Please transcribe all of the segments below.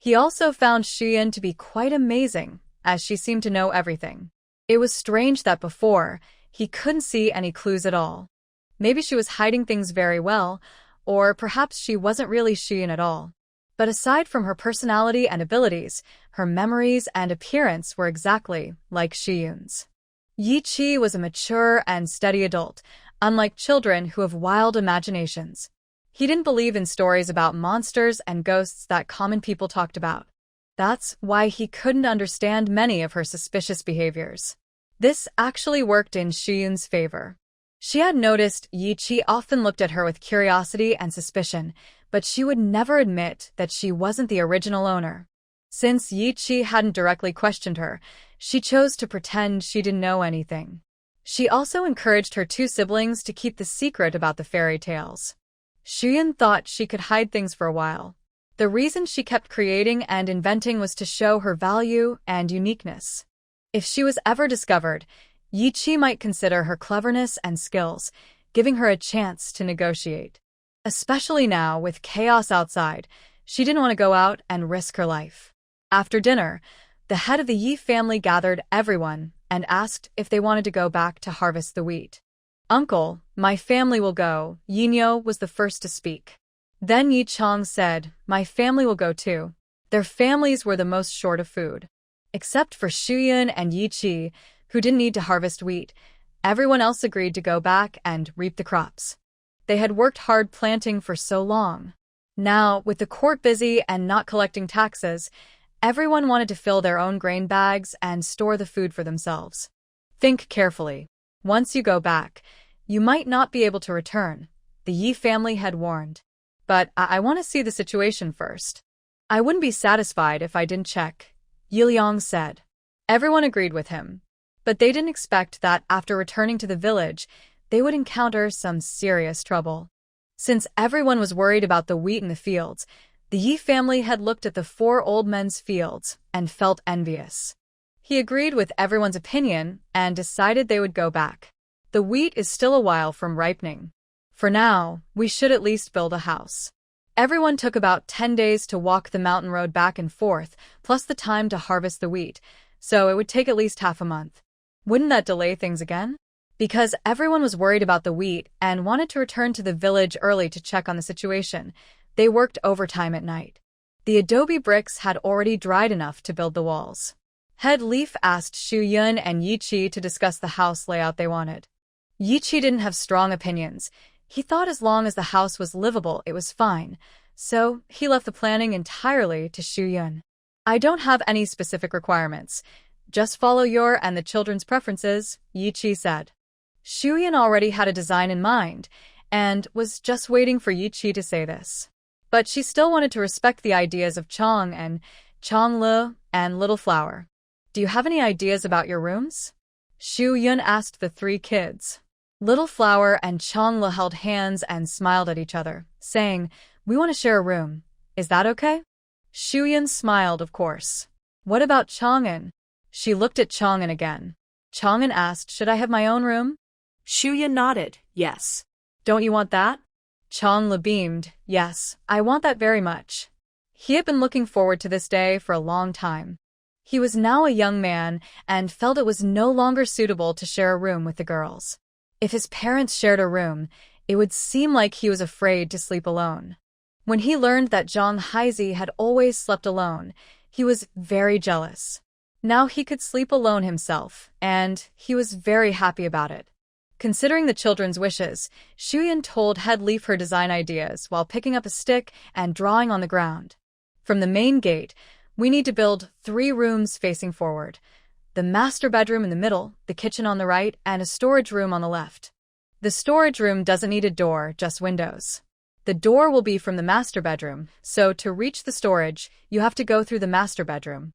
He also found Xian to be quite amazing, as she seemed to know everything. It was strange that before, he couldn't see any clues at all. Maybe she was hiding things very well, or perhaps she wasn't really Xian at all. But aside from her personality and abilities, her memories and appearance were exactly like Xian's. Yi Qi was a mature and steady adult, unlike children who have wild imaginations. He didn't believe in stories about monsters and ghosts that common people talked about. That's why he couldn't understand many of her suspicious behaviors. This actually worked in Xian's favor. She had noticed Yi Qi often looked at her with curiosity and suspicion, but she would never admit that she wasn't the original owner. Since Yi Qi hadn't directly questioned her, she chose to pretend she didn't know anything. She also encouraged her two siblings to keep the secret about the fairy tales. Xian thought she could hide things for a while. The reason she kept creating and inventing was to show her value and uniqueness. If she was ever discovered, Yi Qi might consider her cleverness and skills, giving her a chance to negotiate. Especially now, with chaos outside, she didn't want to go out and risk her life. After dinner, the head of the Yi family gathered everyone and asked if they wanted to go back to harvest the wheat. "Uncle, my family will go," Yinyo was the first to speak. Then Yi Chong said, "My family will go too." Their families were the most short of food. Except for Shuyun and Yi Qi, who didn't need to harvest wheat, everyone else agreed to go back and reap the crops. They had worked hard planting for so long. Now, with the court busy and not collecting taxes, everyone wanted to fill their own grain bags and store the food for themselves. Think carefully. Once you go back, you might not be able to return, the Yi family had warned. But I want to see the situation first. I wouldn't be satisfied if I didn't check, Yi Liang said. Everyone agreed with him. But they didn't expect that after returning to the village, they would encounter some serious trouble. Since everyone was worried about the wheat in the fields, the Yi family had looked at the four old men's fields and felt envious. He agreed with everyone's opinion and decided they would go back. The wheat is still a while from ripening. For now, we should at least build a house. Everyone took about 10 days to walk the mountain road back and forth, plus the time to harvest the wheat, so it would take at least half a month. Wouldn't that delay things again? Because everyone was worried about the wheat and wanted to return to the village early to check on the situation, they worked overtime at night. The adobe bricks had already dried enough to build the walls. Head Leaf asked Xu Yun and Yi Qi to discuss the house layout they wanted. Yi Qi didn't have strong opinions. He thought as long as the house was livable, it was fine, so he left the planning entirely to Xu Yun. "I don't have any specific requirements. Just follow your and the children's preferences," Yi Qi said. Xu Yun already had a design in mind and was just waiting for Yi Qi to say this. But she still wanted to respect the ideas of Chong and Chonglu and Little Flower. "Do you have any ideas about your rooms?" Xu Yun asked the three kids. Little Flower and Chonglu held hands and smiled at each other, saying, "We want to share a room. Is that okay?" Xu Yun smiled, of course. "What about Chong'an?" She looked at Chong'an again. Chong'an asked, "Should I have my own room?" Xu Yun nodded, yes. "Don't you want that?" Chonglu beamed, "Yes, I want that very much." He had been looking forward to this day for a long time. He was now a young man and felt it was no longer suitable to share a room with the girls. If his parents shared a room, it would seem like he was afraid to sleep alone. When he learned that Zhang Haizi had always slept alone, he was very jealous. Now he could sleep alone himself, and he was very happy about it. Considering the children's wishes, Shuyan told Head Leaf her design ideas while picking up a stick and drawing on the ground. From the main gate, we need to build 3 rooms facing forward. The master bedroom in the middle, the kitchen on the right, and a storage room on the left. The storage room doesn't need a door, just windows. The door will be from the master bedroom, so to reach the storage, you have to go through the master bedroom.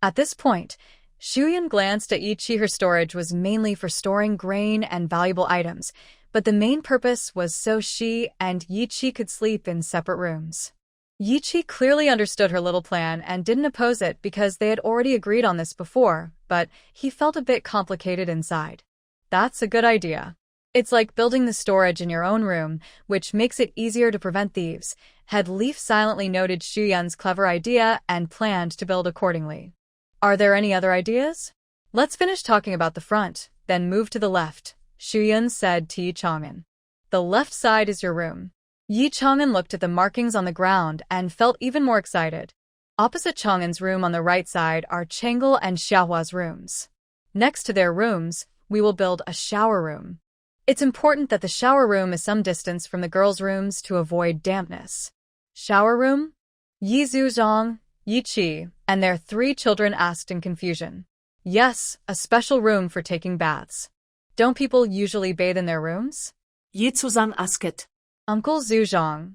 At this point, Shuyan glanced at Yichi. Her storage was mainly for storing grain and valuable items, but the main purpose was so she and Yichi could sleep in separate rooms. Yichi clearly understood her little plan and didn't oppose it because they had already agreed on this before, but he felt a bit complicated inside. That's a good idea. It's like building the storage in your own room, which makes it easier to prevent thieves. Head Leaf silently noted Xu clever idea and planned to build accordingly. Are there any other ideas? Let's finish talking about the front, then move to the left, Xu said to Yi Chang'an. The left side is your room. Yi Chang'an looked at the markings on the ground and felt even more excited. Opposite Chang'an's room on the right side are Chang'el and Xiaohua's rooms. Next to their rooms, we will build a shower room. It's important that the shower room is some distance from the girls' rooms to avoid dampness. Shower room? Yi Zuzhong, Yi Qi, and their 3 children asked in confusion. Yes, a special room for taking baths. Don't people usually bathe in their rooms? Yi Zuzhang asked. Uncle Zuzhong,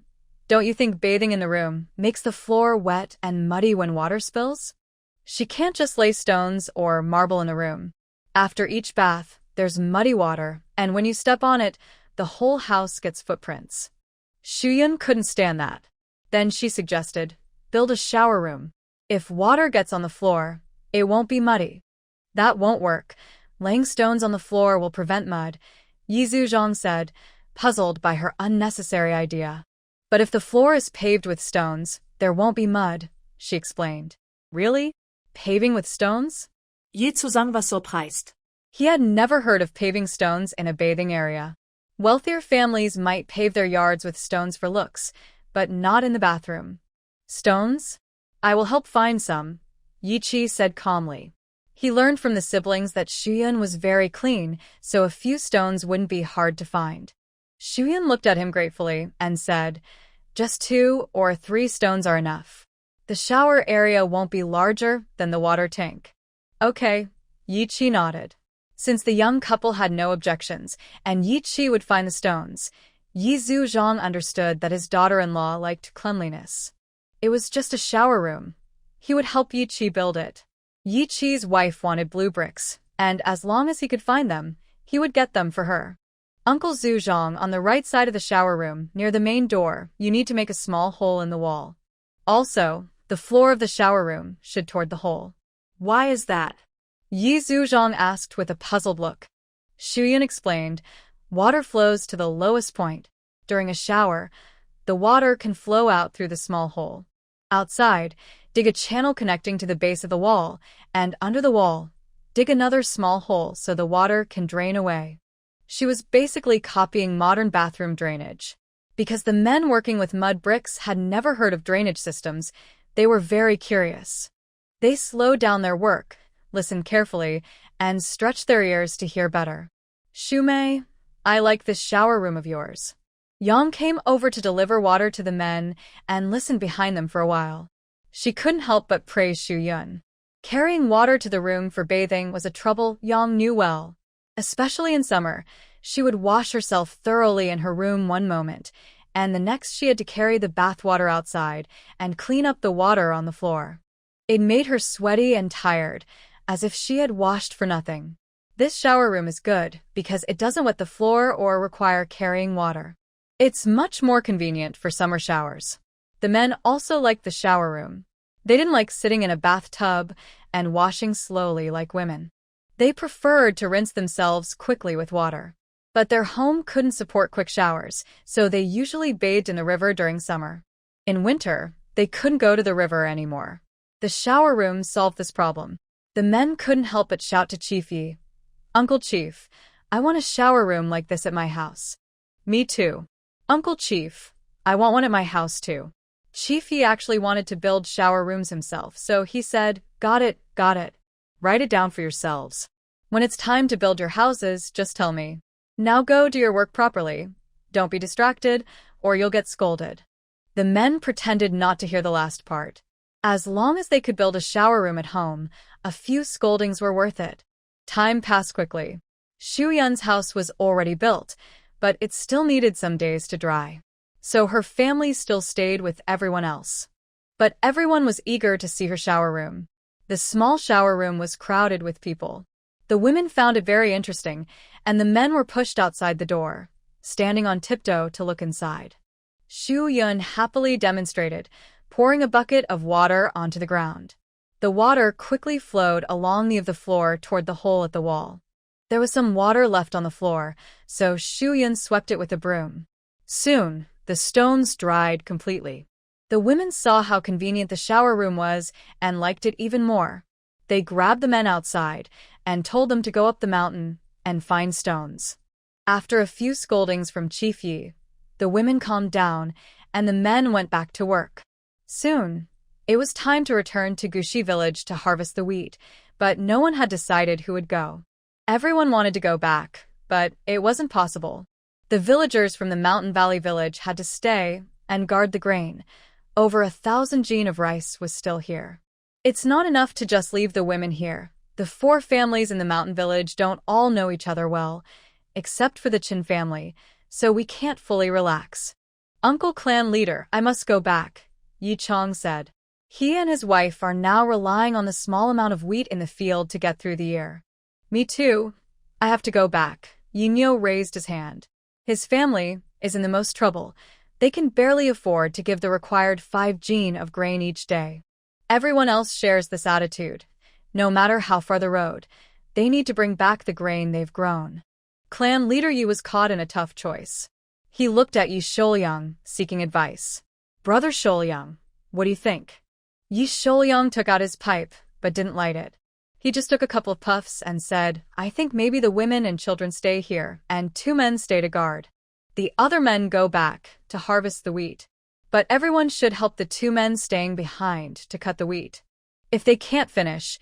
don't you think bathing in the room makes the floor wet and muddy when water spills? She can't just lay stones or marble in the room. After each bath, there's muddy water, and when you step on it, the whole house gets footprints. Xu couldn't stand that. Then she suggested, build a shower room. If water gets on the floor, it won't be muddy. That won't work. Laying stones on the floor will prevent mud, Yi Zuzhong said, puzzled by her unnecessary idea. But if the floor is paved with stones, there won't be mud, she explained. Really? Paving with stones? Yi Zuzhang was surprised. He had never heard of paving stones in a bathing area. Wealthier families might pave their yards with stones for looks, but not in the bathroom. Stones? I will help find some, Yi Qi said calmly. He learned from the siblings that Xu was very clean, so a few stones wouldn't be hard to find. Xu looked at him gratefully and said, just 2 or 3 stones are enough. The shower area won't be larger than the water tank. Okay, Yi Qi nodded. Since the young couple had no objections, and Yi Qi would find the stones, Yi Zuzhong understood that his daughter-in-law liked cleanliness. It was just a shower room. He would help Yi Qi build it. Yi Qi's wife wanted blue bricks, and as long as he could find them, he would get them for her. Uncle Zuzhong, on the right side of the shower room, near the main door, you need to make a small hole in the wall. Also, the floor of the shower room should toward the hole. Why is that? Yi Zuzhong asked with a puzzled look. Xu explained, water flows to the lowest point. During a shower, the water can flow out through the small hole. Outside, dig a channel connecting to the base of the wall, and under the wall, dig another small hole so the water can drain away. She was basically copying modern bathroom drainage. Because the men working with mud bricks had never heard of drainage systems, they were very curious. They slowed down their work, listened carefully, and stretched their ears to hear better. Shumei, I like this shower room of yours. Yang came over to deliver water to the men and listened behind them for a while. She couldn't help but praise Xu. Carrying water to the room for bathing was a trouble Yang knew well. Especially in summer, she would wash herself thoroughly in her room one moment, and the next she had to carry the bathwater outside and clean up the water on the floor. It made her sweaty and tired, as if she had washed for nothing. This shower room is good because it doesn't wet the floor or require carrying water. It's much more convenient for summer showers. The men also liked the shower room. They didn't like sitting in a bathtub and washing slowly like women. They preferred to rinse themselves quickly with water. But their home couldn't support quick showers, so they usually bathed in the river during summer. In winter, they couldn't go to the river anymore. The shower room solved this problem. The men couldn't help but shout to Chief Yi, Uncle Chief, I want a shower room like this at my house. Me too. Uncle Chief, I want one at my house too. Chief Yi actually wanted to build shower rooms himself, so he said, got it, got it. Write it down for yourselves. When it's time to build your houses, just tell me. Now go do your work properly. Don't be distracted, or you'll get scolded. The men pretended not to hear the last part. As long as they could build a shower room at home, a few scoldings were worth it. Time passed quickly. Xu Yun's house was already built, but it still needed some days to dry. So her family still stayed with everyone else. But everyone was eager to see her shower room. The small shower room was crowded with people. The women found it very interesting, and the men were pushed outside the door, standing on tiptoe to look inside. Xu Yun happily demonstrated, pouring a bucket of water onto the ground. The water quickly flowed along the floor toward the hole at the wall. There was some water left on the floor, so Shuyan swept it with a broom. Soon, the stones dried completely. The women saw how convenient the shower room was and liked it even more. They grabbed the men outside and told them to go up the mountain and find stones. After a few scoldings from Chief Yi, the women calmed down and the men went back to work. Soon, it was time to return to Gushi village to harvest the wheat, but no one had decided who would go. Everyone wanted to go back, but it wasn't possible. The villagers from the Mountain Valley village had to stay and guard the grain. Over 1,000 jin of rice was still here. It's not enough to just leave the women here. The 4 families in the mountain village don't all know each other well, except for the Chin family, so we can't fully relax. Uncle Clan Leader, I must go back, Yi Chong said. He and his wife are now relying on the small amount of wheat in the field to get through the year. Me too. I have to go back. Yi Nyo raised his hand. His family is in the most trouble. They can barely afford to give the required 5 jin of grain each day. Everyone else shares this attitude. No matter how far the road, they need to bring back the grain they've grown. Clan Leader Yi was caught in a tough choice. He looked at Yi Sholyang, seeking advice. Brother Sholyang, what do you think? Yi Sholyang took out his pipe, but didn't light it. He just took a couple of puffs and said, I think maybe the women and children stay here, and 2 men stay to guard. The other men go back to harvest the wheat. But everyone should help the 2 men staying behind to cut the wheat. If they can't finish,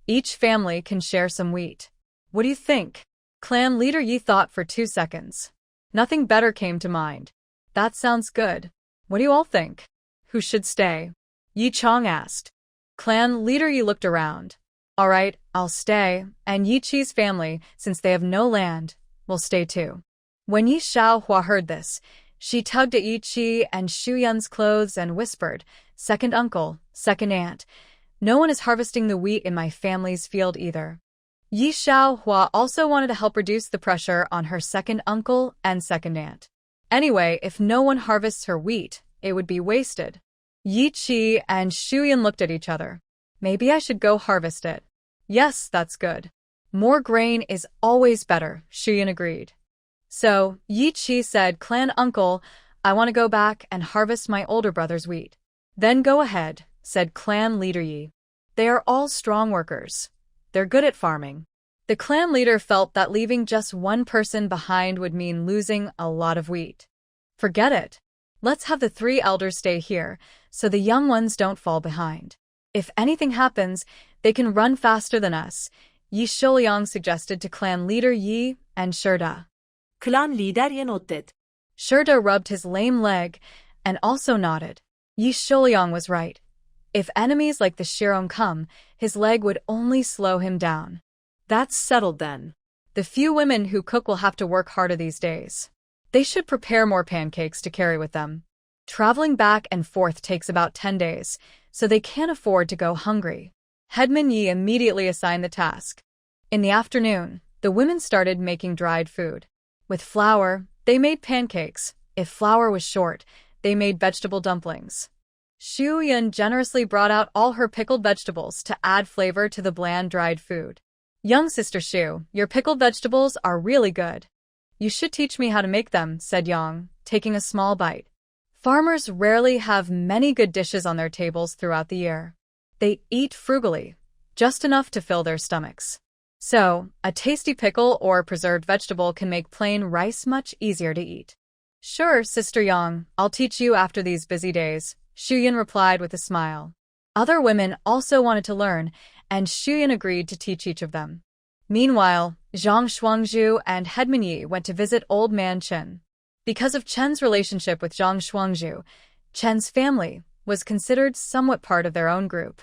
each family can share some wheat. What do you think? Clan Leader Yi thought for 2 seconds. Nothing better came to mind. That sounds good. What do you all think? Who should stay? Yi Chong asked. Clan Leader Yi looked around. All right, I'll stay, and Yi Chi's family, since they have no land, will stay too. When Yi Xiaohua heard this, she tugged at Yi Chi and Shu Yun's clothes and whispered, Second uncle, second aunt, no one is harvesting the wheat in my family's field either. Yi Xiaohua also wanted to help reduce the pressure on her second uncle and second aunt. Anyway, if no one harvests her wheat, it would be wasted. Yi Chi and Shu Yun looked at each other. Maybe I should go harvest it. Yes, that's good. More grain is always better, Shu Yun agreed. So, Yi Chi said, Clan uncle, I want to go back and harvest my older brother's wheat. Then go ahead, said Clan Leader Yi. They are all strong workers. They're good at farming. The clan leader felt that leaving just one person behind would mean losing a lot of wheat. Forget it. Let's have the 3 elders stay here, so the young ones don't fall behind. If anything happens, they can run faster than us, Yi Sholyang suggested to Clan Leader Yi and Shurda. Clan Leader Yi nodded. Shurda rubbed his lame leg and also nodded. Yi Sholyang was right. If enemies like the Shirong come, his leg would only slow him down. That's settled then. The few women who cook will have to work harder these days. They should prepare more pancakes to carry with them. Traveling back and forth takes about 10 days, so they can't afford to go hungry. Headman Yi immediately assigned the task. In the afternoon, the women started making dried food. With flour, they made pancakes. If flour was short, they made vegetable dumplings. Shu Yun generously brought out all her pickled vegetables to add flavor to the bland dried food. Young sister Shu, your pickled vegetables are really good. You should teach me how to make them, said Yang, taking a small bite. Farmers rarely have many good dishes on their tables throughout the year. They eat frugally, just enough to fill their stomachs. So, a tasty pickle or preserved vegetable can make plain rice much easier to eat. Sure, Sister Yang, I'll teach you after these busy days, Shu Yun replied with a smile. Other women also wanted to learn, and Shu Yun agreed to teach each of them. Meanwhile, Zhang Shuangzhu and Headman Yi went to visit Old Man Chen. Because of Chen's relationship with Zhang Shuangzhu, Chen's family was considered somewhat part of their own group.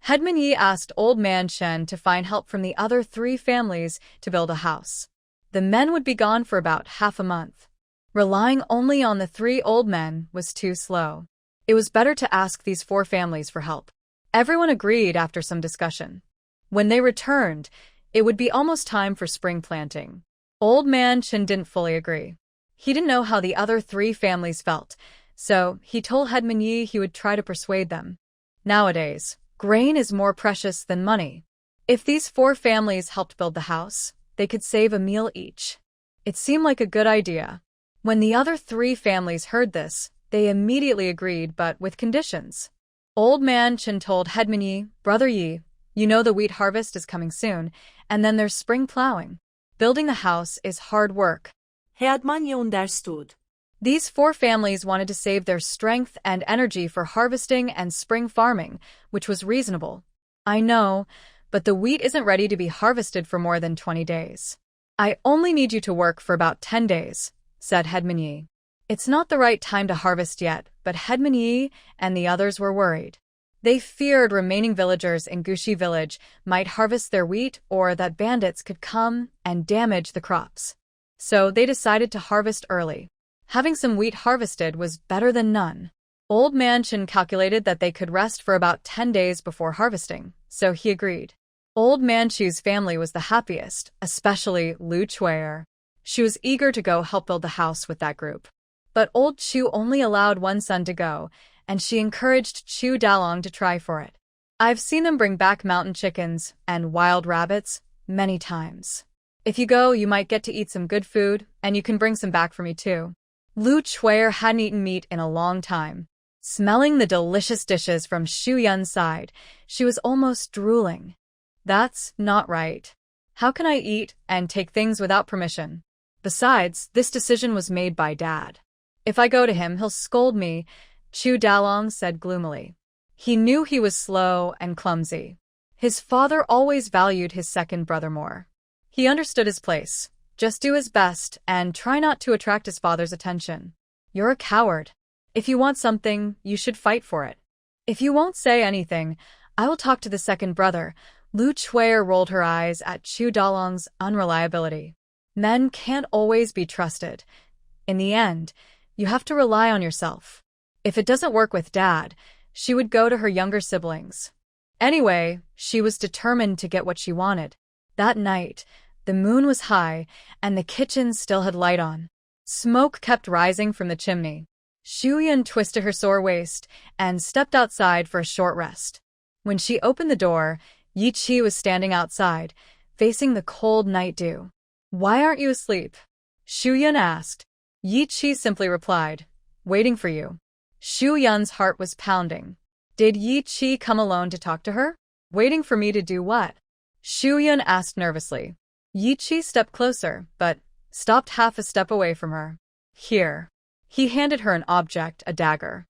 Headman Yi asked Old Man Chen to find help from the other 3 families to build a house. The men would be gone for about half a month. Relying only on the 3 old men was too slow. It was better to ask these 4 families for help. Everyone agreed after some discussion. When they returned, it would be almost time for spring planting. Old Man Chen didn't fully agree. He didn't know how the other 3 families felt, so he told Headman Yi he would try to persuade them. Nowadays, grain is more precious than money. If these 4 families helped build the house, they could save a meal each. It seemed like a good idea. When the other three families heard this, they immediately agreed, but with conditions. Old Man Chen told Headman Yi, Brother Yi, you know the wheat harvest is coming soon, and then there's spring plowing. Building the house is hard work. Headman yoğun ders tut. These four families wanted to save their strength and energy for harvesting and spring farming, which was reasonable. I know, but the wheat isn't ready to be harvested for more than 20 days. I only need you to work for about 10 days, said Headman Yi. It's not the right time to harvest yet, but Headman Yi and the others were worried. They feared remaining villagers in Gushi village might harvest their wheat or that bandits could come and damage the crops. So they decided to harvest early. Having some wheat harvested was better than none. Old Man Chen calculated that they could rest for about 10 days before harvesting, so he agreed. Old Man Chu's family was the happiest, especially Lu Chuer. She was eager to go help build the house with that group. But Old Chu only allowed one son to go, and she encouraged Chu Dalong to try for it. I've seen them bring back mountain chickens and wild rabbits many times. If you go, you might get to eat some good food, and you can bring some back for me too. Lu Chuer hadn't eaten meat in a long time. Smelling the delicious dishes from Xu Yun's side, she was almost drooling. That's not right. How can I eat and take things without permission? Besides, this decision was made by Dad. If I go to him, he'll scold me, Chu Dalong said gloomily. He knew he was slow and clumsy. His father always valued his second brother more. He understood his place. Just do his best and try not to attract his father's attention. You're a coward. If you want something, you should fight for it. If you won't say anything, I will talk to the second brother. Lu Chuer rolled her eyes at Chu Dalong's unreliability. Men can't always be trusted. In the end, you have to rely on yourself. If it doesn't work with Dad, she would go to her younger siblings. Anyway, she was determined to get what she wanted. That night, the moon was high, and the kitchen still had light on. Smoke kept rising from the chimney. Xu Yun twisted her sore waist and stepped outside for a short rest. When she opened the door, Yi Qi was standing outside, facing the cold night dew. Why aren't you asleep? Xu Yun asked. Yi Qi simply replied, waiting for you. Xu Yun's heart was pounding. Did Yi Qi come alone to talk to her? Waiting for me to do what? Xu Yun asked nervously. Yi Qi stepped closer, but stopped half a step away from her. Here. He handed her an object, a dagger.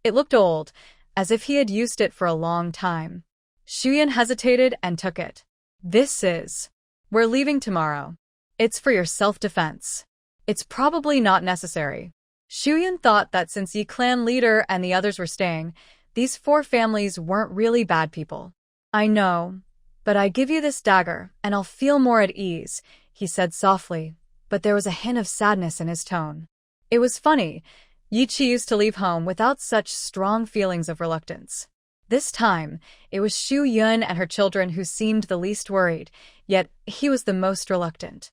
It looked old, as if he had used it for a long time. Xu Yun hesitated and took it. This is. We're leaving tomorrow. It's for your self-defense. It's probably not necessary. Xu Yun thought that since Yi clan leader and the others were staying, these four families weren't really bad people. I know, but I give you this dagger, and I'll feel more at ease, he said softly, but there was a hint of sadness in his tone. It was funny. Yi Qi used to leave home without such strong feelings of reluctance. This time, it was Xu Yun and her children who seemed the least worried, yet he was the most reluctant.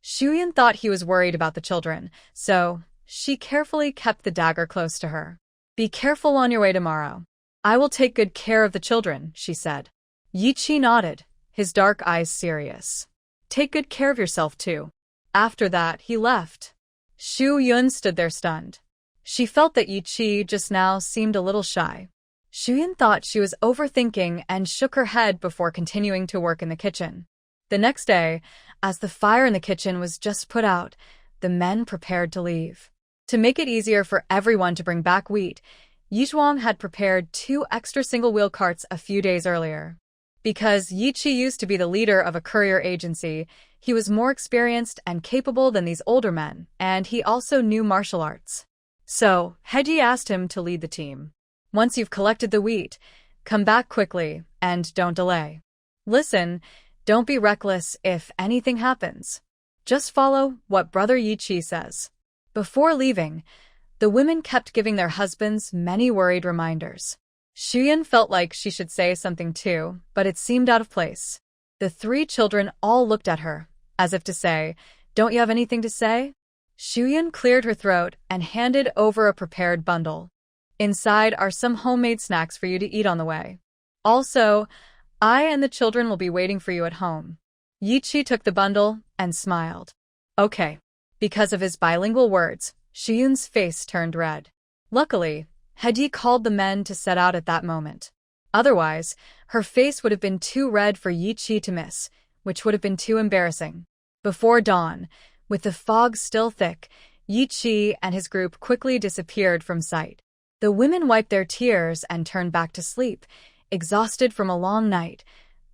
Xu Yun thought he was worried about the children, so she carefully kept the dagger close to her. Be careful on your way tomorrow. I will take good care of the children, she said. Yi Qi nodded, his dark eyes serious. Take good care of yourself too. After that, he left. Xu Yun stood there stunned. She felt that Yi Qi just now seemed a little shy. Xu Yun thought she was overthinking and shook her head before continuing to work in the kitchen. The next day, as the fire in the kitchen was just put out, the men prepared to leave. To make it easier for everyone to bring back wheat, Yi Zhuang had prepared 2 extra single-wheel carts a few days earlier. Because Yi Qi used to be the leader of a courier agency, he was more experienced and capable than these older men, and he also knew martial arts. So, Heji asked him to lead the team. Once you've collected the wheat, come back quickly, and don't delay. Listen, don't be reckless if anything happens. Just follow what Brother Yi Qi says. Before leaving, the women kept giving their husbands many worried reminders. Xu Yun felt like she should say something too, but it seemed out of place. The 3 children all looked at her, as if to say, don't you have anything to say? Xu Yun cleared her throat and handed over a prepared bundle. Inside are some homemade snacks for you to eat on the way. Also, I and the children will be waiting for you at home. Yi took the bundle and smiled. Okay. Because of his bilingual words, Shiyun's face turned red. Luckily, Hedi called the men to set out at that moment. Otherwise, her face would have been too red for Yi to miss, which would have been too embarrassing. Before dawn, with the fog still thick, Yi and his group quickly disappeared from sight. The women wiped their tears and turned back to sleep, exhausted from a long night,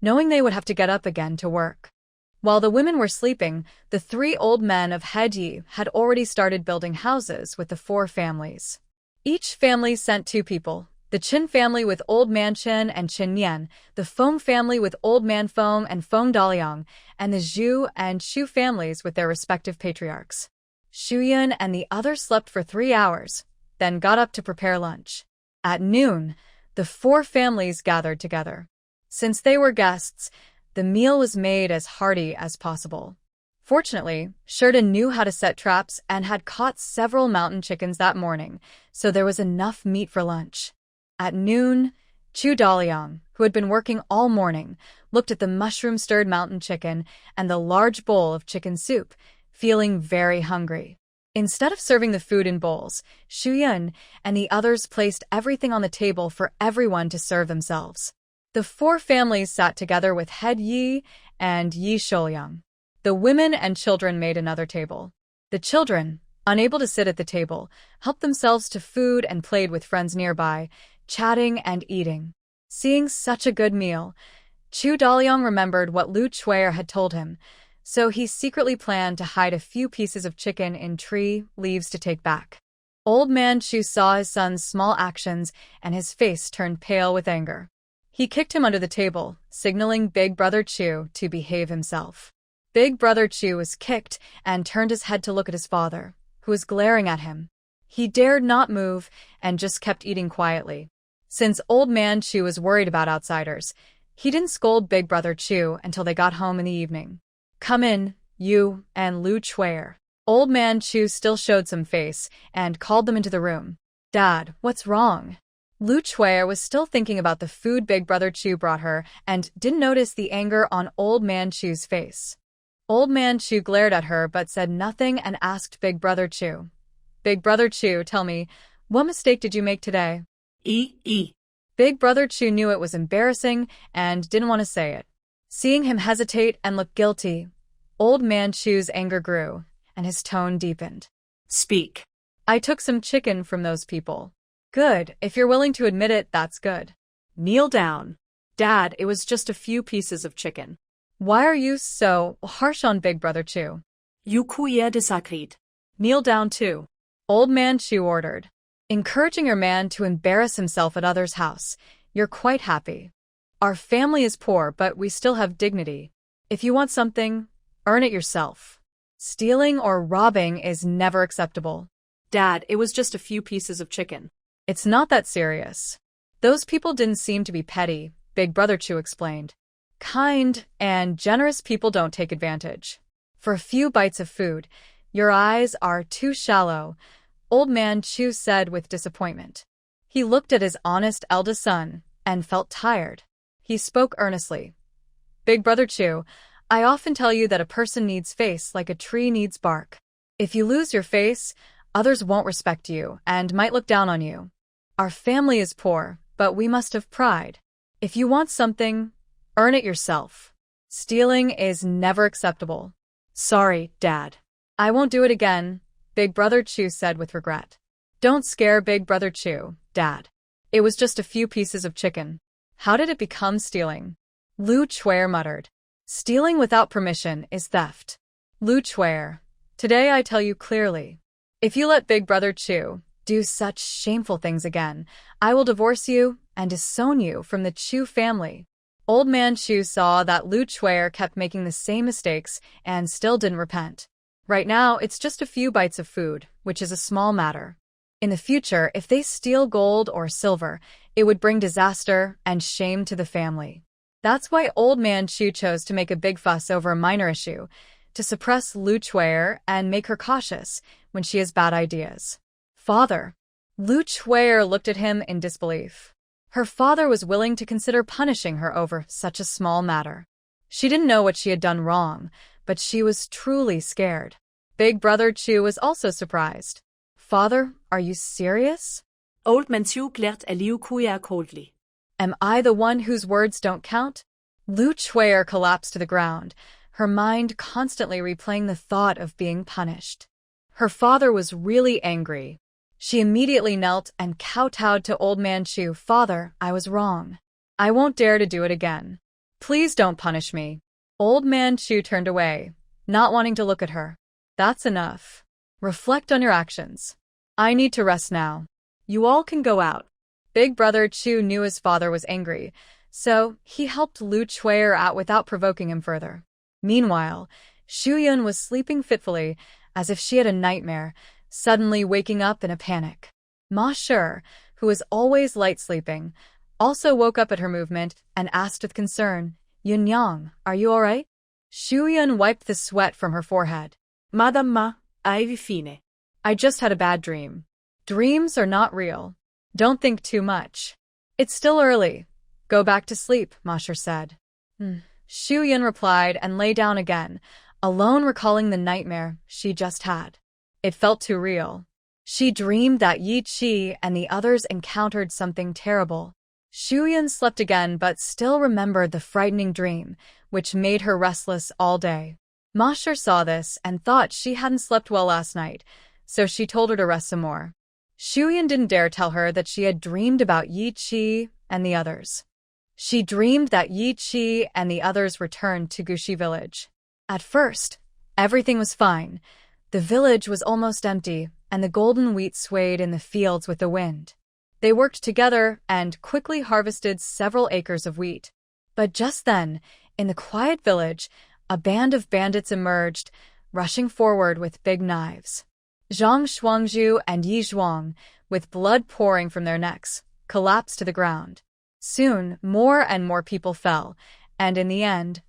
knowing they would have to get up again to work. While the women were sleeping, the 3 old men of Hedi had already started building houses with the 4 families. Each family sent 2 people, the Qin family with Old Man Qin and Qin Nian, the Feng family with Old Man Feng and Feng Daliang, and the Zhu and Shu families with their respective patriarchs. Shuyun and the others slept for 3 hours, then got up to prepare lunch. At noon, the 4 families gathered together. Since they were guests, the meal was made as hearty as possible. Fortunately, Sheridan knew how to set traps and had caught several mountain chickens that morning, so there was enough meat for lunch. At noon, Chu Daliang, who had been working all morning, looked at the mushroom-stirred mountain chicken and the large bowl of chicken soup, feeling very hungry. Instead of serving the food in bowls, Shuyun and the others placed everything on the table for everyone to serve themselves. The 4 families sat together with Head Yi and Yi Shouyang. The women and children made another table. The children, unable to sit at the table, helped themselves to food and played with friends nearby, chatting and eating. Seeing such a good meal, Chu Daliang remembered what Lu Chuer had told him, so he secretly planned to hide a few pieces of chicken in tree leaves to take back. Old Man Chu saw his son's small actions and his face turned pale with anger. He kicked him under the table, signaling Big Brother Chu to behave himself. Big Brother Chu was kicked and turned his head to look at his father, who was glaring at him. He dared not move and just kept eating quietly. Since Old Man Chu was worried about outsiders, he didn't scold Big Brother Chu until they got home in the evening. Come in, you and Lu Chuer. Old Man Chu still showed some face and called them into the room. Dad, what's wrong? Lu Chuer was still thinking about the food Big Brother Chu brought her and didn't notice the anger on Old Man Chu's face. Old Man Chu glared at her but said nothing and asked Big Brother Chu. Big Brother Chu, tell me, what mistake did you make today? Big Brother Chu knew it was embarrassing and didn't want to say it. Seeing him hesitate and look guilty, Old Man Chu's anger grew and his tone deepened. Speak. I took some chicken from those people. Good, if you're willing to admit it, that's good. Kneel down. Dad, it was just a few pieces of chicken. Why are you so harsh on Big Brother Chu? Yukuye de Sakrit. Kneel down too. Old Man Chu ordered. Encouraging your man to embarrass himself at others' house, you're quite happy. Our family is poor, but we still have dignity. If you want something, earn it yourself. Stealing or robbing is never acceptable. Dad, it was just a few pieces of chicken. It's not that serious. Those people didn't seem to be petty, Big Brother Chu explained. Kind and generous people don't take advantage. For a few bites of food, your eyes are too shallow, Old Man Chu said with disappointment. He looked at his honest eldest son and felt tired. He spoke earnestly. Big Brother Chu, I often tell you that a person needs face like a tree needs bark. If you lose your face, others won't respect you and might look down on you. Our family is poor, but we must have pride. If you want something, earn it yourself. Stealing is never acceptable. Sorry, Dad. I won't do it again, Big Brother Chu said with regret. Don't scare Big Brother Chu, Dad. It was just a few pieces of chicken. How did it become stealing? Lu Chuer muttered. Stealing without permission is theft. Lu Chuer, today I tell you clearly. If you let Big Brother Chu do such shameful things again, I will divorce you and disown you from the Chu family. Old Man Chu saw that Lu Chuer kept making the same mistakes and still didn't repent. Right now, it's just a few bites of food, which is a small matter. In the future, if they steal gold or silver, it would bring disaster and shame to the family. That's why Old Man Chu chose to make a big fuss over a minor issue, to suppress Lu Chuer and make her cautious when she has bad ideas. Father. Lu Chuer looked at him in disbelief. Her father was willing to consider punishing her over such a small matter. She didn't know what she had done wrong, but she was truly scared. Big brother Chu was also surprised. Father, are you serious? Old man Chu glared at Liu Kuya coldly. Am I the one whose words don't count? Lu Chuer collapsed to the ground, her mind constantly replaying the thought of being punished. Her father was really angry. She immediately knelt and kowtowed to Old Man Chu. Father, I was wrong. I won't dare to do it again. Please don't punish me. Old Man Chu turned away, not wanting to look at her. That's enough. Reflect on your actions. I need to rest now. You all can go out. Big brother Chu knew his father was angry, so he helped Lu Chuer out without provoking him further. Meanwhile, Shu Yun was sleeping fitfully, as if she had a nightmare, suddenly waking up in a panic. Ma Shi, who was always light sleeping, also woke up at her movement and asked with concern, Yun Yang, are you all right? Shu Yun wiped the sweat from her forehead. Madam Ma, Ivy fine. I just had a bad dream. Dreams are not real. Don't think too much. It's still early. Go back to sleep, Ma Shi said. Shu Yun replied and lay down again, alone recalling the nightmare she just had. It felt too real. She dreamed that Yi Qi and the others encountered something terrible. Shu Yun slept again but still remembered the frightening dream, which made her restless all day. Ma Shi saw this and thought she hadn't slept well last night, so she told her to rest some more. Shu Yun didn't dare tell her that she had dreamed about Yi Qi and the others. She dreamed that Yi Qi and the others returned to Gushi village. At first, everything was fine. The village was almost empty, and the golden wheat swayed in the fields with the wind. They worked together and quickly harvested several acres of wheat. But just then, in the quiet village, a band of bandits emerged, rushing forward with big knives. Zhang Shuangzhu and Yi Zhuang, with blood pouring from their necks, collapsed to the ground. Soon, more and more people fell, and in the end,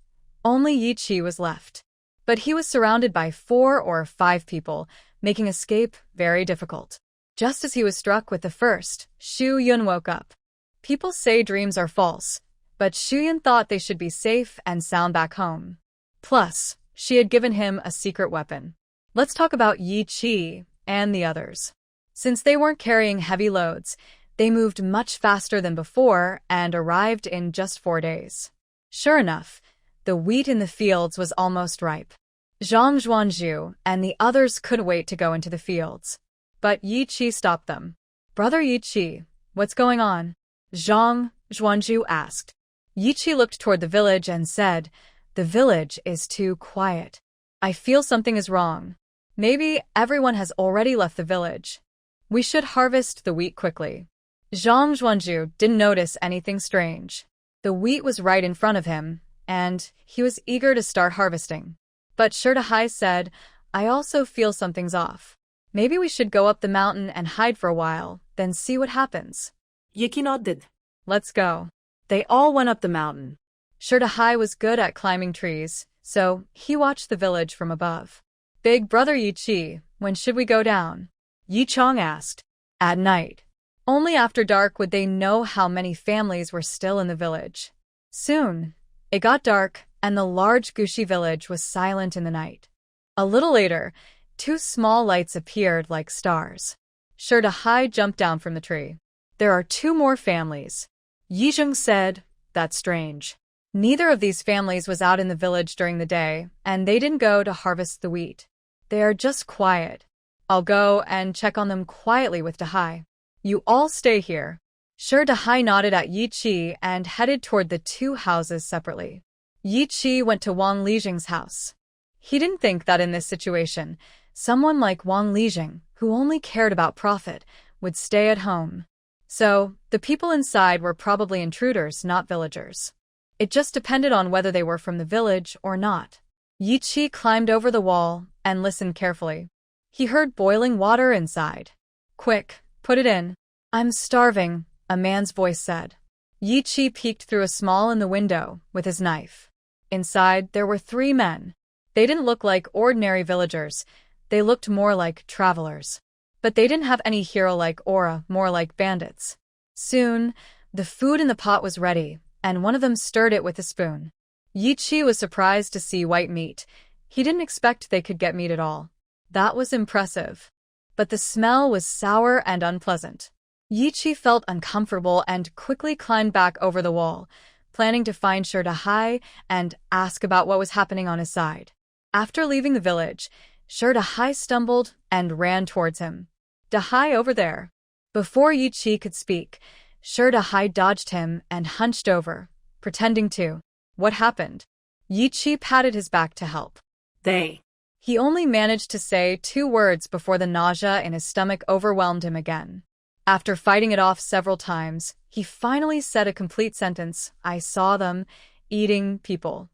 only Yi Qi was left. But he was surrounded by 4 or 5 people, making escape very difficult. Just as he was struck with the first, Shu Yun woke up. People say dreams are false, but Shu Yun thought they should be safe and sound back home. Plus, she had given him a secret weapon. Let's talk about Yi Qi and the others. Since they weren't carrying heavy loads, they moved much faster than before and arrived in just 4 days. Sure enough, the wheat in the fields was almost ripe. Zhang Zhuangzhu and the others couldn't wait to go into the fields. But Yi Qi stopped them. Brother Yi Qi, what's going on? Zhang Zhuangzhu asked. Yi Qi looked toward the village and said, the village is too quiet. I feel something is wrong. Maybe everyone has already left the village. We should harvest the wheat quickly. Zhang Zhuangzhu didn't notice anything strange. The wheat was right in front of him, and he was eager to start harvesting. But Sherdahai said, I also feel something's off. Maybe we should go up the mountain and hide for a while, then see what happens. Yiki nodded. Let's go. They all went up the mountain. Sherdahai was good at climbing trees, so he watched the village from above. Big brother Yi Qi, when should we go down? Yi Chong asked. At night. Only after dark would they know how many families were still in the village. Soon, it got dark, and the large Gushi village was silent in the night. A little later, 2 small lights appeared like stars. Sherdahai jumped down from the tree. There are 2 more families. Yi Zheng said, that's strange. Neither of these families was out in the village during the day, and they didn't go to harvest the wheat. They are just quiet. I'll go and check on them quietly with Dahai. You all stay here. Dahai nodded at Yi Qi and headed toward the 2 houses separately. Yi Qi went to Wang Lijing's house. He didn't think that in this situation, someone like Wang Lijing, who only cared about profit, would stay at home. So, the people inside were probably intruders, not villagers. It just depended on whether they were from the village or not. Yi Qi climbed over the wall and listened carefully. He heard boiling water inside. Quick, put it in. I'm starving, a man's voice said. Yi Qi peeked through a small in the window with his knife. Inside, there were 3 men. They didn't look like ordinary villagers. They looked more like travelers. But they didn't have any hero-like aura, more like bandits. Soon, the food in the pot was ready, and one of them stirred it with a spoon. Yi Chi was surprised to see white meat. He didn't expect they could get meat at all. That was impressive. But the smell was sour and unpleasant. Yi Chi felt uncomfortable and quickly climbed back over the wall, planning to find Sure Dahai and ask about what was happening on his side. After leaving the village, Sure Dahai stumbled and ran towards him. Dahai over there. Before Yi Chi could speak, Sure Dahai dodged him and hunched over, pretending to. What happened? Yi Chi patted his back to help. They. He only managed to say 2 words before the nausea in his stomach overwhelmed him again. After fighting it off several times, he finally said a complete sentence. I saw them eating people.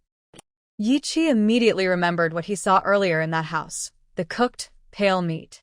Yi Chi immediately remembered what he saw earlier in that house, the cooked, pale meat.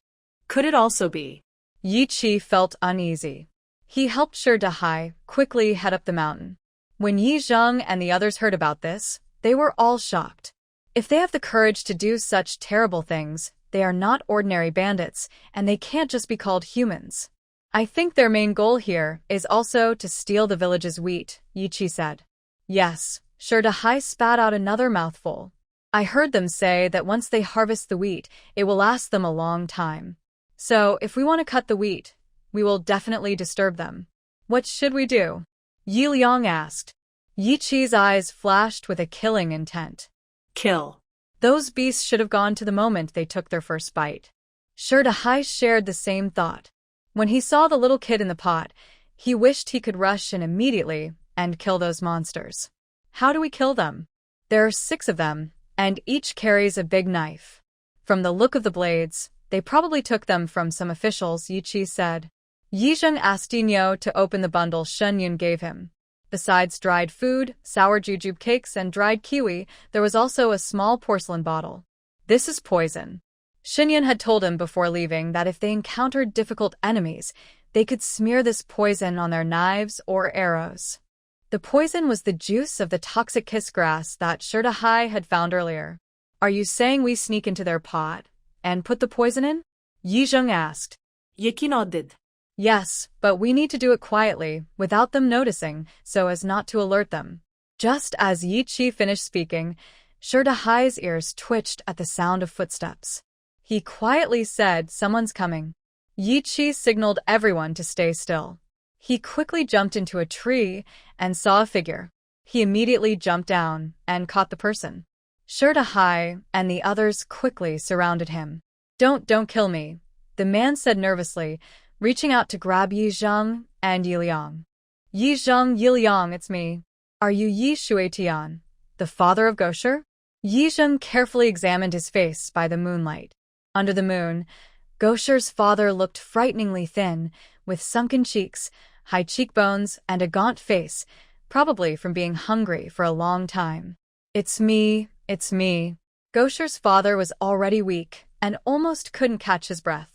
Could it also be? Yi Chi felt uneasy. He helped Sure Dahai quickly head up the mountain. When Yi Zheng and the others heard about this, they were all shocked. If they have the courage to do such terrible things, they are not ordinary bandits, and they can't just be called humans. I think their main goal here is also to steal the village's wheat, Yi Chi said. Yes, Sure Dahai spat out another mouthful. I heard them say that once they harvest the wheat, it will last them a long time. So, if we want to cut the wheat, we will definitely disturb them. What should we do? Yi Liang asked. Yi Chi's eyes flashed with a killing intent. Kill. Those beasts should have gone to the moment they took their first bite. Sure Dahai shared the same thought. When he saw the little kid in the pot, he wished he could rush in immediately and kill those monsters. How do we kill them? There are 6 of them, and each carries a big knife. From the look of the blades, they probably took them from some officials, Yi Chi said. Yi Zheng asked Dinyo to open the bundle Shen Yun gave him. Besides dried food, sour jujube cakes, and dried kiwi, there was also a small porcelain bottle. This is poison. Shen had told him before leaving that if they encountered difficult enemies, they could smear this poison on their knives or arrows. The poison was the juice of the toxic kiss grass that Sure Dahai had found earlier. Are you saying we sneak into their pot and put the poison in? Yi Zheng asked. Yi Chi nodded. Yes, but we need to do it quietly, without them noticing, so as not to alert them. Just as Yi Chi finished speaking, Sure Dahai's ears twitched at the sound of footsteps. He quietly said, someone's coming. Yi Chi signaled everyone to stay still. He quickly jumped into a tree and saw a figure. He immediately jumped down and caught the person. Sure Dahai and the others quickly surrounded him. Don't kill me, the man said nervously, reaching out to grab Yi Zheng and Yi Liang. Yi Zheng, Yi Liang, it's me. Are you Yi Shuetian, the father of Gosher? Yi Zheng carefully examined his face by the moonlight. Under the moon, Gosher's father looked frighteningly thin, with sunken cheeks, high cheekbones, and a gaunt face, probably from being hungry for a long time. It's me. Gosher's father was already weak and almost couldn't catch his breath.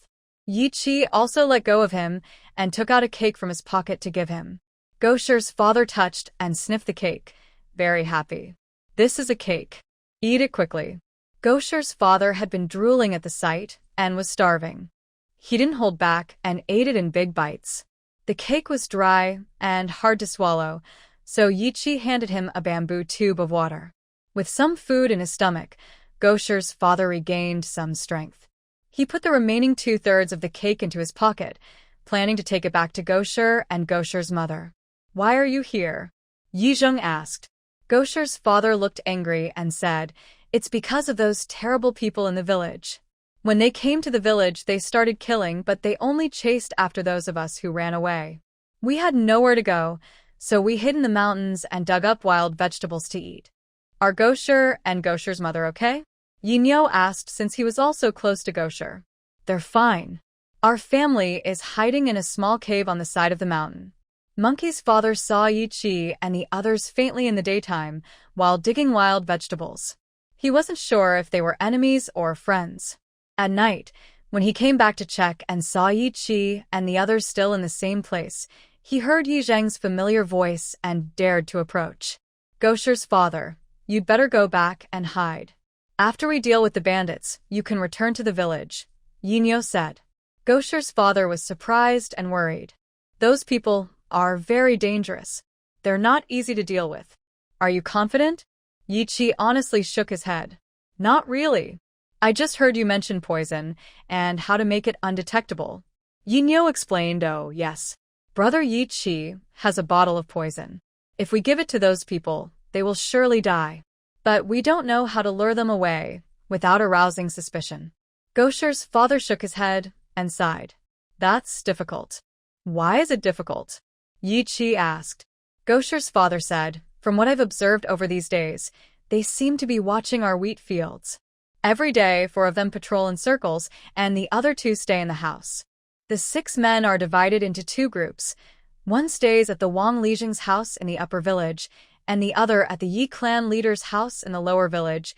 Yi Chi also let go of him and took out a cake from his pocket to give him. Gosher's father touched and sniffed the cake, very happy. This is a cake. Eat it quickly. Gosher's father had been drooling at the sight and was starving. He didn't hold back and ate it in big bites. The cake was dry and hard to swallow, so Yi Chi handed him a bamboo tube of water. With some food in his stomach, Gosher's father regained some strength. He put the remaining 2/3 of the cake into his pocket, planning to take it back to Gosher and Gosher's mother. Why are you here? Yi Zheng asked. Gosher's father looked angry and said, It's because of those terrible people in the village. When they came to the village, they started killing, but they only chased after those of us who ran away. We had nowhere to go, so we hid in the mountains and dug up wild vegetables to eat. Are Gosher and Gosher's mother okay? Yinyo asked since he was also close to Gosher. They're fine. Our family is hiding in a small cave on the side of the mountain. Monkey's father saw Yi Chi and the others faintly in the daytime while digging wild vegetables. He wasn't sure if they were enemies or friends. At night, when he came back to check and saw Yi Chi and the others still in the same place, he heard Yi Zheng's familiar voice and dared to approach. Gosher's father, you'd better go back and hide. After we deal with the bandits, you can return to the village, Yinyo said. Gosher's father was surprised and worried. Those people are very dangerous. They're not easy to deal with. Are you confident? Yi Chi honestly shook his head. Not really. I just heard you mention poison, and how to make it undetectable. Yin Yo explained, oh, yes. Brother Yi Chi has a bottle of poison. If we give it to those people, they will surely die. But we don't know how to lure them away without arousing suspicion. Gosher's father shook his head and sighed. That's difficult. Why is it difficult? Yi Chi asked. Gosher's father said, from what I've observed over these days, they seem to be watching our wheat fields. Every day, 4 of them patrol in circles, and the other 2 stay in the house. The 6 men are divided into 2 groups. One stays at the Wang Lijing's house in the upper village, and the other at the Yi clan leader's house in the lower village,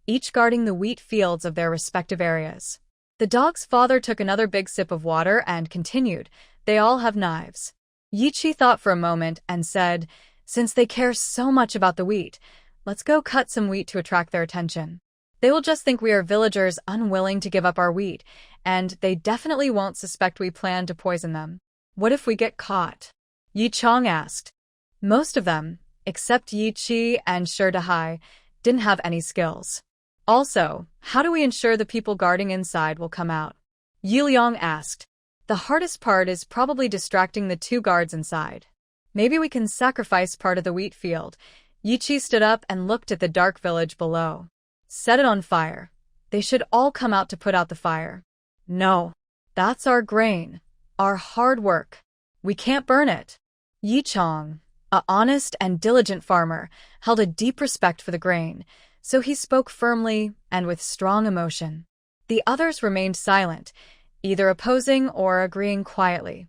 each guarding the wheat fields of their respective areas. The dog's father took another big sip of water and continued, they all have knives. Yi Chi thought for a moment and said, since they care so much about the wheat, let's go cut some wheat to attract their attention. They will just think we are villagers unwilling to give up our wheat, and they definitely won't suspect we plan to poison them. What if we get caught? Yi Chong asked. Most of them, except Yi Chi and Shi Dahai, didn't have any skills. Also, how do we ensure the people guarding inside will come out? Yi Liang asked. The hardest part is probably distracting the 2 guards inside. Maybe we can sacrifice part of the wheat field. Yi Chi stood up and looked at the dark village below. Set it on fire. They should all come out to put out the fire. No. That's our grain. Our hard work. We can't burn it. Yi Chong, a honest and diligent farmer, held a deep respect for the grain, so he spoke firmly and with strong emotion. The others remained silent, either opposing or agreeing quietly.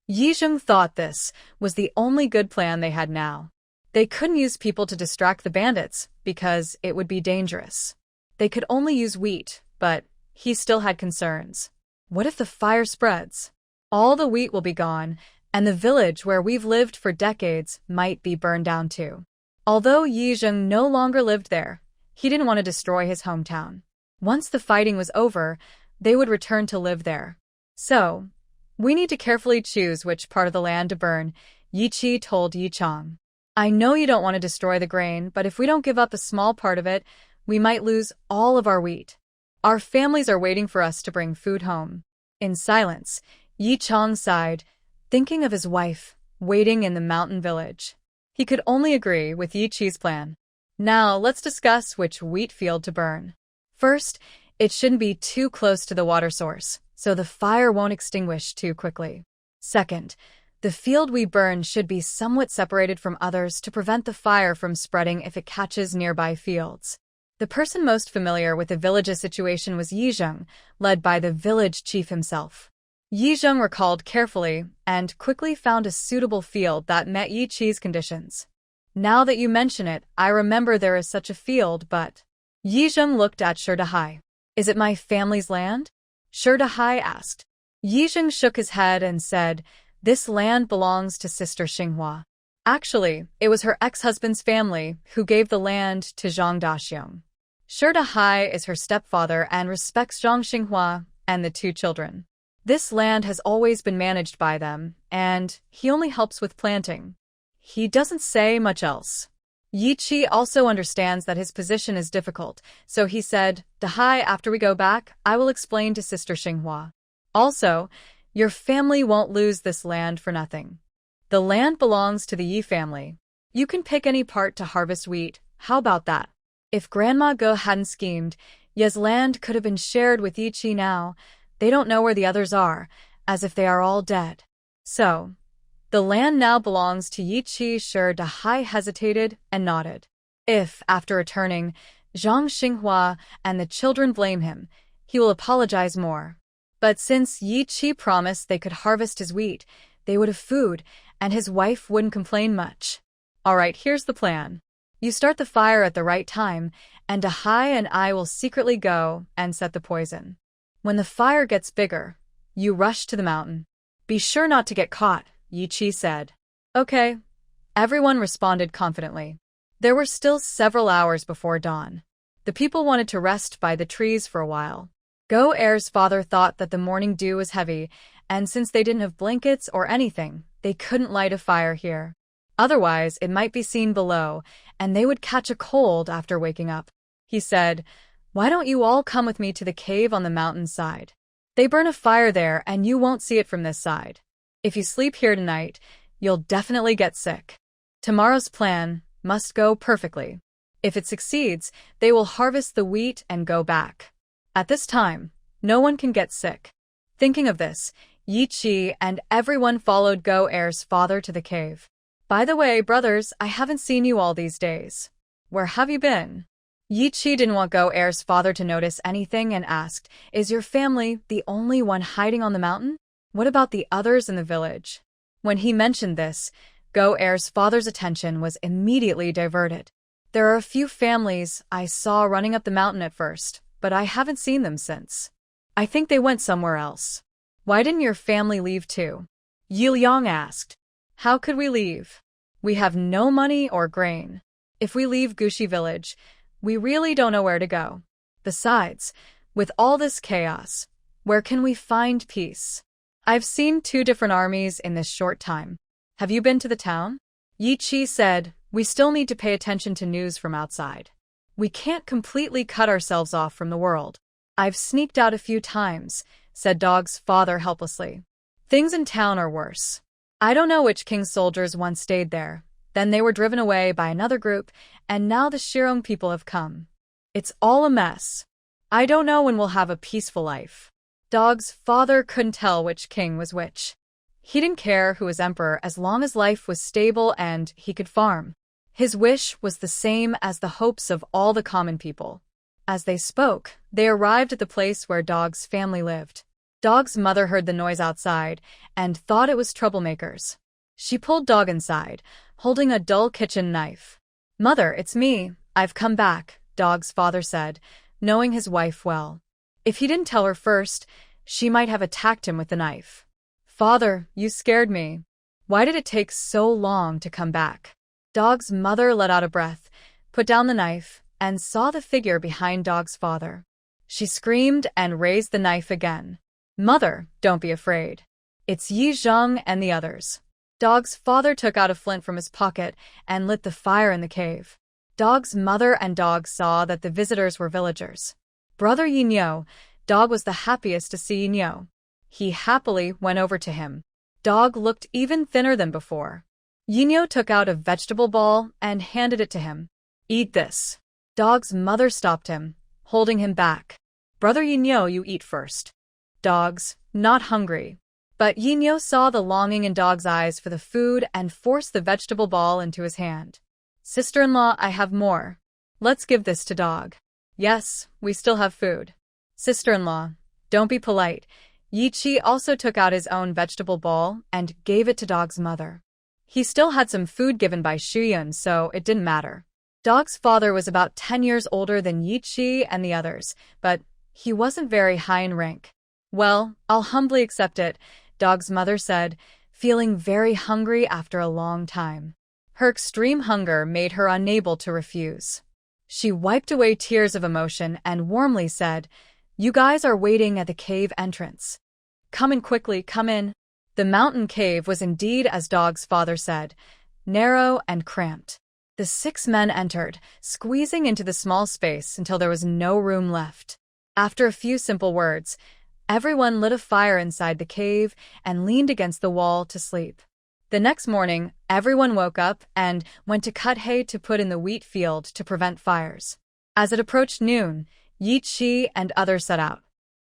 Yi Zheng thought this was the only good plan they had now. They couldn't use people to distract the bandits because it would be dangerous. They could only use wheat, but he still had concerns. What if the fire spreads? All the wheat will be gone, and the village where we've lived for decades might be burned down too. Although Yi Zheng no longer lived there, he didn't want to destroy his hometown. Once the fighting was over, they would return to live there. So, we need to carefully choose which part of the land to burn, Yi Chi told Yi Chong. I know you don't want to destroy the grain, but if we don't give up a small part of it, we might lose all of our wheat. Our families are waiting for us to bring food home. In silence, Yi Chong sighed, thinking of his wife, waiting in the mountain village. He could only agree with Yi Chi's plan. Now, let's discuss which wheat field to burn. First, it shouldn't be too close to the water source, so the fire won't extinguish too quickly. Second, the field we burn should be somewhat separated from others to prevent the fire from spreading if it catches nearby fields. The person most familiar with the village's situation was Yi Zheng, led by the village chief himself. Yi Zheng recalled carefully and quickly found a suitable field that met Yi Chi's conditions. Now that you mention it, I remember there is such a field, but... Yi Zheng looked at Shi Dahai. Is it my family's land? Shi Dahai asked. Yi Zheng shook his head and said, this land belongs to Sister Xinghua. Actually, it was her ex-husband's family who gave the land to Zhang Daxiong. Shi Dahai is her stepfather and respects Zhang Xinghua and the 2 children. This land has always been managed by them, and he only helps with planting. He doesn't say much else. Yi Chi also understands that his position is difficult, so he said, Dahai, after we go back, I will explain to Sister Xinghua. Also, your family won't lose this land for nothing. The land belongs to the Yi family. You can pick any part to harvest wheat. How about that? If Grandma Go hadn't schemed, Ye's land could have been shared with Yi Chi now. They don't know where the others are, as if they are all dead. So, the land now belongs to Yi Chi. Shi Dahai hesitated and nodded. If, after returning, Zhang Xinghua and the children blame him, he will apologize more. But since Yi Chi promised they could harvest his wheat, they would have food, and his wife wouldn't complain much. Alright, here's the plan. You start the fire at the right time, and Dahai and I will secretly go and set the poison. When the fire gets bigger, you rush to the mountain. Be sure not to get caught, Yi Chi said. Okay. Everyone responded confidently. There were still several hours before dawn. The people wanted to rest by the trees for a while. Go Er's father thought that the morning dew was heavy, and since they didn't have blankets or anything, they couldn't light a fire here. Otherwise, it might be seen below, and they would catch a cold after waking up. He said, "Why don't you all come with me to the cave on the mountainside? They burn a fire there and you won't see it from this side. If you sleep here tonight, you'll definitely get sick. Tomorrow's plan must go perfectly. If it succeeds, they will harvest the wheat and go back. At this time, no one can get sick." Thinking of this, Yi Chi and everyone followed Go-er's father to the cave. "By the way, brothers, I haven't seen you all these days. Where have you been?" Yi Chi didn't want Go-er's father to notice anything and asked, "Is your family the only one hiding on the mountain? What about the others in the village?" When he mentioned this, Go-er's father's attention was immediately diverted. "There are a few families I saw running up the mountain at first, but I haven't seen them since. I think they went somewhere else." "Why didn't your family leave too?" Yi Liang asked. "How could we leave? We have no money or grain. If we leave Gushi village, we really don't know where to go. Besides, with all this chaos, where can we find peace? I've seen 2 different armies in this short time. Have you been to the town?" Yi Chi said, "We still need to pay attention to news from outside. We can't completely cut ourselves off from the world." "I've sneaked out a few times," said Dog's father helplessly. "Things in town are worse. I don't know which king's soldiers once stayed there. Then they were driven away by another group, and now the Shirong people have come. It's all a mess. I don't know when we'll have a peaceful life." Dog's father couldn't tell which king was which. He didn't care who was emperor as long as life was stable and he could farm. His wish was the same as the hopes of all the common people. As they spoke, they arrived at the place where Dog's family lived. Dog's mother heard the noise outside and thought it was troublemakers. She pulled Dog inside, holding a dull kitchen knife. "Mother, it's me. I've come back," Dog's father said, knowing his wife well. If he didn't tell her first, she might have attacked him with the knife. "Father, you scared me. Why did it take so long to come back?" Dog's mother let out a breath, put down the knife, and saw the figure behind Dog's father. She screamed and raised the knife again. "Mother, don't be afraid. It's Yi Zheng and the others." Dog's father took out a flint from his pocket and lit the fire in the cave. Dog's mother and Dog saw that the visitors were villagers. Brother Yinyo, Dog was the happiest to see Yinyo. He happily went over to him. Dog looked even thinner than before. Yinyo took out a vegetable ball and handed it to him. "Eat this." Dog's mother stopped him, holding him back. "Brother Yinyo, you eat first." Dog's not hungry. But Yinyo saw the longing in Dog's eyes for the food and forced the vegetable ball into his hand. "Sister-in-law, I have more. Let's give this to Dog." "Yes, we still have food." "Sister-in-law, don't be polite." Yi Chi also took out his own vegetable ball and gave it to Dog's mother. He still had some food given by Shiyun, so it didn't matter. Dog's father was about 10 years older than Yi Chi and the others, but he wasn't very high in rank. "Well, I'll humbly accept it," Dog's mother said, feeling very hungry after a long time. Her extreme hunger made her unable to refuse. She wiped away tears of emotion and warmly said, "You guys are waiting at the cave entrance. Come in quickly, come in." The mountain cave was indeed as Dog's father said, narrow and cramped. The 6 men entered, squeezing into the small space until there was no room left. After a few simple words, everyone lit a fire inside the cave and leaned against the wall to sleep. The next morning, everyone woke up and went to cut hay to put in the wheat field to prevent fires. As it approached noon, Yi Chi and others set out.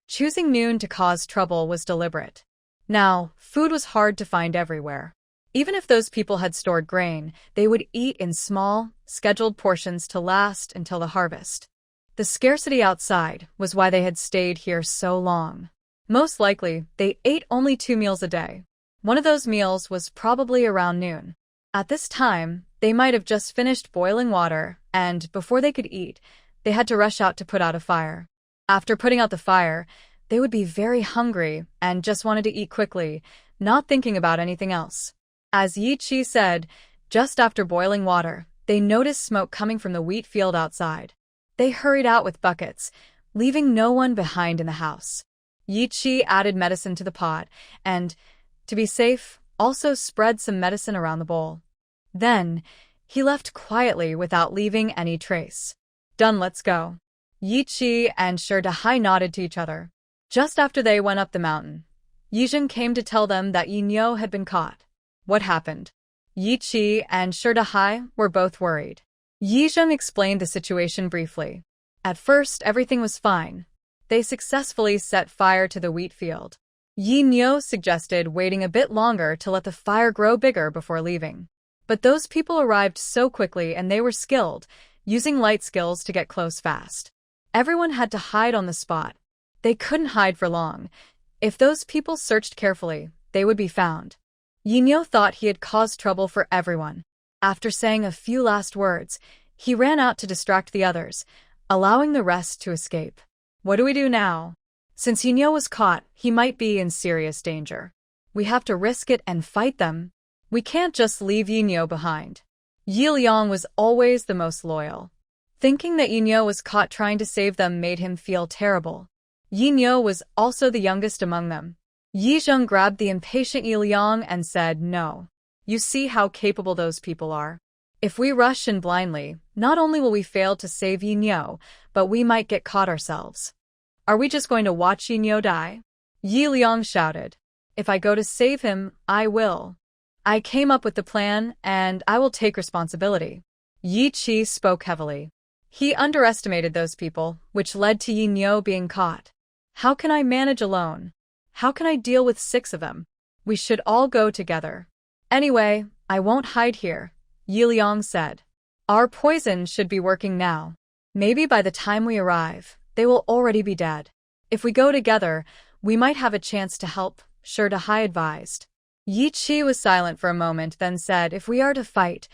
Choosing noon to cause trouble was deliberate. Now, food was hard to find everywhere. Even if those people had stored grain, they would eat in small, scheduled portions to last until the harvest. The scarcity outside was why they had stayed here so long. Most likely, they ate only 2 meals a day. One of those meals was probably around noon. At this time, they might have just finished boiling water, and before they could eat, they had to rush out to put out a fire. After putting out the fire, they would be very hungry and just wanted to eat quickly, not thinking about anything else. As Yi Chi said, just after boiling water, they noticed smoke coming from the wheat field outside. They hurried out with buckets, leaving no one behind in the house. Yi Chi added medicine to the pot and, to be safe, also spread some medicine around the bowl. Then, He left quietly without leaving any trace. Done, let's go. Yi Qi and Shi Dahai nodded to each other. Just after they went up the mountain, Yi Zheng came to tell them that Yi Niu had been caught. What happened? Yi Qi and Shi Dahai were both worried. Yi Zheng explained the situation briefly. At first, everything was fine. They successfully set fire to the wheat field. Yi Niu suggested waiting a bit longer to let the fire grow bigger before leaving. But those people arrived so quickly and they were skilled, using light skills to get close fast. Everyone had to hide on the spot. They couldn't hide for long. If those people searched carefully, they would be found. Yi Niu thought he had caused trouble for everyone. After saying a few last words, he ran out to distract the others, allowing the rest to escape. What do we do now? Since Yi Niu was caught, he might be in serious danger. We have to risk it and fight them. We can't just leave Yi Niu behind. Yi Liang was always the most loyal. Thinking that Yi Niu was caught trying to save them made him feel terrible. Yi Niu was also the youngest among them. Yi Zheng grabbed the impatient Yi Liang and said, "No. You see how capable those people are. If we rush in blindly, not only will we fail to save Yi Niu, but we might get caught ourselves. Are we just going to watch Yi Niu die?" Yi Liang shouted. "If I go to save him, I will. I came up with the plan, and I will take responsibility." Yi Qi spoke heavily. He underestimated those people, which led to Yi Niu being caught. "How can I manage alone? How can I deal with 6 of them? We should all go together. Anyway, I won't hide here," Yi Liang said. "Our poison should be working now. Maybe by the time we arrive, they will already be dead. If we go together, we might have a chance to help," Shi Dahai advised. Yi Qi was silent for a moment, then said, "If we are to fight,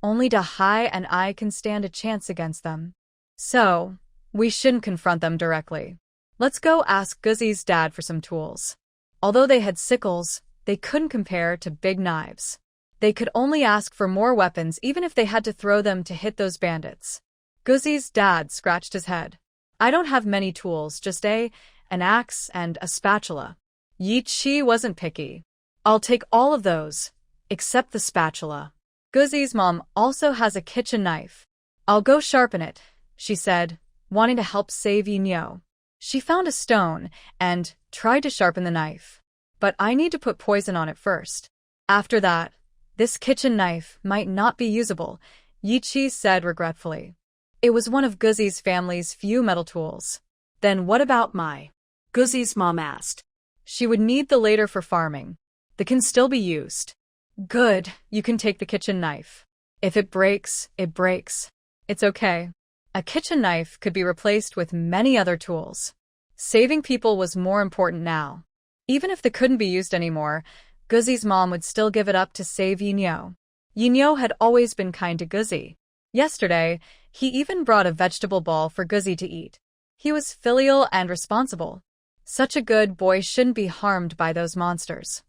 only Dahai and I can stand a chance against them. So, we shouldn't confront them directly. Let's go ask Guzi's dad for some tools." Although they had sickles, they couldn't compare to big knives. They could only ask for more weapons even if they had to throw them to hit those bandits. Guzi's dad scratched his head. "I don't have many tools, just an axe and a spatula." Yi Qi wasn't picky. "I'll take all of those, except the spatula. Guzi's mom also has a kitchen knife. I'll go sharpen it," she said, wanting to help save Yi Niu. She found a stone and tried to sharpen the knife. "But I need to put poison on it first. After that, this kitchen knife might not be usable," Yi Qi said regretfully. It was one of Guzi's family's few metal tools. "Then what about Guzi's mom asked. "She would need the later for farming. They can still be used." "Good, you can take the kitchen knife. If it breaks, it breaks. It's okay." A kitchen knife could be replaced with many other tools. Saving people was more important now. Even if they couldn't be used anymore, Guzi's mom would still give it up to save Yi Niu. Yi Niu had always been kind to Guzi. Yesterday, he even brought a vegetable ball for Guzi to eat. He was filial and responsible. Such a good boy shouldn't be harmed by those monsters.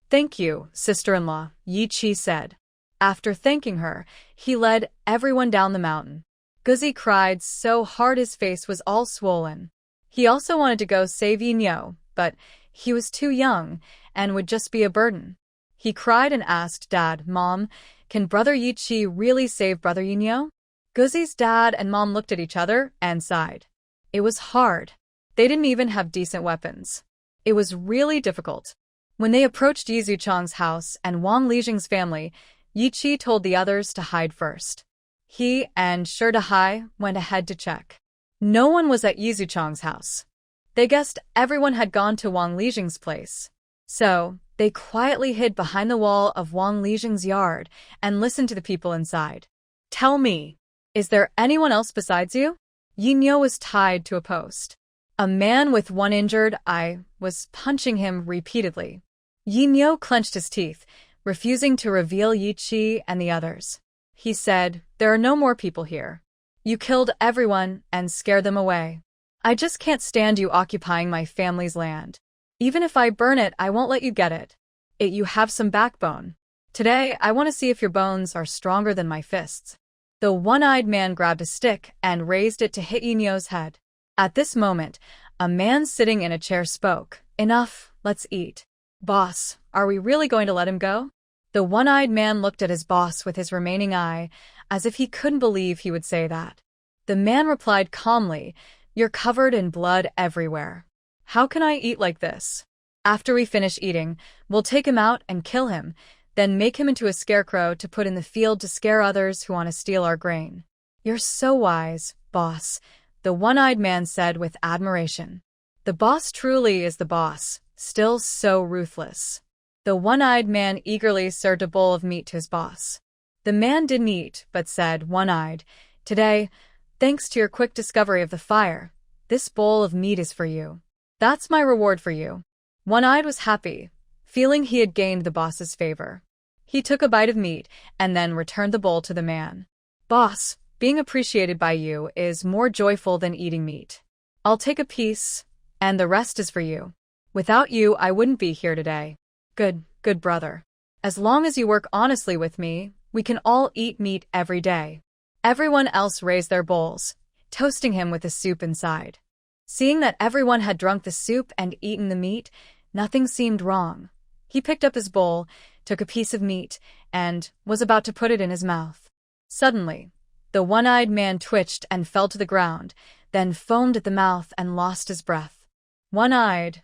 "Thank you, sister-in-law," Yi Qi said. After thanking her, he led everyone down the mountain. Guzi cried so hard his face was all swollen. He also wanted to go save Yi Niu, but he was too young and would just be a burden. He cried and asked Dad, "Mom, can Brother Yi Qi really save Brother Yi Niu?" Guzi's dad and mom looked at each other and sighed. It was hard. They didn't even have decent weapons. It was really difficult. When they approached Yi Zuchang's house and Wang Lijing's family, Yi Qi told the others to hide first. He and Shi Dahai went ahead to check. No one was at Yi Zuchang's house. They guessed everyone had gone to Wang Lijing's place. So, they quietly hid behind the wall of Wang Lijing's yard and listened to the people inside. "Tell me, is there anyone else besides you?" Yi Niu was tied to a post. A man with one injured eye was punching him repeatedly. Yi Niu clenched his teeth, refusing to reveal Yi Qi and the others. He said, "There are no more people here. You killed everyone and scared them away. I just can't stand you occupying my family's land. Even if I burn it, I won't let you get it. You have some backbone. Today, I want to see if your bones are stronger than my fists." The one-eyed man grabbed a stick and raised it to hit Yi Niu's head. At this moment, a man sitting in a chair spoke. "Enough, let's eat." "Boss, are we really going to let him go?" The one-eyed man looked at his boss with his remaining eye, as if he couldn't believe he would say that. The man replied calmly, "You're covered in blood everywhere. How can I eat like this? After we finish eating, we'll take him out and kill him, then make him into a scarecrow to put in the field to scare others who want to steal our grain." "You're so wise, boss," the one-eyed man said with admiration. The boss truly is the boss, still so ruthless. The one-eyed man eagerly served a bowl of meat to his boss. The man didn't eat, but said, one-eyed, "Today, thanks to your quick discovery of the fire, this bowl of meat is for you. That's my reward for you." One-eyed was happy, feeling he had gained the boss's favor. He took a bite of meat and then returned the bowl to the man. "Boss, being appreciated by you is more joyful than eating meat. I'll take a piece, and the rest is for you. Without you, I wouldn't be here today." Good brother. As long as you work honestly with me, we can all eat meat every day." Everyone else raised their bowls, toasting him with the soup inside. Seeing that everyone had drunk the soup and eaten the meat, nothing seemed wrong. He picked up his bowl, took a piece of meat, and was about to put it in his mouth. Suddenly, the one-eyed man twitched and fell to the ground, then foamed at the mouth and lost his breath. One-eyed,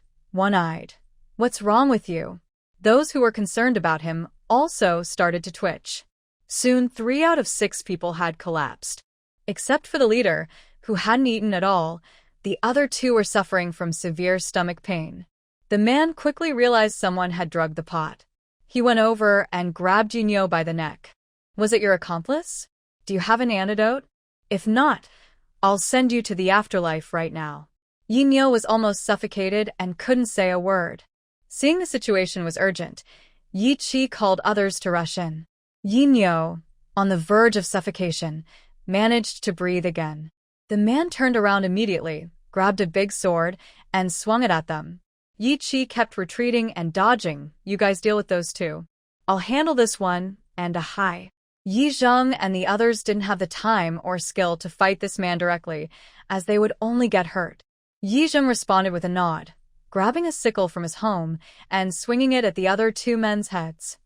what's wrong with you?" Those who were concerned about him also started to twitch. Soon 3 out of 6 people had collapsed. Except for the leader, who hadn't eaten at all, the other 2 were suffering from severe stomach pain. The man quickly realized someone had drugged the pot. He went over and grabbed Jinyo by the neck. "Was it your accomplice? Do you have an antidote? If not, I'll send you to the afterlife right now." Jinyo was almost suffocated and couldn't say a word. Seeing the situation was urgent, Yi Chi called others to rush in. Jinyo, on the verge of suffocation, managed to breathe again. The man turned around immediately, grabbed a big sword, and swung it at them. Yi Chi kept retreating and dodging. "You guys deal with those 2. I'll handle this one," and a hi. Yi Zheng and the others didn't have the time or skill to fight this man directly, as they would only get hurt. Yi Zheng responded with a nod, grabbing a sickle from his home and swinging it at the other 2 men's heads.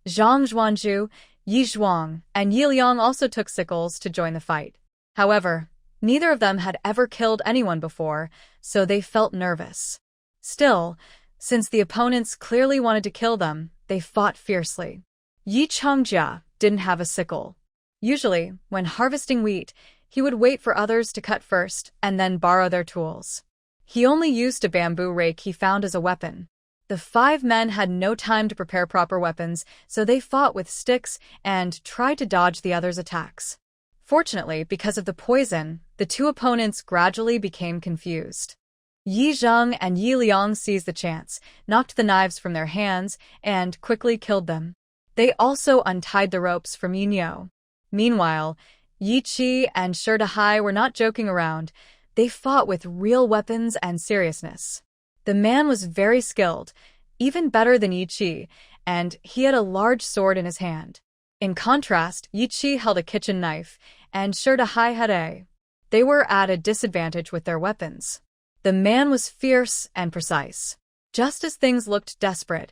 Zhang Zhuanzhu, Yi Zhuang, and Yi Liang also took sickles to join the fight. However, neither of them had ever killed anyone before, so they felt nervous. Still, since the opponents clearly wanted to kill them, they fought fiercely. Yi Changjia didn't have a sickle. Usually, when harvesting wheat, he would wait for others to cut first and then borrow their tools. He only used a bamboo rake he found as a weapon. The 5 men had no time to prepare proper weapons, so they fought with sticks and tried to dodge the others' attacks. Fortunately, because of the poison, the 2 opponents gradually became confused. Yi Zheng and Yi Liang seized the chance, knocked the knives from their hands, and quickly killed them. They also untied the ropes from Yinyo. Meanwhile, Yi Chi and Shi Dahai were not joking around. They fought with real weapons and seriousness. The man was very skilled, even better than Yi Chi, and he had a large sword in his hand. In contrast, Yi Chi held a kitchen knife, and Shi Dahai had a. They were at a disadvantage with their weapons. The man was fierce and precise. Just as things looked desperate,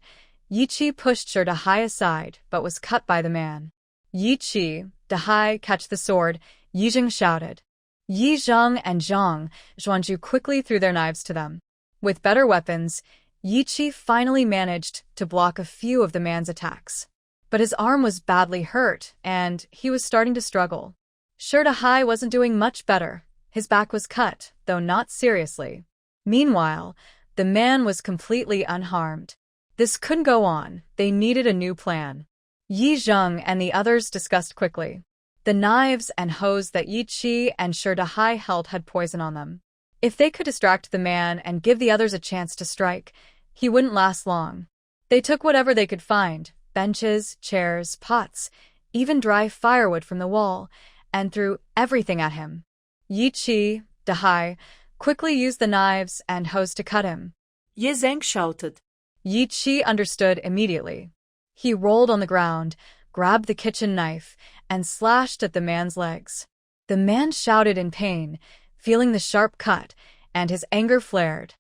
Yi Chi pushed Shi Dahai aside, but was cut by the man. "Yi Chi, Dahai, catch the sword," Yi Zheng shouted. Yi Zheng and Zhang Zhuanzhu quickly threw their knives to them. With better weapons, Yi Chi finally managed to block a few of the man's attacks. But his arm was badly hurt, and he was starting to struggle. Shi Dahai wasn't doing much better. His back was cut, though not seriously. Meanwhile, the man was completely unharmed. This couldn't go on. They needed a new plan. Yi Zheng and the others discussed quickly. The knives and hoes that Yi Chi and Shi Dahai held had poison on them. If they could distract the man and give the others a chance to strike, he wouldn't last long. They took whatever they could find, benches, chairs, pots, even dry firewood from the wall, and threw everything at him. Yi Chi, Dahai, quickly used the knives and hoes to cut him. Ye Zhang shouted. Yi Chi understood immediately. He rolled on the ground, grabbed the kitchen knife, and slashed at the man's legs. The man shouted in pain, feeling the sharp cut, and his anger flared.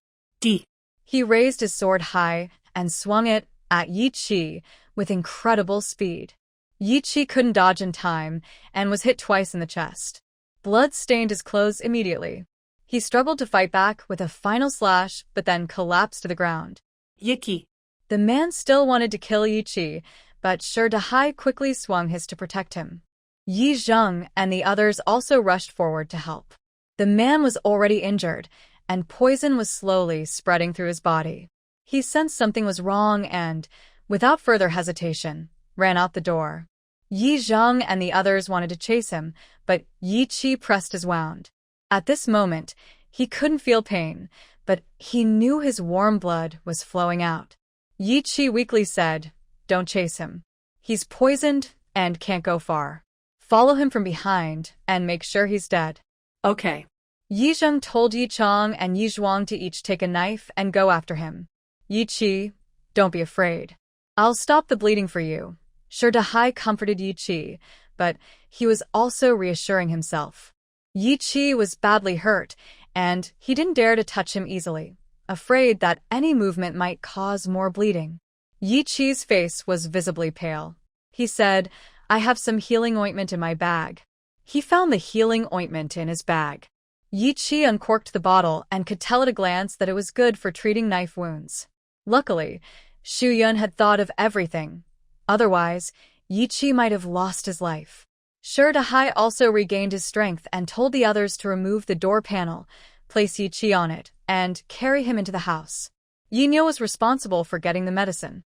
He raised his sword high and swung it at Yi Chi with incredible speed. Yi Chi couldn't dodge in time and was hit twice in the chest. Blood stained his clothes immediately. He struggled to fight back with a final slash but then collapsed to the ground. Yicky. The man still wanted to kill Yi Chi, but Shi Dahai quickly swung his to protect him. Yi Zheng and the others also rushed forward to help. The man was already injured, and poison was slowly spreading through his body. He sensed something was wrong and, without further hesitation, ran out the door. Yi Zheng and the others wanted to chase him, but Yi Chi pressed his wound. At this moment, he couldn't feel pain, but he knew his warm blood was flowing out. Yi Chi weakly said, "Don't chase him. He's poisoned and can't go far. Follow him from behind and make sure he's dead." Okay. Yi Zheng told Yi Chong and Yi Zhuang to each take a knife and go after him. Yi Chi, don't be afraid. I'll stop the bleeding for you. Shi Dahai comforted Yi Chi, but he was also reassuring himself. Yi Chi was badly hurt, and he didn't dare to touch him easily, afraid that any movement might cause more bleeding. Yi Chi's face was visibly pale. He said, "I have some healing ointment in my bag." He found the healing ointment in his bag. Yi Chi uncorked the bottle and could tell at a glance that it was good for treating knife wounds. Luckily, Xu Yun had thought of everything. Otherwise, Yi Chi might have lost his life. Shi Dahai also regained his strength and told the others to remove the door panel, place Yi Chi on it, and carry him into the house. Yin Yo was responsible for getting the medicine.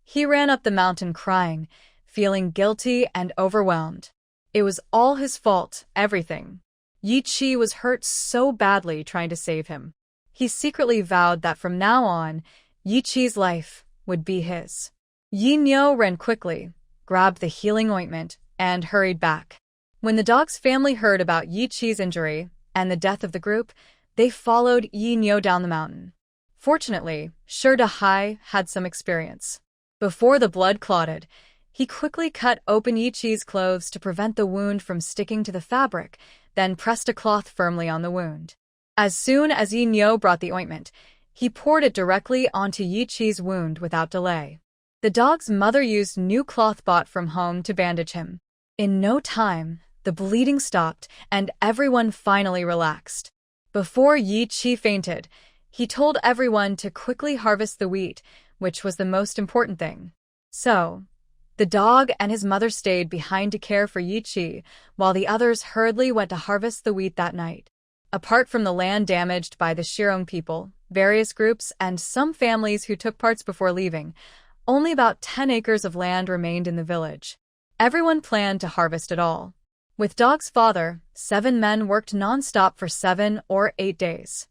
He ran up the mountain crying, feeling guilty and overwhelmed. It was all his fault, everything. Yi Chi was hurt so badly trying to save him. He secretly vowed that from now on, Yi Chi's life would be his. Yin Yo ran quickly, grabbed the healing ointment, and hurried back. When the dog's family heard about Yi Chi's injury and the death of the group, they followed Yin Yo down the mountain. Fortunately, Shi Dahai had some experience. Before the blood clotted, he quickly cut open Yi Chi's clothes to prevent the wound from sticking to the fabric, then pressed a cloth firmly on the wound. As soon as Yin Yo brought the ointment, he poured it directly onto Yi Chi's wound without delay. The dog's mother used new cloth bought from home to bandage him. In no time, the bleeding stopped and everyone finally relaxed. Before Yi Chi fainted, he told everyone to quickly harvest the wheat, which was the most important thing. So, the dog and his mother stayed behind to care for Yi Chi, while the others hurriedly went to harvest the wheat that night. Apart from the land damaged by the Shirong people, various groups, and some families who took parts before leaving, only about 10 acres of land remained in the village. Everyone planned to harvest it all. With Dog's father, 7 men worked non-stop for 7 or 8 days.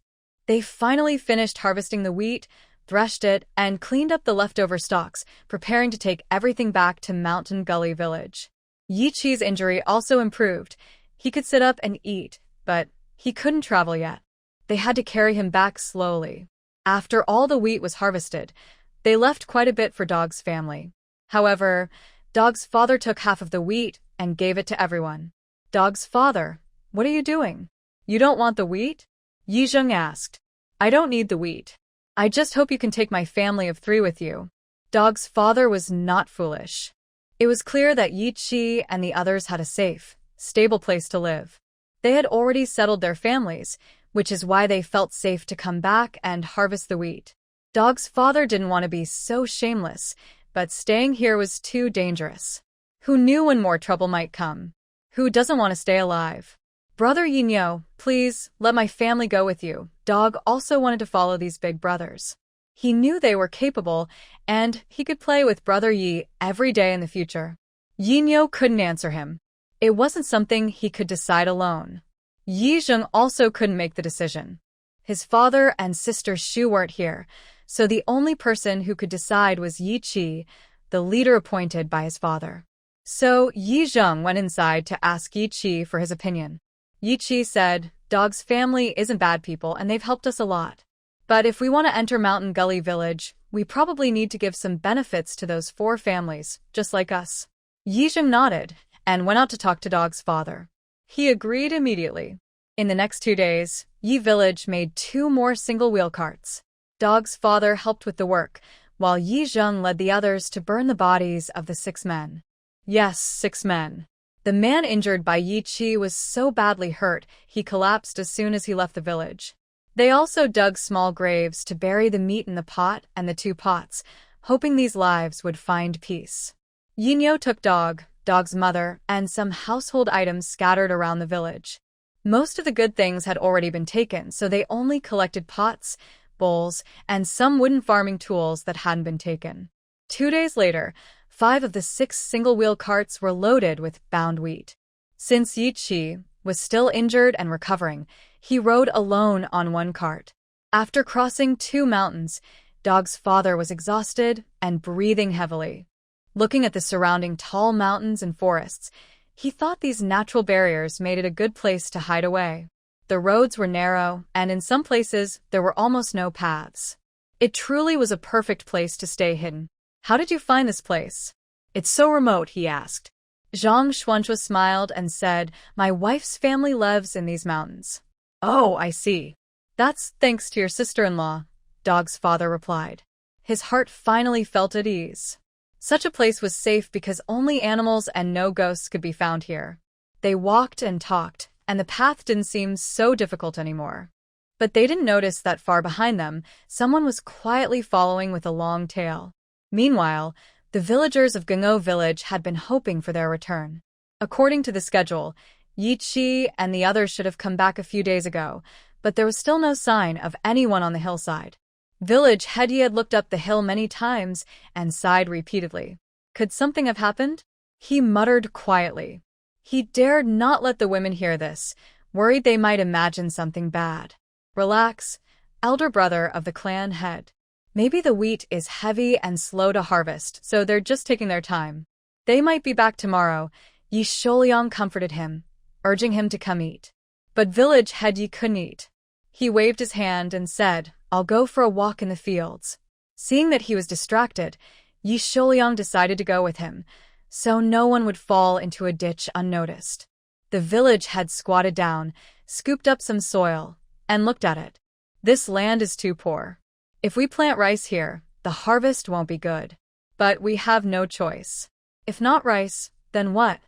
They finally finished harvesting the wheat, threshed it, and cleaned up the leftover stalks, preparing to take everything back to Mountain Gully Village. Yi Chi's injury also improved. He could sit up and eat, but he couldn't travel yet. They had to carry him back slowly. After all the wheat was harvested, they left quite a bit for Dog's family. However, Dog's father took half of the wheat and gave it to everyone. Dog's father, what are you doing? You don't want the wheat? Yi Zheng asked. I don't need the wheat. I just hope you can take my family of 3 with you. Dog's father was not foolish. It was clear that Yi Chi and the others had a safe, stable place to live. They had already settled their families, which is why they felt safe to come back and harvest the wheat. Dog's father didn't want to be so shameless, but staying here was too dangerous. Who knew when more trouble might come? Who doesn't want to stay alive? Brother Yin Yo, please, let my family go with you. Dog also wanted to follow these big brothers. He knew they were capable, and he could play with Brother Yi every day in the future. Yin Yo couldn't answer him. It wasn't something he could decide alone. Yi Zheng also couldn't make the decision. His father and sister Shu weren't here, so the only person who could decide was Yi Chi, the leader appointed by his father. So Yi Zheng went inside to ask Yi Chi for his opinion. Yi Chi said, Dog's family isn't bad people and they've helped us a lot. But if we want to enter Mountain Gully Village, we probably need to give some benefits to those 4 families, just like us. Yi Zheng nodded and went out to talk to Dog's father. He agreed immediately. In the next 2 days, Yi Village made 2 more single-wheel carts. Dog's father helped with the work, while Yi Zheng led the others to burn the bodies of the 6 men. Yes, 6 men. The man injured by Yi Chi was so badly hurt he collapsed as soon as he left the village. They also dug small graves to bury the meat in the pot and the 2 pots, hoping these lives would find peace. Yinyo took dog's mother, and some household items scattered around the village. Most of the good things had already been taken, so they only collected pots, bowls, and some wooden farming tools that hadn't been taken. 2 days later, 5 of the 6 single-wheel carts were loaded with bound wheat. Since Yi Chi was still injured and recovering, he rode alone on 1 cart. After crossing 2 mountains, Dog's father was exhausted and breathing heavily. Looking at the surrounding tall mountains and forests, he thought these natural barriers made it a good place to hide away. The roads were narrow, and in some places there were almost no paths. It truly was a perfect place to stay hidden. How did you find this place? It's so remote, he asked. Zhang Xuanchua smiled and said, My wife's family lives in these mountains. Oh, I see. That's thanks to your sister-in-law, Dog's father replied. His heart finally felt at ease. Such a place was safe because only animals and no ghosts could be found here. They walked and talked, and the path didn't seem so difficult anymore. But they didn't notice that far behind them, someone was quietly following with a long tail. Meanwhile, the villagers of Gengou village had been hoping for their return. According to the schedule, Yi Chi and the others should have come back a few days ago, but there was still no sign of anyone on the hillside. Village head Yi had looked up the hill many times and sighed repeatedly. Could something have happened? He muttered quietly. He dared not let the women hear this, worried they might imagine something bad. Relax, elder brother of the clan head. Maybe the wheat is heavy and slow to harvest, so they're just taking their time. They might be back tomorrow. Yi Shouliang comforted him, urging him to come eat. But village head Yi couldn't eat. He waved his hand and said, I'll go for a walk in the fields. Seeing that he was distracted, Yi Shouliang decided to go with him, so no one would fall into a ditch unnoticed. The village head squatted down, scooped up some soil, and looked at it. This land is too poor. If we plant rice here, the harvest won't be good. But we have no choice. If not rice, then what?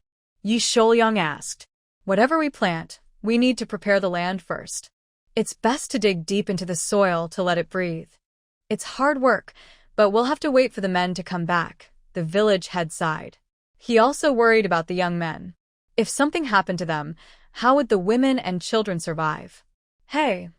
Yi Shouliang asked. Whatever we plant, we need to prepare the land first. It's best to dig deep into the soil to let it breathe. It's hard work, but we'll have to wait for the men to come back, the village head sighed. He also worried about the young men. If something happened to them, how would the women and children survive? Hey,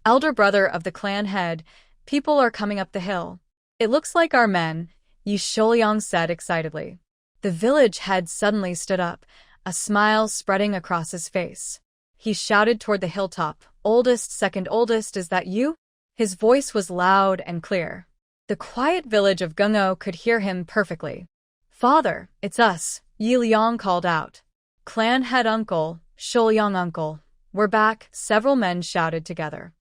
elder brother of the clan head, people are coming up the hill. It looks like our men, Yi Shouliang said excitedly. The village head suddenly stood up, a smile spreading across his face. He shouted toward the hilltop, Oldest, second oldest, is that you? His voice was loud and clear. The quiet village of Gengou could hear him perfectly. Father, it's us, Yi Liang called out. Clan head uncle, Shouliang uncle. We're back, several men shouted together.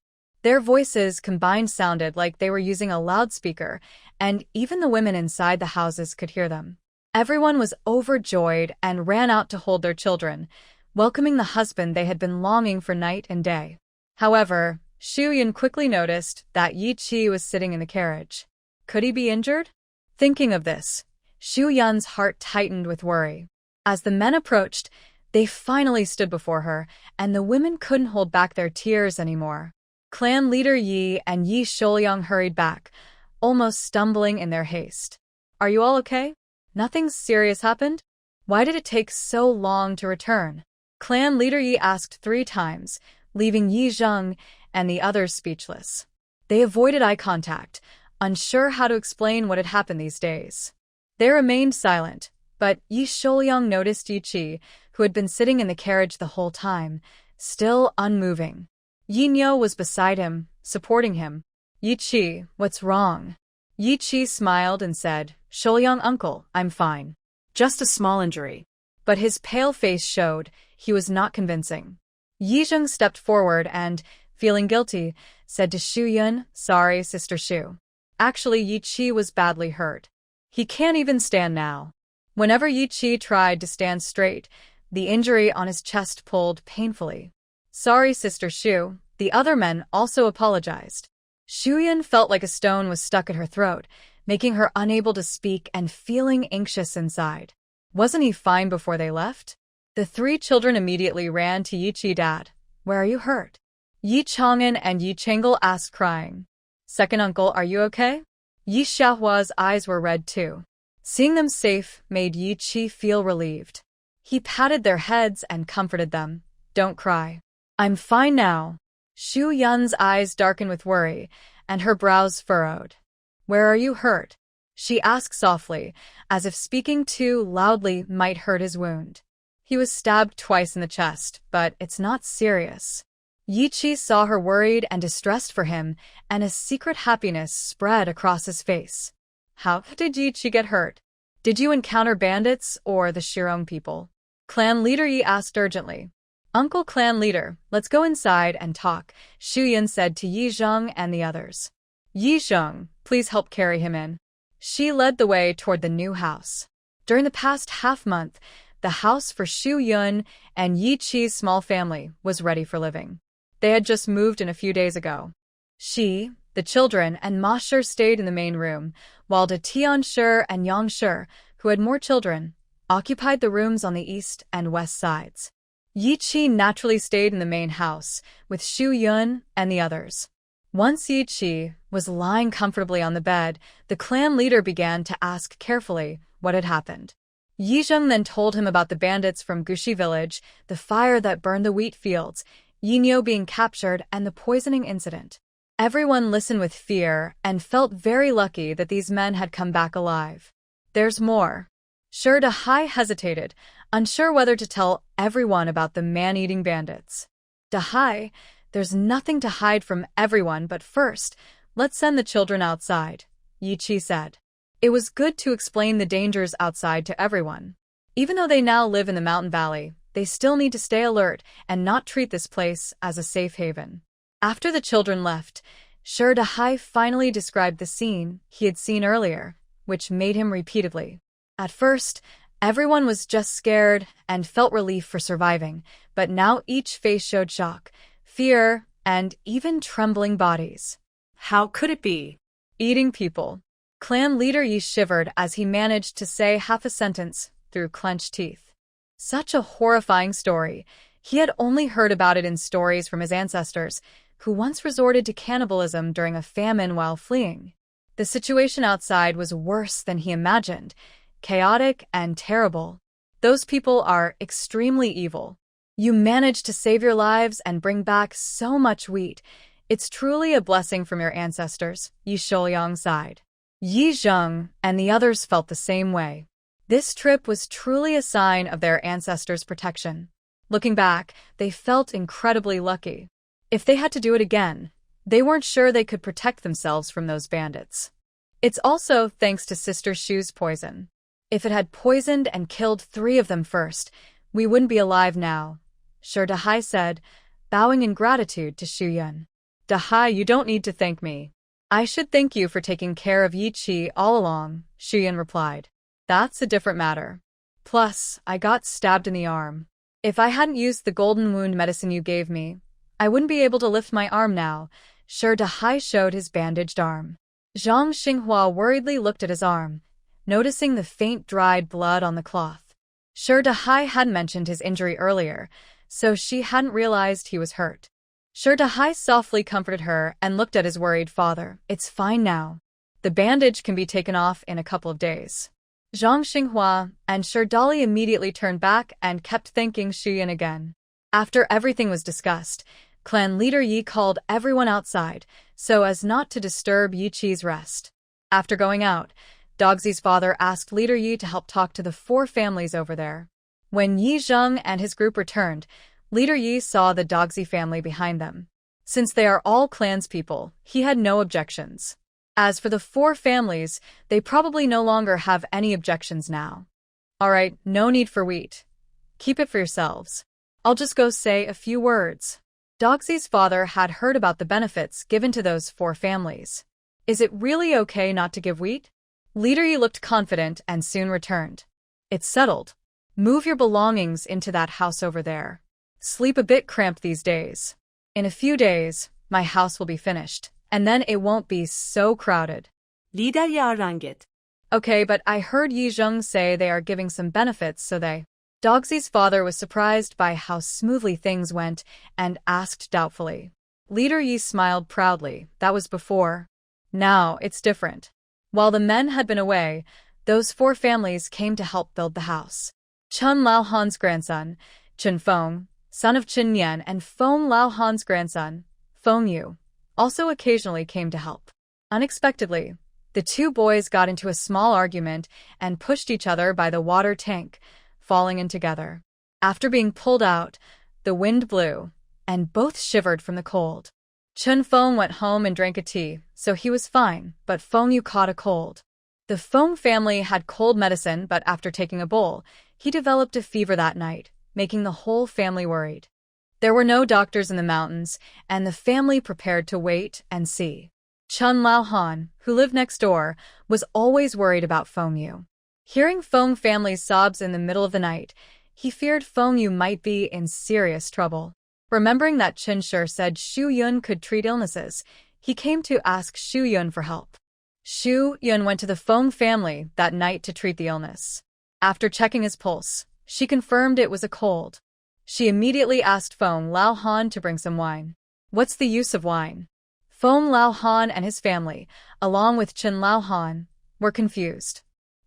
Their voices combined sounded like they were using a loudspeaker, and even the women inside the houses could hear them. Everyone was overjoyed and ran out to hold their children, welcoming the husband they had been longing for night and day. However, Xu Yan quickly noticed that Yi Chi was sitting in the carriage. Could he be injured? Thinking of this, Xu Yan's heart tightened with worry. As the men approached, they finally stood before her, and the women couldn't hold back their tears anymore. Clan leader Yi and Yi Shouliang hurried back, almost stumbling in their haste. Are you all okay? Nothing serious happened? Why did it take so long to return? Clan leader Yi asked 3 times, leaving Yi Zheng and the others speechless. They avoided eye contact, unsure how to explain what had happened these days. They remained silent, but Yi Shouliang noticed Yi Chi, who had been sitting in the carriage the whole time, still unmoving. Yi Niu was beside him, supporting him. Yi Chi, what's wrong? Yi Chi smiled and said, Shouliang uncle, I'm fine. Just a small injury. But his pale face showed he was not convincing. Yi Zheng stepped forward and, feeling guilty, said to Xu Yun, Sorry, Sister Xu. Actually, Yi Chi was badly hurt. He can't even stand now. Whenever Yi Chi tried to stand straight, the injury on his chest pulled painfully. Sorry, Sister Xu, the other men also apologized. Xu Yun felt like a stone was stuck at her throat, making her unable to speak and feeling anxious inside. Wasn't he fine before they left? The three children immediately ran to Yi-chi. Dad, where are you hurt? Yi Chang'an and Yi Changle asked, crying. Second uncle, are you okay? Yi Xiaohua's eyes were red too. Seeing them safe made Yi Chi feel relieved. He patted their heads and comforted them. Don't cry. I'm fine now. Xu Yun's eyes darkened with worry, and her brows furrowed. Where are you hurt? She asked softly, as if speaking too loudly might hurt his wound. He was stabbed twice in the chest, but it's not serious. Yi Chi saw her worried and distressed for him, and a secret happiness spread across his face. How did Yi Chi get hurt? Did you encounter bandits or the Shirong people? Clan leader Yi asked urgently. Uncle clan leader, let's go inside and talk, Xu Yun said to Yi Zheng and the others. Yi Zheng, please help carry him in. She led the way toward the new house. During the past half-month, the house for Xu Yun and Yi Chi's small family was ready for living. They had just moved in a few days ago. She, the children, and Ma Shi stayed in the main room, while De Tianshi and Yang Shi, who had more children, occupied the rooms on the east and west sides. Yi Chi naturally stayed in the main house, with Xu Yun and the others. Once Yi Chi was lying comfortably on the bed, the clan leader began to ask carefully what had happened. Yi Zheng then told him about the bandits from Gushi village, the fire that burned the wheat fields, Yi Niu being captured, and the poisoning incident. Everyone listened with fear and felt very lucky that these men had come back alive. There's more. Shi Dahai hesitated, unsure whether to tell everyone about the man-eating bandits. Dahai, there's nothing to hide from everyone, but first, let's send the children outside, Yi Chi said. It was good to explain the dangers outside to everyone. Even though they now live in the mountain valley, they still need to stay alert and not treat this place as a safe haven. After the children left, Shi Dahai finally described the scene he had seen earlier, which made him repeatedly. At first, everyone was just scared and felt relief for surviving, but now each face showed shock, fear, and even trembling bodies. How could it be? Eating people. Clan leader Yi shivered as he managed to say half a sentence through clenched teeth. Such a horrifying story. He had only heard about it in stories from his ancestors, who once resorted to cannibalism during a famine while fleeing. The situation outside was worse than he imagined, chaotic and terrible. Those people are extremely evil. You managed to save your lives and bring back so much wheat. It's truly a blessing from your ancestors, Yi Shouyang sighed. Yi Zheng and the others felt the same way. This trip was truly a sign of their ancestors' protection. Looking back, they felt incredibly lucky. If they had to do it again, they weren't sure they could protect themselves from those bandits. It's also thanks to Sister Shu's poison. If it had poisoned and killed 3 of them first, we wouldn't be alive now, Shi Dahai said, bowing in gratitude to Xu Yun. Dahai, you don't need to thank me. I should thank you for taking care of Yi Chi all along, Xu Yun replied. That's a different matter. Plus, I got stabbed in the arm. If I hadn't used the golden wound medicine you gave me, I wouldn't be able to lift my arm now. Shi Dahai showed his bandaged arm. Zhang Xinghua worriedly looked at his arm, noticing the faint dried blood on the cloth. Shi Dahai had mentioned his injury earlier, so she hadn't realized he was hurt. Shi Dahai softly comforted her and looked at his worried father. It's fine now. The bandage can be taken off in a couple of days. Zhang Xinghua and Shi Dali immediately turned back and kept thanking Xu Yun again. After everything was discussed, clan leader Yi called everyone outside so as not to disturb Yi Chi's rest. After going out, Doxy's father asked leader Yi to help talk to the 4 families over there. When Yi Zheng and his group returned, leader Yi saw the Doxy family behind them. Since they are all clanspeople, he had no objections. As for the 4 families, they probably no longer have any objections now. Alright, no need for wheat. Keep it for yourselves. I'll just go say a few words. Doxy's father had heard about the benefits given to those 4 families. Is it really okay not to give wheat? Leader Yi looked confident and soon returned. It's settled. Move your belongings into that house over there. Sleep a bit cramped these days. In a few days, my house will be finished, and then it won't be so crowded. Lider Yaranget. Okay, but I heard Yi Zheng say they are giving some benefits, so they. Doxy's father was surprised by how smoothly things went and asked doubtfully. Leader Yi smiled proudly. That was before. Now, it's different. While the men had been away, those 4 families came to help build the house. Chun Lao Han's grandson, Chun Feng, son of Chun Yan, and Feng Lao Han's grandson, Feng Yu, also occasionally came to help. Unexpectedly, the 2 boys got into a small argument and pushed each other by the water tank, falling in together. After being pulled out, the wind blew, and both shivered from the cold. Chun Feng went home and drank a tea, so he was fine, but Feng Yu caught a cold. The Feng family had cold medicine, but after taking a bowl, he developed a fever that night, making the whole family worried. There were no doctors in the mountains, and the family prepared to wait and see. Chun Lao Han, who lived next door, was always worried about Feng Yu. Hearing Feng family's sobs in the middle of the night, he feared Feng Yu might be in serious trouble. Remembering that Chen Shi said Xu Yun could treat illnesses, he came to ask Xu Yun for help. Xu Yun went to the Feng family that night to treat the illness. After checking his pulse, she confirmed it was a cold. She immediately asked Feng Lao Han to bring some wine. What's the use of wine? Feng Lao Han and his family, along with Chun Lao Han, were confused.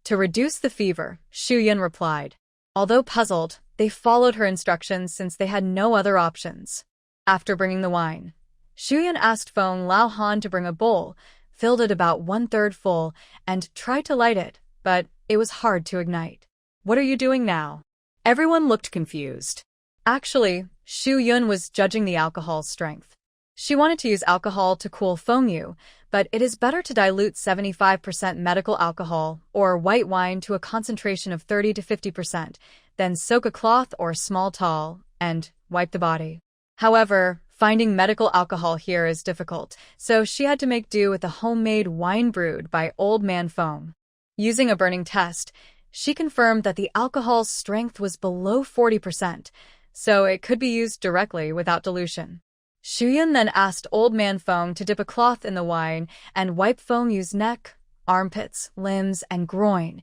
To reduce the fever, Xu Yun replied. Although puzzled, they followed her instructions since they had no other options. After bringing the wine, Xu Yun asked Feng Lao Han to bring a bowl, filled it about 1/3 full, and tried to light it, but it was hard to ignite. What are you doing now? Everyone looked confused. Actually, Xu Yun was judging the alcohol's strength. She wanted to use alcohol to cool Feng Yu, but it is better to dilute 75% medical alcohol or white wine to a concentration of 30 to 50%, then soak a cloth or small towel and wipe the body. However, finding medical alcohol here is difficult, so she had to make do with a homemade wine brewed by Old Man Feng. Using a burning test, she confirmed that the alcohol's strength was below 40%, so it could be used directly without dilution. Xu Yun then asked Old Man Feng to dip a cloth in the wine and wipe Feng Yu's neck, armpits, limbs, and groin,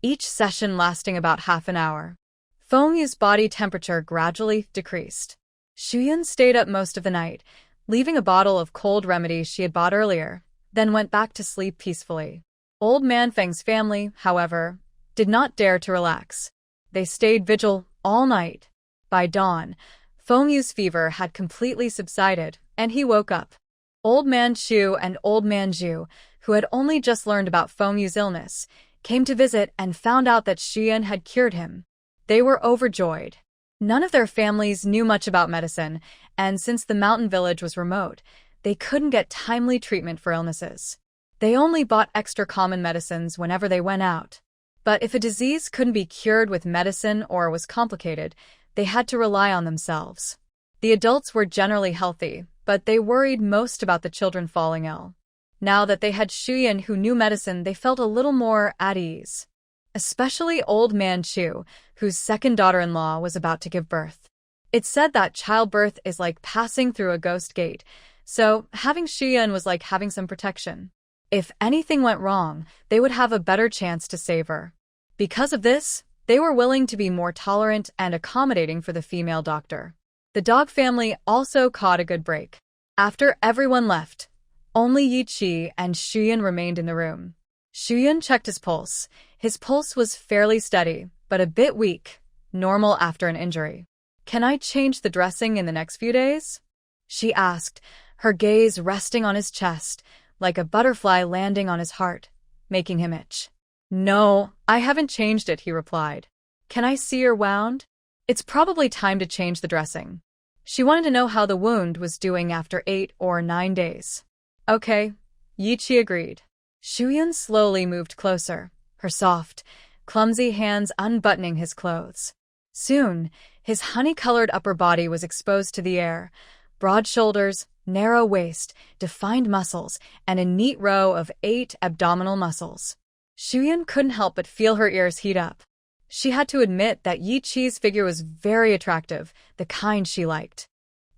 each session lasting about half an hour. Feng Yu's body temperature gradually decreased. Xu Yun stayed up most of the night, leaving a bottle of cold remedy she had bought earlier, then went back to sleep peacefully. Old Man Feng's family, however, did not dare to relax. They stayed vigil all night. By dawn, Feng Yu's fever had completely subsided, and he woke up. Old Man Chu and Old Man Zhu, who had only just learned about Feng Yu's illness, came to visit and found out that Xu Yun had cured him. They were overjoyed. None of their families knew much about medicine, and since the mountain village was remote, they couldn't get timely treatment for illnesses. They only bought extra common medicines whenever they went out. But if a disease couldn't be cured with medicine or was complicated, they had to rely on themselves. The adults were generally healthy, but they worried most about the children falling ill. Now that they had Xu Yun who knew medicine, they felt a little more at ease. Especially Old Man Chu, whose second daughter-in-law was about to give birth. It's said that childbirth is like passing through a ghost gate, so having Xu Yun was like having some protection. If anything went wrong, they would have a better chance to save her. Because of this, they were willing to be more tolerant and accommodating for the female doctor. The dog family also caught a good break. After everyone left, only Yi Qi and Xu Yun remained in the room. Xu Yun checked his pulse. His pulse was fairly steady, but a bit weak, normal after an injury. Can I change the dressing in the next few days? She asked, her gaze resting on his chest, like a butterfly landing on his heart, making him itch. No, I haven't changed it, he replied. Can I see your wound? It's probably time to change the dressing. She wanted to know how the wound was doing after 8 or 9 days. Okay, Yi Qi agreed. Xu Yun slowly moved closer, her soft, clumsy hands unbuttoning his clothes. Soon, his honey-colored upper body was exposed to the air. Broad shoulders, narrow waist, defined muscles, and a neat row of 8 abdominal muscles. Xu Yun couldn't help but feel her ears heat up. She had to admit that Yi Qi's figure was very attractive, the kind she liked.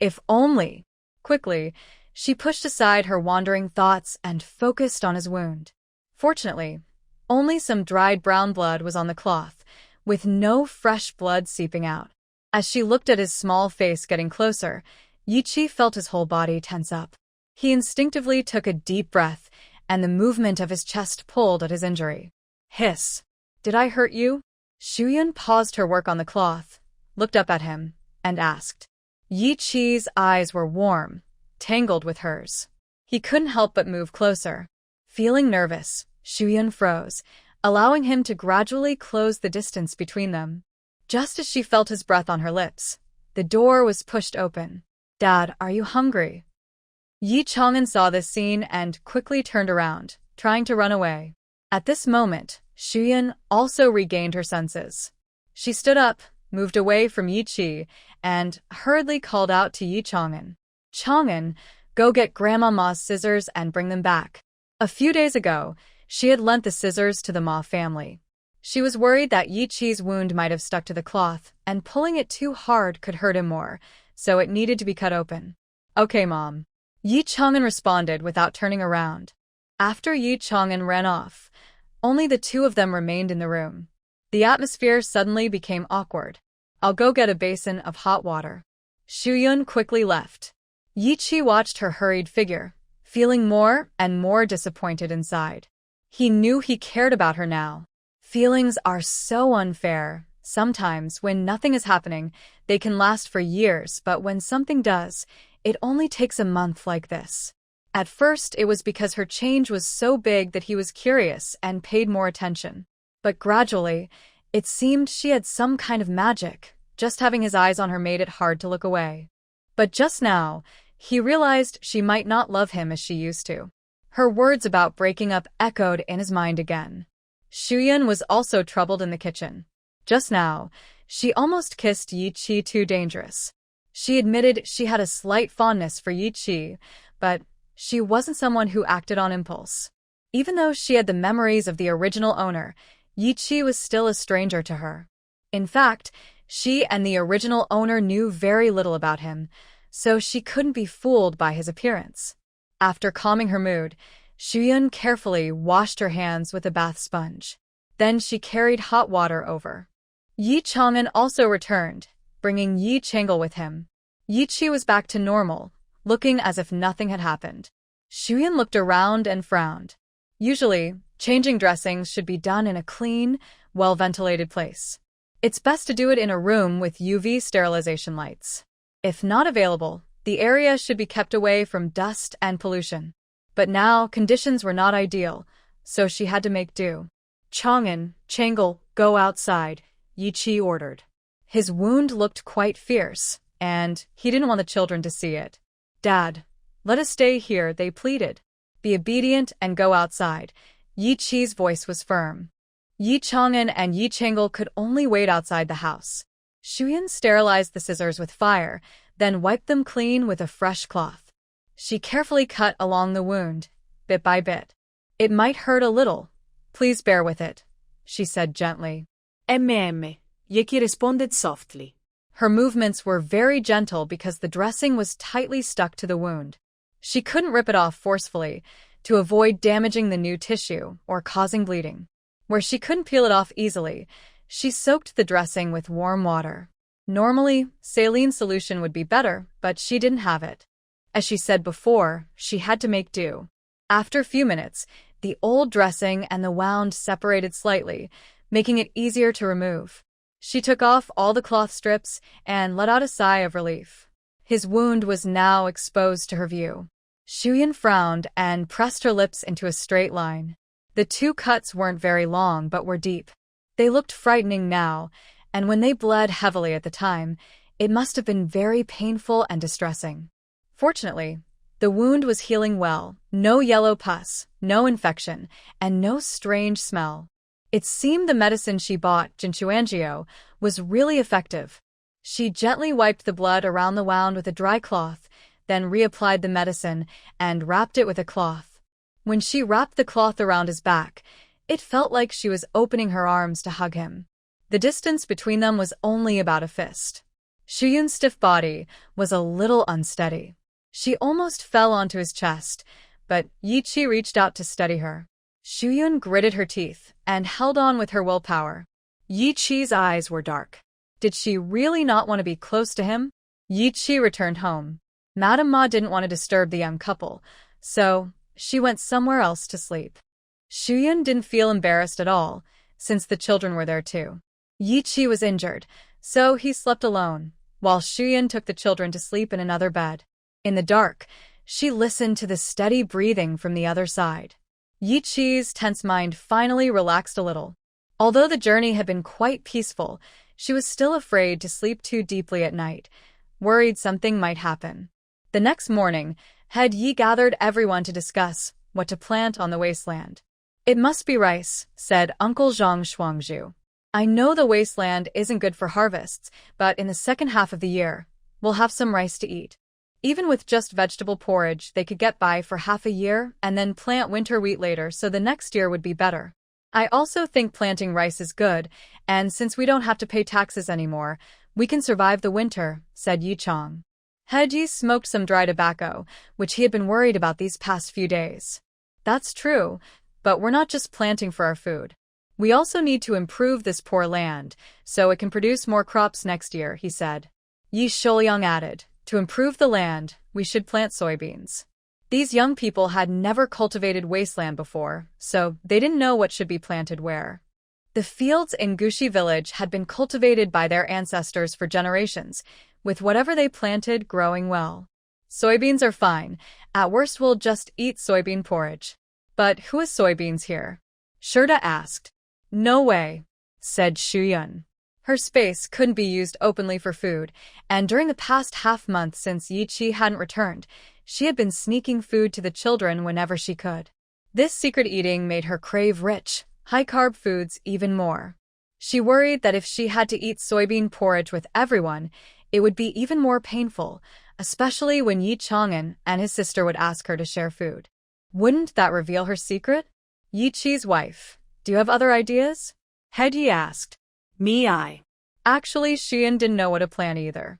If only. Quickly, she pushed aside her wandering thoughts and focused on his wound. Fortunately, Only some dried brown blood was on the cloth, with no fresh blood seeping out. As she looked at his small face getting closer, Yichi felt his whole body tense up. He instinctively took a deep breath, and the movement of his chest pulled at his injury. Hiss. Did I hurt you? Shuyun paused her work on the cloth, looked up at him, and asked. Yichi's eyes were warm, tangled with hers. He couldn't help but move closer. Feeling nervous, Shuyun froze, allowing him to gradually close the distance between them. Just as she felt his breath on her lips, the door was pushed open. Dad, are you hungry? Yi Chang'an saw this scene and quickly turned around, trying to run away. At this moment, Shuyun also regained her senses. She stood up, moved away from Yi Chi, and hurriedly called out to Yi Chang'an. Chang'an, go get Grandmama's scissors and bring them back. A few days ago, she had lent the scissors to the Ma family. She was worried that Yi Chi's wound might have stuck to the cloth, and pulling it too hard could hurt him more, so it needed to be cut open. Okay, Mom. Yi Chang'an responded without turning around. After Yi Chang'an ran off, only the two of them remained in the room. The atmosphere suddenly became awkward. I'll go get a basin of hot water. Shuyun quickly left. Yi Chi watched her hurried figure, feeling more and more disappointed inside. He knew he cared about her now. Feelings are so unfair. Sometimes, when nothing is happening, they can last for years, but when something does, it only takes a month like this. At first, it was because her change was so big that he was curious and paid more attention. But gradually, it seemed she had some kind of magic. Just having his eyes on her made it hard to look away. But just now, he realized she might not love him as she used to. Her words about breaking up echoed in his mind again. Shuyun was also troubled in the kitchen. Just now, she almost kissed Yi Chi too dangerous. She admitted she had a slight fondness for Yi Chi, but she wasn't someone who acted on impulse. Even though she had the memories of the original owner, Yi Chi was still a stranger to her. In fact, she and the original owner knew very little about him, so she couldn't be fooled by his appearance. After calming her mood, Shuyun carefully washed her hands with a bath sponge. Then she carried hot water over. Yi Chang'an also returned, bringing Yi Chang'el with him. Yi Chi was back to normal, looking as if nothing had happened. Shuyun looked around and frowned. Usually, changing dressings should be done in a clean, well-ventilated place. It's best to do it in a room with UV sterilization lights. If not available, the area should be kept away from dust and pollution. But now, conditions were not ideal, so she had to make do. Chang'an, Chang'el, go outside, Yi Chi ordered. His wound looked quite fierce, and he didn't want the children to see it. Dad, let us stay here, they pleaded. Be obedient and go outside. Yi Chi's voice was firm. Yi Chang'an and Yi Chang'el could only wait outside the house. Shuyun sterilized the scissors with fire, then wiped them clean with a fresh cloth. She carefully cut along the wound, bit by bit. It might hurt a little. Please bear with it, she said gently. Yeki responded softly. Her movements were very gentle because the dressing was tightly stuck to the wound. She couldn't rip it off forcefully to avoid damaging the new tissue or causing bleeding. Where she couldn't peel it off easily, she soaked the dressing with warm water. Normally, saline solution would be better, but she didn't have it. As she said before, she had to make do. After a few minutes, the old dressing and the wound separated slightly, making it easier to remove. She took off all the cloth strips and let out a sigh of relief. His wound was now exposed to her view. Shuyun frowned and pressed her lips into a straight line. The two cuts weren't very long but were deep. They looked frightening now, and when they bled heavily at the time, it must have been very painful and distressing. Fortunately, the wound was healing well, no yellow pus, no infection, and no strange smell. It seemed the medicine she bought, Jinchuangio, was really effective. She gently wiped the blood around the wound with a dry cloth, then reapplied the medicine and wrapped it with a cloth. When she wrapped the cloth around his back, it felt like she was opening her arms to hug him. The distance between them was only about a fist. Shuyun's stiff body was a little unsteady. She almost fell onto his chest, but Yi Chi reached out to steady her. Shuyun gritted her teeth and held on with her willpower. Yi Qi's eyes were dark. Did she really not want to be close to him? Yi Qi returned home. Madame Ma didn't want to disturb the young couple, so she went somewhere else to sleep. Shuyun didn't feel embarrassed at all, since the children were there too. Yi Qi was injured, so he slept alone, while Shuyun took the children to sleep in another bed. In the dark, she listened to the steady breathing from the other side. Yi Qi's tense mind finally relaxed a little. Although the journey had been quite peaceful, she was still afraid to sleep too deeply at night, worried something might happen. The next morning, Head Yi gathered everyone to discuss what to plant on the wasteland. It must be rice, said Uncle Zhang Shuangzhu. I know the wasteland isn't good for harvests, but in the second half of the year, we'll have some rice to eat. Even with just vegetable porridge, they could get by for half a year and then plant winter wheat later, so the next year would be better. I also think planting rice is good, and since we don't have to pay taxes anymore, we can survive the winter, said Yi Chong. Head Yi smoked some dry tobacco, which he had been worried about these past few days. That's true, but we're not just planting for our food. We also need to improve this poor land, so it can produce more crops next year, he said. Yi Shouyang added, to improve the land, we should plant soybeans. These young people had never cultivated wasteland before, so they didn't know what should be planted where. The fields in Gushi village had been cultivated by their ancestors for generations, with whatever they planted growing well. Soybeans are fine. At worst we'll just eat soybean porridge. But who has soybeans here? Shurda asked. No way, said Shuyun. Her space couldn't be used openly for food, and during the past half-month since Yi Qi hadn't returned, she had been sneaking food to the children whenever she could. This secret eating made her crave rich, high-carb foods even more. She worried that if she had to eat soybean porridge with everyone, it would be even more painful, especially when Yi Chang'an and his sister would ask her to share food. Wouldn't that reveal her secret? Yi Qi's wife, do you have other ideas? Head Yi asked. Me. Actually, Shuyun didn't know what to plan either.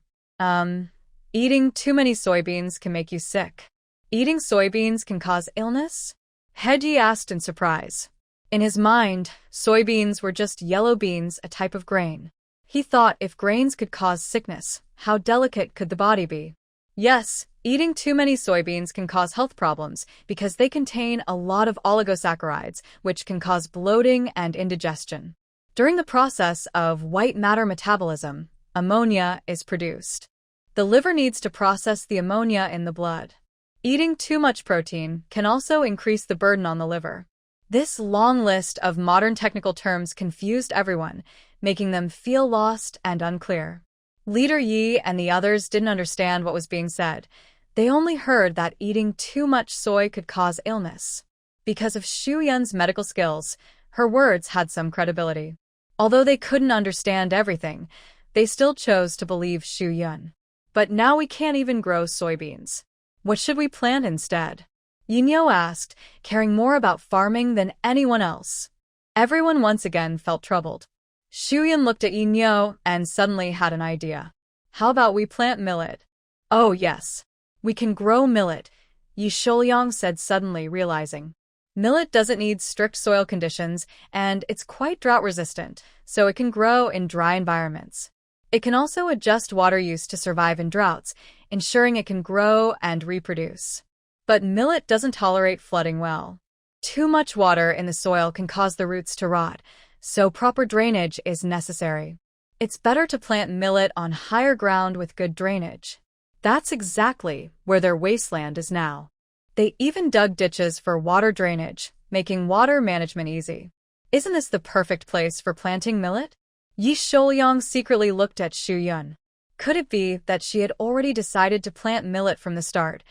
Eating too many soybeans can make you sick. Eating soybeans can cause illness? Head Yi asked in surprise. In his mind, soybeans were just yellow beans, a type of grain. He thought if grains could cause sickness, how delicate could the body be? Yes, eating too many soybeans can cause health problems because they contain a lot of oligosaccharides, which can cause bloating and indigestion. During the process of white matter metabolism, ammonia is produced. The liver needs to process the ammonia in the blood. Eating too much protein can also increase the burden on the liver. This long list of modern technical terms confused everyone, making them feel lost and unclear. Leader Yi and the others didn't understand what was being said. They only heard that eating too much soy could cause illness. Because of Shuyun's medical skills, her words had some credibility. Although they couldn't understand everything, they still chose to believe Shuyun. But now we can't even grow soybeans. What should we plant instead? Yinyo asked, caring more about farming than anyone else. Everyone once again felt troubled. Shuyun looked at Yinyo and suddenly had an idea. How about we plant millet? Oh yes, we can grow millet, Yi Shouyang said suddenly realizing. Millet doesn't need strict soil conditions, and it's quite drought-resistant, so it can grow in dry environments. It can also adjust water use to survive in droughts, ensuring it can grow and reproduce. But millet doesn't tolerate flooding well. Too much water in the soil can cause the roots to rot, so proper drainage is necessary. It's better to plant millet on higher ground with good drainage. That's exactly where their wasteland is now. They even dug ditches for water drainage, making water management easy. Isn't this the perfect place for planting millet? Yi Shouyang secretly looked at Shuyun. Could it be that she had already decided to plant millet from the start,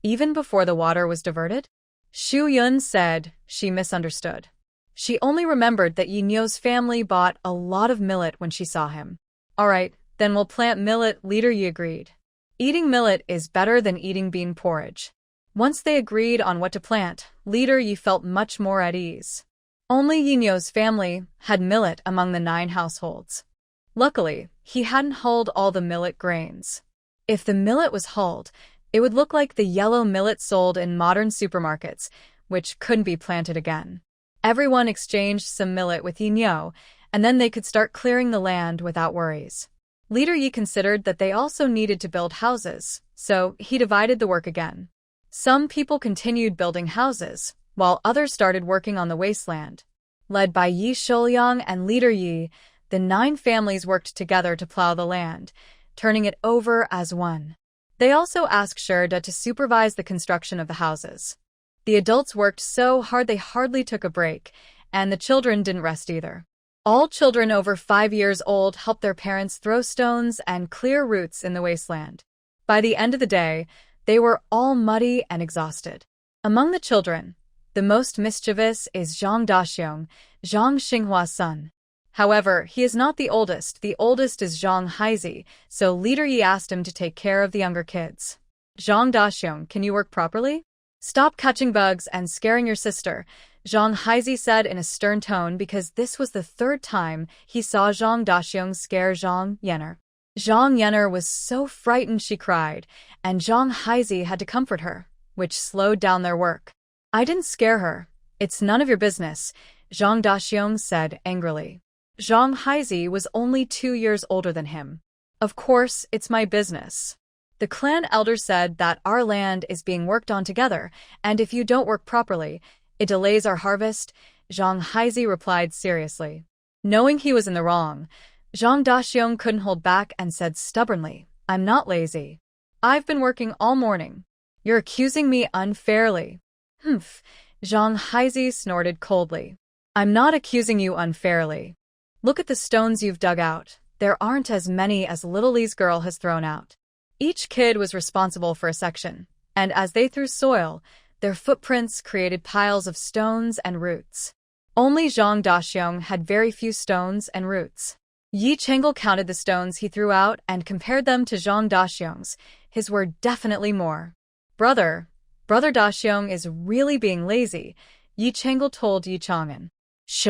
even before the water was diverted? Shuyun said she misunderstood. She only remembered that Yinyo's family bought a lot of millet when she saw him. All right, then we'll plant millet, Leader Yi agreed. Eating millet is better than eating bean porridge. Once they agreed on what to plant, Leader Yi felt much more at ease. Only Yinyo's family had millet among the 9 households. Luckily, he hadn't hulled all the millet grains. If the millet was hulled, it would look like the yellow millet sold in modern supermarkets, which couldn't be planted again. Everyone exchanged some millet with Yinyo, and then they could start clearing the land without worries. Leader Yi considered that they also needed to build houses, so he divided the work again. Some people continued building houses, while others started working on the wasteland. Led by Yi Shouyang and Leader Yi, the 9 families worked together to plow the land, turning it over as one. They also asked Sherda to supervise the construction of the houses. The adults worked so hard they hardly took a break, and the children didn't rest either. All children over 5 years old helped their parents throw stones and clear roots in the wasteland. By the end of the day, they were all muddy and exhausted. Among the children, the most mischievous is Zhang Daxiong, Zhang Xinghua's son. However, he is not the oldest. The oldest is Zhang Haizi, so Leader Yi asked him to take care of the younger kids. Zhang Daxiong, can you work properly? Stop catching bugs and scaring your sister, Zhang Haizi said in a stern tone because this was the 3rd time he saw Zhang Daxiong scare Zhang Yener. Zhang Yener was so frightened she cried, and Zhang Haizi had to comfort her, which slowed down their work. I didn't scare her. It's none of your business, Zhang Daxiong said angrily. Zhang Haizi was only 2 years older than him. Of course, it's my business. The clan elder said that our land is being worked on together, and if you don't work properly, it delays our harvest, Zhang Haizi replied seriously. Knowing he was in the wrong, Zhang Daxiong couldn't hold back and said stubbornly, I'm not lazy. I've been working all morning. You're accusing me unfairly. Humph, Zhang Haizi snorted coldly. I'm not accusing you unfairly. Look at the stones you've dug out. There aren't as many as little Li's girl has thrown out. Each kid was responsible for a section, and as they threw soil, their footprints created piles of stones and roots. Only Zhang Daxiong had very few stones and roots. Yi Chengel counted the stones he threw out and compared them to Zhang Daxiong's. His were definitely more. Brother Daxiong is really being lazy, Yi Chengel told Yi Chang'an. Shh,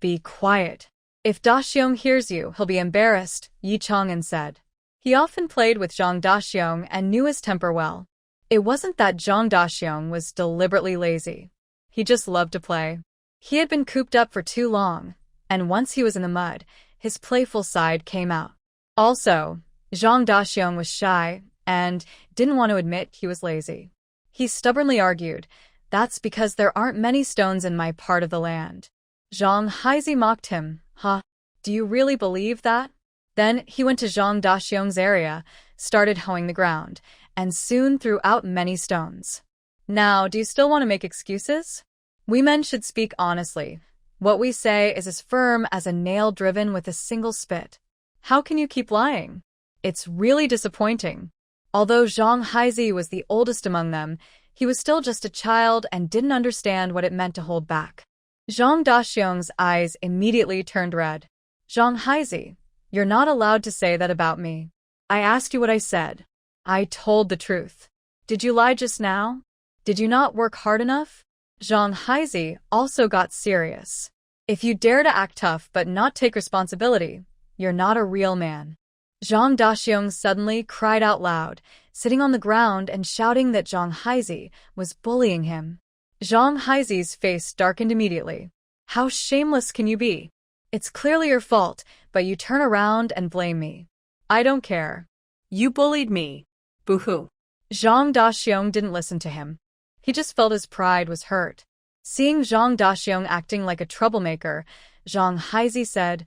be quiet. If Daxiong hears you, he'll be embarrassed, Yi Chang'an said. He often played with Zhang Daxiong and knew his temper well. It wasn't that Zhang Daxiong was deliberately lazy. He just loved to play. He had been cooped up for too long, and once he was in the mud, his playful side came out. Also, Zhang Daxiong was shy and didn't want to admit he was lazy. He stubbornly argued, that's because there aren't many stones in my part of the land. Zhang Haizi mocked him. Huh? Do you really believe that? Then he went to Zhang Daxiong's area, started hoeing the ground, and soon threw out many stones. Now, do you still want to make excuses? We men should speak honestly. What we say is as firm as a nail driven with a single spit. How can you keep lying? It's really disappointing. Although Zhang Haizi was the oldest among them, he was still just a child and didn't understand what it meant to hold back. Zhang Daxiong's eyes immediately turned red. Zhang Haizi, you're not allowed to say that about me. I asked you what I said. I told the truth. Did you lie just now? Did you not work hard enough? Zhang Haizi also got serious. If you dare to act tough but not take responsibility, you're not a real man. Zhang Daxiong suddenly cried out loud, sitting on the ground and shouting that Zhang Haizi was bullying him. Zhang Haizi's face darkened immediately. How shameless can you be? It's clearly your fault, but you turn around and blame me. I don't care. You bullied me. Boo-hoo. Zhang Daxiong didn't listen to him. He just felt his pride was hurt. Seeing Zhang Daxiong acting like a troublemaker, Zhang Haizi said,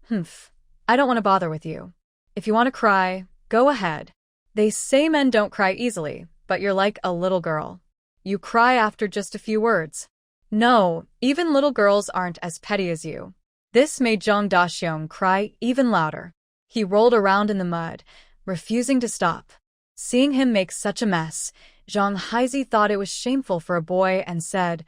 Humph, I don't want to bother with you. If you want to cry, go ahead. They say men don't cry easily, but you're like a little girl. You cry after just a few words. No, even little girls aren't as petty as you. This made Zhang Daxiong cry even louder. He rolled around in the mud, refusing to stop. Seeing him make such a mess, Zhang Haizi thought it was shameful for a boy and said,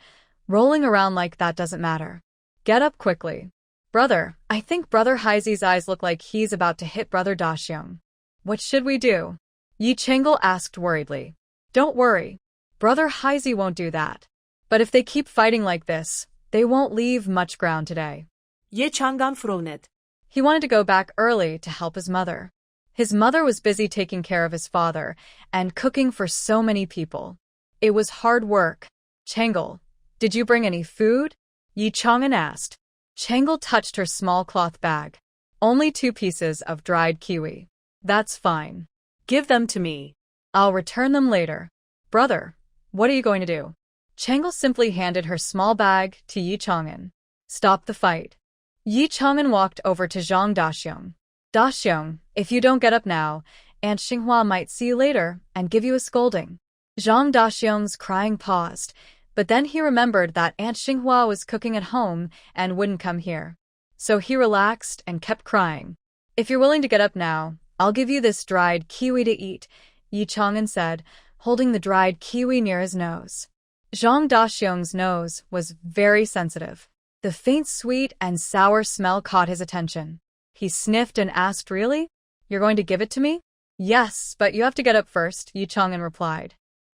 rolling around like that doesn't matter. Get up quickly. Brother, I think Brother Haizi's eyes look like he's about to hit Brother Daxiong. What should we do? Yi Chengel asked worriedly. Don't worry. Brother Haizi won't do that. But if they keep fighting like this, they won't leave much ground today. Ye Chang'an fronet. He wanted to go back early to help his mother. His mother was busy taking care of his father and cooking for so many people. It was hard work. Chengel, did you bring any food? Yi Chang'an asked. Changle touched her small cloth bag. Only 2 pieces of dried kiwi. That's fine. Give them to me. I'll return them later. Brother, what are you going to do? Changle simply handed her small bag to Yi Chang'an. Stop the fight. Yi Chang'an walked over to Zhang Daxiong. Daxiong, if you don't get up now, Aunt Xinghua might see you later and give you a scolding. Zhang Daxiong's crying paused, but then he remembered that Aunt Xinghua was cooking at home and wouldn't come here. So he relaxed and kept crying. If you're willing to get up now, I'll give you this dried kiwi to eat, Yi Chang'an said, holding the dried kiwi near his nose. Zhang Daxiong's nose was very sensitive. The faint sweet and sour smell caught his attention. He sniffed and asked, Really? You're going to give it to me? Yes, but you have to get up first, Yi Chang'an replied.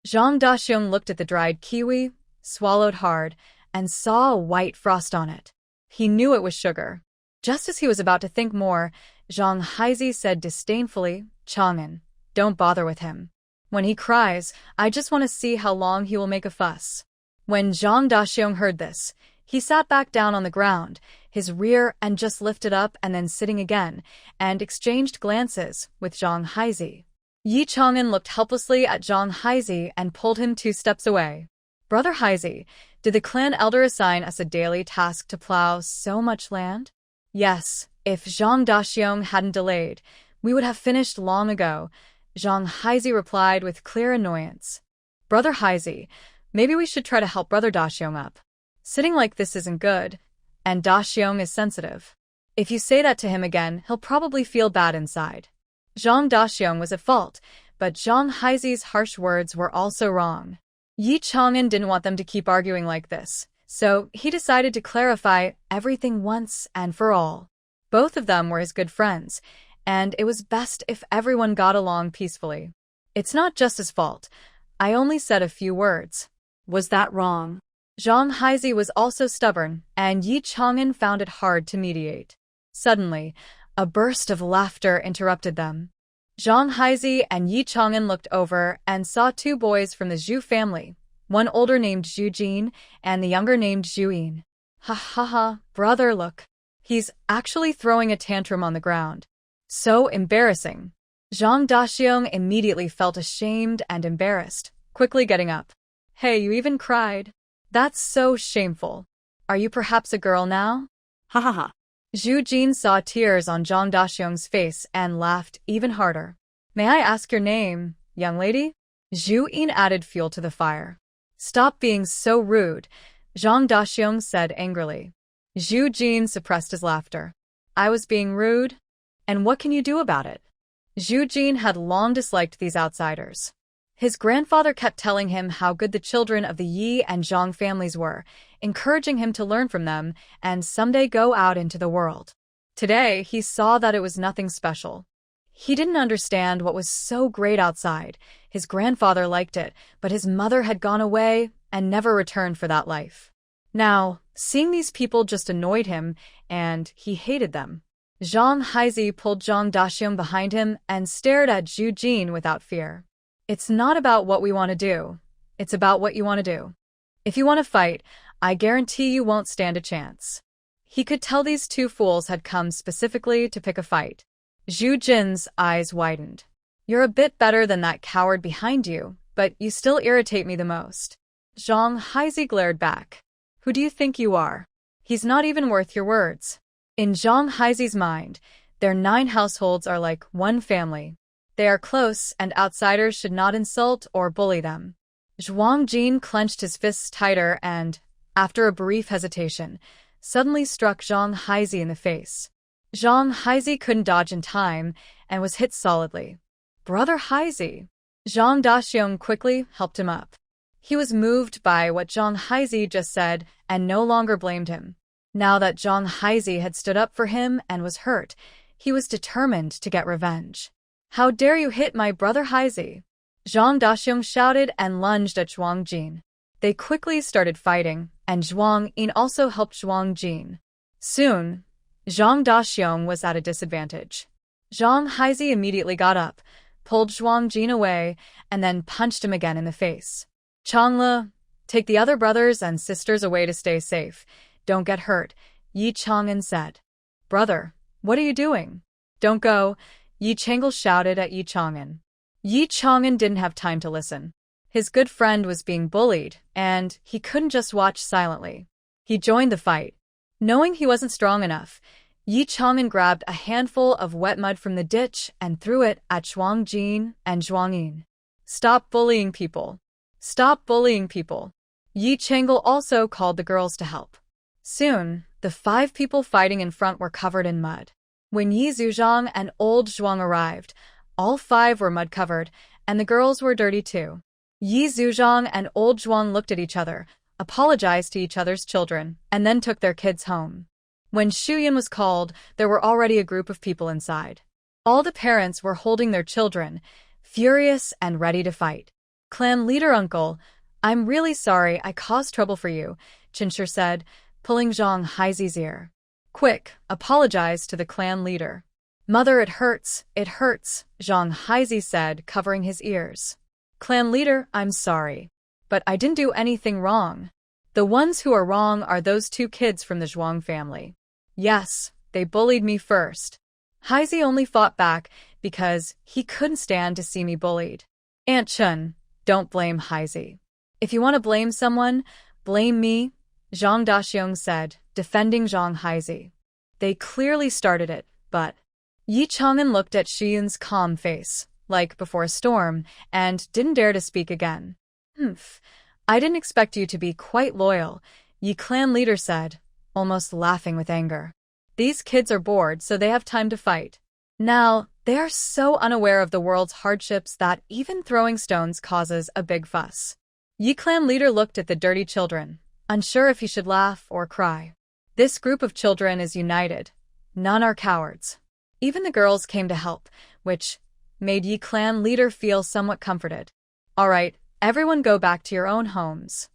Zhang Daxiong looked at the dried kiwi, swallowed hard, and saw a white frost on it. He knew it was sugar. Just as he was about to think more, Zhang Haizi said disdainfully, Chang'an, don't bother with him. When he cries, I just want to see how long he will make a fuss. When Zhang Daxiong heard this, he sat back down on the ground, his rear end just lifted up and then sitting again, and exchanged glances with Zhang Haizi. Yi Chang'an looked helplessly at Zhang Haizi and pulled him 2 steps away. Brother Haizi, did the clan elder assign us a daily task to plow so much land? Yes, if Zhang Daxiong hadn't delayed, we would have finished long ago, Zhang Haizi replied with clear annoyance. Brother Haizi, maybe we should try to help Brother Daxiong up. Sitting like this isn't good, and Daxiong is sensitive. If you say that to him again, he'll probably feel bad inside. Zhang Daxiong was at fault, but Zhang Haizi's harsh words were also wrong. Yi Chang'an didn't want them to keep arguing like this, so he decided to clarify everything once and for all. Both of them were his good friends, and it was best if everyone got along peacefully. It's not just his fault. I only said a few words. Was that wrong? Zhang Haizi was also stubborn, and Yi Chang'an found it hard to mediate. Suddenly, a burst of laughter interrupted them. Zhang Haizi and Yi Chang'an looked over and saw 2 boys from the Zhu family, one older named Zhu Jin and the younger named Zhu Yin. Ha ha ha, brother, look. He's actually throwing a tantrum on the ground. So embarrassing. Zhang Daxiong immediately felt ashamed and embarrassed, quickly getting up. Hey, you even cried. That's so shameful. Are you perhaps a girl now? Ha ha ha. Zhu Jin saw tears on Zhang Daxiong's face and laughed even harder. May I ask your name, young lady? Zhu Yin added fuel to the fire. Stop being so rude, Zhang Daxiong said angrily. Zhu Jin suppressed his laughter. I was being rude? And what can you do about it? Zhu Jin had long disliked these outsiders. His grandfather kept telling him how good the children of the Yi and Zhang families were, encouraging him to learn from them and someday go out into the world. Today, he saw that it was nothing special. He didn't understand what was so great outside. His grandfather liked it, but his mother had gone away and never returned for that life. Now, seeing these people just annoyed him, and he hated them. Zhang Haizi pulled Zhang Daxiong behind him and stared at Zhu Jin without fear. It's not about what we want to do. It's about what you want to do. If you want to fight, I guarantee you won't stand a chance. He could tell these 2 fools had come specifically to pick a fight. Zhu Jin's eyes widened. You're a bit better than that coward behind you, but you still irritate me the most. Zhang Haizi glared back. Who do you think you are? He's not even worth your words. In Zhang Haizi's mind, their 9 households are like one family. They are close, and outsiders should not insult or bully them. Zhuang Jin clenched his fists tighter and, after a brief hesitation, suddenly struck Zhang Haizi in the face. Zhang Haizi couldn't dodge in time and was hit solidly. Brother Haizi. Zhang Daxiong quickly helped him up. He was moved by what Zhang Haizi just said and no longer blamed him. Now that Zhang Haizi had stood up for him and was hurt, he was determined to get revenge. How dare you hit my brother Haizi? Zhang Daxiong shouted and lunged at Zhuang Jin. They quickly started fighting, and Zhuang Yin also helped Zhuang Jin. Soon, Zhang Daxiong was at a disadvantage. Zhang Haizi immediately got up, pulled Zhuang Jin away, and then punched him again in the face. Changla, take the other brothers and sisters away to stay safe. Don't get hurt, Yi Chang'an said. Brother, what are you doing? Don't go, Yi Chang'an shouted at Yi Chang'an. Yi Chang'an didn't have time to listen. His good friend was being bullied, and he couldn't just watch silently. He joined the fight. Knowing he wasn't strong enough, Yi Chang'an grabbed a handful of wet mud from the ditch and threw it at Zhuang Jin and Zhuang Yin. Stop bullying people. Stop bullying people. Yi Chang'an also called the girls to help. Soon, the 5 people fighting in front were covered in mud. When Yi Zuzhang and old Zhuang arrived, all 5 were mud-covered, and the girls were dirty too. Yi Zuzhang and old Zhuang looked at each other, apologized to each other's children, and then took their kids home. When Shuyan was called, there were already a group of people inside. All the parents were holding their children, furious and ready to fight. Clan leader uncle, I'm really sorry I caused trouble for you, Chinshur said, pulling Zhang Haizi's ear. Quick, apologize to the clan leader. Mother, it hurts, Zhang Haizi said, covering his ears. Clan leader, I'm sorry. But I didn't do anything wrong. The ones who are wrong are those 2 kids from the Zhuang family. Yes, they bullied me first. Haizi only fought back because he couldn't stand to see me bullied. Aunt Chun, don't blame Haizi. If you want to blame someone, blame me, Zhang Daxiong said, defending Zhang Haizi. They clearly started it, but Yi Chang'an looked at Shiyun's calm face, like before a storm, and didn't dare to speak again. I didn't expect you to be quite loyal, Yi clan leader said, almost laughing with anger. These kids are bored, so they have time to fight. Now, they are so unaware of the world's hardships that even throwing stones causes a big fuss. Yi clan leader looked at the dirty children, unsure if he should laugh or cry. This group of children is united. None are cowards. Even the girls came to help, which made Yi clan leader feel somewhat comforted. All right, everyone go back to your own homes.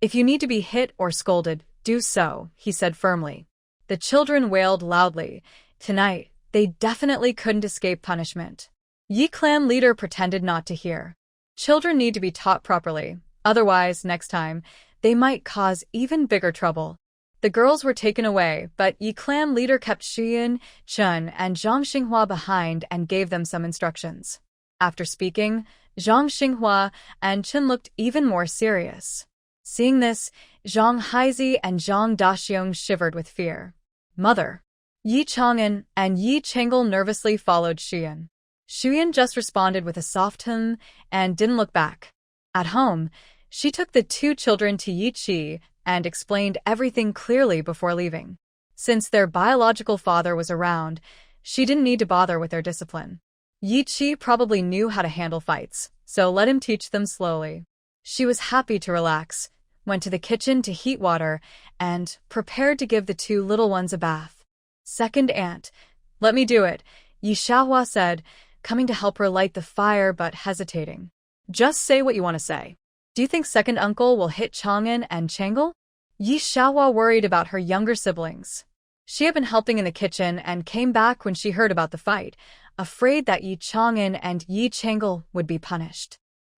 If you need to be hit or scolded, do so, he said firmly. The children wailed loudly. Tonight, they definitely couldn't escape punishment. Yi clan leader pretended not to hear. Children need to be taught properly, otherwise, next time, they might cause even bigger trouble. The girls were taken away, but Yi clan leader kept Xian, Chun, and Zhang Xinghua behind and gave them some instructions. After speaking, Zhang Xinghua and Chun looked even more serious. Seeing this, Zhang Haizi and Zhang Daxiong shivered with fear. Mother. Yi Chang'an and Yi Chang'an nervously followed Xian. Xian just responded with a soft hum and didn't look back. At home, she took the 2 children to Yi Qi and explained everything clearly before leaving. Since their biological father was around, she didn't need to bother with their discipline. Yi Qi probably knew how to handle fights, so let him teach them slowly. She was happy to relax, went to the kitchen to heat water, and prepared to give the 2 little ones a bath. Second aunt, let me do it, Yi Xiaohua said, coming to help her light the fire but hesitating. Just say what you want to say. Do you think second uncle will hit Chang'an and Chang'an? Yi Xiaohua worried about her younger siblings. She had been helping in the kitchen and came back when she heard about the fight, afraid that Yi Chang'an and Yi Chang'an would be punished.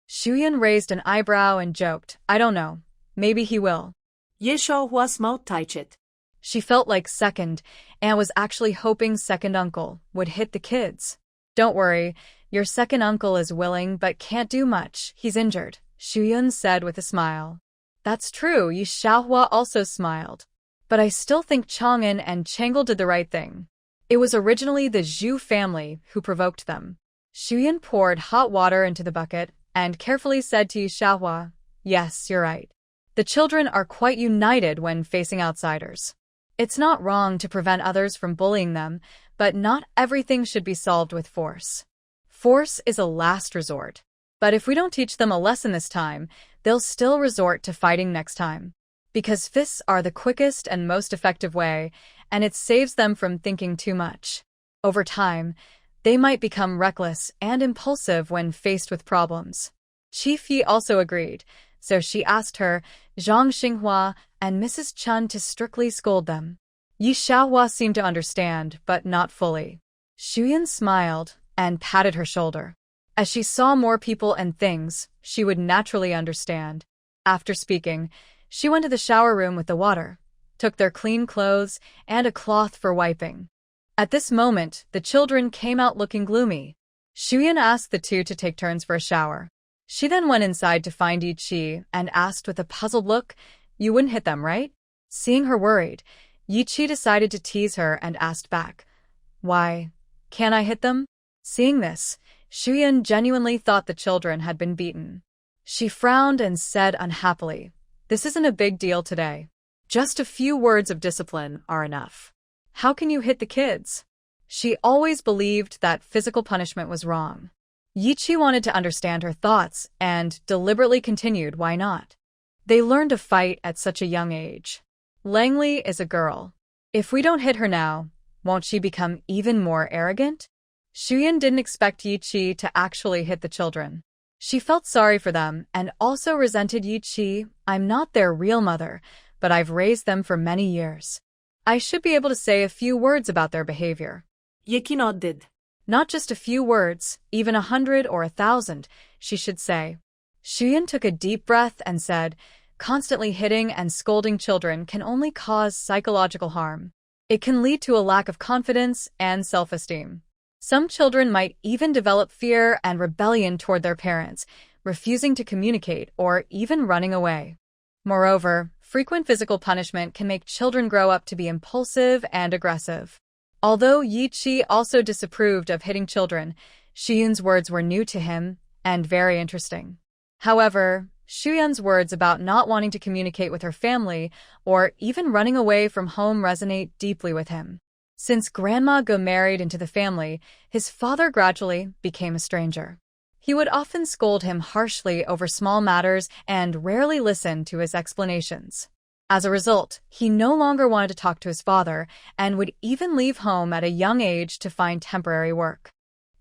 Shuyan raised an eyebrow and joked, I don't know. Maybe he will. Yi Xiaohua smiled tight. She felt like second, and was actually hoping second uncle would hit the kids. Don't worry, your second uncle is willing but can't do much, he's injured, Shuyun said with a smile. That's true, Yi Xiaohua also smiled. But I still think Chang'an and Chang'an did the right thing. It was originally the Zhu family who provoked them. Shuyun poured hot water into the bucket and carefully said to Yi Xiaohua, yes, you're right. The children are quite united when facing outsiders. It's not wrong to prevent others from bullying them, but not everything should be solved with force. Force is a last resort. But if we don't teach them a lesson this time, they'll still resort to fighting next time. Because fists are the quickest and most effective way, and it saves them from thinking too much. Over time, they might become reckless and impulsive when faced with problems. Chief Yi also agreed, so she asked her, Zhang Xinghua, and Mrs. Chun to strictly scold them. Yi Xiaohua seemed to understand, but not fully. Shuyan smiled and patted her shoulder. As she saw more people and things, she would naturally understand. After speaking, she went to the shower room with the water, took their clean clothes, and a cloth for wiping. At this moment, the children came out looking gloomy. Shuyan asked the two to take turns for a shower. She then went inside to find Yi-Chi and asked with a puzzled look, "You wouldn't hit them, right?" Seeing her worried, Yi-Chi decided to tease her and asked back, "Why, can't I hit them?" Seeing this, Shuyan genuinely thought the children had been beaten. She frowned and said unhappily, "This isn't a big deal today. Just a few words of discipline are enough. How can you hit the kids?" She always believed that physical punishment was wrong. Yi-Chi wanted to understand her thoughts and deliberately continued, "Why not? They learn to fight at such a young age. Langley is a girl. If we don't hit her now, won't she become even more arrogant?" Shuyan didn't expect Yi-Chi to actually hit the children. She felt sorry for them and also resented Yi-Chi. "I'm not their real mother, but I've raised them for many years. I should be able to say a few words about their behavior." Yi-Chi nodded. Not just a few words, even 100 or 1,000, she should say. Shuyan took a deep breath and said, "Constantly hitting and scolding children can only cause psychological harm. It can lead to a lack of confidence and self-esteem. Some children might even develop fear and rebellion toward their parents, refusing to communicate or even running away. Moreover, frequent physical punishment can make children grow up to be impulsive and aggressive." Although Yi-Chi also disapproved of hitting children, Shuyun's words were new to him and very interesting. However, Shuyun's words about not wanting to communicate with her family or even running away from home resonate deeply with him. Since Grandma got married into the family, his father gradually became a stranger. He would often scold him harshly over small matters and rarely listen to his explanations. As a result, he no longer wanted to talk to his father and would even leave home at a young age to find temporary work.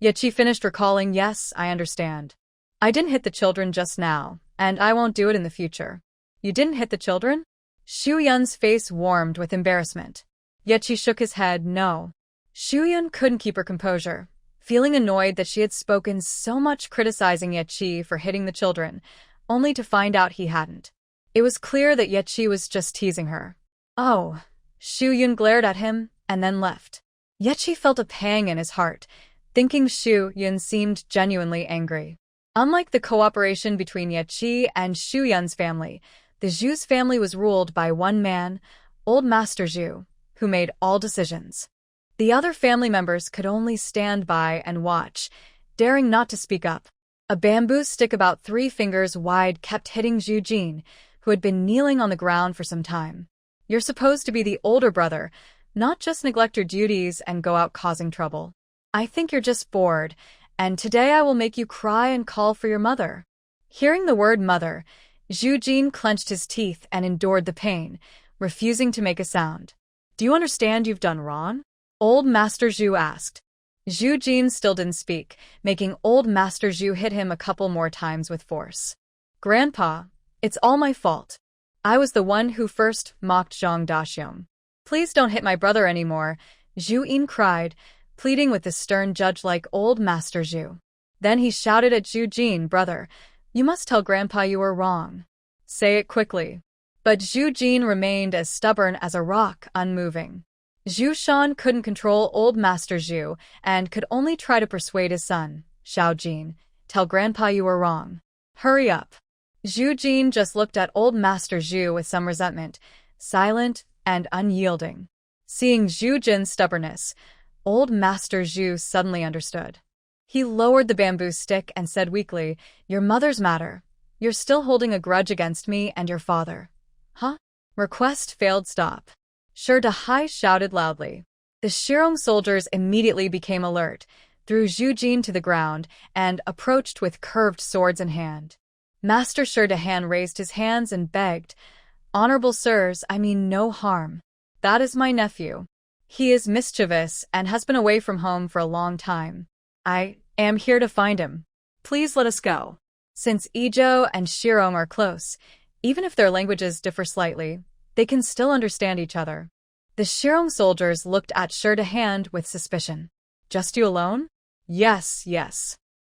Yet she finished recalling, "Yes, I understand. I didn't hit the children just now, and I won't do it in the future." "You didn't hit the children?" Shu-Yun's face warmed with embarrassment. Yet she shook his head, "No." Shu-Yun couldn't keep her composure, feeling annoyed that she had spoken so much criticizing Yi-Chi for hitting the children, only to find out he hadn't. It was clear that Yi-Chi was just teasing her. "Oh." Shu-Yun glared at him and then left. Yi-Chi felt a pang in his heart, thinking Shu-Yun seemed genuinely angry. Unlike the cooperation between Yi-Chi and Shu-Yun's family, the Zhu's family was ruled by one man, Old Master Zhu, who made all decisions. The other family members could only stand by and watch, daring not to speak up. A bamboo stick about 3 fingers wide kept hitting Zhu Jin, who had been kneeling on the ground for some time. "You're supposed to be the older brother, not just neglect your duties and go out causing trouble. I think you're just bored, and today I will make you cry and call for your mother." Hearing the word mother, Zhu Jin clenched his teeth and endured the pain, refusing to make a sound. "Do you understand you've done wrong?" Old Master Zhu asked. Zhu Jin still didn't speak, making Old Master Zhu hit him a couple more times with force. "Grandpa, it's all my fault. I was the one who first mocked Zhang Daxiong. Please don't hit my brother anymore," Zhu Yin cried, pleading with the stern judge like Old Master Zhu. Then he shouted at Zhu Jin, "Brother, you must tell Grandpa you were wrong. Say it quickly." But Zhu Jin remained as stubborn as a rock, unmoving. Zhu Shan couldn't control Old Master Zhu and could only try to persuade his son, Xiao Jin, "Tell Grandpa you were wrong. Hurry up." Zhu Jin just looked at Old Master Zhu with some resentment, silent and unyielding. Seeing Zhu Jin's stubbornness, Old Master Zhu suddenly understood. He lowered the bamboo stick and said weakly, "Your mother's matter. You're still holding a grudge against me and your father." "Huh?" Request failed. "Stop." Sure Dahai shouted loudly. The Shirong soldiers immediately became alert, threw Zhu Jin to the ground, and approached with curved swords in hand. Master Sher Dahan raised his hands and begged, "Honorable sirs, I mean no harm. That is my nephew. He is mischievous and has been away from home for a long time. I am here to find him. Please let us go." Since Izhou and Shirong are close, even if their languages differ slightly, they can still understand each other. The Shirong soldiers looked at Sher Dahan with suspicion. "Just you alone?" Yes.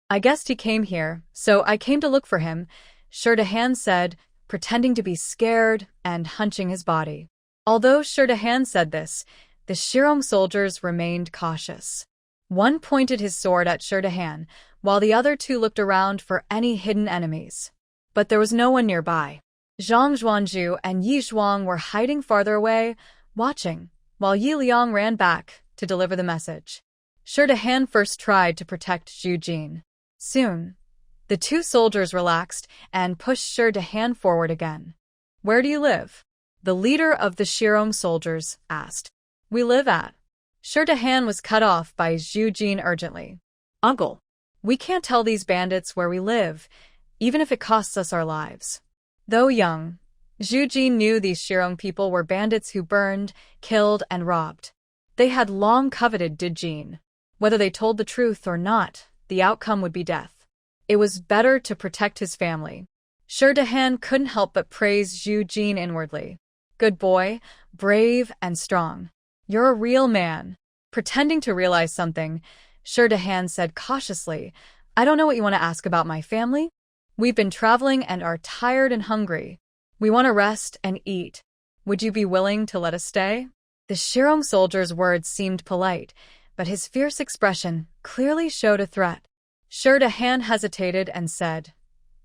"I guessed he came here, so I came to look for him," Sher Dahan said, pretending to be scared and hunching his body. Although Shirdahan said this, the Shirong soldiers remained cautious. One pointed his sword at Shirdahan, while the other two looked around for any hidden enemies. But there was no one nearby. Zhang Zhuanzhu and Yi Zhuang were hiding farther away, watching, while Yi Liang ran back to deliver the message. Shirdahan first tried to protect Zhu Jin. Soon, the two soldiers relaxed and pushed Shirdahan forward again. "Where do you live?" the leader of the Shirong soldiers asked. "We live at..." Shirdahan was cut off by Zhu Jin urgently. "Uncle, we can't tell these bandits where we live, even if it costs us our lives." Though young, Zhu Jin knew these Shirong people were bandits who burned, killed, and robbed. They had long coveted Di Jin. Whether they told the truth or not, the outcome would be death. It was better to protect his family. Shirdahan couldn't help but praise Zhu Jin inwardly. "Good boy, brave and strong. You're a real man." Pretending to realize something, Shirdahan said cautiously, "I don't know what you want to ask about my family. We've been traveling and are tired and hungry. We want to rest and eat. Would you be willing to let us stay?" The Shirong soldier's words seemed polite, but his fierce expression clearly showed a threat. Shirdahan hesitated and said,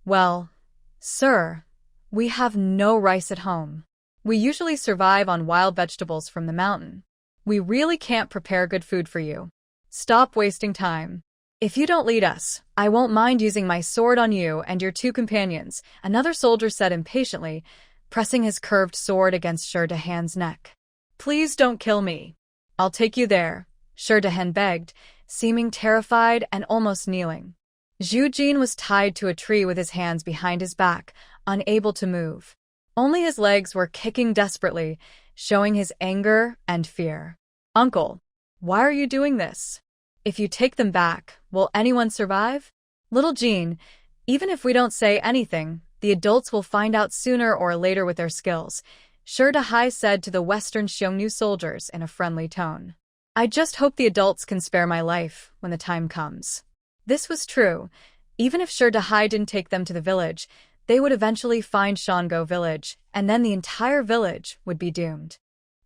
"Well, sir, we have no rice at home. We usually survive on wild vegetables from the mountain. We really can't prepare good food for you. Stop wasting time. If you don't lead us, I won't mind using my sword on you and your two companions," another soldier said impatiently, pressing his curved sword against Shirdahan's neck. "Please don't kill me. I'll take you there," Shirdahan begged, seeming terrified and almost kneeling. Zhu Jin was tied to a tree with his hands behind his back, unable to move. Only his legs were kicking desperately, showing his anger and fear. "Uncle, why are you doing this? If you take them back, will anyone survive?" "Little Jean, even if we don't say anything, the adults will find out sooner or later with their skills," Shirdahan said to the Western Xiongnu soldiers in a friendly tone. "I just hope the adults can spare my life when the time comes." This was true. Even if Shirdahan didn't take them to the village, they would eventually find Shango village, and then the entire village would be doomed.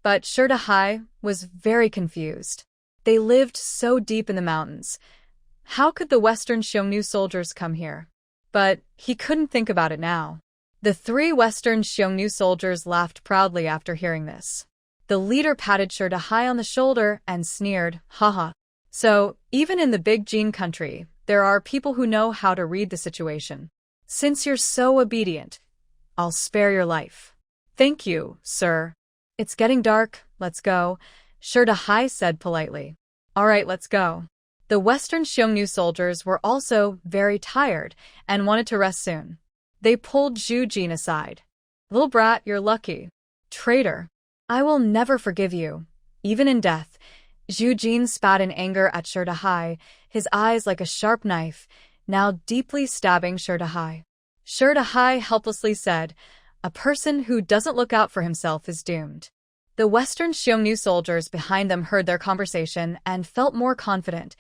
But Shirdahan was very confused. They lived so deep in the mountains. How could the Western Xiongnu soldiers come here? But he couldn't think about it now. The three Western Xiongnu soldiers laughed proudly after hearing this. The leader patted Shirdahan on the shoulder and sneered, "Haha. So, even in the Big Jin country, there are people who know how to read the situation. Since you're so obedient, I'll spare your life." "Thank you, sir. It's getting dark, let's go," Shirdahan said politely. "All right, let's go." The Western Xiongnu soldiers were also very tired and wanted to rest soon. They pulled Zhu Jin aside. "Little brat, you're lucky. Traitor. I will never forgive you, even in death." Zhu Jin spat in anger at Shirdahan, his eyes like a sharp knife, now deeply stabbing Shirdahan. Shirdahan helplessly said, "A person who doesn't look out for himself is doomed." The Western Xiongnu soldiers behind them heard their conversation and felt more confident,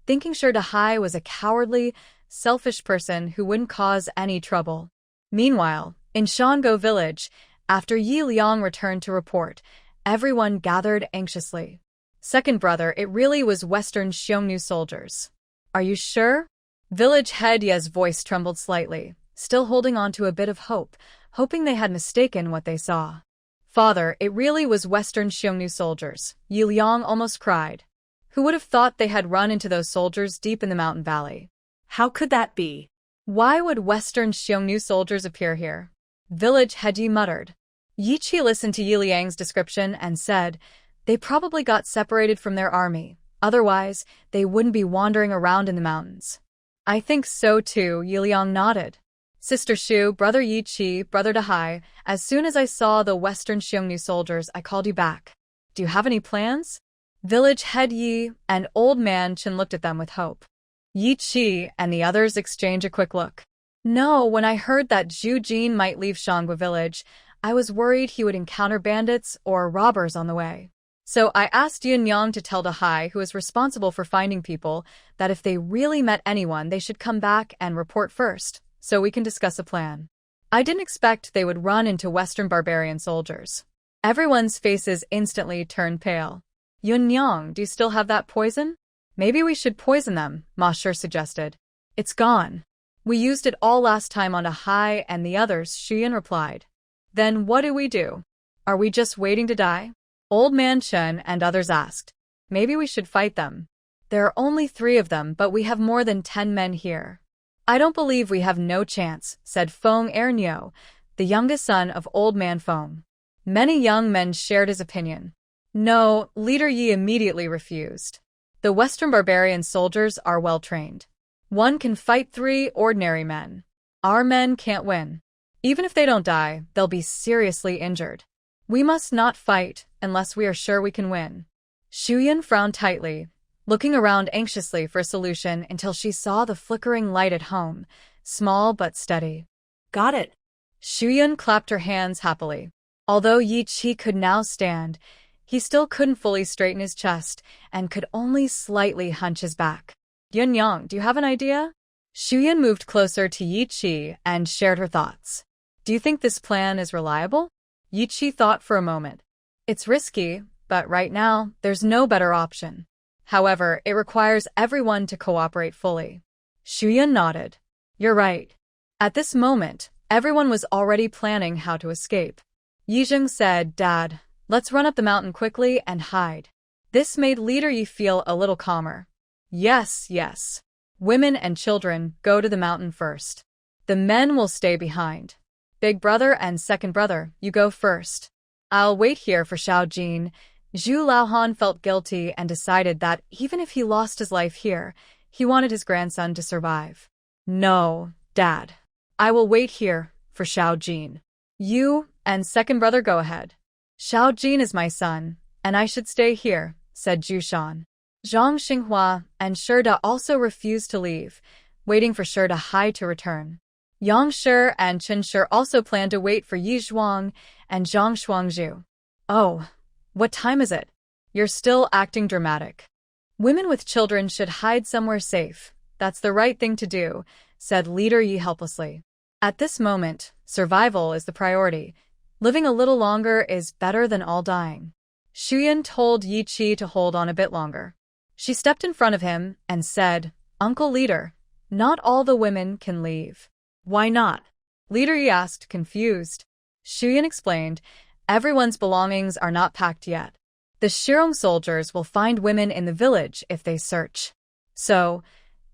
thinking Shirdahan was a cowardly, selfish person who wouldn't cause any trouble. Meanwhile, in Shango village, after Yi Liang returned to report, everyone gathered anxiously. "Second brother, it really was Western Xiongnu soldiers." "Are you sure?" Village head Ye's voice trembled slightly, still holding on to a bit of hope, hoping they had mistaken what they saw. "Father, it really was Western Xiongnu soldiers," Yi Liang almost cried. Who would have thought they had run into those soldiers deep in the mountain valley? How could that be? Why would Western Xiongnu soldiers appear here? Village head Yi muttered. Yi Qi listened to Yi Liang's description and said, "They probably got separated from their army. Otherwise, they wouldn't be wandering around in the mountains." "I think so too," Yi Liang nodded. "Sister Shu, brother Yi Qi, brother Dahai, as soon as I saw the Western Xiongnu soldiers, I called you back. Do you have any plans?" Village head Yi and old man Chen looked at them with hope. Yi Qi and the others exchanged a quick look. "No, when I heard that Zhu Jin might leave Shangwa village, I was worried he would encounter bandits or robbers on the way. So I asked Yun Yang to tell Dahai, who is responsible for finding people, that if they really met anyone, they should come back and report first, so we can discuss a plan. I didn't expect they would run into Western barbarian soldiers." Everyone's faces instantly turned pale. Yun-yang, do you still have that poison? Maybe we should poison them, Ma Shi suggested. It's gone. We used it all last time on Hai and the others, Shuyan replied. Then what do we do? Are we just waiting to die? Old Man Chen and others asked. Maybe we should fight them. There are only 3 of them, but we have more than 10 men here. I don't believe we have no chance, said Feng Ernyo, the youngest son of Old Man Feng. Many young men shared his opinion. No, Leader Yi immediately refused. The Western barbarian soldiers are well trained. One can fight 3 ordinary men. Our men can't win. Even if they don't die, they'll be seriously injured. We must not fight unless we are sure we can win. Shuyan frowned tightly, looking around anxiously for a solution until she saw the flickering light at home, small but steady. Got it. Shuyan clapped her hands happily. Although Yi Qi could now stand, he still couldn't fully straighten his chest and could only slightly hunch his back. Yun-yang, do you have an idea? Shuyan moved closer to Yi Qi and shared her thoughts. Do you think this plan is reliable? Yi Qi thought for a moment. It's risky, but right now, there's no better option. However, it requires everyone to cooperate fully. Shuyan nodded. You're right. At this moment, everyone was already planning how to escape. Yizheng said, Dad, let's run up the mountain quickly and hide. This made Leader Yi feel a little calmer. Yes, yes. Women and children go to the mountain first. The men will stay behind. Big brother and second brother, you go first. I'll wait here for Xiao Jin. Zhu Laohan felt guilty and decided that even if he lost his life here, he wanted his grandson to survive. No, Dad. I will wait here for Xiao Jin. You and second brother go ahead. Xiao Jin is my son, and I should stay here, said Zhu Shan. Zhang Xinghua and Shi De also refused to leave, waiting for Shi Hai to return. Yang Shi and Chen Shi also planned to wait for Yi Zhuang and Zhang Shuangzhu. Oh, what time is it? You're still acting dramatic. Women with children should hide somewhere safe. That's the right thing to do, said Leader Yi helplessly. At this moment, survival is the priority. Living a little longer is better than all dying. Shuyan told Yi Qi to hold on a bit longer. She stepped in front of him and said, Uncle Leader, not all the women can leave. Why not? Leader Yi asked, confused. Shuyan explained, everyone's belongings are not packed yet. The Shirong soldiers will find women in the village if they search. So,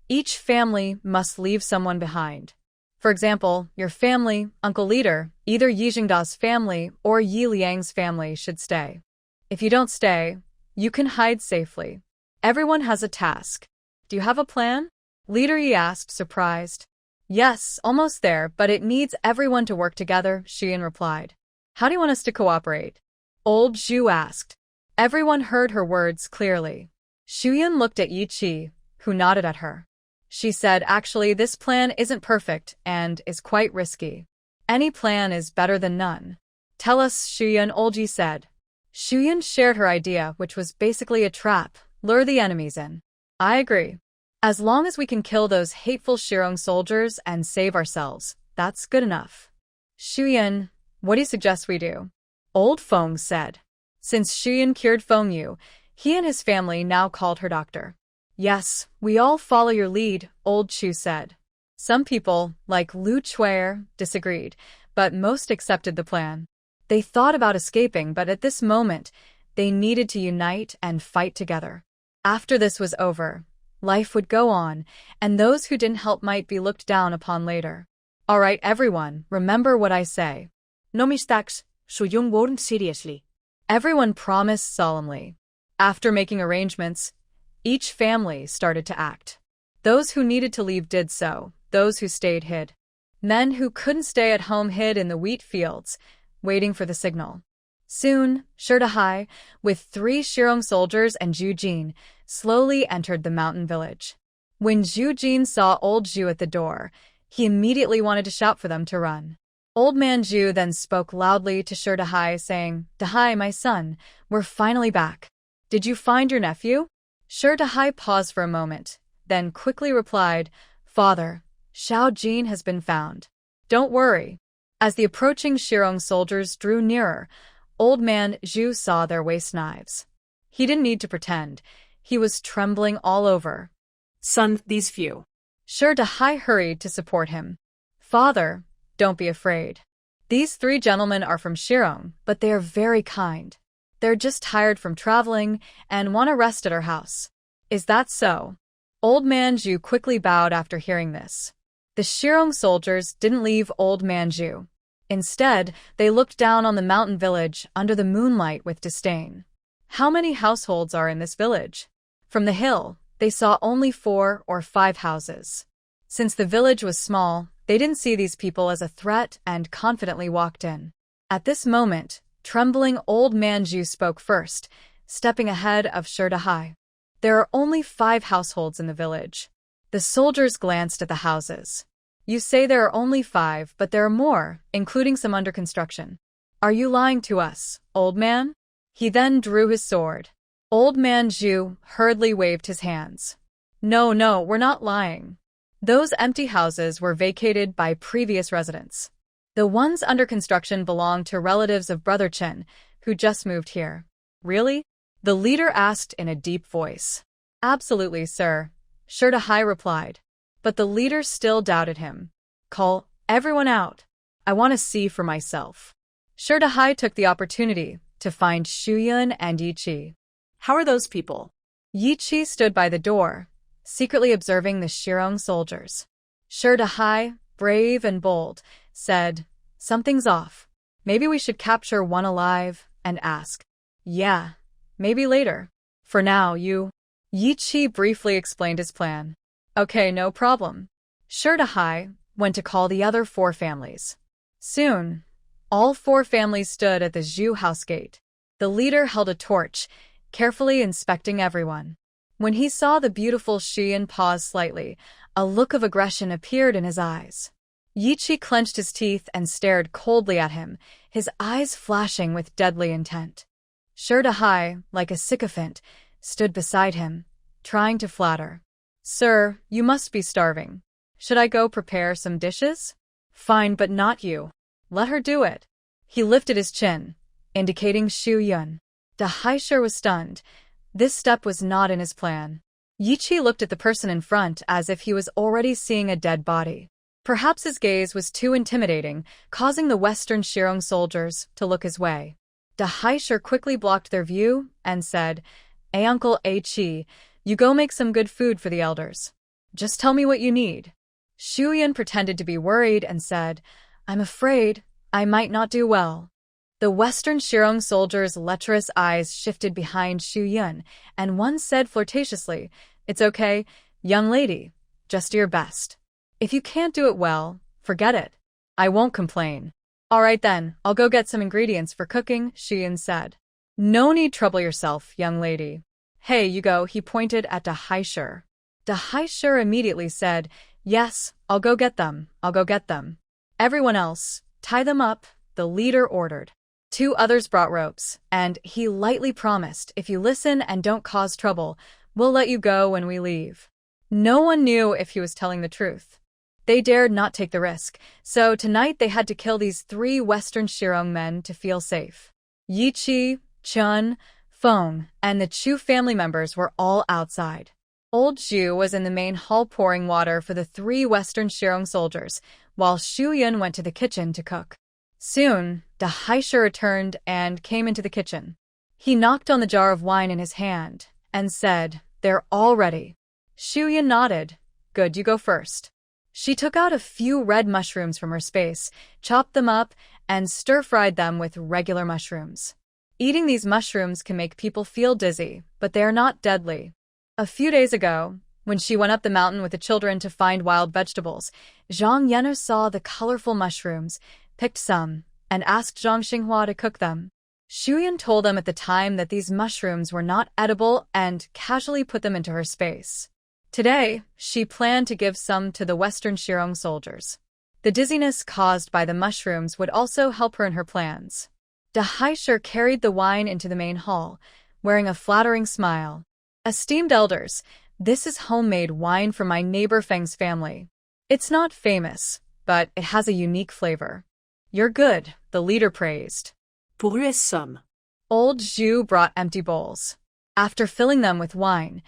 each family must leave someone behind. For example, your family, Uncle Leader, either Yi Jingda's family or Yi Liang's family should stay. If you don't stay, you can hide safely. Everyone has a task. Do you have a plan? Leader Yi asked, surprised. Yes, almost there, but it needs everyone to work together, Shuyan replied. How do you want us to cooperate? Old Zhu asked. Everyone heard her words clearly. Shuyan looked at Yi Qi, who nodded at her. She said, actually, this plan isn't perfect and is quite risky. Any plan is better than none. Tell us, Shuyan, Old Ji said. Shuyan shared her idea, which was basically a trap, lure the enemies in. I agree. As long as we can kill those hateful Shirong soldiers and save ourselves, that's good enough. Shuyan, what do you suggest we do? Old Feng said. Since Shuyan cured Feng Yu, he and his family now called her doctor. Yes, we all follow your lead, Old Chu said. Some people, like Lu Chuer, disagreed, but most accepted the plan. They thought about escaping, but at this moment, they needed to unite and fight together. After this was over, life would go on, and those who didn't help might be looked down upon later. All right, everyone, remember what I say. No mistakes, Shuyung won't seriously. Everyone promised solemnly. After making arrangements, each family started to act. Those who needed to leave did so, those who stayed hid. Men who couldn't stay at home hid in the wheat fields, waiting for the signal. Soon, Shi De, with 3 Shirong soldiers and Zhu Jin, slowly entered the mountain village. When Zhu Jin saw Old Zhu at the door, he immediately wanted to shout for them to run. Old Man Zhu then spoke loudly to Shi De, saying, "Dehai, my son, we're finally back. Did you find your nephew?" Shi De paused for a moment, then quickly replied, "Father, Xiao Jin has been found. Don't worry." As the approaching Shirong soldiers drew nearer, Old man Zhu saw their waist knives. He didn't need to pretend. He was trembling all over. Son, these few. Sure Dahai hurried to support him. Father, don't be afraid. These 3 gentlemen are from Shirong, but they are very kind. They're just tired from traveling and want to rest at our house. Is that so? Old man Zhu quickly bowed after hearing this. The Shirong soldiers didn't leave Old man Zhu. Instead, they looked down on the mountain village under the moonlight with disdain. How many households are in this village? From the hill, they saw only 4 or 5 houses. Since the village was small, they didn't see these people as a threat and confidently walked in. At this moment, trembling Old man Zhu spoke first, stepping ahead of Dahai. There are only 5 households in the village. The soldiers glanced at the houses. You say there are only 5, but there are more, including some under construction. Are you lying to us, old man? He then drew his sword. Old man Zhu hurriedly waved his hands. No, we're not lying. Those empty houses were vacated by previous residents. The ones under construction belong to relatives of Brother Chen, who just moved here. Really? The leader asked in a deep voice. Absolutely, sir, Dahai replied. But the leader still doubted him. Call everyone out. I want to see for myself. Dahai took the opportunity to find Shuyun and Yiqi. How are those people? Yiqi stood by the door, secretly observing the Shirong soldiers. Dahai, brave and bold, said, Something's off. Maybe we should capture one alive and ask. Yeah, maybe later. For now, Yiqi briefly explained his plan. Okay, no problem. Dahai went to call the other 4 families. Soon, all 4 families stood at the Zhu house gate. The leader held a torch, carefully inspecting everyone. When he saw the beautiful Shuyun pause slightly, a look of aggression appeared in his eyes. Yiqi clenched his teeth and stared coldly at him, his eyes flashing with deadly intent. Dahai, like a sycophant, stood beside him, trying to flatter. Sir, you must be starving. Should I go prepare some dishes? Fine, but not you. Let her do it. He lifted his chin, indicating Shuyun. Dahai was stunned. This step was not in his plan. Yiqi looked at the person in front as if he was already seeing a dead body. Perhaps his gaze was too intimidating, causing the Western Shirong soldiers to look his way. Dahai quickly blocked their view and said, Uncle Chi, you go make some good food for the elders. Just tell me what you need. Shuyun pretended to be worried and said, I'm afraid I might not do well. The Western Shirong soldiers' lecherous eyes shifted behind Shuyun, and one said flirtatiously, It's okay, young lady, just do your best. If you can't do it well, forget it. I won't complain. All right then, I'll go get some ingredients for cooking, Shuyun said. No need trouble yourself, young lady. Hey, you go, he pointed at Dahai. Dahai immediately said, Yes, I'll go get them. Everyone else, tie them up, the leader ordered. 2 others brought ropes, and he lightly promised, if you listen and don't cause trouble, we'll let you go when we leave. No one knew if he was telling the truth. They dared not take the risk, so tonight they had to kill these 3 Western Shirong men to feel safe. Yiqi, Chun, Feng, and the Chu family members were all outside. Old Zhu was in the main hall pouring water for the 3 Western Shirong soldiers, while Shuyun went to the kitchen to cook. Soon, Dahai returned and came into the kitchen. He knocked on the jar of wine in his hand and said, They're all ready. Shuyun nodded. Good, you go first. She took out a few red mushrooms from her space, chopped them up, and stir-fried them with regular mushrooms. Eating these mushrooms can make people feel dizzy, but they are not deadly. A few days ago, when she went up the mountain with the children to find wild vegetables, Zhang Yana saw the colorful mushrooms, picked some, and asked Zhang Xinghua to cook them. Shuyun told them at the time that these mushrooms were not edible and casually put them into her space. Today, she planned to give some to the Western Shirong soldiers. The dizziness caused by the mushrooms would also help her in her plans. Dahai carried the wine into the main hall, wearing a flattering smile. Esteemed elders, this is homemade wine from my neighbor Feng's family. It's not famous, but it has a unique flavor. You're good, the leader praised. pour US somme. Old Zhu brought empty bowls. After filling them with wine,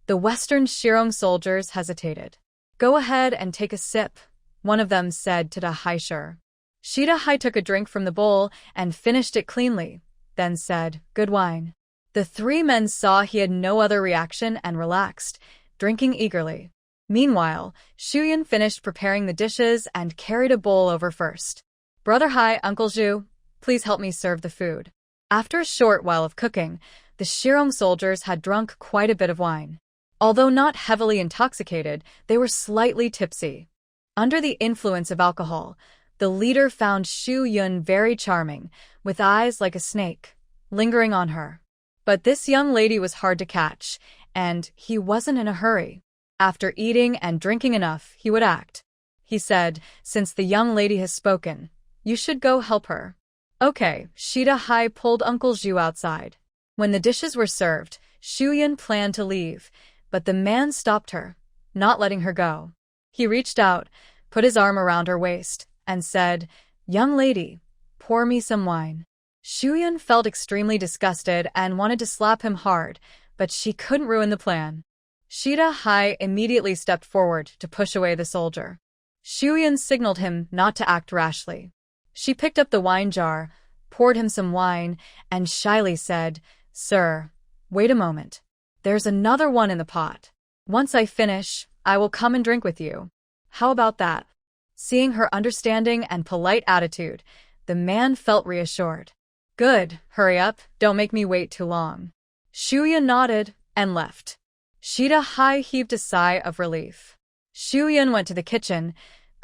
the Western Shirong soldiers hesitated. Go ahead and take a sip, one of them said to Da Haishur. Shida Hai took a drink from the bowl and finished it cleanly, then said, good wine. The three men saw he had no other reaction and relaxed, drinking eagerly. Meanwhile, Shuyan finished preparing the dishes and carried a bowl over first. Brother Hai, Uncle Zhu, please help me serve the food. After a short while of cooking, the Shirong soldiers had drunk quite a bit of wine. Although not heavily intoxicated, they were slightly tipsy. Under the influence of alcohol, the leader found Shu Yun very charming, with eyes like a snake, lingering on her. But this young lady was hard to catch, and he wasn't in a hurry. After eating and drinking enough, he would act. He said, since the young lady has spoken, you should go help her. Okay, Shida Hai pulled Uncle Zhu outside. When the dishes were served, Shu Yun planned to leave, but the man stopped her, not letting her go. He reached out, put his arm around her waist, and said, young lady, pour me some wine. Shu Yun felt extremely disgusted and wanted to slap him hard, but she couldn't ruin the plan. Shida Hai immediately stepped forward to push away the soldier. Shu Yun signaled him not to act rashly. She picked up the wine jar, poured him some wine, and shyly said, sir, wait a moment. There's another one in the pot. Once I finish, I will come and drink with you. How about that? Seeing her understanding and polite attitude, the man felt reassured. Good, hurry up, don't make me wait too long. Shu Yun nodded and left. Shida Hai heaved a sigh of relief. Shu Yun went to the kitchen,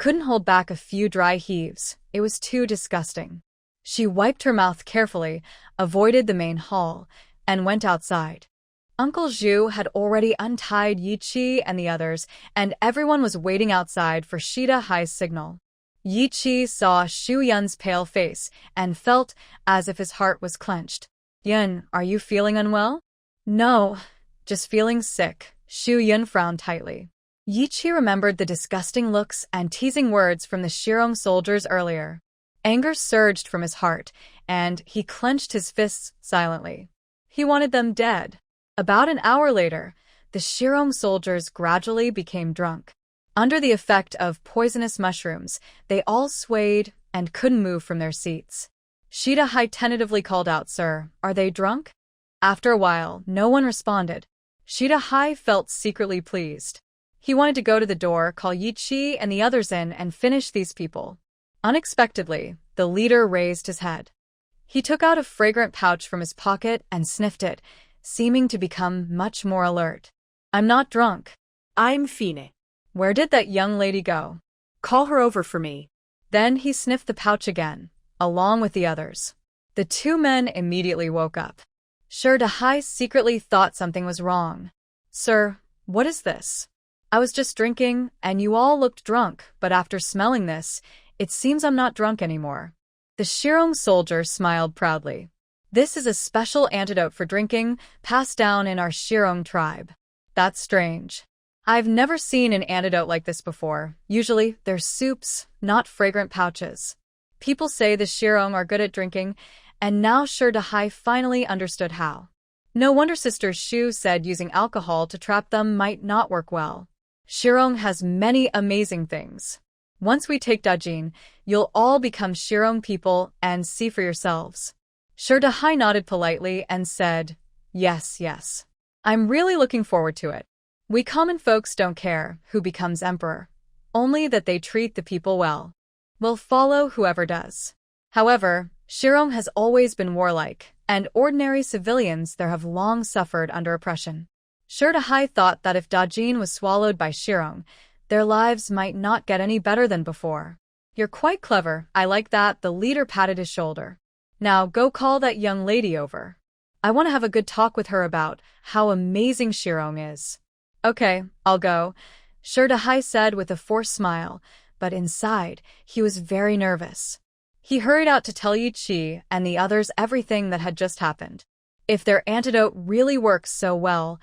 couldn't hold back a few dry heaves. It was too disgusting. She wiped her mouth carefully, avoided the main hall, and went outside. Uncle Zhu had already untied Yi Qi and the others, and everyone was waiting outside for Shida Hai's signal. Yi Qi saw Shu Yun's pale face and felt as if his heart was clenched. Yun, are you feeling unwell? No, just feeling sick. Shu Yun frowned tightly. Yi Qi remembered the disgusting looks and teasing words from the Shirong soldiers earlier. Anger surged from his heart, and he clenched his fists silently. He wanted them dead. About an hour later, the Shirong soldiers gradually became drunk. Under the effect of poisonous mushrooms, they all swayed and couldn't move from their seats. Shida Hai tentatively called out, sir, are they drunk? After a while, no one responded. Shida Hai felt secretly pleased. He wanted to go to the door, call Yi Qi and the others in, and finish these people. Unexpectedly, the leader raised his head. He took out a fragrant pouch from his pocket and sniffed it, seeming to become much more alert. I'm not drunk. I'm fine. Where did that young lady go? Call her over for me. Then he sniffed the pouch again, along with the others. The two men immediately woke up. Shida Hai secretly thought something was wrong. Sir, what is this? I was just drinking, and you all looked drunk, but after smelling this, it seems I'm not drunk anymore. The Shirong soldier smiled proudly. This is a special antidote for drinking, passed down in our Shirong tribe. That's strange. I've never seen an antidote like this before. Usually, they're soups, not fragrant pouches. People say the Shirong are good at drinking, and now Shida Hai finally understood how. No wonder Sister Shu said using alcohol to trap them might not work well. Shirong has many amazing things. Once we take Dajin, you'll all become Shirong people and see for yourselves. Shida Hai nodded politely and said, yes, yes. I'm really looking forward to it. We common folks don't care who becomes emperor, only that they treat the people well. We'll follow whoever does. However, Shirong has always been warlike, and ordinary civilians there have long suffered under oppression. Shida Hai thought that if Dajin was swallowed by Shirong, their lives might not get any better than before. You're quite clever, I like that. The leader patted his shoulder. Now go call that young lady over. I want to have a good talk with her about how amazing Shirong is. Okay, I'll go, Shida Hai said with a forced smile, but inside, he was very nervous. He hurried out to tell Yi Qi and the others everything that had just happened. If their antidote really works so well,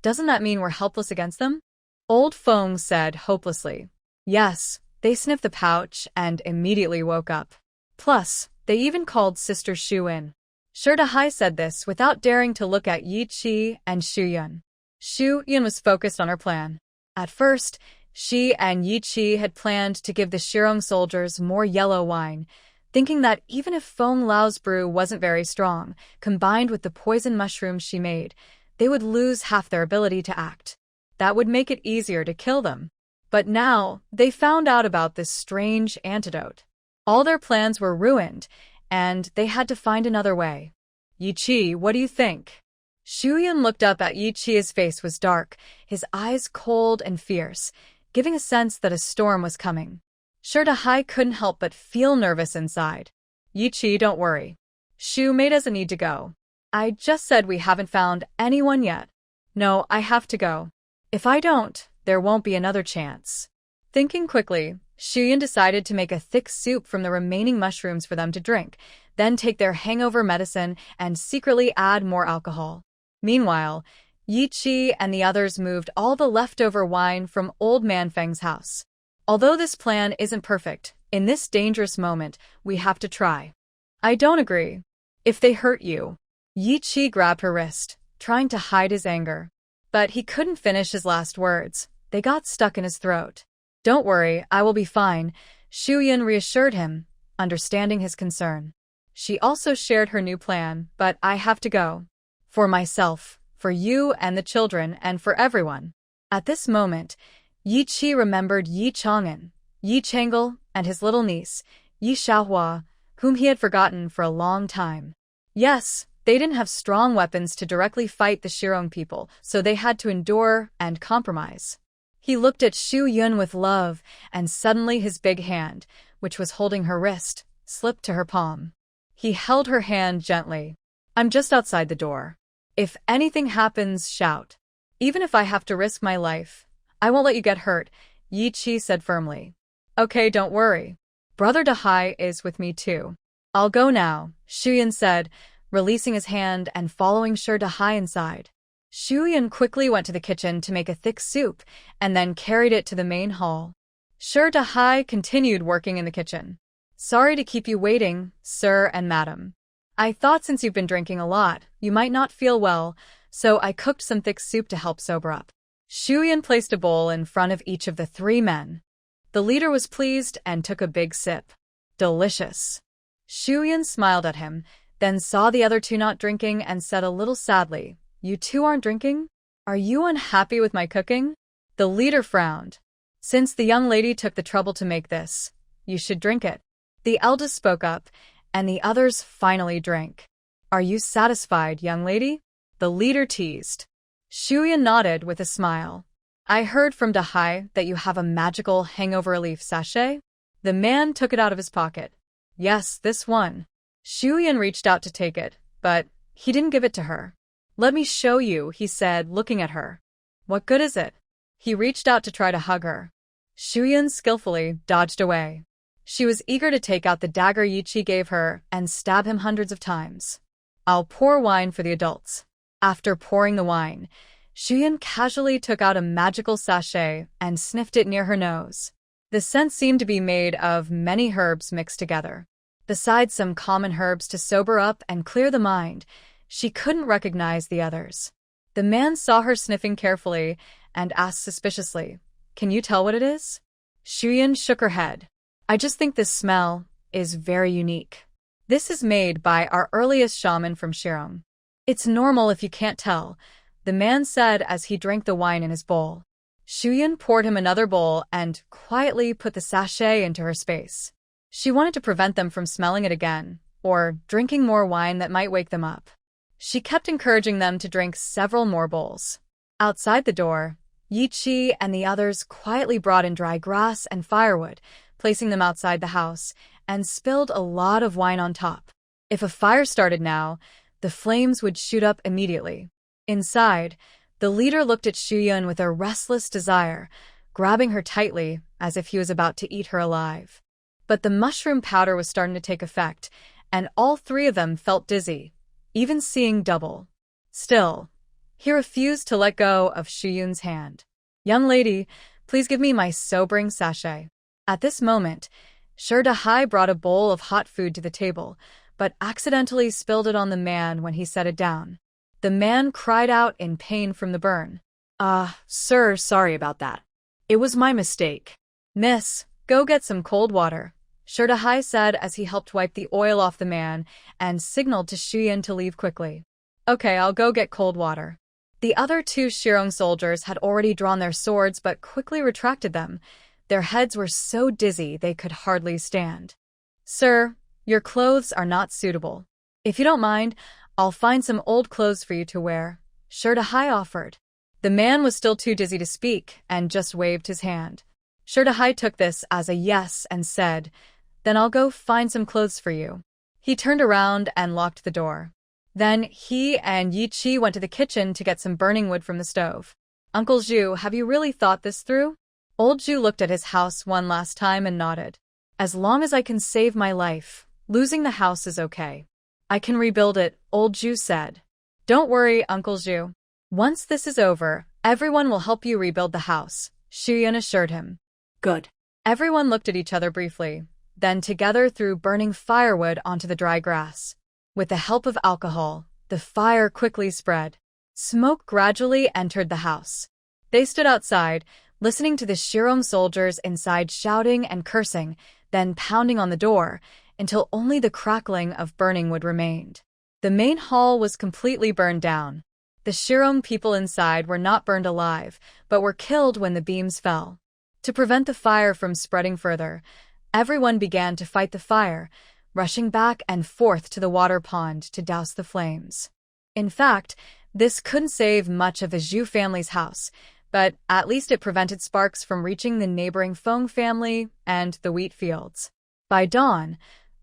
doesn't that mean we're helpless against them? Old Feng said hopelessly. Yes, they sniffed the pouch and immediately woke up. Plus, They even called Sister Shu in. Sure Dahai said this without daring to look at Yi Qi and Shu Yun. Shu Yun was focused on her plan. At first, she and Yi Qi had planned to give the Shirong soldiers more yellow wine, thinking that even if Feng Lao's brew wasn't very strong, combined with the poison mushrooms she made, they would lose half their ability to act. That would make it easier to kill them. But now, they found out about this strange antidote. All their plans were ruined, and they had to find another way. Yi Qi, what do you think? Shu Yun looked up at Yi Qi. His face was dark, his eyes cold and fierce, giving a sense that a storm was coming. Sure Dahai couldn't help but feel nervous inside. Yi Qi, don't worry. Shu Mei doesn't need to go. I just said we haven't found anyone yet. No, I have to go. If I don't, there won't be another chance. Thinking quickly, Shu Yun decided to make a thick soup from the remaining mushrooms for them to drink, then take their hangover medicine and secretly add more alcohol. Meanwhile, Yi Qi and the others moved all the leftover wine from Old Man Feng's house. Although this plan isn't perfect, in this dangerous moment, we have to try. I don't agree. If they hurt you. Yi Qi grabbed her wrist, trying to hide his anger. But he couldn't finish his last words. They got stuck in his throat. Don't worry, I will be fine, Shu Yun reassured him, understanding his concern. She also shared her new plan, but I have to go. For myself, for you and the children, and for everyone. At this moment, Yi Qi remembered Yi Chang'an, Yi Chang'el, and his little niece, Yi Xiaohua, whom he had forgotten for a long time. Yes, they didn't have strong weapons to directly fight the Shirong people, so they had to endure and compromise. He looked at Shu Yun with love, and suddenly his big hand, which was holding her wrist, slipped to her palm. He held her hand gently. I'm just outside the door. If anything happens, shout. Even if I have to risk my life, I won't let you get hurt, Yi Qi said firmly. Okay, don't worry. Brother Dahai is with me too. I'll go now, Shu Yun said, releasing his hand and following Sure Dahai inside. Shu Yun quickly went to the kitchen to make a thick soup and then carried it to the main hall. Sure Dahai continued working in the kitchen. Sorry to keep you waiting, sir and madam. I thought since you've been drinking a lot, you might not feel well, so I cooked some thick soup to help sober up. Shu Yun placed a bowl in front of each of the three men. The leader was pleased and took a big sip. Delicious. Shu Yun smiled at him, then saw the other two not drinking and said a little sadly, You two aren't drinking? Are you unhappy with my cooking? The leader frowned. Since the young lady took the trouble to make this, you should drink it. The eldest spoke up, and the others finally drank. Are you satisfied, young lady? The leader teased. Shu Yun nodded with a smile. I heard from Dahai that you have a magical hangover relief sachet? The man took it out of his pocket. Yes, this one. Shu Yun reached out to take it, but he didn't give it to her. Let me show you, he said, looking at her. What good is it? He reached out to try to hug her. Shu Yun skillfully dodged away. She was eager to take out the dagger Yi Qi gave her and stab him hundreds of times. I'll pour wine for the adults. After pouring the wine, Shu Yun casually took out a magical sachet and sniffed it near her nose. The scent seemed to be made of many herbs mixed together. Besides some common herbs to sober up and clear the mind, she couldn't recognize the others. The man saw her sniffing carefully and asked suspiciously, Can you tell what it is? Shu Yun shook her head. I just think this smell is very unique. This is made by our earliest shaman from Shirong. It's normal if you can't tell, the man said as he drank the wine in his bowl. Shu Yun poured him another bowl and quietly put the sachet into her space. She wanted to prevent them from smelling it again, or drinking more wine that might wake them up. She kept encouraging them to drink several more bowls. Outside the door, Yi Qi and the others quietly brought in dry grass and firewood, placing them outside the house, and spilled a lot of wine on top. If a fire started now, the flames would shoot up immediately. Inside, the leader looked at Shu Yun with a restless desire, grabbing her tightly as if he was about to eat her alive. But the mushroom powder was starting to take effect, and all three of them felt dizzy, even seeing double. Still, he refused to let go of Shu Yun's hand. Young lady, please give me my sobering sachet. At this moment, Sherdahai brought a bowl of hot food to the table, but accidentally spilled it on the man when he set it down. The man cried out in pain from the burn. Sir, sorry about that. It was my mistake. Miss, go get some cold water, Sherdahai said as he helped wipe the oil off the man and signaled to Shuyan to leave quickly. Okay, I'll go get cold water. The other two Shirong soldiers had already drawn their swords but quickly retracted them. Their heads were so dizzy they could hardly stand. Sir, your clothes are not suitable. If you don't mind, I'll find some old clothes for you to wear, Sherdahai offered. The man was still too dizzy to speak and just waved his hand. Sherdahai took this as a yes and said, Then I'll go find some clothes for you. He turned around and locked the door. Then he and Yichi went to the kitchen to get some burning wood from the stove. Uncle Zhu, have you really thought this through? Old Zhu looked at his house one last time and nodded. As long as I can save my life, losing the house is okay. I can rebuild it, Old Zhu said. Don't worry, Uncle Zhu. Once this is over, everyone will help you rebuild the house, Shuyan assured him. Good. Everyone looked at each other briefly, then together threw burning firewood onto the dry grass. With the help of alcohol, the fire quickly spread. Smoke gradually entered the house. They stood outside, listening to the Shirong soldiers inside shouting and cursing, then pounding on the door, until only the crackling of burning wood remained. The main hall was completely burned down. The Shirong people inside were not burned alive, but were killed when the beams fell. To prevent the fire from spreading further, everyone began to fight the fire, rushing back and forth to the water pond to douse the flames. In fact, this couldn't save much of the Zhu family's house, but at least it prevented sparks from reaching the neighboring Feng family and the wheat fields. By dawn,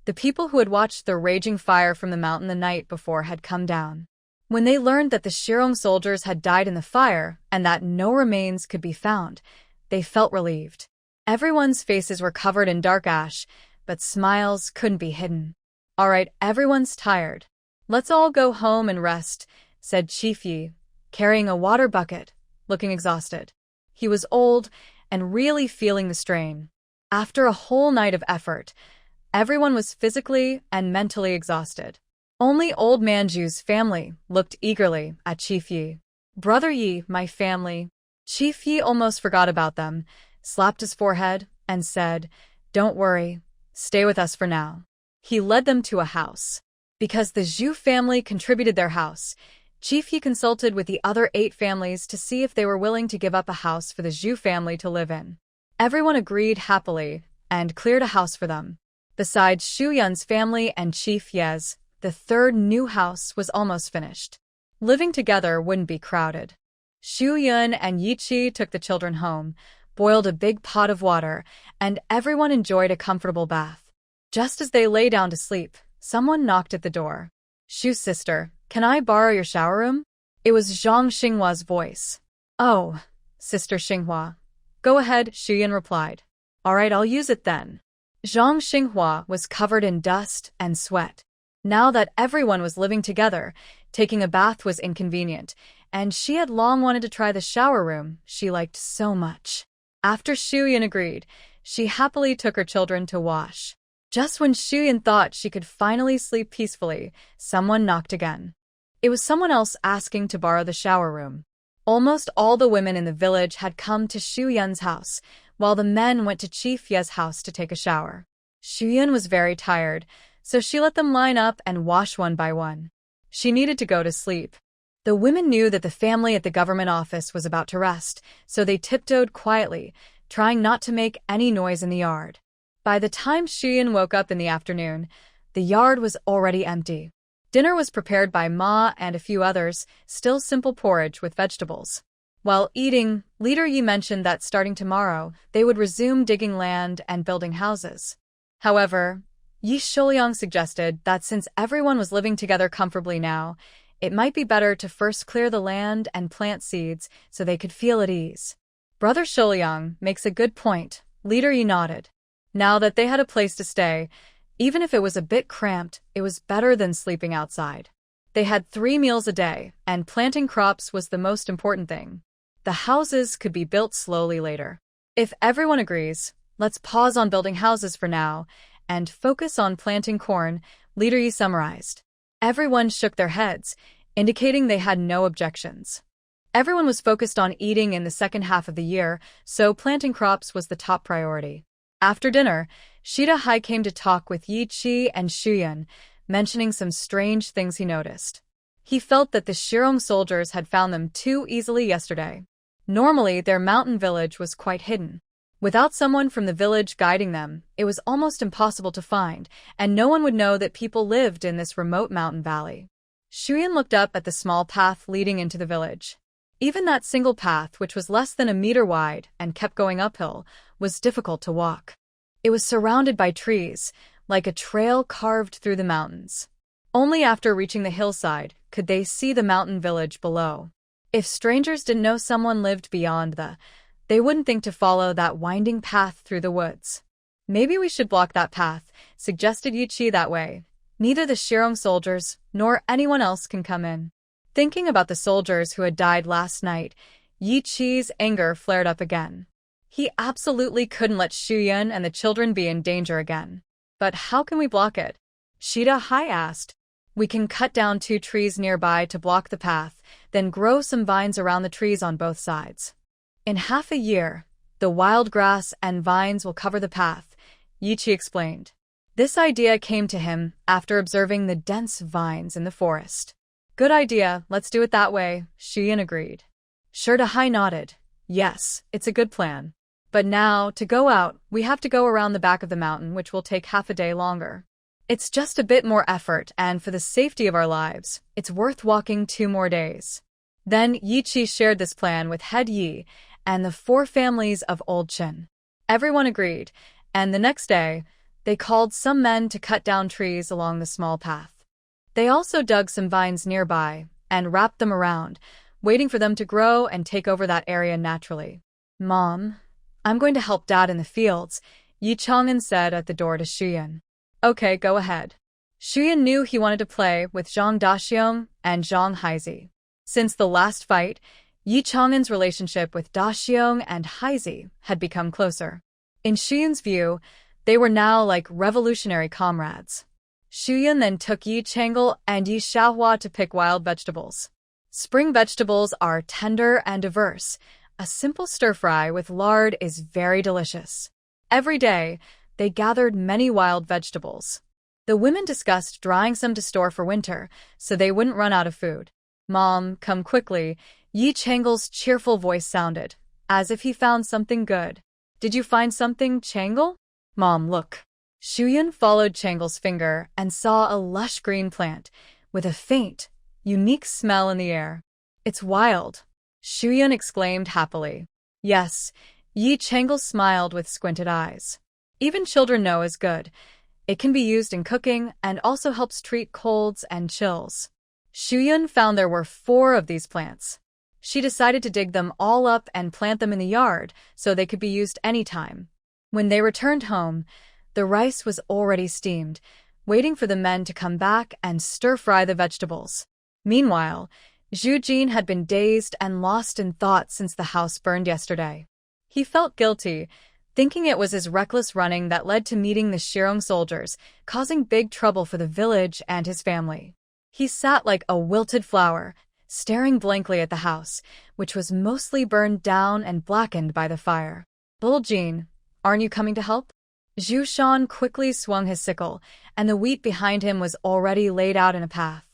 the people who had watched the raging fire from the mountain the night before had come down. When they learned that the Shirong soldiers had died in the fire and that no remains could be found, they felt relieved. Everyone's faces were covered in dark ash, but smiles couldn't be hidden. All right, everyone's tired. Let's all go home and rest, said Chief Yi, carrying a water bucket, looking exhausted. He was old and really feeling the strain. After a whole night of effort, everyone was physically and mentally exhausted. Only Old Man Zhu's family looked eagerly at Chief Yi. Brother Yi, my family. Chief Yi almost forgot about them, slapped his forehead, and said, Don't worry, stay with us for now. He led them to a house. Because the Zhu family contributed their house, Chief Yi consulted with the other 8 families to see if they were willing to give up a house for the Zhu family to live in. Everyone agreed happily and cleared a house for them. Besides Shu Yun's family and Chief Ye's, the third new house was almost finished. Living together wouldn't be crowded. Shu Yun and Yichi took the children home, boiled a big pot of water, and everyone enjoyed a comfortable bath. Just as they lay down to sleep, someone knocked at the door. Shu's sister, can I borrow your shower room? It was Zhang Xinghua's voice. Oh, Sister Xinghua. Go ahead, Shu Yun replied. All right, I'll use it then. Zhang Xinghua was covered in dust and sweat. Now that everyone was living together, taking a bath was inconvenient, and she had long wanted to try the shower room she liked so much. After Shu Yun agreed, she happily took her children to wash. Just when Shu Yun thought she could finally sleep peacefully, someone knocked again. It was someone else asking to borrow the shower room. Almost all the women in the village had come to Shu Yun's house, while the men went to Chief Ye's house to take a shower. Shu Yun was very tired, so she let them line up and wash one by one. She needed to go to sleep. The women knew that the family at the government office was about to rest, so they tiptoed quietly, trying not to make any noise in the yard. By the time Shu Yun woke up in the afternoon, the yard was already empty. Dinner was prepared by Ma and a few others, still simple porridge with vegetables. While eating, Leader Yi mentioned that starting tomorrow, they would resume digging land and building houses. However, Yi Shouliang suggested that since everyone was living together comfortably now, it might be better to first clear the land and plant seeds so they could feel at ease. Brother Shouliang makes a good point, Leader Yi nodded. Now that they had a place to stay, even if it was a bit cramped, it was better than sleeping outside. They had 3 meals a day, and planting crops was the most important thing. The houses could be built slowly later. If everyone agrees, Let's pause on building houses for now and focus on planting corn, Leader Yi summarized. Everyone shook their heads, indicating they had no objections. Everyone was focused on eating in the second half of the year, so planting crops was the top priority. After dinner, Shida Hai came to talk with Yi Chi and Shuyun, mentioning some strange things he noticed. He felt that the Shirong soldiers had found them too easily yesterday. Normally, their mountain village was quite hidden. Without someone from the village guiding them, it was almost impossible to find, and no one would know that people lived in this remote mountain valley. Shuyun looked up at the small path leading into the village. Even that single path, which was less than a meter wide and kept going uphill, was difficult to walk. It was surrounded by trees, like a trail carved through the mountains. Only after reaching the hillside could they see the mountain village below. If strangers didn't know someone lived beyond they wouldn't think to follow that winding path through the woods. Maybe we should block that path, suggested Yi Chi. That way, neither the Shirong soldiers nor anyone else can come in. Thinking about the soldiers who had died last night, Yi Chi's anger flared up again. He absolutely couldn't let Shuyun and the children be in danger again. But how can we block it? Shida Hai asked. We can cut down 2 trees nearby to block the path, then grow some vines around the trees on both sides. In half a year, the wild grass and vines will cover the path, Yi Chi explained. This idea came to him after observing the dense vines in the forest. Good idea, let's do it that way, Shuyun agreed. Shida Hai nodded. Yes, it's a good plan. But now, to go out, we have to go around the back of the mountain, which will take half a day longer. It's just a bit more effort, and for the safety of our lives, it's worth walking 2 more days. Then Yi Chi shared this plan with Head Yi and the 4 families of Old Chin. Everyone agreed, and the next day, they called some men to cut down trees along the small path. They also dug some vines nearby and wrapped them around, waiting for them to grow and take over that area naturally. Mom, I'm going to help Dad in the fields, Yi Chang'an said at the door to Shuyun. Okay, go ahead. Shuyun knew he wanted to play with Zhang Daxiong and Zhang Haizi. Since the last fight, Yi Chang'an's relationship with Daxiong and Haizi had become closer. In Shuyun's view, they were now like revolutionary comrades. Shuyun then took Yi Chang'el and Yi Xiaohua to pick wild vegetables. Spring vegetables are tender and diverse. A simple stir-fry with lard is very delicious. Every day, they gathered many wild vegetables. The women discussed drying some to store for winter, so they wouldn't run out of food. Mom, come quickly, Yi Chang'el's cheerful voice sounded, as if he found something good. Did you find something, Chang'el? Mom, look. Shuyun followed Chang'el's finger and saw a lush green plant, with a faint, unique smell in the air. It's wild, Shuyun exclaimed happily. Yes, Yi Chang'el smiled with squinted eyes. Even children know is good. It can be used in cooking and also helps treat colds and chills. Shuyun found there were 4 of these plants. She decided to dig them all up and plant them in the yard so they could be used anytime. When they returned home, the rice was already steamed, waiting for the men to come back and stir-fry the vegetables. Meanwhile, Zhu Jin had been dazed and lost in thought since the house burned yesterday. He felt guilty, thinking it was his reckless running that led to meeting the Shirong soldiers, causing big trouble for the village and his family. He sat like a wilted flower, staring blankly at the house, which was mostly burned down and blackened by the fire. Little Jean, aren't you coming to help? Zhu Shan quickly swung his sickle, and the wheat behind him was already laid out in a path.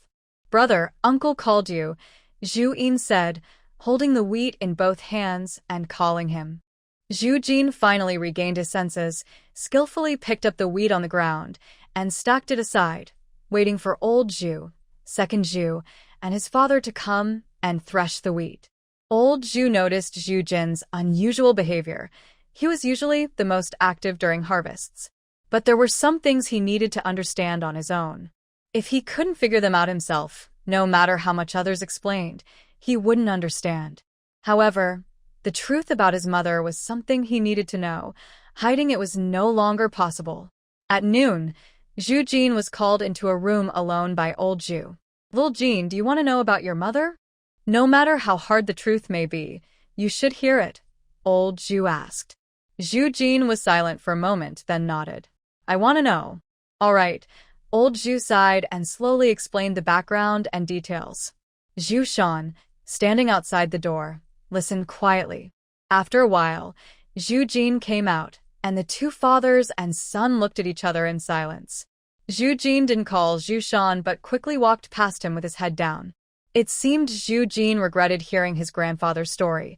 Brother, Uncle called you, Zhu Yin said, holding the wheat in both hands and calling him. Zhu Jin finally regained his senses, skillfully picked up the wheat on the ground, and stacked it aside, waiting for old Zhu, second Zhu, and his father to come and thresh the wheat. Old Zhu noticed Zhu Jin's unusual behavior. He was usually the most active during harvests. But there were some things he needed to understand on his own. If he couldn't figure them out himself, no matter how much others explained, he wouldn't understand. However, the truth about his mother was something he needed to know. Hiding it was no longer possible. At noon, Zhu Jin was called into a room alone by old Zhu. Little Jean, do you want to know about your mother? No matter how hard the truth may be, you should hear it, old Zhu asked. Zhu Jin was silent for a moment, then nodded. I want to know. All right. Old Zhu sighed and slowly explained the background and details. Zhu Shan, standing outside the door, listened quietly. After a while, Zhu Jin came out, and the two fathers and son looked at each other in silence. Zhu Jin didn't call Zhu Shan but quickly walked past him with his head down. It seemed Zhu Jin regretted hearing his grandfather's story.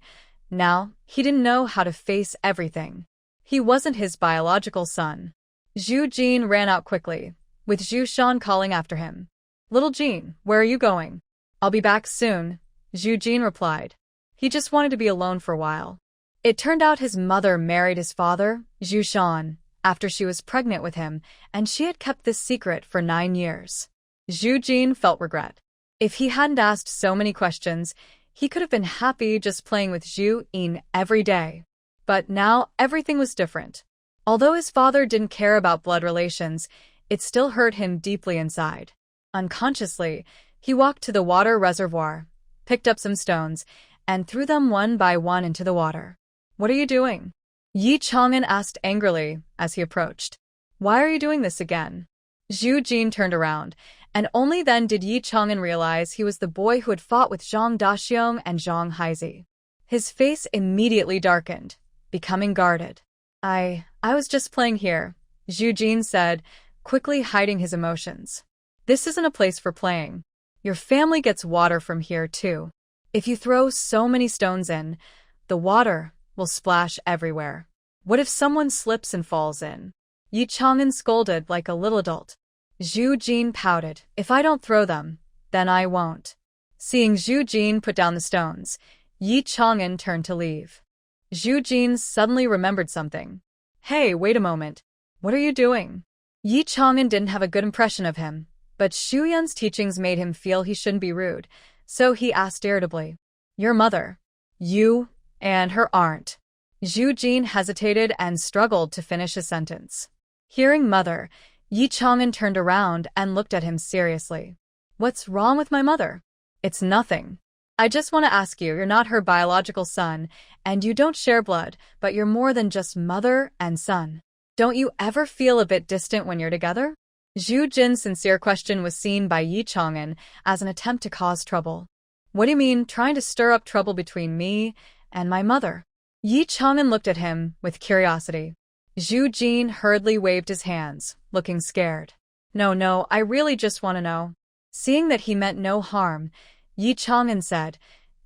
Now, he didn't know how to face everything. He wasn't his biological son. Zhu Jin ran out quickly, with Zhu Shan calling after him. Little Jin, where are you going? I'll be back soon, Zhu Jin replied. He just wanted to be alone for a while. It turned out his mother married his father, Zhu Shan, after she was pregnant with him, and she had kept this secret for 9 years. Zhu Jin felt regret. If he hadn't asked so many questions, he could have been happy just playing with Zhu Yin every day. But now everything was different. Although his father didn't care about blood relations, it still hurt him deeply inside. Unconsciously, he walked to the water reservoir, picked up some stones, and threw them one by one into the water. What are you doing? Yi Chang'an asked angrily as he approached. Why are you doing this again? Zhu Jin turned around, and only then did Yi Chang'an realize he was the boy who had fought with Zhang Daxiong and Zhang Haizi. His face immediately darkened, becoming guarded. I was just playing here, Zhu Jin said, quickly hiding his emotions. This isn't a place for playing. Your family gets water from here too. If you throw so many stones in, the water will splash everywhere. What if someone slips and falls in? Yi Chang'an scolded like a little adult. Zhu Jin pouted. If I don't throw them, then I won't. Seeing Zhu Jin put down the stones, Yi Chang'an turned to leave. Zhu Jin suddenly remembered something. Hey, wait a moment. What are you doing? Yi Chang'an didn't have a good impression of him, but Xu Yan's teachings made him feel he shouldn't be rude, so he asked irritably. Your mother. You and her aren't. Zhu Jin hesitated and struggled to finish his sentence. Hearing mother, Yi Chang'an turned around and looked at him seriously. What's wrong with my mother? It's nothing. I just want to ask you, you're not her biological son, and you don't share blood, but you're more than just mother and son. Don't you ever feel a bit distant when you're together? Zhu Jin's sincere question was seen by Yi Chang'an as an attempt to cause trouble. What do you mean, trying to stir up trouble between me and my mother? Yi Chang'an looked at him with curiosity. Zhu Jin hurriedly waved his hands, looking scared. No, I really just want to know. Seeing that he meant no harm, Yi Chang'an said,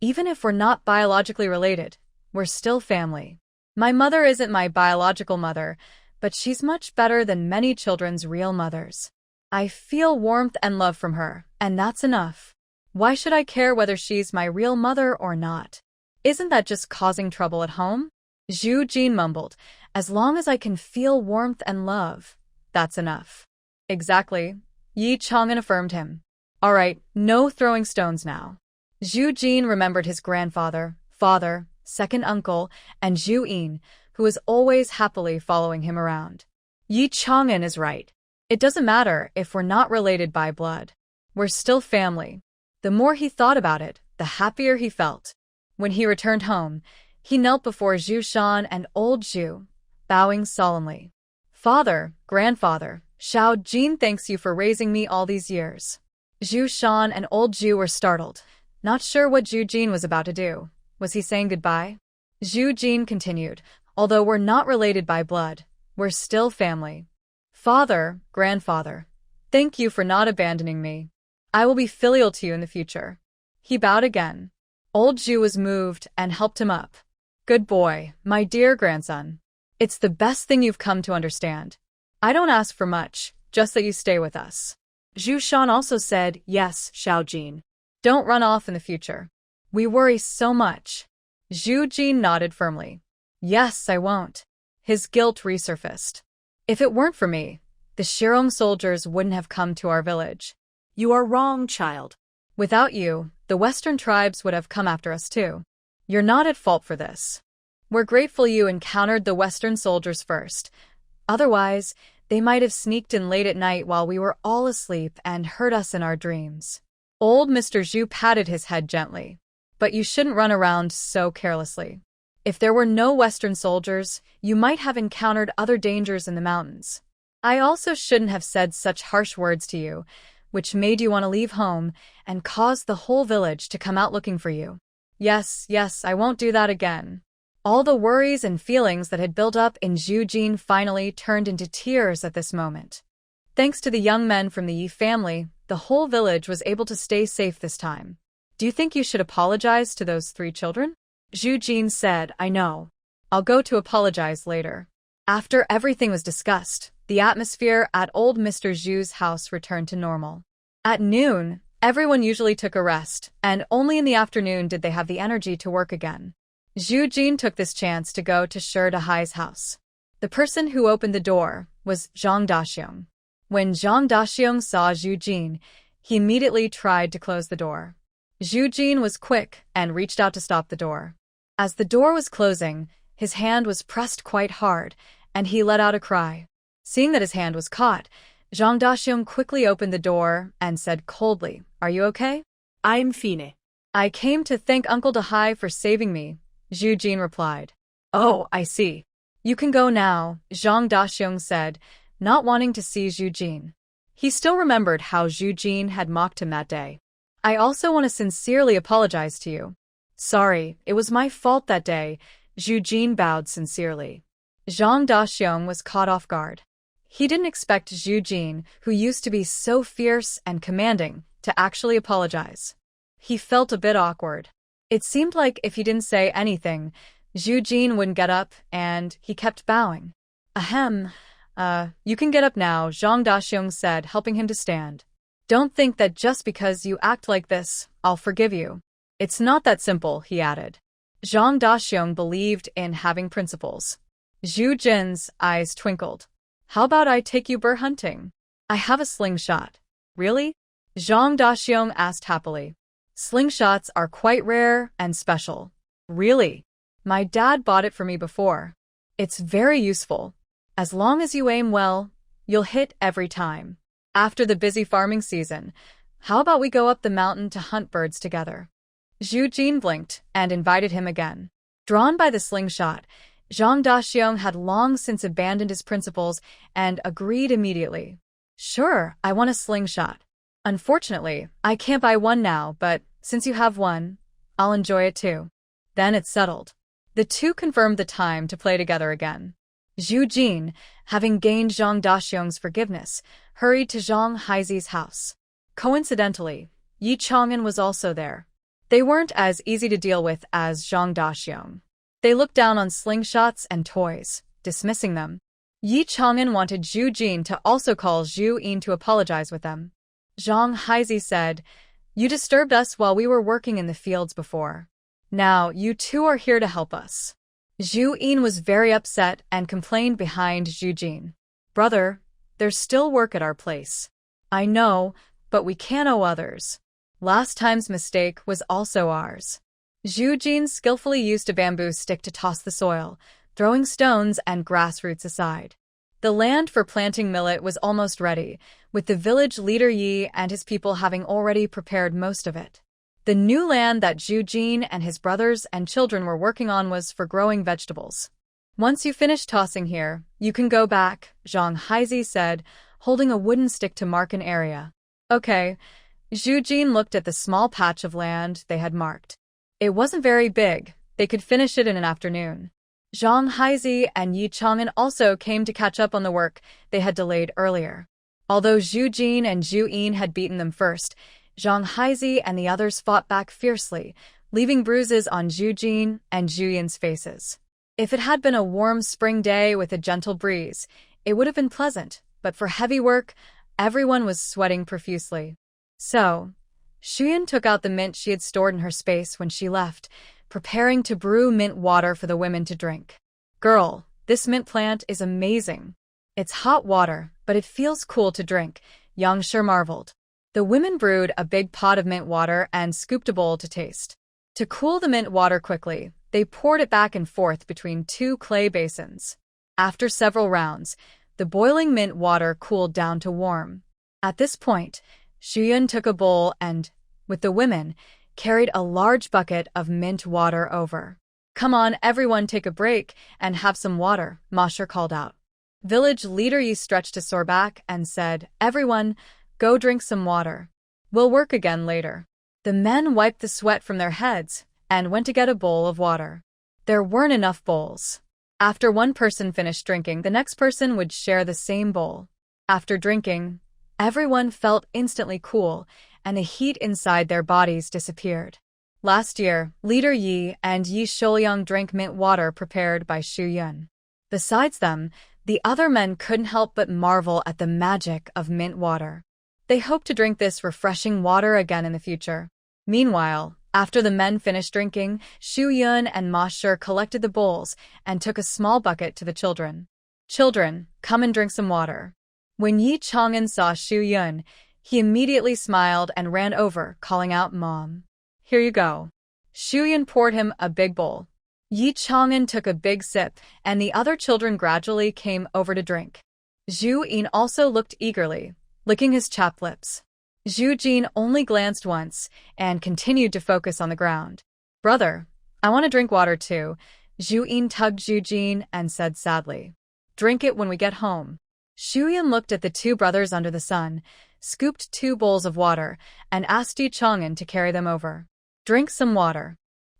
even if we're not biologically related, we're still family. My mother isn't my biological mother, but she's much better than many children's real mothers. I feel warmth and love from her, and that's enough. Why should I care whether she's my real mother or not? Isn't that just causing trouble at home? Zhu Jin mumbled, as long as I can feel warmth and love, that's enough. Exactly, Yi Chang'an affirmed him. All right, no throwing stones now. Zhu Jin remembered his grandfather, father, second uncle, and Zhu Yin, who was always happily following him around. Yi Chang'an is right. It doesn't matter if we're not related by blood. We're still family. The more he thought about it, the happier he felt. When he returned home, he knelt before Zhu Shan and old Zhu, bowing solemnly. Father, grandfather, Xiao Jin thanks you for raising me all these years. Zhu Shan and old Zhu were startled, not sure what Zhu Jin was about to do. Was he saying goodbye? Zhu Jin continued, although we're not related by blood, we're still family. Father, grandfather, thank you for not abandoning me. I will be filial to you in the future. He bowed again. Old Zhu was moved and helped him up. Good boy, my dear grandson. It's the best thing you've come to understand. I don't ask for much, just that you stay with us. Zhu Shan also said, yes, Xiao Jin. Don't run off in the future. We worry so much. Zhu Jin nodded firmly. Yes, I won't. His guilt resurfaced. If it weren't for me, the Shirong soldiers wouldn't have come to our village. You are wrong, child. Without you, the Western tribes would have come after us too. You're not at fault for this. We're grateful you encountered the Western soldiers first. Otherwise, they might have sneaked in late at night while we were all asleep and hurt us in our dreams. Old Mr. Zhu patted his head gently. But you shouldn't run around so carelessly. If there were no Western soldiers, you might have encountered other dangers in the mountains. I also shouldn't have said such harsh words to you, which made you want to leave home and caused the whole village to come out looking for you. Yes, I won't do that again. All the worries and feelings that had built up in Zhu Jin finally turned into tears at this moment. Thanks to the young men from the Yi family, the whole village was able to stay safe this time. Do you think you should apologize to those 3 children? Zhu Jin said, I know. I'll go to apologize later. After everything was discussed, the atmosphere at old Mr. Zhu's house returned to normal. At noon, everyone usually took a rest, and only in the afternoon did they have the energy to work again. Zhu Jin took this chance to go to Shi Dahai's house. The person who opened the door was Zhang Daxiong. When Zhang Daxiong saw Zhu Jin, he immediately tried to close the door. Zhu Jin was quick and reached out to stop the door. As the door was closing, his hand was pressed quite hard, and he let out a cry. Seeing that his hand was caught, Zhang Daxiong quickly opened the door and said coldly, Are you okay? I'm fine. I came to thank Uncle Dahai for saving me, Zhu Jin replied. Oh, I see. You can go now, Zhang Daxiong said, not wanting to see Zhu Jin. He still remembered how Zhu Jin had mocked him that day. I also want to sincerely apologize to you. Sorry, it was my fault that day, Zhu Jin bowed sincerely. Zhang Daxiong was caught off guard. He didn't expect Zhu Jin, who used to be so fierce and commanding, to actually apologize. He felt a bit awkward. It seemed like if he didn't say anything, Zhu Jin wouldn't get up, and he kept bowing. Ahem. You can get up now, Zhang Daxiong said, helping him to stand. Don't think that just because you act like this, I'll forgive you. It's not that simple, he added. Zhang Daxiong believed in having principles. Zhu Jin's eyes twinkled. How about I take you bird hunting? I have a slingshot. Really? Zhang Daxiong asked happily. Slingshots are quite rare and special. Really? My dad bought it for me before. It's very useful. As long as you aim well, you'll hit every time. After the busy farming season, how about we go up the mountain to hunt birds together? Zhu Jin blinked and invited him again. Drawn by the slingshot, Zhang Daxiong had long since abandoned his principles and agreed immediately. Sure, I want a slingshot. Unfortunately, I can't buy one now, but since you have one, I'll enjoy it too. Then it's settled. The two confirmed the time to play together again. Zhu Jin, having gained Zhang Daxiong's forgiveness, hurried to Zhang Haizi's house. Coincidentally, Yi Chang'an was also there. They weren't as easy to deal with as Zhang Daxiong. They looked down on slingshots and toys, dismissing them. Yi Chang'an wanted Zhu Jin to also call Zhu Yin to apologize with them. Zhang Haizi said, You disturbed us while we were working in the fields before. Now, you two are here to help us. Zhu Yin was very upset and complained behind Zhu Jin. Brother, there's still work at our place. I know, but we can't owe others. Last time's mistake was also ours. Zhu Jin skillfully used a bamboo stick to toss the soil, throwing stones and grass roots aside. The land for planting millet was almost ready, with the village leader Yi and his people having already prepared most of it. The new land that Zhu Jin and his brothers and children were working on was for growing vegetables. Once you finish tossing here, you can go back, Zhang Haizi said, holding a wooden stick to mark an area. Okay. Zhu Jin looked at the small patch of land they had marked. It wasn't very big. They could finish it in an afternoon. Zhang Haizi and Yi Chang'an also came to catch up on the work they had delayed earlier. Although Zhu Jin and Zhu Yin had beaten them first, Zhang Haizi and the others fought back fiercely, leaving bruises on Zhu Jin and Zhu Yin's faces. If it had been a warm spring day with a gentle breeze, it would have been pleasant, but for heavy work, everyone was sweating profusely. So, Xuyan took out the mint she had stored in her space when she left, preparing to brew mint water for the women to drink. Girl, this mint plant is amazing. It's hot water, but it feels cool to drink, Yang Shi marveled. The women brewed a big pot of mint water and scooped a bowl to taste. To cool the mint water quickly, they poured it back and forth between 2 clay basins. After several rounds, the boiling mint water cooled down to warm. At this point, Xuyan took a bowl and, with the women, carried a large bucket of mint water over. Come on, everyone take a break and have some water, Masha called out. Village leader Yi stretched his sore back and said, everyone, go drink some water. We'll work again later. The men wiped the sweat from their heads and went to get a bowl of water. There weren't enough bowls. After one person finished drinking, the next person would share the same bowl. After drinking, everyone felt instantly cool, and the heat inside their bodies disappeared. Last year, Leader Yi and Yi Shouyang drank mint water prepared by Xu Yun. Besides them, the other men couldn't help but marvel at the magic of mint water. They hoped to drink this refreshing water again in the future. Meanwhile, after the men finished drinking, Xu Yun and Ma Shi collected the bowls and took a small bucket to the children. Children, come and drink some water. When Yi Chang'an saw Xu Yun, he immediately smiled and ran over, calling out, Mom. Here you go. Xu Yun poured him a big bowl. Yi Chang'an took a big sip, and the other children gradually came over to drink. Zhu Yin also looked eagerly, licking his chapped lips. Zhu Jin only glanced once and continued to focus on the ground. Brother, I want to drink water too. Zhu Yin tugged Zhu Jin and said sadly. Drink it when we get home. Xu Yun looked at the two brothers under the sun, scooped 2 bowls of water, and asked Yi Chang'an to carry them over. Drink some water.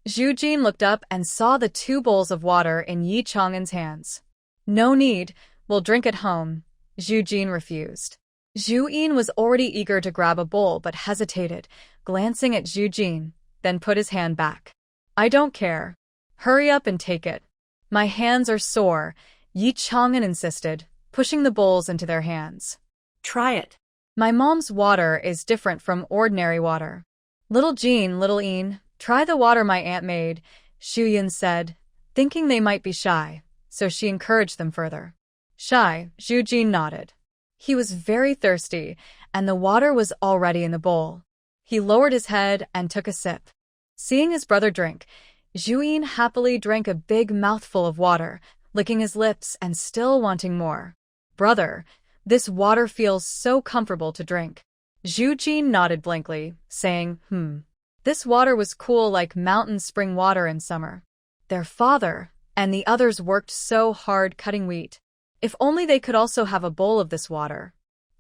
Zhu Jin looked up and saw the 2 bowls of water in Yi Chang'an's hands. No need, we'll drink at home. Zhu Jin refused. Zhu Yin was already eager to grab a bowl but hesitated, glancing at Zhu Jin, then put his hand back. I don't care. Hurry up and take it. My hands are sore, Yi Chang'an insisted, pushing the bowls into their hands. Try it. My mom's water is different from ordinary water. Little Yin, try the water my aunt made, Xu Yun said, thinking they might be shy, so she encouraged them further. Shy, Zhu Jin nodded. He was very thirsty, and the water was already in the bowl. He lowered his head and took a sip. Seeing his brother drink, Zhu Yin happily drank a big mouthful of water, licking his lips and still wanting more. Brother, this water feels so comfortable to drink. Zhu Jin nodded blankly, saying, This water was cool like mountain spring water in summer. Their father and the others worked so hard cutting wheat. If only they could also have a bowl of this water.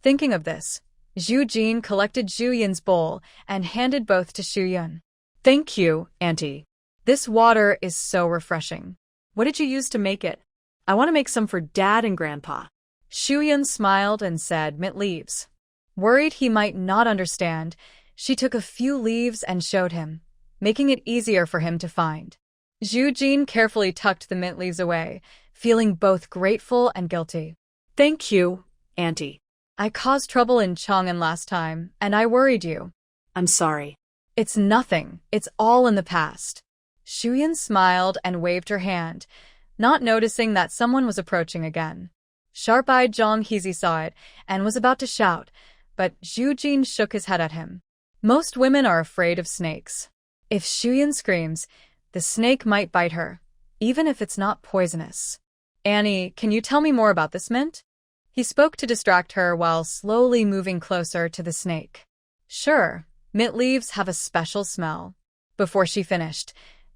Thinking of this, Zhu Jin collected Zhu Yun's bowl and handed both to Xu Yun. Thank you, Auntie. This water is so refreshing. What did you use to make it? I want to make some for Dad and Grandpa. Xu Yun smiled and said, mint leaves. Worried he might not understand, she took a few leaves and showed him, making it easier for him to find. Zhu Jin carefully tucked the mint leaves away, feeling both grateful and guilty. Thank you, Auntie. I caused trouble in Chang'an last time, and I worried you. I'm sorry. It's nothing. It's all in the past. Xu Yun smiled and waved her hand, not noticing that someone was approaching again. Sharp-eyed Zhang Hezi saw it and was about to shout, but Zhu Jin shook his head at him. Most women are afraid of snakes. If Xu Yun screams, the snake might bite her, even if it's not poisonous. Annie, can you tell me more about this mint? He spoke to distract her while slowly moving closer to the snake. Sure, mint leaves have a special smell. Before she finished,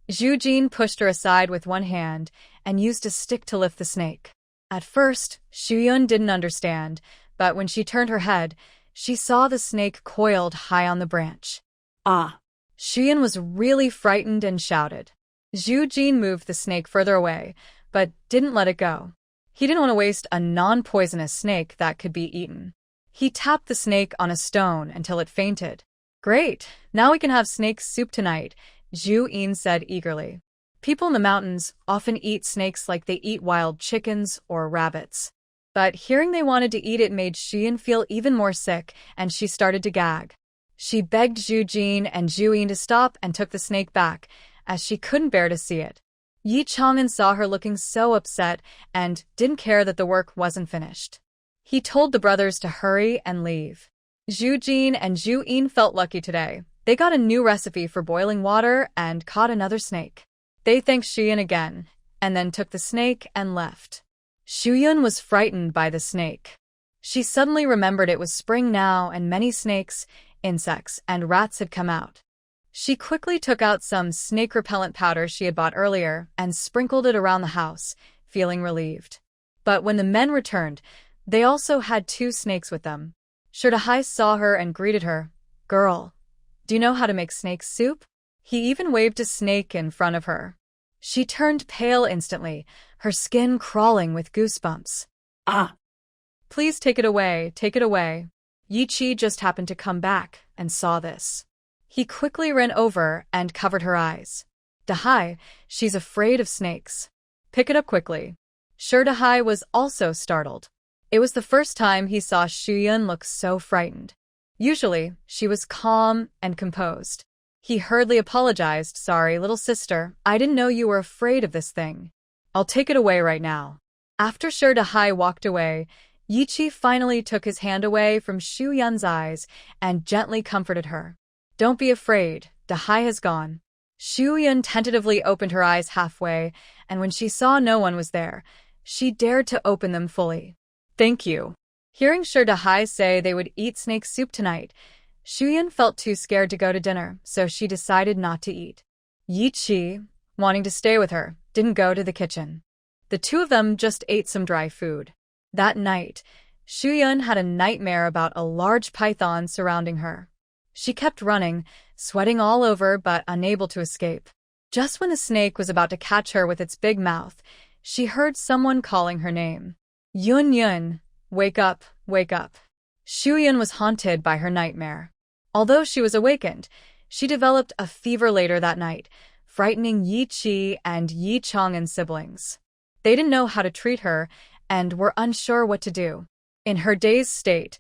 Zhu Jin pushed her aside with one hand and used a stick to lift the snake. At first, Xu Yun didn't understand, but when she turned her head, she saw the snake coiled high on the branch. Ah! Xu Yun was really frightened and shouted. Zhu Jin moved the snake further away, but didn't let it go. He didn't want to waste a non-poisonous snake that could be eaten. He tapped the snake on a stone until it fainted. Great, now we can have snake soup tonight, Zhu Yin said eagerly. People in the mountains often eat snakes like they eat wild chickens or rabbits. But hearing they wanted to eat it made Xu Yun feel even more sick, and she started to gag. She begged Zhu Jin and Zhu Yin to stop and took the snake back, as she couldn't bear to see it. Yi Chang'an saw her looking so upset and didn't care that the work wasn't finished. He told the brothers to hurry and leave. Zhu Jin and Zhu Yin felt lucky today. They got a new recipe for boiling water and caught another snake. They thanked Xu Yun again, and then took the snake and left. Xu Yun was frightened by the snake. She suddenly remembered it was spring now and many snakes, insects, and rats had come out. She quickly took out some snake repellent powder she had bought earlier and sprinkled it around the house, feeling relieved. But when the men returned, they also had 2 snakes with them. Sherdahai saw her and greeted her. "Girl, do you know how to make snake soup?" He even waved a snake in front of her. She turned pale instantly, her skin crawling with goosebumps. Ah! "Please take it away, take it away." Yi Chi just happened to come back and saw this. He quickly ran over and covered her eyes. "Dahai, she's afraid of snakes. Pick it up quickly." Dahai was also startled. It was the first time he saw Shuyun look so frightened. Usually, she was calm and composed. He hurriedly apologized. "Sorry, little sister, I didn't know you were afraid of this thing. I'll take it away right now." After Dahai walked away, Yi Chi finally took his hand away from Shuyun's eyes and gently comforted her. "Don't be afraid, Dahai has gone." Shuyun tentatively opened her eyes halfway, and when she saw no one was there, she dared to open them fully. "Thank you." Hearing Dahai say they would eat snake soup tonight, Shuyun felt too scared to go to dinner, so she decided not to eat. Yi Chi, wanting to stay with her, didn't go to the kitchen. The 2 of them just ate some dry food. That night, Shuyun had a nightmare about a large python surrounding her. She kept running, sweating all over but unable to escape. Just when the snake was about to catch her with its big mouth, she heard someone calling her name. "Yun Yun, wake up, wake up." Shuyun was haunted by her nightmare. Although she was awakened, she developed a fever later that night, frightening Yi Chi and Yi Chang'an's siblings. They didn't know how to treat her and were unsure what to do. In her dazed state,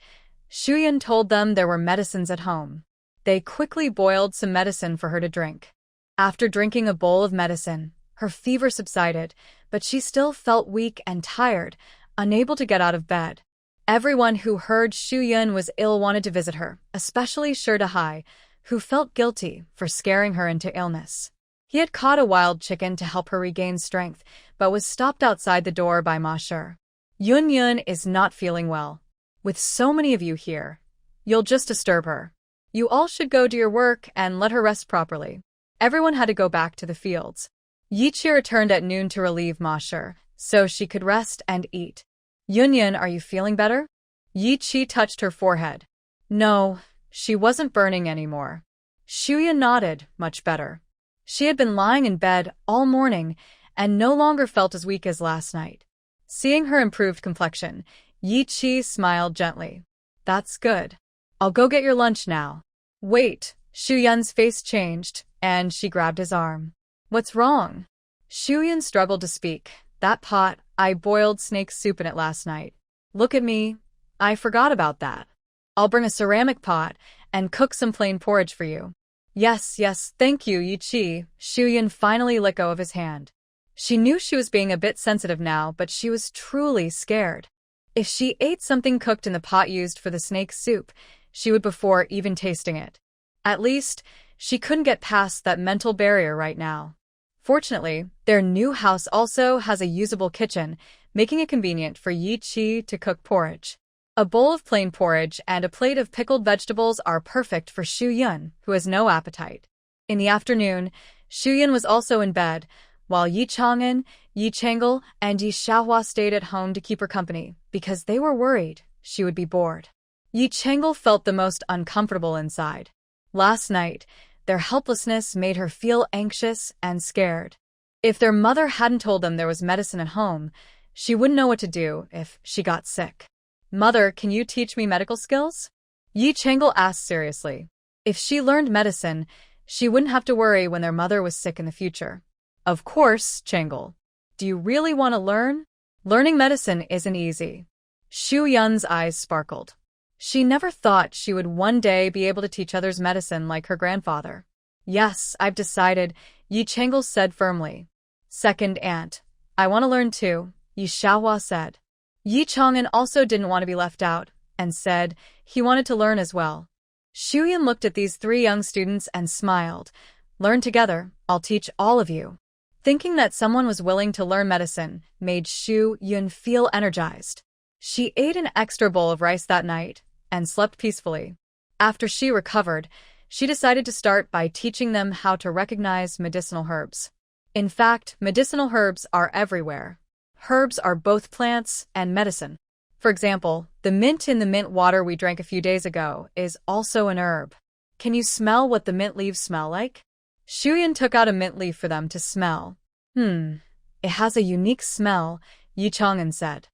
Shuyun told them there were medicines at home. They quickly boiled some medicine for her to drink. After drinking a bowl of medicine, her fever subsided, but she still felt weak and tired, unable to get out of bed. Everyone who heard Shuyun was ill wanted to visit her, especially Dahai, who felt guilty for scaring her into illness. He had caught a wild chicken to help her regain strength, but was stopped outside the door by Ma Shi. "Yun Yun is not feeling well. With so many of you here, you'll just disturb her. You all should go do your work and let her rest properly." Everyone had to go back to the fields. Yi Chi returned at noon to relieve Ma Shi, so she could rest and eat. "Yun Yun, are you feeling better?" Yi Chi touched her forehead. No, she wasn't burning anymore. Shuyun nodded, much better. She had been lying in bed all morning and no longer felt as weak as last night. Seeing her improved complexion, Yi Chi smiled gently. "That's good. I'll go get your lunch now." "Wait," Shuyun's face changed, and she grabbed his arm. "What's wrong?" Shuyun struggled to speak. "That pot, I boiled snake soup in it last night. Look at me, I forgot about that. I'll bring a ceramic pot and cook some plain porridge for you." Yes, thank you, Yi Chi." Shuyun finally let go of his hand. She knew she was being a bit sensitive now, but she was truly scared. If she ate something cooked in the pot used for the snake soup, she would before even tasting it. At least, she couldn't get past that mental barrier right now. Fortunately, their new house also has a usable kitchen, making it convenient for Yi Chi to cook porridge. A bowl of plain porridge and a plate of pickled vegetables are perfect for Shuyun, who has no appetite. In the afternoon, Shuyun was also in bed, while Yi Chang'an, Yi Changle, and Yi Xiaohua stayed at home to keep her company, because they were worried she would be bored. Yi Changle felt the most uncomfortable inside. Last night, their helplessness made her feel anxious and scared. If their mother hadn't told them there was medicine at home, she wouldn't know what to do if she got sick. "Mother, can you teach me medical skills?" Yi Changle asked seriously. If she learned medicine, she wouldn't have to worry when their mother was sick in the future. "Of course, Changle. Do you really want to learn? Learning medicine isn't easy." Shuyun's eyes sparkled. She never thought she would one day be able to teach others medicine like her grandfather. "Yes, I've decided," Yi Changle said firmly. "Second aunt, I want to learn too," Yi Xiaohua said. Yi Chang'an also didn't want to be left out, and said he wanted to learn as well. Shuyun looked at these 3 young students and smiled. "Learn together, I'll teach all of you." Thinking that someone was willing to learn medicine made Shuyun feel energized. She ate an extra bowl of rice that night and slept peacefully. After she recovered, she decided to start by teaching them how to recognize medicinal herbs. In fact, medicinal herbs are everywhere. Herbs are both plants and medicine. For example, the mint in the mint water we drank a few days ago is also an herb. Can you smell what the mint leaves smell like? Shuyan took out a mint leaf for them to smell. It has a unique smell, Yi Chang'an said.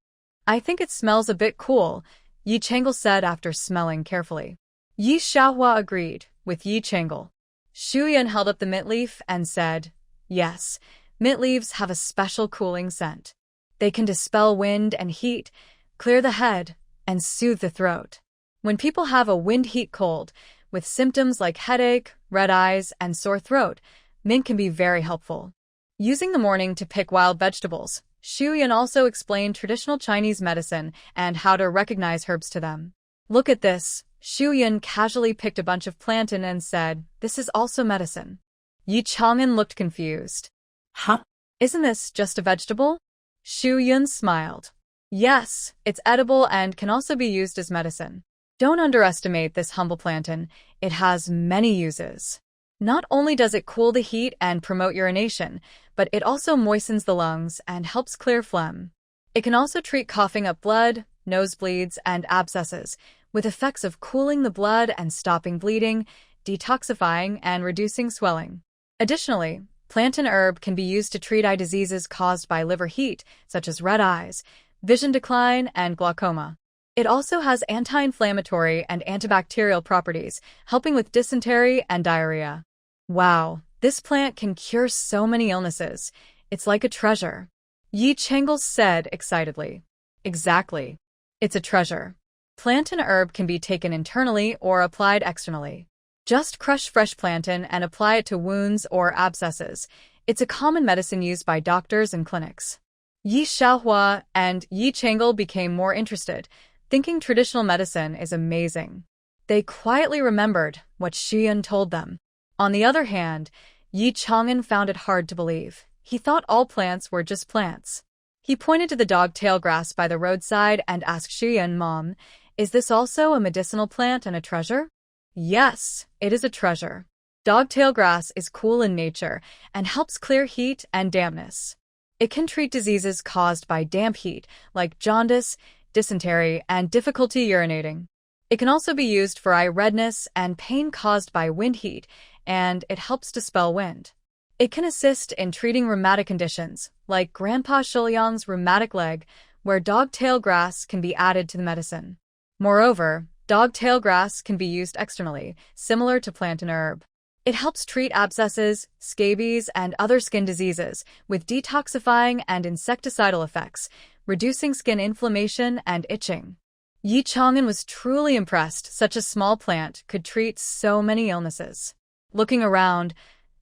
I think it smells a bit cool, Yi Chang'el said after smelling carefully. Yi Xiaohua agreed with Yi Chang'el. Shuyan held up the mint leaf and said, yes, mint leaves have a special cooling scent. They can dispel wind and heat, clear the head, and soothe the throat. When people have a wind-heat cold, with symptoms like headache, red eyes, and sore throat, mint can be very helpful. Using the morning to pick wild vegetables, Xu Yan also explained traditional Chinese medicine and how to recognize herbs to them. Look at this. Xu Yan casually picked a bunch of plantain and said, this is also medicine. Yi Chang'an looked confused. Huh? Isn't this just a vegetable? Xu Yan smiled. Yes, it's edible and can also be used as medicine. Don't underestimate this humble plantain. It has many uses. Not only does it cool the heat and promote urination, but it also moistens the lungs and helps clear phlegm. It can also treat coughing up blood, nosebleeds, and abscesses, with effects of cooling the blood and stopping bleeding, detoxifying, and reducing swelling. Additionally, plantain herb can be used to treat eye diseases caused by liver heat, such as red eyes, vision decline, and glaucoma. It also has anti-inflammatory and antibacterial properties, helping with dysentery and diarrhea. Wow, this plant can cure so many illnesses. It's like a treasure. Yi Chang'el said excitedly. Exactly. It's a treasure. Plantain herb can be taken internally or applied externally. Just crush fresh plantain and apply it to wounds or abscesses. It's a common medicine used by doctors and clinics. Yi Xiaohua and Yi Chang'el became more interested, thinking traditional medicine is amazing. They quietly remembered what Xian told them. On the other hand, Yi Chang'an found it hard to believe. He thought all plants were just plants. He pointed to the dog-tail grass by the roadside and asked Xian, Mom, is this also a medicinal plant and a treasure? Yes, it is a treasure. Dog-tail grass is cool in nature and helps clear heat and dampness. It can treat diseases caused by damp heat, like jaundice, dysentery, and difficulty urinating. It can also be used for eye redness and pain caused by wind heat, and it helps dispel wind. It can assist in treating rheumatic conditions, like Grandpa Shuliang's rheumatic leg, where dog-tail grass can be added to the medicine. Moreover, dog-tail grass can be used externally, similar to plantain herb. It helps treat abscesses, scabies, and other skin diseases, with detoxifying and insecticidal effects, reducing skin inflammation and itching. Yi Chang'an was truly impressed such a small plant could treat so many illnesses. Looking around,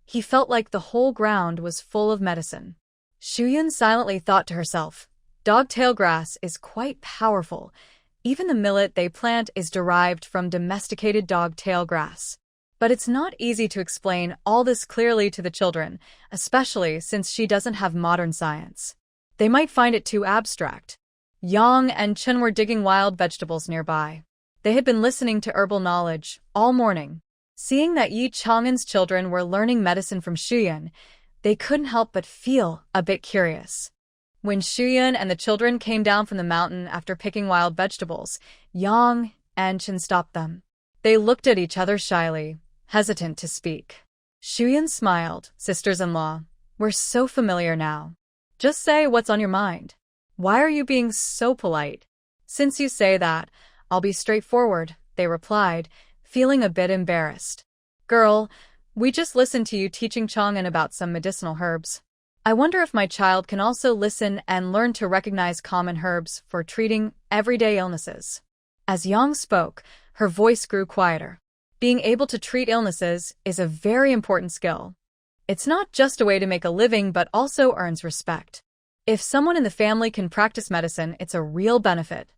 he felt like the whole ground was full of medicine. Shuyan silently thought to herself, dog-tail grass is quite powerful. Even the millet they plant is derived from domesticated dog-tail grass. But it's not easy to explain all this clearly to the children, especially since she doesn't have modern science. They might find it too abstract. Yang and Chen were digging wild vegetables nearby. They had been listening to herbal knowledge all morning. Seeing that Yi Chang'an's children were learning medicine from Shuyan, they couldn't help but feel a bit curious. When Shuyan and the children came down from the mountain after picking wild vegetables, Yang and Chen stopped them. They looked at each other shyly, hesitant to speak. Shuyan smiled. Sisters-in-law, we're so familiar now. Just say what's on your mind. Why are you being so polite? Since you say that, I'll be straightforward, they replied, feeling a bit embarrassed. Girl, we just listened to you teaching Chang'an about some medicinal herbs. I wonder if my child can also listen and learn to recognize common herbs for treating everyday illnesses. As Yang spoke, her voice grew quieter. Being able to treat illnesses is a very important skill. It's not just a way to make a living but also earns respect. If someone in the family can practice medicine, it's a real benefit.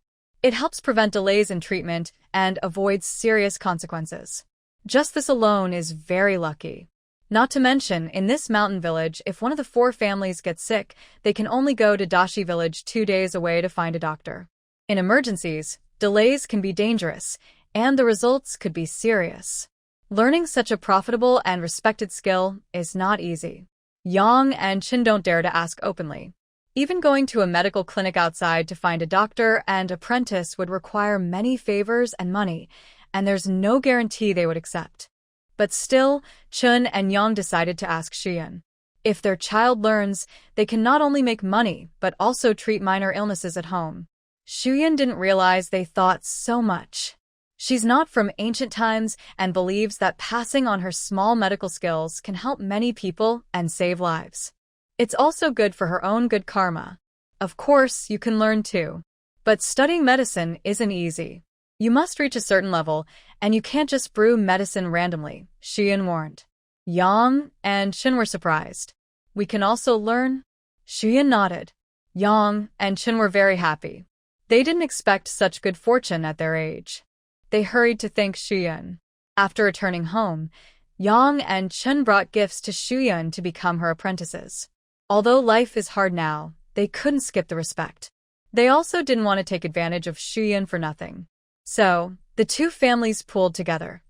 It helps prevent delays in treatment and avoids serious consequences. Just this alone is very lucky. Not to mention, in this mountain village, if one of the 4 families gets sick, they can only go to Dashi village 2 days away to find a doctor. In emergencies, delays can be dangerous, and the results could be serious. Learning such a profitable and respected skill is not easy. Yang and Chen don't dare to ask openly. Even going to a medical clinic outside to find a doctor and apprentice would require many favors and money, and there's no guarantee they would accept. But still, Chen and Yang decided to ask Xian. If their child learns, they can not only make money, but also treat minor illnesses at home. Xian didn't realize they thought so much. She's not from ancient times and believes that passing on her small medical skills can help many people and save lives. It's also good for her own good karma. Of course, you can learn too. But studying medicine isn't easy. You must reach a certain level, and you can't just brew medicine randomly, Xian warned. Yang and Chen were surprised. We can also learn? Xian nodded. Yang and Chen were very happy. They didn't expect such good fortune at their age. They hurried to thank Xian. After returning home, Yang and Chen brought gifts to Xian to become her apprentices. Although life is hard now, they couldn't skip the respect. They also didn't want to take advantage of Xian for nothing. So, the two families pooled together.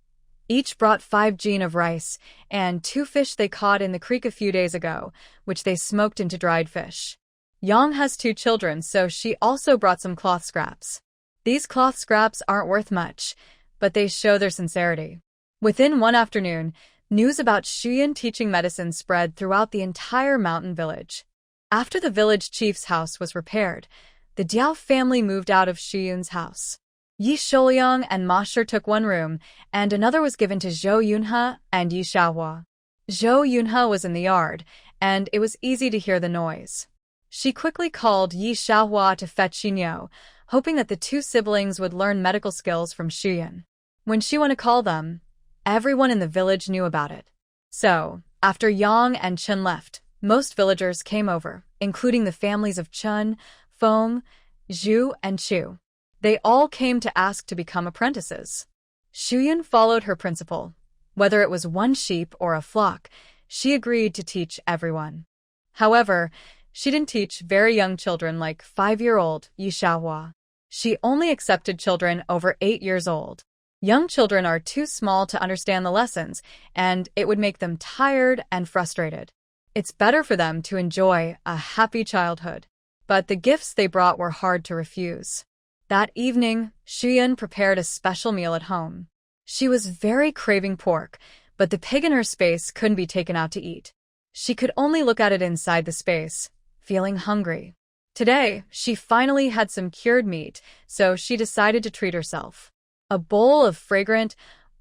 Each brought 5 jin of rice and 2 fish they caught in the creek a few days ago, which they smoked into dried fish. Yang has 2 children, so she also brought some cloth scraps. These cloth scraps aren't worth much, but they show their sincerity. Within one afternoon, news about Xian teaching medicine spread throughout the entire mountain village. After the village chief's house was repaired, the Diao family moved out of Xian's house. Yi Shouliang and Ma Shi took one room, and another was given to Zhou Yunhe and Yi Xiaohua. Zhou Yunhe was in the yard, and it was easy to hear the noise. She quickly called Yi Xiaohua to fetch Xinyo, hoping that the 2 siblings would learn medical skills from Xian. When she went to call them, everyone in the village knew about it. So, after Yang and Chen left, most villagers came over, including the families of Chen, Feng, Zhu, and Chu. They all came to ask to become apprentices. Xian followed her principle. Whether it was 1 sheep or a flock, she agreed to teach everyone. However, she didn't teach very young children like 5-year-old Yi Xiaohua. She only accepted children over 8 years old. Young children are too small to understand the lessons, and it would make them tired and frustrated. It's better for them to enjoy a happy childhood. But the gifts they brought were hard to refuse. That evening, Xian prepared a special meal at home. She was very craving pork, but the pig in her space couldn't be taken out to eat. She could only look at it inside the space, feeling hungry. Today, she finally had some cured meat, so she decided to treat herself. A bowl of fragrant,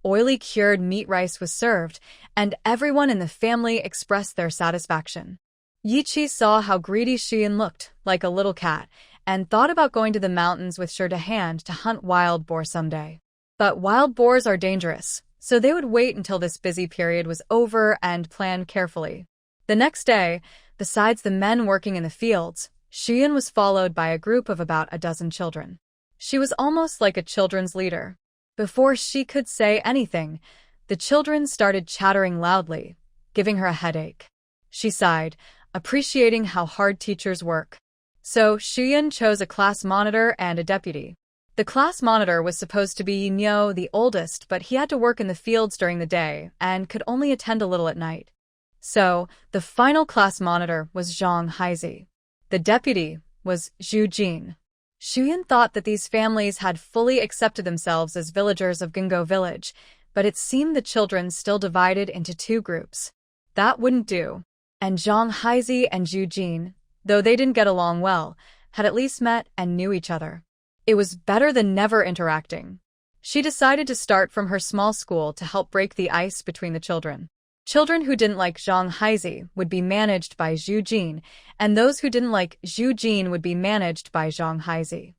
oily cured meat rice was served, and everyone in the family expressed their satisfaction. Yi Qi saw how greedy Xian looked, like a little cat, and thought about going to the mountains with Shi hand to hunt wild boar someday. But wild boars are dangerous, so they would wait until this busy period was over and plan carefully. The next day, besides the men working in the fields, Xian was followed by a group of about a dozen children. She was almost like a children's leader. Before she could say anything, the children started chattering loudly, giving her a headache. She sighed, appreciating how hard teachers work. So Xian chose a class monitor and a deputy. The class monitor was supposed to be Yinyo, the oldest, but he had to work in the fields during the day and could only attend a little at night. So, the final class monitor was Zhang Haizi. The deputy was Zhu Jin. Xian thought that these families had fully accepted themselves as villagers of Gingo village, but it seemed the children still divided into 2 groups. That wouldn't do. And Zhang Haizi and Zhu Jin, though they didn't get along well, had at least met and knew each other. It was better than never interacting. She decided to start from her small school to help break the ice between the children. Children who didn't like Zhang Haizi would be managed by Zhu Jin, and those who didn't like Zhu Jin would be managed by Zhang Haizi.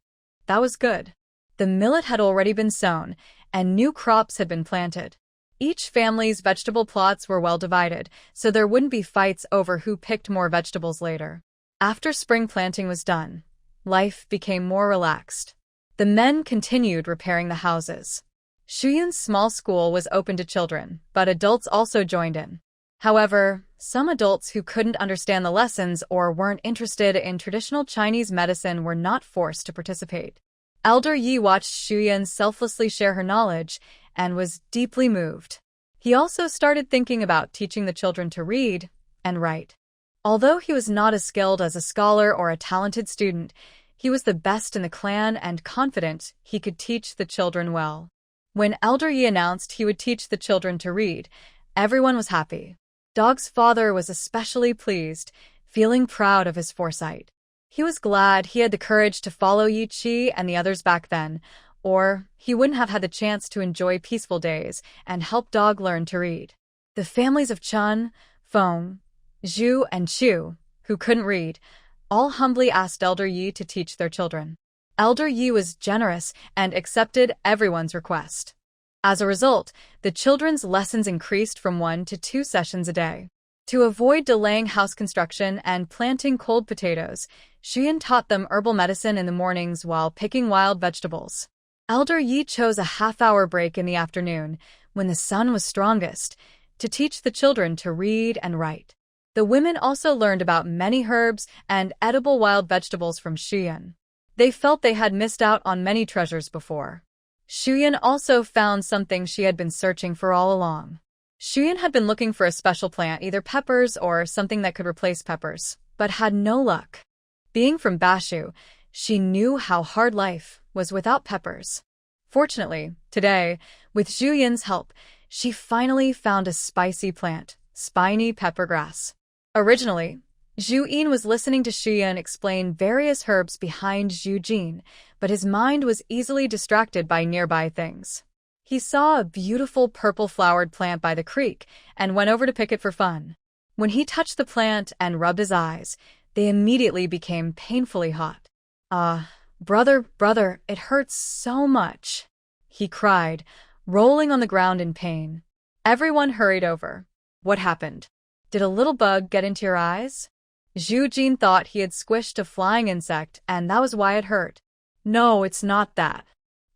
That was good. The millet had already been sown, and new crops had been planted. Each family's vegetable plots were well divided, so there wouldn't be fights over who picked more vegetables later. After spring planting was done, life became more relaxed. The men continued repairing the houses. Xian's small school was open to children, but adults also joined in. However, some adults who couldn't understand the lessons or weren't interested in traditional Chinese medicine were not forced to participate. Elder Yi watched Xian selflessly share her knowledge and was deeply moved. He also started thinking about teaching the children to read and write. Although he was not as skilled as a scholar or a talented student, he was the best in the clan and confident he could teach the children well. When Elder Yi announced he would teach the children to read, everyone was happy. Dog's father was especially pleased, feeling proud of his foresight. He was glad he had the courage to follow Yi Chi and the others back then, or he wouldn't have had the chance to enjoy peaceful days and help Dog learn to read. The families of Chun, Feng, Zhu, and Chu, who couldn't read, all humbly asked Elder Yi to teach their children. Elder Yi was generous and accepted everyone's request. As a result, the children's lessons increased from 1 to 2 sessions a day. To avoid delaying house construction and planting cold potatoes, Xuyan taught them herbal medicine in the mornings while picking wild vegetables. Elder Yi chose a half-hour break in the afternoon, when the sun was strongest, to teach the children to read and write. The women also learned about many herbs and edible wild vegetables from Xuyan. They felt they had missed out on many treasures before. Xuyan also found something she had been searching for all along. Xuyan had been looking for a special plant, either peppers or something that could replace peppers, but had no luck. Being from Bashu, she knew how hard life was without peppers. Fortunately, today, with Zhu Yin's help, she finally found a spicy plant, spiny peppergrass. Originally, Zhu Yin was listening to Xu Yan explain various herbs behind Zhu Jin, but his mind was easily distracted by nearby things. He saw a beautiful purple-flowered plant by the creek and went over to pick it for fun. When he touched the plant and rubbed his eyes, they immediately became painfully hot. Brother, it hurts so much," he cried, rolling on the ground in pain. Everyone hurried over. "What happened? Did a little bug get into your eyes?" Zhu Jin thought he had squished a flying insect, and that was why it hurt. "No, it's not that.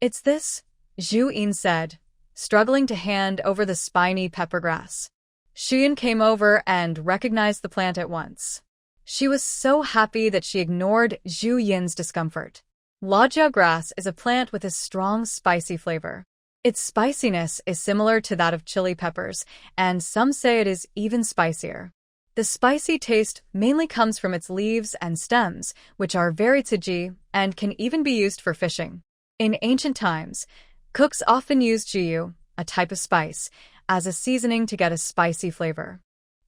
It's this," Zhu Yin said, struggling to hand over the spiny peppergrass. Xu Yan came over and recognized the plant at once. She was so happy that she ignored Zhu Yin's discomfort. Lajiao grass is a plant with a strong spicy flavor. Its spiciness is similar to that of chili peppers, and some say it is even spicier. The spicy taste mainly comes from its leaves and stems, which are very tsuji and can even be used for fishing. In ancient times, cooks often used jiyu, a type of spice, as a seasoning to get a spicy flavor.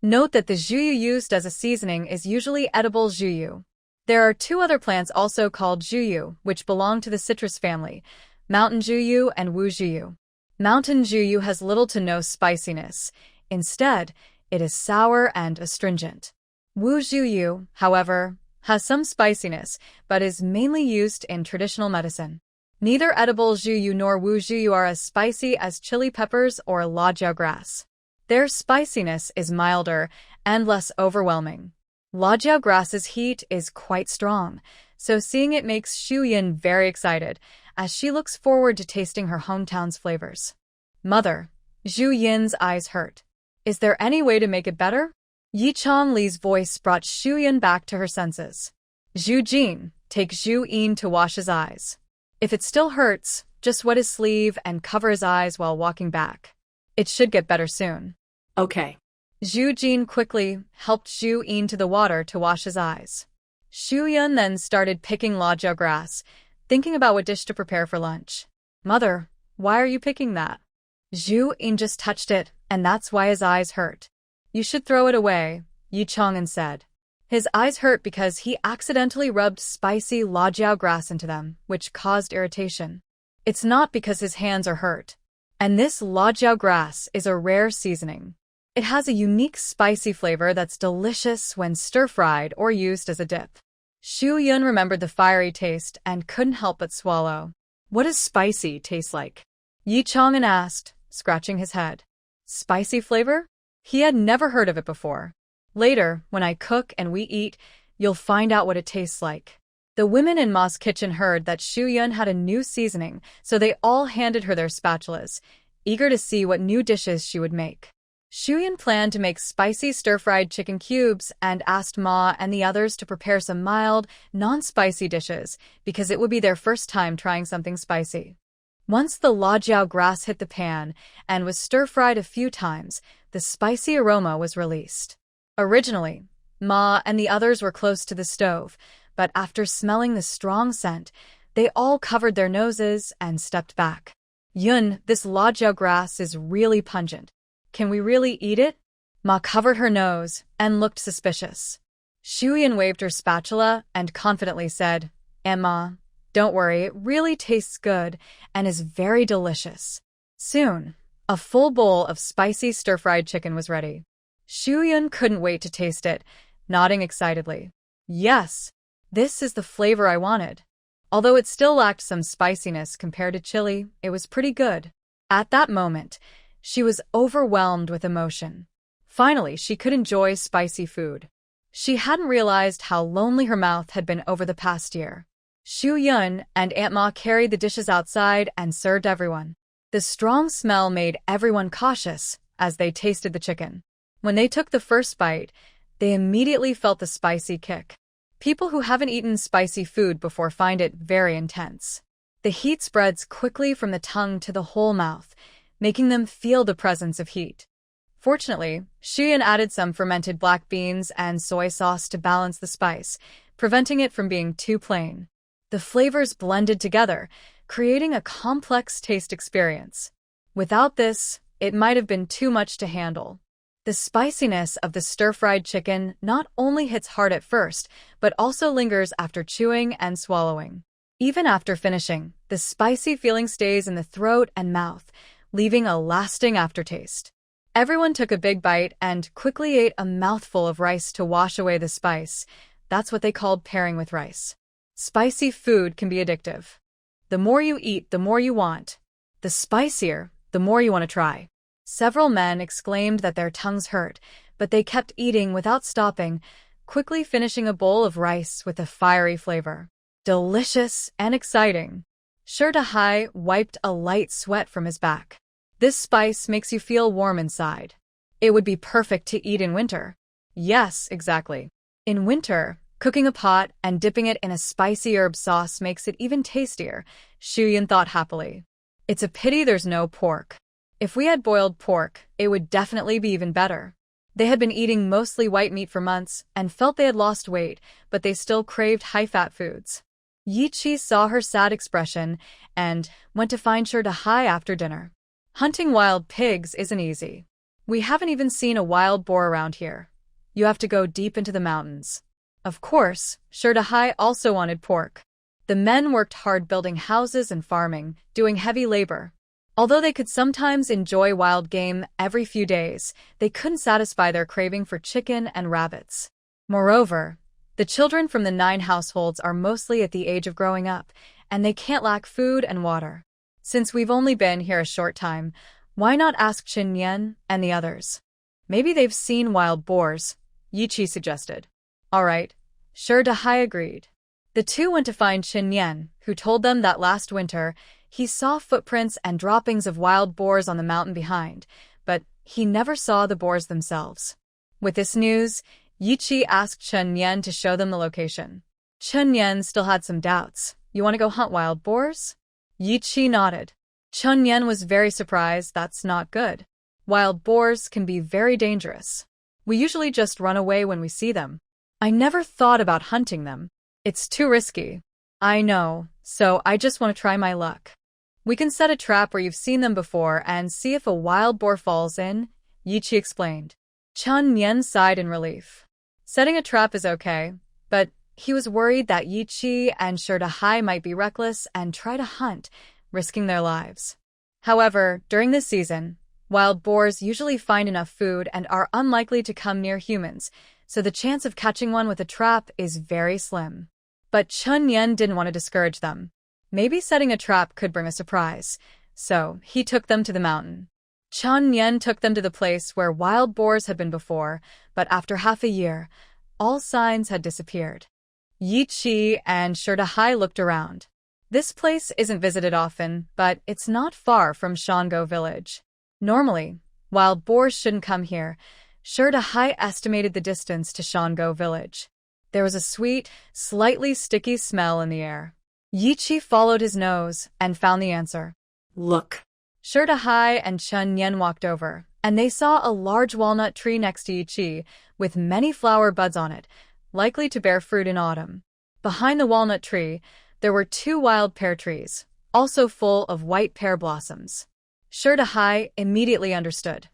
Note that the jiyu used as a seasoning is usually edible jiyu. There are 2 other plants also called jiyu, which belong to the citrus family, mountain jiyu and wu jiyu. Mountain jiyu has little to no spiciness. Instead, it is sour and astringent. Wu jiyu, however, has some spiciness, but is mainly used in traditional medicine. Neither edible jiyu nor wu jiyu are as spicy as chili peppers or lajiao grass. Their spiciness is milder and less overwhelming. Lajiao grass's heat is quite strong, so seeing it makes Xu Yan very excited, as she looks forward to tasting her hometown's flavors. "Mother," Zhu Yin's eyes hurt. "Is there any way to make it better?" Yi Chongli's voice brought Xu Yan back to her senses. "Zhu Jin, take Zhu Yin to wash his eyes. If it still hurts, just wet his sleeve and cover his eyes while walking back. It should get better soon." Okay. Zhu Jin quickly helped Zhu Yin to the water to wash his eyes. Xu Yan then started picking lajiao grass, thinking about what dish to prepare for lunch. "Mother, why are you picking that?" Zhu Yin just touched it, and that's why his eyes hurt. "You should throw it away," Yi Chongan said. His eyes hurt because he accidentally rubbed spicy lajiao grass into them, which caused irritation. It's not because his hands are hurt. And this lajiao grass is a rare seasoning. It has a unique spicy flavor that's delicious when stir-fried or used as a dip. Xu Yun remembered the fiery taste and couldn't help but swallow. What does spicy taste like? Yi Chongan asked, scratching his head. Spicy flavor? He had never heard of it before. "Later, when I cook and we eat, you'll find out what it tastes like." The women in Ma's kitchen heard that Xu Yun had a new seasoning, so they all handed her their spatulas, eager to see what new dishes she would make. Xu Yun planned to make spicy stir-fried chicken cubes and asked Ma and the others to prepare some mild, non-spicy dishes because it would be their first time trying something spicy. Once the lajiao grass hit the pan and was stir-fried a few times, the spicy aroma was released. Originally, Ma and the others were close to the stove, but after smelling the strong scent, they all covered their noses and stepped back. Yun, this lajiao grass is really pungent. Can we really eat it? Ma covered her nose and looked suspicious. Shuyan waved her spatula and confidently said, "Emma, don't worry, it really tastes good and is very delicious." Soon, a full bowl of spicy stir-fried chicken was ready. Shuyan couldn't wait to taste it, nodding excitedly. Yes, this is the flavor I wanted. Although it still lacked some spiciness compared to chili, it was pretty good. At that moment, she was overwhelmed with emotion. Finally, she could enjoy spicy food. She hadn't realized how lonely her mouth had been over the past year. Shu Yun and Aunt Ma carried the dishes outside and served everyone. The strong smell made everyone cautious as they tasted the chicken. When they took the first bite, they immediately felt the spicy kick. People who haven't eaten spicy food before find it very intense. The heat spreads quickly from the tongue to the whole mouth, making them feel the presence of heat. Fortunately, Shuyan added some fermented black beans and soy sauce to balance the spice, preventing it from being too plain. The flavors blended together, creating a complex taste experience. Without this, it might have been too much to handle. The spiciness of the stir-fried chicken not only hits hard at first, but also lingers after chewing and swallowing. Even after finishing, the spicy feeling stays in the throat and mouth, leaving a lasting aftertaste. Everyone took a big bite and quickly ate a mouthful of rice to wash away the spice. That's what they called pairing with rice. Spicy food can be addictive. The more you eat, the more you want. The spicier, the more you want to try. Several men exclaimed that their tongues hurt, but they kept eating without stopping, quickly finishing a bowl of rice with a fiery flavor. Delicious and exciting. Sherdahai wiped a light sweat from his back. This spice makes you feel warm inside. It would be perfect to eat in winter. Yes, exactly. In winter, cooking a pot and dipping it in a spicy herb sauce makes it even tastier, Shuyan thought happily. It's a pity there's no pork. If we had boiled pork, it would definitely be even better. They had been eating mostly white meat for months and felt they had lost weight, but they still craved high-fat foods. Yichi saw her sad expression and went to find Sherdahai after dinner. Hunting wild pigs isn't easy. We haven't even seen a wild boar around here. You have to go deep into the mountains. Of course, Sherdahai also wanted pork. The men worked hard building houses and farming, doing heavy labor. Although they could sometimes enjoy wild game every few days, they couldn't satisfy their craving for chicken and rabbits. Moreover, the children from the 9 households are mostly at the age of growing up, and they can't lack food and water. Since we've only been here a short time, why not ask Chen Yan and the others? Maybe they've seen wild boars, Yichi suggested. All right, Sherdahai agreed. The two went to find Chen Yan, who told them that last winter, he saw footprints and droppings of wild boars on the mountain behind, but he never saw the boars themselves. With this news, Yichi asked Chen Yan to show them the location. Chen Yan still had some doubts. You want to go hunt wild boars? Yichi nodded. Chen Yan was very surprised. That's not good. Wild boars can be very dangerous. We usually just run away when we see them. I never thought about hunting them. It's too risky. I know, so I just want to try my luck. We can set a trap where you've seen them before and see if a wild boar falls in, Yichi explained. Chen Yan sighed in relief. Setting a trap is okay, but he was worried that Yichi and Sherdahai might be reckless and try to hunt, risking their lives. However, during this season, wild boars usually find enough food and are unlikely to come near humans, so the chance of catching one with a trap is very slim. But Chen Yan didn't want to discourage them. Maybe setting a trap could bring a surprise, so he took them to the mountain. Chen Yan took them to the place where wild boars had been before, but after half a year, all signs had disappeared. Yichi and Sherdahai looked around. This place isn't visited often, but it's not far from Shango village. Normally, wild boars shouldn't come here. Sherdahai estimated the distance to Shango village. There was a sweet, slightly sticky smell in the air. Yichi followed his nose and found the answer. Look. Hai and Chen Yan walked over, and they saw a large walnut tree next to Yi Chi, with many flower buds on it, likely to bear fruit in autumn. Behind the walnut tree, there were 2 wild pear trees, also full of white pear blossoms. Hai immediately understood.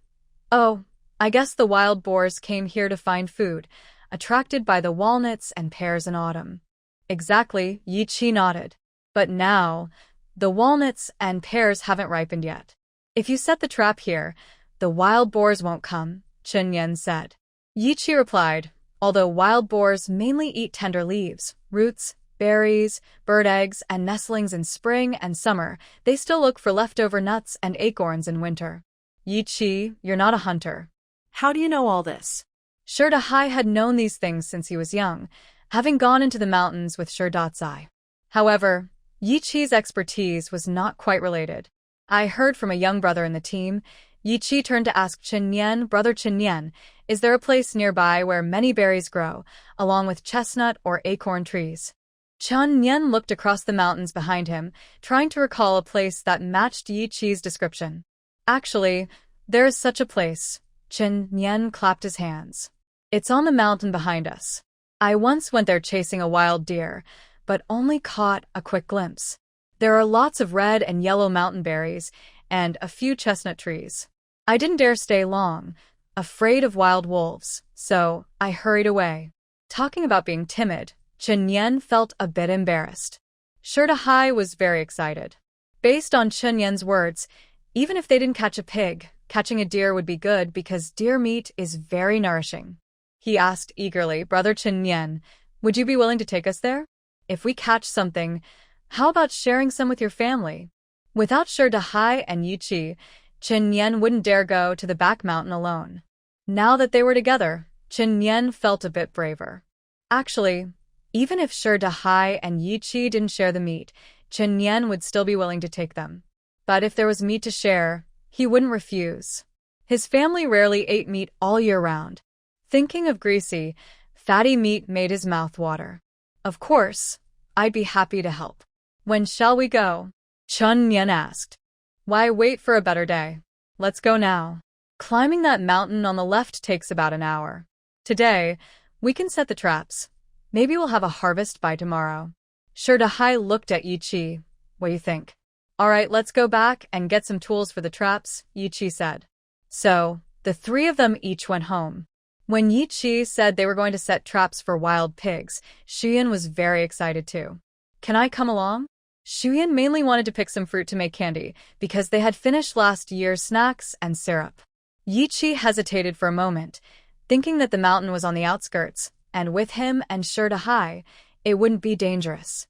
Oh, I guess the wild boars came here to find food, attracted by the walnuts and pears in autumn. Exactly, Yi Chi nodded. But now, the walnuts and pears haven't ripened yet. If you set the trap here, the wild boars won't come, Chen Yan said. Yi Chi replied, although wild boars mainly eat tender leaves, roots, berries, bird eggs, and nestlings in spring and summer, they still look for leftover nuts and acorns in winter. Yi Chi, you're not a hunter. How do you know all this? Hai had known these things since he was young, having gone into the mountains with Zai. However, Yi Chi's expertise was not quite related. I heard from a young brother in the team. Yi Chi turned to ask Chen Yan, Brother Chen Yan, is there a place nearby where many berries grow, along with chestnut or acorn trees? Chen Yan looked across the mountains behind him, trying to recall a place that matched Yi Chi's description. Actually, there is such a place. Chen Yan clapped his hands. It's on the mountain behind us. I once went there chasing a wild deer, but only caught a quick glimpse. There are lots of red and yellow mountain berries, and a few chestnut trees. I didn't dare stay long, afraid of wild wolves, so I hurried away. Talking about being timid, Chen Yan felt a bit embarrassed. Hai was very excited. Based on Chen Yan's words, even if they didn't catch a pig, catching a deer would be good because deer meat is very nourishing. He asked eagerly, Brother Chen Yan, would you be willing to take us there? If we catch something, how about sharing some with your family? Without Hai and Yi Chi, Chen Yan wouldn't dare go to the back mountain alone. Now that they were together, Chen Yan felt a bit braver. Actually, even if Hai and Yi Chi didn't share the meat, Chen Yan would still be willing to take them. But if there was meat to share, he wouldn't refuse. His family rarely ate meat all year round. Thinking of greasy, fatty meat made his mouth water. Of course, I'd be happy to help. When shall we go? Chen Yan asked. Why wait for a better day? Let's go now. Climbing that mountain on the left takes about an hour. Today, we can set the traps. Maybe we'll have a harvest by tomorrow. Hai looked at Yi Chi. What do you think? All right, let's go back and get some tools for the traps, Yi Chi said. So, the 3 of them each went home. When Yi Chi said they were going to set traps for wild pigs, Xian was very excited too. Can I come along? Xian mainly wanted to pick some fruit to make candy, because they had finished last year's snacks and syrup. Yi Chi hesitated for a moment, thinking that the mountain was on the outskirts, and with him and Hai, it wouldn't be dangerous.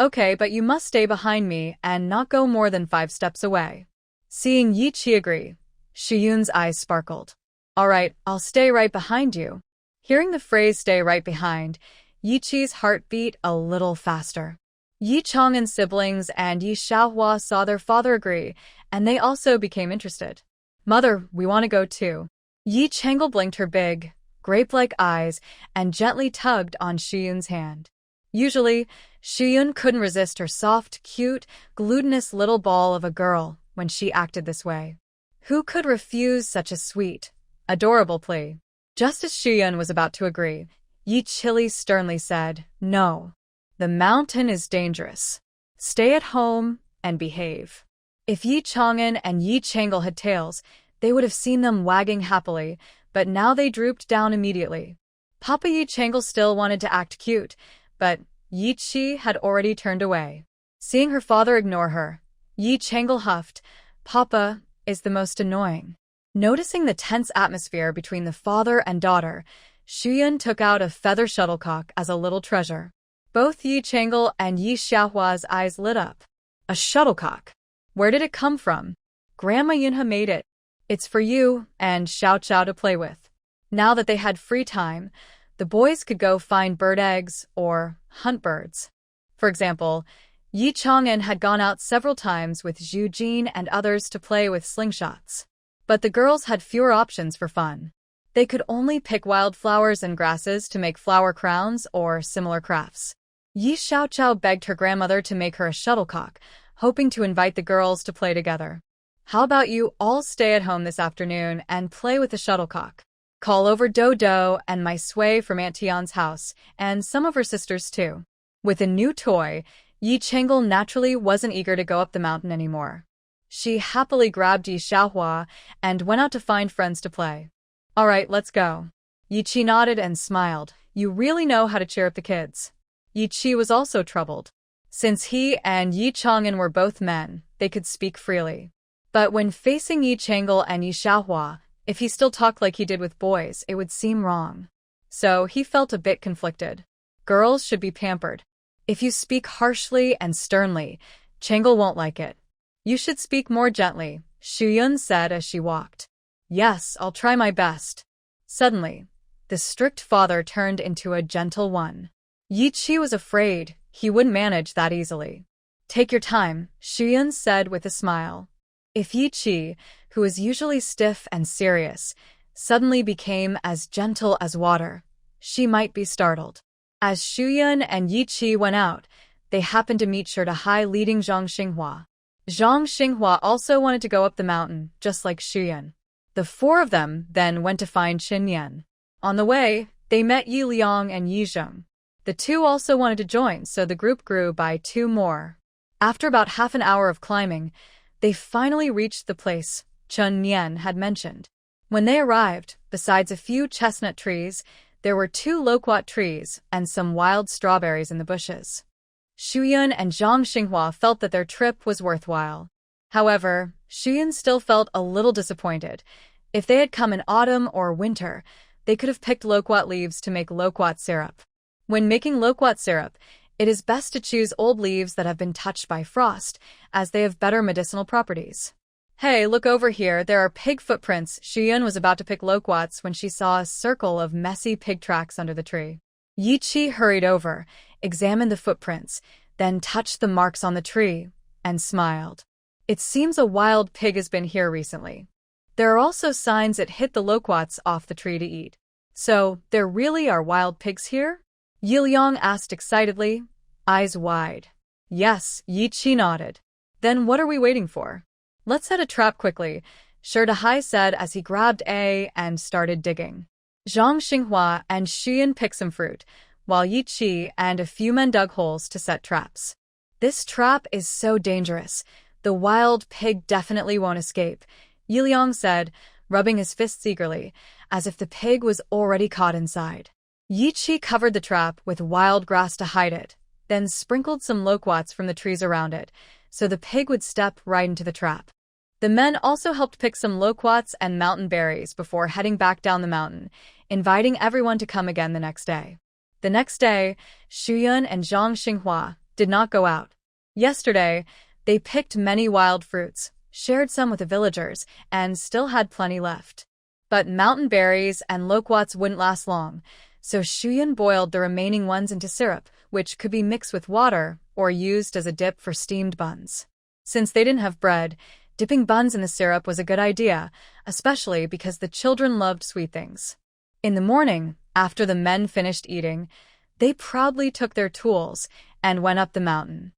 Okay, but you must stay behind me and not go more than 5 steps away. Seeing Yi Chi agree, Xian's eyes sparkled. All right, I'll stay right behind you. Hearing the phrase stay right behind, Yi Chi's heart beat a little faster. Yi Chang'an's siblings and Yi Xiaohua saw their father agree, and they also became interested. Mother, we want to go too. Yi Changle blinked her big, grape-like eyes and gently tugged on Xian's hand. Usually, Xian couldn't resist her soft, cute, glutinous little ball of a girl when she acted this way. Who could refuse such a sweet, adorable plea? Just as Xian was about to agree, Yi Chili sternly said, No. The mountain is dangerous. Stay at home and behave. If Yi Chang'an and Yi Changle had tails, they would have seen them wagging happily, but now they drooped down immediately. Papa Yi Changle still wanted to act cute, but Yi Chi had already turned away. Seeing her father ignore her, Yi Changle huffed, Papa is the most annoying. Noticing the tense atmosphere between the father and daughter, Xian took out a feather shuttlecock as a little treasure. Both Yi Changle and Yi Xiaohua's eyes lit up. A shuttlecock? Where did it come from? Grandma Yunhe made it. It's for you and Xiao Xiao to play with. Now that they had free time, the boys could go find bird eggs or hunt birds. For example, Yi Chang'an had gone out several times with Zhu Jin and others to play with slingshots. But the girls had fewer options for fun. They could only pick wildflowers and grasses to make flower crowns or similar crafts. Yi Xiaoqiao begged her grandmother to make her a shuttlecock, hoping to invite the girls to play together. How about you all stay at home this afternoon and play with the shuttlecock? Call over Dodo and my Sway from Aunt Tian's house, and some of her sisters too. With a new toy, Yi Chengel naturally wasn't eager to go up the mountain anymore. She happily grabbed Yi Xiaohua and went out to find friends to play. All right, let's go. Yi Qi nodded and smiled. You really know how to cheer up the kids. Yi Qi was also troubled. Since he and Yi Chang'an were both men, they could speak freely. But when facing Yi Chengel and Yi Xiaohua, if he still talked like he did with boys, it would seem wrong. So he felt a bit conflicted. Girls should be pampered. If you speak harshly and sternly, Chengel won't like it. You should speak more gently, Shuyun said as she walked. Yes, I'll try my best. Suddenly, the strict father turned into a gentle one. Yi Qi was afraid he wouldn't manage that easily. Take your time, Shuyun said with a smile. If Yi Qi, who is usually stiff and serious, suddenly became as gentle as water, she might be startled. As Shuyun and Yi Qi went out, they happened to meet Sherdahai leading Zhang Xinghua. Zhang Xinghua also wanted to go up the mountain, just like Shuyun. The four of them then went to find Qin Yan. On the way, they met Yi Liang and Yi Zheng. The two also wanted to join, so the group grew by two more. After about half an hour of climbing, they finally reached the place Chen Nian had mentioned. When they arrived, besides a few chestnut trees, there were 2 loquat trees and some wild strawberries in the bushes. Shuyun and Zhang Xinghua felt that their trip was worthwhile. However, Shuyun still felt a little disappointed. If they had come in autumn or winter, they could have picked loquat leaves to make loquat syrup. When making loquat syrup, it is best to choose old leaves that have been touched by frost, as they have better medicinal properties. Hey, look over here, there are pig footprints. Shuyun was about to pick loquats when she saw a circle of messy pig tracks under the tree. Yi Qi hurried over, examined the footprints, then touched the marks on the tree, and smiled. It seems a wild pig has been here recently. There are also signs it hit the loquats off the tree to eat. So, there really are wild pigs here? Yi Liang asked excitedly, eyes wide. Yes, Yi Qi nodded. Then what are we waiting for? Let's set a trap quickly, Sherdahai said as he grabbed A and started digging. Zhang Xinghua and Shuyun picked some fruit, while Yi Qi and a few men dug holes to set traps. This trap is so dangerous. The wild pig definitely won't escape, Yi Liang said, rubbing his fists eagerly, as if the pig was already caught inside. Yi Qi covered the trap with wild grass to hide it, then sprinkled some loquats from the trees around it, so the pig would step right into the trap. The men also helped pick some loquats and mountain berries before heading back down the mountain, inviting everyone to come again the next day. The next day, Shuyun and Zhang Xinghua did not go out. Yesterday, they picked many wild fruits, shared some with the villagers, and still had plenty left. But mountain berries and loquats wouldn't last long, so Shuyun boiled the remaining ones into syrup, which could be mixed with water or used as a dip for steamed buns. Since they didn't have bread, dipping buns in the syrup was a good idea, especially because the children loved sweet things. In the morning, after the men finished eating, they proudly took their tools and went up the mountain.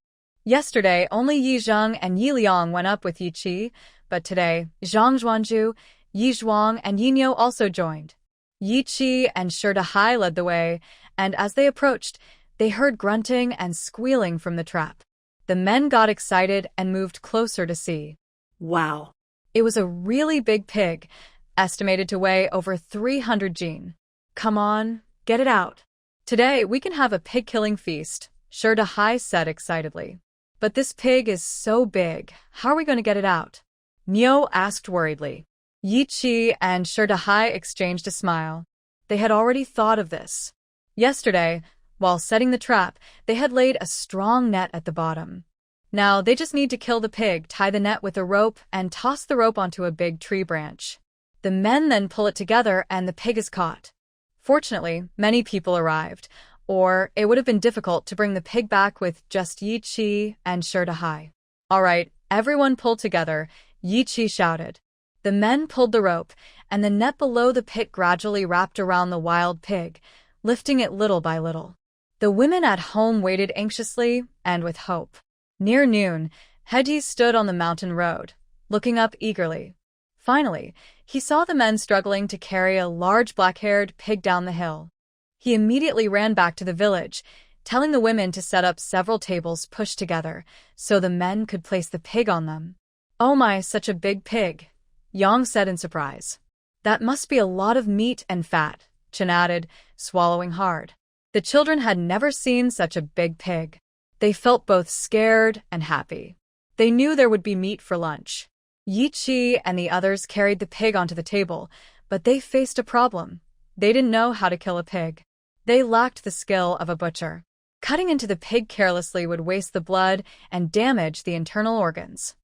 Yesterday, only Yi Zheng and Yi Liang went up with Yi Qi, but today, Zhang Zhuanzhu, Yi Zhuang, and Yi Niu also joined. Yi Qi and Sherdahai led the way, and as they approached, they heard grunting and squealing from the trap. The men got excited and moved closer to see. Wow. It was a really big pig, estimated to weigh over 300 jin. Come on, get it out. Today we can have a pig-killing feast, Sherdahai said excitedly. But this pig is so big, how are we going to get it out? Niu asked worriedly. Yi Qi and Sherdahai exchanged a smile. They had already thought of this. Yesterday, while setting the trap, they had laid a strong net at the bottom. Now they just need to kill the pig, tie the net with a rope, and toss the rope onto a big tree branch. The men then pull it together and the pig is caught. Fortunately, many people arrived, or it would have been difficult to bring the pig back with just Yi Qi and Sherdahai. All right, everyone pull together, Yi Qi shouted. The men pulled the rope, and the net below the pit gradually wrapped around the wild pig, lifting it little by little. The women at home waited anxiously and with hope. Near noon, Hedi stood on the mountain road, looking up eagerly. Finally, he saw the men struggling to carry a large black-haired pig down the hill. He immediately ran back to the village, telling the women to set up several tables pushed together so the men could place the pig on them. "Oh my, such a big pig," Yang said in surprise. "That must be a lot of meat and fat," Chen added, swallowing hard. The children had never seen such a big pig. They felt both scared and happy. They knew there would be meat for lunch. Yi Qi and the others carried the pig onto the table, but they faced a problem. They didn't know how to kill a pig. They lacked the skill of a butcher. Cutting into the pig carelessly would waste the blood and damage the internal organs.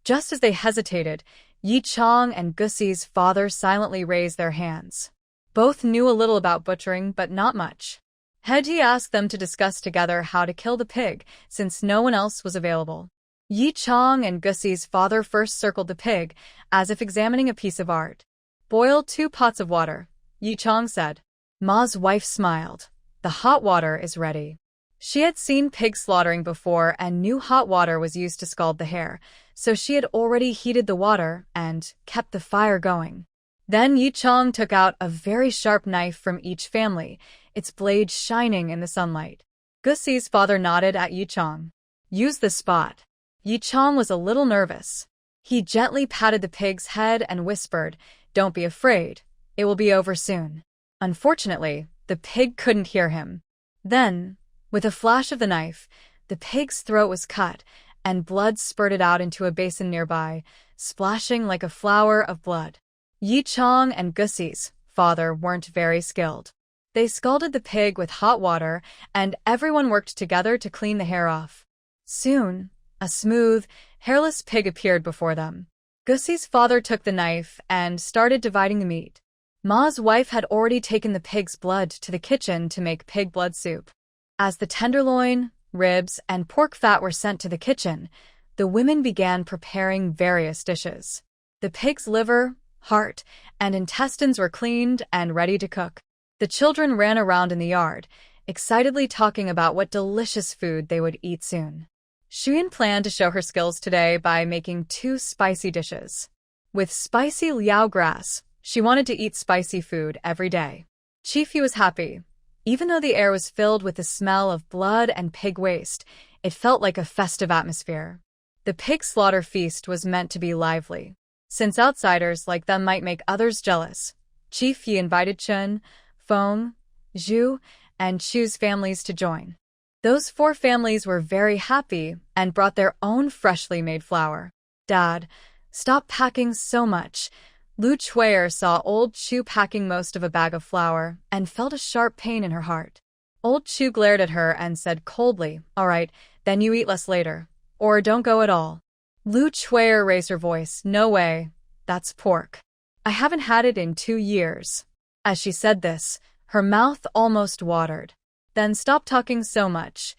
Just as they hesitated, Yi Chong and Gussi's father silently raised their hands. Both knew a little about butchering, but not much. Hedi asked them to discuss together how to kill the pig, since no one else was available. Yi Chong and Gussi's father first circled the pig, as if examining a piece of art. "Boil 2 pots of water," Yi Chong said. Ma's wife smiled. "The hot water is ready." She had seen pig slaughtering before and knew hot water was used to scald the hair, so she had already heated the water and kept the fire going. Then Yi Chong took out a very sharp knife from each family, its blade shining in the sunlight. Gussi's father nodded at Yi Chong. "Use the spot." Yi Chong was a little nervous. He gently patted the pig's head and whispered, "Don't be afraid. It will be over soon." Unfortunately, the pig couldn't hear him. Then, with a flash of the knife, the pig's throat was cut, and blood spurted out into a basin nearby, splashing like a flower of blood. Yi Chong and Gussi's father weren't very skilled. They scalded the pig with hot water, and everyone worked together to clean the hair off. Soon, a smooth, hairless pig appeared before them. Gussi's father took the knife and started dividing the meat. Ma's wife had already taken the pig's blood to the kitchen to make pig blood soup. As the tenderloin, ribs, and pork fat were sent to the kitchen, the women began preparing various dishes. The pig's liver, heart, and intestines were cleaned and ready to cook. The children ran around in the yard, excitedly talking about what delicious food they would eat soon. Xuan planned to show her skills today by making 2 spicy dishes. With spicy liao grass, she wanted to eat spicy food every day. Chifu was happy. Even though the air was filled with the smell of blood and pig waste, it felt like a festive atmosphere. The pig slaughter feast was meant to be lively. Since outsiders like them might make others jealous, Chief Yi invited Chen, Feng, Zhu, and Chu's families to join. Those 4 families were very happy and brought their own freshly made flour. "Dad, stop packing so much." Lu Chuier saw old Chu packing most of a bag of flour and felt a sharp pain in her heart. Old Chu glared at her and said coldly, "All right, then you eat less later. Or don't go at all." Lu Chuier raised her voice, "No way. That's pork. I haven't had it in 2 years." As she said this, her mouth almost watered. "Then stop talking so much."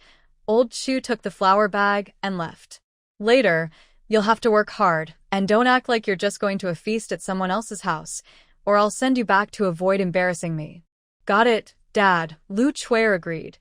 Old Chu took the flour bag and left. "Later, you'll have to work hard, and don't act like you're just going to a feast at someone else's house, or I'll send you back to avoid embarrassing me." "Got it, Dad," Lu Chuier agreed,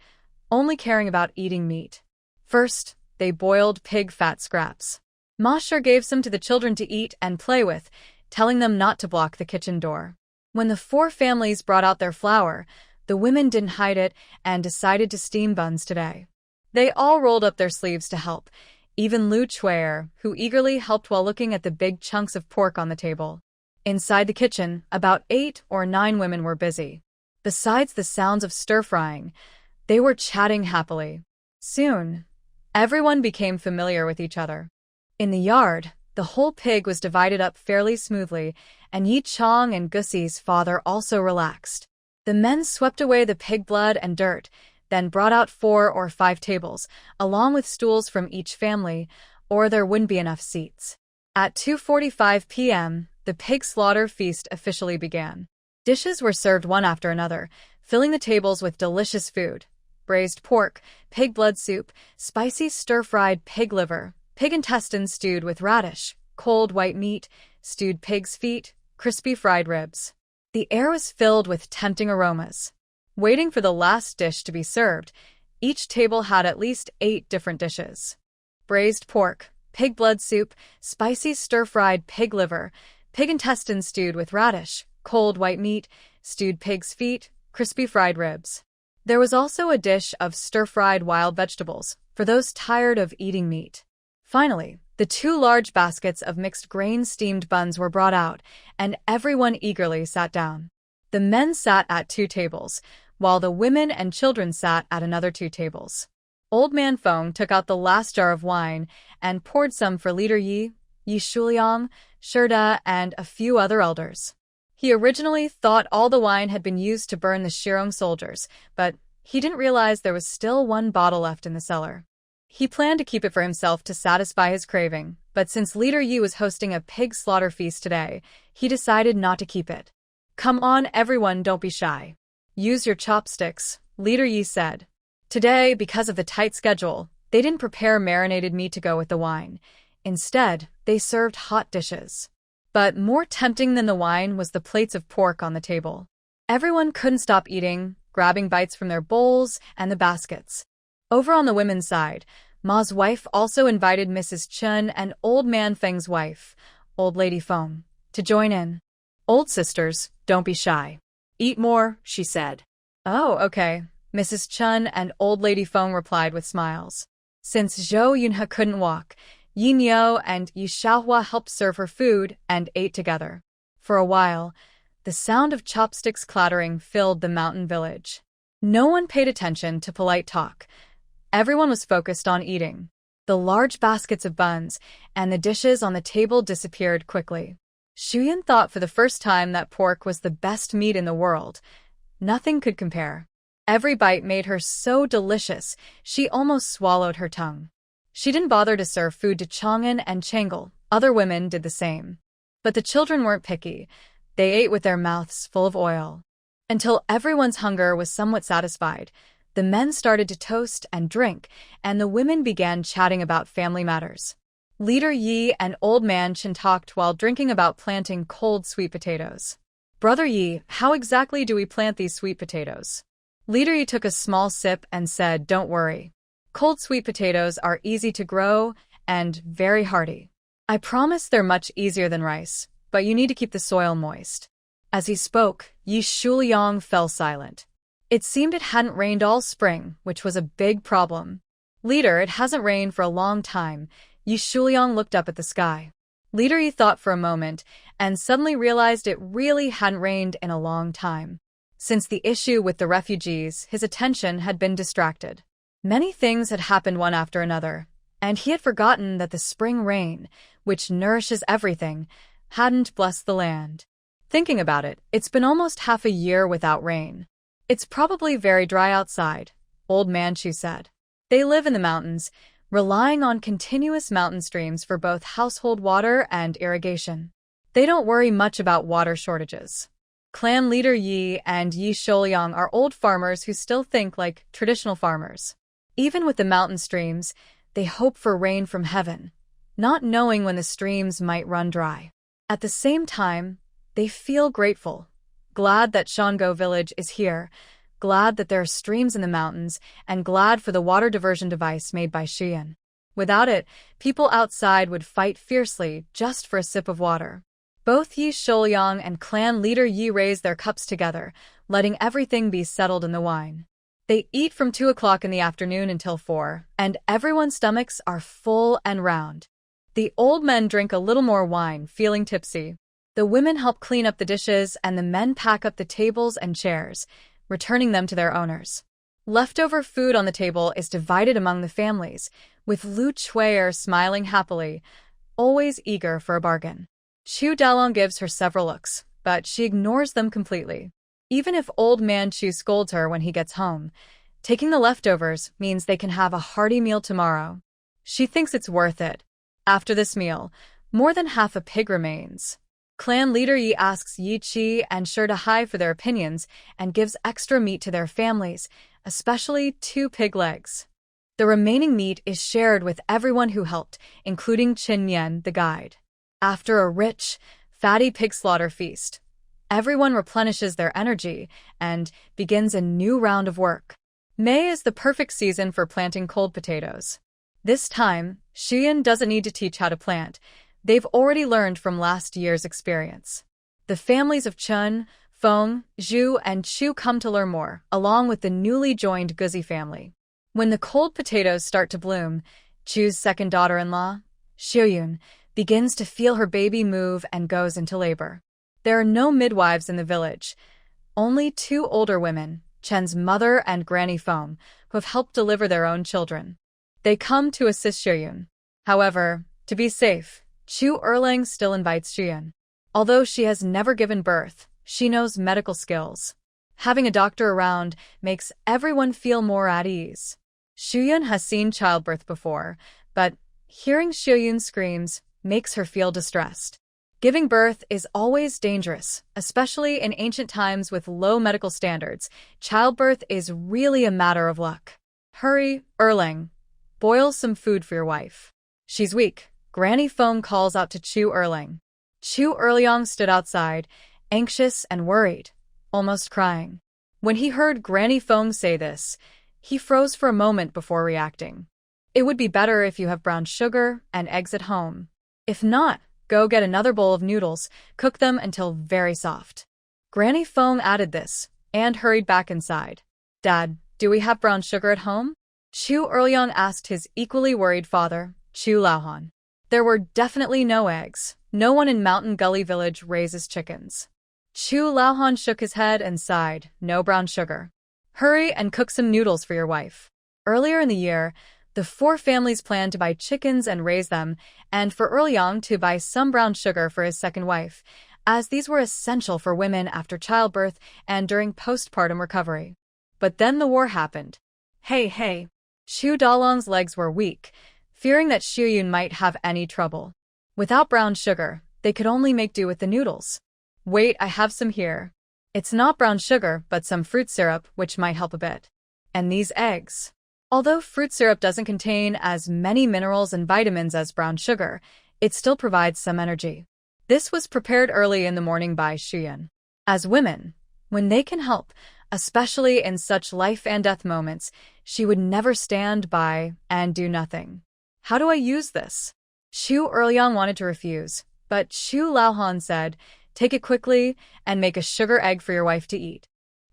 only caring about eating meat. First, they boiled pig fat scraps. Ma sure gave some to the children to eat and play with, telling them not to block the kitchen door. When the 4 families brought out their flour, the women didn't hide it and decided to steam buns today. They all rolled up their sleeves to help, even Lu Chuier, who eagerly helped while looking at the big chunks of pork on the table. Inside the kitchen, about 8 or 9 women were busy. Besides the sounds of stir-frying, they were chatting happily. Soon, everyone became familiar with each other. In the yard, the whole pig was divided up fairly smoothly, and Yi Chong and Gussi's father also relaxed. The men swept away the pig blood and dirt, then brought out 4 or 5 tables, along with stools from each family, or there wouldn't be enough seats. At 2:45 p.m., the pig slaughter feast officially began. Dishes were served one after another, filling the tables with delicious food: braised pork, pig blood soup, spicy stir-fried pig liver, pig intestines stewed with radish, cold white meat, stewed pig's feet, crispy fried ribs. The air was filled with tempting aromas. Waiting for the last dish to be served, each table had at least 8 different dishes. Braised pork, pig blood soup, spicy stir-fried pig liver, pig intestines stewed with radish, cold white meat, stewed pig's feet, crispy fried ribs. There was also a dish of stir-fried wild vegetables, for those tired of eating meat. Finally, the 2 large baskets of mixed grain steamed buns were brought out, and everyone eagerly sat down. The men sat at 2 tables, while the women and children sat at another 2 tables. Old Man Feng took out the last jar of wine and poured some for leader Yi Shuliang, Shirda, and a few other elders. He originally thought all the wine had been used to burn the Shirong soldiers, but he didn't realize there was still 1 bottle left in the cellar. He planned to keep it for himself to satisfy his craving, but since Leader Yi was hosting a pig slaughter feast today, he decided not to keep it. "Come on, everyone, don't be shy. Use your chopsticks," Leader Yi said. Today, because of the tight schedule, they didn't prepare marinated meat to go with the wine. Instead, they served hot dishes. But more tempting than the wine was the plates of pork on the table. Everyone couldn't stop eating, grabbing bites from their bowls and the baskets. Over on the women's side, Ma's wife also invited Mrs. Chun and Old Man Feng's wife, Old Lady Feng, to join in. "Old sisters, don't be shy. Eat more," she said. "Oh, okay," Mrs. Chun and Old Lady Feng replied with smiles. Since Zhou Yunhe couldn't walk, Yin Yo and Yi Xiaohua helped serve her food and ate together. For a while, the sound of chopsticks clattering filled the mountain village. No one paid attention to polite talk. Everyone was focused on eating. The large baskets of buns and the dishes on the table disappeared quickly. Shuyan thought for the first time that pork was the best meat in the world. Nothing could compare. Every bite made her so delicious, she almost swallowed her tongue. She didn't bother to serve food to Chang'an and Chang'el. Other women did the same. But the children weren't picky. They ate with their mouths full of oil. Until everyone's hunger was somewhat satisfied, the men started to toast and drink, and the women began chatting about family matters. Leader Yi and Old Man Chen talked while drinking about planting cold sweet potatoes. "Brother Yi, how exactly do we plant these sweet potatoes?" Leader Yi took a small sip and said, "Don't worry. Cold sweet potatoes are easy to grow and very hardy. I promise they're much easier than rice, but you need to keep the soil moist." As he spoke, Yi Shuliang fell silent. It seemed it hadn't rained all spring, which was a big problem. "Leader, it hasn't rained for a long time." Yi Shuliang looked up at the sky. Leader Yi thought for a moment and suddenly realized it really hadn't rained in a long time. Since the issue with the refugees, his attention had been distracted. Many things had happened one after another, and he had forgotten that the spring rain, which nourishes everything, hadn't blessed the land. Thinking about it, it's been almost half a year without rain. "It's probably very dry outside," Old Man Chu said. They live in the mountains, relying on continuous mountain streams for both household water and irrigation. They don't worry much about water shortages. Clan leader Yi and Yi Shouliang are old farmers who still think like traditional farmers. Even with the mountain streams, they hope for rain from heaven, not knowing when the streams might run dry. At the same time, they feel grateful, glad that Shango village is here, glad that there are streams in the mountains, and glad for the water diversion device made by Xian. Without it, people outside would fight fiercely just for a sip of water. Both Yi Shouliang and clan leader Yi raise their cups together, letting everything be settled in the wine. They eat from 2 o'clock in the afternoon until 4, and everyone's stomachs are full and round. The old men drink a little more wine, feeling tipsy. The women help clean up the dishes, and the men pack up the tables and chairs, returning them to their owners. Leftover food on the table is divided among the families, with Lu Chuier smiling happily, always eager for a bargain. Chu Dalong gives her several looks, but she ignores them completely. Even if Old Man Chu scolds her when he gets home, taking the leftovers means they can have a hearty meal tomorrow. She thinks it's worth it. After this meal, more than half a pig remains. Clan leader Yi asks Yi Chi and Shirda Hai for their opinions and gives extra meat to their families, especially 2 pig legs. The remaining meat is shared with everyone who helped, including Qin Yan, the guide. After a rich, fatty pig slaughter feast, everyone replenishes their energy and begins a new round of work. May is the perfect season for planting cold potatoes. This time, Shuyun doesn't need to teach how to plant. They've already learned from last year's experience. The families of Chun, Feng, Zhu, and Chu come to learn more, along with the newly joined Guzi family. When the cold potatoes start to bloom, Chu's second daughter-in-law, Shuyun, begins to feel her baby move and goes into labor. There are no midwives in the village, only two older women, Chen's mother and Granny Feng, who have helped deliver their own children. They come to assist Shuyun. However, to be safe, Chu Erlang still invites Shuyun. Although she has never given birth, she knows medical skills. Having a doctor around makes everyone feel more at ease. Shuyun has seen childbirth before, but hearing Shuyun's screams makes her feel distressed. Giving birth is always dangerous, especially in ancient times with low medical standards. Childbirth is really a matter of luck. Hurry, Erlang. Boil some food for your wife. She's weak. Granny Feng calls out to Chu Erlang. Chu Erliang stood outside, anxious and worried, almost crying. When he heard Granny Feng say this, he froze for a moment before reacting. It would be better if you have brown sugar and eggs at home. If not, go get another bowl of noodles, cook them until very soft. Granny Feng added this, and hurried back inside. Dad, do we have brown sugar at home? Chu Erliang asked his equally worried father, Chu Laohan. There were definitely no eggs. No one in Mountain Gully Village raises chickens. Chu Laohan shook his head and sighed, no brown sugar. Hurry and cook some noodles for your wife. Earlier in the year, the four families planned to buy chickens and raise them, and for Erliang to buy some brown sugar for his second wife, as these were essential for women after childbirth and during postpartum recovery. But then the war happened. Hey. Chu Dalong's legs were weak, fearing that Shuyun might have any trouble. Without brown sugar, they could only make do with the noodles. Wait, I have some here. It's not brown sugar, but some fruit syrup, which might help a bit. And these eggs. Although fruit syrup doesn't contain as many minerals and vitamins as brown sugar, it still provides some energy. This was prepared early in the morning by Shuyun. As women, when they can help, especially in such life and death moments, she would never stand by and do nothing. How do I use this? Chu Erliang wanted to refuse, but Chu Laohan said, take it quickly and make a sugar egg for your wife to eat.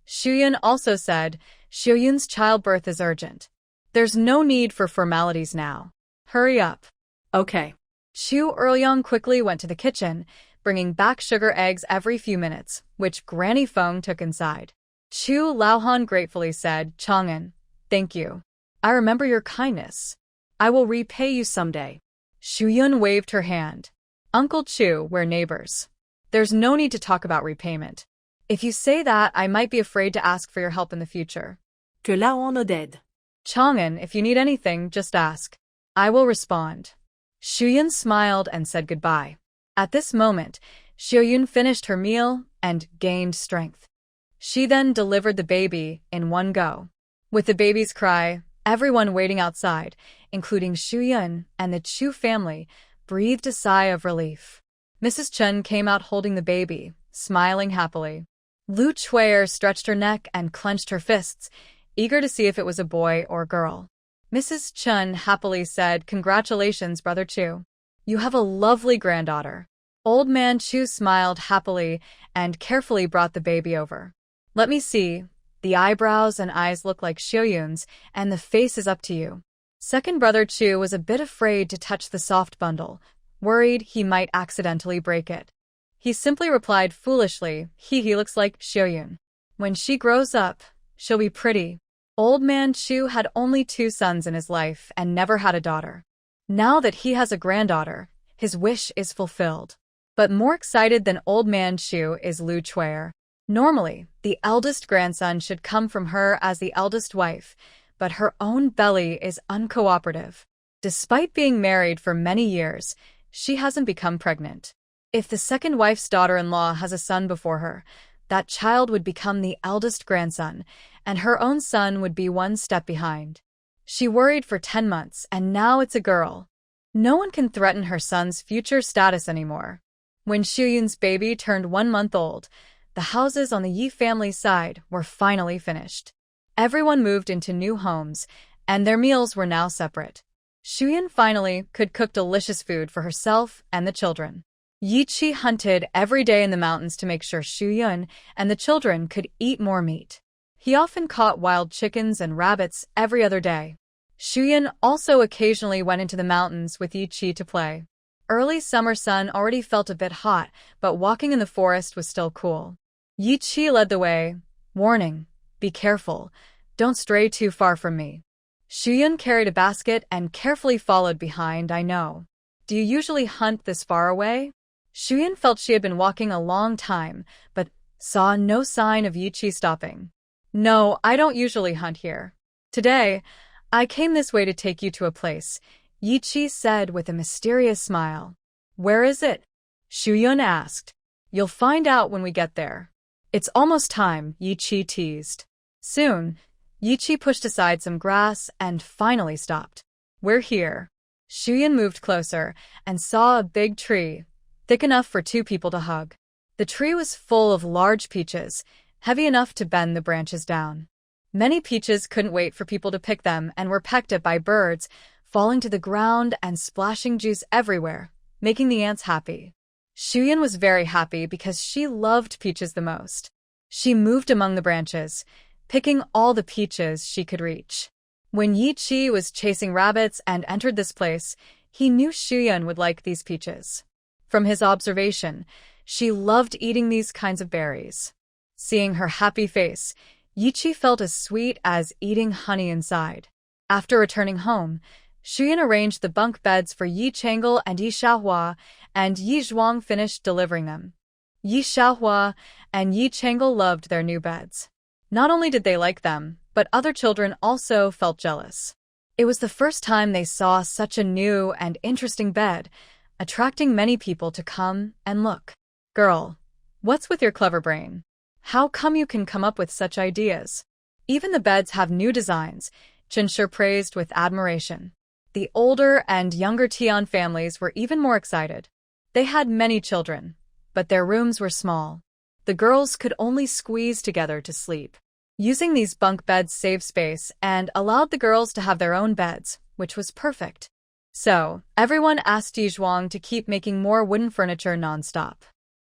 Shuyun also said, Shuyun's childbirth is urgent. There's no need for formalities now. Hurry up. Okay. Chu Erliang quickly went to the kitchen, bringing back sugar eggs every few minutes, which Granny Feng took inside. Chu Laohan gratefully said, Chang'an, thank you. I remember your kindness. I will repay you someday. Shuyun waved her hand. Uncle Chu, we're neighbors. There's no need to talk about repayment. If you say that, I might be afraid to ask for your help in the future. Que Laohan dead. Chang'an, if you need anything, just ask. I will respond. Shuyun smiled and said goodbye. At this moment, Shuyun finished her meal and gained strength. She then delivered the baby in one go. With the baby's cry, everyone waiting outside, including Shuyun and the Chu family, breathed a sigh of relief. Mrs. Chen came out holding the baby, smiling happily. Lu Chuier stretched her neck and clenched her fists, eager to see if it was a boy or girl. Mrs. Chen happily said, Congratulations, Brother Chu. You have a lovely granddaughter. Old man Chu smiled happily and carefully brought the baby over. Let me see. The eyebrows and eyes look like Shuyun's, and the face is up to you. Second Brother Chu was a bit afraid to touch the soft bundle, worried he might accidentally break it. He simply replied foolishly, he looks like Shuyun. When she grows up, she'll be pretty. Old man Chu had only 2 sons in his life and never had a daughter. Now that he has a granddaughter, his wish is fulfilled. But more excited than Old man Chu is Lu Chuier. Normally, the eldest grandson should come from her as the eldest wife, but her own belly is uncooperative. Despite being married for many years, she hasn't become pregnant. If the second wife's daughter-in-law has a son before her, that child would become the eldest grandson, and her own son would be one step behind. She worried for 10 months, and now it's a girl. No one can threaten her son's future status anymore. When Shuyun's baby turned 1 month old, the houses on the Yi family's side were finally finished. Everyone moved into new homes, and their meals were now separate. Shuyun finally could cook delicious food for herself and the children. Yi Chi hunted every day in the mountains to make sure Shuyun and the children could eat more meat. He often caught wild chickens and rabbits every other day. Shuyun also occasionally went into the mountains with Yi Chi to play. Early summer sun already felt a bit hot, but walking in the forest was still cool. Yi Chi led the way, warning, "Be careful, don't stray too far from me." Shuyun carried a basket and carefully followed behind. "I know. Do you usually hunt this far away?" Shuyun felt she had been walking a long time, but saw no sign of Yi Chi stopping. "No, I don't usually hunt here. Today, I came this way to take you to a place," Yi Chi said with a mysterious smile. "Where is it?" Shuyun asked. "You'll find out when we get there." "It's almost time," Yi Chi teased. Soon, Yi Chi pushed aside some grass and finally stopped. "We're here." Shuyun moved closer and saw a big tree, thick enough for two people to hug. The tree was full of large peaches, heavy enough to bend the branches down. Many peaches couldn't wait for people to pick them and were pecked at by birds, falling to the ground and splashing juice everywhere, making the ants happy. Shuyun was very happy because she loved peaches the most. She moved among the branches, picking all the peaches she could reach. When Yi Chi was chasing rabbits and entered this place, he knew Shuyun would like these peaches. From his observation, she loved eating these kinds of berries. Seeing her happy face, Yi Chi felt as sweet as eating honey inside. After returning home, Shuyun arranged the bunk beds for Yi Changel and Yi Xiaohua, and Yi Zhuang finished delivering them. Yi Xiaohua and Yi Changel loved their new beds. Not only did they like them, but other children also felt jealous. It was the first time they saw such a new and interesting bed, attracting many people to come and look. "Girl, what's with your clever brain? How come you can come up with such ideas? Even the beds have new designs," Chinshi praised with admiration. The older and younger Tian families were even more excited. They had many children, but their rooms were small. The girls could only squeeze together to sleep. Using these bunk beds saved space and allowed the girls to have their own beds, which was perfect. So, everyone asked Yi Zhuang to keep making more wooden furniture nonstop.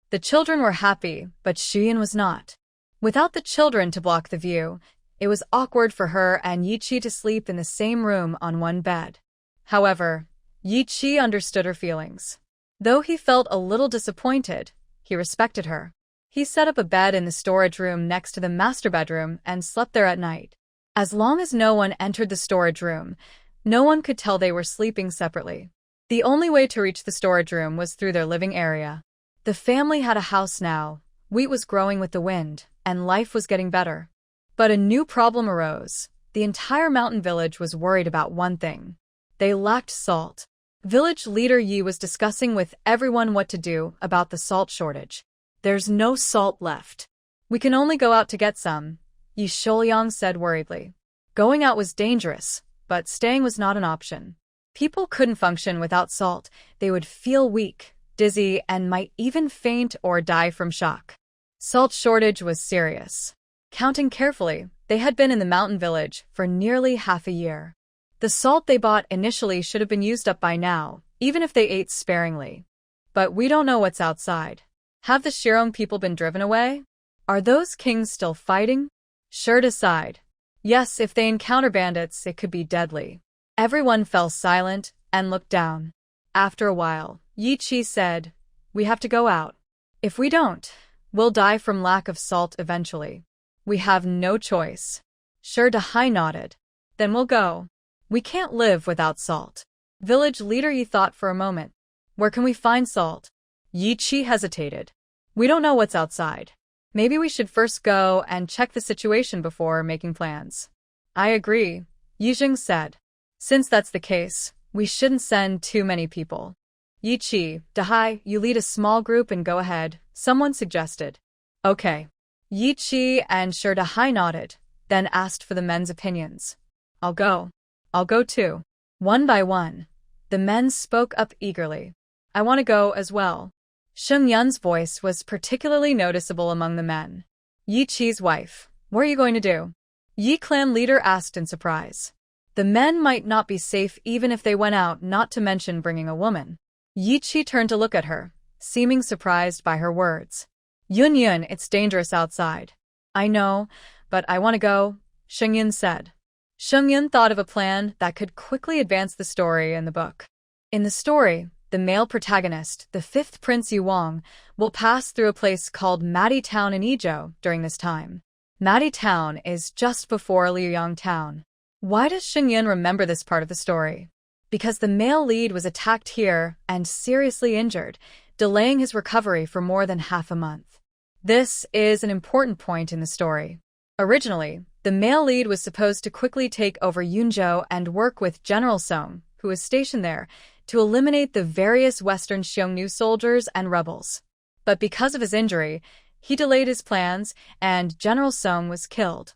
The children were happy, but Shuyun was not. Without the children to block the view, it was awkward for her and Yi Chi to sleep in the same room on one bed. However, Yi Chi understood her feelings. Though he felt a little disappointed, he respected her. He set up a bed in the storage room next to the master bedroom and slept there at night. As long as no one entered the storage room, no one could tell they were sleeping separately. The only way to reach the storage room was through their living area. The family had a house now, wheat was growing with the wind, and life was getting better. But a new problem arose. The entire mountain village was worried about one thing. They lacked salt. Village leader Yi was discussing with everyone what to do about the salt shortage. "There's no salt left. We can only go out to get some," Yi Shouyang said worriedly. Going out was dangerous, but staying was not an option. People couldn't function without salt. They would feel weak, dizzy, and might even faint or die from shock. Salt shortage was serious. Counting carefully, they had been in the mountain village for nearly half a year. The salt they bought initially should have been used up by now, even if they ate sparingly. But we don't know what's outside. Have the Shirong people been driven away? Are those kings still fighting? Sure decide. Yes, if they encounter bandits, it could be deadly. Everyone fell silent and looked down. After a while, Yi Chi said, "We have to go out. If we don't, we'll die from lack of salt eventually. We have no choice." Sure Dahai nodded. "Then we'll go. We can't live without salt." Village leader Yi thought for a moment. "Where can we find salt?" Yi Chi hesitated. "We don't know what's outside. Maybe we should first go and check the situation before making plans." "I agree," Yi Jing said. "Since that's the case, we shouldn't send too many people." "Yi Chi, Dahai, you lead a small group and go ahead," someone suggested. "Okay." Yi Chi and Sure Dahai nodded, then asked for the men's opinions. "I'll go." "I'll go too." One by one, the men spoke up eagerly. "I want to go as well." Sheng Yun's voice was particularly noticeable among the men. "Yi Chi's wife, what are you going to do?" Yi clan leader asked in surprise. The men might not be safe even if they went out, not to mention bringing a woman. Yi Chi turned to look at her, seeming surprised by her words. Yun Yun, it's dangerous outside. I know, but I want to go, Sheng Yun said. Sheng Yun thought of a plan that could quickly advance the story in the book. In the story, the male protagonist, the fifth Prince Yu Wang, will pass through a place called Madi Town in Izhou during this time. Madi Town is just before Liuyang Town. Why does Sheng Yun remember this part of the story? Because the male lead was attacked here and seriously injured, delaying his recovery for more than half a month. This is an important point in the story. Originally, the male lead was supposed to quickly take over Yunzhou and work with General Song, who was stationed there, to eliminate the various Western Xiongnu soldiers and rebels. But because of his injury, he delayed his plans, and General Song was killed.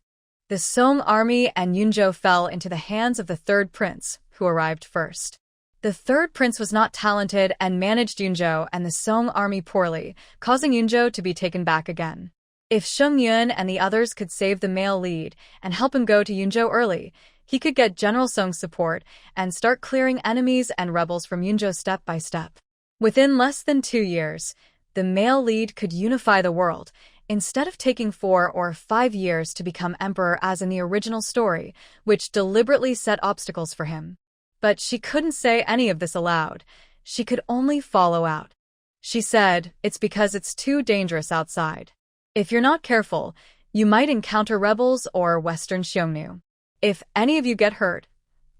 The Song army and Yunzhou fell into the hands of the third prince, who arrived first. The third prince was not talented and managed Yunzhou and the Song army poorly, causing Yunzhou to be taken back again. If Sheng Yun and the others could save the male lead and help him go to Yunzhou early, he could get General Song's support and start clearing enemies and rebels from Yunzhou step by step. Within less than 2 years, the male lead could unify the world, instead of taking 4 or 5 years to become emperor as in the original story, which deliberately set obstacles for him. But she couldn't say any of this aloud. She could only follow out. She said, it's because it's too dangerous outside. If you're not careful, you might encounter rebels or Western Xiongnu. If any of you get hurt,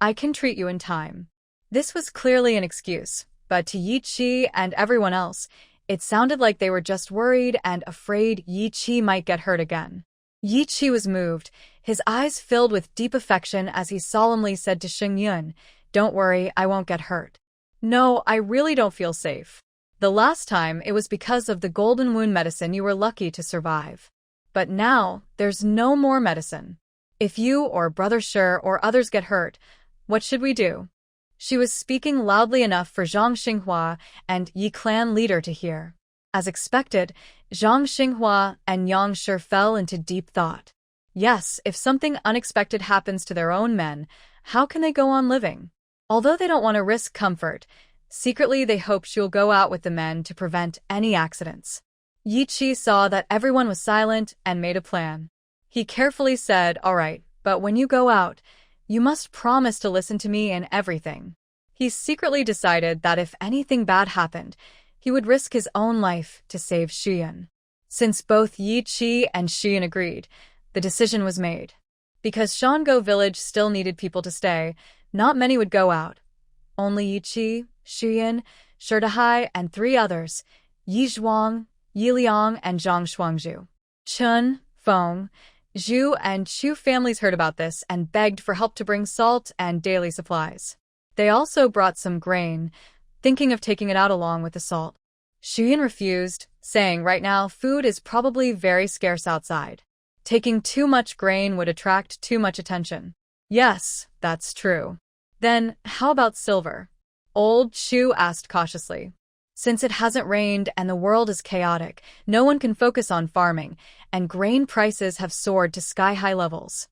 I can treat you in time. This was clearly an excuse, but to Yi Chi and everyone else, it sounded like they were just worried and afraid Yi Chi might get hurt again. Yi Chi was moved, his eyes filled with deep affection as he solemnly said to Sheng Yun, "Don't worry, I won't get hurt. No, I really don't feel safe. The last time it was because of the golden wound medicine you were lucky to survive. But now, there's no more medicine. If you or Brother Shi or others get hurt, what should we do?" She was speaking loudly enough for Zhang Xinghua and Yi clan leader to hear. As expected, Zhang Xinghua and Yang Shi fell into deep thought. Yes, if something unexpected happens to their own men, how can they go on living? Although they don't want to risk comfort, secretly they hope she'll go out with the men to prevent any accidents. Yi Chi saw that everyone was silent and made a plan. He carefully said, "All right, but when you go out, you must promise to listen to me in everything." He secretly decided that if anything bad happened, he would risk his own life to save Shiyun. Since both Yi Chi and Shiyun agreed, the decision was made. Because Shango village still needed people to stay, not many would go out. Only Yi Chi, Shiyun, Sherdahai, and 3 others, Yi Zhuang, Yi Liang, and Zhang Shuangzhu. Chun, Feng, Zhu, and Chu families heard about this and begged for help to bring salt and daily supplies. They also brought some grain, thinking of taking it out along with the salt. Shiyun refused, saying right now food is probably very scarce outside. Taking too much grain would attract too much attention. Yes, that's true. Then, how about silver? Old Chu asked cautiously. Since it hasn't rained and the world is chaotic, no one can focus on farming, and grain prices have soared to sky-high levels.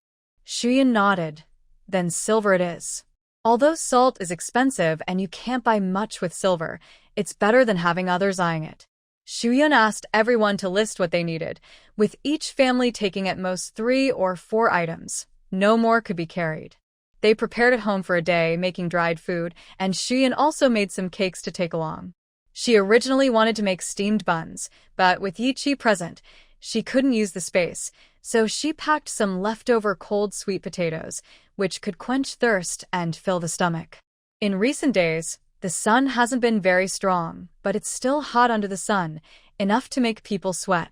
Shiyun nodded. Then silver it is. Although salt is expensive and you can't buy much with silver, it's better than having others eyeing it. Shiyun asked everyone to list what they needed, with each family taking at most 3 or 4 items. No more could be carried. They prepared at home for a day, making dried food, and Shiyun also made some cakes to take along. She originally wanted to make steamed buns, but with Yi Chi present, she couldn't use the space, so she packed some leftover cold sweet potatoes, which could quench thirst and fill the stomach. In recent days, the sun hasn't been very strong, but it's still hot under the sun, enough to make people sweat.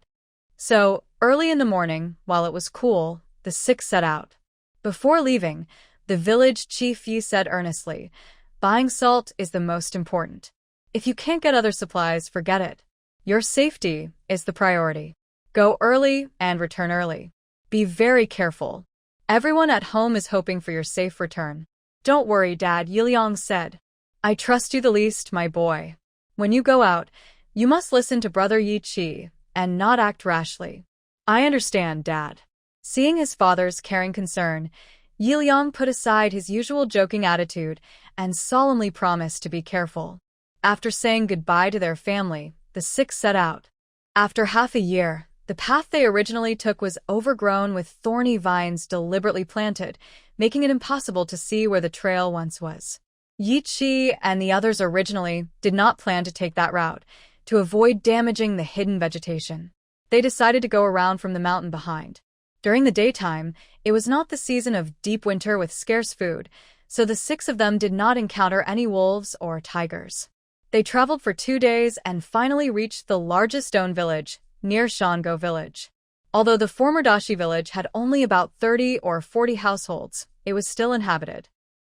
So, early in the morning, while it was cool, the 6 set out. Before leaving, the village chief Yi said earnestly, "Buying salt is the most important. If you can't get other supplies, forget it. Your safety is the priority. Go early and return early. Be very careful. Everyone at home is hoping for your safe return." "Don't worry, Dad," Yiliang said. "I trust you the least, my boy. When you go out, you must listen to Brother Yi Chi and not act rashly." "I understand, Dad." Seeing his father's caring concern, Yi put aside his usual joking attitude and solemnly promised to be careful. After saying goodbye to their family, the six set out. After half a year, the path they originally took was overgrown with thorny vines deliberately planted, making it impossible to see where the trail once was. Yi Qi and the others originally did not plan to take that route, to avoid damaging the hidden vegetation. They decided to go around from the mountain behind. During the daytime, it was not the season of deep winter with scarce food, so the six of them did not encounter any wolves or tigers. They traveled for 2 days and finally reached the largest stone village, near Shango village. Although the former Dashi village had only about 30 or 40 households, it was still inhabited.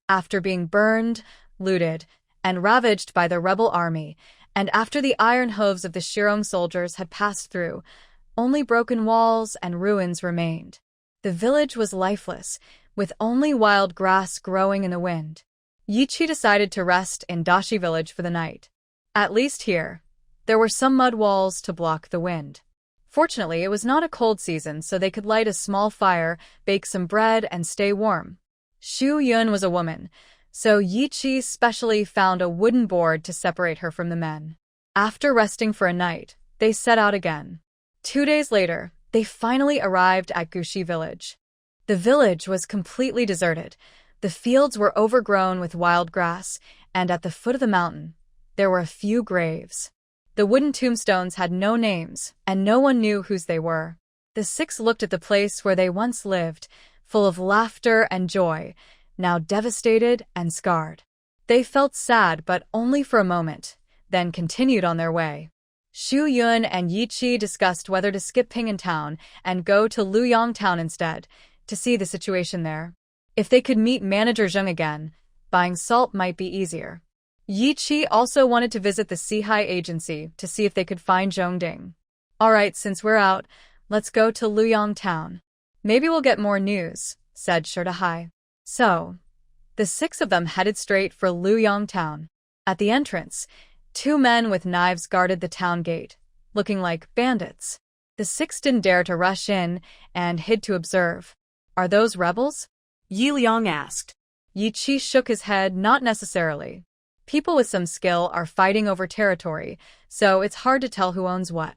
After being burned, looted, and ravaged by the rebel army, and after the iron hooves of the Shirong soldiers had passed through, only broken walls and ruins remained. The village was lifeless, with only wild grass growing in the wind. Yi Qi decided to rest in Dashi village for the night. At least here, there were some mud walls to block the wind. Fortunately, it was not a cold season, so they could light a small fire, bake some bread, and stay warm. Xu Yun was a woman, so Yi Qi specially found a wooden board to separate her from the men. After resting for a night, they set out again. 2 days later, they finally arrived at Gushi village. The village was completely deserted. The fields were overgrown with wild grass, and at the foot of the mountain, there were a few graves. The wooden tombstones had no names, and no one knew whose they were. The six looked at the place where they once lived, full of laughter and joy, now devastated and scarred. They felt sad, but only for a moment, then continued on their way. Xu Yun and Yi Qi discussed whether to skip Ping'an town and go to Luyang town instead, to see the situation there. If they could meet manager Zheng again, buying salt might be easier. Yi Qi also wanted to visit the Sihai agency to see if they could find Zhongding. Alright, since we're out, let's go to Luyang town. Maybe we'll get more news, said Sherdahai. So, the six of them headed straight for Luyang town. At the entrance, 2 men with knives guarded the town gate, looking like bandits. The six didn't dare to rush in and hid to observe. Are those rebels? Yi Liang asked. Yi Qi shook his head, not necessarily. People with some skill are fighting over territory, so it's hard to tell who owns what.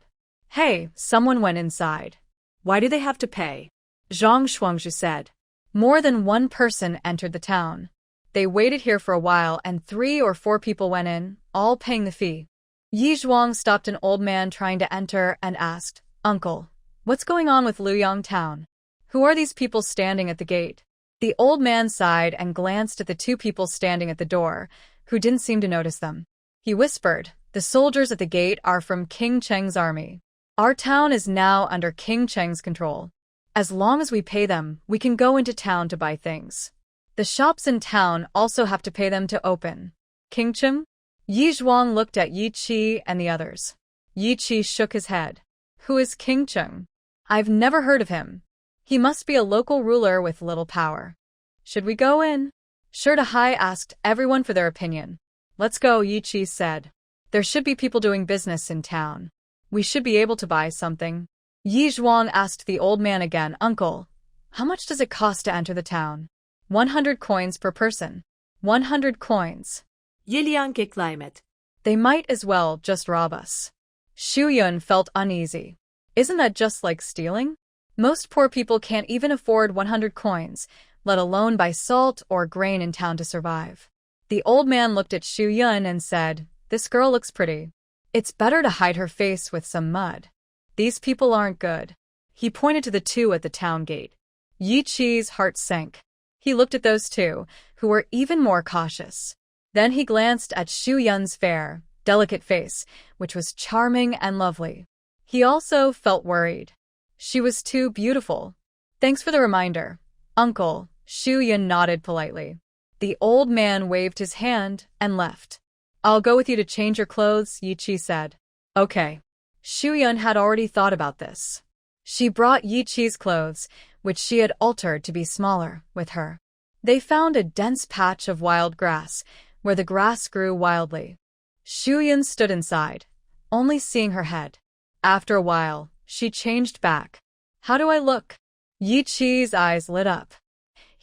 Hey, someone went inside. Why do they have to pay? Zhang Shuangzhu said. More than one person entered the town. They waited here for a while and 3 or 4 people went in, all paying the fee. Yi Zhuang stopped an old man trying to enter and asked, Uncle, what's going on with Luyang town? Who are these people standing at the gate? The old man sighed and glanced at the 2 people standing at the door, who didn't seem to notice them. He whispered, the soldiers at the gate are from King Cheng's army. Our town is now under King Cheng's control. As long as we pay them, we can go into town to buy things. The shops in town also have to pay them to open. King Cheng? Yi Zhuang looked at Yi Qi and the others. Yi Qi shook his head. Who is King Cheng? I've never heard of him. He must be a local ruler with little power. Should we go in? Sherdahai asked everyone for their opinion. Let's go, Yi Qi said. There should be people doing business in town. We should be able to buy something. Yi Zhuang asked the old man again, Uncle, how much does it cost to enter the town? 100 coins per person. 100 coins. Yi Liang exclaimed. They might as well just rob us. Xu Yun felt uneasy. Isn't that just like stealing? Most poor people can't even afford 100 coins, let alone buy salt or grain in town to survive. The old man looked at Xu Yun and said, this girl looks pretty. It's better to hide her face with some mud. These people aren't good. He pointed to the 2 at the town gate. Yi Qi's heart sank. He looked at those 2, who were even more cautious. Then he glanced at Xu Yun's fair, delicate face, which was charming and lovely. He also felt worried. She was too beautiful. Thanks for the reminder, Uncle. Xu Yun nodded politely. The old man waved his hand and left. I'll go with you to change your clothes, Yi Qi said. Okay. Xu Yun had already thought about this. She brought Yi Qi's clothes, which she had altered to be smaller, with her. They found a dense patch of wild grass, where the grass grew wildly. Xu Yun stood inside, only seeing her head. After a while, she changed back. How do I look? Yi Qi's eyes lit up.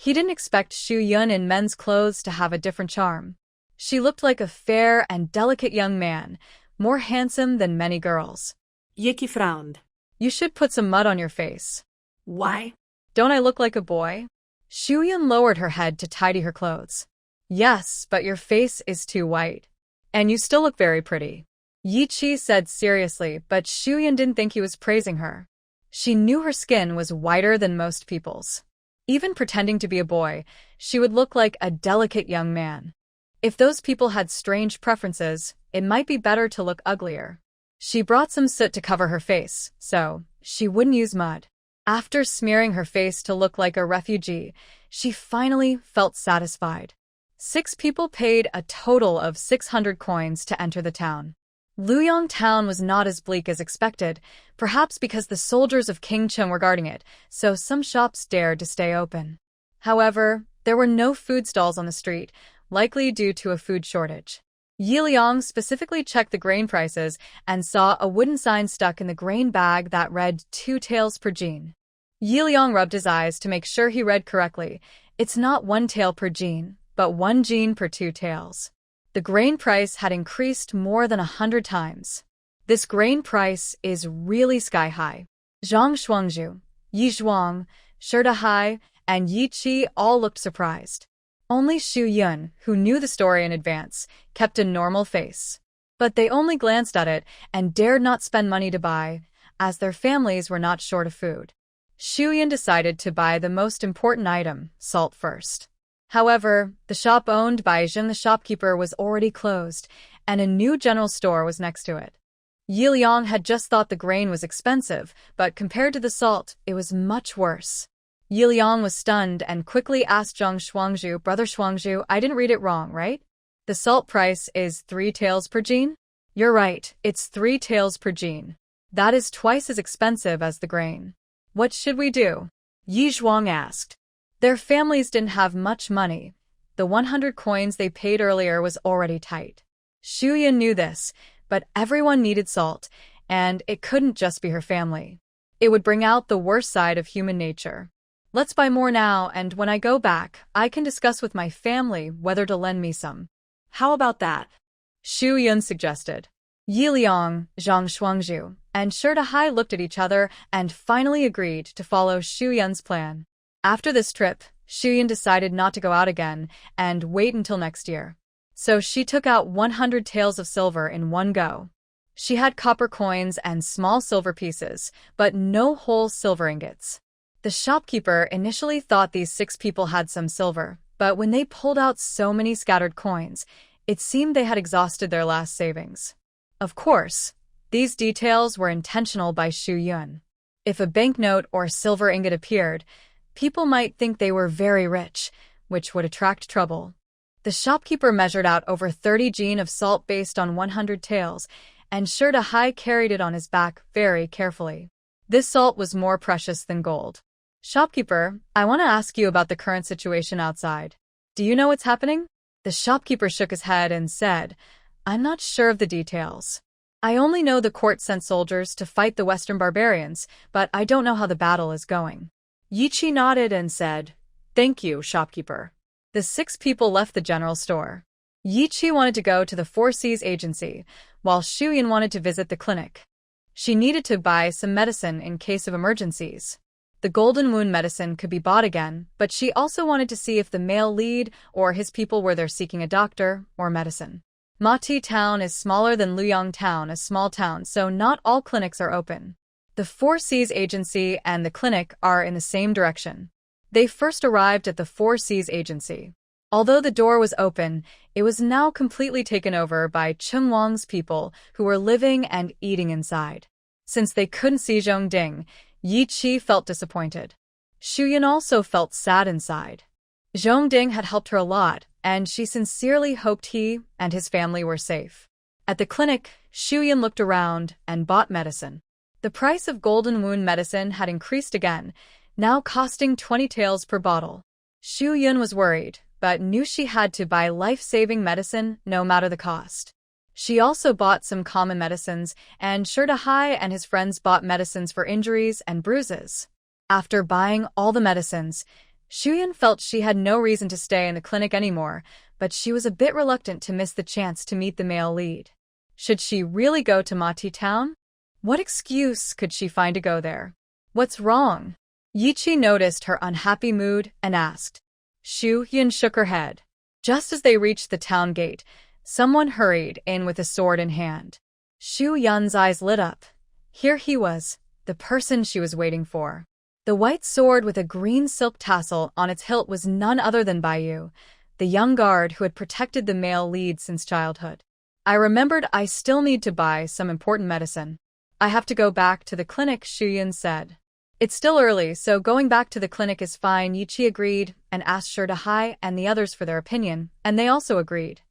He didn't expect Xu Yun in men's clothes to have a different charm. She looked like a fair and delicate young man, more handsome than many girls. Yiqi frowned. You should put some mud on your face. Why? Don't I look like a boy? Xu Yun lowered her head to tidy her clothes. Yes, but your face is too white. And you still look very pretty. Yi Qi said seriously, but Xu Yun didn't think he was praising her. She knew her skin was whiter than most people's. Even pretending to be a boy, she would look like a delicate young man. If those people had strange preferences, it might be better to look uglier. She brought some soot to cover her face, so she wouldn't use mud. After smearing her face to look like a refugee, she finally felt satisfied. 6 people paid a total of 600 coins to enter the town. Luoyang town was not as bleak as expected, perhaps because the soldiers of King Cheng were guarding it, so some shops dared to stay open. However, there were no food stalls on the street, likely due to a food shortage. Yi Liang specifically checked the grain prices and saw a wooden sign stuck in the grain bag that read 2 taels per jean. Yi Liang rubbed his eyes to make sure he read correctly. It's not 1 tael per jean, but 1 jean per 2 taels. The grain price had increased more than 100 times. This grain price is really sky-high. Zhang Shuangzhu, Yi Zhuang, Shi Dahai, and Yi Qi all looked surprised. Only Xu Yun, who knew the story in advance, kept a normal face. But they only glanced at it and dared not spend money to buy, as their families were not short of food. Xu Yun decided to buy the most important item, salt, first. However, the shop owned by Zheng the shopkeeper was already closed, and a new general store was next to it. Yi Liang had just thought the grain was expensive, but compared to the salt, it was much worse. Yi Liang was stunned and quickly asked Zhang Shuangzhu, Brother Shuangzhu, I didn't read it wrong, right? The salt price is 3 taels per jean? You're right, it's 3 taels per jean. That is twice as expensive as the grain. What should we do? Yi Zhuang asked. Their families didn't have much money. The 100 coins they paid earlier was already tight. Xu Yun knew this, but everyone needed salt, and it couldn't just be her family. It would bring out the worst side of human nature. Let's buy more now, and when I go back, I can discuss with my family whether to lend me some. How about that? Xu Yun suggested. Yi Liang, Zhang Shuangzhu, and Shi Dahai looked at each other and finally agreed to follow Xu Yun's plan. After this trip, Xu Yun decided not to go out again and wait until next year. So she took out 100 taels of silver in one go. She had copper coins and small silver pieces, but no whole silver ingots. The shopkeeper initially thought these 6 people had some silver, but when they pulled out so many scattered coins, it seemed they had exhausted their last savings. Of course, these details were intentional by Xu Yun. If a banknote or silver ingot appeared, people might think they were very rich, which would attract trouble. The shopkeeper measured out over 30 jean of salt based on 100 taels, and Shi Dahai carried it on his back very carefully. This salt was more precious than gold. Shopkeeper, I want to ask you about the current situation outside. Do you know what's happening? The shopkeeper shook his head and said, I'm not sure of the details. I only know the court sent soldiers to fight the Western barbarians, but I don't know how the battle is going. Yi Qi nodded and said, Thank you, shopkeeper. The 6 people left the general store. Yi Qi wanted to go to the Four Seas agency, while Xu Yun wanted to visit the clinic. She needed to buy some medicine in case of emergencies. The golden wound medicine could be bought again, but she also wanted to see if the male lead or his people were there seeking a doctor or medicine. Mati town is smaller than Luoyang town, a small town, so not all clinics are open. The Four Seas agency and the clinic are in the same direction. They first arrived at the Four Seas agency. Although the door was open, it was now completely taken over by Cheng Wang's people who were living and eating inside. Since they couldn't see Zhong Ding, Yi Qi felt disappointed. Xu Yun also felt sad inside. Zhong Ding had helped her a lot, and she sincerely hoped he and his family were safe. At the clinic, Xu Yun looked around and bought medicine. The price of golden wound medicine had increased again, now costing 20 taels per bottle. Xu Yun was worried, but knew she had to buy life-saving medicine no matter the cost. She also bought some common medicines, and Shi Dahai and his friends bought medicines for injuries and bruises. After buying all the medicines, Shuyan felt she had no reason to stay in the clinic anymore, but she was a bit reluctant to miss the chance to meet the male lead. Should she really go to Mati Town? What excuse could she find to go there? What's wrong? Yichi noticed her unhappy mood and asked. Shu Yun shook her head. Just as they reached the town gate, someone hurried in with a sword in hand. Shu Yun's eyes lit up. Here he was, the person she was waiting for. The white sword with a green silk tassel on its hilt was none other than Baiyu, the young guard who had protected the male lead since childhood. I remembered I still need to buy some important medicine. I have to go back to the clinic, Shu Yun said. It's still early, so going back to the clinic is fine, Yichi agreed and asked Sherdahai and the others for their opinion, and they also agreed.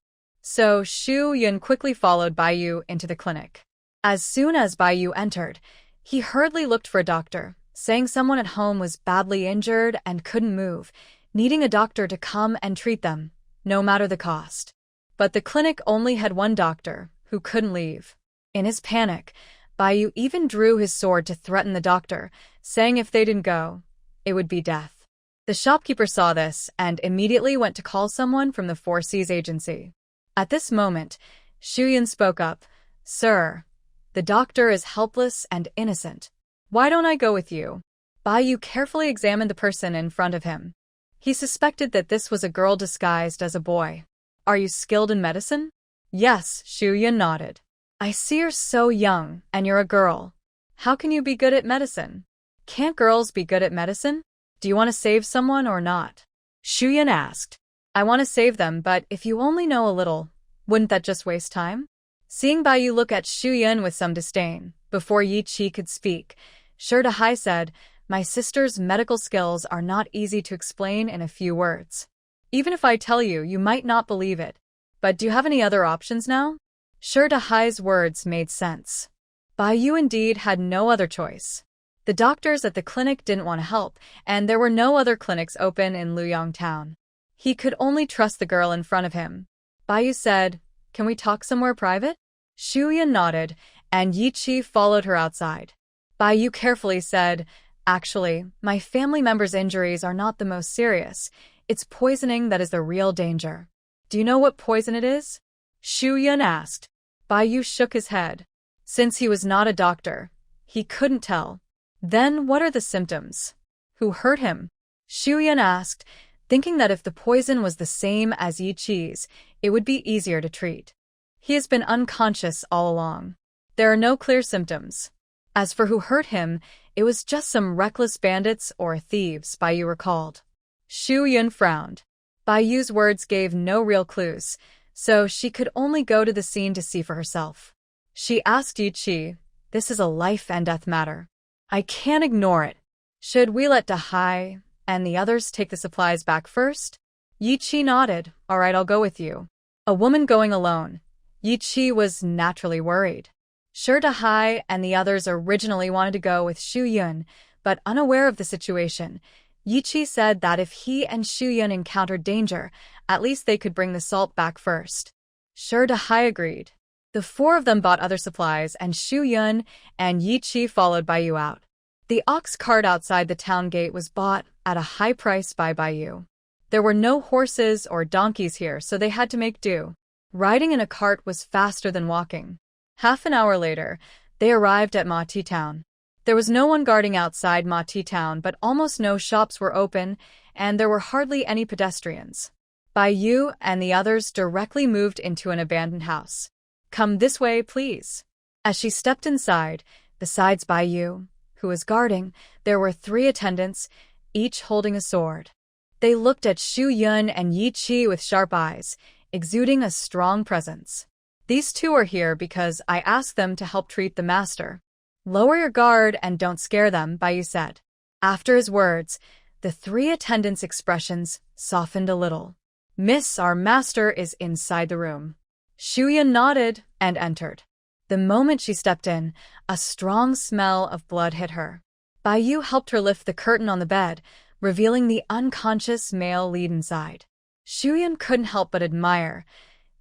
So Shu Yun quickly followed Baiyu into the clinic. As soon as Baiyu entered, he hurriedly looked for a doctor, saying someone at home was badly injured and couldn't move, needing a doctor to come and treat them, no matter the cost. But the clinic only had one doctor, who couldn't leave. In his panic, Baiyu even drew his sword to threaten the doctor, saying if they didn't go, it would be death. The shopkeeper saw this and immediately went to call someone from the Four Seas agency. At this moment, Shu Yun spoke up. Sir, the doctor is helpless and innocent. Why don't I go with you? Baiyu carefully examined the person in front of him. He suspected that this was a girl disguised as a boy. Are you skilled in medicine? Yes, Shu Yun nodded. I see you're so young, and you're a girl. How can you be good at medicine? Can't girls be good at medicine? Do you want to save someone or not? Shu Yun asked. I want to save them, but if you only know a little, wouldn't that just waste time? Seeing Baiyu look at Shu Yun with some disdain, before Yi Chi could speak, Sherdahai said, My sister's medical skills are not easy to explain in a few words. Even if I tell you, you might not believe it. But do you have any other options now? Sherdahai's words made sense. Baiyu indeed had no other choice. The doctors at the clinic didn't want to help, and there were no other clinics open in Luyang Town. He could only trust the girl in front of him. Baiyu said, Can we talk somewhere private? Shu Yun nodded, and Yi Chi followed her outside. Baiyu carefully said, Actually, my family member's injuries are not the most serious. It's poisoning that is the real danger. Do you know what poison it is? Shu Yun asked. Baiyu shook his head. Since he was not a doctor, he couldn't tell. Then what are the symptoms? Who hurt him? Shu Yun asked, thinking that if the poison was the same as Yi Chi's, it would be easier to treat. He has been unconscious all along. There are no clear symptoms. As for who hurt him, it was just some reckless bandits or thieves, Baiyu recalled. Shu Yun frowned. Baiyu's words gave no real clues, so she could only go to the scene to see for herself. She asked Yi Chi, This is a life and death matter. I can't ignore it. Should we let Dahai and the others take the supplies back first? Yi Chi nodded. All right, I'll go with you. A woman going alone. Yi Chi was naturally worried. Sure, Dahai and the others originally wanted to go with Shu Yun, but unaware of the situation, Yi Chi said that if he and Shu Yun encountered danger, at least they could bring the salt back first. Sure, Dahai agreed. The four of them bought other supplies, and Shu Yun and Yi Chi followed Baiyu out. The ox cart outside the town gate was bought at a high price by Baiyu. There were no horses or donkeys here, so they had to make do. Riding in a cart was faster than walking. Half an hour later, they arrived at Mati Town. There was no one guarding outside Mati Town, but almost no shops were open, and there were hardly any pedestrians. Baiyu and the others directly moved into an abandoned house. Come this way, please. As she stepped inside, besides Baiyu, who was guarding, there were 3 attendants, each holding a sword. They looked at Shu Yun and Yi Chi with sharp eyes, exuding a strong presence. These 2 are here because I asked them to help treat the master. Lower your guard and don't scare them, Baiyu said. After his words, the 3 attendants' expressions softened a little. Miss, our master is inside the room. Shu Yun nodded and entered. The moment she stepped in, a strong smell of blood hit her. Baiyu helped her lift the curtain on the bed, revealing the unconscious male lead inside. Shu Yun couldn't help but admire.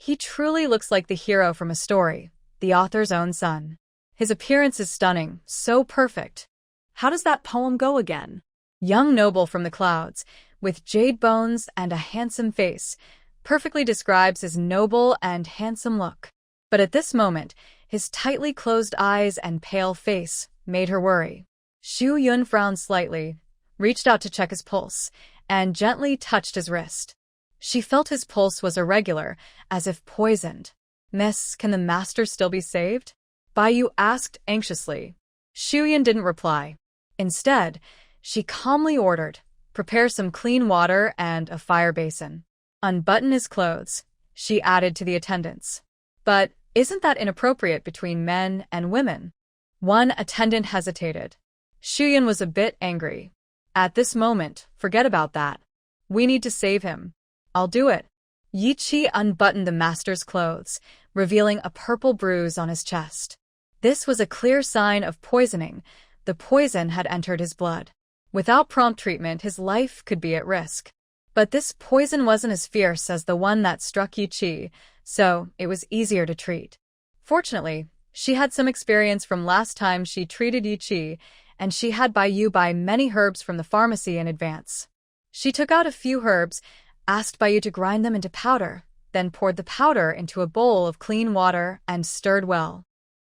He truly looks like the hero from a story, the author's own son. His appearance is stunning, so perfect. How does that poem go again? Young noble from the clouds, with jade bones and a handsome face, perfectly describes his noble and handsome look. But at this moment, his tightly closed eyes and pale face made her worry. Xu Yun frowned slightly, reached out to check his pulse, and gently touched his wrist. She felt his pulse was irregular, as if poisoned. "Miss, can the master still be saved?" Bai Yu asked anxiously. Xu Yun didn't reply. Instead, she calmly ordered, "Prepare some clean water and a fire basin. Unbutton his clothes," she added to the attendants. "But isn't that inappropriate between men and women?" One attendant hesitated. Xu Yun was a bit angry. "At this moment, forget about that. We need to save him." "I'll do it." Yi Qi unbuttoned the master's clothes, revealing a purple bruise on his chest. This was a clear sign of poisoning. The poison had entered his blood. Without prompt treatment, his life could be at risk. But this poison wasn't as fierce as the one that struck Yi Qi, so it was easier to treat. Fortunately, she had some experience from last time she treated Yi Qi, and she had Bai Yu buy many herbs from the pharmacy in advance. She took out a few herbs, asked Bai Yu to grind them into powder, then poured the powder into a bowl of clean water and stirred well.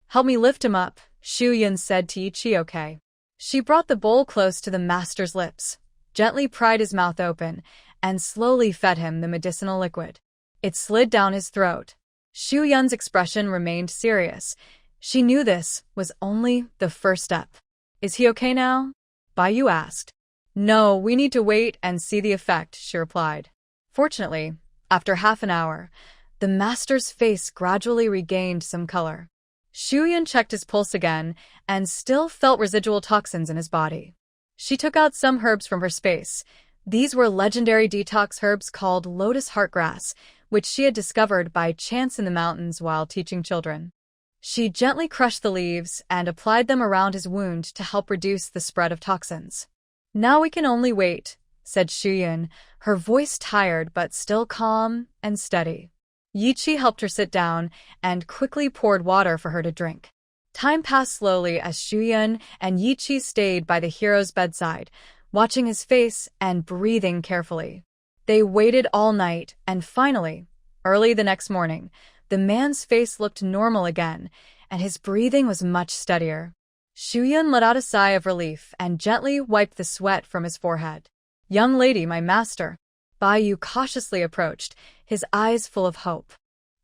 "Help me lift him up," Xu Yun said to Yi Qi. "Okay." She brought the bowl close to the master's lips, gently pried his mouth open, and slowly fed him the medicinal liquid. It slid down his throat. Xu Yun's expression remained serious. She knew this was only the first step. "Is he okay now?" Bai Yu asked. "No, we need to wait and see the effect," she replied. Fortunately, after half an hour, the master's face gradually regained some color. Xu Yun checked his pulse again and still felt residual toxins in his body. She took out some herbs from her space. These were legendary detox herbs called lotus heartgrass, which she had discovered by chance in the mountains while teaching children. She gently crushed the leaves and applied them around his wound to help reduce the spread of toxins. "Now we can only wait," said Xu Yun, her voice tired but still calm and steady. Yi Qi helped her sit down and quickly poured water for her to drink. Time passed slowly as Xu Yun and Yi Qi stayed by the hero's bedside, watching his face and breathing carefully. They waited all night, and finally, early the next morning, the man's face looked normal again, and his breathing was much steadier. Xu Yun let out a sigh of relief and gently wiped the sweat from his forehead. "Young lady, my master." Bai Yu cautiously approached, his eyes full of hope.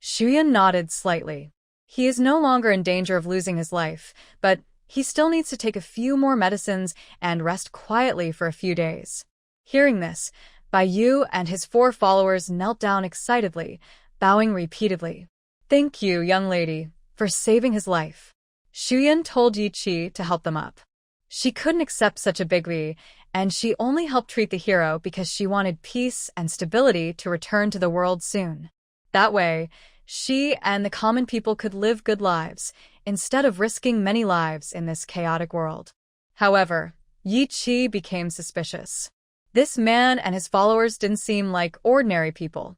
Xu Yun nodded slightly. "He is no longer in danger of losing his life, but he still needs to take a few more medicines and rest quietly for a few days." Hearing this, Bai Yu and his 4 followers knelt down excitedly, bowing repeatedly. "Thank you, young lady, for saving his life." Xu Yun told Yi Qi to help them up. She couldn't accept such a big fee, and she only helped treat the hero because she wanted peace and stability to return to the world soon. That way, she and the common people could live good lives, instead of risking many lives in this chaotic world. However, Yi Qi became suspicious. This man and his followers didn't seem like ordinary people.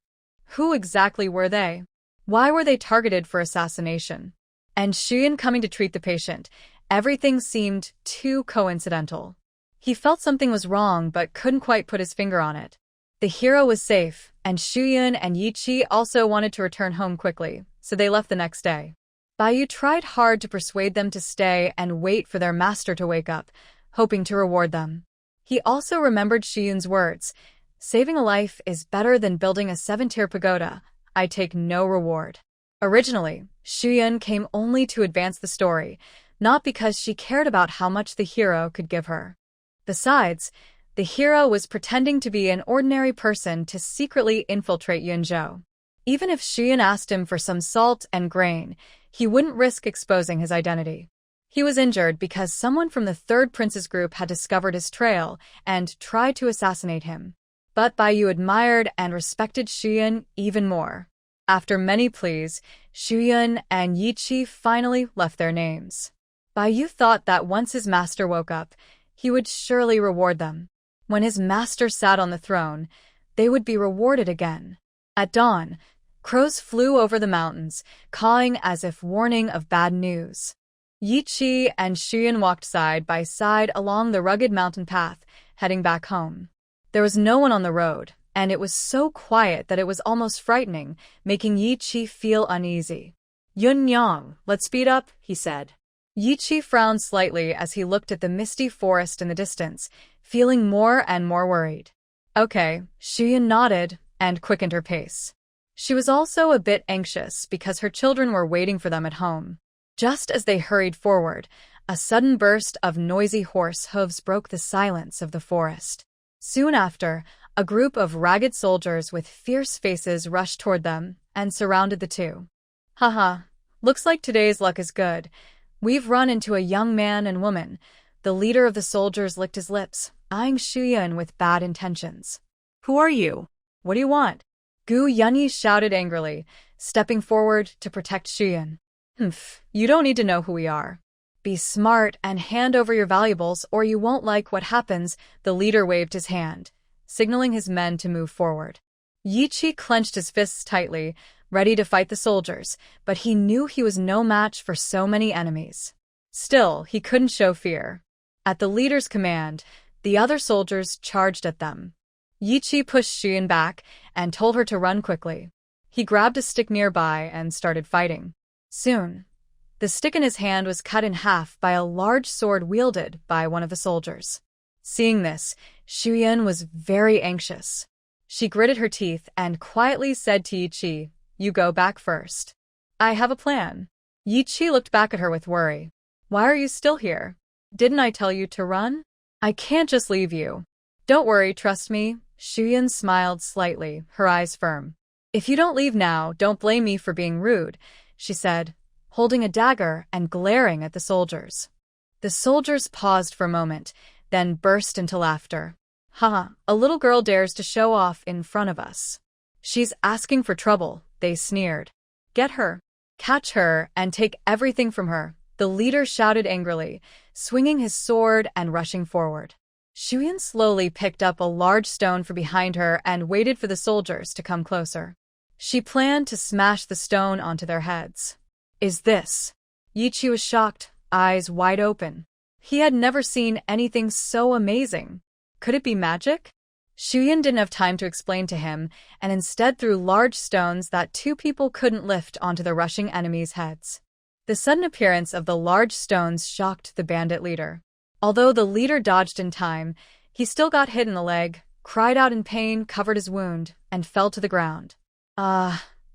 Who exactly were they? Why were they targeted for assassination? And Xu Yun coming to treat the patient, everything seemed too coincidental. He felt something was wrong but couldn't quite put his finger on it. The hero was safe, and Xu Yun and Yi Qi also wanted to return home quickly, so they left the next day. Bai Yu tried hard to persuade them to stay and wait for their master to wake up, hoping to reward them. He also remembered Xu Yun's words, "Saving a life is better than building a 7-tier pagoda. I take no reward." Originally, Xu Yun came only to advance the story, not because she cared about how much the hero could give her. Besides, the hero was pretending to be an ordinary person to secretly infiltrate Yunzhou. Even if Xu Yun asked him for some salt and grain, he wouldn't risk exposing his identity. He was injured because someone from the 3rd Prince's group had discovered his trail and tried to assassinate him. But Bai Yu admired and respected Xu Yun even more. After many pleas, Xu Yun and Yi Qi finally left their names. Bai Yu thought that once his master woke up, he would surely reward them. When his master sat on the throne, they would be rewarded again. At dawn, crows flew over the mountains, cawing as if warning of bad news. Yi Qi and Xu Yun walked side by side along the rugged mountain path, heading back home. There was no one on the road, and it was so quiet that it was almost frightening, making Yi Chi feel uneasy. Yun Yang, let's speed up, he said. Yi Chi frowned slightly as he looked at the misty forest in the distance, feeling more and more worried. Okay, Shuyan nodded and quickened her pace. She was also a bit anxious because her children were waiting for them at home. Just as they hurried forward, a sudden burst of noisy horse hooves broke the silence of the forest. Soon after, a group of ragged soldiers with fierce faces rushed toward them and surrounded the two. Haha, looks like today's luck is good. We've run into a young man and woman. The leader of the soldiers licked his lips, eyeing Shuyan with bad intentions. Who are you? What do you want? Gu Yunyi shouted angrily, stepping forward to protect Shuyan. You don't need to know who we are. Be smart and hand over your valuables or you won't like what happens, the leader waved his hand, signaling his men to move forward. Yi Chi clenched his fists tightly, ready to fight the soldiers, but he knew he was no match for so many enemies. Still, he couldn't show fear. At the leader's command, the other soldiers charged at them. Yi Chi pushed Shuyan back and told her to run quickly. He grabbed a stick nearby and started fighting. Soon, the stick in his hand was cut in half by a large sword wielded by one of the soldiers. Seeing this, Shuyan was very anxious. She gritted her teeth and quietly said to Yi Chi, "You go back first. I have a plan." Yi Chi looked back at her with worry. "Why are you still here? Didn't I tell you to run? I can't just leave you." "Don't worry, trust me." Shuyan smiled slightly, her eyes firm. "If you don't leave now, don't blame me for being rude," she said, holding a dagger and glaring at the soldiers. The soldiers paused for a moment, then burst into laughter. A little girl dares to show off in front of us. She's asking for trouble, they sneered. "Get her, catch her, and take everything from her," the leader shouted angrily, swinging his sword and rushing forward. Shuyan slowly picked up a large stone from behind her and waited for the soldiers to come closer. She planned to smash the stone onto their heads. "Is this?" Yi Chi was shocked, eyes wide open. He had never seen anything so amazing. Could it be magic? Shuyan didn't have time to explain to him, and instead threw large stones that two people couldn't lift onto the rushing enemies' heads. The sudden appearance of the large stones shocked the bandit leader. Although the leader dodged in time, he still got hit in the leg, cried out in pain, covered his wound, and fell to the ground.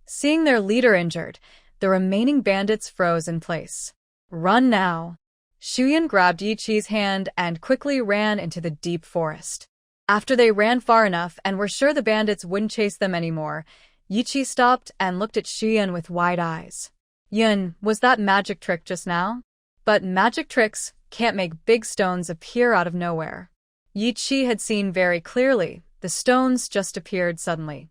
Seeing their leader injured, the remaining bandits froze in place. "Run now." Shuyan grabbed Yi Chi's hand and quickly ran into the deep forest. After they ran far enough and were sure the bandits wouldn't chase them anymore, Yi Chi stopped and looked at Shuyan with wide eyes. "Yun, was that magic trick just now?" But magic tricks can't make big stones appear out of nowhere. Yi Chi had seen very clearly, the stones just appeared suddenly.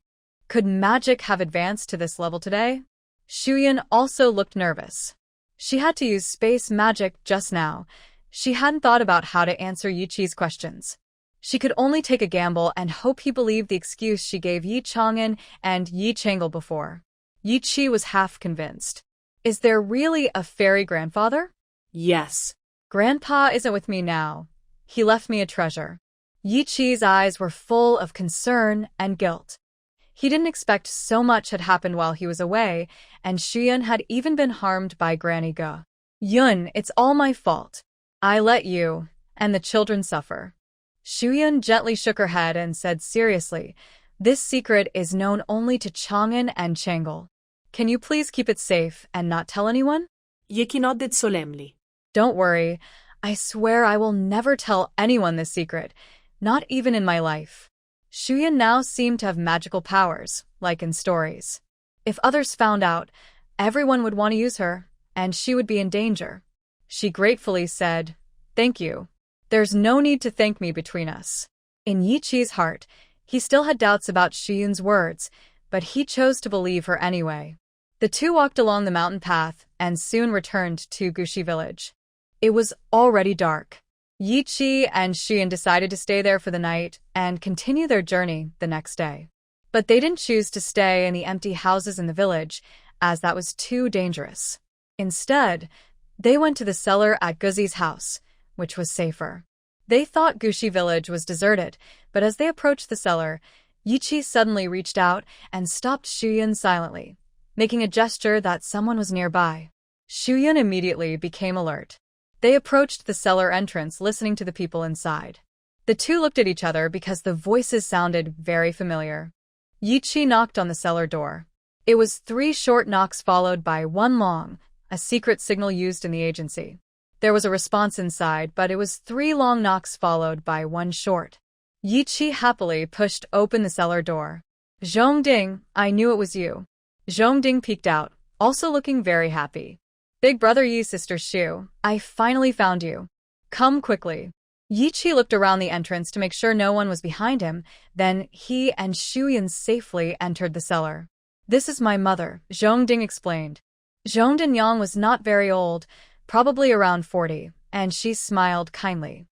Could magic have advanced to this level today? Shuyan also looked nervous. She had to use space magic just now. She hadn't thought about how to answer Yi Chi's questions. She could only take a gamble and hope he believed the excuse she gave Yi Chang'an and Yi Changle before. Yi Chi was half convinced. Is there really a fairy grandfather? Yes. Grandpa isn't with me now. He left me a treasure. Yi Chi's eyes were full of concern and guilt. He didn't expect so much had happened while he was away, and Shuyan had even been harmed by Granny Ge. "Yun, it's all my fault. I let you and the children suffer." Shuyan gently shook her head and said seriously, "This secret is known only to Chang'an and Changle. Can you please keep it safe and not tell anyone?" Yiki nodded solemnly. "Don't worry. I swear I will never tell anyone this secret, not even in my life." Shuyan now seemed to have magical powers, like in stories. If others found out, everyone would want to use her, and she would be in danger. She gratefully said, "Thank you. There's no need to thank me between us." In Yi Chi's heart, he still had doubts about Shuyan's words, but he chose to believe her anyway. The two walked along the mountain path and soon returned to Gushi village. It was already dark. Yi Chi and Shuyan decided to stay there for the night and continue their journey the next day. But they didn't choose to stay in the empty houses in the village, as that was too dangerous. Instead, they went to the cellar at Guzi's house, which was safer. They thought Gushi village was deserted, but as they approached the cellar, Yichi suddenly reached out and stopped Shuyun silently, making a gesture that someone was nearby. Shuyun immediately became alert. They approached the cellar entrance, listening to the people inside. The two looked at each other because the voices sounded very familiar. Yichi knocked on the cellar door. It was 3 short knocks followed by 1 long, a secret signal used in the agency. There was a response inside, but it was 3 long knocks followed by 1 short. Yichi happily pushed open the cellar door. Zhongding, I knew it was you. Zhongding peeked out, also looking very happy. Big brother Yi, sister Shu, I finally found you. Come quickly. Yichi looked around the entrance to make sure no one was behind him, then he and Shuyun safely entered the cellar. This is my mother, Zhongding explained. Zhongding Yang was not very old, probably around 40, and she smiled kindly.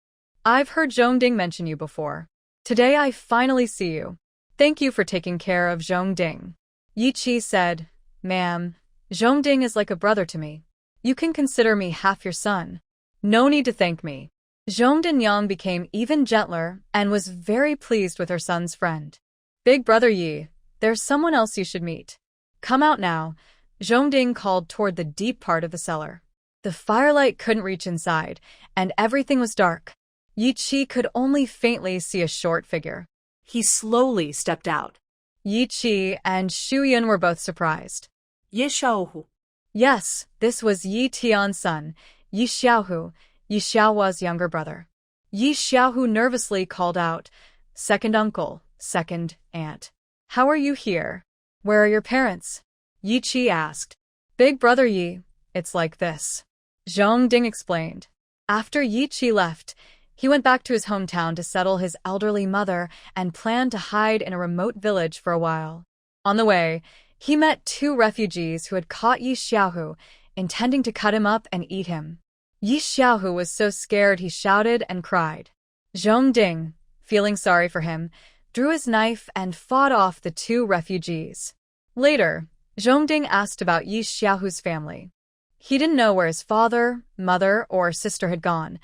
I've heard Zhongding mention you before. Today I finally see you. Thank you for taking care of Zhongding. Yichi said, Ma'am, Zhongding is like a brother to me. You can consider me half your son. No need to thank me. Zhongding Yang became even gentler and was very pleased with her son's friend. Big brother Yi, there's someone else you should meet. Come out now, Zhongding called toward the deep part of the cellar. The firelight couldn't reach inside, and everything was dark. Yichi could only faintly see a short figure. He slowly stepped out. Yichi and Shuyun were both surprised. Ye Xiaohu. Yes, this was Yi Tian's son, Yi Xiaohu, Yi Xiaohua's younger brother. Yi Xiaohu nervously called out, Second uncle, second aunt. How are you here? Where are your parents? Yichi asked. Big brother Yi, it's like this. Zhongding explained. After Yichi left, he went back to his hometown to settle his elderly mother and planned to hide in a remote village for a while. On the way, he met 2 refugees who had caught Yi Xiaohu, intending to cut him up and eat him. Yi Xiaohu was so scared he shouted and cried. Zhongding, feeling sorry for him, drew his knife and fought off the 2 refugees. Later, Zhongding asked about Yi Xiaohu's family. He didn't know where his father, mother, or sister had gone,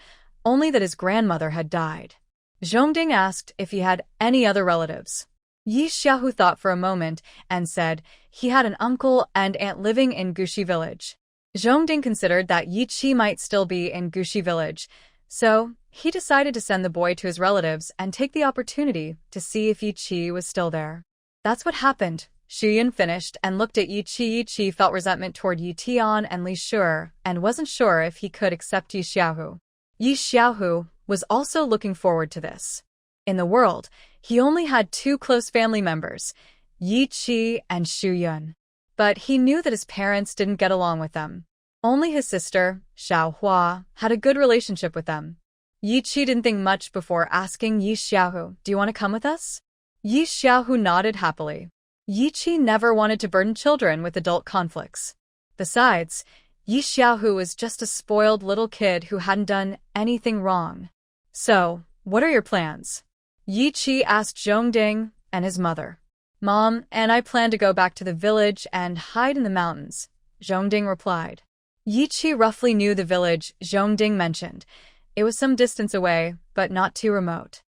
only that his grandmother had died. Zhongding asked if he had any other relatives. Yi Xiaohu thought for a moment and said he had an uncle and aunt living in Gushi village. Zhongding considered that Yichi might still be in Gushi village, so he decided to send the boy to his relatives and take the opportunity to see if Yichi was still there. That's what happened. Shuyun finished and looked at Yichi. Yichi felt resentment toward Yi Tian and Li Shure and wasn't sure if he could accept Yi Xiaohu. Yi Xiaohu was also looking forward to this. In the world, he only had 2 close family members, Yichi and Shuyun. But he knew that his parents didn't get along with them. Only his sister, Xiaohua, had a good relationship with them. Yichi didn't think much before asking Yi Xiaohu, do you want to come with us? Yi Xiaohu nodded happily. Yichi never wanted to burden children with adult conflicts. Besides, Yi Xiaohu was just a spoiled little kid who hadn't done anything wrong. So, what are your plans? Yichi asked Zhongding and his mother. Mom and I plan to go back to the village and hide in the mountains, Zhongding replied. Yichi roughly knew the village Zhongding mentioned. It was some distance away, but not too remote.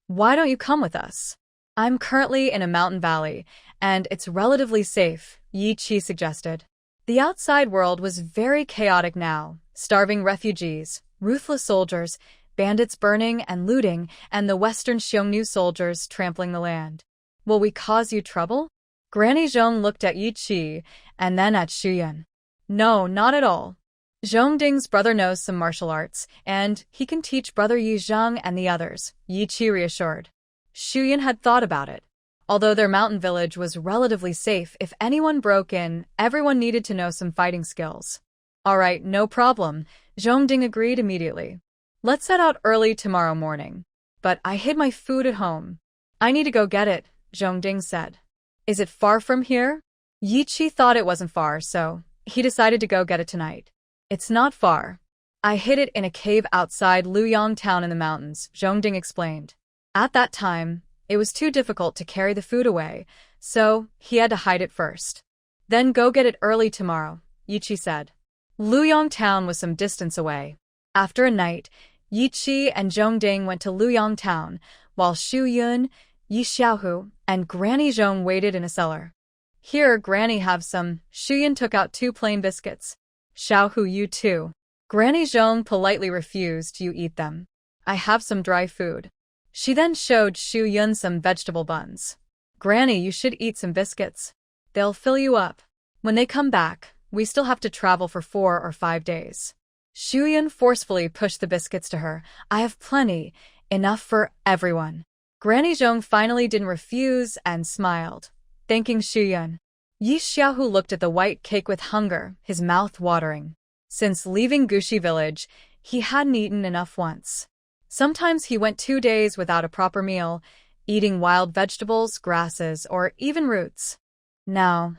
Why don't you come with us? I'm currently in a mountain valley, and it's relatively safe, Yichi suggested. The outside world was very chaotic now. Starving refugees, ruthless soldiers, bandits burning and looting, and the Western Xiongnu soldiers trampling the land. Will we cause you trouble? Granny Zhong looked at Yichi and then at Shuyun. No, not at all. Zhongding's brother knows some martial arts, and he can teach brother Yi Zhang and the others, Yichi reassured. Shuyun had thought about it. Although their mountain village was relatively safe, if anyone broke in, everyone needed to know some fighting skills. All right, no problem, Zhongding agreed immediately. Let's set out early tomorrow morning. But I hid my food at home. I need to go get it, Zhongding said. Is it far from here? Yichi thought it wasn't far, so he decided to go get it tonight. It's not far. I hid it in a cave outside Luyang town in the mountains, Zhongding explained. At that time, it was too difficult to carry the food away, so he had to hide it first. Then go get it early tomorrow, Yichi said. Luyang town was some distance away. After a night, Yi Qi and Zhongding went to Luyang town, while Xu Yun, Yi Xiaohu, and Granny Zhong waited in a cellar. Here, Granny, have some. Xu Yun took out 2 plain biscuits. Xiaohu, you too. Granny Zhong politely refused. You eat them. I have some dry food. She then showed Xu Yun some vegetable buns. Granny, you should eat some biscuits. They'll fill you up. When they come back, we still have to travel for 4 or 5 days. Xu Yun forcefully pushed the biscuits to her. I have plenty, enough for everyone. Granny Zhong finally didn't refuse and smiled, thanking Xu Yun. Yi Xiaohu looked at the white cake with hunger, his mouth watering. Since leaving Gushi village, he hadn't eaten enough once. Sometimes he went 2 days without a proper meal, eating wild vegetables, grasses, or even roots. Now,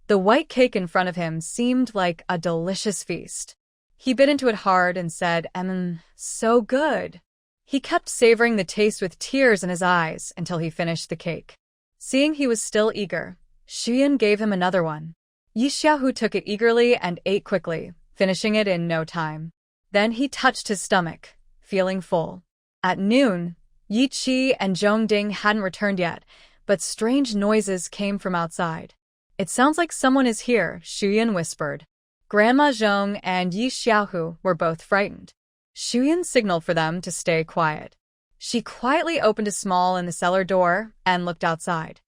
the white cake in front of him seemed like a delicious feast. He bit into it hard and said, so good. He kept savoring the taste with tears in his eyes until he finished the cake. Seeing he was still eager, Xu Yun gave him another one. Yi Xiaohu took it eagerly and ate quickly, finishing it in no time. Then he touched his stomach, feeling full. At noon, Yi Qi and Zhongding hadn't returned yet, but strange noises came from outside. It sounds like someone is here, Xu Yun whispered. Grandma Zhong and Yi Xiaohu were both frightened. Xu Yun signaled for them to stay quiet. She quietly opened a small in the cellar door and looked outside.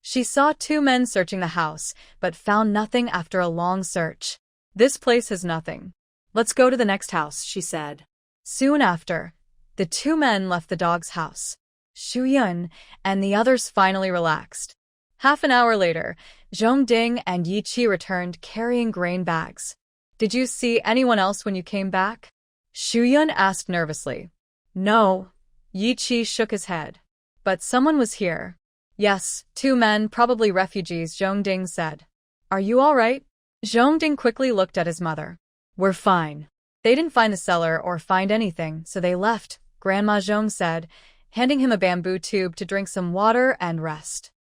She saw 2 men searching the house, but found nothing after a long search. This place has nothing. Let's go to the next house, she said. Soon after, the 2 men left the dog's house. Xu Yun and the others finally relaxed. Half an hour later, Zhongding and Yi Qi returned carrying grain bags. Did you see anyone else when you came back? Xu Yun asked nervously. No. Yi Qi shook his head. But someone was here. Yes, 2 men, probably refugees, Zhongding said. Are you all right? Zhongding quickly looked at his mother. We're fine. They didn't find the cellar or find anything, so they left, Grandma Zhong said, handing him a bamboo tube to drink some water and rest.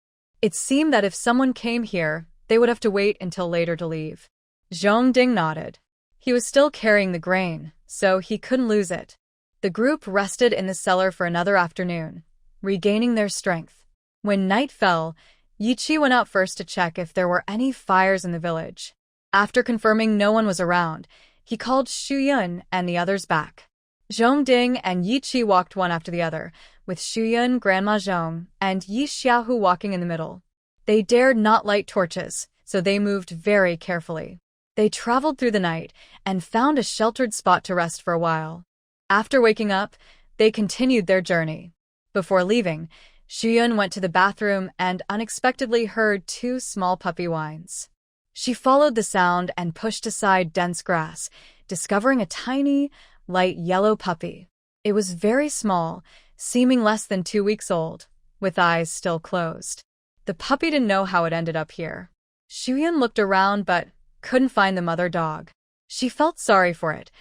It seemed that if someone came here, they would have to wait until later to leave. Zhongding nodded. He was still carrying the grain, so he couldn't lose it. The group rested in the cellar for another afternoon, regaining their strength. When night fell, Yi Qi went out first to check if there were any fires in the village. After confirming no one was around, he called Xu Yun and the others back. Zhongding and Yi Qi walked one after the other, with Xu Yun, Grandma Zhong, and Yi Xiaohu walking in the middle. They dared not light torches, so they moved very carefully. They traveled through the night and found a sheltered spot to rest for a while. After waking up, they continued their journey. Before leaving, Xu Yun went to the bathroom and unexpectedly heard 2 small puppy whines. She followed the sound and pushed aside dense grass, discovering a tiny, light yellow puppy. It was very small, seeming less than 2 weeks old, with eyes still closed. The puppy didn't know how it ended up here. Xu Yun looked around but couldn't find the mother dog. She felt sorry for it.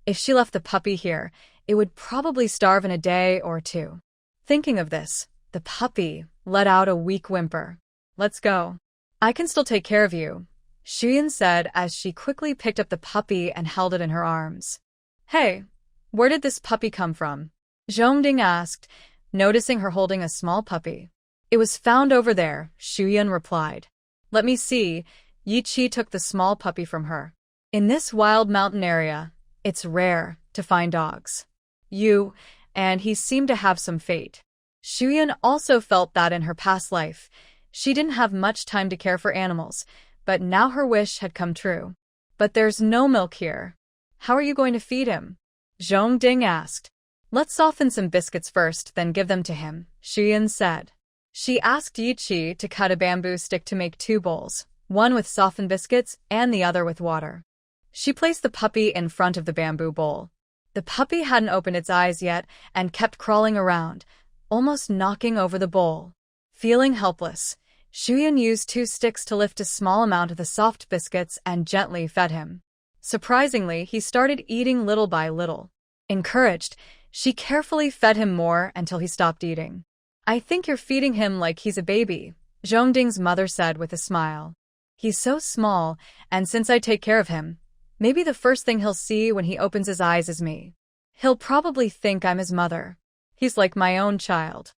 If she left the puppy here, it would probably starve in a day or 2. Thinking of this, the puppy let out a weak whimper. Let's go. I can still take care of you, Xu Yun said as she quickly picked up the puppy and held it in her arms. Hey, where did this puppy come from? Zhongding asked, noticing her holding a small puppy. It was found over there, Xu Yun replied. Let me see. Yi Qi took the small puppy from her. In this wild mountain area, it's rare to find dogs. And he seemed to have some fate. Xu Yun also felt that in her past life, she didn't have much time to care for animals, but now her wish had come true. But there's no milk here. How are you going to feed him? Zhongding asked. Let's soften some biscuits first, then give them to him, Xu Yun said. She asked Yi Qi to cut a bamboo stick to make 2 bowls, one with softened biscuits and the other with water. She placed the puppy in front of the bamboo bowl. The puppy hadn't opened its eyes yet and kept crawling around, almost knocking over the bowl. Feeling helpless, Xu Yun used 2 sticks to lift a small amount of the soft biscuits and gently fed him. Surprisingly, he started eating little by little. Encouraged, she carefully fed him more until he stopped eating. I think you're feeding him like he's a baby, Zhongding's mother said with a smile. He's so small, and since I take care of him, maybe the first thing he'll see when he opens his eyes is me. He'll probably think I'm his mother. He's like my own child.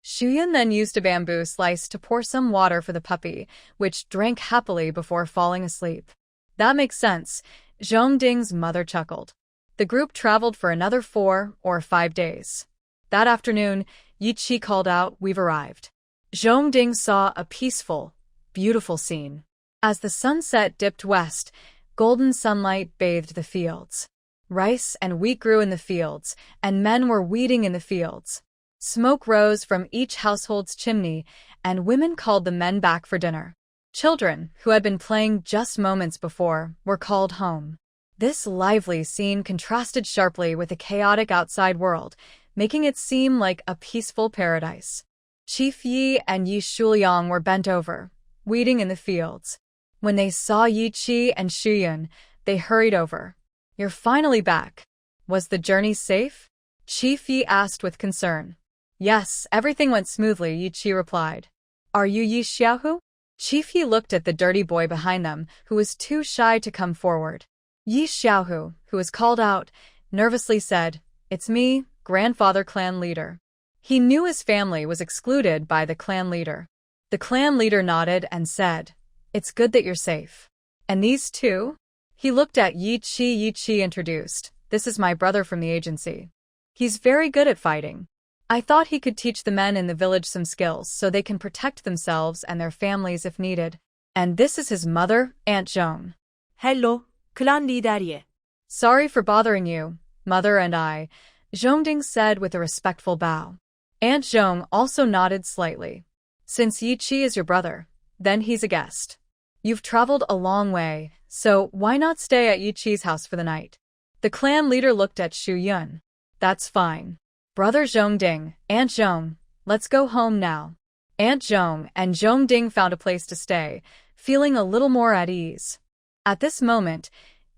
Shuyun then used a bamboo slice to pour some water for the puppy, which drank happily before falling asleep. That makes sense, Zhongding's mother chuckled. The group traveled for another 4 or 5 days. That afternoon, Yiqi called out, "We've arrived." Zhongding saw a peaceful, beautiful scene. As the sunset dipped west, golden sunlight bathed the fields. Rice and wheat grew in the fields, and men were weeding in the fields. Smoke rose from each household's chimney, and women called the men back for dinner. Children, who had been playing just moments before, were called home. This lively scene contrasted sharply with the chaotic outside world, making it seem like a peaceful paradise. Chief Yi and Yi Shuliang were bent over, weeding in the fields. When they saw Yi Qi and Shuyun, they hurried over. "You're finally back. Was the journey safe?" Chief Yi asked with concern. "Yes, everything went smoothly," Yi Qi replied. "Are you Yi Xiaohu?" Chief Yi looked at the dirty boy behind them, who was too shy to come forward. Yi Xiaohu, who was called out, nervously said, "It's me, grandfather clan leader." He knew his family was excluded by the clan leader. The clan leader nodded and said, "It's good that you're safe. And these two?" He looked at Yi Qi. Yi Qi introduced, "This is my brother from the agency. He's very good at fighting. I thought he could teach the men in the village some skills so they can protect themselves and their families if needed. And this is his mother, Aunt Zhong." Hello, clan leader. "Sorry for bothering you, mother and I," Zhongding said with a respectful bow. Aunt Zhong also nodded slightly. "Since Yi Qi is your brother, then he's a guest. You've traveled a long way, so why not stay at Yi Qi's house for the night?" The clan leader looked at Shu Yun. "That's fine. Brother Zhongding, Aunt Zhong, let's go home now." Aunt Zhong and Zhongding found a place to stay, feeling a little more at ease. At this moment,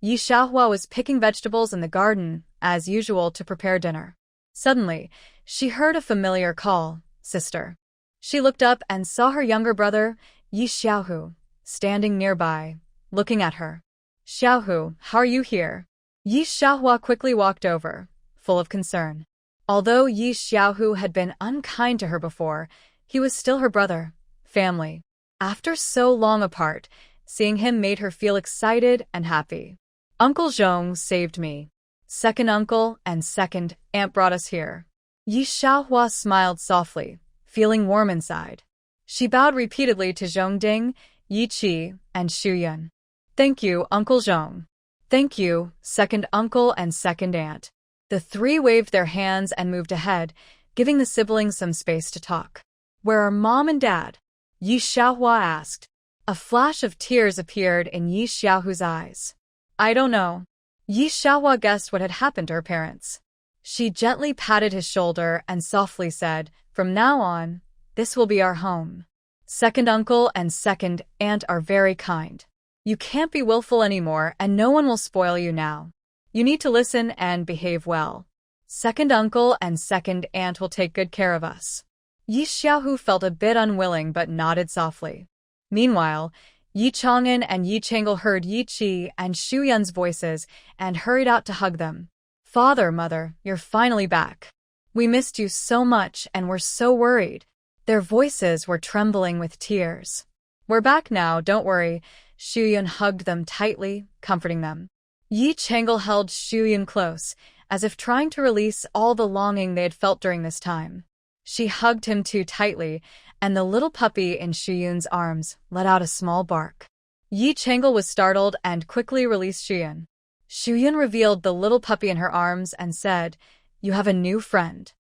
Yi Xiaohua was picking vegetables in the garden, as usual, to prepare dinner. Suddenly, she heard a familiar call, "Sister." She looked up and saw her younger brother, Yi Xiaohu, standing nearby, looking at her. "Xiaohu, how are you here?" Yi Xiaohua quickly walked over, full of concern. Although Yi Xiaohu had been unkind to her before, he was still her brother, family. After so long apart, seeing him made her feel excited and happy. "Uncle Zhong saved me. Second uncle and second aunt brought us here." Yi Xiaohua smiled softly, feeling warm inside. She bowed repeatedly to Zhongding, Yi Qi, and Shu Yun. "Thank you, Uncle Zhong." "Thank you, second uncle and second aunt." The three waved their hands and moved ahead, giving the siblings some space to talk. "Where are Mom and Dad?" Yi Xiaohua asked. A flash of tears appeared in Yi Xiaohu's eyes. "I don't know." Yi Xiaohua guessed what had happened to her parents. She gently patted his shoulder and softly said, "From now on, this will be our home. Second uncle and second aunt are very kind. You can't be willful anymore and no one will spoil you now. You need to listen and behave well. Second uncle and second aunt will take good care of us." Yi Xiaohu felt a bit unwilling but nodded softly. Meanwhile, Yi Chang'an and Yi Changle heard Yi Qi and Shu Yun's voices and hurried out to hug them. "Father, Mother, you're finally back. We missed you so much and were so worried." Their voices were trembling with tears. "We're back now, don't worry." Shu Yun hugged them tightly, comforting them. Yi Changle held Shu Yun close, as if trying to release all the longing they had felt during this time. She hugged him too tightly, and the little puppy in Shu Yun's arms let out a small bark. Yi Changle was startled and quickly released Shu Yun. Shu Yun revealed the little puppy in her arms and said, "You have a new friend."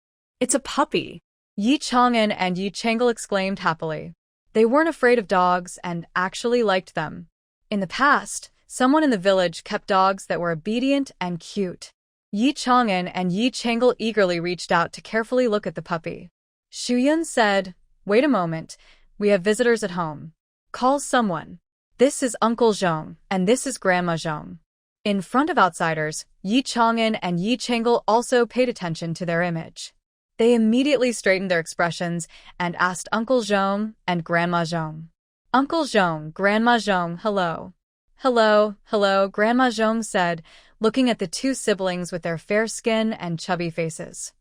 It's a puppy. Yi Chang'an and Yi Changle exclaimed happily. They weren't afraid of dogs and actually liked them. In the past, someone in the village kept dogs that were obedient and cute. Yi Chang'an and Yi Changle eagerly reached out to carefully look at the puppy. Shu Yun said, "Wait a moment, we have visitors at home. Call someone. This is Uncle Zhong, and this is Grandma Zhong." In front of outsiders, Yi Chang'an and Yi Changle also paid attention to their image. They immediately straightened their expressions and asked Uncle Zhong and Grandma Zhong. "Uncle Zhong, Grandma Zhong, hello." "Hello, hello," Grandma Zhong said, looking at the two siblings with their fair skin and chubby faces.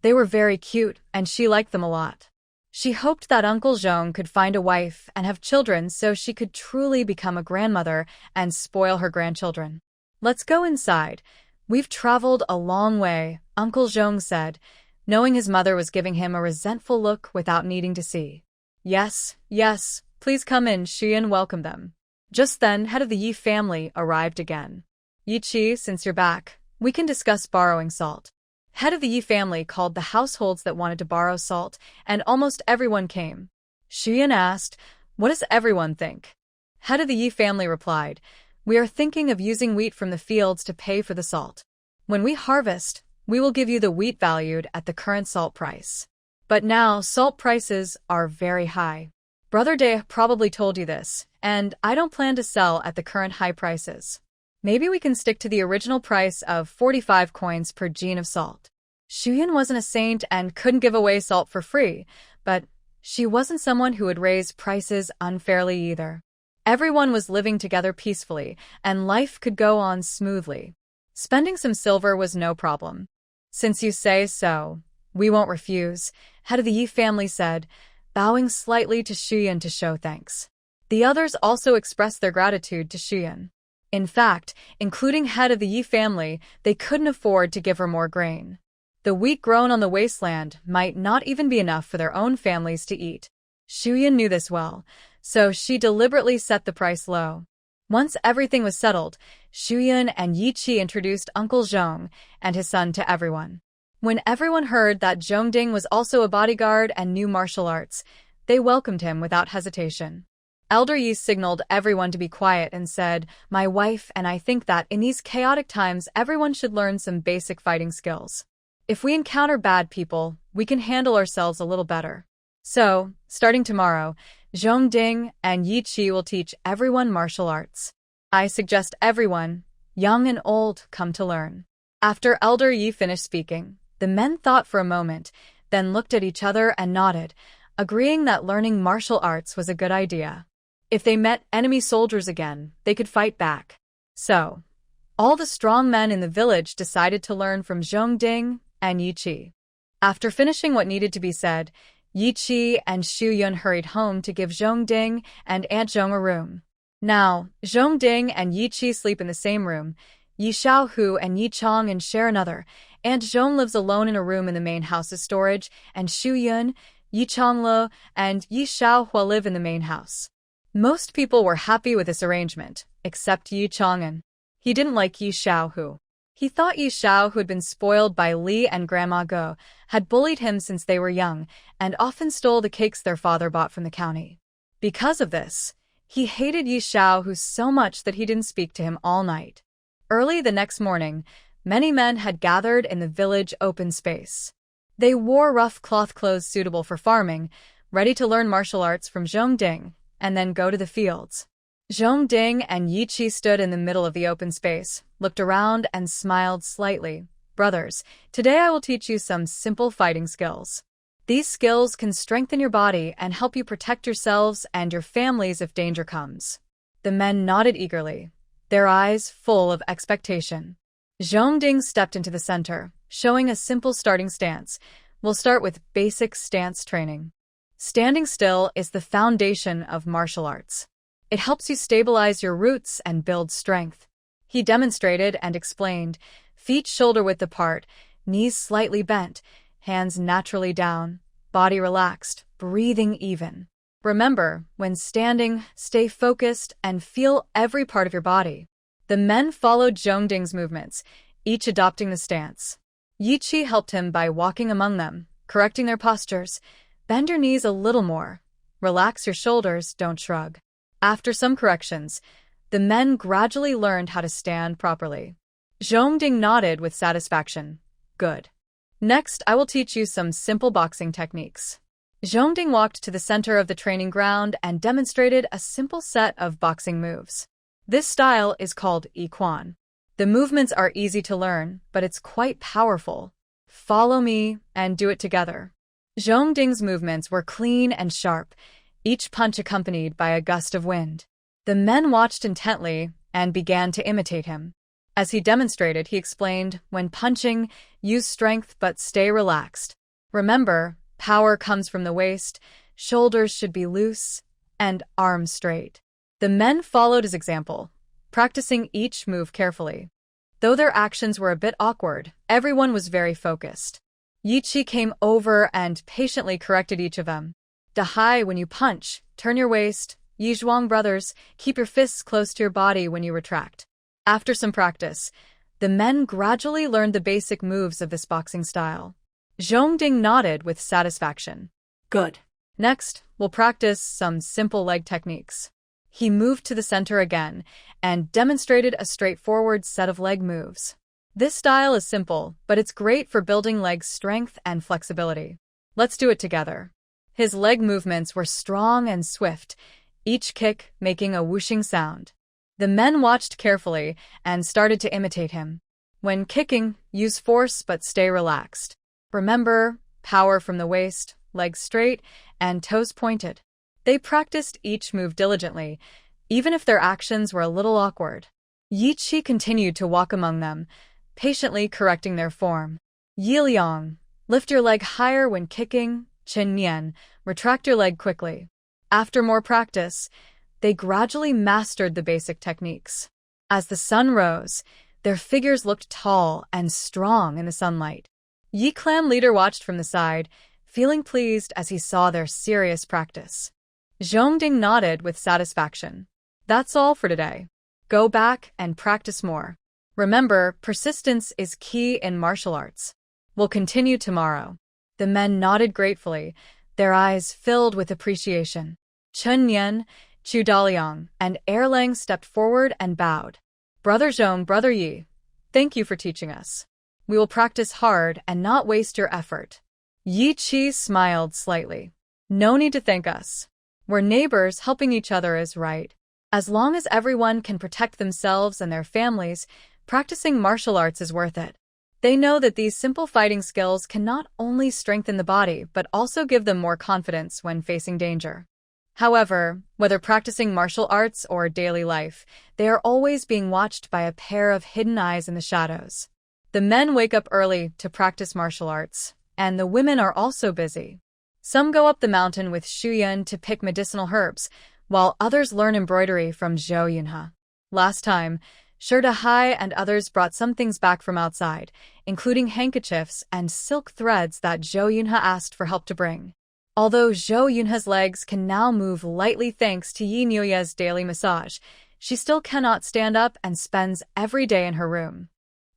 They were very cute, and she liked them a lot. She hoped that Uncle Zhong could find a wife and have children so she could truly become a grandmother and spoil her grandchildren. "Let's go inside. We've traveled a long way," Uncle Zhong said, knowing his mother was giving him a resentful look without needing to see. "Yes, yes, please come in," Xian welcomed them. Just then, head of the Yi family arrived again. "Yi Qi, since you're back, we can discuss borrowing salt." Head of the Yi family called the households that wanted to borrow salt, and almost everyone came. Xian asked, "What does everyone think?" Head of the Yi family replied, "We are thinking of using wheat from the fields to pay for the salt. When we harvest, we will give you the wheat valued at the current salt price. But now, salt prices are very high. Brother Day probably told you this, and I don't plan to sell at the current high prices. Maybe we can stick to the original price of 45 coins per gene of salt." Shuyan wasn't a saint and couldn't give away salt for free, but she wasn't someone who would raise prices unfairly either. Everyone was living together peacefully, and life could go on smoothly. Spending some silver was no problem. "Since you say so, we won't refuse," head of the Yi family said, bowing slightly to Shuyan to show thanks. The others also expressed their gratitude to Shuyan. In fact, including head of the Yi family, they couldn't afford to give her more grain. The wheat grown on the wasteland might not even be enough for their own families to eat. Shuyan knew this well, so she deliberately set the price low. Once everything was settled, Shuyan and Yi Qi introduced Uncle Zhong and his son to everyone. When everyone heard that Zhongding was also a bodyguard and knew martial arts, they welcomed him without hesitation. Elder Yi signaled everyone to be quiet and said, "My wife and I think that in these chaotic times everyone should learn some basic fighting skills. If we encounter bad people, we can handle ourselves a little better. So, starting tomorrow, Zhongding and Yi Qi will teach everyone martial arts. I suggest everyone, young and old, come to learn." After Elder Yi finished speaking, the men thought for a moment, then looked at each other and nodded, agreeing that learning martial arts was a good idea. If they met enemy soldiers again, they could fight back. So, all the strong men in the village decided to learn from Zhongding and Yi Qi. After finishing what needed to be said, Yi Qi and Xu Yun hurried home to give Zhongding and Aunt Zhong a room. Now, Zhongding and Yi Qi sleep in the same room. Yi Xiaohu and Yi Chang'an share another. Aunt Zhong lives alone in a room in the main house's storage, and Xu Yun, Yi Changlo, and Yi Xiaohua live in the main house. Most people were happy with this arrangement, except Yi Chang'an. He didn't like Yi Xiaohu. He thought Yi Xiao, who had been spoiled by Li and Grandma Go, had bullied him since they were young and often stole the cakes their father bought from the county. Because of this, he hated Yi Xiaohu so much that he didn't speak to him all night. Early the next morning, many men had gathered in the village open space. They wore rough cloth clothes suitable for farming, ready to learn martial arts from Zhongding, and then go to the fields. Zhongding and Yi Qi stood in the middle of the open space, looked around, and smiled slightly. "Brothers, today I will teach you some simple fighting skills. These skills can strengthen your body and help you protect yourselves and your families if danger comes." The men nodded eagerly, their eyes full of expectation. Zhongding stepped into the center, showing a simple starting stance. "We'll start with basic stance training. Standing still is the foundation of martial arts. It helps you stabilize your roots and build strength." He demonstrated and explained, feet shoulder-width apart, knees slightly bent, hands naturally down, body relaxed, breathing even. Remember, when standing, stay focused and feel every part of your body. The men followed Zhongding's movements, each adopting the stance. Yi Qi helped him by walking among them, correcting their postures. "Bend your knees a little more. Relax your shoulders, don't shrug." After some corrections, the men gradually learned how to stand properly. Zhongding nodded with satisfaction. "Good. Next, I will teach you some simple boxing techniques." Zhongding walked to the center of the training ground and demonstrated a simple set of boxing moves. This style is called Yi Quan. The movements are easy to learn, but it's quite powerful. Follow me and do it together. Zhongding's movements were clean and sharp, each punch accompanied by a gust of wind. The men watched intently and began to imitate him. As he demonstrated, he explained, when punching, use strength but stay relaxed. Remember, power comes from the waist, shoulders should be loose, and arms straight. The men followed his example, practicing each move carefully. Though their actions were a bit awkward, everyone was very focused. Yi Chi came over and patiently corrected each of them. Dahai, when you punch, turn your waist. Yi Zhuang brothers, keep your fists close to your body when you retract. After some practice, the men gradually learned the basic moves of this boxing style. Zhongding nodded with satisfaction. Good. Next, we'll practice some simple leg techniques. He moved to the center again and demonstrated a straightforward set of leg moves. This style is simple, but it's great for building leg strength and flexibility. Let's do it together. His leg movements were strong and swift, each kick making a whooshing sound. The men watched carefully and started to imitate him. When kicking, use force but stay relaxed. Remember, power from the waist, legs straight, and toes pointed. They practiced each move diligently, even if their actions were a little awkward. Yi Chi continued to walk among them, patiently correcting their form. Yi Liang, lift your leg higher when kicking. Chen Nian, retract your leg quickly. After more practice, they gradually mastered the basic techniques. As the sun rose, their figures looked tall and strong in the sunlight. Yi Clan leader watched from the side, feeling pleased as he saw their serious practice. Zhongding nodded with satisfaction. That's all for today. Go back and practice more. Remember, persistence is key in martial arts. We'll continue tomorrow. The men nodded gratefully, their eyes filled with appreciation. Chen Nian, Chu Daliang, and Erlang stepped forward and bowed. Brother Zhong, Brother Yi, thank you for teaching us. We will practice hard and not waste your effort. Yi Chi smiled slightly. No need to thank us. We're neighbors, helping each other is right. As long as everyone can protect themselves and their families, practicing martial arts is worth it. They know that these simple fighting skills can not only strengthen the body but also give them more confidence when facing danger. However, whether practicing martial arts or daily life, they are always being watched by a pair of hidden eyes in the shadows. The men wake up early to practice martial arts, and the women are also busy. Some go up the mountain with Shuyun to pick medicinal herbs, while others learn embroidery from Zhou Yunhe. Last time, Dahai and others brought some things back from outside, including handkerchiefs and silk threads that Zhou Yunhe asked for help to bring. Although Zhou Yunhe's legs can now move lightly thanks to Yi Niuye's daily massage, she still cannot stand up and spends every day in her room.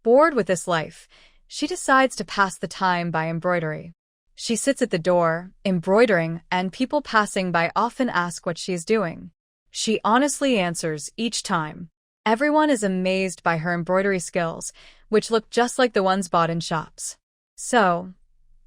Bored with this life, she decides to pass the time by embroidery. She sits at the door, embroidering, and people passing by often ask what she is doing. She honestly answers each time. Everyone is amazed by her embroidery skills, which look just like the ones bought in shops. So,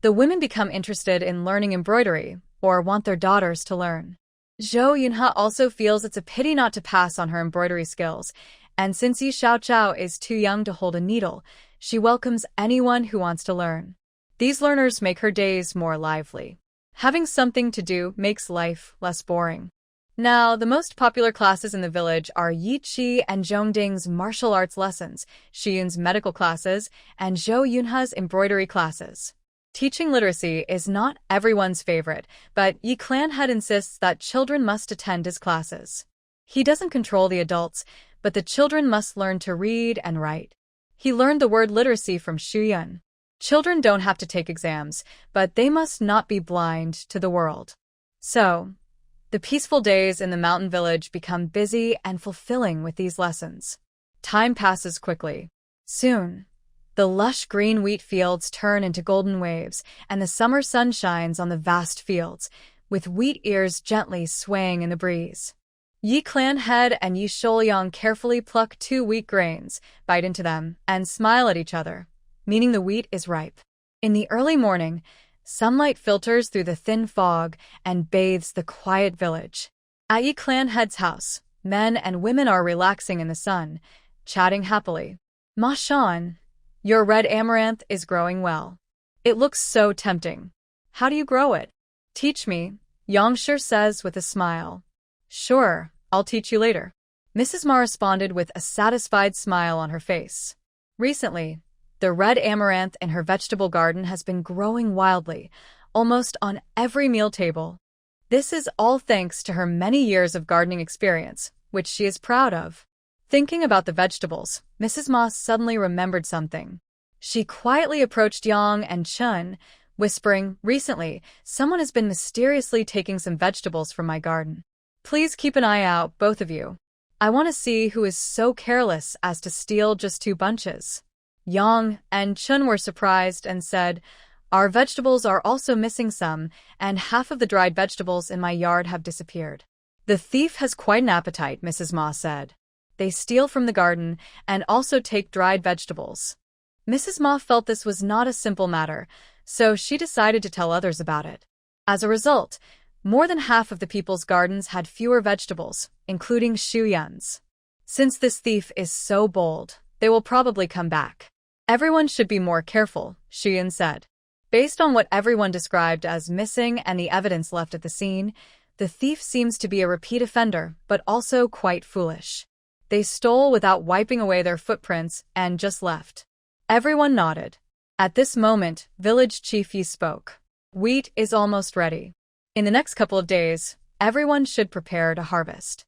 the women become interested in learning embroidery, or want their daughters to learn. Zhou Yunhe also feels it's a pity not to pass on her embroidery skills, and since Yi Xiaochao is too young to hold a needle, she welcomes anyone who wants to learn. These learners make her days more lively. Having something to do makes life less boring. Now, the most popular classes in the village are Yi Chi and Zhongding's martial arts lessons, Shiyun's medical classes, and Zhou Yunhe's embroidery classes. Teaching literacy is not everyone's favorite, but Yi Clanhead insists that children must attend his classes. He doesn't control the adults, but the children must learn to read and write. He learned the word literacy from Shuyun. Children don't have to take exams, but they must not be blind to the world. So, the peaceful days in the mountain village become busy and fulfilling with these lessons. Time passes quickly. Soon, the lush green wheat fields turn into golden waves, and the summer sun shines on the vast fields, with wheat ears gently swaying in the breeze. Yi Clanhead and Yi Shouyang carefully pluck 2 wheat grains, bite into them, and smile at each other, meaning the wheat is ripe. In the early morning, sunlight filters through the thin fog and bathes the quiet village. At Yi Clanhead's house, men and women are relaxing in the sun, chatting happily. Ma Shan, your red amaranth is growing well. It looks so tempting. How do you grow it? Teach me, Yangshi says with a smile. Sure, I'll teach you later. Mrs. Ma responded with a satisfied smile on her face. Recently, the red amaranth in her vegetable garden has been growing wildly, almost on every meal table. This is all thanks to her many years of gardening experience, which she is proud of. Thinking about the vegetables, Mrs. Ma suddenly remembered something. She quietly approached Yang and Chun, whispering, "Recently, someone has been mysteriously taking some vegetables from my garden. Please keep an eye out, both of you. I want to see who is so careless as to steal just 2 bunches." Yang and Chun were surprised and said, "Our vegetables are also missing some, and half of the dried vegetables in my yard have disappeared." "The thief has quite an appetite," Mrs. Ma said. "They steal from the garden and also take dried vegetables." Mrs. Ma felt this was not a simple matter, so she decided to tell others about it. As a result, more than half of the people's gardens had fewer vegetables, including Xu Yun's. Since this thief is so bold, they will probably come back. "Everyone should be more careful," Xu Yun said. Based on what everyone described as missing and the evidence left at the scene, the thief seems to be a repeat offender, but also quite foolish. They stole without wiping away their footprints and just left. Everyone nodded. At this moment, village chief Yi spoke. "Wheat is almost ready. In the next couple of days, everyone should prepare to harvest.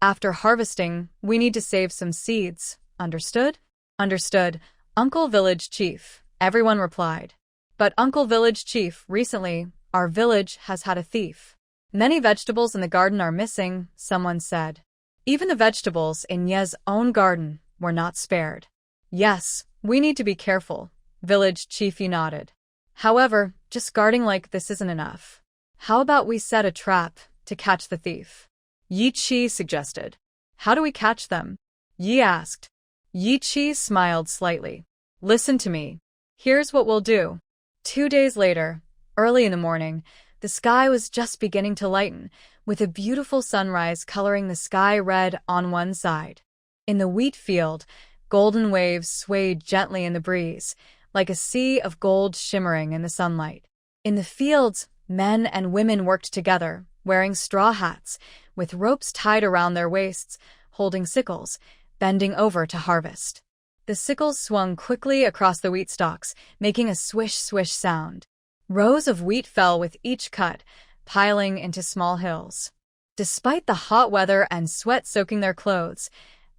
After harvesting, we need to save some seeds. Understood?" "Understood, Uncle Village Chief," everyone replied. "But Uncle Village Chief, recently, our village has had a thief. Many vegetables in the garden are missing," someone said. "Even the vegetables in Ye's own garden were not spared." "Yes, we need to be careful," Village Chief Yi nodded. "However, just guarding like this isn't enough. How about we set a trap to catch the thief?" Yi Chi suggested. "How do we catch them?" Yi asked. Yi Chi smiled slightly. "Listen to me. Here's what we'll do." 2 days later, early in the morning, the sky was just beginning to lighten, with a beautiful sunrise coloring the sky red on one side. In the wheat field, golden waves swayed gently in the breeze, like a sea of gold shimmering in the sunlight. In the fields, men and women worked together, wearing straw hats, with ropes tied around their waists, holding sickles, bending over to harvest. The sickles swung quickly across the wheat stalks, making a swish-swish sound. Rows of wheat fell with each cut, piling into small hills. Despite the hot weather and sweat soaking their clothes,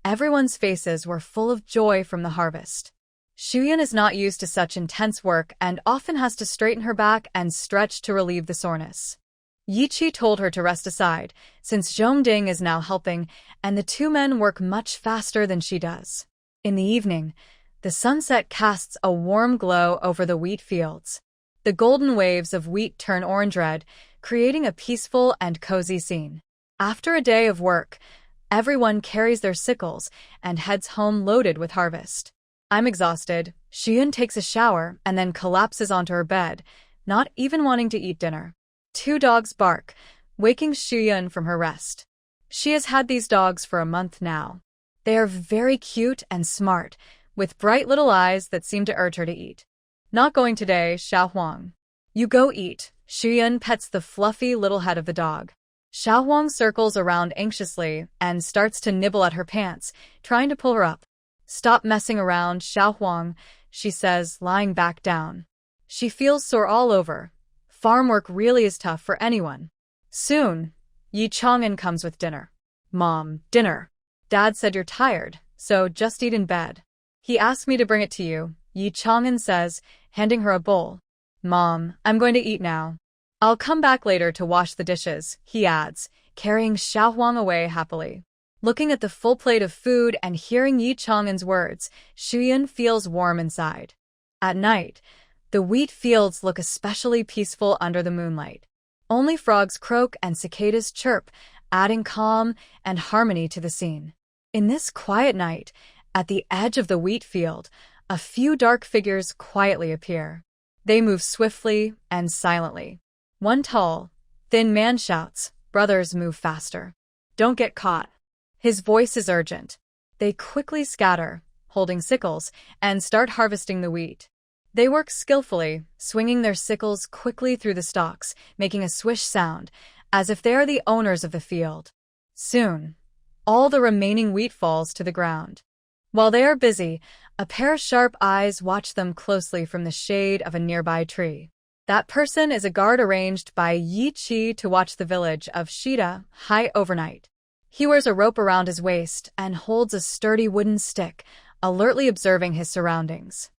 everyone's faces were full of joy from the harvest. Xu is not used to such intense work and often has to straighten her back and stretch to relieve the soreness. Yi Chi told her to rest aside, since Zhongding is now helping, and the 2 men work much faster than she does. In the evening, the sunset casts a warm glow over the wheat fields. The golden waves of wheat turn orange-red, creating a peaceful and cozy scene. After a day of work, everyone carries their sickles and heads home loaded with harvest. "I'm exhausted." Xu takes a shower and then collapses onto her bed, not even wanting to eat dinner. 2 dogs bark, waking Xu from her rest. She has had these dogs for a month now. They are very cute and smart, with bright little eyes that seem to urge her to eat. "Not going today, Xiaohuang. You go eat." Xu pets the fluffy little head of the dog. Xiaohuang circles around anxiously and starts to nibble at her pants, trying to pull her up. "Stop messing around, Xiaohuang," she says, lying back down. She feels sore all over. Farm work really is tough for anyone. Soon, Yi Chang'an comes with dinner. "Mom, dinner. Dad said you're tired, so just eat in bed. He asked me to bring it to you," Yi Chang'an says, handing her a bowl. "Mom, I'm going to eat now. I'll come back later to wash the dishes," he adds, carrying Xiaohuang away happily. Looking at the full plate of food and hearing Yi Chang'an's words, Xu feels warm inside. At night, the wheat fields look especially peaceful under the moonlight. Only frogs croak and cicadas chirp, adding calm and harmony to the scene. In this quiet night, at the edge of the wheat field, a few dark figures quietly appear. They move swiftly and silently. One tall, thin man shouts, "Brothers, move faster. Don't get caught." His voice is urgent. They quickly scatter, holding sickles, and start harvesting the wheat. They work skillfully, swinging their sickles quickly through the stalks, making a swish sound, as if they are the owners of the field. Soon, all the remaining wheat falls to the ground. While they are busy, a pair of sharp eyes watch them closely from the shade of a nearby tree. That person is a guard arranged by Yi Chi to watch the village of Shida High overnight. He wears a rope around his waist and holds a sturdy wooden stick, alertly observing his surroundings.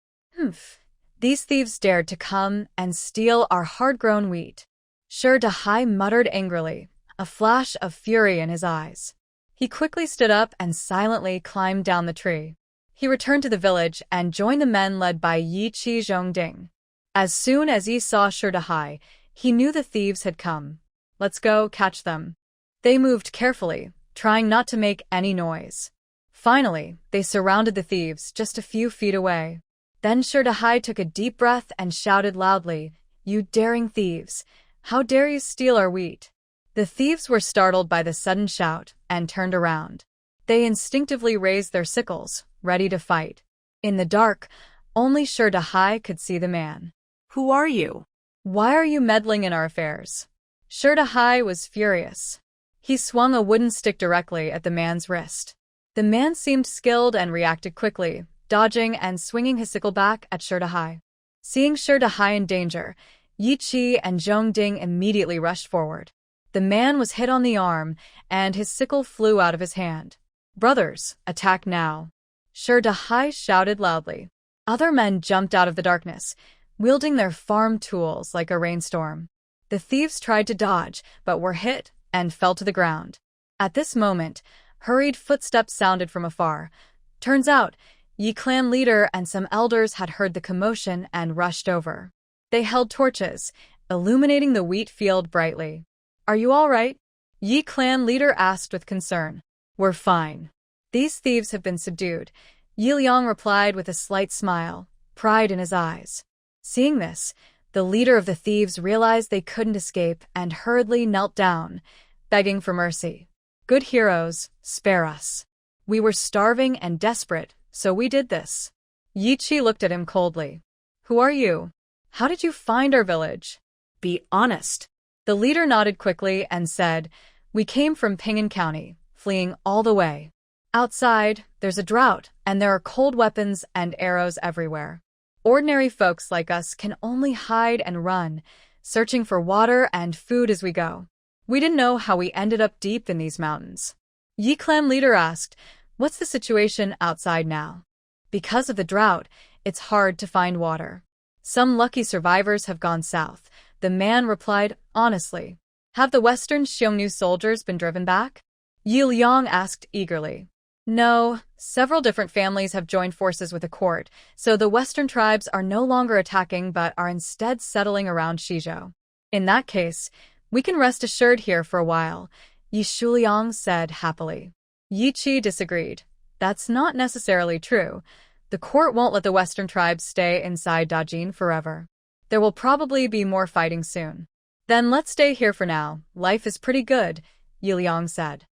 These thieves dared to come and steal our hard-grown wheat. Shir Dahai muttered angrily, a flash of fury in his eyes. He quickly stood up and silently climbed down the tree. He returned to the village and joined the men led by Yi Chi Zhongding. As soon as he saw Shir Dahai, he knew the thieves had come. Let's go catch them. They moved carefully, trying not to make any noise. Finally, they surrounded the thieves just a few feet away. Then Shir Dahai took a deep breath and shouted loudly, "You daring thieves! How dare you steal our wheat?" The thieves were startled by the sudden shout and turned around. They instinctively raised their sickles, ready to fight. In the dark, only Shir Dahai could see the man. Who are you? Why are you meddling in our affairs? Shir Dahai was furious. He swung a wooden stick directly at the man's wrist. The man seemed skilled and reacted quickly, dodging and swinging his sickle back at Shir Dahai. Seeing Shir Dahai in danger, Yi Chi and Zhongding immediately rushed forward. The man was hit on the arm, and his sickle flew out of his hand. "Brothers, attack now!" Shir Dahai shouted loudly. Other men jumped out of the darkness, wielding their farm tools like a rainstorm. The thieves tried to dodge, but were hit and fell to the ground. At this moment, hurried footsteps sounded from afar. Turns out, Yi clan leader and some elders had heard the commotion and rushed over. They held torches, illuminating the wheat field brightly. "Are you all right?" Yi clan leader asked with concern. "We're fine. These thieves have been subdued," Yi Liang replied with a slight smile, pride in his eyes. Seeing this, the leader of the thieves realized they couldn't escape and hurriedly knelt down, begging for mercy. "Good heroes, spare us. We were starving and desperate, so we did this." Yi Chi looked at him coldly. "Who are you? How did you find our village?" Be honest. The leader nodded quickly and said, "We came from Ping'an County, fleeing all the way. Outside, there's a drought, and there are cold weapons and arrows everywhere. Ordinary folks like us can only hide and run, searching for water and food as we go. We didn't know how we ended up deep in these mountains." Yi clan leader asked, "What's the situation outside now?" "Because of the drought, it's hard to find water. Some lucky survivors have gone south," the man replied honestly. "Have the Western Xiongnu soldiers been driven back?" Yi Liang asked eagerly. "No, several different families have joined forces with the court, so the Western tribes are no longer attacking but are instead settling around Shizhou. In that case, we can rest assured here for a while," Yi Shuliang said happily. Yi Chi disagreed. "That's not necessarily true. The court won't let the Western tribes stay inside Dajin forever. There will probably be more fighting soon." "Then let's stay here for now. Life is pretty good," Yi Liang said.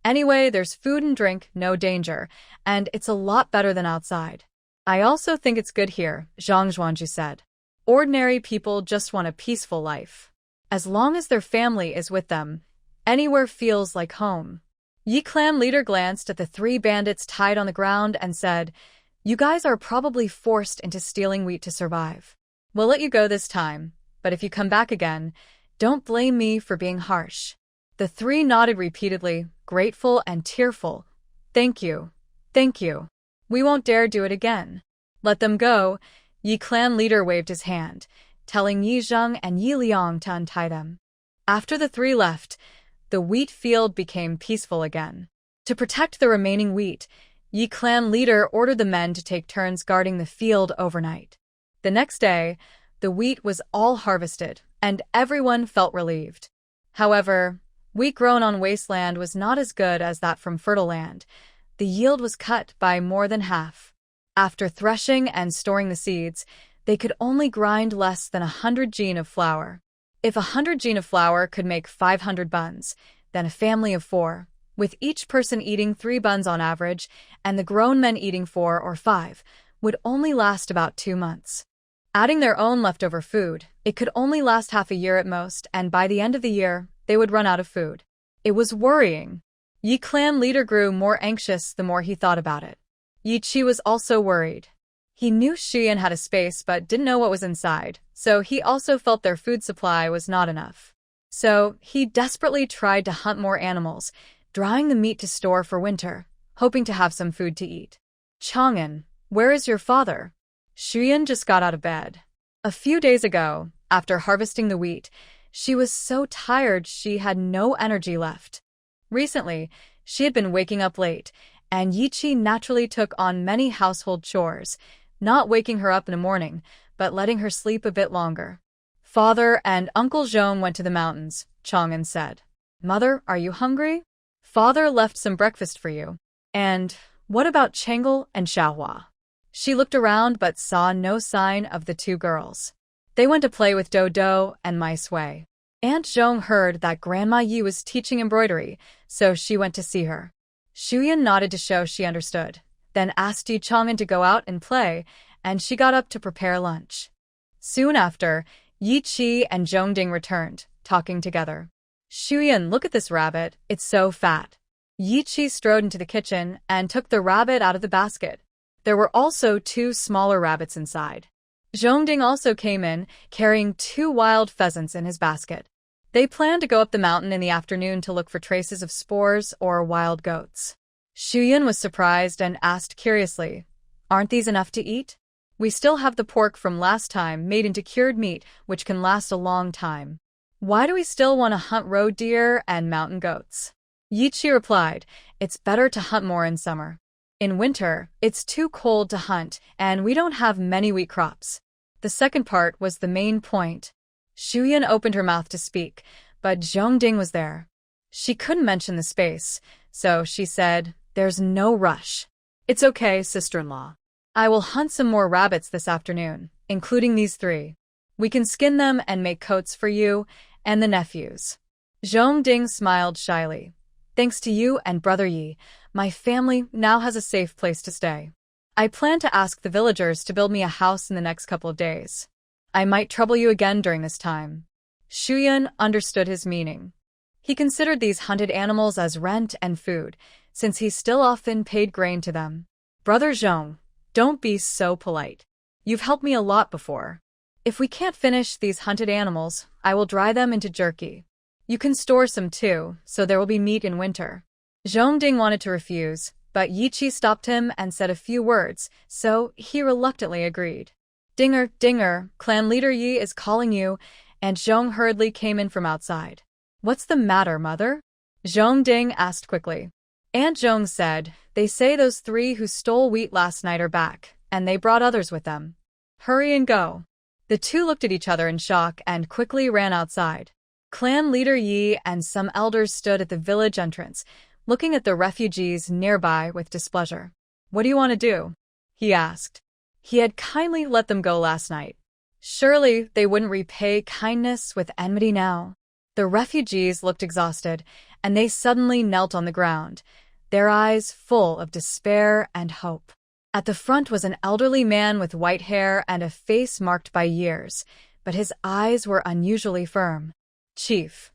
"Anyway, there's food and drink, no danger, and it's a lot better than outside." "I also think it's good here," Zhang Zhuanju said. "Ordinary people just want a peaceful life. As long as their family is with them, anywhere feels like home." Yi clan leader glanced at the three bandits tied on the ground and said, "You guys are probably forced into stealing wheat to survive. We'll let you go this time, but if you come back again, don't blame me for being harsh." The three nodded repeatedly, grateful and tearful. "Thank you. Thank you. We won't dare do it again." "Let them go." Yi clan leader waved his hand, telling Yi Zheng and Yi Liang to untie them. After the three left, the wheat field became peaceful again. To protect the remaining wheat, Yi clan leader ordered the men to take turns guarding the field overnight. The next day, the wheat was all harvested, and everyone felt relieved. However, wheat grown on wasteland was not as good as that from fertile land. The yield was cut by more than half. After threshing and storing the seeds, they could only grind less than 100 jin of flour. If 100 jin of flour could make 500 buns, then a family of 4, with each person eating 3 buns on average, and the grown men eating 4 or 5, would only last about 2 months. Adding their own leftover food, it could only last half a year at most, and by the end of the year, they would run out of food. It was worrying. Yi clan leader grew more anxious the more he thought about it. Yi Chi was also worried. He knew Xian had a space but didn't know what was inside, so he also felt their food supply was not enough. So he desperately tried to hunt more animals, drying the meat to store for winter, hoping to have some food to eat. Chang'an, where is your father? Xian just got out of bed. A few days ago, after harvesting the wheat, she was so tired she had no energy left. Recently, she had been waking up late, and Yi Chi naturally took on many household chores, not waking her up in the morning, but letting her sleep a bit longer. Father and Uncle Zhong went to the mountains, Chang'an said. Mother, are you hungry? Father left some breakfast for you. And what about Chengel and Xiaohua? She looked around but saw no sign of the two girls. They went to play with Dodo and Mai Sui. Aunt Zhong heard that Grandma Yi was teaching embroidery, so she went to see her. Shuyan nodded to show she understood, then asked Yi Chang'an to go out and play, and she got up to prepare lunch. Soon after, Yi Chi and Zhongding returned, talking together. Shuyan, look at this rabbit, it's so fat. Yi Chi strode into the kitchen and took the rabbit out of the basket. There were also 2 smaller rabbits inside. Zhongding also came in, carrying 2 wild pheasants in his basket. They planned to go up the mountain in the afternoon to look for traces of spores or wild goats. Shuyan was surprised and asked curiously, aren't these enough to eat? We still have the pork from last time made into cured meat, which can last a long time. Why do we still want to hunt roe deer and mountain goats? Yi Chi replied, it's better to hunt more in summer. In winter, it's too cold to hunt, and we don't have many wheat crops. The second part was the main point. Shuyan opened her mouth to speak, but Zhongding was there. She couldn't mention the space, so she said, there's no rush. It's okay, sister-in-law. I will hunt some more rabbits this afternoon, including these 3. We can skin them and make coats for you and the nephews. Zhongding smiled shyly. Thanks to you and Brother Yi, my family now has a safe place to stay. I plan to ask the villagers to build me a house in the next couple of days. I might trouble you again during this time. Shuyan understood his meaning. He considered these hunted animals as rent and food, since he still often paid grain to them. Brother Zhong, don't be so polite. You've helped me a lot before. If we can't finish these hunted animals, I will dry them into jerky. You can store some too, so there will be meat in winter. Zhongding wanted to refuse, but Yi Chi stopped him and said a few words, so he reluctantly agreed. Dinger, Dinger, clan leader Yi is calling you, and Zhong hurriedly came in from outside. What's the matter, mother? Zhongding asked quickly. Aunt Zhong said, they say those 3 who stole wheat last night are back, and they brought others with them. Hurry and go. The 2 looked at each other in shock and quickly ran outside. Clan leader Yi and some elders stood at the village entrance, looking at the refugees nearby with displeasure. What do you want to do? He asked. He had kindly let them go last night. Surely they wouldn't repay kindness with enmity now. The refugees looked exhausted, and they suddenly knelt on the ground, their eyes full of despair and hope. At the front was an elderly man with white hair and a face marked by years, but his eyes were unusually firm. Chief,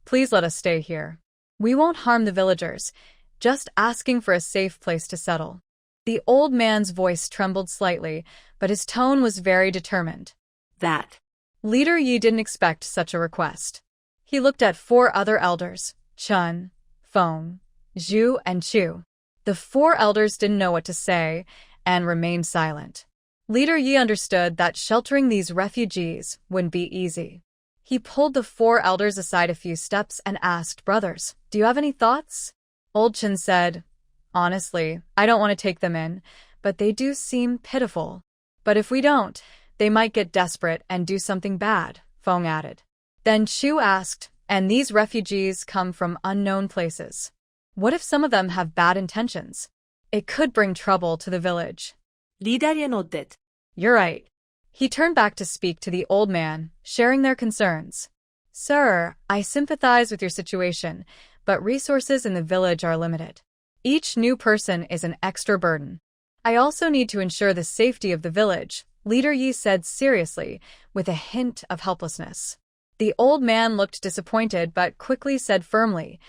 please let us stay here. We won't harm the villagers, just asking for a safe place to settle. The old man's voice trembled slightly, but his tone was very determined. That. Leader Yi didn't expect such a request. He looked at 4 other elders, Chun, Feng, Zhu, and Chu. The 4 elders didn't know what to say and remained silent. Leader Yi understood that sheltering these refugees wouldn't be easy. He pulled the 4 elders aside a few steps and asked, brothers, do you have any thoughts? Old Chen said, honestly, I don't want to take them in, but they do seem pitiful. But if we don't, they might get desperate and do something bad, Feng added. Then Chu asked, and these refugees come from unknown places. What if some of them have bad intentions? It could bring trouble to the village. Leader nodded. You're right. He turned back to speak to the old man, sharing their concerns. Sir, I sympathize with your situation, but resources in the village are limited. Each new person is an extra burden. I also need to ensure the safety of the village, Leader Yi said seriously, with a hint of helplessness. The old man looked disappointed but quickly said firmly,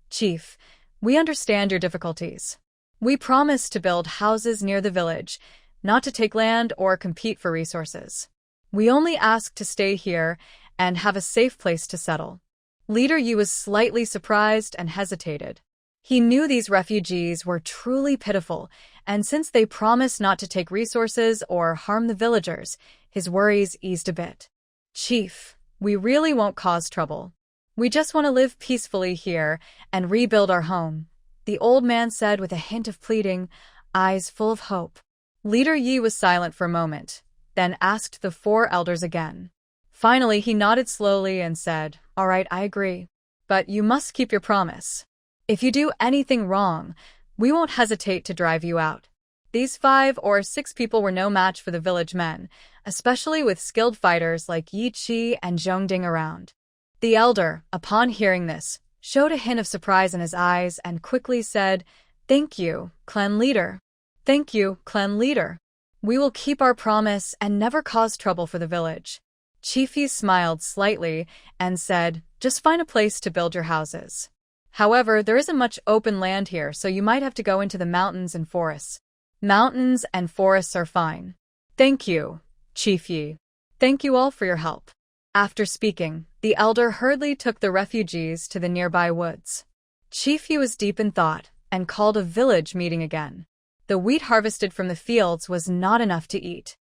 Chief, We understand your difficulties. We promise to build houses near the village, not to take land or compete for resources. We only ask to stay here and have a safe place to settle." Leader Yi was slightly surprised and hesitated. He knew these refugees were truly pitiful, and since they promised not to take resources or harm the villagers, his worries eased a bit. "Chief, we really won't cause trouble. We just want to live peacefully here and rebuild our home," the old man said with a hint of pleading, eyes full of hope. Leader Yi was silent for a moment, then asked the four elders again. Finally, he nodded slowly and said, "All right, I agree. But you must keep your promise. If you do anything wrong, we won't hesitate to drive you out." These 5 or 6 people were no match for the village men, especially with skilled fighters like Yi Qi and Zhong Ding around. The elder, upon hearing this, showed a hint of surprise in his eyes and quickly said, "Thank you, clan leader. Thank you, clan leader. We will keep our promise and never cause trouble for the village." Chief Yi smiled slightly and said, "Just find a place to build your houses. However, there isn't much open land here, so you might have to go into the mountains and forests. Mountains and forests are fine. Thank you, Chief Yi. Thank you all for your help." After speaking, the elder hurriedly took the refugees to the nearby woods. Chief Yi was deep in thought and called a village meeting again. The wheat harvested from the fields was not enough to eat.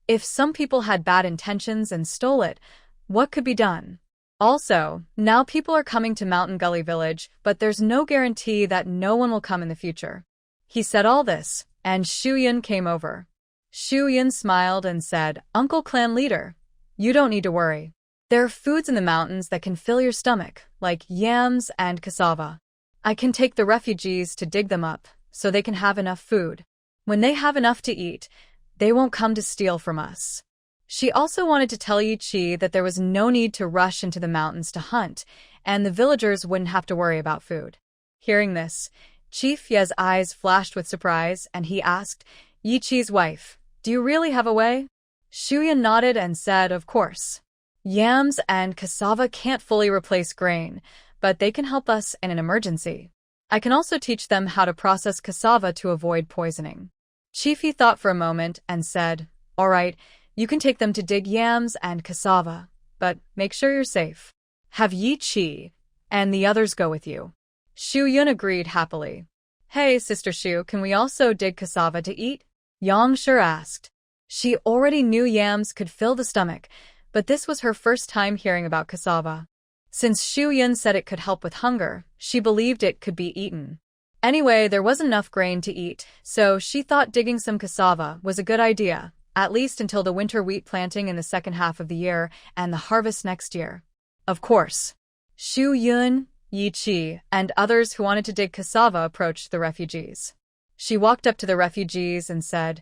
If some people had bad intentions and stole it, what could be done? Also, now people are coming to Mountain Gully Village, but there's no guarantee that no one will come in the future. He said all this, and Shu Yun came over. Shu Yun smiled and said, "Uncle Clan Leader, you don't need to worry. There are foods in the mountains that can fill your stomach, like yams and cassava. I can take the refugees to dig them up, so they can have enough food. When they have enough to eat, they won't come to steal from us." She also wanted to tell Yi Qi that there was no need to rush into the mountains to hunt, and the villagers wouldn't have to worry about food. Hearing this, Chief Ye's eyes flashed with surprise, and he asked, "Yi Qi's wife, do you really have a way?" Shuya nodded and said, "Of course. Yams and cassava can't fully replace grain, but they can help us in an emergency. I can also teach them how to process cassava to avoid poisoning." Chief Yi thought for a moment and said, "All right, you can take them to dig yams and cassava, but make sure you're safe. Have Yi Qi and the others go with you." Shu Yun agreed happily. "Hey, Sister Shu, can we also dig cassava to eat?" Yang Shi asked. She already knew yams could fill the stomach, but this was her first time hearing about cassava. Since Shu Yun said it could help with hunger, she believed it could be eaten. Anyway, there wasn't enough grain to eat, so she thought digging some cassava was a good idea, at least until the winter wheat planting in the second half of the year and the harvest next year. Of course, Shu Yun, Yi Qi, and others who wanted to dig cassava approached the refugees. She walked up to the refugees and said,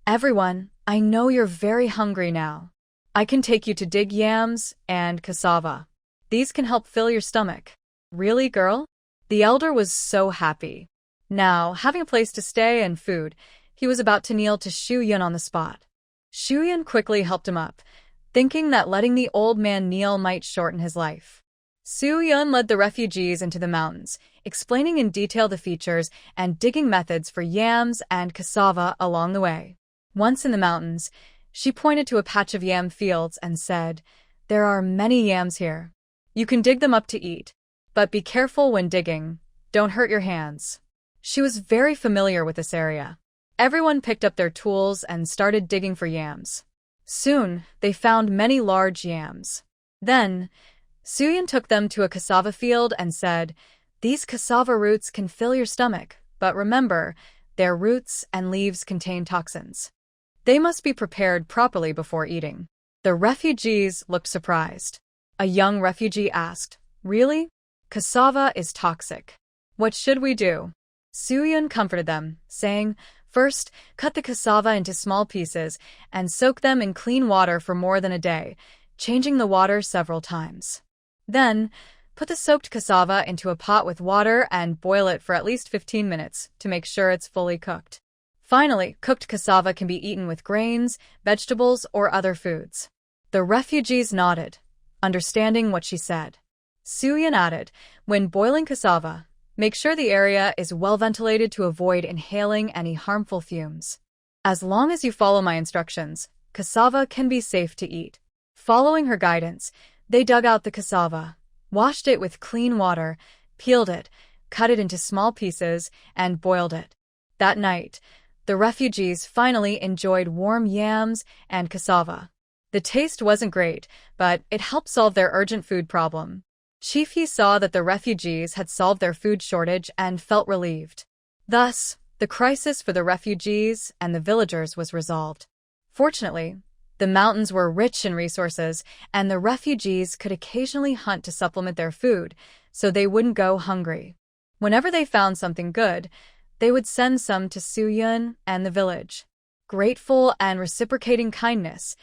"Everyone, I know you're very hungry now. I can take you to dig yams and cassava. These can help fill your stomach." "Really, girl?" The elder was so happy. Now, having a place to stay and food, he was about to kneel to Shu Yun on the spot. Shu Yun quickly helped him up, thinking that letting the old man kneel might shorten his life. Su Yun led the refugees into the mountains, explaining in detail the features and digging methods for yams and cassava along the way. Once in the mountains, she pointed to a patch of yam fields and said, "There are many yams here. You can dig them up to eat, but be careful when digging. Don't hurt your hands." She was very familiar with this area. Everyone picked up their tools and started digging for yams. Soon, they found many large yams. Then, Suyun took them to a cassava field and said, "These cassava roots can fill your stomach, but remember, their roots and leaves contain toxins. They must be prepared properly before eating." The refugees looked surprised. A young refugee asked, "Really? Cassava is toxic. What should we do?" Suyun comforted them, saying, "First, cut the cassava into small pieces and soak them in clean water for more than a day, changing the water several times. Then, put the soaked cassava into a pot with water and boil it for at least 15 minutes to make sure it's fully cooked. Finally, cooked cassava can be eaten with grains, vegetables, or other foods." The refugees nodded, understanding what she said. Suyun added, "When boiling cassava, Make sure the area is well ventilated to avoid inhaling any harmful fumes. As long as you follow my instructions, cassava can be safe to eat. Following her guidance, they dug out the cassava, washed it with clean water, peeled it, cut it into small pieces, and boiled it. That night, the refugees finally enjoyed warm yams and cassava. The taste wasn't great, but it helped solve their urgent food problem. Chief He saw that the refugees had solved their food shortage and felt relieved. Thus, the crisis for the refugees and the villagers was resolved. Fortunately, the mountains were rich in resources, and the refugees could occasionally hunt to supplement their food, so they wouldn't go hungry. Whenever they found something good, they would send some to Suyun and the village. Grateful and reciprocating kindness,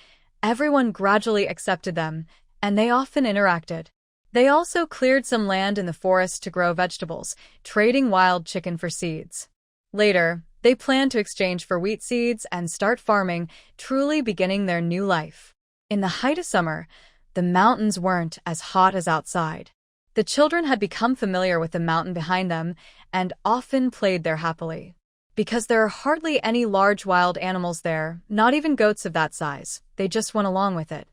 everyone gradually accepted them, and they often interacted. They also cleared some land in the forest to grow vegetables, trading wild chicken for seeds. Later, they planned to exchange for wheat seeds and start farming, truly beginning their new life. In the height of summer, the mountains weren't as hot as outside. The children had become familiar with the mountain behind them and often played there happily. Because there are hardly any large wild animals there, not even goats of that size, they just went along with it.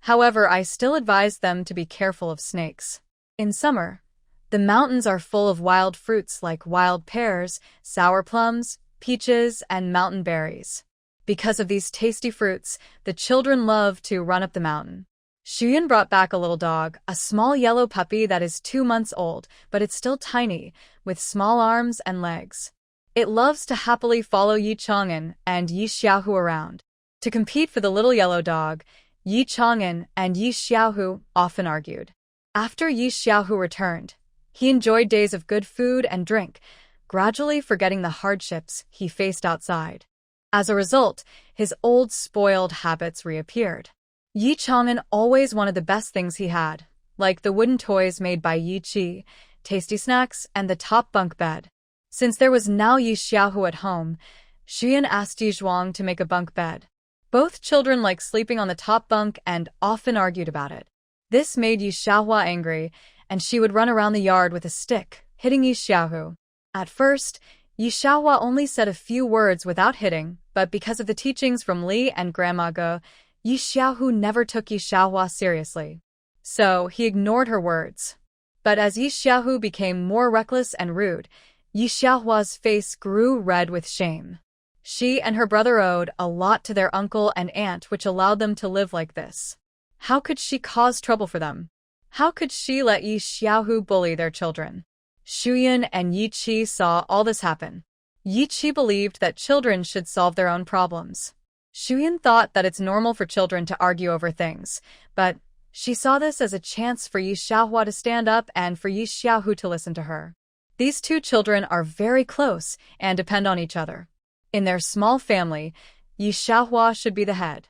However, I still advised them to be careful of snakes. In summer, the mountains are full of wild fruits like wild pears, sour plums, peaches, and mountain berries. Because of these tasty fruits, the children love to run up the mountain. Shuyan brought back a little dog, a small yellow puppy that is 2 months old, but it's still tiny, with small arms and legs. It loves to happily follow Yi Chang'an and Yi Xiaohu around. To compete for the little yellow dog, Yi Chang'an and Yi Xiaohu often argued. After Yi Xiaohu returned, he enjoyed days of good food and drink, gradually forgetting the hardships he faced outside. As a result, his old spoiled habits reappeared. Yi Chang'an always wanted the best things he had, like the wooden toys made by Yi Qi, tasty snacks, and the top bunk bed. Since there was now Yi Xiaohu at home, Shuyan asked Yi Zhuang to make a bunk bed. Both children liked sleeping on the top bunk and often argued about it. This made Yi Xiaohua angry, and she would run around the yard with a stick, hitting Yi Xiaohu. At first, Yi Xiaohua only said a few words without hitting, but because of the teachings from Li and Grandma Ge, Yi Xiaohu never took Yi Xiaohua seriously. So, he ignored her words. But as Yi Xiaohu became more reckless and rude, Yi Xiaohua's face grew red with shame. She and her brother owed a lot to their uncle and aunt, which allowed them to live like this. How could she cause trouble for them? How could she let Yi Xiaohu bully their children? Shuyan and Yi Qi saw all this happen. Yi Qi believed that children should solve their own problems. Shuyan thought that it's normal for children to argue over things, but she saw this as a chance for Yi Xiaohua to stand up and for Yi Xiaohu to listen to her. These two children are very close and depend on each other. In their small family, Yi Xiaohua should be the head.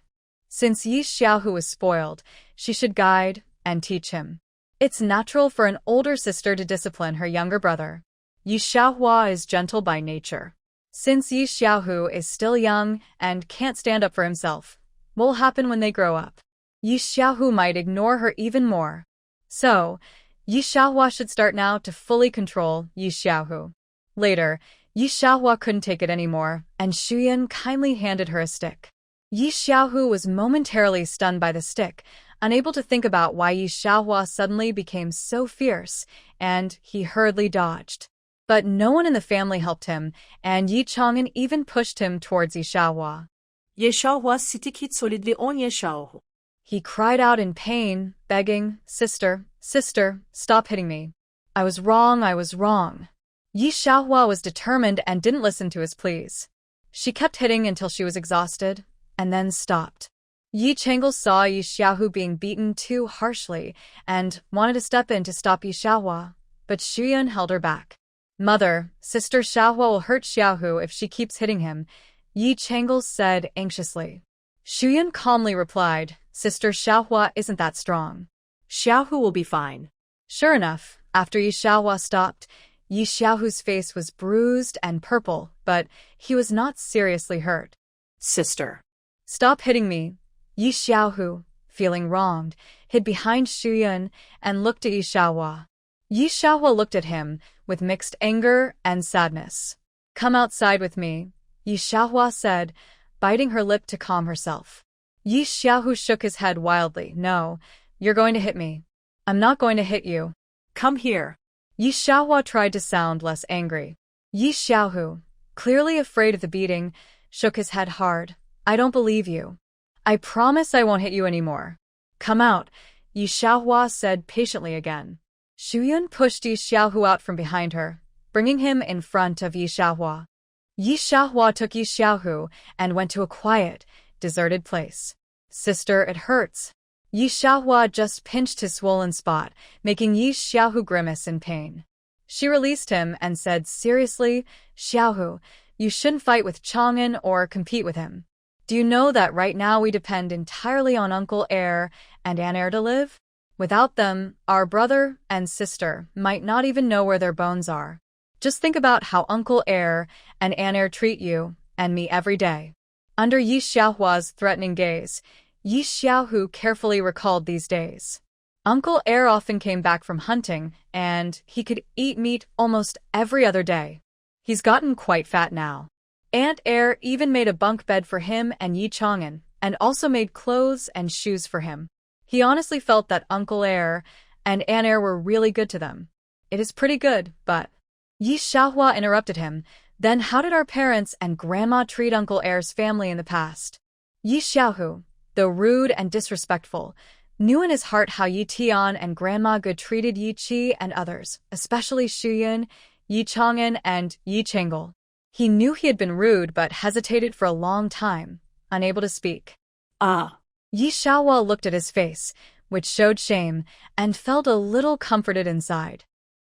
Since Yi Xiaohu was spoiled, she should guide and teach him. It's natural for an older sister to discipline her younger brother. Yi Xiaohua is gentle by nature. Since Yi Xiaohu is still young and can't stand up for himself, what will happen when they grow up? Yi Xiaohu might ignore her even more. So, Yi Xiaohua should start now to fully control Yi Xiaohu. Later, Yi Xiaohua couldn't take it anymore, and Shuyan kindly handed her a stick. Yi Xiaohu was momentarily stunned by the stick, unable to think about why Yi Xiaohua suddenly became so fierce, and he hurriedly dodged. But no one in the family helped him, and Yi Chang'an even pushed him towards Yi Xiaohua. Yi Xiaohua stick hit solidly on Yi Xiaohu. He cried out in pain, begging, "Sister, sister, stop hitting me. I was wrong, I was wrong." Yi Xiaohua was determined and didn't listen to his pleas. She kept hitting until she was exhausted, and then stopped. Yi Chang'an saw Yi Xiaohu being beaten too harshly and wanted to step in to stop Yi Xiaohua, but Shuyan held her back. "Mother, Sister Xiaohua will hurt Xiaohu if she keeps hitting him," Yi Chang'an said anxiously. Shuyan calmly replied, "Sister Xiaohua isn't that strong. Xiaohu will be fine." Sure enough, after Yi Xiaohua stopped, Yi Xiaohu's face was bruised and purple, but he was not seriously hurt. "Sister, stop hitting me." Yi Xiaohu, feeling wronged, hid behind Shuyan and looked at Yi Xiaohua. Yi Xiaohua looked at him with mixed anger and sadness. Come outside with me, Yi Xiaohua said, biting her lip to calm herself. Yi Xiaohu shook his head wildly. No, you're going to hit me. I'm not going to hit you. Come here. Yi Xiaohua tried to sound less angry. Yi Xiaohu, clearly afraid of the beating, shook his head hard. I don't believe you. I promise I won't hit you anymore. Come out, Yi Xiaohua said patiently again. Shuyun pushed Yi Xiaohu out from behind her, bringing him in front of Yi Xiaohua. Yi Xiaohua took Yi Xiaohu and went to a quiet, deserted place. Sister, it hurts. Yi Xiaohua just pinched his swollen spot, making Yi Xiaohu grimace in pain. She released him and said seriously, Xiaohu, you shouldn't fight with Chang'an or compete with him. Do you know that right now we depend entirely on Uncle Air and Aunt Air to live? Without them, our brother and sister might not even know where their bones are. Just think about how Uncle Air and Aunt Air treat you and me every day. Under Yi Xiaohua's threatening gaze, Yi Xiaohu carefully recalled these days. Uncle Air often came back from hunting, and he could eat meat almost every other day. He's gotten quite fat now. Aunt Air even made a bunk bed for him and Yi Chang'an, and also made clothes and shoes for him. He honestly felt that Uncle Air and Aunt Air were really good to them. It is pretty good, but... Yi Xiaohua interrupted him. Then how did our parents and Grandma treat Uncle Air's family in the past? Yi Xiaohu, though rude and disrespectful, knew in his heart how Yi Tian and Grandma Good treated Yi Qi and others, especially Shuyun, Yi Chang'an, and Yi Chengle. He knew he had been rude but hesitated for a long time, unable to speak. Yi Xiaohua looked at his face, which showed shame, and felt a little comforted inside.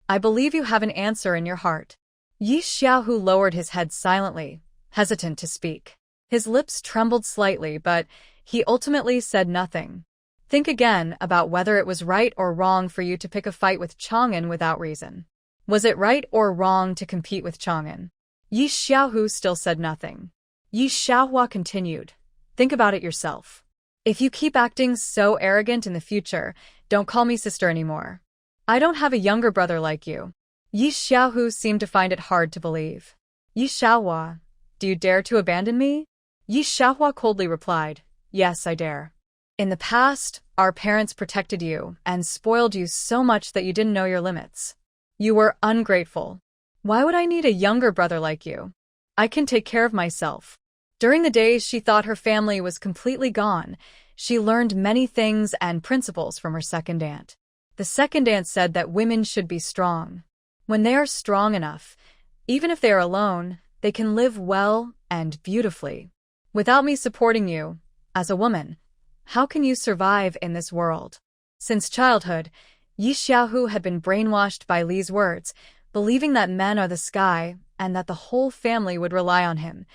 I believe you have an answer in your heart. Yi Xiaohu lowered his head silently, hesitant to speak. His lips trembled slightly, but he ultimately said nothing. Think again about whether it was right or wrong for you to pick a fight with Chang'an without reason. Was it right or wrong to compete with Chang'an? Yi Xiaohu still said nothing. Yi Xiaohua continued. Think about it yourself. If you keep acting so arrogant in the future, don't call me sister anymore. I don't have a younger brother like you. Yi Xiaohu seemed to find it hard to believe. Yi Xiaohua, do you dare to abandon me? Yi Xiaohua coldly replied, yes, I dare. In the past, our parents protected you and spoiled you so much that you didn't know your limits. You were ungrateful. Why would I need a younger brother like you? I can take care of myself. During the days she thought her family was completely gone, she learned many things and principles from her second aunt. The second aunt said that women should be strong. When they are strong enough, even if they are alone, they can live well and beautifully. Without me supporting you, as a woman, how can you survive in this world? Since childhood, Yi Xiaohu had been brainwashed by Li's words, believing that men are the sky and that the whole family would rely on him,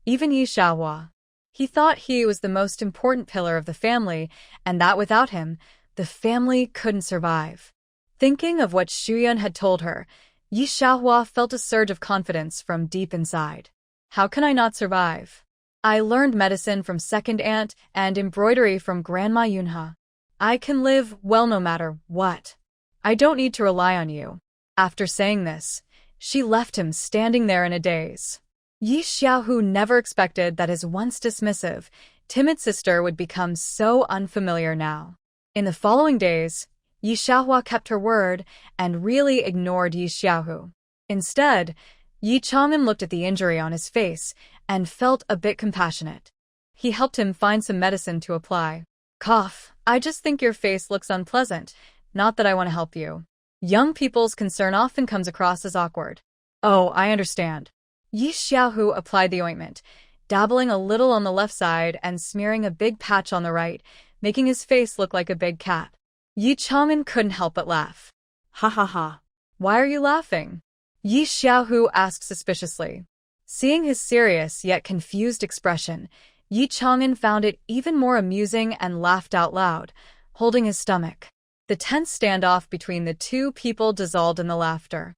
even Yi Xiaohua. He thought he was the most important pillar of the family and that without him, the family couldn't survive. Thinking of what Shuyun had told her, Yi Xiaohua felt a surge of confidence from deep inside. How can I not survive? I learned medicine from second aunt and embroidery from Grandma Yunhe. I can live well no matter what. I don't need to rely on you. After saying this, she left him standing there in a daze. Yi Xiaohu never expected that his once dismissive, timid sister would become so unfamiliar now. In the following days, Yi Xiaohua kept her word and really ignored Yi Xiaohu. Instead, Yi Chang'an looked at the injury on his face and felt a bit compassionate. He helped him find some medicine to apply. Cough, I just think your face looks unpleasant, not that I want to help you. Young people's concern often comes across as awkward. Oh, I understand. Yi Xiaohu applied the ointment, dabbling a little on the left side and smearing a big patch on the right, making his face look like a big cat. Yi Chang'an couldn't help but laugh. Ha ha ha. Why are you laughing? Yi Xiaohu asked suspiciously. Seeing his serious yet confused expression, Yi Chang'an found it even more amusing and laughed out loud, holding his stomach. The tense standoff between the two people dissolved in the laughter.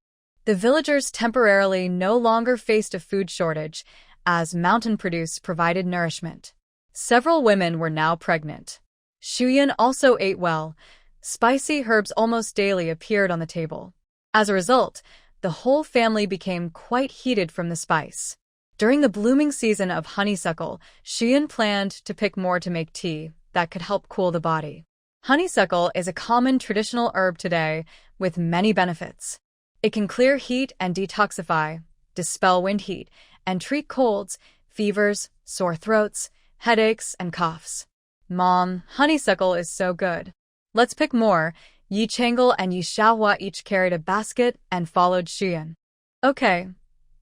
The villagers temporarily no longer faced a food shortage, as mountain produce provided nourishment. Several women were now pregnant. Shuyun also ate well. Spicy herbs almost daily appeared on the table. As a result, the whole family became quite heated from the spice. During the blooming season of honeysuckle, Xian planned to pick more to make tea that could help cool the body. Honeysuckle is a common traditional herb today with many benefits. It can clear heat and detoxify, dispel wind heat, and treat colds, fevers, sore throats, headaches, and coughs. Mom, honeysuckle is so good. Let's pick more. Yi Chang'e and Yi Xiaohua each carried a basket and followed Xian. Okay,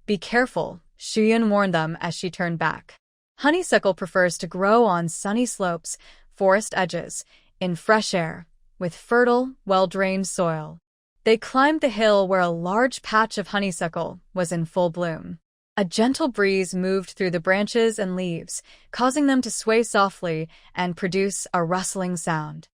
be careful, Xian warned them as she turned back. Honeysuckle prefers to grow on sunny slopes, forest edges, in fresh air, with fertile, well-drained soil. They climbed the hill where a large patch of honeysuckle was in full bloom. A gentle breeze moved through the branches and leaves, causing them to sway softly and produce a rustling sound.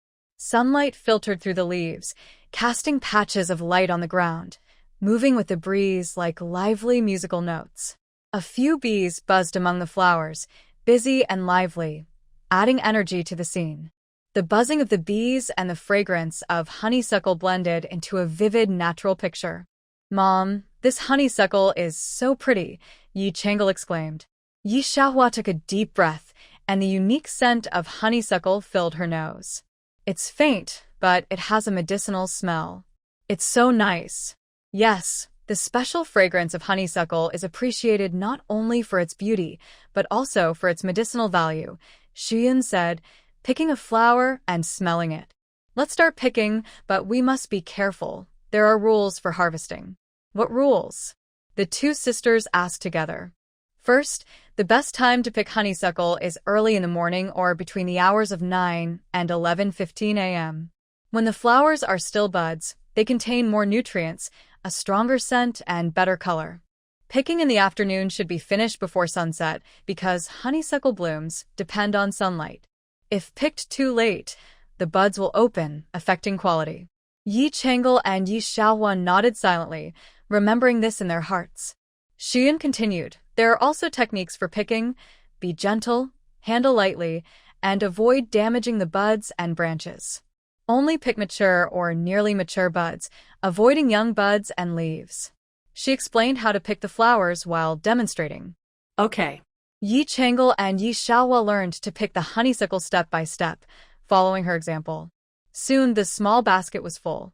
Sunlight filtered through the leaves, casting patches of light on the ground, moving with the breeze like lively musical notes. A few bees buzzed among the flowers, busy and lively, adding energy to the scene. The buzzing of the bees and the fragrance of honeysuckle blended into a vivid natural picture. Mom, this honeysuckle is so pretty, Yi Chang'e exclaimed. Yi Xiaohua took a deep breath, and the unique scent of honeysuckle filled her nose. It's faint, but it has a medicinal smell. It's so nice. Yes, the special fragrance of honeysuckle is appreciated not only for its beauty, but also for its medicinal value, Xian said, picking a flower and smelling it. Let's start picking, but we must be careful. There are rules for harvesting. What rules? The two sisters asked together. First, the best time to pick honeysuckle is early in the morning or between the hours of 9 and 11:15 a.m. When the flowers are still buds, they contain more nutrients, a stronger scent, and better color. Picking in the afternoon should be finished before sunset because honeysuckle blooms depend on sunlight. If picked too late, the buds will open, affecting quality. Yi Chang'e and Yi Xiaohua nodded silently, remembering this in their hearts. Xian continued, there are also techniques for picking. Be gentle, handle lightly, and avoid damaging the buds and branches. Only pick mature or nearly mature buds, avoiding young buds and leaves. She explained how to pick the flowers while demonstrating. Okay. Yi Chang'e and Yi Xiaohua learned to pick the honeysuckle step by step, following her example. Soon the small basket was full.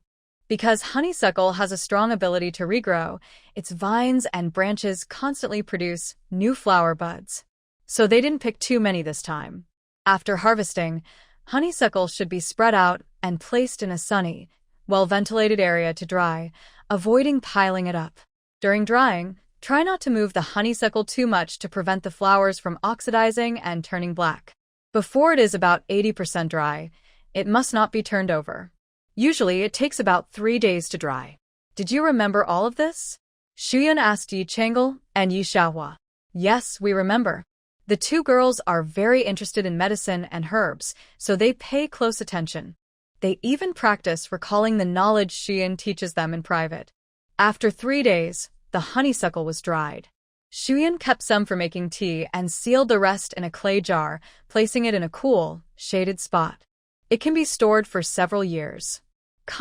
Because honeysuckle has a strong ability to regrow, its vines and branches constantly produce new flower buds. So they didn't pick too many this time. After harvesting, honeysuckle should be spread out and placed in a sunny, well-ventilated area to dry, avoiding piling it up. During drying, try not to move the honeysuckle too much to prevent the flowers from oxidizing and turning black. Before it is about 80% dry, it must not be turned over. Usually, it takes about 3 days to dry. Did you remember all of this? Xian asked Yi Chang'e and Yi Xiaohua. Yes, we remember. The two girls are very interested in medicine and herbs, so they pay close attention. They even practice recalling the knowledge Xian teaches them in private. After 3 days, the honeysuckle was dried. Xian kept some for making tea and sealed the rest in a clay jar, placing it in a cool, shaded spot. It can be stored for several years.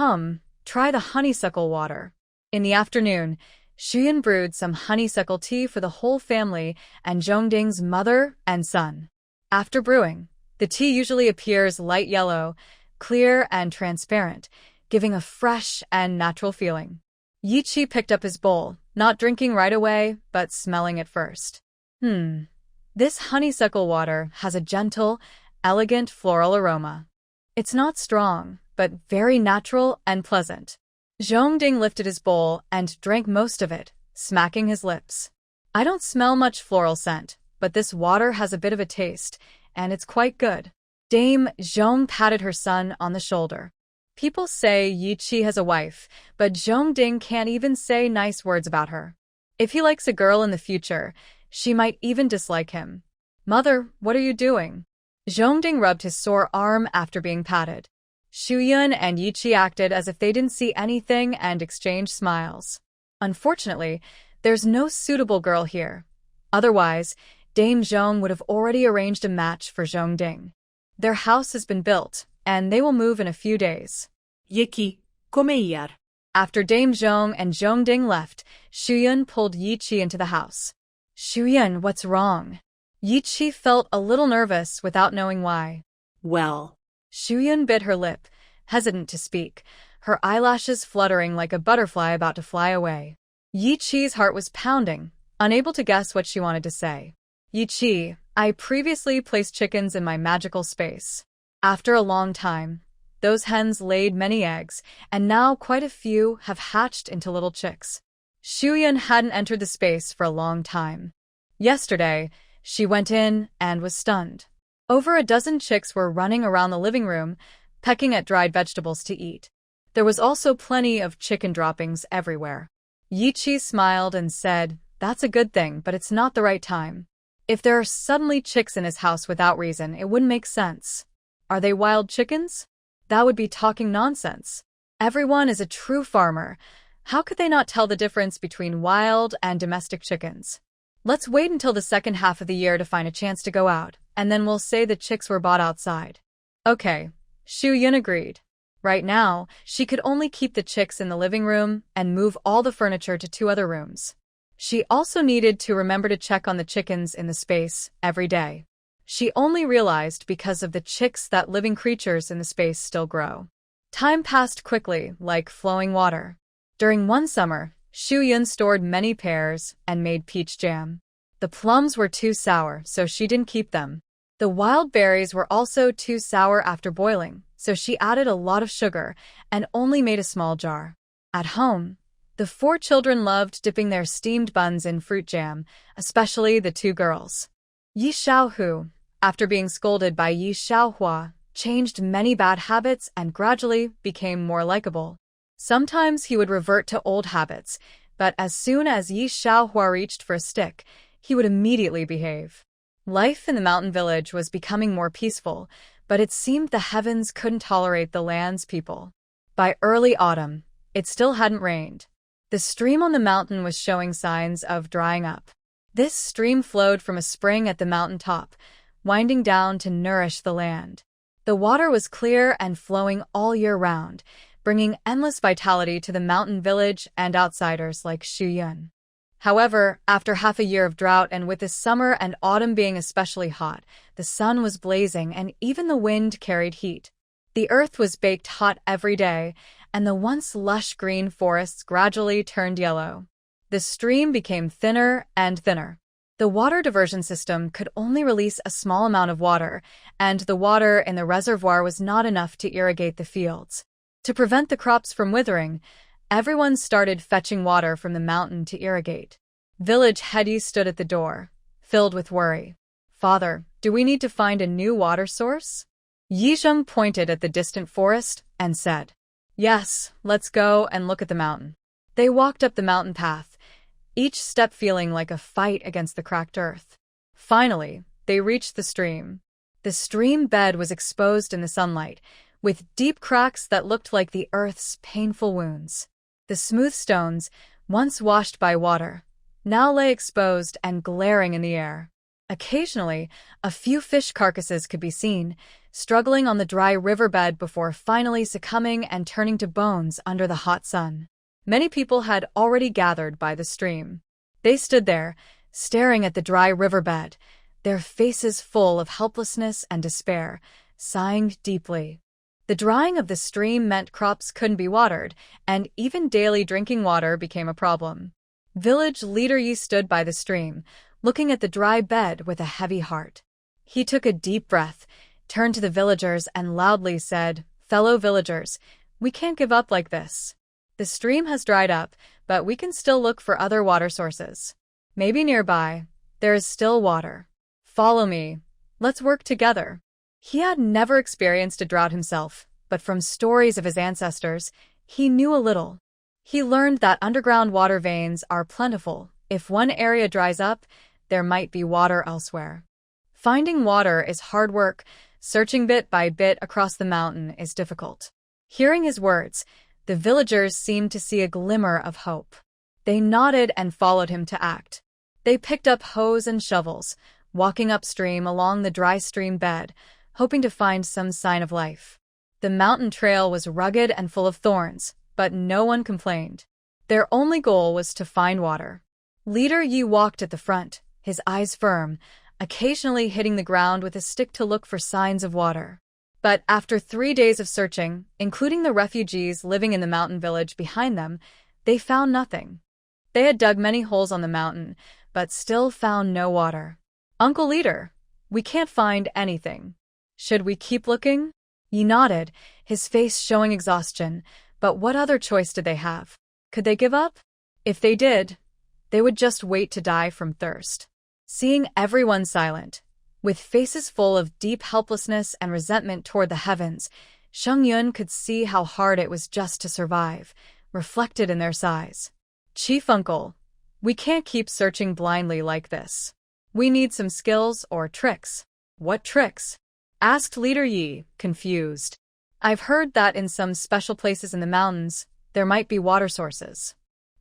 Come, try the honeysuckle water. In the afternoon, Xian brewed some honeysuckle tea for the whole family and Zhongding's mother and son. After brewing, the tea usually appears light yellow, clear and transparent, giving a fresh and natural feeling. Yi Qi picked up his bowl, not drinking right away, but smelling it first. This honeysuckle water has a gentle, elegant floral aroma. It's not strong, but very natural and pleasant. Zhongding lifted his bowl and drank most of it, smacking his lips. I don't smell much floral scent, but this water has a bit of a taste, and it's quite good. Dame Zhong patted her son on the shoulder. People say Yi Qi has a wife, but Zhongding can't even say nice words about her. If he likes a girl in the future, she might even dislike him. Mother, what are you doing? Zhongding rubbed his sore arm after being patted. Shuyun and Yi Qi acted as if they didn't see anything and exchanged smiles. Unfortunately, there's no suitable girl here. Otherwise, Dame Zhong would have already arranged a match for Zhongding. Their house has been built, and they will move in a few days. Yeki, come iar. After Dame Zhong and Zhongding left, Shuyun pulled Yi Qi into the house. Shuyun, what's wrong? Yi Qi felt a little nervous without knowing why. Well, Shuyun bit her lip, hesitant to speak, her eyelashes fluttering like a butterfly about to fly away. Yi Qi's heart was pounding, unable to guess what she wanted to say. Yi Qi, I previously placed chickens in my magical space. After a long time, those hens laid many eggs, and now quite a few have hatched into little chicks. Shuyun hadn't entered the space for a long time. Yesterday, she went in and was stunned. Over a dozen chicks were running around the living room, pecking at dried vegetables to eat. There was also plenty of chicken droppings everywhere. Yi Qi smiled and said, That's a good thing, but it's not the right time. If there are suddenly chicks in his house without reason, it wouldn't make sense. Are they wild chickens? That would be talking nonsense. Everyone is a true farmer. How could they not tell the difference between wild and domestic chickens? Let's wait until the second half of the year to find a chance to go out, and then we'll say the chicks were bought outside. Okay, Shuyun agreed. Right now, she could only keep the chicks in the living room and move all the furniture to 2 other rooms. She also needed to remember to check on the chickens in the space every day. She only realized because of the chicks that living creatures in the space still grow. Time passed quickly, like flowing water. During one summer, Shuyun stored many pears and made peach jam. The plums were too sour, so she didn't keep them. The wild berries were also too sour after boiling, so she added a lot of sugar and only made a small jar. At home, the 4 children loved dipping their steamed buns in fruit jam, especially the 2 girls. Yi Xiaohu, after being scolded by Yi Xiaohua, changed many bad habits and gradually became more likable. Sometimes he would revert to old habits, but as soon as Yi Xiaohua reached for a stick, he would immediately behave. Life in the mountain village was becoming more peaceful, but it seemed the heavens couldn't tolerate the land's people. By early autumn, it still hadn't rained. The stream on the mountain was showing signs of drying up. This stream flowed from a spring at the mountain top, winding down to nourish the land. The water was clear and flowing all year round, bringing endless vitality to the mountain village and outsiders like Shuyun. However, after half a year of drought and with the summer and autumn being especially hot, the sun was blazing and even the wind carried heat. The earth was baked hot every day, and the once lush green forests gradually turned yellow. The stream became thinner and thinner. The water diversion system could only release a small amount of water, and the water in the reservoir was not enough to irrigate the fields. To prevent the crops from withering, everyone started fetching water from the mountain to irrigate. Village Hedi stood at the door, filled with worry. Father, do we need to find a new water source? Yizheng pointed at the distant forest and said, Yes, let's go and look at the mountain. They walked up the mountain path, each step feeling like a fight against the cracked earth. Finally, they reached the stream. The stream bed was exposed in the sunlight, with deep cracks that looked like the earth's painful wounds. The smooth stones, once washed by water, now lay exposed and glaring in the air. Occasionally, a few fish carcasses could be seen, struggling on the dry riverbed before finally succumbing and turning to bones under the hot sun. Many people had already gathered by the stream. They stood there, staring at the dry riverbed, their faces full of helplessness and despair, sighing deeply. The drying of the stream meant crops couldn't be watered, and even daily drinking water became a problem. Village leader Yi stood by the stream, looking at the dry bed with a heavy heart. He took a deep breath, turned to the villagers and loudly said, Fellow villagers, we can't give up like this. The stream has dried up, but we can still look for other water sources. Maybe nearby, there is still water. Follow me. Let's work together. He had never experienced a drought himself, but from stories of his ancestors, he knew a little. He learned that underground water veins are plentiful. If one area dries up, there might be water elsewhere. Finding water is hard work. Searching bit by bit across the mountain is difficult. Hearing his words, the villagers seemed to see a glimmer of hope. They nodded and followed him to act. They picked up hoes and shovels, walking upstream along the dry stream bed, hoping to find some sign of life. The mountain trail was rugged and full of thorns, but no one complained. Their only goal was to find water. Leader Yi walked at the front, his eyes firm, occasionally hitting the ground with a stick to look for signs of water. But after 3 days of searching, including the refugees living in the mountain village behind them, they found nothing. They had dug many holes on the mountain, but still found no water. "Uncle Leader, we can't find anything. Should we keep looking?" Yi nodded, his face showing exhaustion, but what other choice did they have? Could they give up? If they did, they would just wait to die from thirst. Seeing everyone silent, with faces full of deep helplessness and resentment toward the heavens, Sheng Yun could see how hard it was just to survive, reflected in their sighs. "Chief Uncle, we can't keep searching blindly like this. We need some skills or tricks." "What tricks?" asked Leader Yi, confused. "I've heard that in some special places in the mountains, there might be water sources.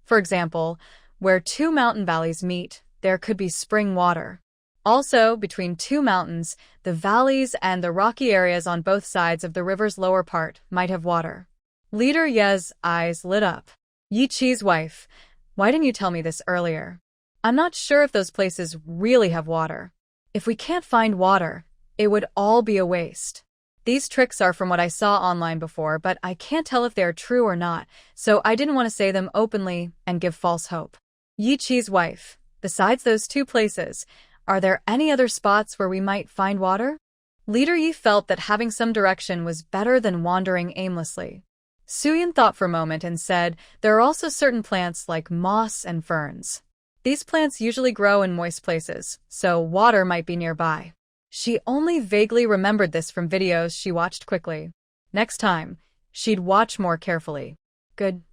For example, where 2 mountain valleys meet, there could be spring water. Also, between 2 mountains, the valleys and the rocky areas on both sides of the river's lower part might have water." Leader Ye's eyes lit up. "Yi Qi's wife, why didn't you tell me this earlier? I'm not sure if those places really have water. If we can't find water, it would all be a waste. These tricks are from what I saw online before, but I can't tell if they are true or not, so I didn't want to say them openly and give false hope." "Yi Qi's wife, besides those 2 places, are there any other spots where we might find water?" Leader Yi felt that having some direction was better than wandering aimlessly. Suyin thought for a moment and said, "There are also certain plants like moss and ferns. These plants usually grow in moist places, so water might be nearby." She only vaguely remembered this from videos she watched quickly. Next time, she'd watch more carefully. Good.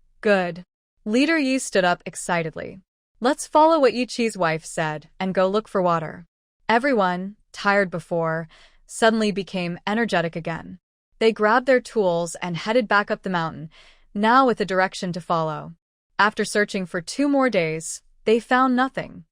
Leader Yi stood up excitedly. "Let's follow what Yi Qi's wife said and go look for water." Everyone, tired before, suddenly became energetic again. They grabbed their tools and headed back up the mountain, now with a direction to follow. After searching for 2 more days, they found nothing.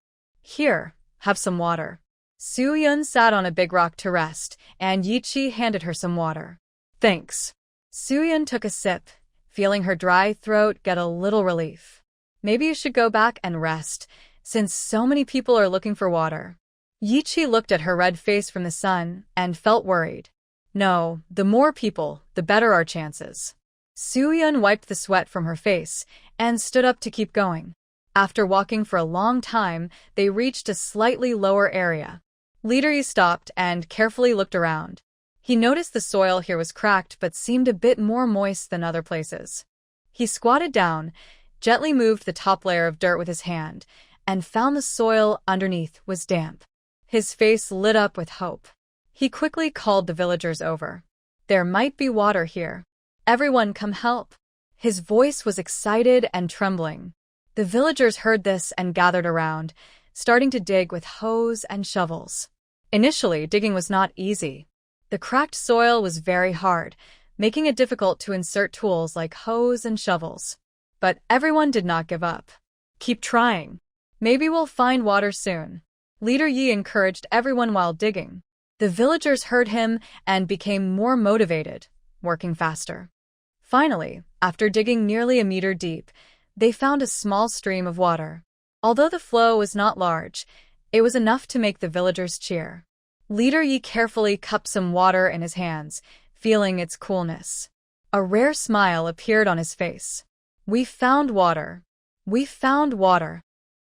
"Here, have some water." Su-yun sat on a big rock to rest, and Yi Qi handed her some water. "Thanks." Su-yun took a sip, feeling her dry throat get a little relief. "Maybe you should go back and rest, since so many people are looking for water." Yi Qi looked at her red face from the sun and felt worried. "No, the more people, the better our chances." Su-yun wiped the sweat from her face and stood up to keep going. After walking for a long time, they reached a slightly lower area. Leader Yi stopped and carefully looked around. He noticed the soil here was cracked but seemed a bit more moist than other places. He squatted down, gently moved the top layer of dirt with his hand, and found the soil underneath was damp. His face lit up with hope. He quickly called the villagers over. "There might be water here. Everyone come help." His voice was excited and trembling. The villagers heard this and gathered around, starting to dig with hoes and shovels. Initially, digging was not easy. The cracked soil was very hard, making it difficult to insert tools like hoes and shovels. But everyone did not give up. "Keep trying. Maybe we'll find water soon." Leader Yi encouraged everyone while digging. The villagers heard him and became more motivated, working faster. Finally, after digging nearly a meter deep, they found a small stream of water. Although the flow was not large, it was enough to make the villagers cheer. Leader Yi carefully cupped some water in his hands, feeling its coolness. A rare smile appeared on his face. "We found water. We found water."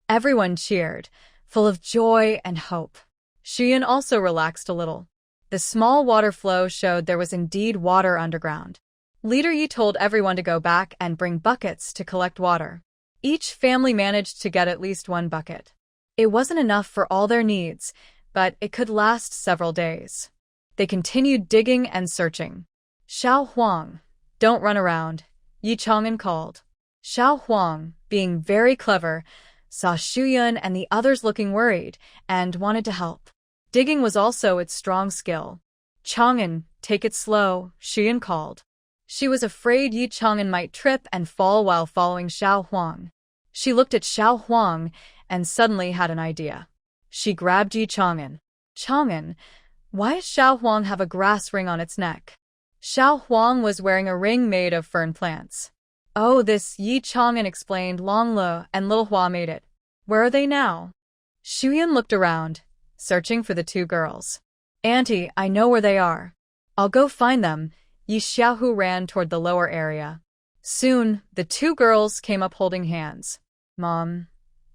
Everyone cheered, full of joy and hope. Xian also relaxed a little. The small water flow showed there was indeed water underground. Leader Yi told everyone to go back and bring buckets to collect water. Each family managed to get at least 1 bucket. It wasn't enough for all their needs, but it could last several days. They continued digging and searching. "Xiao Huang, don't run around," Yi Chang'an called. Xiao Huang, being very clever, saw Shuyun and the others looking worried and wanted to help. Digging was also its strong skill. "Chang'an, take it slow," Shuyun called. She was afraid Yi Chang'an might trip and fall while following Xiao Huang. She looked at Xiao Huang and suddenly had an idea. She grabbed Yi Chang'an. "Chang'an, why does Xiao Huang have a grass ring on its neck?" Xiao Huang was wearing a ring made of fern plants. Oh, this Yi Chang'an explained. Long Lo and Lil Hua made it. Where are they now? Shuyan looked around, searching for the two girls. Auntie, I know where they are. I'll go find them. Yi Xiaohu ran toward the lower area. Soon, the two girls came up holding hands. Mom,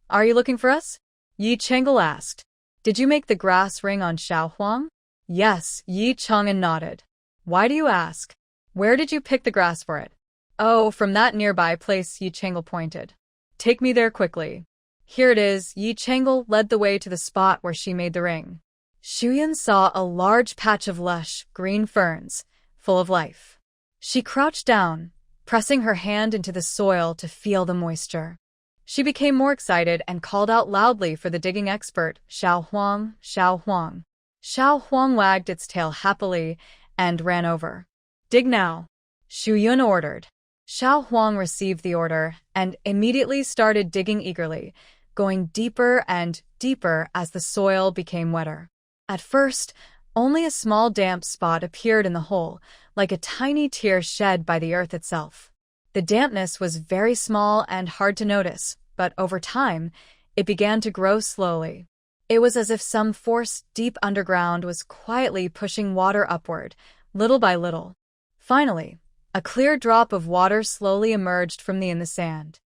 are you looking for us? Yi Chengel asked. Did you make the grass ring on Xiaohuang? Yes, Yi Chang'an nodded. Why do you ask? Where did you pick the grass for it? Oh, from that nearby place, Yi Chengel pointed. Take me there quickly. Here it is. Yi Chengel led the way to the spot where she made the ring. Shuyan saw a large patch of lush, green ferns, full of life. She crouched down, pressing her hand into the soil to feel the moisture. She became more excited and called out loudly for the digging expert, Xiao Huang, Xiao Huang. Xiao Huang wagged its tail happily and ran over. Dig now, Shu Yun ordered. Xiao Huang received the order and immediately started digging eagerly, going deeper and deeper as the soil became wetter. At first, only a small damp spot appeared in the hole, like a tiny tear shed by the earth itself. The dampness was very small and hard to notice, but over time, it began to grow slowly. It was as if some force deep underground was quietly pushing water upward, little by little. Finally, a clear drop of water slowly emerged from the sand.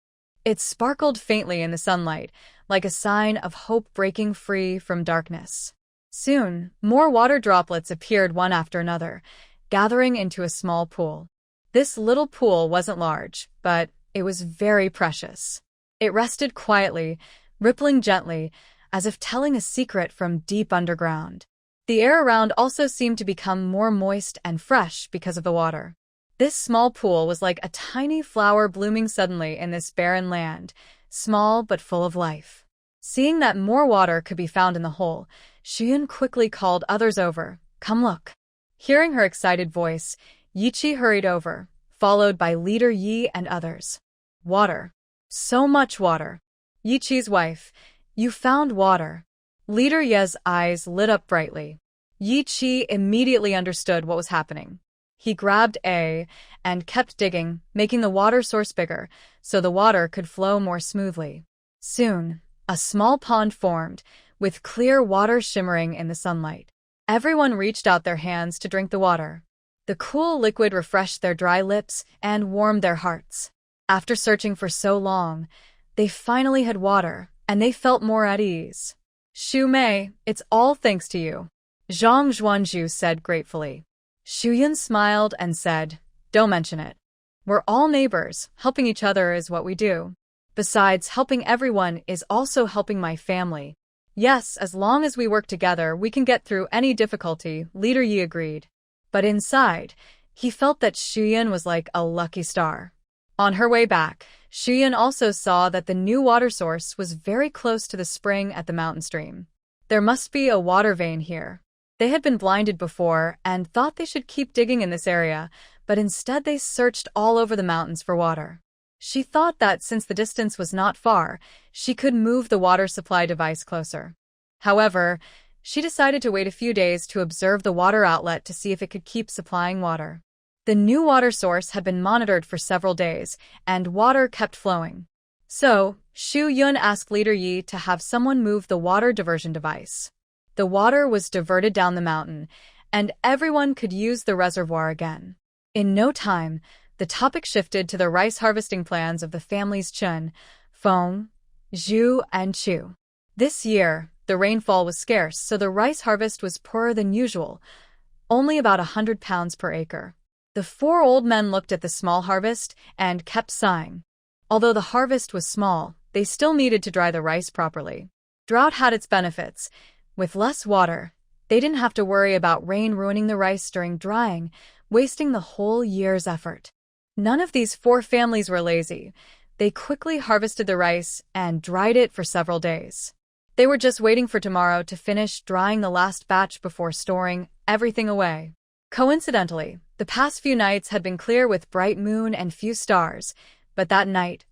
It sparkled faintly in the sunlight, like a sign of hope breaking free from darkness. Soon, more water droplets appeared one after another, gathering into a small pool. This little pool wasn't large, but it was very precious. It rested quietly, rippling gently, as if telling a secret from deep underground. The air around also seemed to become more moist and fresh because of the water. This small pool was like a tiny flower blooming suddenly in this barren land, small but full of life. Seeing that more water could be found in the hole, Shuyun quickly called others over. Come look. Hearing her excited voice, Yichi hurried over, followed by Leader Yi and others. Water. So much water. Yichi's wife, you found water. Leader Ye's eyes lit up brightly. Yi Chi immediately understood what was happening. He grabbed A and kept digging, making the water source bigger, so the water could flow more smoothly. Soon, a small pond formed, with clear water shimmering in the sunlight. Everyone reached out their hands to drink the water. The cool liquid refreshed their dry lips and warmed their hearts. After searching for so long, they finally had water, and they felt more at ease. Xu Mei, it's all thanks to you, Zhang Zhuanzhu said gratefully. Shuyun smiled and said, Don't mention it. We're all neighbors, helping each other is what we do. Besides, helping everyone is also helping my family. Yes, as long as we work together, we can get through any difficulty, Leader Yi agreed. But inside, he felt that Shuyun was like a lucky star. On her way back, Shuyun also saw that the new water source was very close to the spring at the mountain stream. There must be a water vein here. They had been blinded before and thought they should keep digging in this area, but instead they searched all over the mountains for water. She thought that since the distance was not far, she could move the water supply device closer. However, she decided to wait a few days to observe the water outlet to see if it could keep supplying water. The new water source had been monitored for several days, and water kept flowing. So, Xu Yun asked Leader Yi to have someone move the water diversion device. The water was diverted down the mountain, and everyone could use the reservoir again. In no time, the topic shifted to the rice harvesting plans of the families Chun, Feng, Zhu, and Chu. This year, the rainfall was scarce, so the rice harvest was poorer than usual, only about 100 pounds per acre. The four old men looked at the small harvest and kept sighing. Although the harvest was small, they still needed to dry the rice properly. Drought had its benefits. With less water, they didn't have to worry about rain ruining the rice during drying, wasting the whole year's effort. None of these four families were lazy. They quickly harvested the rice and dried it for several days. They were just waiting for tomorrow to finish drying the last batch before storing everything away. Coincidentally, the past few nights had been clear with bright moon and few stars, but that night,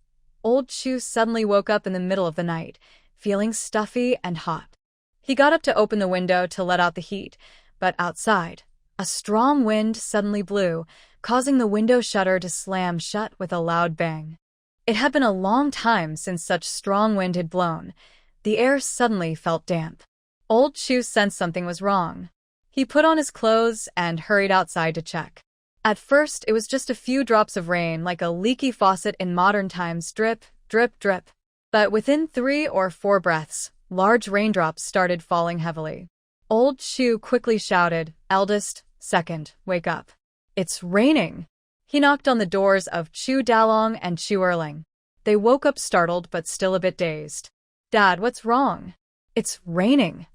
old Chu suddenly woke up in the middle of the night, feeling stuffy and hot. He got up to open the window to let out the heat, but outside, A strong wind suddenly blew, causing the window shutter to slam shut with a loud bang. It had been a long time since such strong wind had blown. The air suddenly felt damp. Old Chu sensed something was wrong. He put on his clothes and hurried outside to check. At first, it was just a few drops of rain, like a leaky faucet in modern times, drip, drip, drip. But within 3 or 4 breaths, large raindrops started falling heavily. Old Chu quickly shouted, "Eldest, second, wake up. It's raining." He knocked on the doors of Chu Dalong and Chu Erling. They woke up startled but still a bit dazed. "Dad, what's wrong?" "It's raining."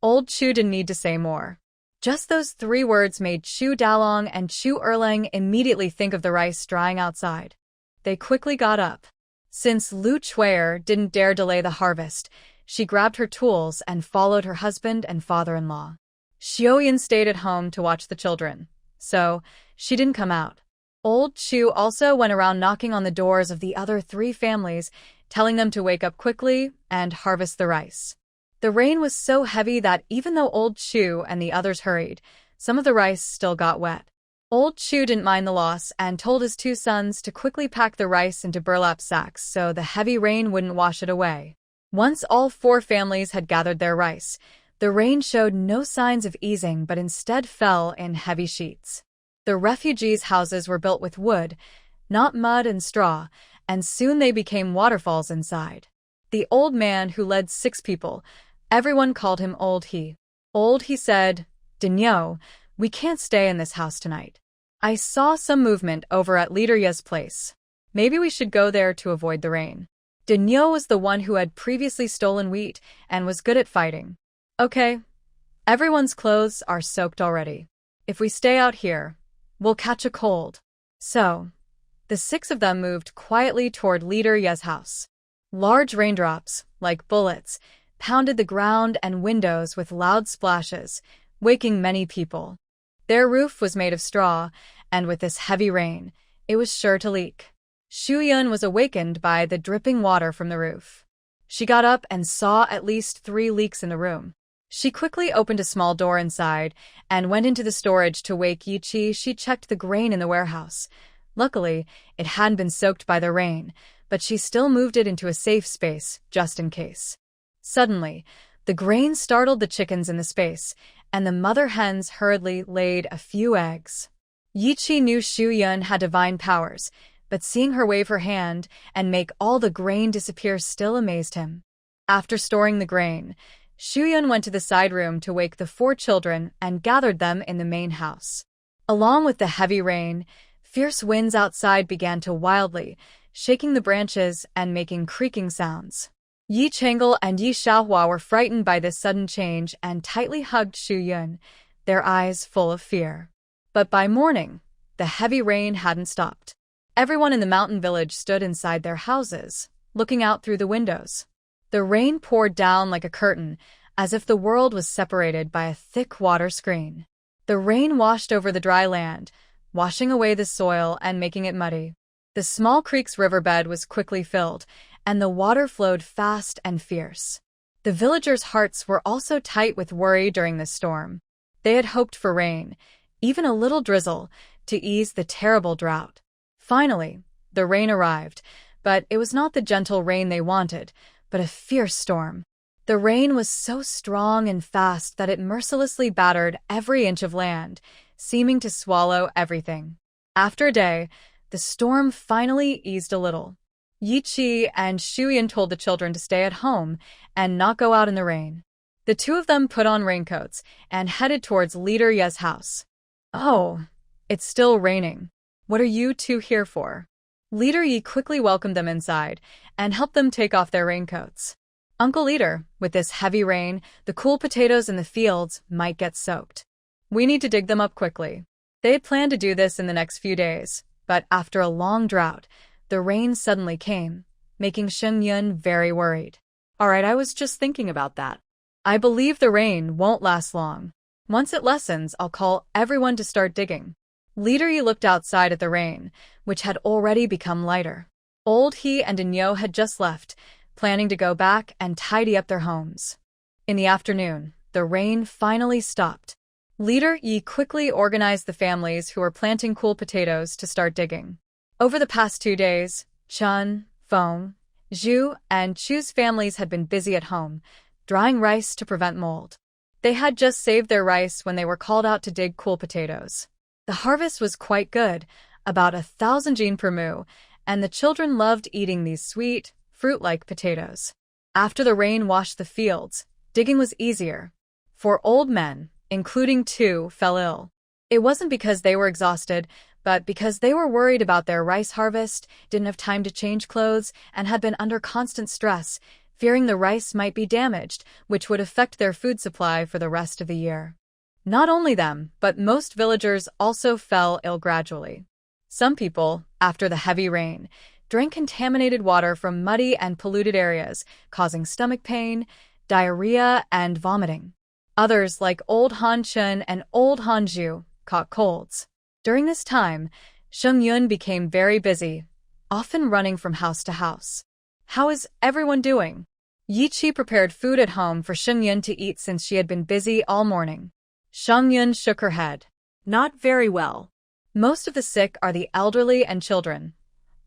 Old Chu didn't need to say more. Just those 3 words made Chu Dalong and Chu Erling immediately think of the rice drying outside. They quickly got up. Since Lu Chuer didn't dare delay the harvest, she grabbed her tools and followed her husband and father-in-law. Xiaoyan stayed at home to watch the children, so she didn't come out. Old Chu also went around knocking on the doors of the other 3 families, telling them to wake up quickly and harvest the rice. The rain was so heavy that even though Old Chu and the others hurried, some of the rice still got wet. Old Chu didn't mind the loss and told his 2 sons to quickly pack the rice into burlap sacks so the heavy rain wouldn't wash it away. Once all 4 families had gathered their rice, the rain showed no signs of easing but instead fell in heavy sheets. The refugees' houses were built with wood, not mud and straw, and soon they became waterfalls inside. The old man who led 6 people, everyone called him Old He. Old He said, "Dinyo, we can't stay in this house tonight. I saw some movement over at Leader Ye's place. Maybe we should go there to avoid the rain." Dinyo was the one who had previously stolen wheat and was good at fighting. "Okay, everyone's clothes are soaked already. If we stay out here, we'll catch a cold." So, the 6 of them moved quietly toward Leader Ye's house. Large raindrops, like bullets, pounded the ground and windows with loud splashes, waking many people. Their roof was made of straw, and with this heavy rain, it was sure to leak. Xu Yun was awakened by the dripping water from the roof. She got up and saw at least 3 leaks in the room. She quickly opened a small door inside and went into the storage to wake Yi Qi. She checked the grain in the warehouse. Luckily, it hadn't been soaked by the rain, but she still moved it into a safe space, just in case. Suddenly, the grain startled the chickens in the space, and the mother hens hurriedly laid a few eggs. Yi Qi knew Xu Yun had divine powers, but seeing her wave her hand and make all the grain disappear still amazed him. After storing the grain, Xu Yun went to the side room to wake the 4 children and gathered them in the main house. Along with the heavy rain, fierce winds outside began to wildly, shaking the branches and making creaking sounds. Yi Changel and Yi Xiaohua were frightened by this sudden change and tightly hugged Xu Yun, their eyes full of fear. But by morning, the heavy rain hadn't stopped. Everyone in the mountain village stood inside their houses, looking out through the windows. The rain poured down like a curtain, as if the world was separated by a thick water screen. The rain washed over the dry land, washing away the soil and making it muddy. The small creek's riverbed was quickly filled, and the water flowed fast and fierce. The villagers' hearts were also tight with worry during this storm. They had hoped for rain, even a little drizzle, to ease the terrible drought. Finally, the rain arrived, but it was not the gentle rain they wanted, but a fierce storm. The rain was so strong and fast that it mercilessly battered every inch of land, seeming to swallow everything. After a day, the storm finally eased a little. Yi Qi and Xu Yun told the children to stay at home and not go out in the rain. The 2 of them put on raincoats and headed towards Leader Ye's house. "Oh, it's still raining. What are you 2 here for?" Leader Yi quickly welcomed them inside and helped them take off their raincoats. "Uncle Leader, with this heavy rain, the cool potatoes in the fields might get soaked. We need to dig them up quickly." They had planned to do this in the next few days, but after a long drought, the rain suddenly came, making Xu Yun very worried. All right, I was just thinking about that. "I believe the rain won't last long. Once it lessens, I'll call everyone to start digging." Leader Yi looked outside at the rain, which had already become lighter. Old He and Dinyo had just left, planning to go back and tidy up their homes. In the afternoon, the rain finally stopped. Leader Yi quickly organized the families who were planting cool potatoes to start digging. Over the past 2 days, Chun, Feng, Zhu, and Chu's families had been busy at home, drying rice to prevent mold. They had just saved their rice when they were called out to dig cool potatoes. The harvest was quite good, about 1,000 jin per mu, and the children loved eating these sweet, fruit-like potatoes. After the rain washed the fields, digging was easier. 4 old men, including 2, fell ill. It wasn't because they were exhausted, but because they were worried about their rice harvest, didn't have time to change clothes, and had been under constant stress, fearing the rice might be damaged, which would affect their food supply for the rest of the year. Not only them, but most villagers also fell ill gradually. Some people, after the heavy rain, drank contaminated water from muddy and polluted areas, causing stomach pain, diarrhea, and vomiting. Others, like Old Han Chun and Old Han Zhu, caught colds. During this time, Sheng Yun became very busy, often running from house to house. How is everyone doing? Yi Qi prepared food at home for Sheng Yun to eat since she had been busy all morning. Sheng Yun shook her head. Not very well. Most of the sick are the elderly and children,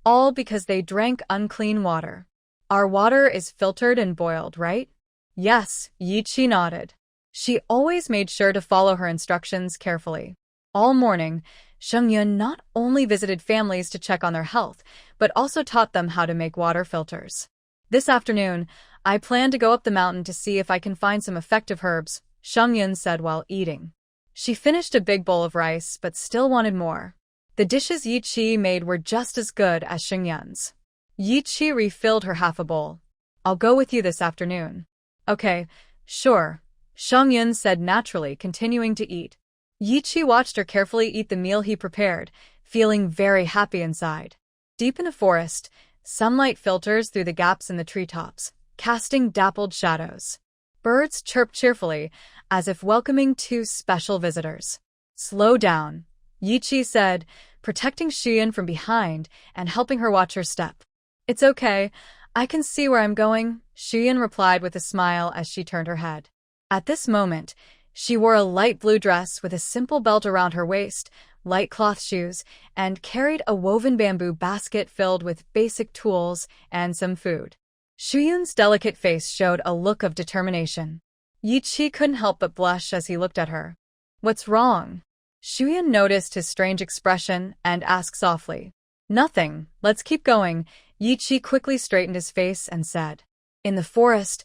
all because they drank unclean water. Our water is filtered and boiled, right? Yes, Yi Qi nodded. She always made sure to follow her instructions carefully. All morning, Sheng Yun not only visited families to check on their health, but also taught them how to make water filters. This afternoon, I plan to go up the mountain to see if I can find some effective herbs, Sheng Yun said while eating. She finished a big bowl of rice, but still wanted more. The dishes Yi Qi made were just as good as Sheng Yun's. Yi Qi refilled her half a bowl. I'll go with you this afternoon. Okay, sure, Sheng Yun said naturally, continuing to eat. Yi Qi watched her carefully eat the meal he prepared, feeling very happy inside. Deep in a forest, sunlight filters through the gaps in the treetops, casting dappled shadows. Birds chirped cheerfully, as if welcoming 2 special visitors. Slow down, Yi Qi said, protecting Xuyan from behind and helping her watch her step. It's okay, I can see where I'm going, Xuyan replied with a smile as she turned her head. At this moment, she wore a light blue dress with a simple belt around her waist, light cloth shoes, and carried a woven bamboo basket filled with basic tools and some food. Shuyun's delicate face showed a look of determination. Yi Qi couldn't help but blush as he looked at her. What's wrong? Shuyun noticed his strange expression and asked softly. Nothing, let's keep going. Yi Qi quickly straightened his face and said. In the forest,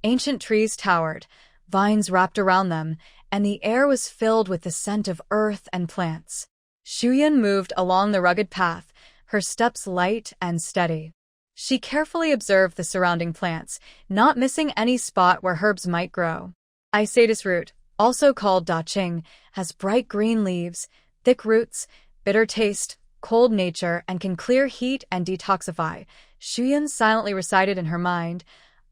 ancient trees towered, vines wrapped around them, and the air was filled with the scent of earth and plants. Shuyun moved along the rugged path, her steps light and steady. She carefully observed the surrounding plants, not missing any spot where herbs might grow. Isatis root, also called daching, has bright green leaves, thick roots, bitter taste, cold nature, and can clear heat and detoxify, Shuyun silently recited in her mind,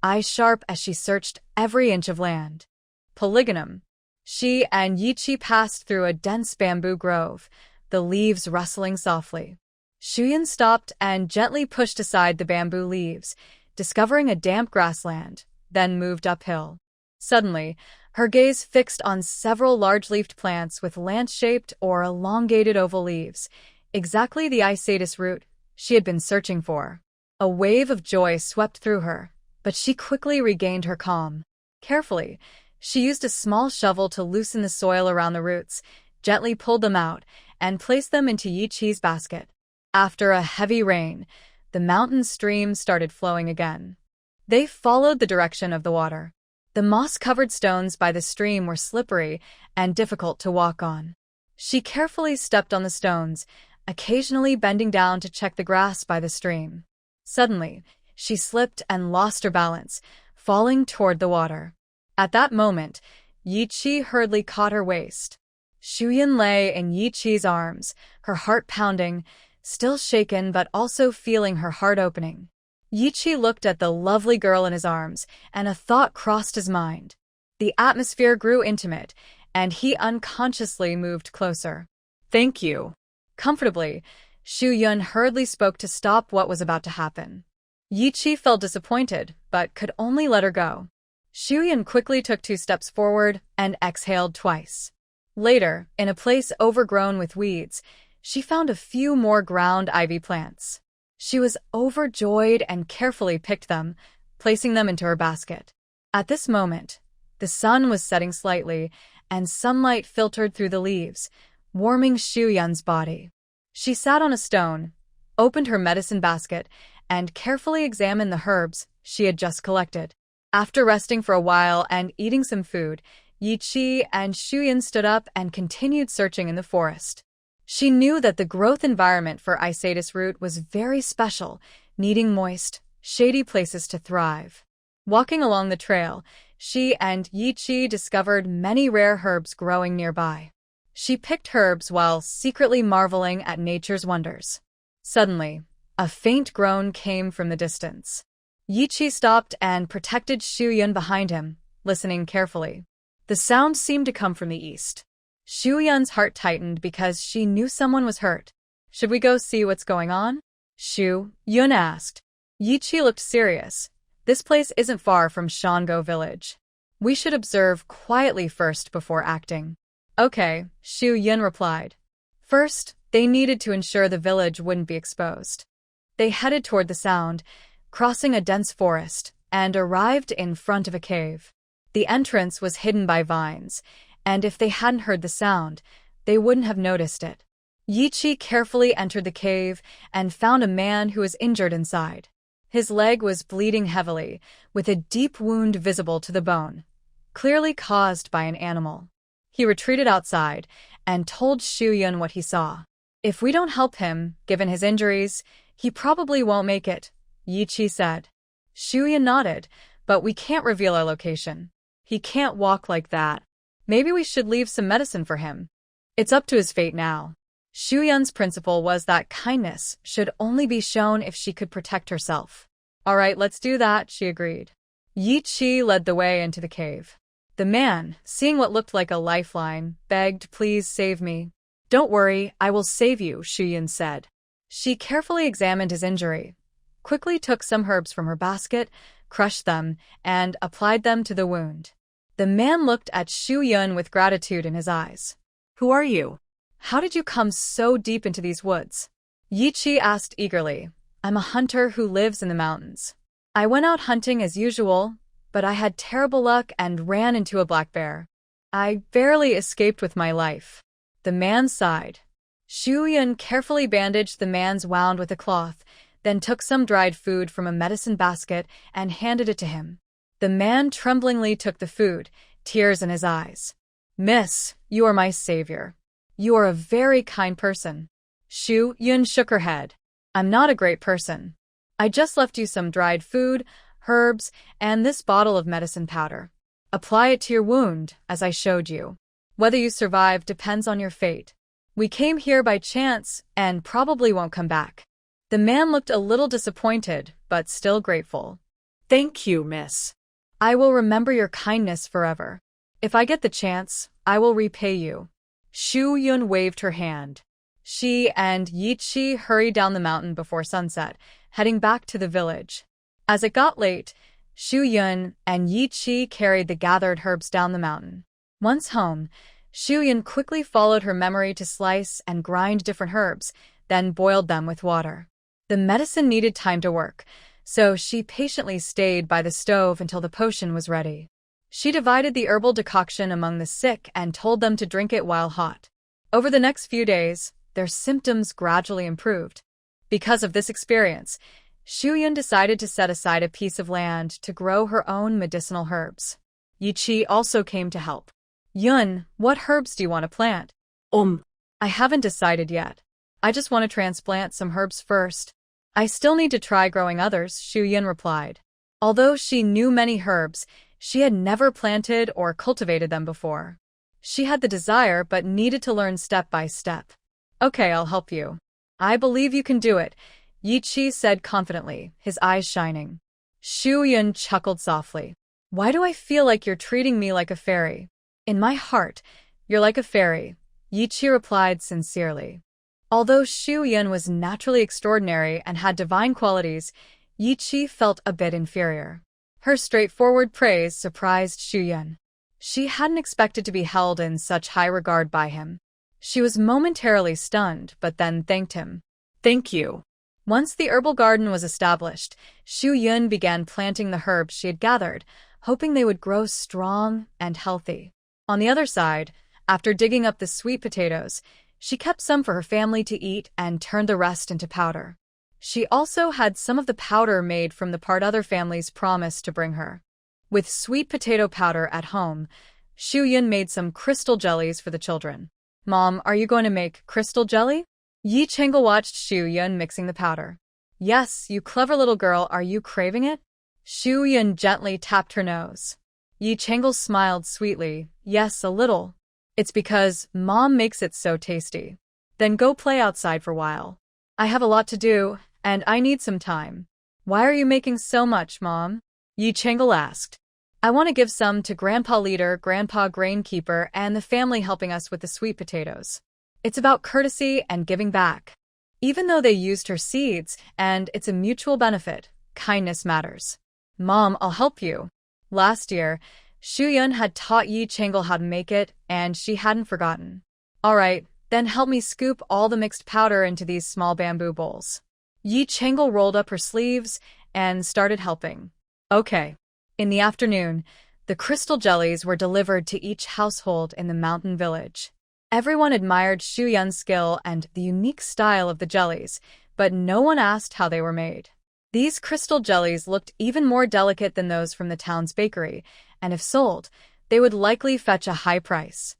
eyes sharp as she searched every inch of land. Polygonum. She and Yi Qi passed through a dense bamboo grove, the leaves rustling softly. Shuyun stopped and gently pushed aside the bamboo leaves, discovering a damp grassland, then moved uphill. Suddenly, her gaze fixed on several large-leafed plants with lance-shaped or elongated oval leaves, exactly the Isatis root she had been searching for. A wave of joy swept through her, but she quickly regained her calm. Carefully, she used a small shovel to loosen the soil around the roots, gently pulled them out, and placed them into Yi Qi's basket. After a heavy rain, the mountain stream started flowing again. They followed the direction of the water. The moss-covered stones by the stream were slippery and difficult to walk on. She carefully stepped on the stones, occasionally bending down to check the grass by the stream. Suddenly, she slipped and lost her balance, falling toward the water. At that moment, Yi Qi hurriedly caught her waist. Shuyun lay in Yi Qi's arms, her heart pounding, still shaken but also feeling her heart opening. Yi Qi looked at the lovely girl in his arms, and a thought crossed his mind. The atmosphere grew intimate, and he unconsciously moved closer. Thank you. Comfortably, Shuyun hurriedly spoke to stop what was about to happen. Yi Qi felt disappointed, but could only let her go. Shuyun quickly took 2 steps forward and exhaled twice. Later, in a place overgrown with weeds, she found a few more ground ivy plants. She was overjoyed and carefully picked them, placing them into her basket. At this moment, the sun was setting slightly, and sunlight filtered through the leaves, warming Xu-Yun's body. She sat on a stone, opened her medicine basket, and carefully examined the herbs she had just collected. After resting for a while and eating some food, Yi Qi and Xu-Yun stood up and continued searching in the forest. She knew that the growth environment for Isatis root was very special, needing moist, shady places to thrive. Walking along the trail, she and Yi Qi discovered many rare herbs growing nearby. She picked herbs while secretly marveling at nature's wonders. Suddenly, a faint groan came from the distance. Yi Qi stopped and protected Xu-Yun behind him, listening carefully. The sound seemed to come from the east. Xu-Yun's heart tightened because she knew someone was hurt. Should we go see what's going on? Xu-Yun asked. Yi Qi looked serious. This place isn't far from Shango village. We should observe quietly first before acting. Okay, Xu-Yun replied. First, they needed to ensure the village wouldn't be exposed. They headed toward the sound, crossing a dense forest, and arrived in front of a cave. The entrance was hidden by vines, and if they hadn't heard the sound, they wouldn't have noticed it. Yi Qi carefully entered the cave and found a man who was injured inside. His leg was bleeding heavily, with a deep wound visible to the bone, clearly caused by an animal. He retreated outside and told Xu-Yun what he saw. If we don't help him, given his injuries, he probably won't make it, Yi Qi said. Xu-Yun nodded, but we can't reveal our location. He can't walk like that. Maybe we should leave some medicine for him. It's up to his fate now. Xu-Yun's principle was that kindness should only be shown if she could protect herself. All right, let's do that, she agreed. Yi Qi led the way into the cave. The man, seeing what looked like a lifeline, begged, "Please save me." "Don't worry, I will save you," Xu-Yun said. She carefully examined his injury, quickly took some herbs from her basket, crushed them, and applied them to the wound. The man looked at Xu-Yun with gratitude in his eyes. "Who are you? How did you come so deep into these woods?" Yi Qi asked eagerly. "I'm a hunter who lives in the mountains. I went out hunting as usual, but I had terrible luck and ran into a black bear. I barely escaped with my life." The man sighed. Xu-Yun carefully bandaged the man's wound with a cloth, then took some dried food from a medicine basket and handed it to him. The man tremblingly took the food, tears in his eyes. "Miss, you are my savior. You are a very kind person." Xu-Yun shook her head. "I'm not a great person. I just left you some dried food, herbs, and this bottle of medicine powder. Apply it to your wound, as I showed you. Whether you survive depends on your fate. We came here by chance and probably won't come back." The man looked a little disappointed, but still grateful. "Thank you, miss. I will remember your kindness forever. If I get the chance, I will repay you." Xu-Yun waved her hand. She and Yi Qi hurried down the mountain before sunset, heading back to the village. As it got late, Xu-Yun and Yi Qi carried the gathered herbs down the mountain. Once home, Xu-Yun quickly followed her memory to slice and grind different herbs, then boiled them with water. The medicine needed time to work, so she patiently stayed by the stove until the potion was ready. She divided the herbal decoction among the sick and told them to drink it while hot. Over the next few days, their symptoms gradually improved. Because of this experience, Xu-Yun decided to set aside a piece of land to grow her own medicinal herbs. Yi Qi also came to help. "Yun, what herbs do you want to plant?" I haven't decided yet. I just want to transplant some herbs first. I still need to try growing others," Xu-Yun replied. Although she knew many herbs, she had never planted or cultivated them before. She had the desire but needed to learn step by step. "Okay, I'll help you. I believe you can do it," Yi Qi said confidently, his eyes shining. Xu-Yun chuckled softly. "Why do I feel like you're treating me like a fairy?" "In my heart, you're like a fairy," Yi Qi replied sincerely. Although Xu-Yun was naturally extraordinary and had divine qualities, Yi Qi felt a bit inferior. Her straightforward praise surprised Xu-Yun. She hadn't expected to be held in such high regard by him. She was momentarily stunned, but then thanked him. Thank you. Once the herbal garden was established, Xu Yun began planting the herbs she had gathered, hoping they would grow strong and healthy. On the other side, after digging up the sweet potatoes, she kept some for her family to eat and turned the rest into powder. She also had some of the powder made from the part other families promised to bring her. With sweet potato powder at home, Xu Yun made some crystal jellies for the children. Mom, are you going to make crystal jelly? Yi Chengel watched Xu Yun mixing the powder. Yes, you clever little girl, are you craving it? Xu Yun gently tapped her nose. Yi Chengel smiled sweetly. Yes, a little. It's because Mom makes it so tasty. Then go play outside for a while. I have a lot to do, and I need some time. Why are you making so much, Mom? Yi Chengel asked. I want to give some to Grandpa Leader, Grandpa Grainkeeper, and the family helping us with the sweet potatoes. It's about courtesy and giving back. Even though they used her seeds, and it's a mutual benefit, kindness matters. Mom, I'll help you. Last year, Xu Yun had taught Yi Chengel how to make it, and she hadn't forgotten. All right, then help me scoop all the mixed powder into these small bamboo bowls. Yi Chengel rolled up her sleeves and started helping. Okay. In the afternoon, the crystal jellies were delivered to each household in the mountain village. Everyone admired Xu Yun's skill and the unique style of the jellies, but no one asked how they were made. These crystal jellies looked even more delicate than those from the town's bakery, and if sold, they would likely fetch a high price.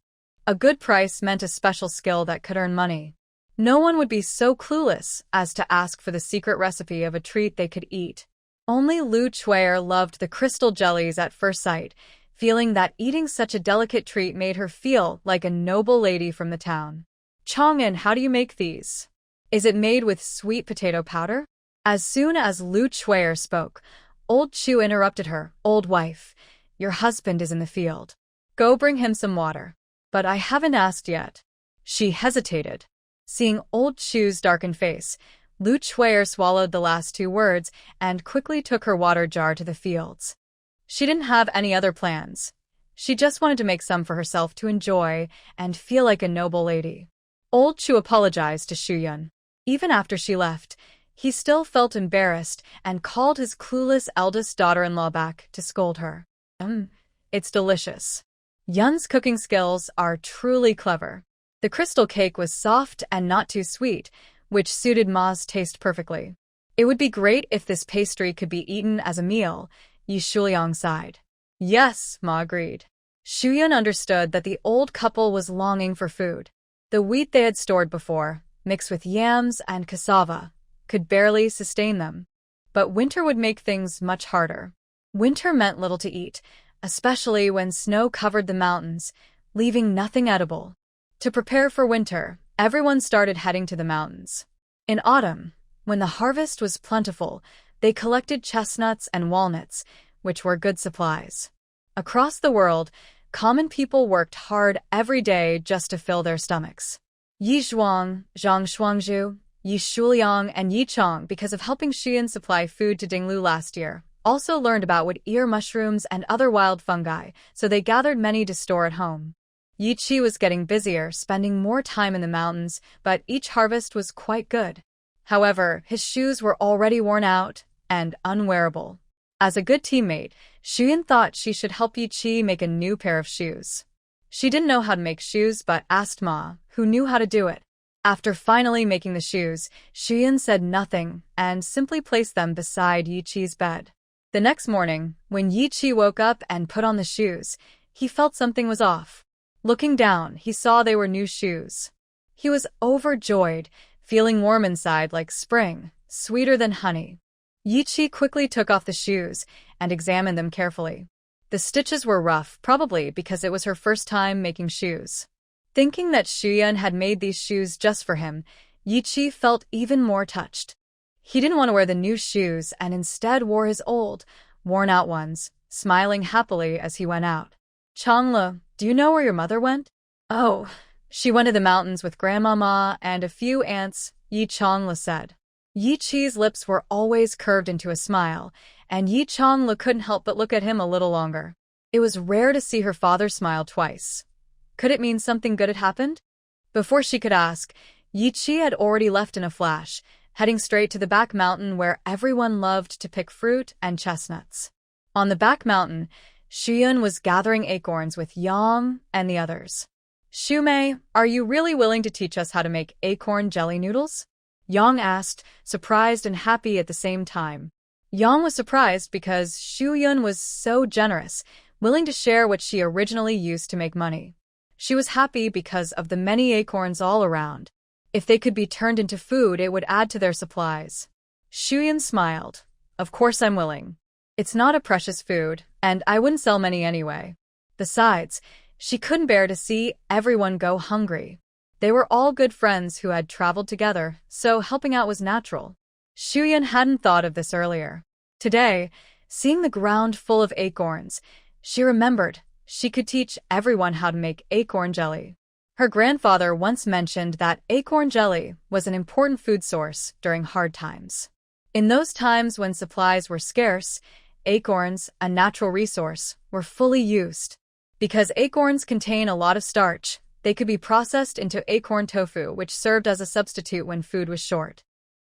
A good price meant a special skill that could earn money. No one would be so clueless as to ask for the secret recipe of a treat they could eat. Only Lu Chuer loved the crystal jellies at first sight, feeling that eating such a delicate treat made her feel like a noble lady from the town. Chang'an, how do you make these? Is it made with sweet potato powder? As soon as Lu Chuer spoke, old Chu interrupted her. Old wife, your husband is in the field. Go bring him some water. But I haven't asked yet. She hesitated. Seeing old Chu's darkened face, Lu Chuer swallowed the last two words and quickly took her water jar to the fields. She didn't have any other plans. She just wanted to make some for herself to enjoy and feel like a noble lady. Old Chu apologized to Xu Yun. Even after she left, he still felt embarrassed and called his clueless eldest daughter-in-law back to scold her. It's delicious. Yun's cooking skills are truly clever. The crystal cake was soft and not too sweet, which suited Ma's taste perfectly. It would be great if this pastry could be eaten as a meal, Yi Shuliang sighed. Yes, Ma agreed. Xu Yun understood that the old couple was longing for food. The wheat they had stored before, mixed with yams and cassava, could barely sustain them. But winter would make things much harder. Winter meant little to eat, especially when snow covered the mountains, leaving nothing edible. To prepare for winter, everyone started heading to the mountains. In autumn, when the harvest was plentiful, they collected chestnuts and walnuts, which were good supplies. Across the world, common people worked hard every day just to fill their stomachs. Yi Zhuang, Zhang Shuangzhu, Yi Shuliang, and Yi Chong, because of helping Xian supply food to Dinglu last year, also learned about wood ear mushrooms and other wild fungi, so they gathered many to store at home. Yi Qi was getting busier, spending more time in the mountains, but each harvest was quite good. However, his shoes were already worn out and unwearable. As a good teammate, Xuyan thought she should help Yi Qi make a new pair of shoes. She didn't know how to make shoes but asked Ma, who knew how to do it. After finally making the shoes, Xuyan said nothing and simply placed them beside Yi Qi's bed. The next morning, when Yi Qi woke up and put on the shoes, he felt something was off. Looking down, he saw they were new shoes. He was overjoyed, feeling warm inside like spring, sweeter than honey. Yi Qi quickly took off the shoes and examined them carefully. The stitches were rough, probably because it was her first time making shoes. Thinking that Xuyan had made these shoes just for him, Yi Qi felt even more touched. He didn't want to wear the new shoes and instead wore his old, worn-out ones, smiling happily as he went out. Changla, do you know where your mother went? Oh, she went to the mountains with Grandmama and a few aunts, Yi Changla said. Yi Qi's lips were always curved into a smile, and Yi Changla couldn't help but look at him a little longer. It was rare to see her father smile twice. Could it mean something good had happened? Before she could ask, Yi-chi had already left in a flash, heading straight to the back mountain where everyone loved to pick fruit and chestnuts. On the back mountain, Shuyun was gathering acorns with Yang and the others. "Shumei, are you really willing to teach us how to make acorn jelly noodles?" Yang asked, surprised and happy at the same time. Yang was surprised because Shuyun was so generous, willing to share what she originally used to make money. She was happy because of the many acorns all around. If they could be turned into food, it would add to their supplies. Shuyun smiled. "Of course I'm willing. It's not a precious food, and I wouldn't sell many anyway." Besides, she couldn't bear to see everyone go hungry. They were all good friends who had traveled together, so helping out was natural. Shuyun hadn't thought of this earlier. Today, seeing the ground full of acorns, she remembered she could teach everyone how to make acorn jelly. Her grandfather once mentioned that acorn jelly was an important food source during hard times. In those times when supplies were scarce, acorns, a natural resource, were fully used. Because acorns contain a lot of starch, they could be processed into acorn tofu, which served as a substitute when food was short.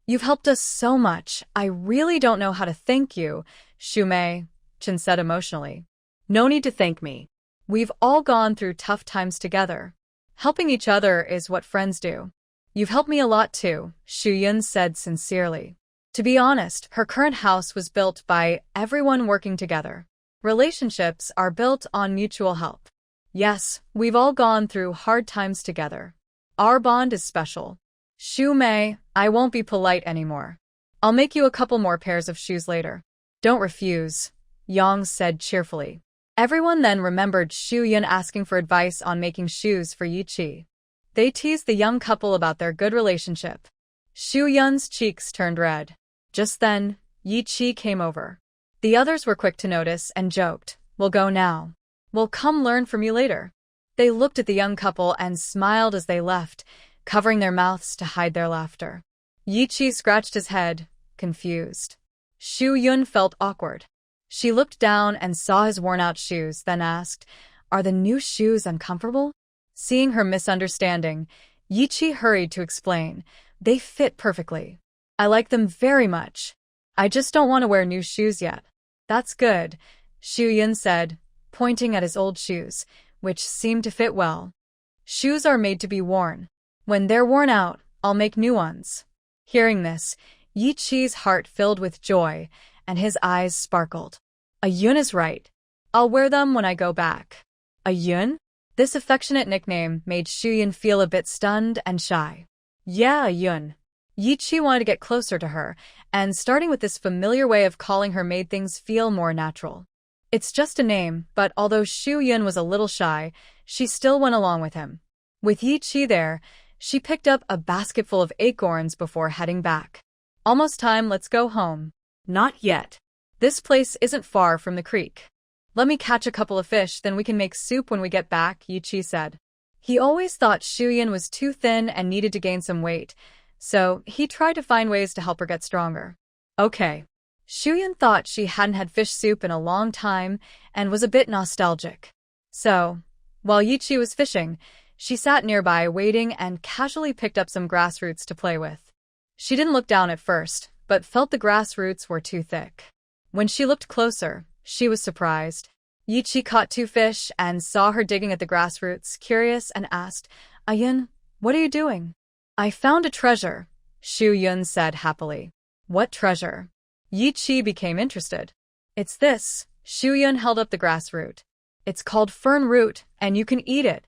"You've helped us so much. I really don't know how to thank you," Shumei, Chen said emotionally. "No need to thank me. We've all gone through tough times together. Helping each other is what friends do." "You've helped me a lot too," Shuyun said sincerely. To be honest, her current house was built by everyone working together. Relationships are built on mutual help. Yes, we've all gone through hard times together. Our bond is special. "Shumei, I won't be polite anymore. I'll make you a couple more pairs of shoes later." "Don't refuse," Yang said cheerfully. Everyone then remembered Shuyun asking for advice on making shoes for Yi-chi. They teased the young couple about their good relationship. Shuyun's cheeks turned red. Just then, Yi-chi came over. The others were quick to notice and joked, "We'll go now. We'll come learn from you later." They looked at the young couple and smiled as they left, covering their mouths to hide their laughter. Yi-chi scratched his head, confused. Shuyun felt awkward. She looked down and saw his worn-out shoes, then asked, "Are the new shoes uncomfortable?" Seeing her misunderstanding, Yi-chi hurried to explain, "They fit perfectly. I like them very much. I just don't want to wear new shoes yet." "That's good," Shuyun said, pointing at his old shoes, which seemed to fit well. "Shoes are made to be worn. When they're worn out, I'll make new ones." Hearing this, Yi-chi's heart filled with joy, and his eyes sparkled. "Ayun is right. I'll wear them when I go back." "Ayun?" This affectionate nickname made Shuyun feel a bit stunned and shy. "Yeah, Ayun." Yi-chi wanted to get closer to her, and starting with this familiar way of calling her made things feel more natural. It's just a name, but although Shuyun was a little shy, she still went along with him. With Yi-chi there, she picked up a basket full of acorns before heading back. "Almost time, let's go home." "Not yet. This place isn't far from the creek. Let me catch a couple of fish, then we can make soup when we get back," Yi-chi said. He always thought Shuyun was too thin and needed to gain some weight, so he tried to find ways to help her get stronger. "Okay." Shuyun thought she hadn't had fish soup in a long time and was a bit nostalgic. So, while Yi-chi was fishing, she sat nearby waiting and casually picked up some grass roots to play with. She didn't look down at first, but felt the grass roots were too thick. When she looked closer, she was surprised. Yi-chi caught 2 fish and saw her digging at the grass roots, curious, and asked, "Ayun, what are you doing?" "I found a treasure," Shuyun said happily. "What treasure?" Yi-chi became interested. "It's this." Shuyun held up the grass root. "It's called fern root, and you can eat it."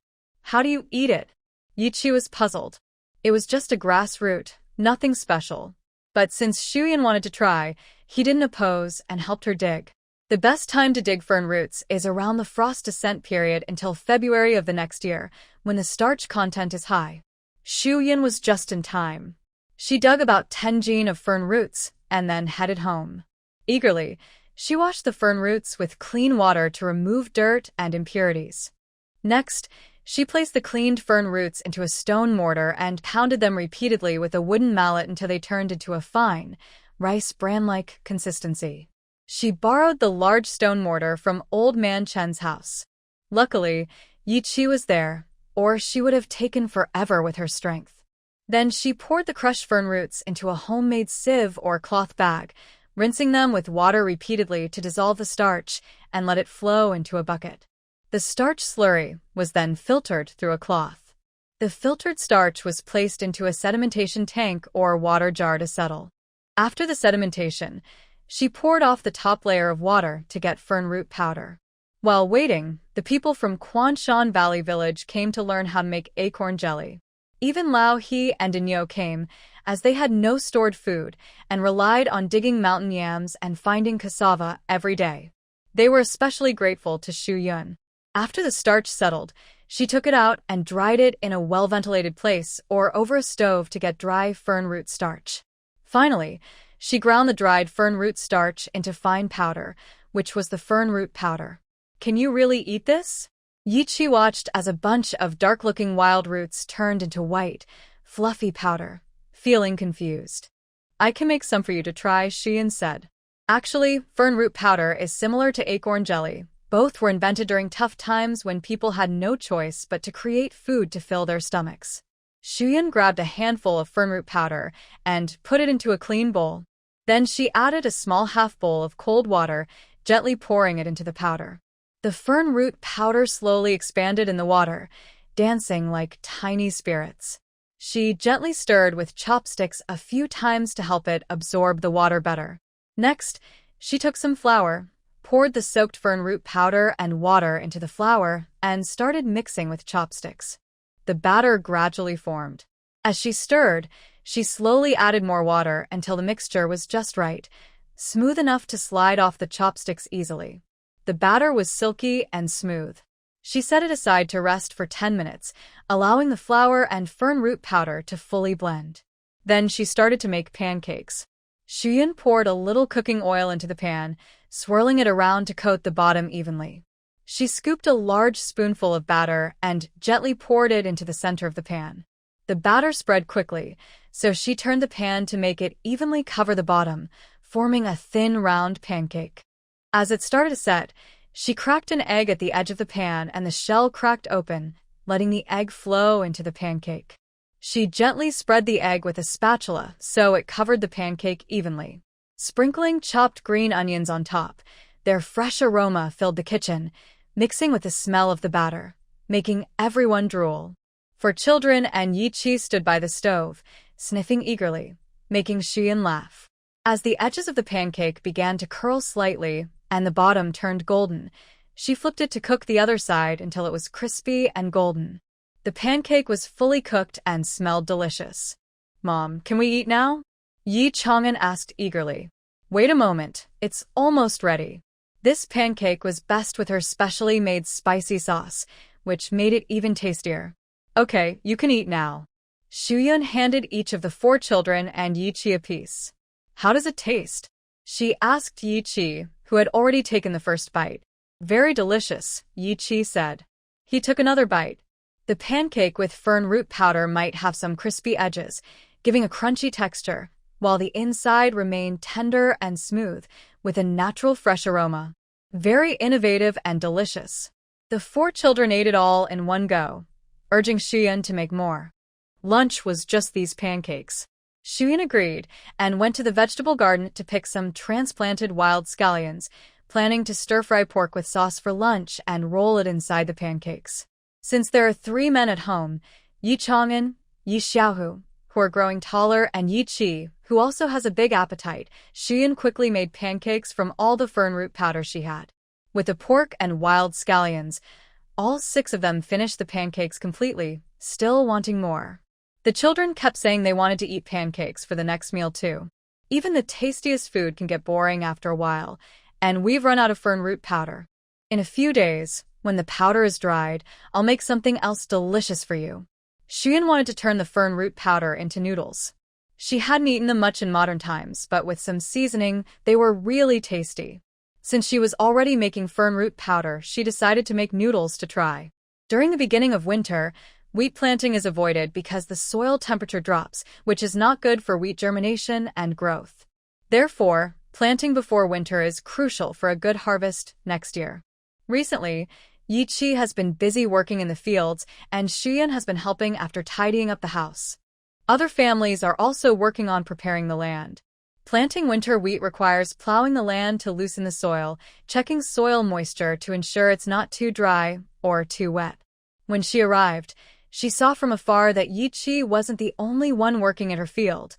"How do you eat it?" Yi-chi was puzzled. It was just a grass root, nothing special. But since Shuyun wanted to try, he didn't oppose and helped her dig. The best time to dig fern roots is around the frost descent period until February of the next year, when the starch content is high. Shuyun was just in time. She dug about 10 jin of fern roots and then headed home. Eagerly, she washed the fern roots with clean water to remove dirt and impurities. Next, she placed the cleaned fern roots into a stone mortar and pounded them repeatedly with a wooden mallet until they turned into a fine, rice bran-like consistency. She borrowed the large stone mortar from Old Man Chen's house. Luckily, Yi Chi was there, or she would have taken forever with her strength. Then she poured the crushed fern roots into a homemade sieve or cloth bag, rinsing them with water repeatedly to dissolve the starch and let it flow into a bucket. The starch slurry was then filtered through a cloth. The filtered starch was placed into a sedimentation tank or water jar to settle. After the sedimentation, she poured off the top layer of water to get fern root powder. While waiting, the people from Kwanshan Valley Village came to learn how to make acorn jelly. Even Lao He and Inyo came, as they had no stored food and relied on digging mountain yams and finding cassava every day. They were especially grateful to Shu Yun. After the starch settled, she took it out and dried it in a well-ventilated place or over a stove to get dry fern root starch. Finally, she ground the dried fern root starch into fine powder, which was the fern root powder. Can you really eat this? Yi Chi watched as a bunch of dark-looking wild roots turned into white, fluffy powder, feeling confused. I can make some for you to try, Xian said. Actually, fern root powder is similar to acorn jelly. Both were invented during tough times when people had no choice but to create food to fill their stomachs. Xian grabbed a handful of fern root powder and put it into a clean bowl. Then she added a small half bowl of cold water, gently pouring it into the powder. The fern root powder slowly expanded in the water, dancing like tiny spirits. She gently stirred with chopsticks a few times to help it absorb the water better. Next, she took some flour, poured the soaked fern root powder and water into the flour, and started mixing with chopsticks. The batter gradually formed. As she stirred, she slowly added more water until the mixture was just right, smooth enough to slide off the chopsticks easily. The batter was silky and smooth. She set it aside to rest for 10 minutes, allowing the flour and fern root powder to fully blend. Then she started to make pancakes. Shuyan poured a little cooking oil into the pan, swirling it around to coat the bottom evenly. She scooped a large spoonful of batter and gently poured it into the center of the pan. The batter spread quickly, so she turned the pan to make it evenly cover the bottom, forming a thin, round pancake. As it started to set, she cracked an egg at the edge of the pan and the shell cracked open, letting the egg flow into the pancake. She gently spread the egg with a spatula so it covered the pancake evenly. Sprinkling chopped green onions on top, their fresh aroma filled the kitchen, mixing with the smell of the batter, making everyone drool. For children and Yi Chi stood by the stove, sniffing eagerly, making Xian laugh. As the edges of the pancake began to curl slightly and the bottom turned golden, she flipped it to cook the other side until it was crispy and golden. The pancake was fully cooked and smelled delicious. Mom, can we eat now? Yi Chang'an asked eagerly. Wait a moment, it's almost ready. This pancake was best with her specially made spicy sauce, which made it even tastier. Okay, you can eat now. Shuyun handed each of the 4 children and Yi Chi a piece. How does it taste? She asked Yi Chi, who had already taken the first bite. Very delicious, Yi Chi said. He took another bite. The pancake with fern root powder might have some crispy edges, giving a crunchy texture, while the inside remained tender and smooth, with a natural fresh aroma. Very innovative and delicious. The 4 children ate it all in one go, urging Xian to make more. Lunch was just these pancakes. Xian agreed and went to the vegetable garden to pick some transplanted wild scallions, planning to stir-fry pork with sauce for lunch and roll it inside the pancakes. Since there are 3 men at home, Yi Chang'an, Yi Xiaohu, who are growing taller, and Yi Chi, who also has a big appetite, Xian quickly made pancakes from all the fern root powder she had. With the pork and wild scallions, all 6 of them finished the pancakes completely, still wanting more. The children kept saying they wanted to eat pancakes for the next meal too. Even the tastiest food can get boring after a while, and we've run out of fern root powder. In a few days, when the powder is dried, I'll make something else delicious for you. Xian wanted to turn the fern root powder into noodles. She hadn't eaten them much in modern times, but with some seasoning, they were really tasty. Since she was already making fern root powder, she decided to make noodles to try. During the beginning of winter, wheat planting is avoided because the soil temperature drops, which is not good for wheat germination and growth. Therefore, Planting before winter is crucial for a good harvest next year. Recently, Yi Chi has been busy working in the fields, and Shuyan has been helping after tidying up the house. Other families are also working on preparing the land. Planting winter wheat requires plowing the land to loosen the soil, checking soil moisture to ensure it's not too dry or too wet. When she arrived, she saw from afar that Yi Chi wasn't the only one working in her field.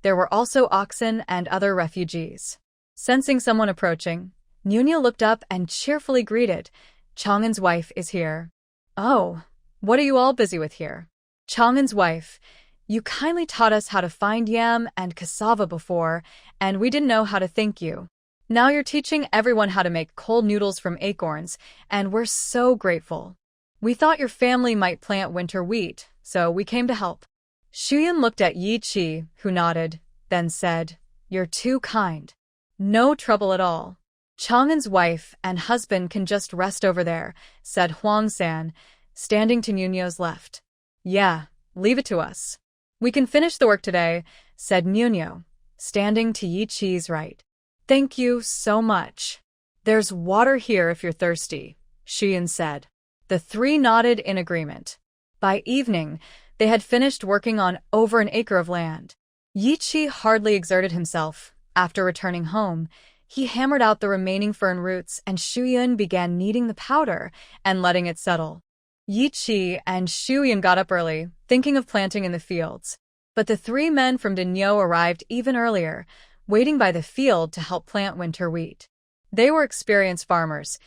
There were also oxen and other refugees. Sensing someone approaching, Nunya looked up and cheerfully greeted, "Chang'an's wife is here." "Oh, what are you all busy with here?" "Chang'an's wife, you kindly taught us how to find yam and cassava before, and we didn't know how to thank you. Now you're teaching everyone how to make cold noodles from acorns, and we're so grateful. We thought your family might plant winter wheat, so we came to help." Shuyan looked at Yi Chi, who nodded, then said, "You're too kind. No trouble at all. Chang'an's wife and husband can just rest over there," said Huang San, standing to Nunyo's left. "Yeah, leave it to us. We can finish the work today," said Nunyo, standing to Yi Chi's right. "Thank you so much. There's water here if you're thirsty," Shuyan said. The three nodded in agreement. By evening, they had finished working on over an acre of land. Yi Chi hardly exerted himself. After returning home, he hammered out the remaining fern roots, and Shuyan began kneading the powder and letting it settle. Yi Chi and Shuyan got up early, thinking of planting in the fields. But the three men from Dinyo arrived even earlier, waiting by the field to help plant winter wheat. They were experienced farmers,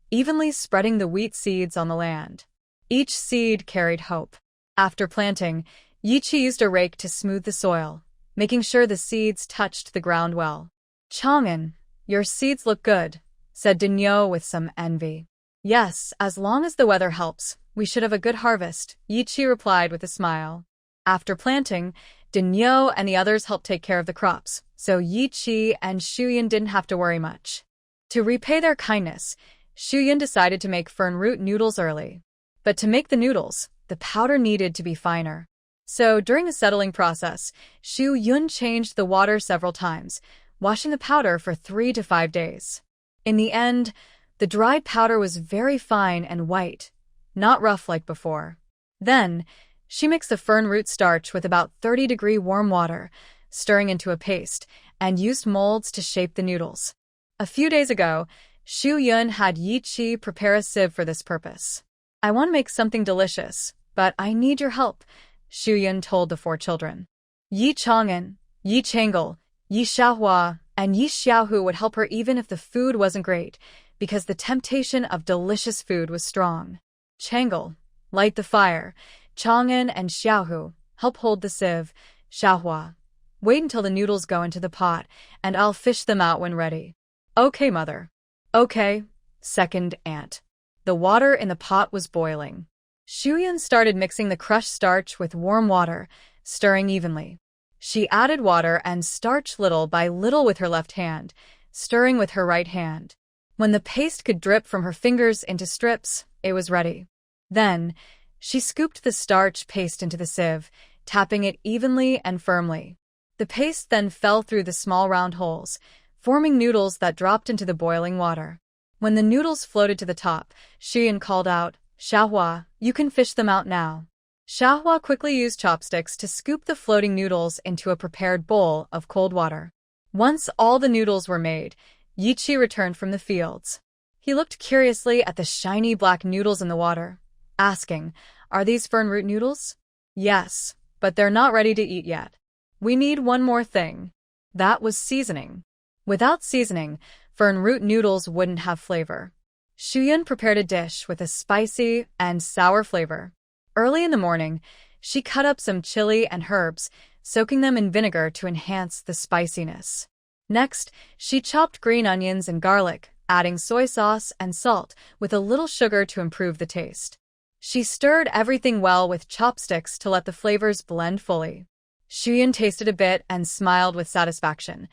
evenly spreading the wheat seeds on the land. Each seed carried hope. After planting, Yi Chi used a rake to smooth the soil, making sure the seeds touched the ground well. "Chang'an, your seeds look good," said Dinyo with some envy. "Yes, as long as the weather helps, we should have a good harvest," Yi Chi replied with a smile. After planting, Dinyo and the others helped take care of the crops, so Yi Chi and Shuyan didn't have to worry much. To repay their kindness, Shuyan decided to make fern root noodles early. But to make the noodles, the powder needed to be finer. So during the settling process, Shuyan changed the water several times, washing the powder for 3 to 5 days. In the end, the dried powder was very fine and white, not rough like before. Then, she mixed the fern root starch with about 30-degree warm water, stirring into a paste, and used molds to shape the noodles. A few days ago, Shuyan had Yi Chi prepare a sieve for this purpose. "I want to make something delicious, but I need your help," Shuyan told the 4 children. Yi Chang'an, Yi Changle, Yi Xiaohua, and Yi Xiaohu would help her even if the food wasn't great, because the temptation of delicious food was strong. Changle, light the fire. Chang'an and Xiaohu, help hold the sieve. Xiaohua, wait until the noodles go into the pot, and I'll fish them out when ready. "Okay, mother." "Okay," second aunt. The water in the pot was boiling. Shuyan started mixing the crushed starch with warm water, stirring evenly. She added water and starch little by little with her left hand, stirring with her right hand. When the paste could drip from her fingers into strips, it was ready. Then, she scooped the starch paste into the sieve, tapping it evenly and firmly. The paste then fell through the small round holes, forming noodles that dropped into the boiling water. When the noodles floated to the top, Shuyan called out, "Xiaohua, you can fish them out now." Xiaohua quickly used chopsticks to scoop the floating noodles into a prepared bowl of cold water. Once all the noodles were made, Yi Chi returned from the fields. He looked curiously at the shiny black noodles in the water, asking, "Are these fern root noodles?" "Yes, but they're not ready to eat yet. We need one more thing." That was seasoning. Without seasoning, fern root noodles wouldn't have flavor. Shuyan prepared a dish with a spicy and sour flavor. Early in the morning, she cut up some chili and herbs, soaking them in vinegar to enhance the spiciness. Next, she chopped green onions and garlic, adding soy sauce and salt with a little sugar to improve the taste. She stirred everything well with chopsticks to let the flavors blend fully. Shuyan tasted a bit and smiled with satisfaction.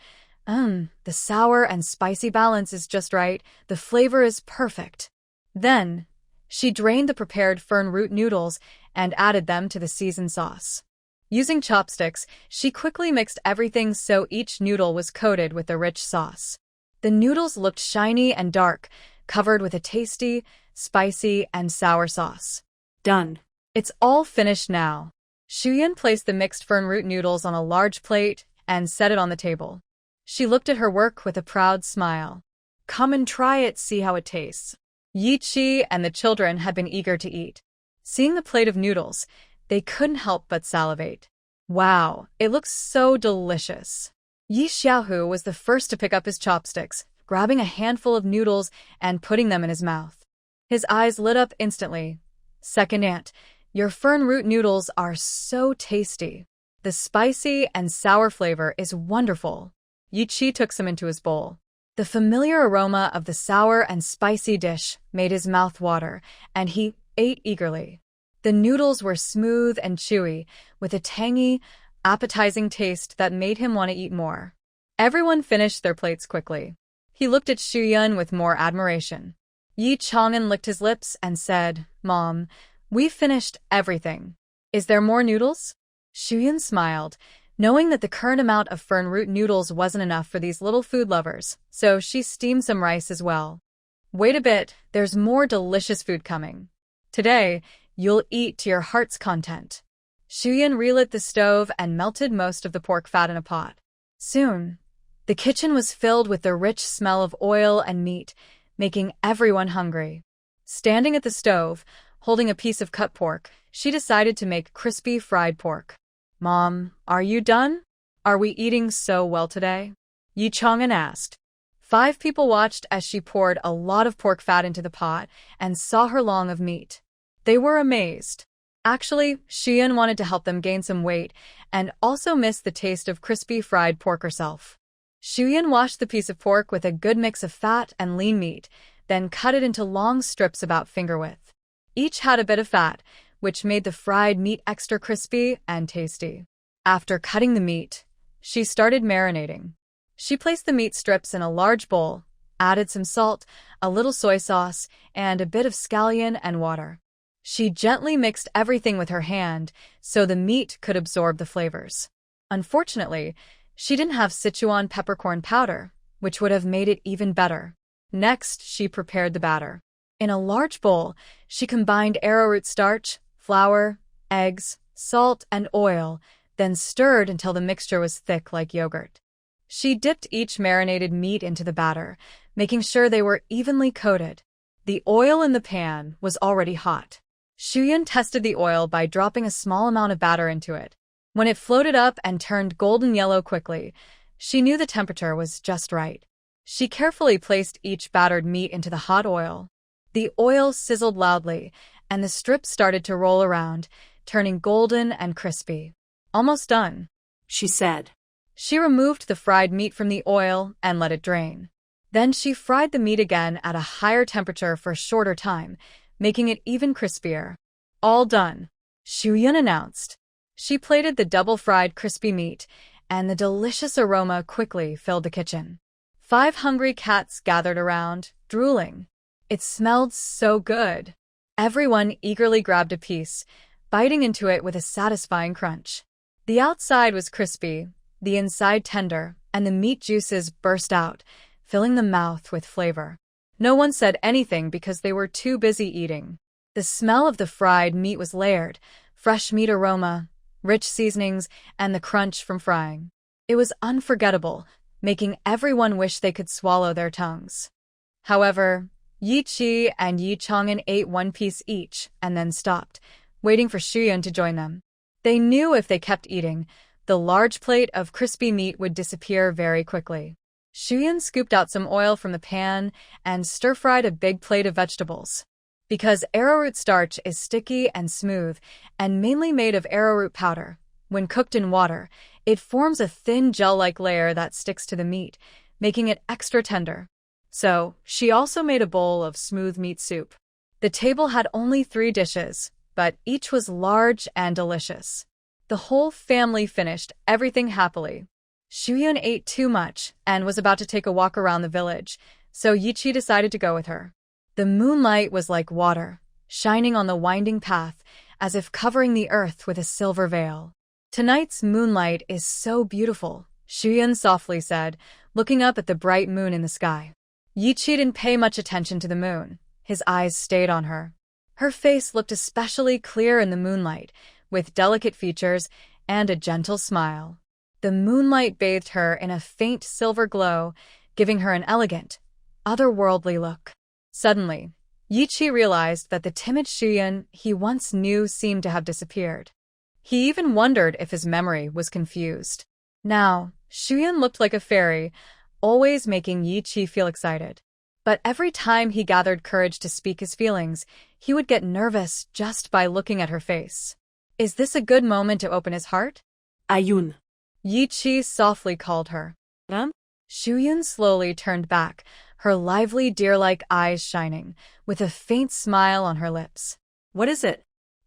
The sour and spicy balance is just right. The flavor is perfect." Then, she drained the prepared fern root noodles and added them to the seasoned sauce. Using chopsticks, she quickly mixed everything so each noodle was coated with the rich sauce. The noodles looked shiny and dark, covered with a tasty, spicy, and sour sauce. Done. It's all finished now. Shuyan placed the mixed fern root noodles on a large plate and set it on the table. She looked at her work with a proud smile. Come and try it, see how it tastes. Yi Chi and the children had been eager to eat. Seeing the plate of noodles, they couldn't help but salivate. Wow, it looks so delicious. Yi Xiaohu was the first to pick up his chopsticks, grabbing a handful of noodles and putting them in his mouth. His eyes lit up instantly. Second aunt, your fern root noodles are so tasty. The spicy and sour flavor is wonderful. Yi Chi took some into his bowl. The familiar aroma of the sour and spicy dish made his mouth water, and he ate eagerly. The noodles were smooth and chewy, with a tangy, appetizing taste that made him want to eat more. Everyone finished their plates quickly. He looked at Shuyan with more admiration. Yi Chang'an licked his lips and said, Mom, we've finished everything. Is there more noodles? Shuyan smiled, knowing that the current amount of fern root noodles wasn't enough for these little food lovers, so she steamed some rice as well. Wait a bit, there's more delicious food coming. Today, you'll eat to your heart's content. Shuyan relit the stove and melted most of the pork fat in a pot. Soon, the kitchen was filled with the rich smell of oil and meat, making everyone hungry. Standing at the stove, holding a piece of cut pork, she decided to make crispy fried pork. Mom, are you done? Are we eating so well today? Yi Chang'an asked. 5 people watched as she poured a lot of pork fat into the pot and saw her long of meat. They were amazed. Actually, Shuyan wanted to help them gain some weight and also missed the taste of crispy fried pork herself. Shuyan washed the piece of pork with a good mix of fat and lean meat, then cut it into long strips about finger width. Each had a bit of fat, which made the fried meat extra crispy and tasty. After cutting the meat, she started marinating. She placed the meat strips in a large bowl, added some salt, a little soy sauce, and a bit of scallion and water. She gently mixed everything with her hand so the meat could absorb the flavors. Unfortunately, she didn't have Sichuan peppercorn powder, which would have made it even better. Next, she prepared the batter. In a large bowl, she combined arrowroot starch, flour, eggs, salt, and oil, then stirred until the mixture was thick like yogurt. She dipped each marinated meat into the batter, making sure they were evenly coated. The oil in the pan was already hot. Shuyan tested the oil by dropping a small amount of batter into it. When it floated up and turned golden yellow quickly, she knew the temperature was just right. She carefully placed each battered meat into the hot oil. The oil sizzled loudly, and the strips started to roll around, turning golden and crispy. Almost done, she said. She removed the fried meat from the oil and let it drain. Then she fried the meat again at a higher temperature for a shorter time, making it even crispier. All done, Shuyan announced. She plated the double-fried crispy meat, and the delicious aroma quickly filled the kitchen. 5 hungry cats gathered around, drooling. It smelled so good. Everyone eagerly grabbed a piece, biting into it with a satisfying crunch. The outside was crispy, the inside tender, and the meat juices burst out, filling the mouth with flavor. No one said anything because they were too busy eating. The smell of the fried meat was layered, fresh meat aroma, rich seasonings, and the crunch from frying. It was unforgettable, making everyone wish they could swallow their tongues. However, Yi Chi and Yi Chang'an ate 1 piece each and then stopped, waiting for Shuyan to join them. They knew if they kept eating, the large plate of crispy meat would disappear very quickly. Shuyan scooped out some oil from the pan and stir-fried a big plate of vegetables. Because arrowroot starch is sticky and smooth and mainly made of arrowroot powder, when cooked in water, it forms a thin gel-like layer that sticks to the meat, making it extra tender. So, she also made a bowl of smooth meat soup. The table had only 3 dishes, but each was large and delicious. The whole family finished everything happily. Shuyan ate too much and was about to take a walk around the village, so Yi Chi decided to go with her. The moonlight was like water, shining on the winding path as if covering the earth with a silver veil. Tonight's moonlight is so beautiful, Shuyun softly said, looking up at the bright moon in the sky. Yichi didn't pay much attention to the moon. His eyes stayed on her. Her face looked especially clear in the moonlight, with delicate features and a gentle smile. The moonlight bathed her in a faint silver glow, giving her an elegant, otherworldly look. Suddenly, Yichi realized that the timid Shuyun he once knew seemed to have disappeared. He even wondered if his memory was confused. Now, Shuyun looked like a fairy, always making Yichi feel excited. But every time he gathered courage to speak his feelings, he would get nervous just by looking at her face. Is this a good moment to open his heart? Ayun. Yichi softly called her. Ram? Shuyun slowly turned back, her lively deer-like eyes shining, with a faint smile on her lips. What is it?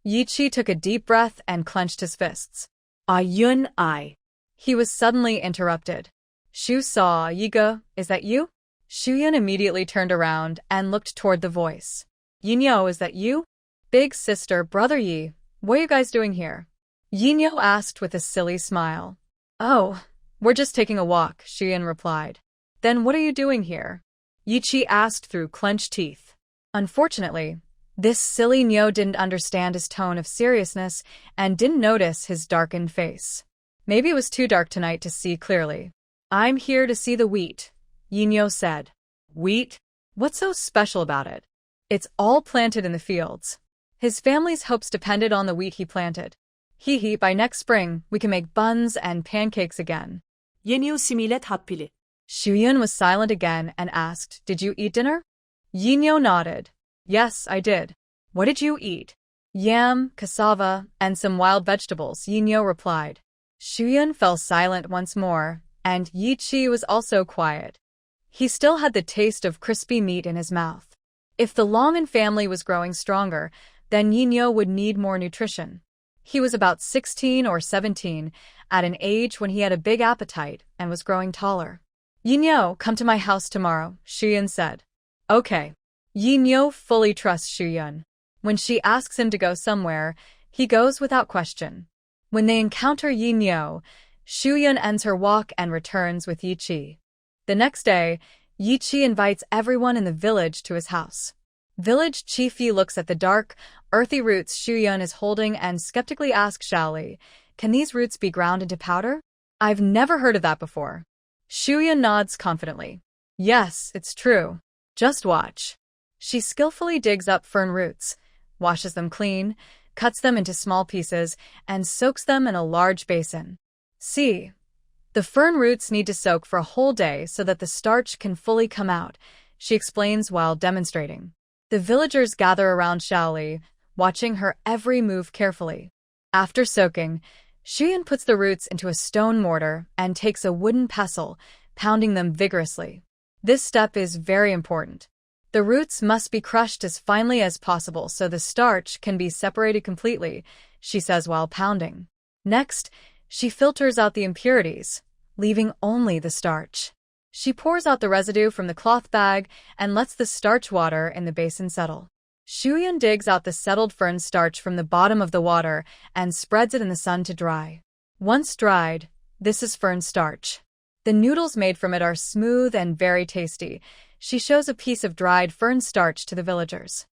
Yichi took a deep breath and clenched his fists. Ayun I. He was suddenly interrupted. Shu saw, Yiga, is that you? Shuyun immediately turned around and looked toward the voice. Yinyo, is that you? Big sister, brother Yi, what are you guys doing here? Yinyo asked with a silly smile. Oh, we're just taking a walk, Shuyun replied. Then what are you doing here? Yichi asked through clenched teeth. Unfortunately, this silly Nyo didn't understand his tone of seriousness and didn't notice his darkened face. Maybe it was too dark tonight to see clearly. I'm here to see the wheat, Yinyo said. Wheat? What's so special about it? It's all planted in the fields. His family's hopes depended on the wheat he planted. Hee, by next spring, we can make buns and pancakes again. Yinyo similet hapili. Shuyun was silent again and asked, did you eat dinner? Yinyo nodded. Yes, I did. What did you eat? Yam, cassava, and some wild vegetables, Yinyo replied. Shuyun fell silent once more, and Yichi was also quiet. He still had the taste of crispy meat in his mouth. If the Longin family was growing stronger, then Yinyo would need more nutrition. He was about 16 or 17, at an age when he had a big appetite and was growing taller. Yinyo, come to my house tomorrow, Shuyun said. Okay. Yinyo fully trusts Shuyun. When she asks him to go somewhere, he goes without question. When they encounter Yinyo, Shuyun ends her walk and returns with Yichi. The next day, Yichi invites everyone in the village to his house. Village Chief Yi looks at the dark, earthy roots Shuyun is holding and skeptically asks Shaoli, can these roots be ground into powder? I've never heard of that before. Shuyun nods confidently. Yes, it's true. Just watch. She skillfully digs up fern roots, washes them clean, cuts them into small pieces, and soaks them in a large basin. See, the fern roots need to soak for a whole day so that the starch can fully come out, she explains while demonstrating. The villagers gather around Shaoli, watching her every move carefully. After soaking, Shuyun puts the roots into a stone mortar and takes a wooden pestle, pounding them vigorously. This step is very important. The roots must be crushed as finely as possible so the starch can be separated completely, she says while pounding. Next, she filters out the impurities, leaving only the starch. She pours out the residue from the cloth bag and lets the starch water in the basin settle. Shuyun digs out the settled fern starch from the bottom of the water and spreads it in the sun to dry. Once dried, this is fern starch. The noodles made from it are smooth and very tasty. She shows a piece of dried fern starch to the villagers.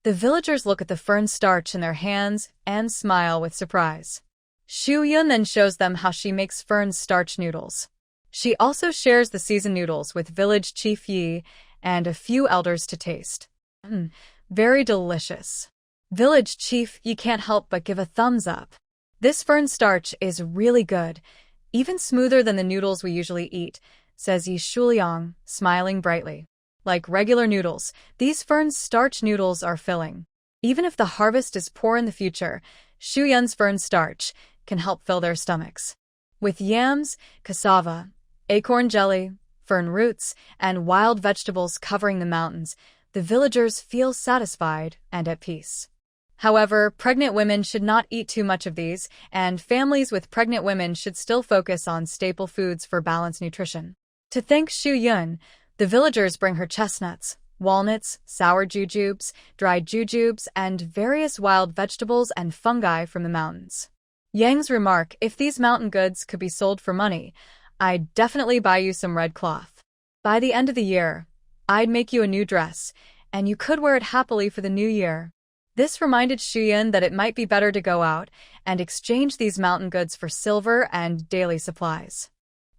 The villagers look at the fern starch in their hands and smile with surprise. Shuyun then shows them how she makes fern starch noodles. She also shares the seasoned noodles with village Chief Yi and a few elders to taste. Very delicious. Village Chief Yi can't help but give a thumbs up. This fern starch is really good, even smoother than the noodles we usually eat, says Yi Shuliang, smiling brightly. Like regular noodles, these fern starch noodles are filling. Even if the harvest is poor in the future, Shuyun's fern starch can help fill their stomachs. With yams, cassava, acorn jelly, fern roots, and wild vegetables covering the mountains, the villagers feel satisfied and at peace. However, pregnant women should not eat too much of these, and families with pregnant women should still focus on staple foods for balanced nutrition. To thank Shuyun, the villagers bring her chestnuts, walnuts, sour jujubes, dried jujubes, and various wild vegetables and fungi from the mountains. Yang's remark, if these mountain goods could be sold for money, I'd definitely buy you some red cloth. By the end of the year, I'd make you a new dress, and you could wear it happily for the new year. This reminded Shuyan that it might be better to go out and exchange these mountain goods for silver and daily supplies.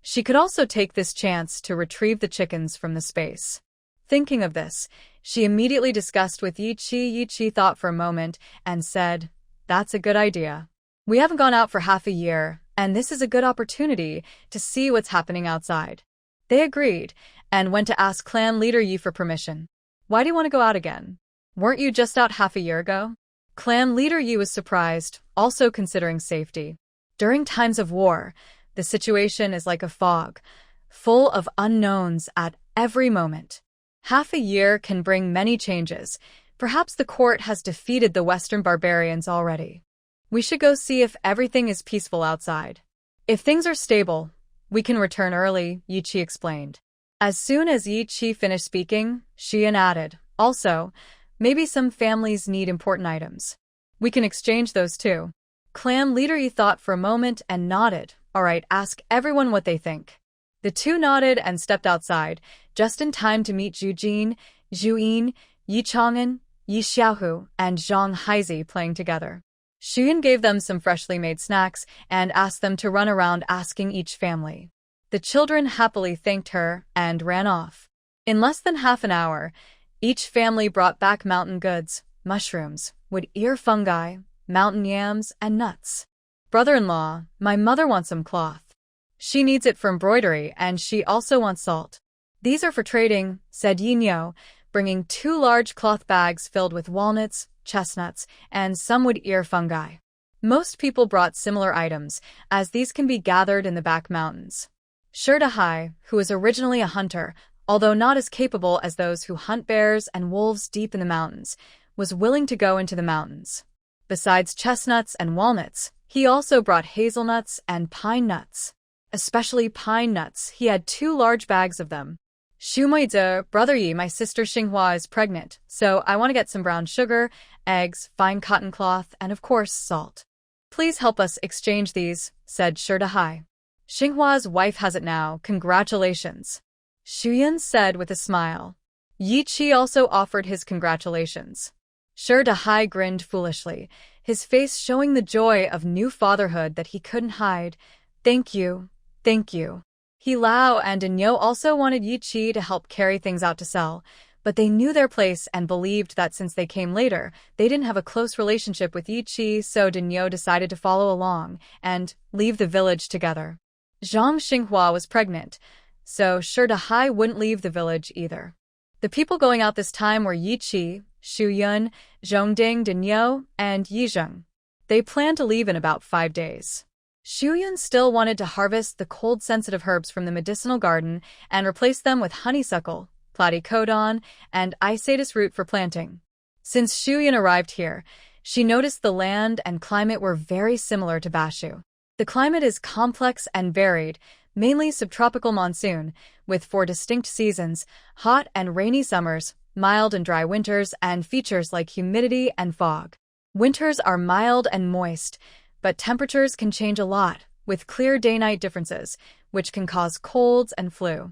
She could also take this chance to retrieve the chickens from the space. Thinking of this, she immediately discussed with Yi Chi. Yi Chi thought for a moment and said, "That's a good idea. We haven't gone out for half a year, and this is a good opportunity to see what's happening outside." They agreed and went to ask clan leader Yi for permission. "Why do you want to go out again? Weren't you just out half a year ago?" Clan leader Yi was surprised, also considering safety. During times of war, the situation is like a fog, full of unknowns at every moment. Half a year can bring many changes. Perhaps the court has defeated the Western barbarians already. We should go see if everything is peaceful outside. If things are stable, we can return early, Yi Chi explained. As soon as Yi Chi finished speaking, Xian added, "Also, maybe some families need important items. We can exchange those too." Clan leader Yi thought for a moment and nodded. "All right, ask everyone what they think." The two nodded and stepped outside, just in time to meet Zhu Jin, Zhu Yin, Yi Chang'an, Yi Xiaohu, and Zhang Haizi playing together. Shuyan gave them some freshly made snacks and asked them to run around asking each family. The children happily thanked her and ran off. In less than half an hour, each family brought back mountain goods, mushrooms, wood ear fungi, mountain yams, and nuts. "Brother-in-law, my mother wants some cloth. She needs it for embroidery, and she also wants salt. These are for trading," said Yinyo, bringing 2 large cloth bags filled with walnuts, chestnuts, and some wood ear fungi. Most people brought similar items, as these can be gathered in the back mountains. Sherdahai, who was originally a hunter, although not as capable as those who hunt bears and wolves deep in the mountains, was willing to go into the mountains. Besides chestnuts and walnuts, he also brought hazelnuts and pine nuts. Especially pine nuts, he had 2 large bags of them. "Shumoize, Brother Yi, my sister Xinghua is pregnant, so I want to get some brown sugar, eggs, fine cotton cloth, and of course salt. Please help us exchange these," said Sherdahai. "Xinghua's wife has it now, congratulations," Shuyan said with a smile. Yi Chi also offered his congratulations. Sherdahai grinned foolishly, his face showing the joy of new fatherhood that he couldn't hide. "Thank you. Thank you." He Lao and Dinyo also wanted Yi Chi to help carry things out to sell, but they knew their place and believed that since they came later, they didn't have a close relationship with Yi Chi, so Dinyo decided to follow along and leave the village together. Zhang Xinghua was pregnant, so Sherdahai wouldn't leave the village either. The people going out this time were Yi Chi, Shu Yun, Zhongding, Dinyo, and Yi Zheng. They planned to leave in about 5 days. Shuyun still wanted to harvest the cold-sensitive herbs from the medicinal garden and replace them with honeysuckle, platycodon, and isatis root for planting. Since Shuyun arrived here, she noticed the land and climate were very similar to Bashu. The climate is complex and varied, mainly subtropical monsoon, with 4 distinct seasons, hot and rainy summers, mild and dry winters, and features like humidity and fog. Winters are mild and moist, but temperatures can change a lot, with clear day-night differences, which can cause colds and flu.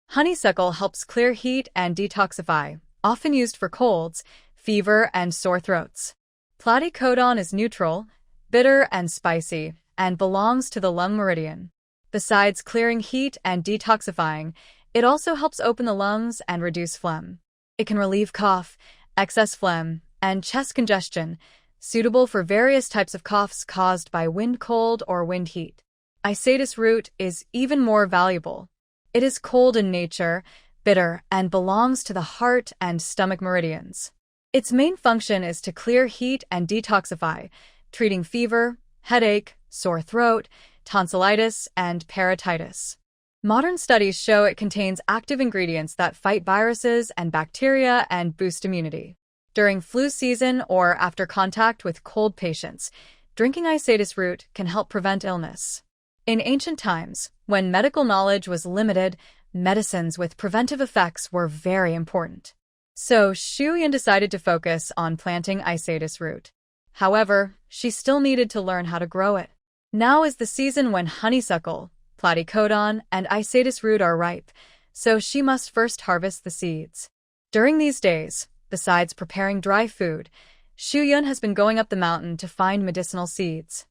Honeysuckle helps clear heat and detoxify, often used for colds, fever, and sore throats. Platycodon is neutral, bitter, and spicy, and belongs to the lung meridian. Besides clearing heat and detoxifying, it also helps open the lungs and reduce phlegm. It can relieve cough, excess phlegm, and chest congestion, suitable for various types of coughs caused by wind cold or wind heat. Isatis root is even more valuable. It is cold in nature, bitter, and belongs to the heart and stomach meridians. Its main function is to clear heat and detoxify, treating fever, headache, sore throat, tonsillitis, and parotitis. Modern studies show it contains active ingredients that fight viruses and bacteria and boost immunity. During flu season or after contact with cold patients, drinking isatis root can help prevent illness. In ancient times, when medical knowledge was limited, medicines with preventive effects were very important. So Shuyan decided to focus on planting isatis root. However, she still needed to learn how to grow it. Now is the season when honeysuckle, platycodon, and isatis root are ripe, so she must first harvest the seeds. During these days, besides preparing dry food, Shuyun has been going up the mountain to find medicinal seeds.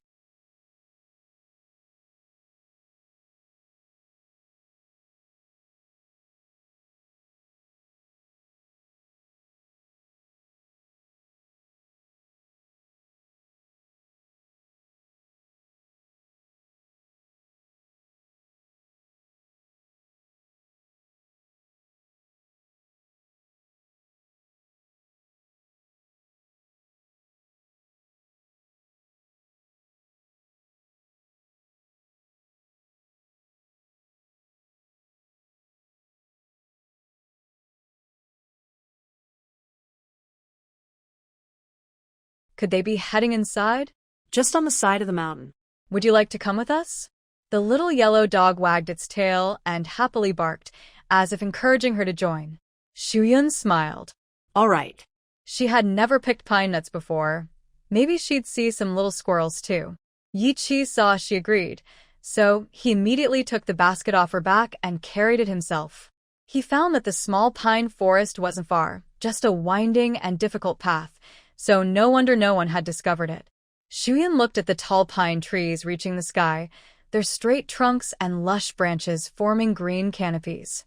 Could they be heading inside? Just on the side of the mountain. Would you like to come with us? The little yellow dog wagged its tail and happily barked, as if encouraging her to join. Shuyun smiled. All right. She had never picked pine nuts before. Maybe she'd see some little squirrels too. Yi Chi saw she agreed, so he immediately took the basket off her back and carried it himself. He found that the small pine forest wasn't far, just a winding and difficult path, so no wonder no one had discovered it. Shuyun looked at the tall pine trees reaching the sky, their straight trunks and lush branches forming green canopies.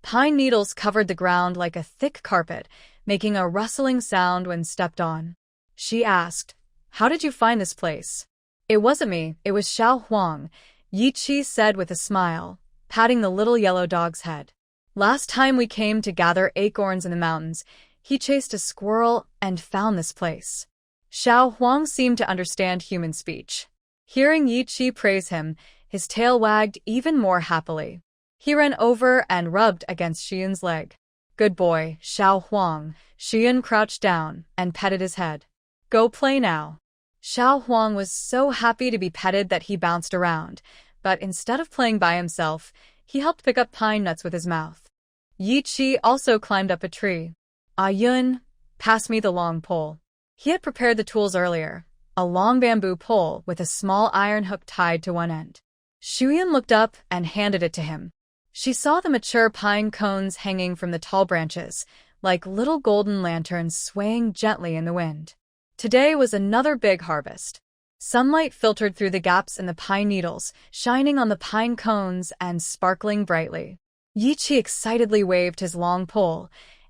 Pine needles covered the ground like a thick carpet, making a rustling sound when stepped on. She asked, "How did you find this place?" "It wasn't me, it was Xiao Huang," Yi Chi said with a smile, patting the little yellow dog's head. "Last time we came to gather acorns in the mountains, he chased a squirrel and found this place." Xiao Huang seemed to understand human speech. Hearing Yi Chi praise him, his tail wagged even more happily. He ran over and rubbed against Shuyun's leg. "Good boy, Xiao Huang." Shuyun crouched down and petted his head. "Go play now." Xiao Huang was so happy to be petted that he bounced around, but instead of playing by himself, he helped pick up pine nuts with his mouth. Yi Chi also climbed up a tree. "Ah Yun, pass me the long pole." He had prepared the tools earlier, a long bamboo pole with a small iron hook tied to one end. Shuyun looked up and handed it to him. She saw the mature pine cones hanging from the tall branches, like little golden lanterns swaying gently in the wind. Today was another big harvest. Sunlight filtered through the gaps in the pine needles, shining on the pine cones and sparkling brightly. Yi Chi excitedly waved his long pole,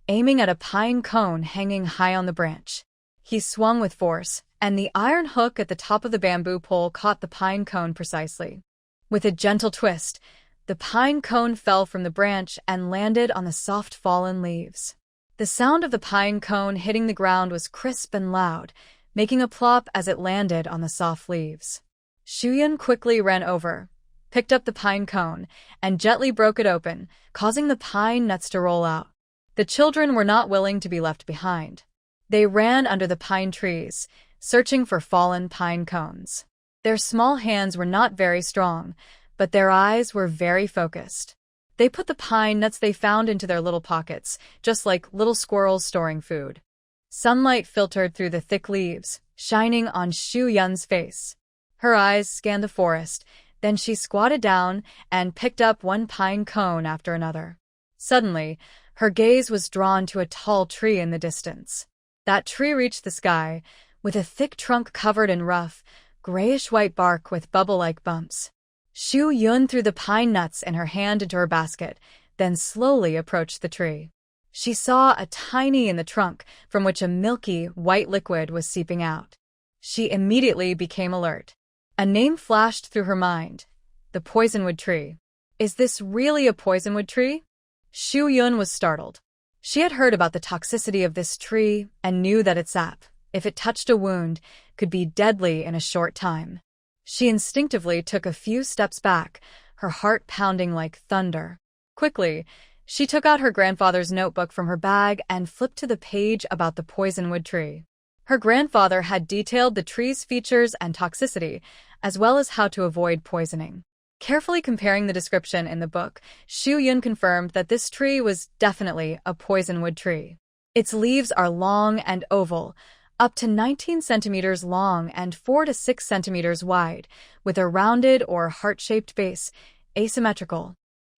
aiming at a pine cone hanging high on the branch. He swung with force, and the iron hook at the top of the bamboo pole caught the pine cone precisely. With a gentle twist, the pine cone fell from the branch and landed on the soft fallen leaves. The sound of the pine cone hitting the ground was crisp and loud, making a plop as it landed on the soft leaves. Shuyun quickly ran over, picked up the pine cone, and gently broke it open, causing the pine nuts to roll out. The children were not willing to be left behind. They ran under the pine trees, searching for fallen pine cones. Their small hands were not very strong, but their eyes were very focused. They put the pine nuts they found into their little pockets, just like little squirrels storing food. Sunlight filtered through the thick leaves, shining on Shuyun's face. Her eyes scanned the forest, then she squatted down and picked up one pine cone after another. Suddenly, her gaze was drawn to a tall tree in the distance. That tree reached the sky, with a thick trunk covered in rough, grayish-white bark with bubble-like bumps. Shuyun threw the pine nuts in her hand into her basket, then slowly approached the tree. She saw a tiny in the trunk from which a milky, white liquid was seeping out. She immediately became alert. A name flashed through her mind: the poisonwood tree. Is this really a poisonwood tree? Shuyun was startled. She had heard about the toxicity of this tree and knew that its sap, if it touched a wound, could be deadly in a short time. She instinctively took a few steps back, her heart pounding like thunder. Quickly, she took out her grandfather's notebook from her bag and flipped to the page about the poisonwood tree. Her grandfather had detailed the tree's features and toxicity, as well as how to avoid poisoning. Carefully comparing the description in the book, Shuyun confirmed that this tree was definitely a poisonwood tree. Its leaves are long and oval, up to 19 centimeters long and 4 to 6 centimeters wide, with a rounded or heart-shaped base, asymmetrical.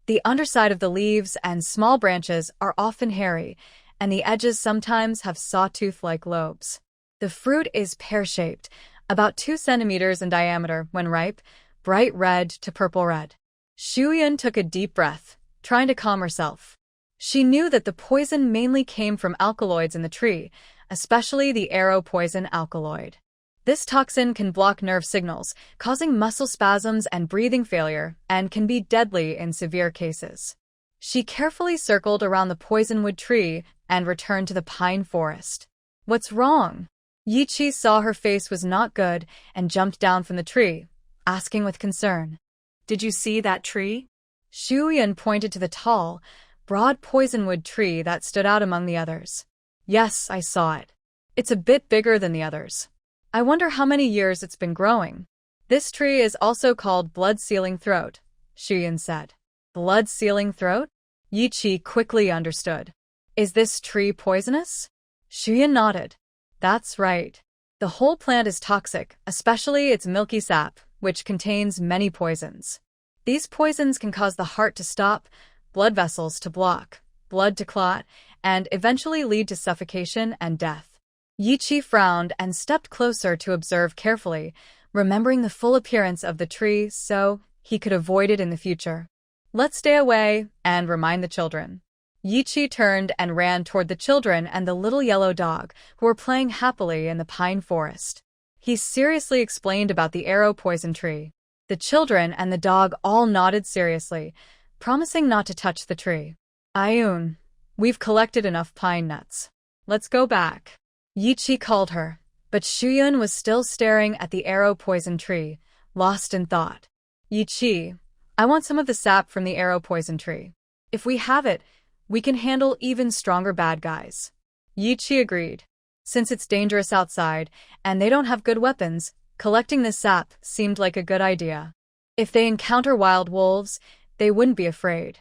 The underside of the leaves and small branches are often hairy, and the edges sometimes have sawtooth-like lobes. The fruit is pear-shaped, about 2 centimeters in diameter when ripe, bright red to purple-red. Shuyun took a deep breath, trying to calm herself. She knew that the poison mainly came from alkaloids in the tree, especially the arrow poison alkaloid. This toxin can block nerve signals, causing muscle spasms and breathing failure, and can be deadly in severe cases. She carefully circled around the poisonwood tree and returned to the pine forest. "What's wrong?" Yichi saw her face was not good and jumped down from the tree, asking with concern. Did you see that tree? Shuyun pointed to the tall, broad poisonwood tree that stood out among the others. "Yes, I saw it. It's a bit bigger than the others. I wonder how many years it's been growing." "This tree is also called blood-sealing throat," Shuyun said. "Blood-sealing throat?" Yichi quickly understood. "Is this tree poisonous?" Shuyun nodded. "That's right. The whole plant is toxic, especially its milky sap, which contains many poisons. These poisons can cause the heart to stop, blood vessels to block, blood to clot, and eventually lead to suffocation and death." Yichi frowned and stepped closer to observe carefully, remembering the full appearance of the tree so he could avoid it in the future. "Let's stay away and remind the children." Yichi turned and ran toward the children and the little yellow dog, who were playing happily in the pine forest. He seriously explained about the arrow poison tree. The children and the dog all nodded seriously, promising not to touch the tree. "Ayun, we've collected enough pine nuts. Let's go back," Yichi called her, but Shuyun was still staring at the arrow poison tree, lost in thought. "Yichi, I want some of the sap from the arrow poison tree. If we have it, we can handle even stronger bad guys." Yichi agreed. Since it's dangerous outside, and they don't have good weapons, collecting this sap seemed like a good idea. If they encounter wild wolves, they wouldn't be afraid.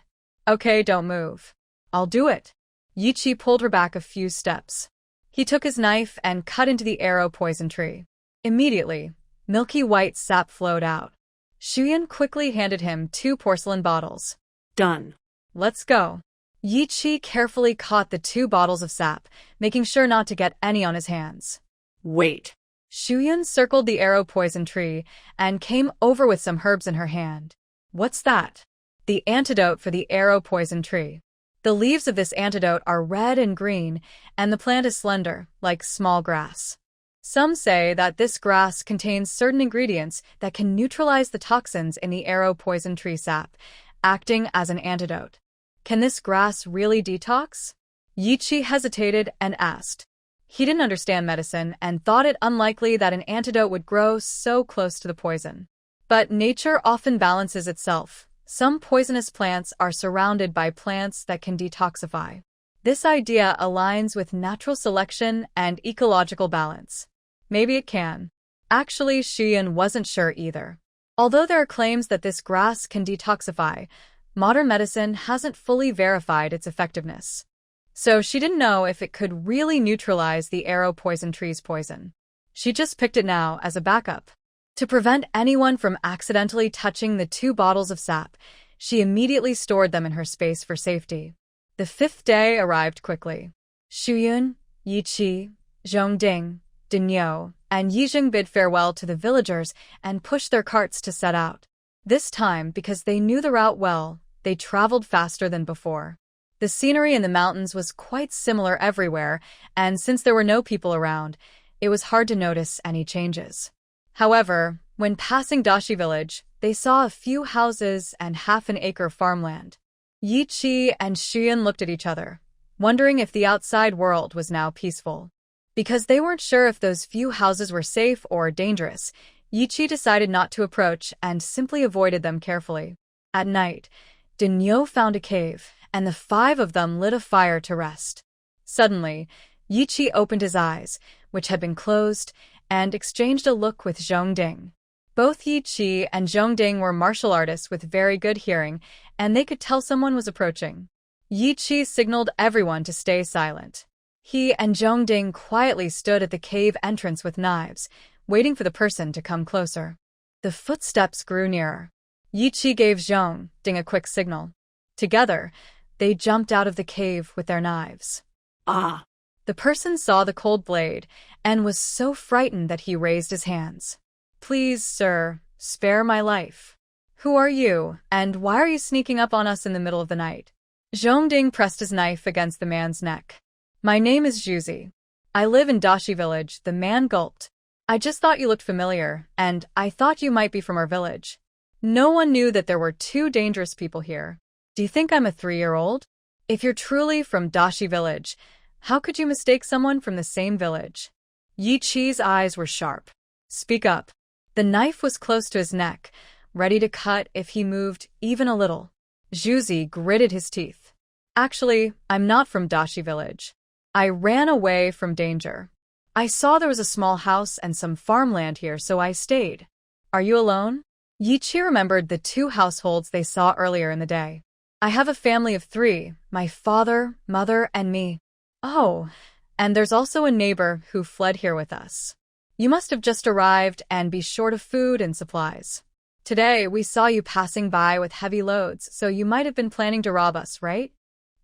"Okay, don't move. I'll do it." Yichi pulled her back a few steps. He took his knife and cut into the arrow poison tree. Immediately, milky white sap flowed out. Shuyun quickly handed him 2 porcelain bottles. "Done. Let's go." Yichi carefully caught the 2 bottles of sap, making sure not to get any on his hands. Wait. Shuyun circled the arrow poison tree and came over with some herbs in her hand. "What's that?" "The antidote for the arrow poison tree. The leaves of this antidote are red and green, and the plant is slender, like small grass. Some say that this grass contains certain ingredients that can neutralize the toxins in the arrow poison tree sap, acting as an antidote. Can this grass really detox?" Yichi hesitated and asked. He didn't understand medicine and thought it unlikely that an antidote would grow so close to the poison. But nature often balances itself. Some poisonous plants are surrounded by plants that can detoxify. This idea aligns with natural selection and ecological balance. Maybe it can. Actually, Shuyun wasn't sure either. Although there are claims that this grass can detoxify, modern medicine hasn't fully verified its effectiveness. So she didn't know if it could really neutralize the arrow poison tree's poison. She just picked it now as a backup. To prevent anyone from accidentally touching the 2 bottles of sap, she immediately stored them in her space for safety. The 5th day arrived quickly. Shuyun, Yichi, Zhongding, Dinyo, and Yizheng bid farewell to the villagers and pushed their carts to set out. This time, because they knew the route well, they traveled faster than before. The scenery in the mountains was quite similar everywhere, and since there were no people around, it was hard to notice any changes. However, when passing Dashi village, they saw a few houses and half-an-acre farmland. Yichi and Shuyun looked at each other, wondering if the outside world was now peaceful. Because they weren't sure if those few houses were safe or dangerous, Yichi decided not to approach and simply avoided them carefully. At night, Dinyo found a cave, and the 5 of them lit a fire to rest. Suddenly, Yichi opened his eyes, which had been closed, and exchanged a look with Zhongding. Both Yichi and Zhongding were martial artists with very good hearing, and they could tell someone was approaching. Yichi signaled everyone to stay silent. He and Zhongding quietly stood at the cave entrance with knives, waiting for the person to come closer. The footsteps grew nearer. Yiqi gave Zhongding a quick signal. Together, they jumped out of the cave with their knives. Ah! The person saw the cold blade and was so frightened that he raised his hands. Please, sir, spare my life. Who are you, and why are you sneaking up on us in the middle of the night? Zhongding pressed his knife against the man's neck. My name is Juzi. I live in Dashi village, the man gulped. I just thought you looked familiar, and I thought you might be from our village. No one knew that there were two dangerous people here. Do you think I'm a 3-year-old? If you're truly from Dashi village, how could you mistake someone from the same village? Yi Qi's eyes were sharp. Speak up. The knife was close to his neck, ready to cut if he moved even a little. Juzi gritted his teeth. Actually, I'm not from Dashi village. I ran away from danger. I saw there was a small house and some farmland here, so I stayed. Are you alone? Yi Qi remembered the 2 households they saw earlier in the day. I have a family of 3, my father, mother, and me. Oh, and there's also a neighbor who fled here with us. You must have just arrived and be short of food and supplies. Today, we saw you passing by with heavy loads, so you might have been planning to rob us, right?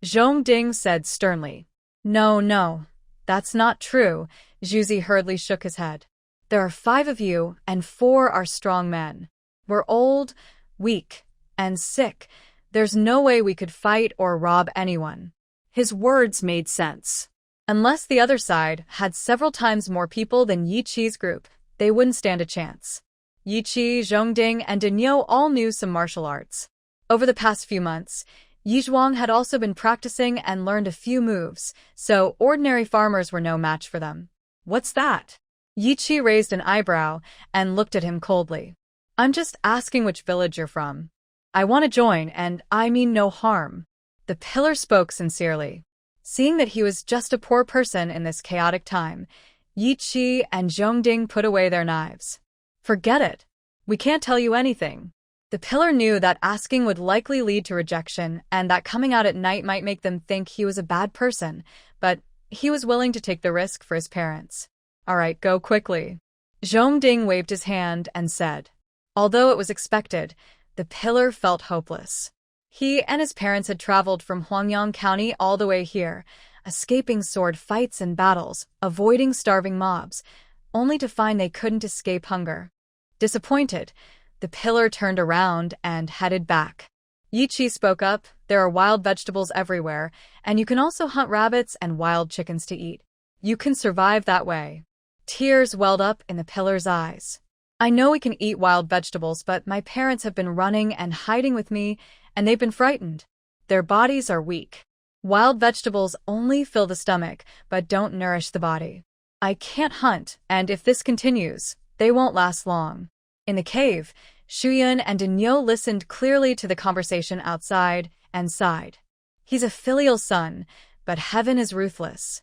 Zhongding said sternly. No, that's not true. Juzi hurriedly shook his head. There are 5 of you, and 4 are strong men. We're old, weak, and sick. There's no way we could fight or rob anyone. His words made sense. Unless the other side had several times more people than Yi Qi's group, they wouldn't stand a chance. Yi Qi, Zhongding, and Daniel all knew some martial arts. Over the past few months, Yi Zhuang had also been practicing and learned a few moves, so ordinary farmers were no match for them. What's that? Yi Qi raised an eyebrow and looked at him coldly. I'm just asking which village you're from. I want to join, and I mean no harm. The pillar spoke sincerely. Seeing that he was just a poor person in this chaotic time, Yi Qi and Zhongding put away their knives. Forget it. We can't tell you anything. The pillar knew that asking would likely lead to rejection and that coming out at night might make them think he was a bad person, but he was willing to take the risk for his parents. All right, go quickly. Zhongding waved his hand and said. Although it was expected, the pillar felt hopeless. He and his parents had traveled from Huangyang County all the way here, escaping sword fights and battles, avoiding starving mobs, only to find they couldn't escape hunger. Disappointed, the pillar turned around and headed back. Yi Qi spoke up, there are wild vegetables everywhere, and you can also hunt rabbits and wild chickens to eat. You can survive that way. Tears welled up in the pillar's eyes. I know we can eat wild vegetables, but my parents have been running and hiding with me, and they've been frightened. Their bodies are weak. Wild vegetables only fill the stomach, but don't nourish the body. I can't hunt, and if this continues, they won't last long. In the cave, Shuyun and Daniel listened clearly to the conversation outside and sighed. He's a filial son, but heaven is ruthless.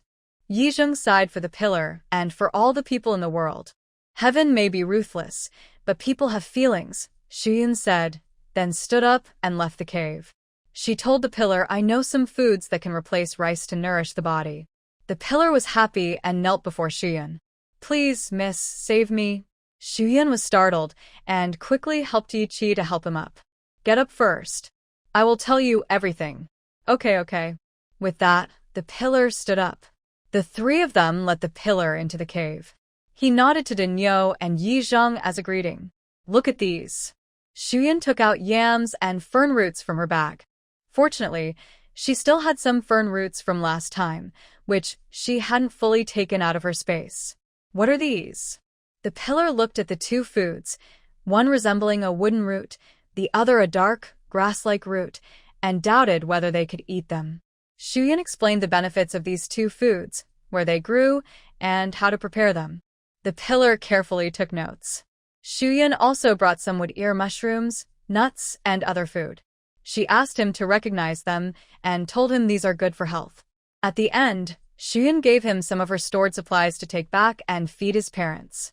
Yizheng sighed for the pillar and for all the people in the world. Heaven may be ruthless, but people have feelings, Shuyun said, then stood up and left the cave. She told the pillar, I know some foods that can replace rice to nourish the body. The pillar was happy and knelt before Shuyun. Please, miss, save me. Shuyun was startled and quickly helped Yi Qi to help him up. Get up first. I will tell you everything. Okay. With that, the pillar stood up. The 3 of them let the pillar into the cave. He nodded to Daniel and Yi Zheng as a greeting. Look at these. Shuyun took out yams and fern roots from her bag. Fortunately, she still had some fern roots from last time, which she hadn't fully taken out of her space. What are these? The pillar looked at the 2 foods, one resembling a wooden root, the other a dark, grass-like root, and doubted whether they could eat them. Shuyun explained the benefits of these 2 foods, where they grew, and how to prepare them. The pillar carefully took notes. Shuyun also brought some wood ear mushrooms, nuts, and other food. She asked him to recognize them and told him these are good for health. At the end, Shuyun gave him some of her stored supplies to take back and feed his parents.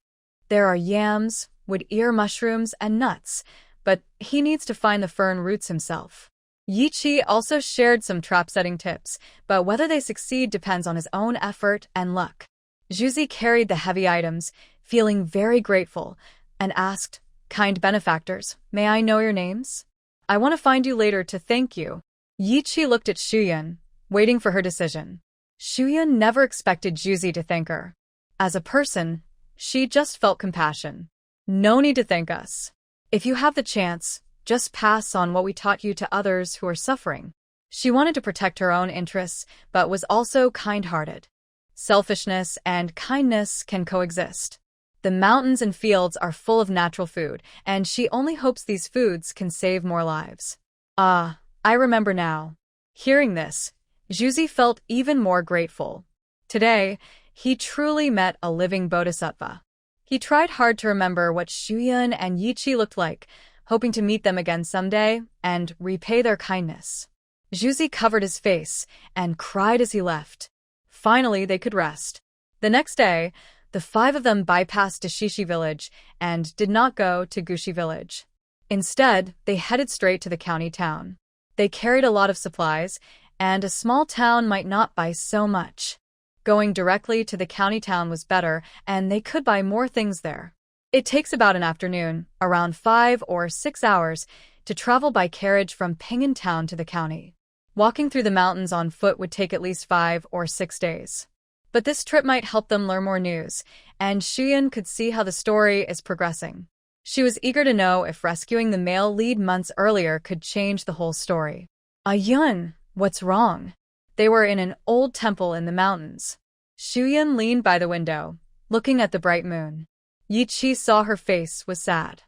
There are yams, wood ear mushrooms, and nuts, but he needs to find the fern roots himself. Yi also shared some trap-setting tips, but whether they succeed depends on his own effort and luck. Zhuzi carried the heavy items, feeling very grateful, and asked, "Kind benefactors, may I know your names? I want to find you later to thank you." Yi looked at Shuyun, waiting for her decision. Shuyun never expected Zhuzi to thank her. As a person, she just felt compassion. "No need to thank us. If you have the chance, just pass on what we taught you to others who are suffering." She wanted to protect her own interests, but was also kind-hearted. Selfishness and kindness can coexist. The mountains and fields are full of natural food, and she only hopes these foods can save more lives. "Ah, I remember now." Hearing this, Zhuzi felt even more grateful. Today, he truly met a living bodhisattva. He tried hard to remember what Shuyun and Yi looked like, hoping to meet them again someday and repay their kindness. Zhuzi covered his face and cried as he left. Finally, they could rest. The next day, the five of them bypassed Dashishi village and did not go to Gushi village. Instead, they headed straight to the county town. They carried a lot of supplies, and a small town might not buy so much. Going directly to the county town was better, and they could buy more things there. It takes about an afternoon, around 5 or 6 hours, to travel by carriage from Pingan town to the county. Walking through the mountains on foot would take at least 5 or 6 days. But this trip might help them learn more news, and Shuyun could see how the story is progressing. She was eager to know if rescuing the male lead months earlier could change the whole story. "Yun, what's wrong?" They were in an old temple in the mountains. Shuyun leaned by the window, looking at the bright moon. Yi saw her face was sad.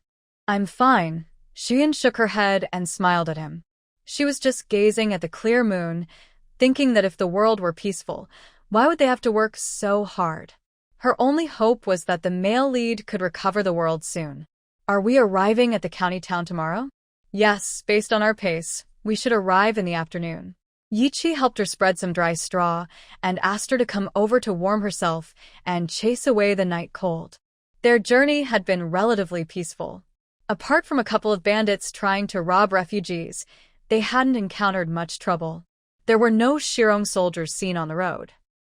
"I'm fine." Shuyun shook her head and smiled at him. She was just gazing at the clear moon, thinking that if the world were peaceful, why would they have to work so hard? Her only hope was that the male lead could recover the world soon. "Are we arriving at the county town tomorrow?" "Yes, based on our pace, we should arrive in the afternoon." Yi helped her spread some dry straw and asked her to come over to warm herself and chase away the night cold. Their journey had been relatively peaceful. Apart from a couple of bandits trying to rob refugees, they hadn't encountered much trouble. There were no Shirong soldiers seen on the road.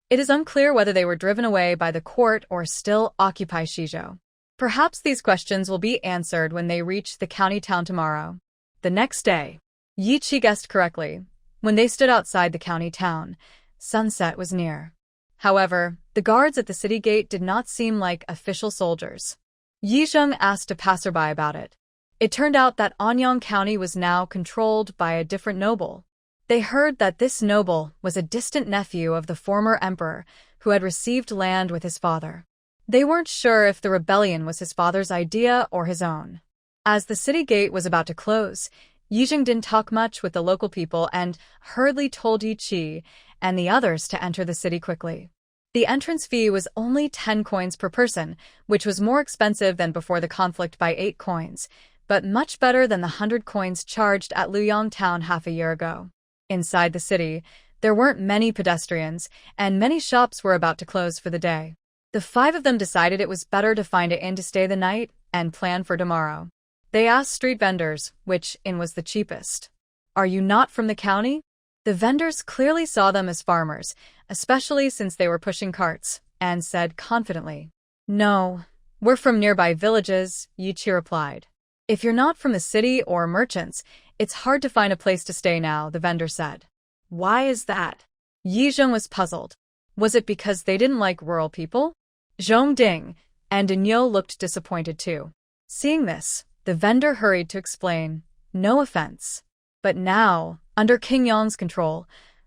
It is unclear whether they were driven away by the court or still occupy Shizhou. Perhaps these questions will be answered when they reach the county town tomorrow. The next day, Yi guessed correctly. When they stood outside the county town, sunset was near. However, the guards at the city gate did not seem like official soldiers. Yi Zheng asked a passerby about it. It turned out that Anyang County was now controlled by a different noble. They heard that this noble was a distant nephew of the former emperor who had received land with his father. They weren't sure if the rebellion was his father's idea or his own. As the city gate was about to close, Yi Zheng didn't talk much with the local people and hurriedly told Yi and the others to enter the city quickly. The entrance fee was only 10 coins per person, which was more expensive than before the conflict by 8 coins, but much better than the 100 coins charged at Luyang town half a year ago. Inside the city, there weren't many pedestrians, and many shops were about to close for the day. The 5 of them decided it was better to find an inn to stay the night and plan for tomorrow. They asked street vendors which inn was the cheapest. "Are you not from the county?" The vendors clearly saw them as farmers, especially since they were pushing carts, and said confidently, "No, we're from nearby villages," Yi replied. "If you're not from the city or merchants, it's hard to find a place to stay now," the vendor said. "Why is that?" Yi Zheng was puzzled. Was it because they didn't like rural people? Zhong Ding and Daniel looked disappointed too. Seeing this, the vendor hurried to explain, "No offense. But now, under King Yang's control,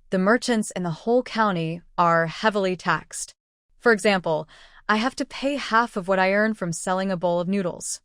the merchants in the whole county are heavily taxed. For example, I have to pay half of what I earn from selling a bowl of noodles.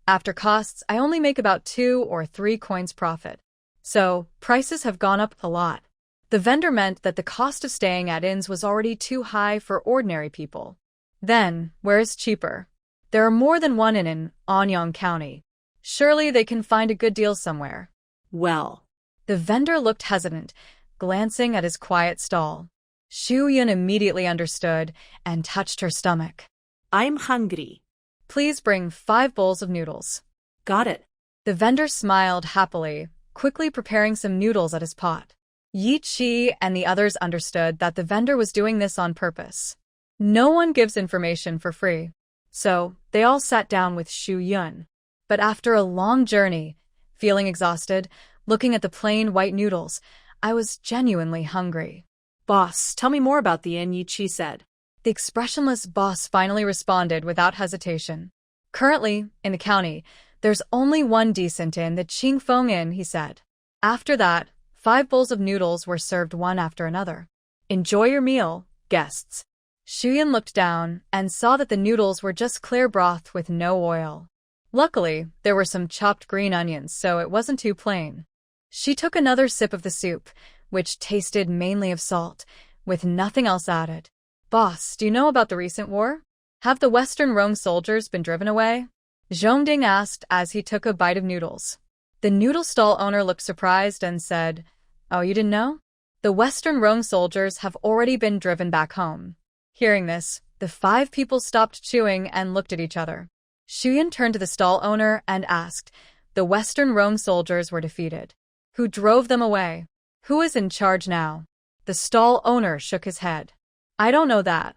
After costs, I only make about 2 or 3 coins profit. So, prices have gone up a lot." The vendor meant that the cost of staying at inns was already too high for ordinary people. Then, where is cheaper? There are more than one inn in Anyang County. Surely they can find a good deal somewhere. Well, the vendor looked hesitant, glancing at his quiet stall. Shuyun immediately understood and touched her stomach. I'm hungry. "Please bring 5 bowls of noodles." Got it. The vendor smiled happily, quickly preparing some noodles at his pot. Yi Chi and the others understood that the vendor was doing this on purpose. No one gives information for free. So, they all sat down with Xu Yun. But after a long journey, feeling exhausted, looking at the plain white noodles, I was genuinely hungry. Boss, tell me more about the inn, Yi Chi said. The expressionless boss finally responded without hesitation. Currently, in the county, there's only one decent inn, the Qingfeng Inn, he said. After that, 5 bowls of noodles were served one after another. Enjoy your meal, guests. Shuyan looked down and saw that the noodles were just clear broth with no oil. Luckily, there were some chopped green onions, so it wasn't too plain. She took another sip of the soup, which tasted mainly of salt, with nothing else added. Boss, do you know about the recent war? Have the Western Rong soldiers been driven away? Zhongding asked as he took a bite of noodles. The noodle stall owner looked surprised and said, "Oh, you didn't know? The Western Rong soldiers have already been driven back home." Hearing this, the 5 people stopped chewing and looked at each other. Shuyan turned to the stall owner and asked, "The Western Rong soldiers were defeated. Who drove them away? Who is in charge now?" The stall owner shook his head. "I don't know that."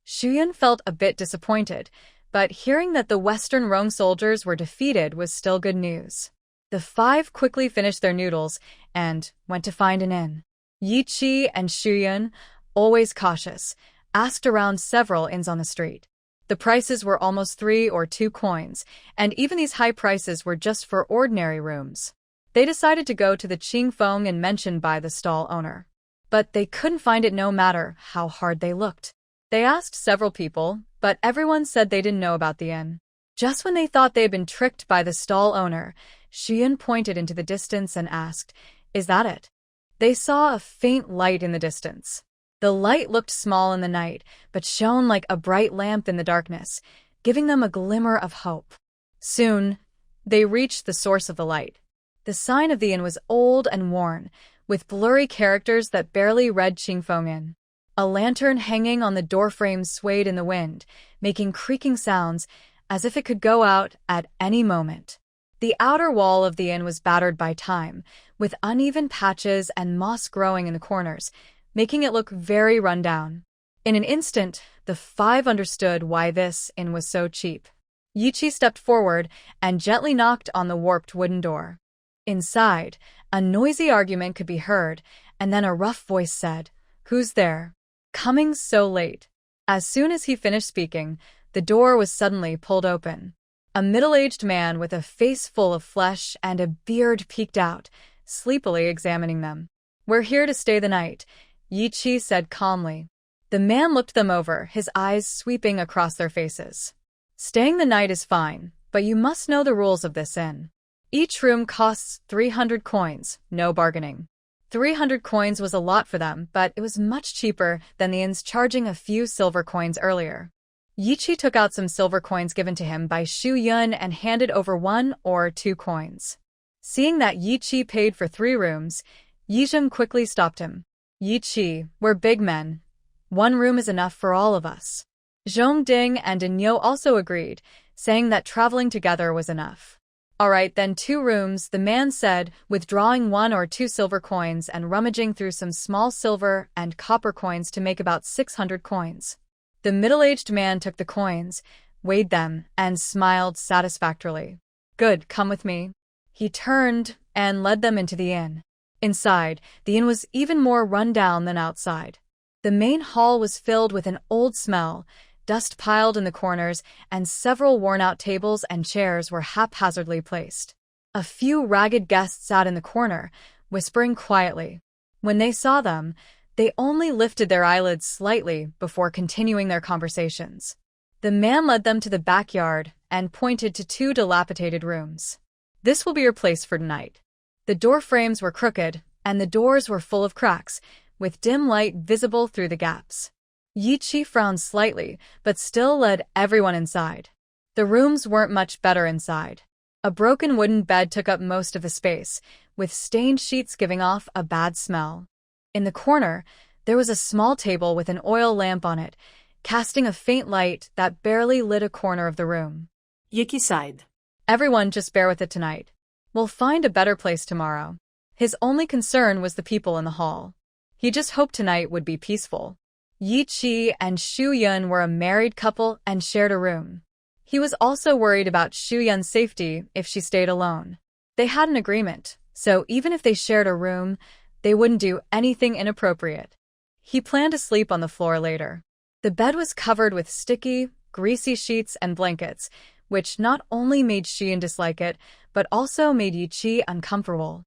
Shuyan felt a bit disappointed, but hearing that the Western Rong soldiers were defeated was still good news. The 5 quickly finished their noodles and went to find an inn. Yi Chi and Shuyan, always cautious, asked around several inns on the street. The prices were almost 3 or 2 coins, and even these high prices were just for ordinary rooms. They decided to go to the Qingfeng Inn mentioned by the stall owner. But they couldn't find it no matter how hard they looked. They asked several people, but everyone said they didn't know about the inn. Just when they thought they had been tricked by the stall owner, Shuyan pointed into the distance and asked, "Is that it?" They saw a faint light in the distance. The light looked small in the night, but shone like a bright lamp in the darkness, giving them a glimmer of hope. Soon, they reached the source of the light. The sign of the inn was old and worn, with blurry characters that barely read Qingfeng Inn. A lantern hanging on the doorframe swayed in the wind, making creaking sounds as if it could go out at any moment. The outer wall of the inn was battered by time, with uneven patches and moss growing in the corners, making it look very run down. In an instant, the 5 understood why this inn was so cheap. Yi Chi stepped forward and gently knocked on the warped wooden door. Inside, a noisy argument could be heard, and then a rough voice said, "Who's there? Coming so late?" As soon as he finished speaking, the door was suddenly pulled open. A middle-aged man with a face full of flesh and a beard peeked out, sleepily examining them. "We're here to stay the night," Yi Chi said calmly. The man looked them over, his eyes sweeping across their faces. "Staying the night is fine, but you must know the rules of this inn. Each room costs 300 coins, no bargaining." 300 coins was a lot for them, but it was much cheaper than the inns charging a few silver coins earlier. Yi Chi took out some silver coins given to him by Xu Yun and handed over 1 or 2 coins. Seeing that Yi Chi paid for 3 rooms, Yi Zheng quickly stopped him. "Yi Chi, we're big men. 1 room is enough for all of us." Zhongding and Inyo also agreed, saying that traveling together was enough. "All right, then 2 rooms," the man said, withdrawing 1 or 2 silver coins and rummaging through some small silver and copper coins to make about 600 coins. The middle-aged man took the coins, weighed them, and smiled satisfactorily. "Good, come with me." He turned and led them into the inn. Inside, the inn was even more run-down than outside. The main hall was filled with an old smell, dust piled in the corners, and several worn-out tables and chairs were haphazardly placed. A few ragged guests sat in the corner, whispering quietly. When they saw them, they only lifted their eyelids slightly before continuing their conversations. The man led them to the backyard and pointed to 2 dilapidated rooms. "This will be your place for tonight." The door frames were crooked, and the doors were full of cracks, with dim light visible through the gaps. Yi Chi frowned slightly, but still led everyone inside. The rooms weren't much better inside. A broken wooden bed took up most of the space, with stained sheets giving off a bad smell. In the corner, there was a small table with an oil lamp on it, casting a faint light that barely lit a corner of the room. Yi Chi sighed. "Everyone just bear with it tonight. We'll find a better place tomorrow." His only concern was the people in the hall. He just hoped tonight would be peaceful. Yi Chi and Xu Yun were a married couple and shared a room. He was also worried about Xu Yun's safety if she stayed alone. They had an agreement, so even if they shared a room, they wouldn't do anything inappropriate. He planned to sleep on the floor later. The bed was covered with sticky, greasy sheets and blankets, which not only made Xian dislike it, but also made Yi Chi uncomfortable.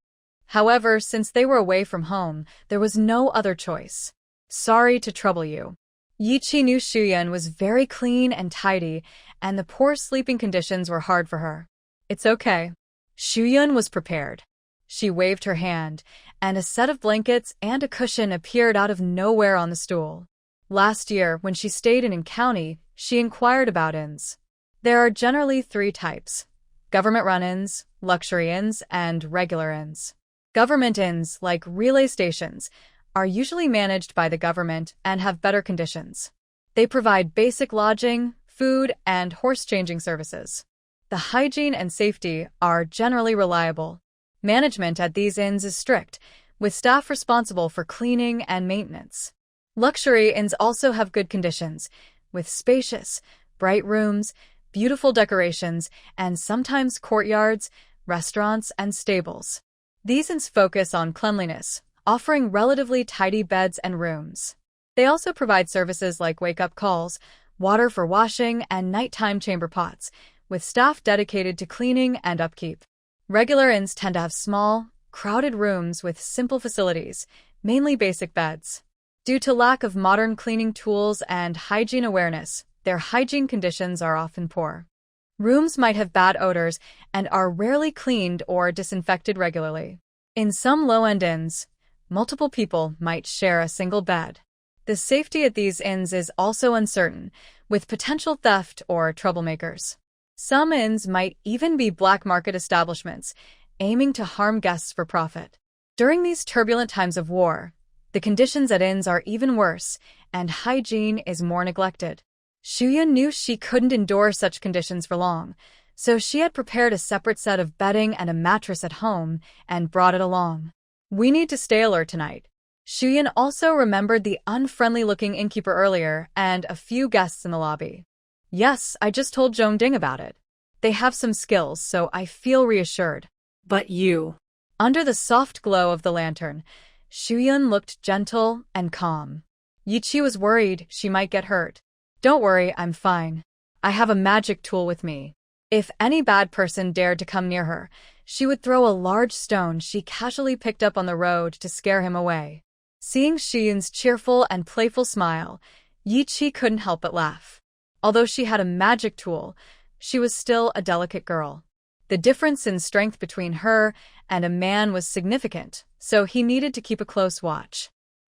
However, since they were away from home, there was no other choice. Sorry to trouble you. Yi Chi knew Xu Yun was very clean and tidy, and the poor sleeping conditions were hard for her. It's okay. Xu Yun was prepared. She waved her hand, and a set of blankets and a cushion appeared out of nowhere on the stool. Last year, when she stayed in County, she inquired about inns. There are generally 3 types: government-run inns, luxury inns, and regular inns. Government inns, like relay stations, are usually managed by the government and have better conditions. They provide basic lodging, food, and horse-changing services. The hygiene and safety are generally reliable. Management at these inns is strict, with staff responsible for cleaning and maintenance. Luxury inns also have good conditions, with spacious, bright rooms, beautiful decorations, and sometimes courtyards, restaurants, and stables. These inns focus on cleanliness, offering relatively tidy beds and rooms. They also provide services like wake-up calls, water for washing, and nighttime chamber pots, with staff dedicated to cleaning and upkeep. Regular inns tend to have small, crowded rooms with simple facilities, mainly basic beds. Due to lack of modern cleaning tools and hygiene awareness, their hygiene conditions are often poor. Rooms might have bad odors and are rarely cleaned or disinfected regularly. In some low-end inns, multiple people might share a single bed. The safety at these inns is also uncertain, with potential theft or troublemakers. Some inns might even be black market establishments, aiming to harm guests for profit. During these turbulent times of war, the conditions at inns are even worse, and hygiene is more neglected. Xu Yun knew she couldn't endure such conditions for long, so she had prepared a separate set of bedding and a mattress at home and brought it along. We need to stay alert tonight. Xu Yun also remembered the unfriendly-looking innkeeper earlier and a few guests in the lobby. Yes, I just told Zhong Ding about it. They have some skills, so I feel reassured. But you. Under the soft glow of the lantern, Xu Yun looked gentle and calm. Yi Chi was worried she might get hurt. Don't worry, I'm fine. I have a magic tool with me. If any bad person dared to come near her, she would throw a large stone she casually picked up on the road to scare him away. Seeing Xu Yun's cheerful and playful smile, Yi Chi couldn't help but laugh. Although she had a magic tool, she was still a delicate girl. The difference in strength between her and a man was significant, so he needed to keep a close watch.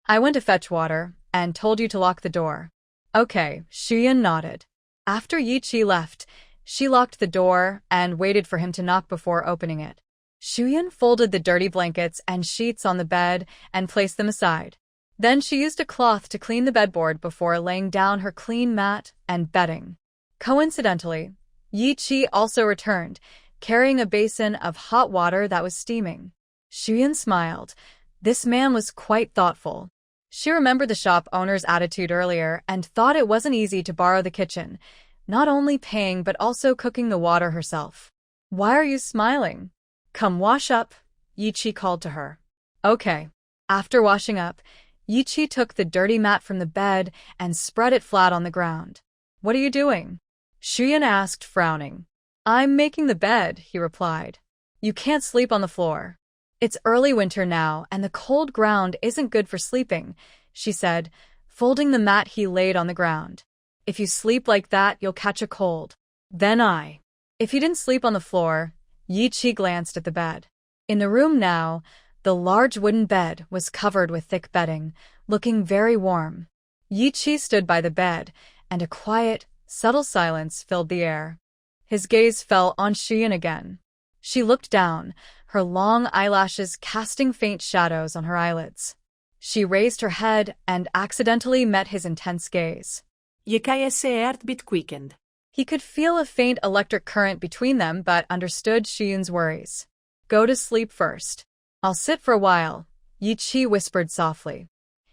I went to fetch water and told you to lock the door. Okay, Xu Yun nodded. After Yi Chi left, she locked the door and waited for him to knock before opening it. Xu Yun folded the dirty blankets and sheets on the bed and placed them aside. Then she used a cloth to clean the bedboard before laying down her clean mat and bedding. Coincidentally, Yi Chi also returned, carrying a basin of hot water that was steaming. Xu Yun smiled. This man was quite thoughtful. She remembered the shop owner's attitude earlier and thought it wasn't easy to borrow the kitchen, not only paying but also cooking the water herself. Why are you smiling? Come wash up, Yi Chi called to her. Okay. After washing up, Yi Chi took the dirty mat from the bed and spread it flat on the ground. What are you doing? Xu Yun asked, frowning. I'm making the bed, he replied. You can't sleep on the floor. It's early winter now, and the cold ground isn't good for sleeping, she said, folding the mat he laid on the ground. If you sleep like that, you'll catch a cold. If he didn't sleep on the floor, Yi Chi glanced at the bed. In the room now, the large wooden bed was covered with thick bedding, looking very warm. Yi Chi stood by the bed, and a quiet, subtle silence filled the air. His gaze fell on Xu Yun again. She looked down, her long eyelashes casting faint shadows on her eyelids. She raised her head and accidentally met his intense gaze. Je kan je seert bit quickend. He could feel a faint electric current between them but understood Xu Yun's worries. Go to sleep first. I'll sit for a while, Yi Chi whispered softly.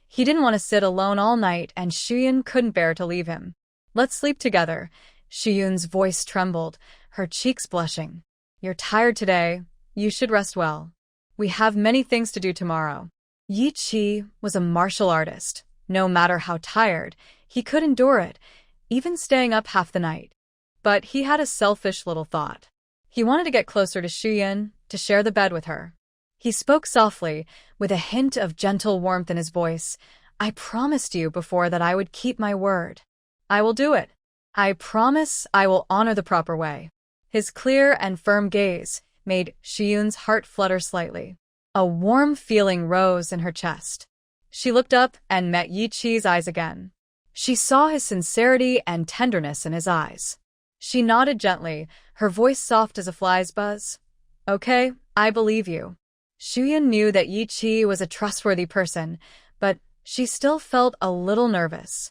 He didn't want to sit alone all night and Shuyun couldn't bear to leave him. Let's sleep together. Shuyun's voice trembled, her cheeks blushing. You're tired today. You should rest well. We have many things to do tomorrow. Yi Chi was a martial artist. No matter how tired, he could endure it, even staying up half the night. But he had a selfish little thought. He wanted to get closer to Shuyun, to share the bed with her. He spoke softly, with a hint of gentle warmth in his voice. I promised you before that I would keep my word. I will do it. I promise I will honor the proper way. His clear and firm gaze made Shuyun's heart flutter slightly. A warm feeling rose in her chest. She looked up and met Yi Chi's eyes again. She saw his sincerity and tenderness in his eyes. She nodded gently, her voice soft as a fly's buzz. Okay, I believe you. Shuyun knew that Yi Chi was a trustworthy person, but she still felt a little nervous.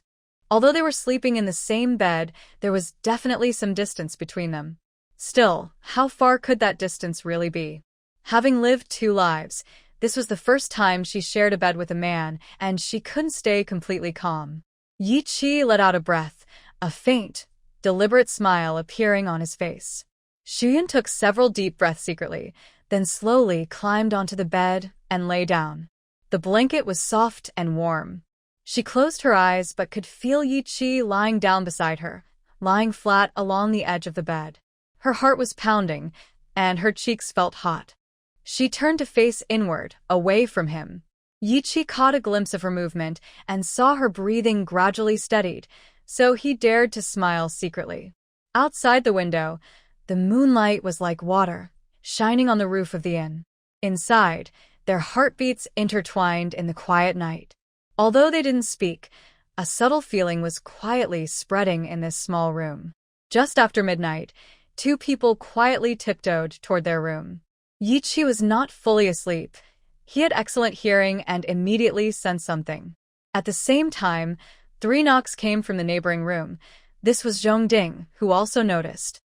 Although they were sleeping in the same bed, there was definitely some distance between them. Still, how far could that distance really be? Having lived 2 lives, this was the first time she shared a bed with a man, and she couldn't stay completely calm. Yi Chi let out a breath, a faint, deliberate smile appearing on his face. Shuyun took several deep breaths secretly, then slowly climbed onto the bed and lay down. The blanket was soft and warm. She closed her eyes but could feel Yi Chi lying down beside her, lying flat along the edge of the bed. Her heart was pounding, and her cheeks felt hot. She turned to face inward, away from him. Yi Chi caught a glimpse of her movement and saw her breathing gradually steadied, so he dared to smile secretly. Outside the window, the moonlight was like water, shining on the roof of the inn. Inside, their heartbeats intertwined in the quiet night. Although they didn't speak, a subtle feeling was quietly spreading in this small room. Just after midnight, 2 people quietly tiptoed toward their room. Yi Chi was not fully asleep. He had excellent hearing and immediately sensed something. At the same time, 3 knocks came from the neighboring room. This was Zhongding, who also noticed.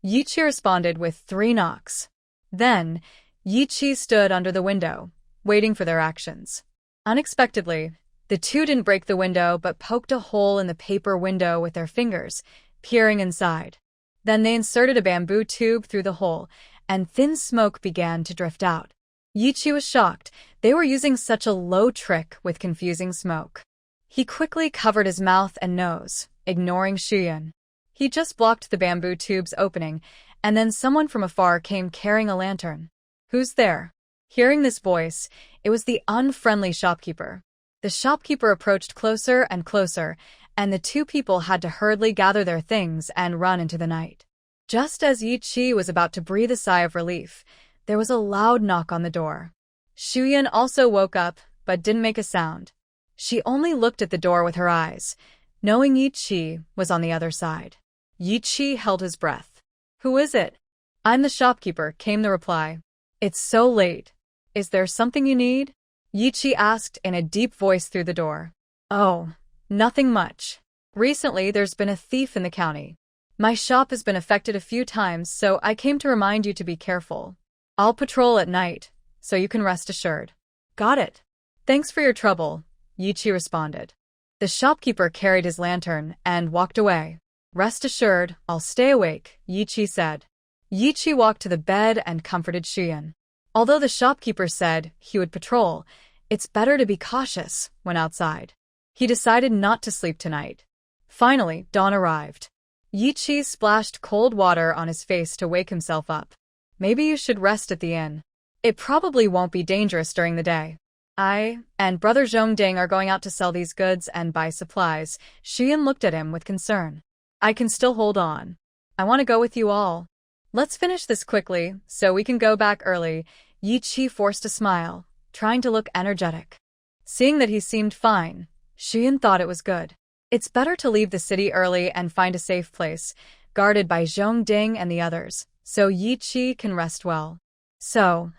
Yi Chi responded with 3 knocks. Then, Yi Chi stood under the window, waiting for their actions. Unexpectedly, the 2 didn't break the window but poked a hole in the paper window with their fingers, peering inside. Then they inserted a bamboo tube through the hole, and thin smoke began to drift out. Yi Chi was shocked. They were using such a low trick with confusing smoke. He quickly covered his mouth and nose, ignoring Shuyun. He just blocked the bamboo tube's opening, and then someone from afar came carrying a lantern. Who's there? Hearing this voice, it was the unfriendly shopkeeper. The shopkeeper approached closer and closer, and the 2 people had to hurriedly gather their things and run into the night. Just as Yi Chi was about to breathe a sigh of relief, there was a loud knock on the door. Shuyun also woke up, but didn't make a sound. She only looked at the door with her eyes, knowing Yi Chi was on the other side. Yi Chi held his breath. Who is it? I'm the shopkeeper, came the reply. It's so late. Is there something you need? Yi Chi asked in a deep voice through the door. Oh, nothing much. Recently there's been a thief in the county. My shop has been affected a few times, so I came to remind you to be careful. I'll patrol at night, so you can rest assured. Got it. Thanks for your trouble, Yi Chi responded. The shopkeeper carried his lantern and walked away. Rest assured, I'll stay awake, Yi Chi said. Yi Chi walked to the bed and comforted Shuyun. Although the shopkeeper said he would patrol, it's better to be cautious when outside. He decided not to sleep tonight. Finally, dawn arrived. Yi Chi splashed cold water on his face to wake himself up. Maybe you should rest at the inn. It probably won't be dangerous during the day. I and Brother Zhongding are going out to sell these goods and buy supplies. Shuyun looked at him with concern. I can still hold on. I want to go with you all. Let's finish this quickly, so we can go back early. Yi Chi forced a smile, trying to look energetic. Seeing that he seemed fine, Shuyun thought it was good. It's better to leave the city early and find a safe place, guarded by Zhongding and the others, so Yi Chi can rest well. So,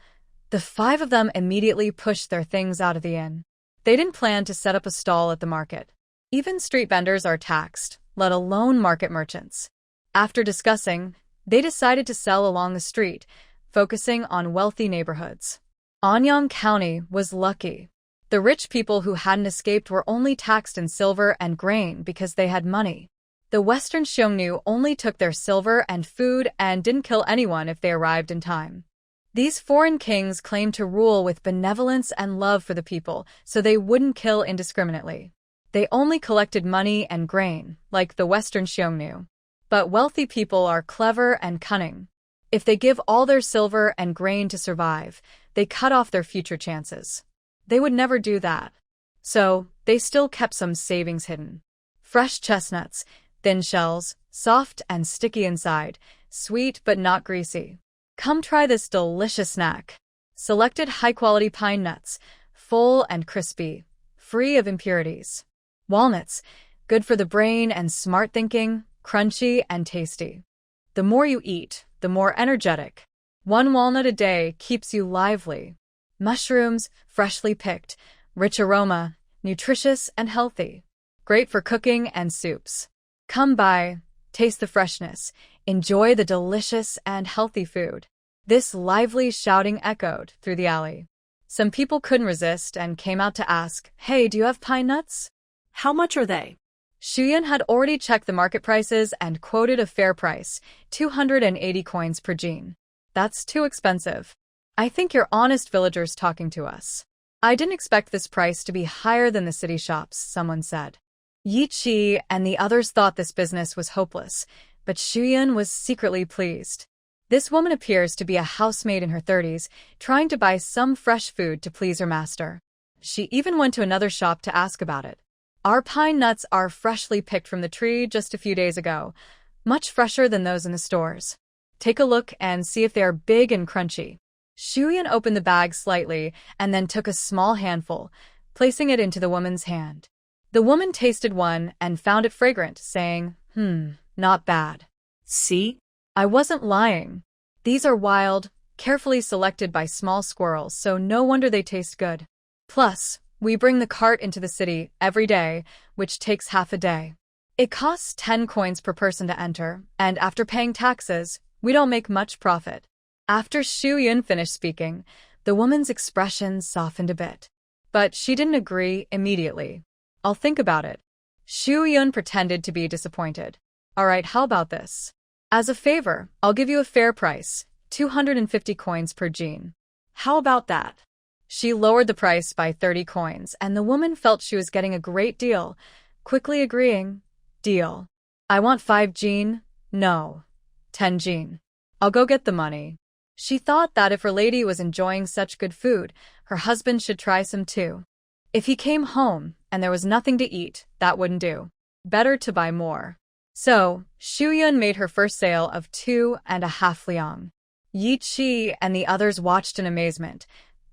the 5 of them immediately pushed their things out of the inn. They didn't plan to set up a stall at the market. Even street vendors are taxed, let alone market merchants. After discussing, they decided to sell along the street, focusing on wealthy neighborhoods. Anyang County was lucky. The rich people who hadn't escaped were only taxed in silver and grain because they had money. The Western Xiongnu only took their silver and food and didn't kill anyone if they arrived in time. These foreign kings claimed to rule with benevolence and love for the people, so they wouldn't kill indiscriminately. They only collected money and grain, like the Western Xiongnu. But wealthy people are clever and cunning. If they give all their silver and grain to survive, they cut off their future chances. They would never do that. So, they still kept some savings hidden. Fresh chestnuts, thin shells, soft and sticky inside, sweet but not greasy. Come try this delicious snack. Selected high-quality pine nuts, full and crispy, free of impurities. Walnuts, good for the brain and smart thinking, crunchy and tasty. The more you eat, the more energetic. 1 walnut a day keeps you lively. Mushrooms, freshly picked, rich aroma, nutritious and healthy. Great for cooking and soups. Come by, taste the freshness, enjoy the delicious and healthy food. This lively shouting echoed through the alley. Some people couldn't resist and came out to ask, "Hey, do you have pine nuts?" How much are they? Shuyan had already checked the market prices and quoted a fair price, 280 coins per jean. That's too expensive. I think you're honest villagers talking to us. I didn't expect this price to be higher than the city shops, someone said. Yi Qi and the others thought this business was hopeless, but Shuyan was secretly pleased. This woman appears to be a housemaid in her 30s, trying to buy some fresh food to please her master. She even went to another shop to ask about it. Our pine nuts are freshly picked from the tree just a few days ago, much fresher than those in the stores. Take a look and see if they are big and crunchy. Shuyan opened the bag slightly and then took a small handful, placing it into the woman's hand. The woman tasted one and found it fragrant, saying, not bad. See? I wasn't lying. These are wild, carefully selected by small squirrels, so no wonder they taste good. Plus, we bring the cart into the city every day, which takes half a day. It costs 10 coins per person to enter, and after paying taxes, we don't make much profit. After Xu Yun finished speaking, the woman's expression softened a bit. But she didn't agree immediately. I'll think about it. Xu Yun pretended to be disappointed. All right, how about this? As a favor, I'll give you a fair price, 250 coins per jean. How about that? She lowered the price by 30 coins, and the woman felt she was getting a great deal, quickly agreeing, deal. I want 5 jean, no, 10 jean. I'll go get the money. She thought that if her lady was enjoying such good food, her husband should try some too. If he came home and there was nothing to eat, that wouldn't do. Better to buy more. So, Xu Yun made her first sale of 2.5 liang. Yi Qi and the others watched in amazement.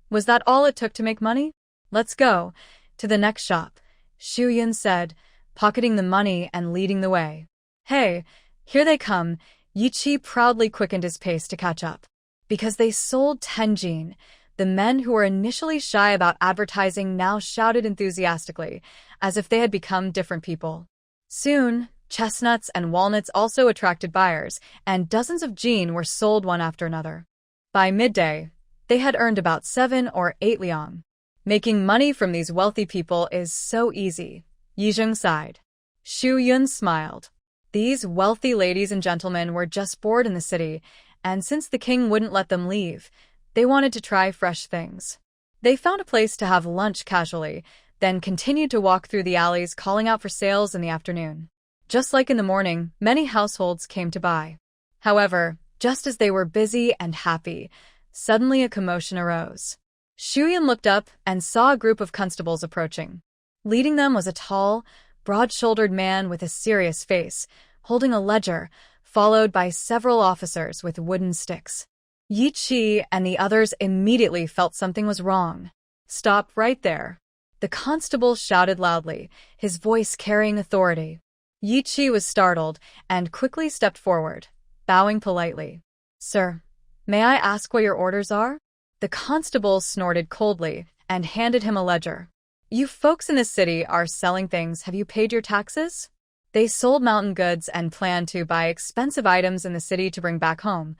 Was that all it took to make money? Let's go to the next shop, Xu Yun said, pocketing the money and leading the way. Hey, here they come. Yi Qi proudly quickened his pace to catch up. Because they sold 10 jean, the men who were initially shy about advertising now shouted enthusiastically, as if they had become different people. Soon, chestnuts and walnuts also attracted buyers, and dozens of jean were sold one after another. By midday, they had earned about 7 or 8 liang. Making money from these wealthy people is so easy, Yizheng sighed. Xu Yun smiled. These wealthy ladies and gentlemen were just bored in the city, and since the king wouldn't let them leave, they wanted to try fresh things. They found a place to have lunch casually, then continued to walk through the alleys calling out for sales in the afternoon. Just like in the morning, many households came to buy. However, just as they were busy and happy, suddenly a commotion arose. Xu Yun looked up and saw a group of constables approaching. Leading them was a tall, broad-shouldered man with a serious face, holding a ledger, followed by several officers with wooden sticks. Yi Qi and the others immediately felt something was wrong. Stop right there. The constable shouted loudly, his voice carrying authority. Yi Qi was startled and quickly stepped forward, bowing politely. Sir, may I ask what your orders are? The constable snorted coldly and handed him a ledger. You folks in the city are selling things. Have you paid your taxes? They sold mountain goods and planned to buy expensive items in the city to bring back home,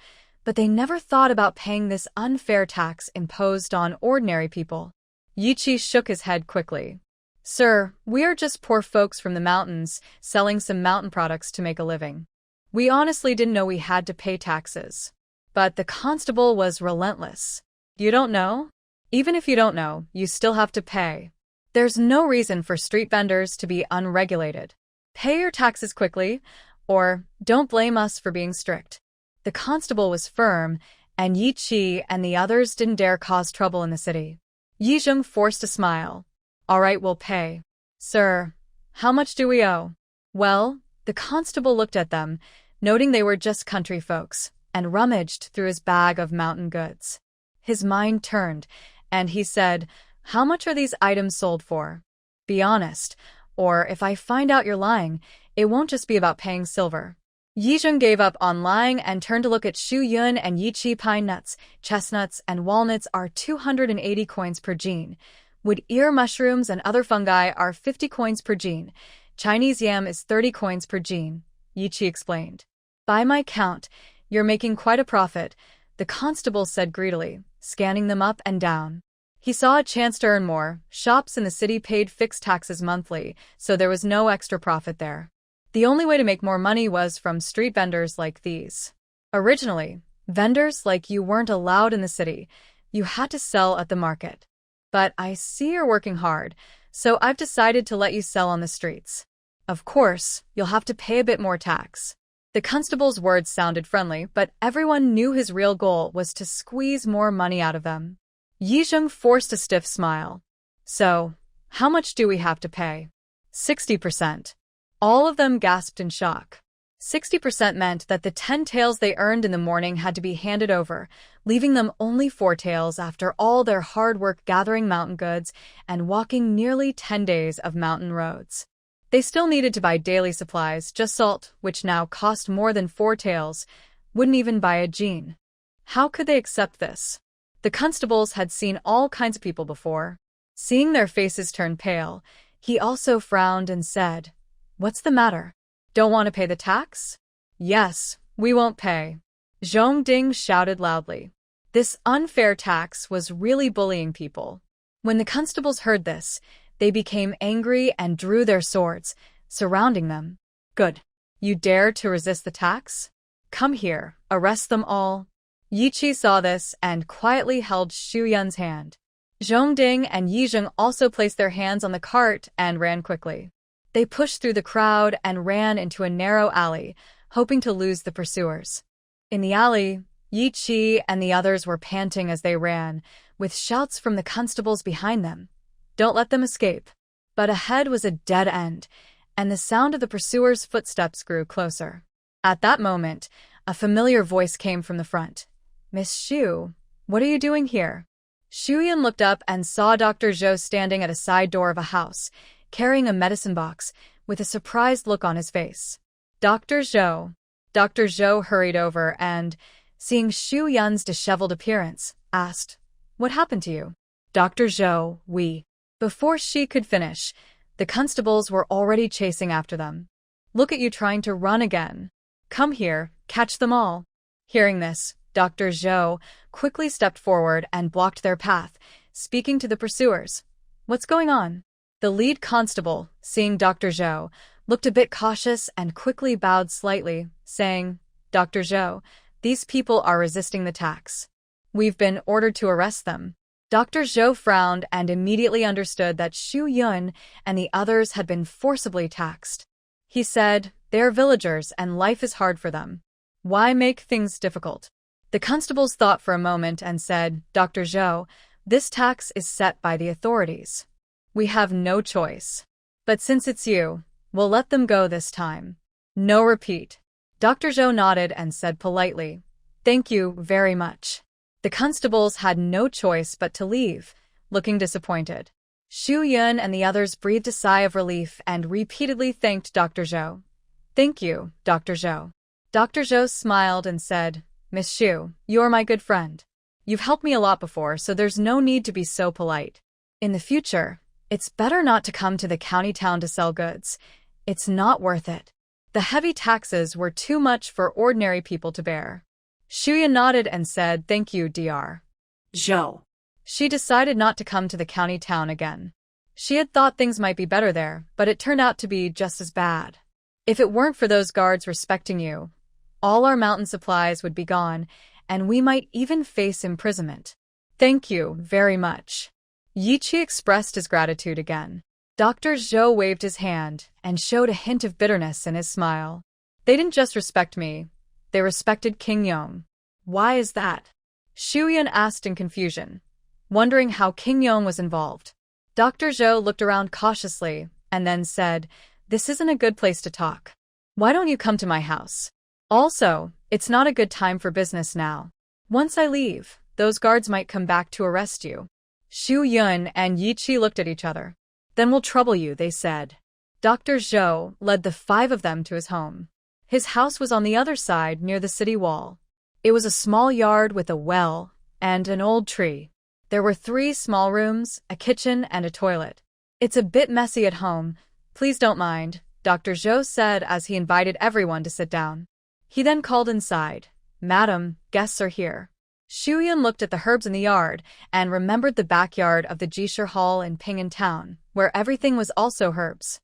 but they never thought about paying this unfair tax imposed on ordinary people. Yichi shook his head quickly. Sir, we are just poor folks from the mountains, selling some mountain products to make a living. We honestly didn't know we had to pay taxes. But the constable was relentless. You don't know? Even if you don't know, you still have to pay. There's no reason for street vendors to be unregulated. Pay your taxes quickly, or don't blame us for being strict. The constable was firm, and Yi Qi and the others didn't dare cause trouble in the city. Yi Zheng forced a smile. All right, we'll pay. Sir, how much do we owe? Well, the constable looked at them, noting they were just country folks, and rummaged through his bag of mountain goods. His mind turned, and he said, How much are these items sold for? Be honest, or if I find out you're lying, it won't just be about paying silver. Yi Zheng gave up on lying and turned to look at Shu Yun and Yi Qi. Pine nuts, chestnuts, and walnuts are 280 coins per gene. Wood ear mushrooms and other fungi are 50 coins per gene. Chinese yam is 30 coins per gene, Yi Qi explained. By my count, you're making quite a profit, the constable said greedily, scanning them up and down. He saw a chance to earn more. Shops in the city paid fixed taxes monthly, so there was no extra profit there. The only way to make more money was from street vendors like these. Originally, vendors like you weren't allowed in the city. You had to sell at the market. But I see you're working hard, so I've decided to let you sell on the streets. Of course, you'll have to pay a bit more tax. The constable's words sounded friendly, but everyone knew his real goal was to squeeze more money out of them. Yi Zheng forced a stiff smile. So, how much do we have to pay? 60%. All of them gasped in shock. 60% meant that the 10 taels they earned in the morning had to be handed over, leaving them only 4 taels after all their hard work gathering mountain goods and walking nearly 10 days of mountain roads. They still needed to buy daily supplies, just salt, which now cost more than 4 taels, wouldn't even buy a jean. How could they accept this? The constables had seen all kinds of people before. Seeing their faces turn pale, he also frowned and said, What's the matter? Don't want to pay the tax? Yes, we won't pay. Zhong Ding shouted loudly. This unfair tax was really bullying people. When the constables heard this, they became angry and drew their swords, surrounding them. Good. You dare to resist the tax? Come here, arrest them all. Yi Qi saw this and quietly held Shu Yun's hand. Zhong Ding and Yi Zheng also placed their hands on the cart and ran quickly. They pushed through the crowd and ran into a narrow alley, hoping to lose the pursuers. In the alley, Yi Qi and the others were panting as they ran, with shouts from the constables behind them. Don't let them escape. But ahead was a dead end, and the sound of the pursuers' footsteps grew closer. At that moment, a familiar voice came from the front. Miss Xu, what are you doing here? Xu Yan looked up and saw Dr. Zhou standing at a side door of a house, carrying a medicine box, with a surprised look on his face. Dr. Zhou. Dr. Zhou hurried over and, seeing Xu Yan's disheveled appearance, asked, What happened to you? Dr. Zhou, we. Before she could finish, the constables were already chasing after them. Look at you trying to run again. Come here, catch them all. Hearing this, Dr. Zhou quickly stepped forward and blocked their path, speaking to the pursuers. What's going on? The lead constable, seeing Dr. Zhou, looked a bit cautious and quickly bowed slightly, saying, Dr. Zhou, these people are resisting the tax. We've been ordered to arrest them. Dr. Zhou frowned and immediately understood that Shu Yun and the others had been forcibly taxed. He said, They're villagers and life is hard for them. Why make things difficult? The constables thought for a moment and said, Dr. Zhou, this tax is set by the authorities. We have no choice. But since it's you, we'll let them go this time. No repeat. Dr. Zhou nodded and said politely, Thank you very much. The constables had no choice but to leave, looking disappointed. Shu Yun and the others breathed a sigh of relief and repeatedly thanked Dr. Zhou. Thank you, Dr. Zhou. Dr. Zhou smiled and said, Miss Shu, you're my good friend. You've helped me a lot before, so there's no need to be so polite. In the future, it's better not to come to the county town to sell goods. It's not worth it. The heavy taxes were too much for ordinary people to bear. Shuyan nodded and said, "Thank you, Dr. Zhou. She decided not to come to the county town again. She had thought things might be better there, but it turned out to be just as bad. If it weren't for those guards respecting you, all our mountain supplies would be gone, and we might even face imprisonment." "Thank you very much." Yiqi expressed his gratitude again. Dr. Zhou waved his hand and showed a hint of bitterness in his smile. "They didn't just respect me, they respected King Yong." Why is that? Shuyan asked in confusion, wondering how King Yong was involved. Dr. Zhou looked around cautiously and then said, "This isn't a good place to talk. Why don't you come to my house? Also, it's not a good time for business now. Once I leave, those guards might come back to arrest you." Shu Yun and Yiqi looked at each other. "Then we'll trouble you," they said. Dr. Zhou led the 5 of them to his home. His house was on the other side near the city wall. It was a small yard with a well and an old tree. There were 3 small rooms, a kitchen, and a toilet. "It's a bit messy at home. Please don't mind," Dr. Zhou said as he invited everyone to sit down. He then called inside, "Madam, guests are here." Shuyan looked at the herbs in the yard and remembered the backyard of the Jishir Hall in Ping'an Town, where everything was also herbs.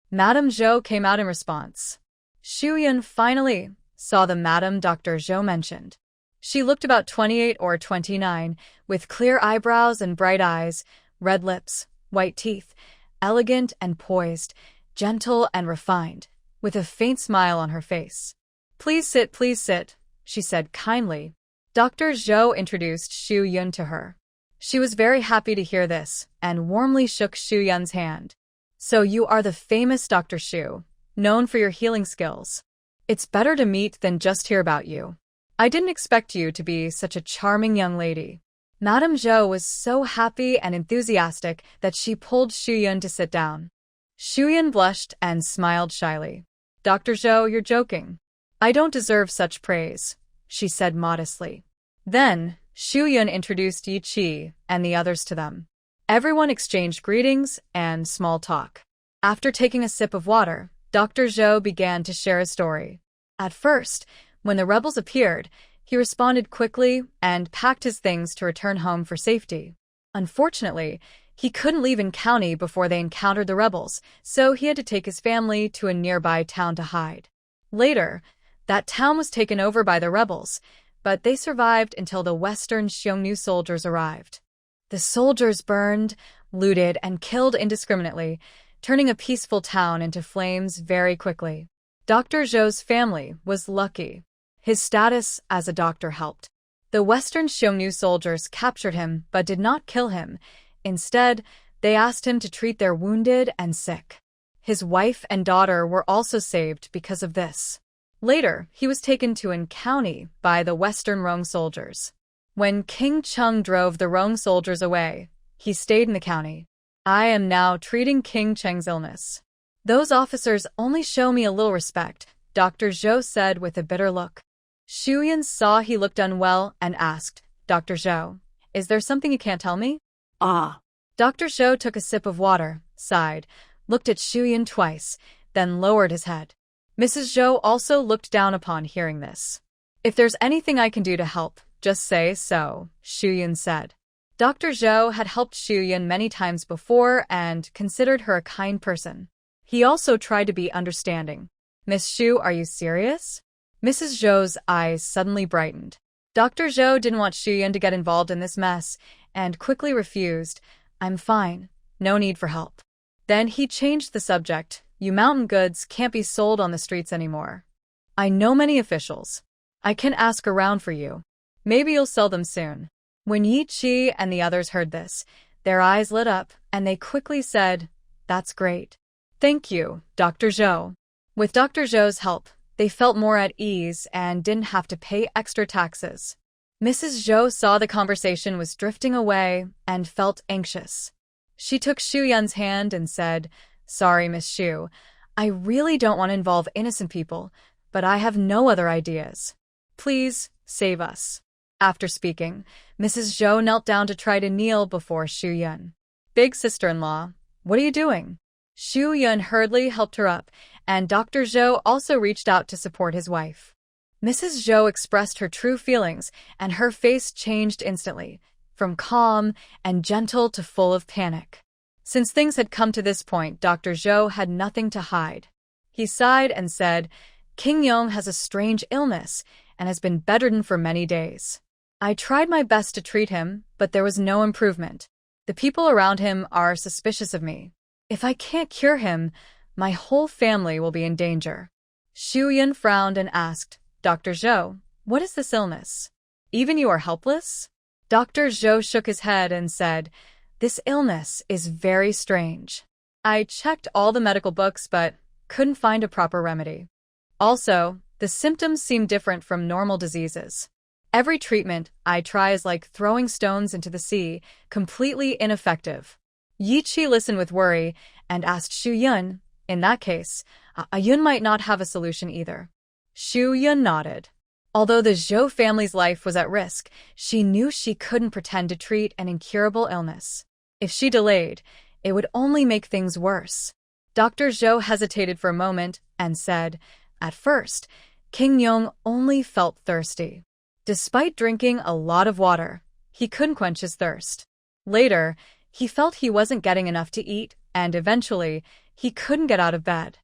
Madame Zhou came out in response. Shuyan finally saw the Madame Dr. Zhou mentioned. She looked about 28 or 29, with clear eyebrows and bright eyes, red lips, white teeth, elegant and poised, gentle and refined, with a faint smile on her face. Please sit," she said kindly. Dr. Zhou introduced Shu Yun to her. She was very happy to hear this and warmly shook Shu Yun's hand. "So you are the famous Dr. Shu, known for your healing skills. It's better to meet than just hear about you. I didn't expect you to be such a charming young lady." Madame Zhou was so happy and enthusiastic that she pulled Shu Yun to sit down. Shu Yun blushed and smiled shyly. "Dr. Zhou, you're joking. I don't deserve such praise," she said modestly. Then, Shu Yun introduced Yi Qi and the others to them. Everyone exchanged greetings and small talk. After taking a sip of water, Dr. Zhou began to share his story. At first, when the rebels appeared, he responded quickly and packed his things to return home for safety. Unfortunately, he couldn't leave in county before they encountered the rebels, so he had to take his family to a nearby town to hide. Later, that town was taken over by the rebels, but they survived until the Western Xiongnu soldiers arrived. The soldiers burned, looted, and killed indiscriminately, turning a peaceful town into flames very quickly. Dr. Zhou's family was lucky. His status as a doctor helped. The Western Xiongnu soldiers captured him but did not kill him. Instead, they asked him to treat their wounded and sick. His wife and daughter were also saved because of this. Later, he was taken to An County by the Western Rong soldiers. When King Cheng drove the Rong soldiers away, he stayed in the county. "I am now treating King Cheng's illness. Those officers only show me a little respect," Dr. Zhou said with a bitter look. Shu Yun saw he looked unwell and asked, "Dr. Zhou, is there something you can't tell me?" "Ah." Dr. Zhou took a sip of water, sighed, looked at Shu Yun twice, then lowered his head. Mrs. Zhou also looked down upon hearing this. "If there's anything I can do to help, just say so," Shu Yun said. Dr. Zhou had helped Shu Yun many times before and considered her a kind person. He also tried to be understanding. "Miss Shu, are you serious?" Mrs. Zhou's eyes suddenly brightened. Dr. Zhou didn't want Shu Yun to get involved in this mess and quickly refused. "I'm fine. No need for help." Then he changed the subject. "You mountain goods can't be sold on the streets anymore. I know many officials. I can ask around for you. Maybe you'll sell them soon." When Yi Qi and the others heard this, their eyes lit up and they quickly said, "That's great. Thank you, Dr. Zhou." With Dr. Zhou's help, they felt more at ease and didn't have to pay extra taxes. Mrs. Zhou saw the conversation was drifting away and felt anxious. She took Shu Yun's hand and said, "Sorry, Miss Shu. I really don't want to involve innocent people, but I have no other ideas. Please, save us." After speaking, Mrs. Zhou knelt down to try to kneel before Shu Yun. "Big sister-in-law, what are you doing?" Shu Yun hurriedly helped her up, and Dr. Zhou also reached out to support his wife. Mrs. Zhou expressed her true feelings, and her face changed instantly, from calm and gentle to full of panic. Since things had come to this point, Dr. Zhou had nothing to hide. He sighed and said, King Yong has a strange illness and has been bedridden for many days. I tried my best to treat him, but there was no improvement. The people around him are suspicious of me. If I can't cure him, my whole family will be in danger. Xu Yun frowned and asked, Dr. Zhou, what is this illness? Even you are helpless? Dr. Zhou shook his head and said, This illness is very strange. I checked all the medical books but couldn't find a proper remedy. Also, the symptoms seem different from normal diseases. Every treatment I try is like throwing stones into the sea, completely ineffective. Yi Qi listened with worry and asked Xu Yun, in that case, Yun might not have a solution either. Xu Yun nodded. Although the Zhou family's life was at risk, she knew she couldn't pretend to treat an incurable illness. If she delayed, it would only make things worse. Dr. Zhou hesitated for a moment and said, At first, King Yong only felt thirsty. Despite drinking a lot of water, he couldn't quench his thirst. Later, he felt he wasn't getting enough to eat, and eventually, he couldn't get out of bed.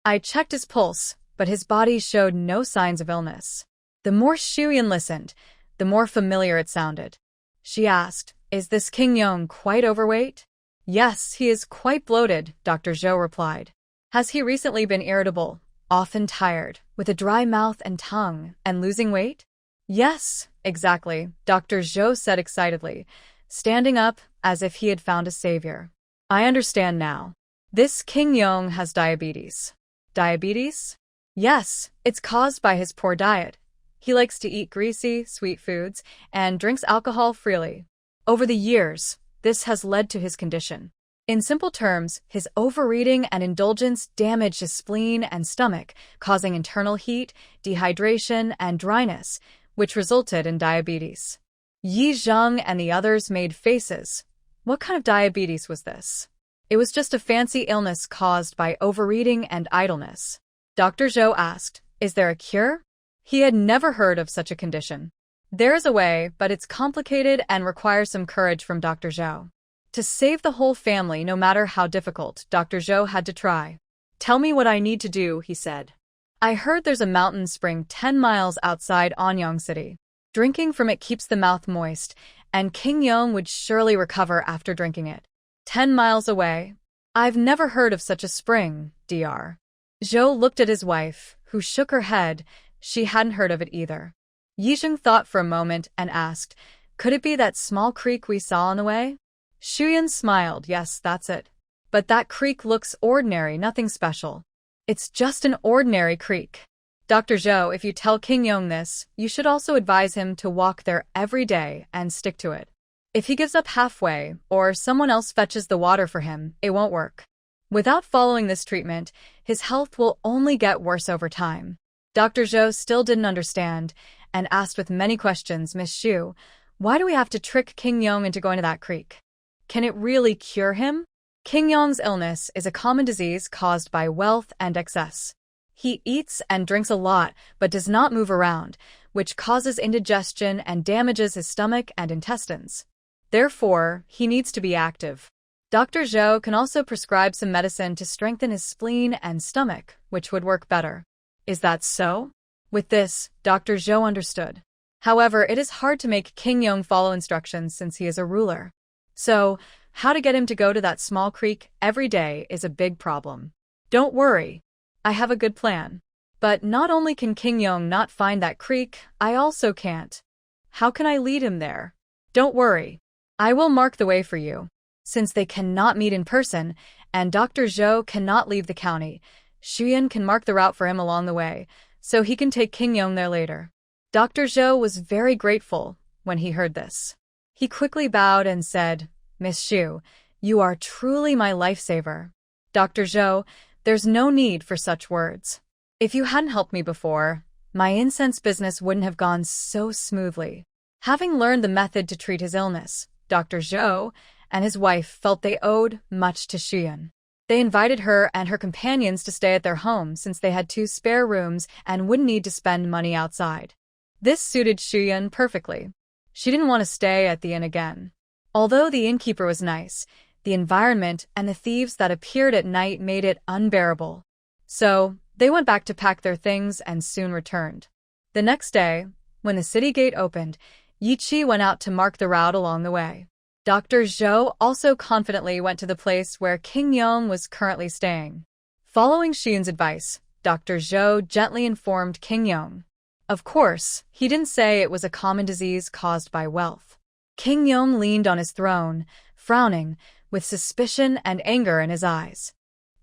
I checked his pulse, but his body showed no signs of illness. The more Xu Yun listened, the more familiar it sounded. She asked, Is this King Yong quite overweight? Yes, he is quite bloated, Dr. Zhou replied. Has he recently been irritable, often tired, with a dry mouth and tongue, and losing weight? Yes, exactly, Dr. Zhou said excitedly, standing up as if he had found a savior. I understand now. This King Yong has diabetes. Diabetes? Yes, it's caused by his poor diet. He likes to eat greasy, sweet foods and drinks alcohol freely. Over the years, this has led to his condition. In simple terms, his overeating and indulgence damaged his spleen and stomach, causing internal heat, dehydration, and dryness, which resulted in diabetes. Yi Zheng and the others made faces. What kind of diabetes was this? It was just a fancy illness caused by overeating and idleness. Dr. Zhou asked, Is there a cure? He had never heard of such a condition. There is a way, but it's complicated and requires some courage from Dr. Zhou. To save the whole family, no matter how difficult, Dr. Zhou had to try. Tell me what I need to do, he said. I heard there's a mountain spring 10 miles outside Anyang City. Drinking from it keeps the mouth moist, and King Yong would surely recover after drinking it. 10 miles away? I've never heard of such a spring, Dr. Zhou looked at his wife, who shook her head. She hadn't heard of it either. Yizheng thought for a moment and asked, Could it be that small creek we saw on the way? Xu Yun smiled. Yes, that's it. But that creek looks ordinary, nothing special. It's just an ordinary creek. Dr. Zhou, if you tell King Yong this, you should also advise him to walk there every day and stick to it. If he gives up halfway, or someone else fetches the water for him, it won't work. Without following this treatment, his health will only get worse over time. Dr. Zhou still didn't understand, and asked with many questions, Miss Xu, why do we have to trick King Yong into going to that creek? Can it really cure him? King Yong's illness is a common disease caused by wealth and excess. He eats and drinks a lot, but does not move around, which causes indigestion and damages his stomach and intestines. Therefore, he needs to be active. Dr. Zhou can also prescribe some medicine to strengthen his spleen and stomach, which would work better. Is that so? With this, Dr. Zhou understood. However, it is hard to make King Yong follow instructions since he is a ruler. So, how to get him to go to that small creek every day is a big problem. Don't worry. I have a good plan. But not only can King Yong not find that creek, I also can't. How can I lead him there? Don't worry. I will mark the way for you. Since they cannot meet in person, and Dr. Zhou cannot leave the county, Xu Yun can mark the route for him along the way, so he can take King Yong there later. Dr. Zhou was very grateful when he heard this. He quickly bowed and said, Miss Xu, you are truly my lifesaver. Dr. Zhou, there's no need for such words. If you hadn't helped me before, my incense business wouldn't have gone so smoothly. Having learned the method to treat his illness, Dr. Zhou and his wife felt they owed much to Xu Yun. They invited her and her companions to stay at their home since they had 2 spare rooms and wouldn't need to spend money outside. This suited Shuyun perfectly. She didn't want to stay at the inn again. Although the innkeeper was nice, the environment and the thieves that appeared at night made it unbearable. So, they went back to pack their things and soon returned. The next day, when the city gate opened, Yichi went out to mark the route along the way. Dr. Zhou also confidently went to the place where King Yong was currently staying. Following Shuyun's advice, Dr. Zhou gently informed King Yong. Of course, he didn't say it was a common disease caused by wealth. King Yong leaned on his throne, frowning, with suspicion and anger in his eyes.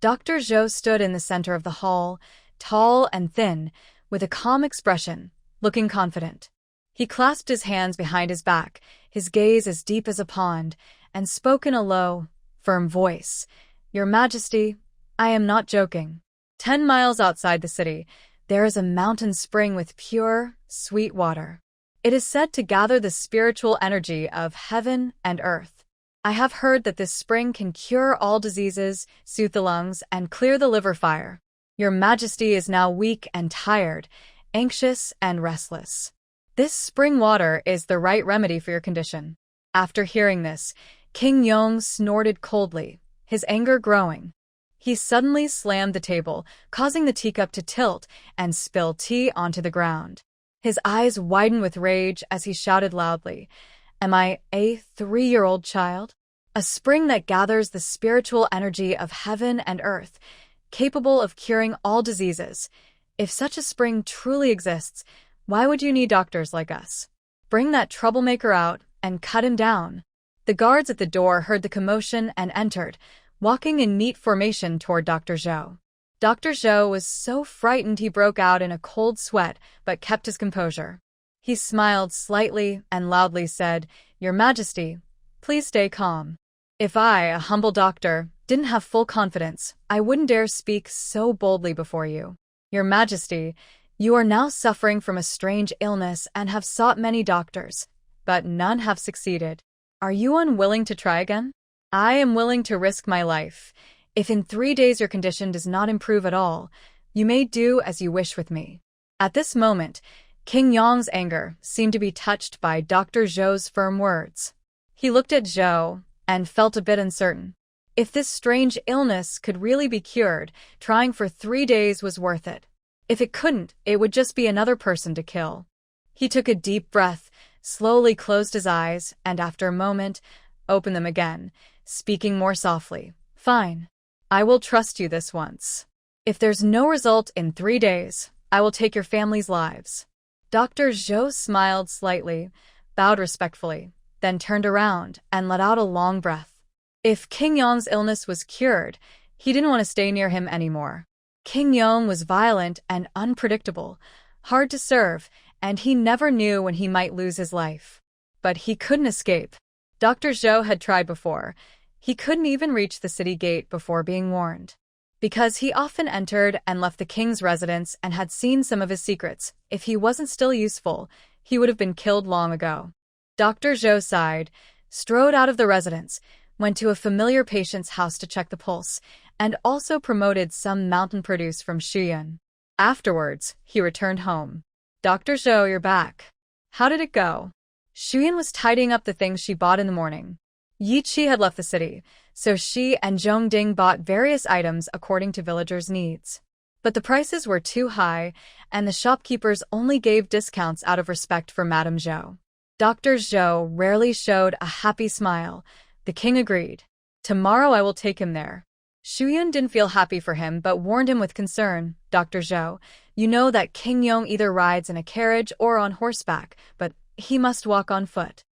Dr. Zhou stood in the center of the hall, tall and thin, with a calm expression, looking confident. He clasped his hands behind his back, his gaze as deep as a pond, and spoke in a low, firm voice. "Your Majesty, I am not joking. 10 miles outside the city, there is a mountain spring with pure, sweet water. It is said to gather the spiritual energy of heaven and earth. I have heard that this spring can cure all diseases, soothe the lungs, and clear the liver fire. Your Majesty is now weak and tired, anxious and restless. This spring water is the right remedy for your condition." After hearing this, King Yong snorted coldly, his anger growing. He suddenly slammed the table, causing the teacup to tilt and spill tea onto the ground. His eyes widened with rage as he shouted loudly, "Am I a 3-year-old child? A spring that gathers the spiritual energy of heaven and earth, capable of curing all diseases. If such a spring truly exists, why would you need doctors like us? Bring that troublemaker out and cut him down." The guards at the door heard the commotion and entered, walking in neat formation toward Dr. Zhou. Dr. Zhou was so frightened he broke out in a cold sweat but kept his composure. He smiled slightly and loudly said, "Your Majesty, please stay calm. If I, a humble doctor, didn't have full confidence, I wouldn't dare speak so boldly before you. Your Majesty, you are now suffering from a strange illness and have sought many doctors, but none have succeeded. Are you unwilling to try again? I am willing to risk my life. If in 3 days your condition does not improve at all, you may do as you wish with me." At this moment, King Yong's anger seemed to be touched by Dr. Zhou's firm words. He looked at Zhou and felt a bit uncertain. If this strange illness could really be cured, trying for 3 days was worth it. If it couldn't, it would just be another person to kill. He took a deep breath, slowly closed his eyes, and after a moment, opened them again, speaking more softly. "Fine. I will trust you this once. If there's no result in 3 days, I will take your family's lives." Dr. Zhou smiled slightly, bowed respectfully, then turned around and let out a long breath. If King Yong's illness was cured, he didn't want to stay near him anymore. King Yong was violent and unpredictable, hard to serve, and he never knew when he might lose his life. But he couldn't escape. Dr. Zhou had tried before. He couldn't even reach the city gate before being warned. Because he often entered and left the king's residence and had seen some of his secrets, if he wasn't still useful, he would have been killed long ago. Dr. Zhou sighed, strode out of the residence, went to a familiar patient's house to check the pulse, and also promoted some mountain produce from Shuyun. Afterwards, he returned home. "Dr. Zhou, you're back. How did it go?" Shuyun was tidying up the things she bought in the morning. Yichi had left the city, so she and Zhongding bought various items according to villagers' needs. But the prices were too high, and the shopkeepers only gave discounts out of respect for Madame Zhou. Dr. Zhou rarely showed a happy smile. The king agreed. "Tomorrow I will take him there." Shuyun didn't feel happy for him but warned him with concern. "Dr. Zhou, you know that King Yong either rides in a carriage or on horseback, but he must walk on foot.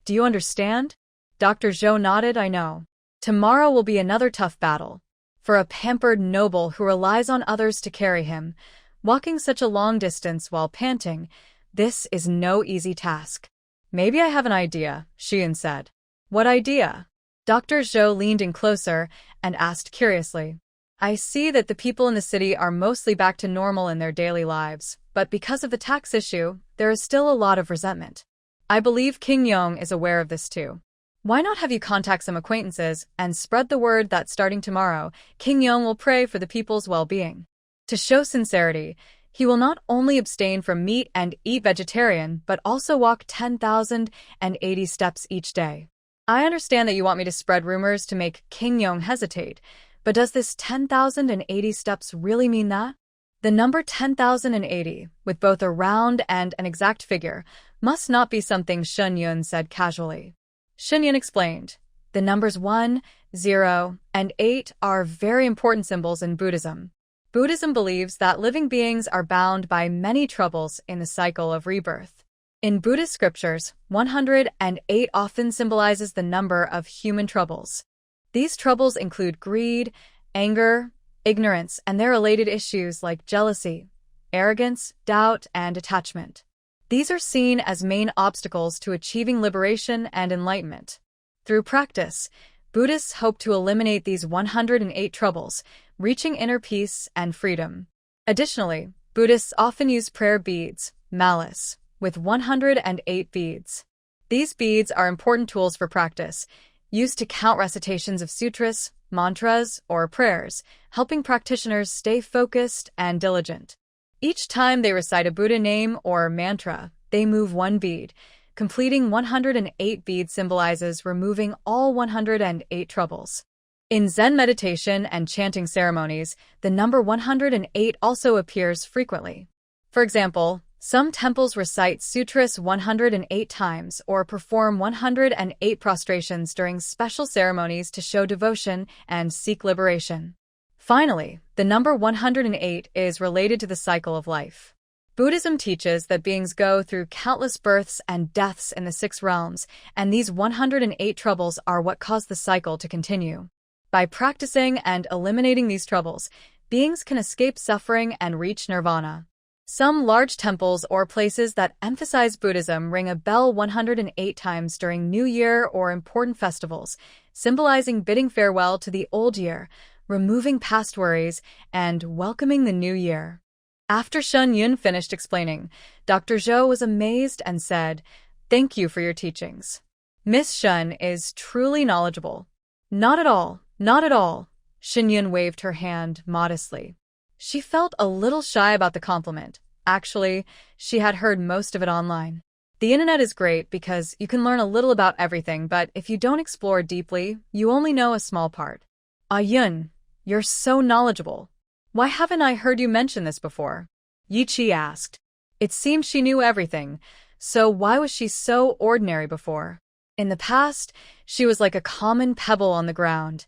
Do you understand?" Dr. Zhou nodded. "I know. Tomorrow will be another tough battle. For a pampered noble who relies on others to carry him, walking such a long distance while panting, this is no easy task." "Maybe I have an idea," Shuyun said. "What idea?" Dr. Zhou leaned in closer and asked curiously. "I see that the people in the city are mostly back to normal in their daily lives, but because of the tax issue, there is still a lot of resentment. I believe King Yong is aware of this too. Why not have you contact some acquaintances and spread the word that starting tomorrow, King Yong will pray for the people's well-being. To show sincerity, he will not only abstain from meat and eat vegetarian, but also walk 10,080 steps each day. I understand that you want me to spread rumors to make King Yong hesitate, but does this 10,080 steps really mean that? The number 10,080, with both a round and an exact figure, must not be something Shun Yun said casually. Shun Yun explained, the numbers 1, 0, and 8 are very important symbols in Buddhism. Buddhism believes that living beings are bound by many troubles in the cycle of rebirth. In Buddhist scriptures, 108 often symbolizes the number of human troubles. These troubles include greed, anger, ignorance, and their related issues like jealousy, arrogance, doubt, and attachment. These are seen as main obstacles to achieving liberation and enlightenment. Through practice, Buddhists hope to eliminate these 108 troubles, reaching inner peace and freedom. Additionally, Buddhists often use prayer beads, malice, with 108 beads. These beads are important tools for practice, used to count recitations of sutras, mantras, or prayers, helping practitioners stay focused and diligent. Each time they recite a Buddha name or mantra, they move one bead. Completing 108 beads symbolizes removing all 108 troubles. In Zen meditation and chanting ceremonies, the number 108 also appears frequently. For example, some temples recite sutras 108 times or perform 108 prostrations during special ceremonies to show devotion and seek liberation. Finally, the number 108 is related to the cycle of life. Buddhism teaches that beings go through countless births and deaths in the 6 realms, and these 108 troubles are what cause the cycle to continue. By practicing and eliminating these troubles, beings can escape suffering and reach nirvana. Some large temples or places that emphasize Buddhism ring a bell 108 times during New Year or important festivals, symbolizing bidding farewell to the old year, removing past worries, and welcoming the new year. After Shun Yun finished explaining, Dr. Zhou was amazed and said, "Thank you for your teachings. Miss Shun is truly knowledgeable." "Not at all, not at all." Shun Yun waved her hand modestly. She felt a little shy about the compliment. Actually, she had heard most of it online. The internet is great because you can learn a little about everything, but if you don't explore deeply, you only know a small part. "Ah Yun, you're so knowledgeable. Why haven't I heard you mention this before?" Yi Qi asked. It seemed she knew everything, so why was she so ordinary before? In the past, she was like a common pebble on the ground.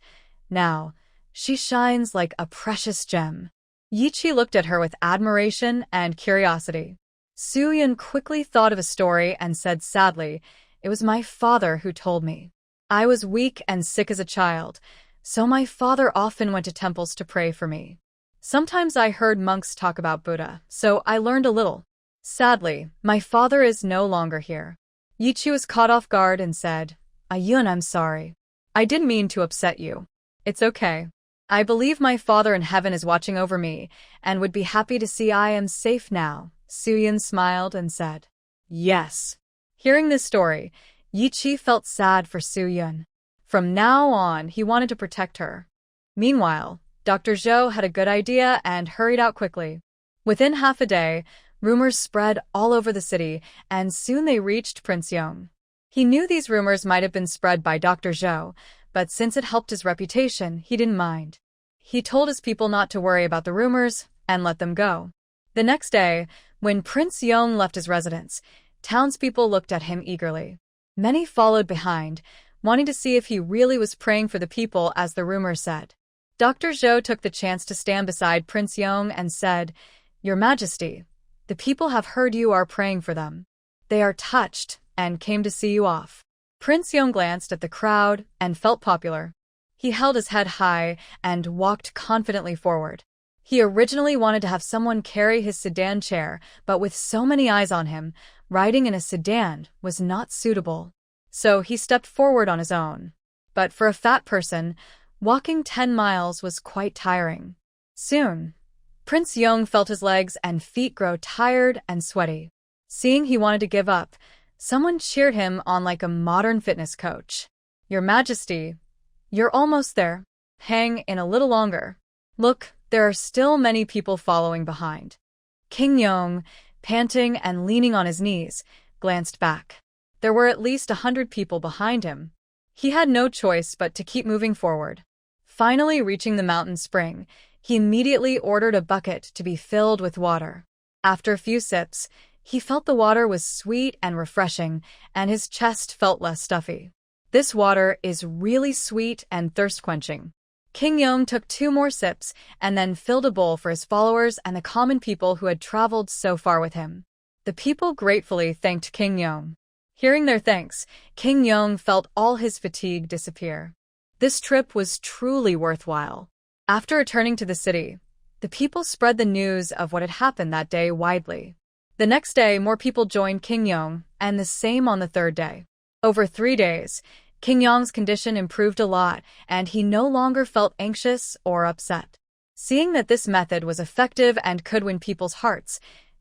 Now, she shines like a precious gem. Yi Qi looked at her with admiration and curiosity. Su Yun quickly thought of a story and said sadly, "It was my father who told me. I was weak and sick as a child, so my father often went to temples to pray for me. Sometimes I heard monks talk about Buddha, so I learned a little. Sadly, my father is no longer here." Yi Qi was caught off guard and said, "Ah Yun, I'm sorry. I didn't mean to upset you. It's okay. I believe my father in heaven is watching over me and would be happy to see I am safe now." Su Yun smiled and said, "Yes." Hearing this story, Yi Qi felt sad for Su Yun. From now on, he wanted to protect her. Meanwhile, Dr. Zhou had a good idea and hurried out quickly. Within half a day, rumors spread all over the city, and soon they reached Prince Yong. He knew these rumors might have been spread by Dr. Zhou, but since it helped his reputation, he didn't mind. He told his people not to worry about the rumors and let them go. The next day, when Prince Yong left his residence, townspeople looked at him eagerly. Many followed behind, wanting to see if he really was praying for the people as the rumors said. Dr. Zhou took the chance to stand beside Prince Yong and said, "Your Majesty, the people have heard you are praying for them. They are touched and came to see you off." Prince Yong glanced at the crowd and felt popular. He held his head high and walked confidently forward. He originally wanted to have someone carry his sedan chair, but with so many eyes on him, riding in a sedan was not suitable. So he stepped forward on his own. But for a fat person, walking 10 miles was quite tiring. Soon, Prince Yong felt his legs and feet grow tired and sweaty. Seeing he wanted to give up, someone cheered him on like a modern fitness coach. Your Majesty, you're almost there. Hang in a little longer. Look, there are still many people following behind. King Yong, panting and leaning on his knees, glanced back. There were at least 100 people behind him. He had no choice but to keep moving forward. Finally reaching the mountain spring, he immediately ordered a bucket to be filled with water. After a few sips, he felt the water was sweet and refreshing, and his chest felt less stuffy. This water is really sweet and thirst-quenching. King Yong took 2 more sips and then filled a bowl for his followers and the common people who had traveled so far with him. The people gratefully thanked King Yong. Hearing their thanks, King Yong felt all his fatigue disappear. This trip was truly worthwhile. After returning to the city, the people spread the news of what had happened that day widely. The next day, more people joined King Yong, and the same on the 3rd day. Over 3 days, King Yong's condition improved a lot, and he no longer felt anxious or upset. Seeing that this method was effective and could win people's hearts,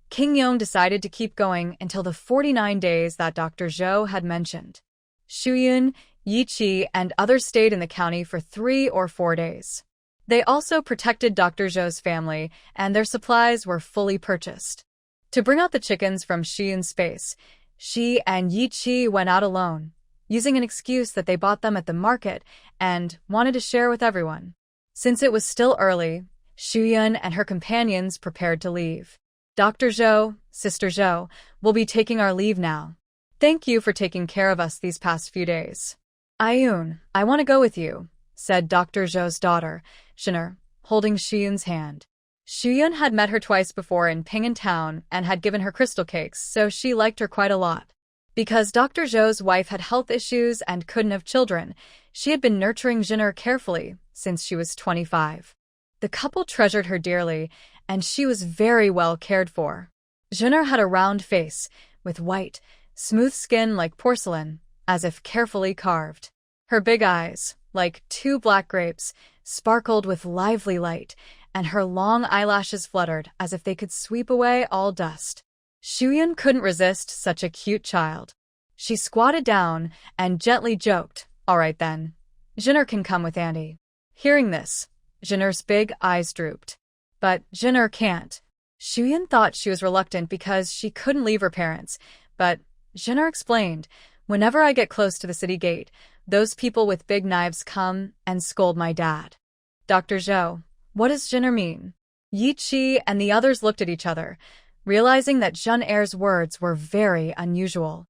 King Yong decided to keep going until the 49 days that Dr. Zhou had mentioned. Xu Yun, Yi Qi, and others stayed in the county for 3 or 4 days. They also protected Dr. Zhou's family, and their supplies were fully purchased. To bring out the chickens from Xu Yun's space, Xi and Yi Qi went out alone, using an excuse that they bought them at the market and wanted to share with everyone. Since it was still early, Xu Yun and her companions prepared to leave. Dr. Zhou, Sister Zhou, will be taking our leave now. Thank you for taking care of us these past few days. Ayun, I want to go with you, said Dr. Zhou's daughter, Shinner, holding Xu Yun's hand. Xu Yun had met her twice before in Ping'an Town and had given her crystal cakes, so she liked her quite a lot. Because Dr. Zhou's wife had health issues and couldn't have children, she had been nurturing Jinner carefully since she was 25. The couple treasured her dearly, and she was very well cared for. Jinner had a round face, with white, smooth skin like porcelain, as if carefully carved. Her big eyes, like 2 black grapes, sparkled with lively light, and her long eyelashes fluttered as if they could sweep away all dust. Xu Yun couldn't resist such a cute child. She squatted down and gently joked, "All right then. Jinner can come with Andy." Hearing this, Jinner's big eyes drooped. But Jinner can't. Xu Yun thought she was reluctant because she couldn't leave her parents, but Jinner explained, "Whenever I get close to the city gate, those people with big knives come and scold my dad." Dr. Zhou, what does Jinner mean? Yi Qi and the others looked at each other, realizing that Jun Er's words were very unusual.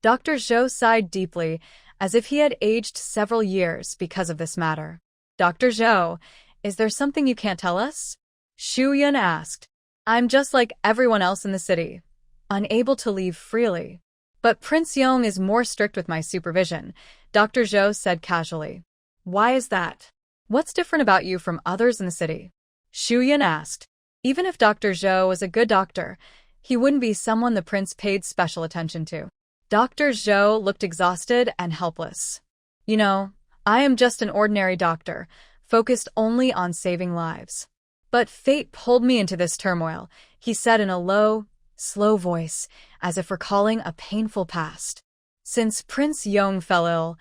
Dr. Zhou sighed deeply, as if he had aged several years because of this matter. Dr. Zhou, is there something you can't tell us? Xu Yun asked. I'm just like everyone else in the city, unable to leave freely. But Prince Yong is more strict with my supervision, Dr. Zhou said casually. Why is that? What's different about you from others in the city? Xu Yun asked. Even if Dr. Zhou was a good doctor, he wouldn't be someone the prince paid special attention to. Dr. Zhou looked exhausted and helpless. You know, I am just an ordinary doctor, focused only on saving lives. But fate pulled me into this turmoil, he said in a low, slow voice, as if recalling a painful past. Since Prince Yong fell ill,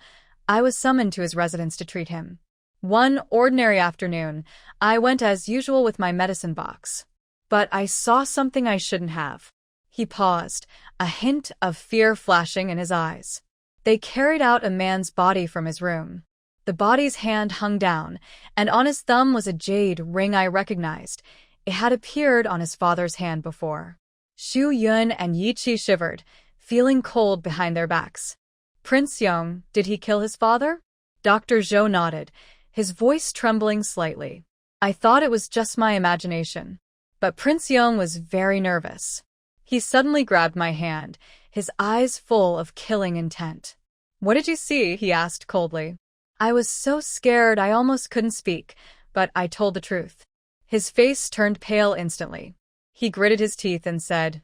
I was summoned to his residence to treat him. One ordinary afternoon, I went as usual with my medicine box. But I saw something I shouldn't have. He paused, a hint of fear flashing in his eyes. They carried out a man's body from his room. The body's hand hung down, and on his thumb was a jade ring I recognized. It had appeared on his father's hand before. Xu Yun and Yi Qi shivered, feeling cold behind their backs. Prince Yong, did he kill his father? Dr. Zhou nodded, his voice trembling slightly. I thought it was just my imagination. But Prince Yong was very nervous. He suddenly grabbed my hand, his eyes full of killing intent. What did you see? He asked coldly. I was so scared I almost couldn't speak, but I told the truth. His face turned pale instantly. He gritted his teeth and said,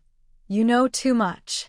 You know too much.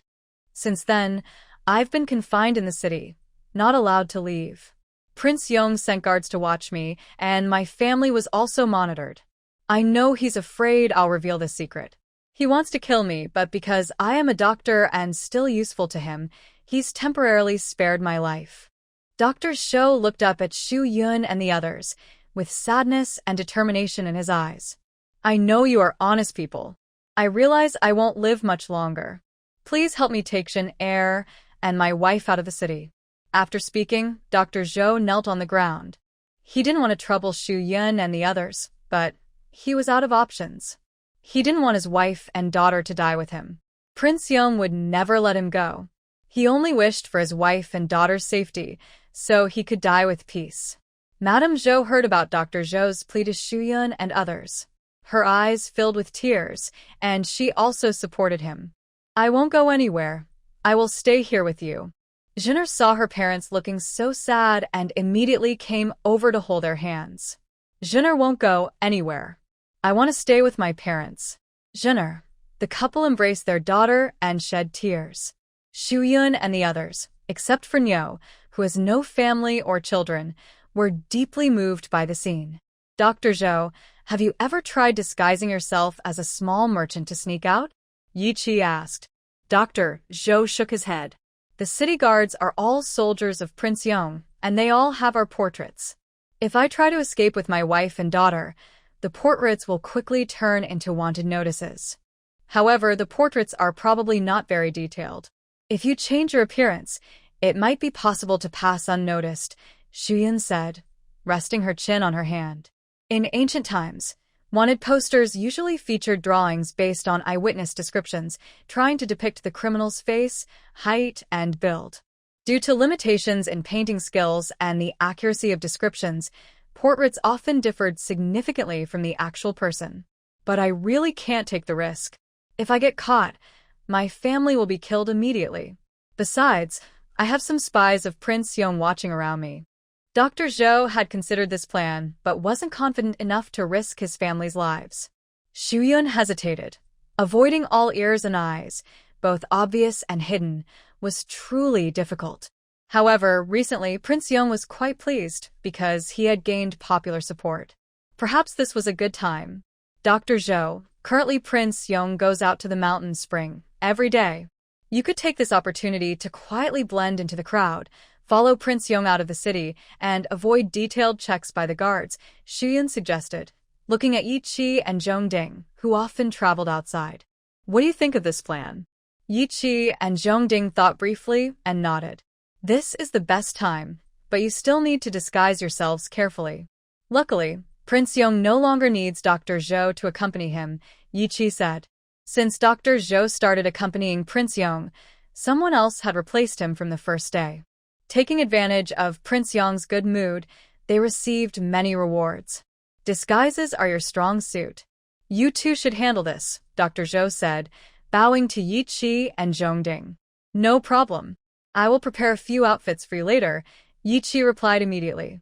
Since then, I've been confined in the city, not allowed to leave. Prince Yong sent guards to watch me, and my family was also monitored. I know he's afraid I'll reveal this secret. He wants to kill me, but because I am a doctor and still useful to him, he's temporarily spared my life. Dr. Zhou looked up at Xu Yun and the others, with sadness and determination in his eyes. I know you are honest people. I realize I won't live much longer. Please help me take Jin Air and my wife out of the city. After speaking, Dr. Zhou knelt on the ground. He didn't want to trouble Xu Yun and the others, but he was out of options. He didn't want his wife and daughter to die with him. Prince Yong would never let him go. He only wished for his wife and daughter's safety, so he could die with peace. Madame Zhou heard about Dr. Zhou's plea to Xu Yun and others. Her eyes filled with tears, and she also supported him. I won't go anywhere. I will stay here with you. Jin'er saw her parents looking so sad and immediately came over to hold their hands. Jin'er won't go anywhere. I want to stay with my parents. Jin'er. The couple embraced their daughter and shed tears. Xu Yun and the others, except for Niu, who has no family or children, were deeply moved by the scene. Dr. Zhou, have you ever tried disguising yourself as a small merchant to sneak out? Yi Qi asked. Dr. Zhou shook his head. The city guards are all soldiers of Prince Yong, and they all have our portraits. If I try to escape with my wife and daughter, the portraits will quickly turn into wanted notices. However, the portraits are probably not very detailed. If you change your appearance, it might be possible to pass unnoticed, Xu Yun said, resting her chin on her hand. In ancient times, wanted posters usually featured drawings based on eyewitness descriptions, trying to depict the criminal's face, height, and build. Due to limitations in painting skills and the accuracy of descriptions, portraits often differed significantly from the actual person. But I really can't take the risk. If I get caught, my family will be killed immediately. Besides, I have some spies of Prince Yong watching around me. Dr. Zhou had considered this plan, but wasn't confident enough to risk his family's lives. Xu Yun hesitated. Avoiding all ears and eyes, both obvious and hidden, was truly difficult. However, recently Prince Yong was quite pleased because he had gained popular support. Perhaps this was a good time. Dr. Zhou, currently Prince Yong goes out to the mountain spring every day. You could take this opportunity to quietly blend into the crowd, follow Prince Yong out of the city, and avoid detailed checks by the guards, Xu Yun suggested, looking at Yi Qi and Zhong Ding, who often traveled outside. What do you think of this plan? Yi Qi and Zhong Ding thought briefly and nodded. This is the best time, but you still need to disguise yourselves carefully. Luckily, Prince Yong no longer needs Dr. Zhou to accompany him, Yi Qi said. Since Dr. Zhou started accompanying Prince Yong, someone else had replaced him from the first day. Taking advantage of Prince Yong's good mood, they received many rewards. Disguises are your strong suit. You two should handle this, Dr. Zhou said, bowing to Yi Qi and Zhong Ding. No problem. I will prepare a few outfits for you later, Yi Qi replied immediately.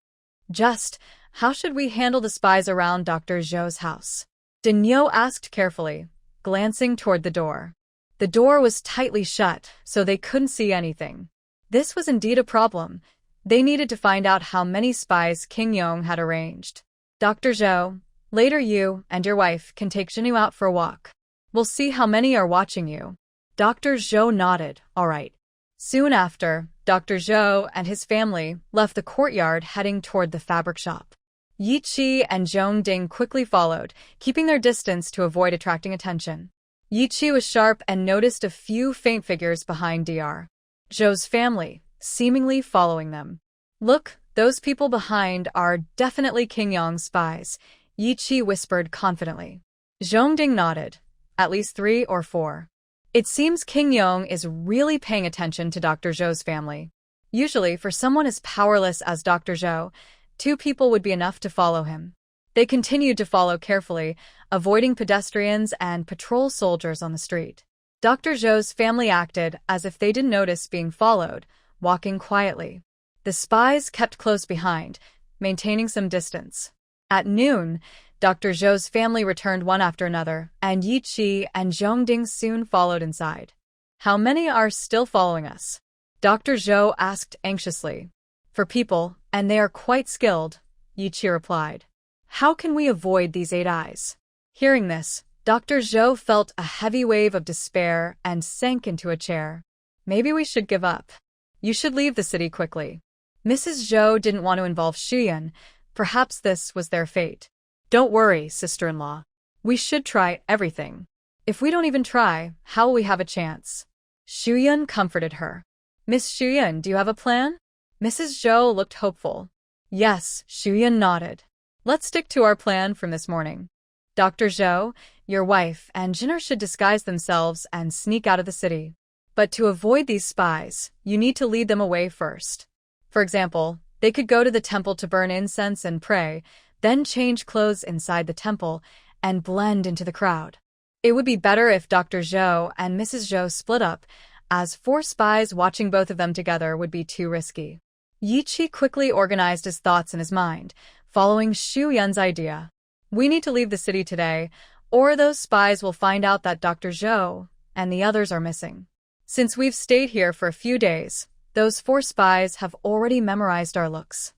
Just, how should we handle the spies around Dr. Zhou's house? Daniel asked carefully, glancing toward the door. The door was tightly shut, so they couldn't see anything. This was indeed a problem. They needed to find out how many spies King Yong had arranged. Dr. Zhou, later you and your wife can take Jinyu out for a walk. We'll see how many are watching you. Dr. Zhou nodded, all right. Soon after, Dr. Zhou and his family left the courtyard heading toward the fabric shop. Yi Qi and Zhong Ding quickly followed, keeping their distance to avoid attracting attention. Yi Qi was sharp and noticed a few faint figures behind Dr. Zhou's family, seemingly following them. Look, those people behind are definitely King Yong's spies, Yi Qi whispered confidently. Zhong Ding nodded. At least 3 or 4. It seems King Yong is really paying attention to Dr. Zhou's family. Usually, for someone as powerless as Dr. Zhou, 2 people would be enough to follow him. They continued to follow carefully, avoiding pedestrians and patrol soldiers on the street. Dr. Zhou's family acted as if they didn't notice being followed, walking quietly. The spies kept close behind, maintaining some distance. At noon, Dr. Zhou's family returned one after another, and Yi Qi and Zhong Ding soon followed inside. How many are still following us? Dr. Zhou asked anxiously. 4 people, and they are quite skilled, Yi Qi replied. How can we avoid these 8 eyes? Hearing this, Dr. Zhou felt a heavy wave of despair and sank into a chair. Maybe we should give up. You should leave the city quickly. Mrs. Zhou didn't want to involve Shuyun. Perhaps this was their fate. Don't worry, sister-in-law. We should try everything. If we don't even try, how will we have a chance? Shuyun comforted her. Miss Shuyun, do you have a plan? Mrs. Zhou looked hopeful. Yes, Shuyun nodded. Let's stick to our plan from this morning. Dr. Zhou, your wife, and Jinner should disguise themselves and sneak out of the city. But to avoid these spies, you need to lead them away first. For example, they could go to the temple to burn incense and pray, then change clothes inside the temple and blend into the crowd. It would be better if Dr. Zhou and Mrs. Zhou split up, as 4 spies watching both of them together would be too risky. Yi Qi quickly organized his thoughts in his mind, following Shu Yun's idea. We need to leave the city today, or those spies will find out that Dr. Zhou and the others are missing. Since we've stayed here for a few days, those 4 spies have already memorized our looks.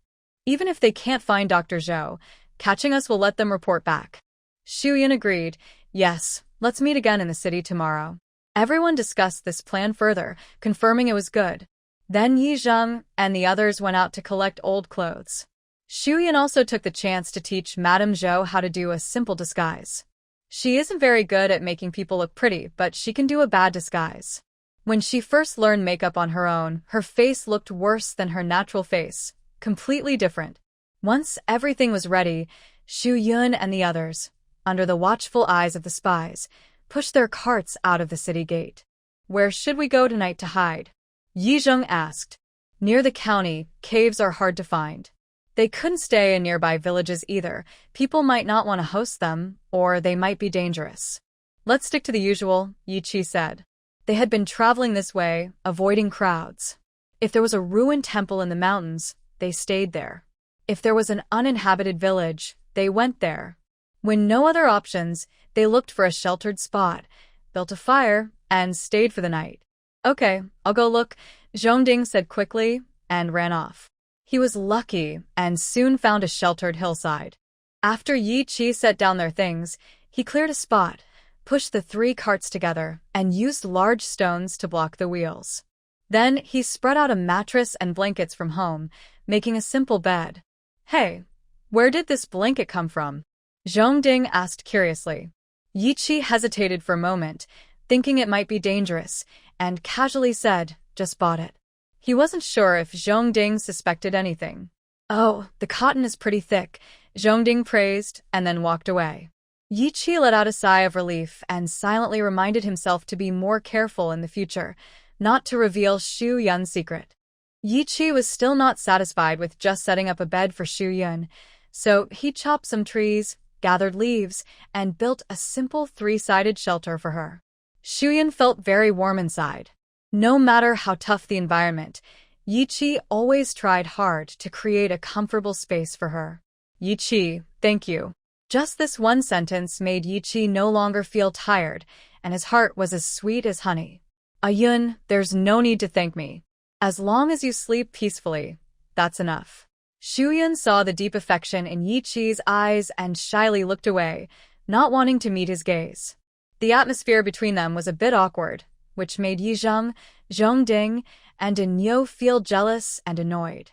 Even if they can't find Dr. Zhou, catching us will let them report back. Shu Yun agreed. Yes, let's meet again in the city tomorrow. Everyone discussed this plan further, confirming it was good. Then Yi Zheng and the others went out to collect old clothes. Shu Yun also took the chance to teach Madame Zhou how to do a simple disguise. She isn't very good at making people look pretty, but she can do a bad disguise. When she first learned makeup on her own, her face looked worse than her natural face, completely different. Once everything was ready, Shu Yun and the others, under the watchful eyes of the spies, pushed their carts out of the city gate. Where should we go tonight to hide? Yi Zheng asked. Near the county, caves are hard to find. They couldn't stay in nearby villages either. People might not want to host them, or they might be dangerous. Let's stick to the usual, Yi Qi said. They had been traveling this way, avoiding crowds. If there was a ruined temple in the mountains, they stayed there. If there was an uninhabited village, they went there. When no other options, they looked for a sheltered spot, built a fire, and stayed for the night. Okay, I'll go look, Zhongding said quickly, and ran off. He was lucky and soon found a sheltered hillside. After Yi Qi set down their things, he cleared a spot, pushed the 3 carts together, and used large stones to block the wheels. Then he spread out a mattress and blankets from home, making a simple bed. Hey, where did this blanket come from? Zhongding asked curiously. Yi Qi hesitated for a moment, thinking it might be dangerous, and casually said, just bought it. He wasn't sure if Zhongding suspected anything. Oh, the cotton is pretty thick, Zhongding praised, and then walked away. Yi Qi let out a sigh of relief and silently reminded himself to be more careful in the future, not to reveal Shu Yun's secret. Yi Qi was still not satisfied with just setting up a bed for Shu Yun, so he chopped some trees, gathered leaves, and built a simple 3-sided shelter for her. Shu Yun felt very warm inside. No matter how tough the environment, Yi Qi always tried hard to create a comfortable space for her. Yi Qi, thank you. Just this one sentence made Yi Qi no longer feel tired, and his heart was as sweet as honey. Yun, there's no need to thank me. As long as you sleep peacefully, that's enough. Shu Yun saw the deep affection in Yi Qi's eyes and shyly looked away, not wanting to meet his gaze. The atmosphere between them was a bit awkward, which made Yi Zheng, Zhongding, and Dinyo feel jealous and annoyed.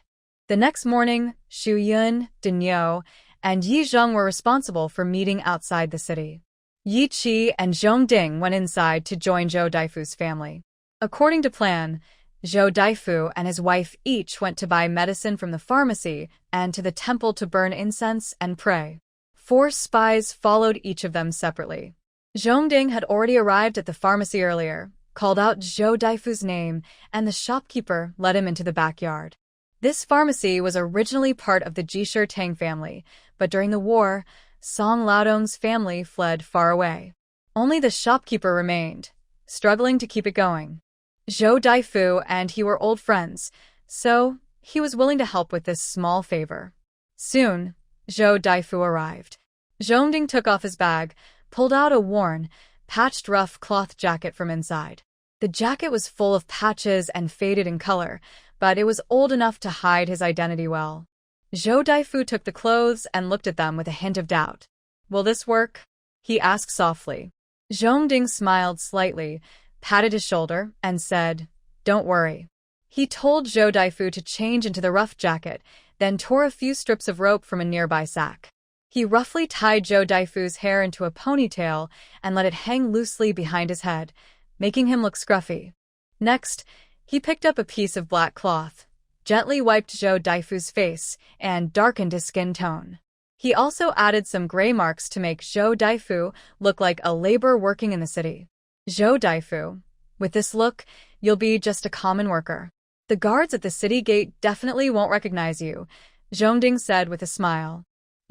The next morning, Shu Yun, Dinyo, and Yi Zheng were responsible for meeting outside the city. Yi Qi and Zhongding went inside to join Zhou Daifu's family. According to plan, Zhou Daifu and his wife each went to buy medicine from the pharmacy and to the temple to burn incense and pray. 4 spies followed each of them separately. Zhongding had already arrived at the pharmacy earlier, called out Zhou Daifu's name, and the shopkeeper led him into the backyard. This pharmacy was originally part of the Jisher Tang family, but during the war, Song Laodong's family fled far away. Only the shopkeeper remained, struggling to keep it going. Zhou Daifu and he were old friends, so he was willing to help with this small favor. Soon, Zhou Daifu arrived. Zhongding took off his bag, pulled out a worn, patched rough cloth jacket from inside. The jacket was full of patches and faded in color, but it was old enough to hide his identity well. Zhou Daifu took the clothes and looked at them with a hint of doubt. Will this work? He asked softly. Zhongding smiled slightly, patted his shoulder, and said, Don't worry. He told Zhou Daifu to change into the rough jacket, then tore a few strips of rope from a nearby sack. He roughly tied Zhou Daifu's hair into a ponytail and let it hang loosely behind his head, making him look scruffy. Next, he picked up a piece of black cloth, gently wiped Zhou Daifu's face, and darkened his skin tone. He also added some gray marks to make Zhou Daifu look like a laborer working in the city. Zhou Daifu, with this look, you'll be just a common worker. The guards at the city gate definitely won't recognize you, Zhongding said with a smile.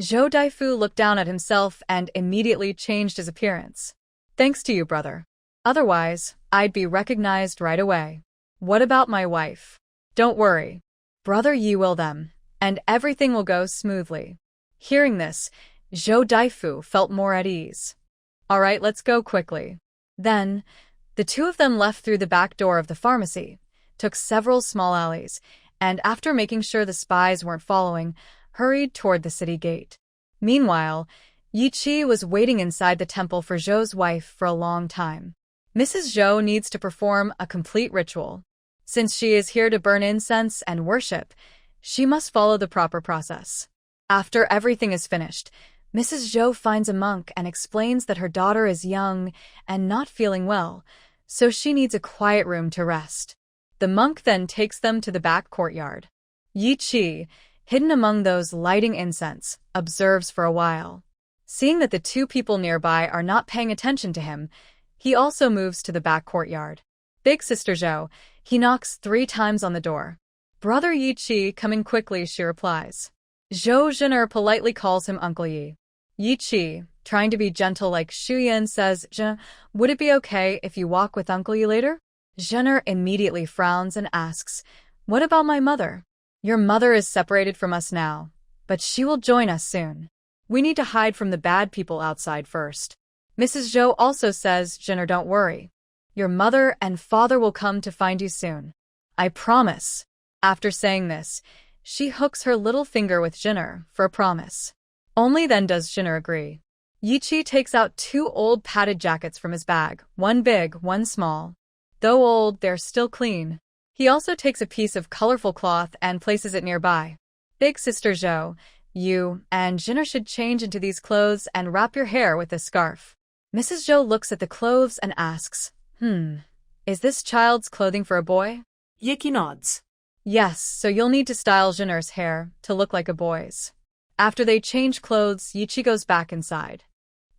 Zhou Daifu looked down at himself and immediately changed his appearance. Thanks to you, brother. Otherwise, I'd be recognized right away. What about my wife? Don't worry. Brother Yi will them, and everything will go smoothly. Hearing this, Zhou Daifu felt more at ease. All right, let's go quickly. Then, the two of them left through the back door of the pharmacy, took several small alleys, and after making sure the spies weren't following, hurried toward the city gate. Meanwhile, Yi Qi was waiting inside the temple for Zhou's wife for a long time. Mrs. Zhou needs to perform a complete ritual. Since she is here to burn incense and worship, she must follow the proper process. After everything is finished, Mrs. Zhou finds a monk and explains that her daughter is young and not feeling well, so she needs a quiet room to rest. The monk then takes them to the back courtyard. Yi Qi, hidden among those lighting incense, observes for a while. Seeing that the two people nearby are not paying attention to him, he also moves to the back courtyard. Big Sister Zhou, he knocks 3 times on the door. Brother Yi Qi, coming quickly, she replies. Zhou Zhener politely calls him Uncle Yi. Yi Qi, trying to be gentle like Shuyan, says, would it be okay if you walk with Uncle Yi later? Zhener immediately frowns and asks, what about my mother? Your mother is separated from us now, but she will join us soon. We need to hide from the bad people outside first. Mrs. Zhou also says, Zhener, don't worry. Your mother and father will come to find you soon. I promise. After saying this, she hooks her little finger with Zhener for a promise. Only then does Zhener agree. Yi Qi takes out 2 old padded jackets from his bag, one big, one small. Though old, they're still clean. He also takes a piece of colorful cloth and places it nearby. Big Sister Zhou, you and Zhener should change into these clothes and wrap your hair with this scarf. Mrs. Zhou looks at the clothes and asks, is this child's clothing for a boy? Yi Qi nods. Yes, so you'll need to style Zhener's hair to look like a boy's. After they change clothes, Yi Qi goes back inside.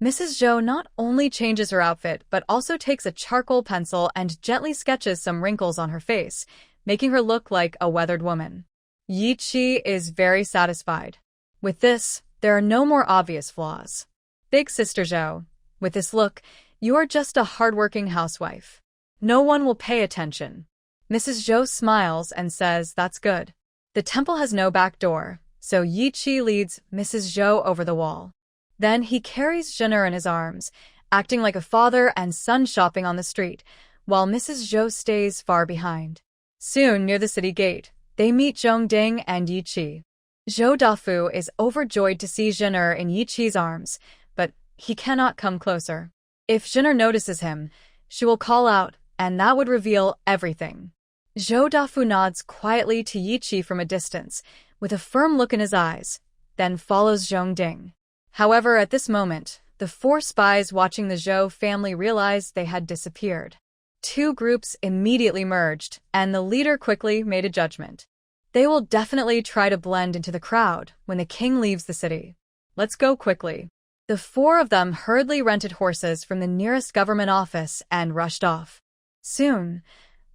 Mrs. Zhou not only changes her outfit, but also takes a charcoal pencil and gently sketches some wrinkles on her face, making her look like a weathered woman. Yi Qi is very satisfied. With this, there are no more obvious flaws. Big Sister Zhou, with this look, you are just a hardworking housewife. No one will pay attention. Mrs. Zhou smiles and says that's good. The temple has no back door, so Yi Qi leads Mrs. Zhou over the wall. Then he carries Zhener in his arms, acting like a father and son shopping on the street, while Mrs. Zhou stays far behind. Soon, near the city gate, they meet Zhongding and Yi Qi. Zhou Daifu is overjoyed to see Zhener in Yi Qi's arms, but he cannot come closer. If Zhener notices him, she will call out, and that would reveal everything. Zhou Daifu nods quietly to Yi Qi from a distance, with a firm look in his eyes, then follows Zhongding. However, at this moment, the 4 spies watching the Zhou family realized they had disappeared. 2 groups immediately merged, and the leader quickly made a judgment. They will definitely try to blend into the crowd when the king leaves the city. Let's go quickly. The 4 of them hurriedly rented horses from the nearest government office and rushed off. Soon,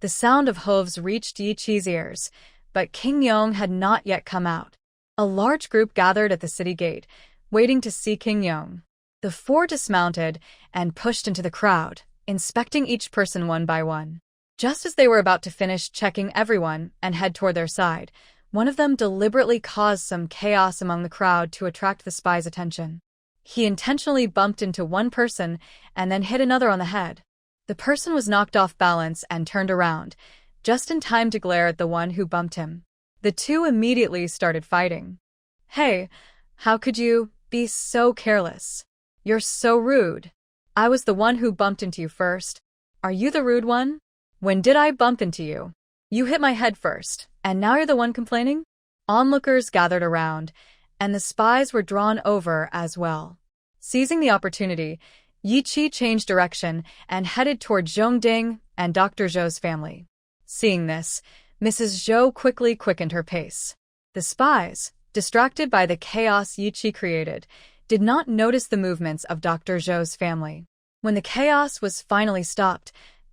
the sound of hooves reached Yi Qi's ears, but King Yong had not yet come out. A large group gathered at the city gate, waiting to see King Yong. The 4 dismounted and pushed into the crowd, inspecting each person one by one. Just as they were about to finish checking everyone and head toward their side, one of them deliberately caused some chaos among the crowd to attract the spies' attention. He intentionally bumped into one person and then hit another on the head. The person was knocked off balance and turned around, just in time to glare at the one who bumped him. The 2 immediately started fighting. Hey, how could you be so careless? You're so rude. I was the one who bumped into you first. Are you the rude one? When did I bump into you? You hit my head first, and now you're the one complaining? Onlookers gathered around, and the spies were drawn over as well. Seizing the opportunity, Yi Qi changed direction and headed toward Zhongding and Dr. Zhou's family. Seeing this, Mrs. Zhou quickly quickened her pace. The spies, distracted by the chaos Yi Qi created, did not notice the movements of Dr. Zhou's family. When the chaos was finally stopped,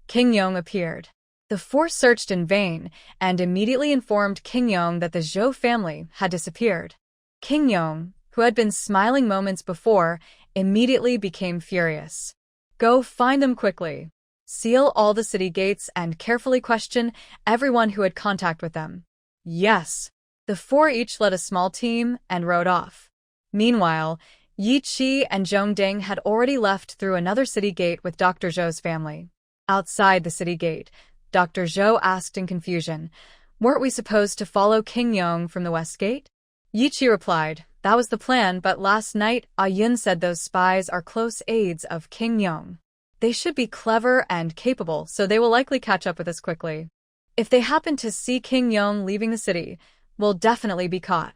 King Yong appeared. The force searched in vain and immediately informed King Yong that the Zhou family had disappeared. King Yong, who had been smiling moments before, immediately became furious. Go find them quickly. Seal all the city gates and carefully question everyone who had contact with them. Yes. The four each led a small team and rode off. Meanwhile, Yi Qi and Zhongding had already left through another city gate with Dr. Zhou's family. Outside the city gate, Dr. Zhou asked in confusion, "Weren't we supposed to follow King Yong from the west gate?" Yi Qi replied, "That was the plan, but last night Ah Yun said those spies are close aides of King Yong. They should be clever and capable, so they will likely catch up with us quickly. If they happen to see King Yong leaving the city, we'll definitely be caught.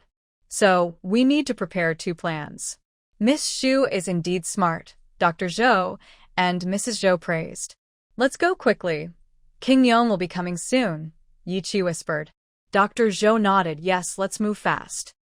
So, we need to prepare two plans." Miss Xu is indeed smart, Dr. Zhou and Mrs. Zhou praised. "Let's go quickly. King Yong will be coming soon," Yi Qi whispered. Dr. Zhou nodded, "Yes, let's move fast."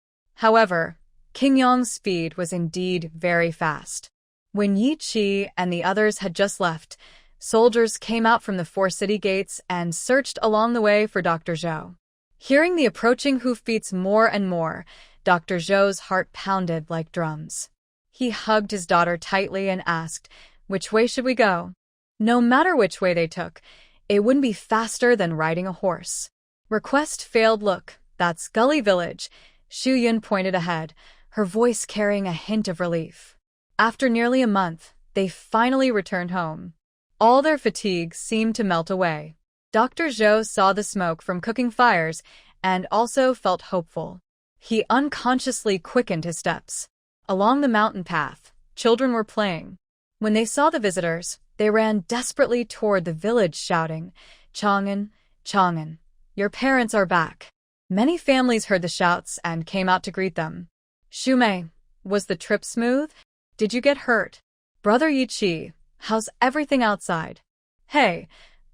However, King Yong's speed was indeed very fast. When Yi Qi and the others had just left, soldiers came out from the four city gates and searched along the way for Dr. Zhou. Hearing the approaching hoofbeats more and more, Dr. Zhou's heart pounded like drums. He hugged his daughter tightly and asked, "Which way should we go?" No matter which way they took, it wouldn't be faster than riding a horse. Request failed. Look, that's Gully Village. Xu Yun pointed ahead, her voice carrying a hint of relief. After nearly a month, they finally returned home. All their fatigue seemed to melt away. Dr. Zhou saw the smoke from cooking fires and also felt hopeful. He unconsciously quickened his steps. Along the mountain path, children were playing. When they saw the visitors, they ran desperately toward the village shouting, "Chang'an, Chang'an, your parents are back." Many families heard the shouts and came out to greet them. "Shumei, was the trip smooth? Did you get hurt? Brother Yi Qi, how's everything outside? Hey,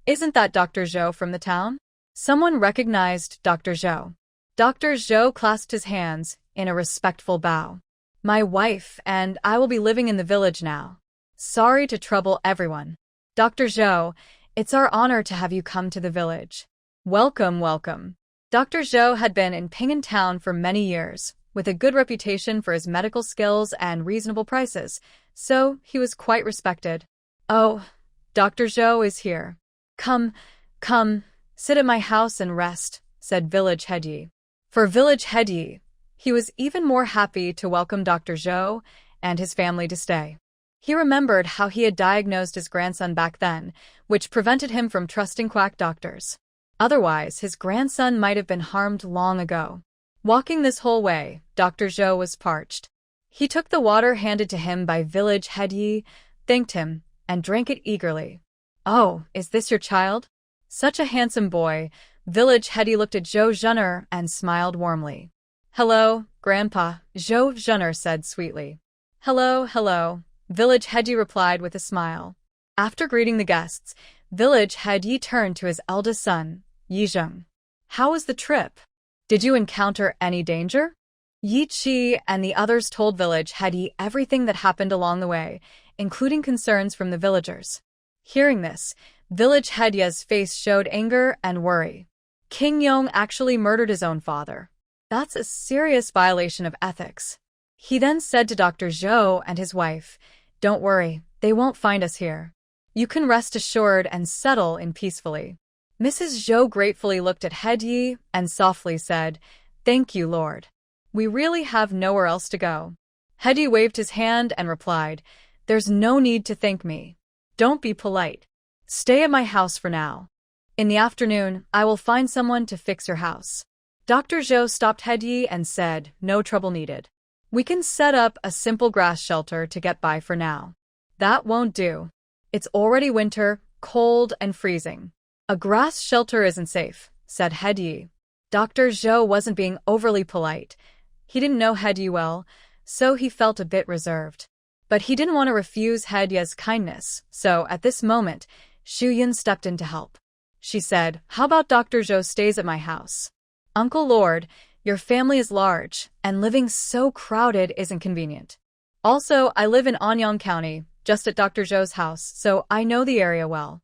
isn't that Dr. Zhou from the town?" Someone recognized Dr. Zhou. Dr. Zhou clasped his hands in a respectful bow. "My wife and I will be living in the village now. Sorry to trouble everyone. Dr. Zhou, it's our honor to have you come to the village." "Welcome, welcome." Dr. Zhou had been in Ping'an Town for many years, with a good reputation for his medical skills and reasonable prices, so he was quite respected. "Oh, Dr. Zhou is here. Come, sit at my house and rest," said village head Yi. For village head Yi, he was even more happy to welcome Dr. Zhou and his family to stay. He remembered how he had diagnosed his grandson back then, which prevented him from trusting quack doctors. Otherwise, his grandson might have been harmed long ago. Walking this whole way, Dr. Zhou was parched. He took the water handed to him by village head Yi, thanked him, and drank it eagerly. "Oh, is this your child? Such a handsome boy." Village head Yi looked at Zhou Zhener and smiled warmly. "Hello, Grandpa," Zhou Zhener said sweetly. Hello, village head Yi replied with a smile. After greeting the guests, village head Yi turned to his eldest son, Yi Zheng. "How was the trip? Did you encounter any danger?" Yi Qi and the others told village head Yi everything that happened along the way, including concerns from the villagers. Hearing this, village head Yi's face showed anger and worry. King Yong actually murdered his own father. That's a serious violation of ethics. He then said to Dr. Zhou and his wife, "Don't worry, they won't find us here. You can rest assured and settle in peacefully." Mrs. Zhou gratefully looked at head Yi and softly said, "Thank you, Lord. We really have nowhere else to go." Head Yi waved his hand and replied, "There's no need to thank me. Don't be polite. Stay at my house for now. In the afternoon, I will find someone to fix your house." Dr. Zhou stopped head Yi and said, "No trouble needed. We can set up a simple grass shelter to get by for now." "That won't do. It's already winter, cold and freezing. A grass shelter isn't safe," said Hedi. Dr. Zhou wasn't being overly polite. He didn't know Hedi well, so he felt a bit reserved. But he didn't want to refuse Hedi's kindness, so at this moment, Xu Yun stepped in to help. She said, "How about Dr. Zhou stays at my house? Uncle Lord, your family is large, and living so crowded isn't convenient. Also, I live in Anyang County, just at Dr. Zhou's house, so I know the area well."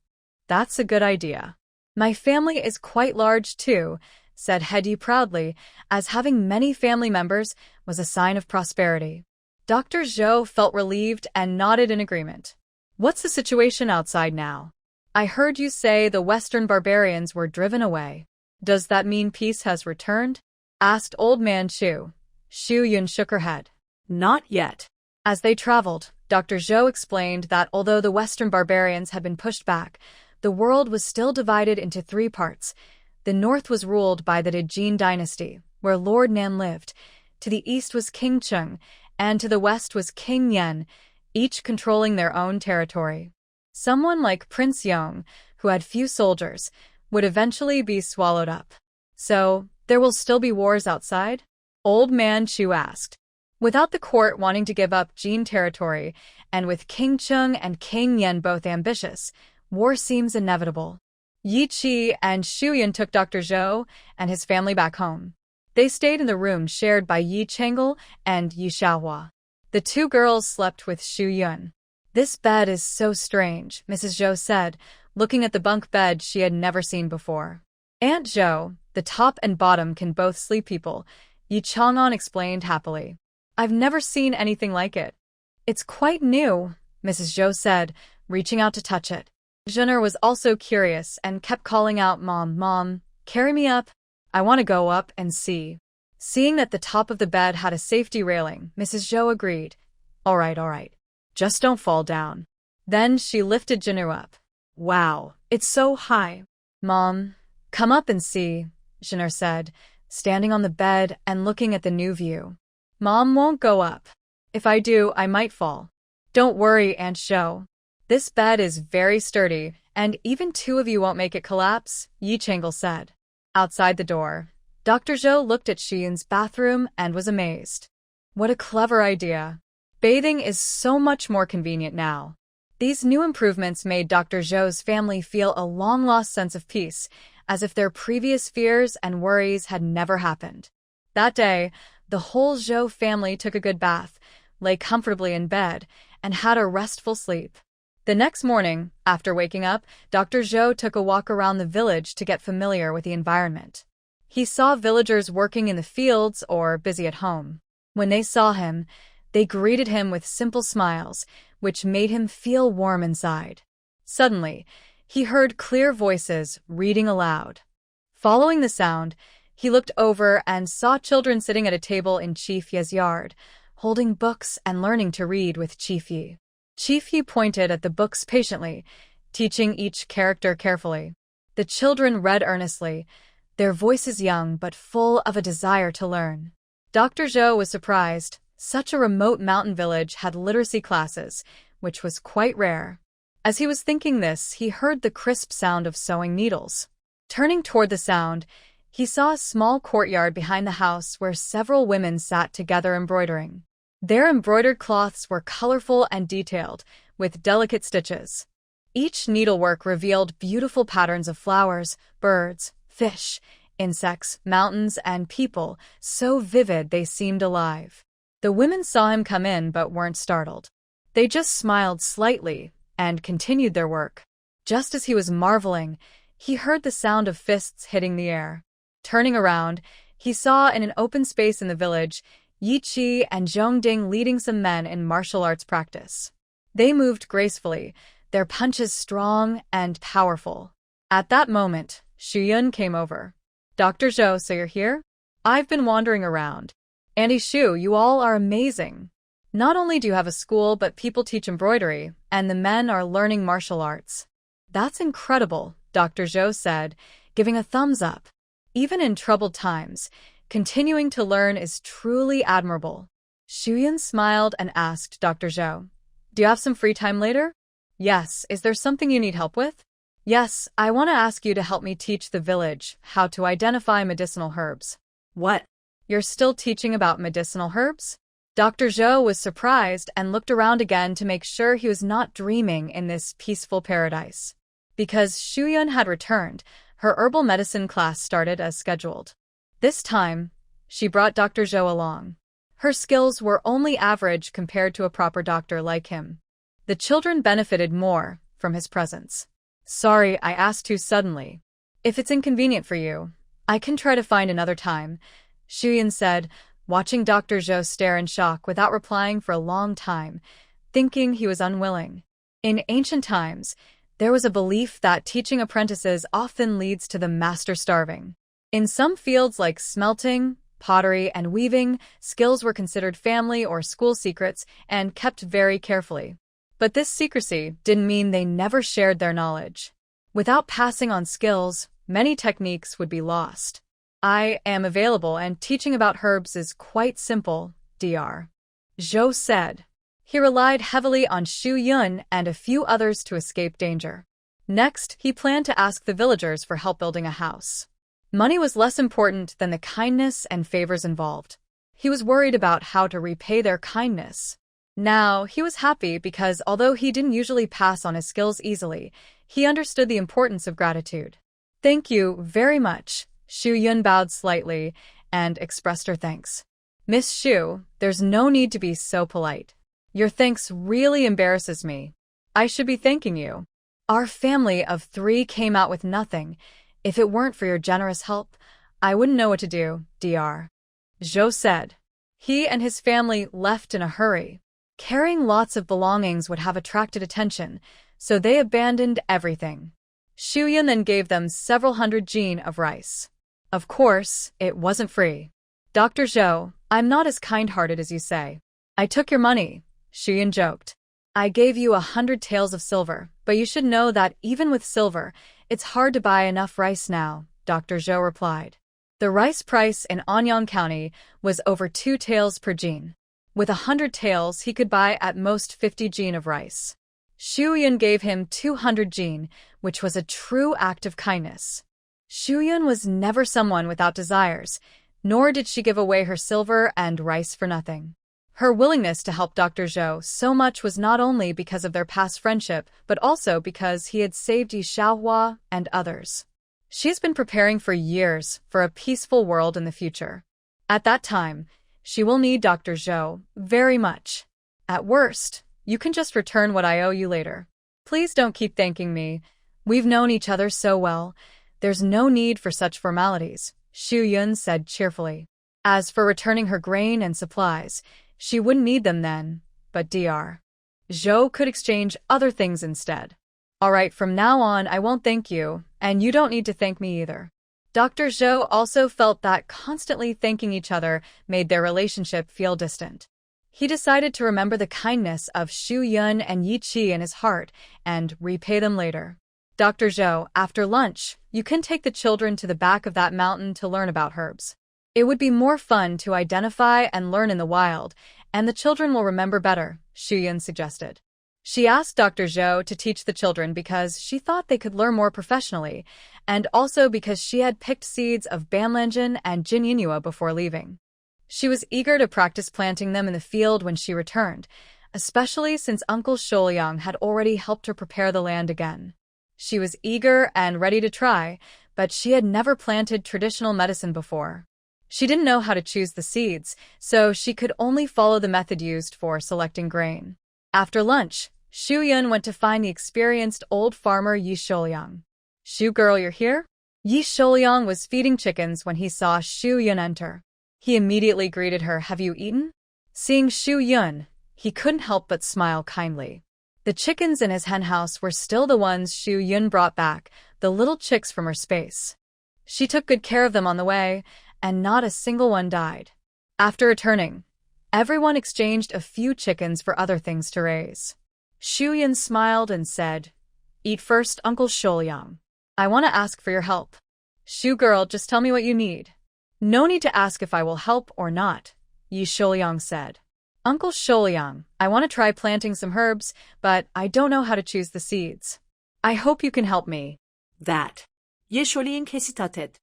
"That's a good idea. My family is quite large too," said Hedi proudly, as having many family members was a sign of prosperity. Dr. Zhou felt relieved and nodded in agreement. "What's the situation outside now? I heard you say the Western barbarians were driven away. Does that mean peace has returned?" asked Old Man Xu. Xu Yun shook her head. Not yet. As they traveled, Dr. Zhou explained that although the Western barbarians had been pushed back, the world was still divided into three parts. The north was ruled by the Jin dynasty, where Lord Nan lived. To the east was King Cheng, and to the west was King Yen, each controlling their own territory. Someone like Prince Yong, who had few soldiers, would eventually be swallowed up. "So, there will still be wars outside?" Old Man Chu asked. Without the court wanting to give up Jin territory, and with King Cheng and King Yen both ambitious, war seems inevitable. Yi Qi and Xu Yun took Dr. Zhou and his family back home. They stayed in the room shared by Yi Chengel and Yi Xiaohua. The two girls slept with Xu Yun. "This bed is so strange," Mrs. Zhou said, looking at the bunk bed she had never seen before. "Aunt Zhou, the top and bottom can both sleep people," Yi Chang'an explained happily. "I've never seen anything like it." "It's quite new," Mrs. Zhou said, reaching out to touch it. Zhener was also curious and kept calling out, "Mom, Mom, carry me up. I want to go up and see." Seeing that the top of the bed had a safety railing, Mrs. Zhou agreed. All right. Just don't fall down." Then she lifted Zhener up. Wow, it's so high. "Mom, come up and see," Zhener said, standing on the bed and looking at the new view. "Mom won't go up. If I do, I might fall." "Don't worry, Aunt Zhou. This bed is very sturdy, and even two of you won't make it collapse," Yi Chengel said. Outside the door, Dr. Zhou looked at Xu Yun's bathroom and was amazed. What a clever idea. Bathing is so much more convenient now. These new improvements made Dr. Zhou's family feel a long-lost sense of peace, as if their previous fears and worries had never happened. That day, the whole Zhou family took a good bath, lay comfortably in bed, and had a restful sleep. The next morning, after waking up, Dr. Zhou took a walk around the village to get familiar with the environment. He saw villagers working in the fields or busy at home. When they saw him, they greeted him with simple smiles, which made him feel warm inside. Suddenly, he heard clear voices reading aloud. Following the sound, he looked over and saw children sitting at a table in Chief Ye's yard, holding books and learning to read with Chief Ye. Chief Ye pointed at the books patiently, teaching each character carefully. The children read earnestly, their voices young but full of a desire to learn. Dr. Zhou was surprised. Such a remote mountain village had literacy classes, which was quite rare. As he was thinking this, he heard the crisp sound of sewing needles. Turning toward the sound, he saw a small courtyard behind the house where several women sat together embroidering. Their embroidered cloths were colorful and detailed, with delicate stitches. Each needlework revealed beautiful patterns of flowers, birds, fish, insects, mountains, and people, so vivid they seemed alive. The women saw him come in but weren't startled. They just smiled slightly and continued their work. Just as he was marveling, he heard the sound of fists hitting the air. Turning around, he saw in an open space in the village Yi Qi and Zhongding leading some men in martial arts practice. They moved gracefully, their punches strong and powerful. At that moment, Xu Yun came over. "Dr. Zhou, so you're here? I've been wandering around. Auntie Xu, you all are amazing. Not only do you have a school, but people teach embroidery, and the men are learning martial arts." "That's incredible," Dr. Zhou said, giving a thumbs up. Even in troubled times, continuing to learn is truly admirable. Xu Yun smiled and asked Dr. Zhou, "Do you have some free time later?" "Yes, is there something you need help with?" Yes, I want to ask you to help me teach the village how to identify medicinal herbs. What? You're still teaching about medicinal herbs? Dr. Zhou was surprised and looked around again to make sure he was not dreaming in this peaceful paradise. Because Xu Yun had returned, her herbal medicine class started as scheduled. This time, she brought Dr. Zhou along. Her skills were only average compared to a proper doctor like him. The children benefited more from his presence. Sorry, I asked too suddenly. If it's inconvenient for you, I can try to find another time, Xu Yun said, watching Dr. Zhou stare in shock without replying for a long time, thinking he was unwilling. In ancient times, there was a belief that teaching apprentices often leads to the master starving. In some fields like smelting, pottery, and weaving, skills were considered family or school secrets and kept very carefully. But this secrecy didn't mean they never shared their knowledge. Without passing on skills, many techniques would be lost. I am available and teaching about herbs is quite simple, Dr. Zhou said. He relied heavily on Xu Yun and a few others to escape danger. Next, he planned to ask the villagers for help building a house. Money was less important than the kindness and favors involved. He was worried about how to repay their kindness. Now, he was happy because although he didn't usually pass on his skills easily, he understood the importance of gratitude. Thank you very much, Xu Yun bowed slightly and expressed her thanks. Miss Xu, there's no need to be so polite. Your thanks really embarrasses me. I should be thanking you. Our family of 3 came out with nothing. If it weren't for your generous help, I wouldn't know what to do, Dr. Zhou said. He and his family left in a hurry. Carrying lots of belongings would have attracted attention, so they abandoned everything. Xu Yun then gave them several hundred jin of rice. Of course, it wasn't free. Dr. Zhou, I'm not as kind-hearted as you say. I took your money, Xu Yun joked. I gave you 100 taels of silver, but you should know that even with silver, it's hard to buy enough rice now, Dr. Zhou replied. The rice price in Anyang County was over 2 taels per jin. With 100 taels, he could buy at most 50 jin of rice. Xu Yun gave him 200 jin, which was a true act of kindness. Xu Yun was never someone without desires, nor did she give away her silver and rice for nothing. Her willingness to help Dr. Zhou so much was not only because of their past friendship, but also because he had saved Yi Xiaohua and others. She has been preparing for years for a peaceful world in the future. At that time, she will need Dr. Zhou very much. At worst, you can just return what I owe you later. Please don't keep thanking me. We've known each other so well. There's no need for such formalities, Xu Yun said cheerfully. As for returning her grain and supplies, she wouldn't need them then, but Dr. Zhou could exchange other things instead. All right, from now on I won't thank you, and you don't need to thank me either. Dr. Zhou also felt that constantly thanking each other made their relationship feel distant. He decided to remember the kindness of Xu Yun and Yi Qi in his heart and repay them later. Dr. Zhou, after lunch, you can take the children to the back of that mountain to learn about herbs. It would be more fun to identify and learn in the wild, and the children will remember better, Xu Yun suggested. She asked Dr. Zhou to teach the children because she thought they could learn more professionally, and also because she had picked seeds of Banlanjin and Jinyinua before leaving. She was eager to practice planting them in the field when she returned, especially since Uncle Shouyang had already helped her prepare the land again. She was eager and ready to try, but she had never planted traditional medicine before. She didn't know how to choose the seeds, so she could only follow the method used for selecting grain. After lunch, Xu Yun went to find the experienced old farmer Yi Shouyang. "Xu girl, you're here?" Yi Shouyang was feeding chickens when he saw Xu Yun enter. He immediately greeted her, "Have you eaten?" Seeing Xu Yun, he couldn't help but smile kindly. The chickens in his henhouse were still the ones Xu Yun brought back, the little chicks from her space. She took good care of them on the way, and not a single one died. After returning, everyone exchanged a few chickens for other things to raise. Xu Yun smiled and said, "Eat first, Uncle Shouyang. I want to ask for your help." "Xu girl, just tell me what you need." "No need to ask if I will help or not," Yi Shouyang said. "Uncle Shouyang, I want to try planting some herbs, but I don't know how to choose the seeds." I hope you can help me. That. یه شلوین کسیتاتت.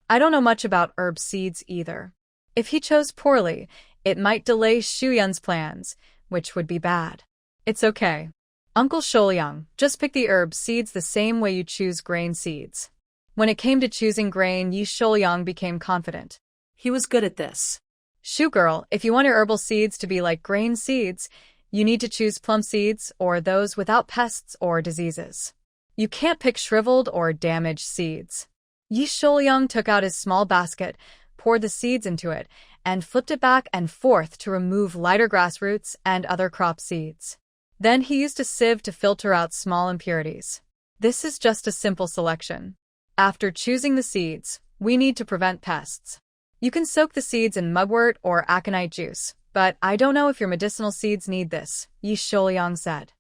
I don't know much about herb seeds either. If he chose poorly, it might delay Shuyun's plans, which would be bad. It's okay. Uncle Sholyang, just pick the herb seeds the same way you choose grain seeds. When it came to choosing grain, Yi Sholyang became confident. He was good at this. Shu girl, if you want your herbal seeds to be like grain seeds, you need to choose plum seeds or those without pests or diseases. You can't pick shriveled or damaged seeds. Yi Sholyang took out his small basket, poured the seeds into it, and flipped it back and forth to remove lighter grass roots and other crop seeds. Then he used a sieve to filter out small impurities. This is just a simple selection. After choosing the seeds, we need to prevent pests. You can soak the seeds in mugwort or aconite juice, but I don't know if your medicinal seeds need this, Yi Sholyang said.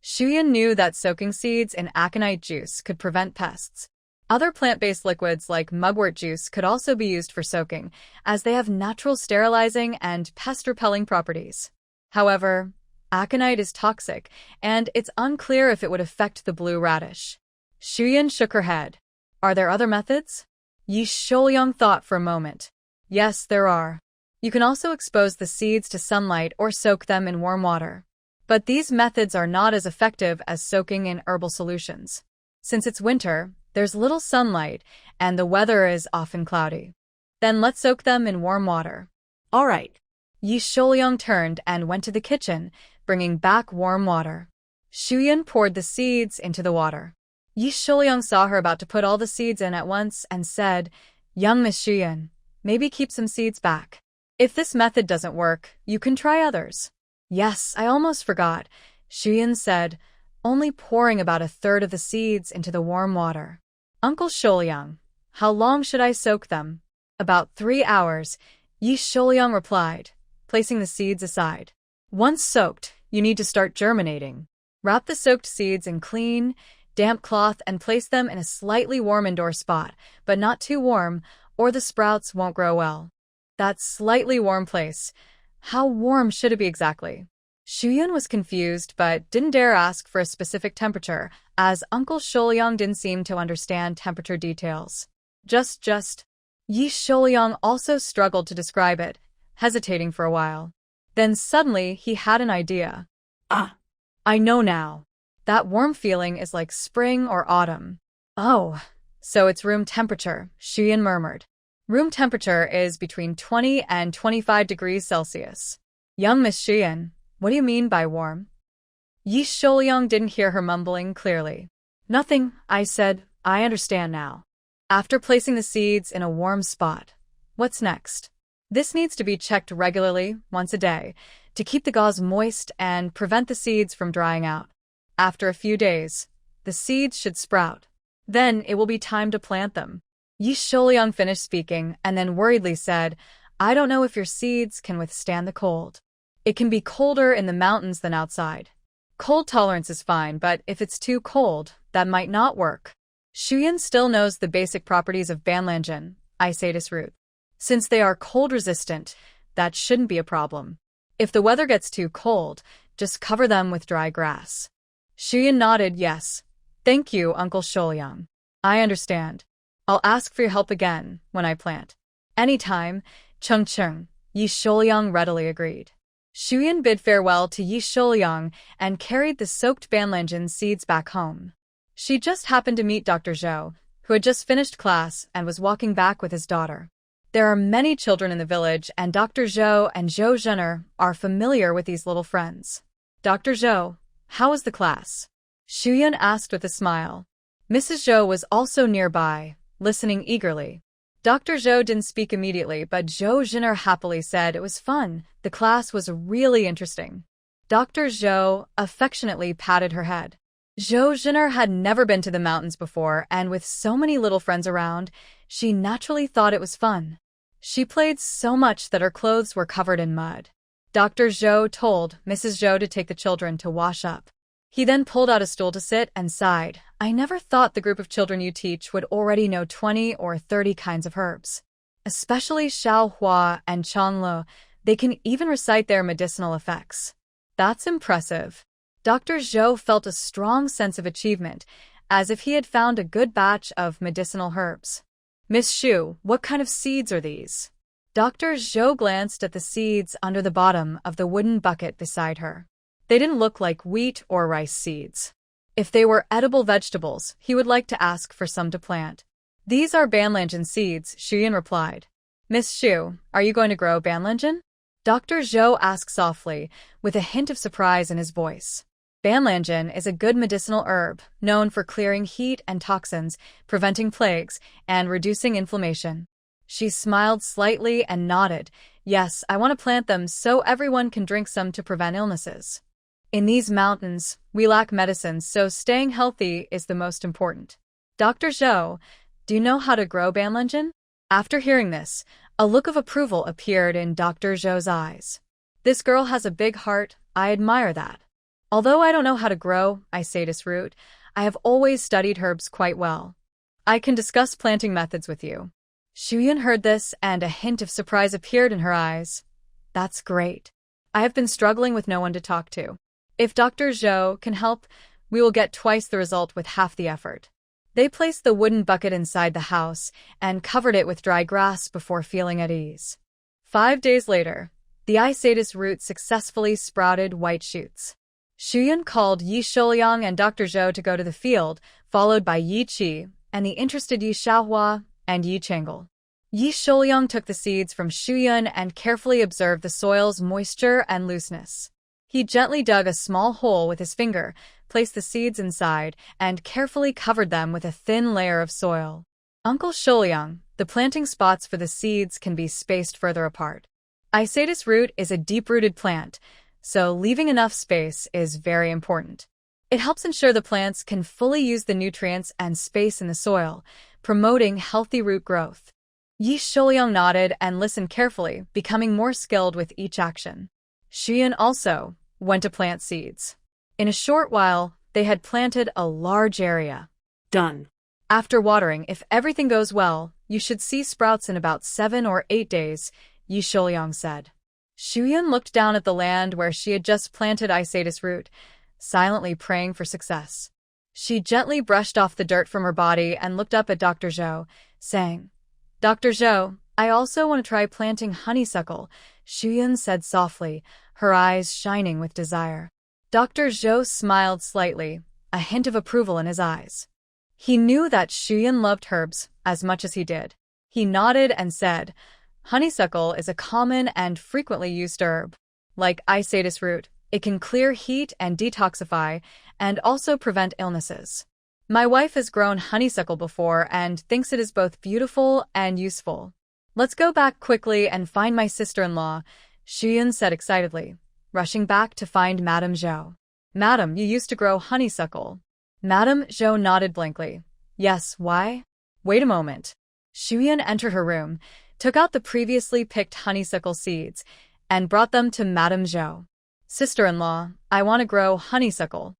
Shuyun knew that soaking seeds in aconite juice could prevent pests. Other plant-based liquids like mugwort juice could also be used for soaking, as they have natural sterilizing and pest-repelling properties. However, aconite is toxic, and it's unclear if it would affect the blue radish. Shuyun shook her head. Are there other methods? Yi Sholyang thought for a moment. Yes, there are. You can also expose the seeds to sunlight or soak them in warm water. But these methods are not as effective as soaking in herbal solutions. Since it's winter, there's little sunlight, and the weather is often cloudy. Then let's soak them in warm water. All right. Yi Sholyang turned and went to the kitchen, bringing back warm water. Shuyun poured the seeds into the water. Yi Sholyang saw her about to put all the seeds in at once and said, "Young Miss Shuyun, maybe keep some seeds back. If this method doesn't work, you can try others." "Yes, I almost forgot," Shuyun said, only pouring about a third of the seeds into the warm water. "Uncle Sholyang, how long should I soak them?" "About 3 hours," Yi Sholyang replied, placing the seeds aside. "Once soaked, you need to start germinating. Wrap the soaked seeds in clean, damp cloth and place them in a slightly warm indoor spot, but not too warm, or the sprouts won't grow well." That slightly warm place. How warm should it be exactly? Shuyun was confused but didn't dare ask for a specific temperature, as Uncle Sholyang didn't seem to understand temperature details. Just. Yi Sholyang also struggled to describe it, hesitating for a while. Then suddenly he had an idea. I know now. That warm feeling is like spring or autumn. Oh, so it's room temperature, Shuyun murmured. Room temperature is between 20 and 25 degrees Celsius. Young Miss Shuyun, what do you mean by warm? Yi Sholyang didn't hear her mumbling clearly. Nothing, I said, I understand now. After placing the seeds in a warm spot, what's next? This needs to be checked regularly, once a day, to keep the gauze moist and prevent the seeds from drying out. After a few days, the seeds should sprout. Then it will be time to plant them. Yi Sholyang finished speaking and then worriedly said, I don't know if your seeds can withstand the cold. It can be colder in the mountains than outside. Cold tolerance is fine, but if it's too cold, that might not work. Shuyun still knows the basic properties of banlangen, Isatis root. Since they are cold-resistant, that shouldn't be a problem. If the weather gets too cold, just cover them with dry grass. Shuyun nodded yes. Thank you, Uncle Sholyang. I understand. I'll ask for your help again when I plant. Anytime, Chung, Yi Sholyang readily agreed. Shuyun bid farewell to Yi Sholyang and carried the soaked banlangen seeds back home. She just happened to meet Dr. Zhou, who had just finished class and was walking back with his daughter. There are many children in the village, and Dr. Zhou and Zhou Zhener are familiar with these little friends. Dr. Zhou, how was the class? Shuyun asked with a smile. Mrs. Zhou was also nearby, listening eagerly. Dr. Zhou didn't speak immediately, but Zhou Zhener happily said it was fun. The class was really interesting. Dr. Zhou affectionately patted her head. Zhou Zhener had never been to the mountains before, and with so many little friends around, she naturally thought it was fun. She played so much that her clothes were covered in mud. Dr. Zhou told Mrs. Zhou to take the children to wash up. He then pulled out a stool to sit and sighed. I never thought the group of children you teach would already know 20 or 30 kinds of herbs. Especially Xiaohua and Chanlo, they can even recite their medicinal effects. That's impressive. Dr. Zhou felt a strong sense of achievement, as if he had found a good batch of medicinal herbs. Miss Xu, what kind of seeds are these? Dr. Zhou glanced at the seeds under the bottom of the wooden bucket beside her. They didn't look like wheat or rice seeds. If they were edible vegetables, he would like to ask for some to plant. These are banlangen seeds, Xuyan replied. Miss Xu, are you going to grow banlangen? Dr. Zhou asked softly, with a hint of surprise in his voice. Banlangen is a good medicinal herb, known for clearing heat and toxins, preventing plagues, and reducing inflammation. She smiled slightly and nodded. Yes, I want to plant them so everyone can drink some to prevent illnesses. In these mountains, we lack medicines, so staying healthy is the most important. Dr. Zhou, do you know how to grow banlangen? After hearing this, a look of approval appeared in Dr. Zhou's eyes. This girl has a big heart, I admire that. Although I don't know how to grow Isatis root, I have always studied herbs quite well. I can discuss planting methods with you. Xuyan heard this, and a hint of surprise appeared in her eyes. That's great. I have been struggling with no one to talk to. If Dr. Zhou can help, we will get twice the result with half the effort. They placed the wooden bucket inside the house and covered it with dry grass before feeling at ease. 5 days later, the Isatis root successfully sprouted white shoots. Xuyan called Yi Shouliang and Dr. Zhou to go to the field, followed by Yi Qi and the interested Yi Xiaohua and Yi Chengle. Yi Shouliang took the seeds from Xuyan and carefully observed the soil's moisture and looseness. He gently dug a small hole with his finger, placed the seeds inside, and carefully covered them with a thin layer of soil. Uncle Shouliang, the planting spots for the seeds can be spaced further apart. Isatis root is a deep-rooted plant, so leaving enough space is very important. It helps ensure the plants can fully use the nutrients and space in the soil, promoting healthy root growth. Yi Shouliang nodded and listened carefully, becoming more skilled with each action. Xuyan also went to plant seeds. In a short while, they had planted a large area. Done. After watering, if everything goes well, you should see sprouts in about 7 or 8 days, Yi Shouliang said. Xuyan looked down at the land where she had just planted Isatis root, silently praying for success. She gently brushed off the dirt from her body and looked up at Dr. Zhou, saying, Dr. Zhou, I also want to try planting honeysuckle, Xuyan said softly, her eyes shining with desire. Dr. Zhou smiled slightly, a hint of approval in his eyes. He knew that Xuyan loved herbs as much as he did. He nodded and said, honeysuckle is a common and frequently used herb. Like Isatis root, it can clear heat and detoxify, and also prevent illnesses. My wife has grown honeysuckle before and thinks it is both beautiful and useful. Let's go back quickly and find my sister-in-law, Xuyan said excitedly, rushing back to find Madame Zhou. Madam, you used to grow honeysuckle. Madame Zhou nodded blankly. Yes, why? Wait a moment. Xuyan entered her room, took out the previously picked honeysuckle seeds, and brought them to Madame Zhou. Sister-in-law, I want to grow honeysuckle.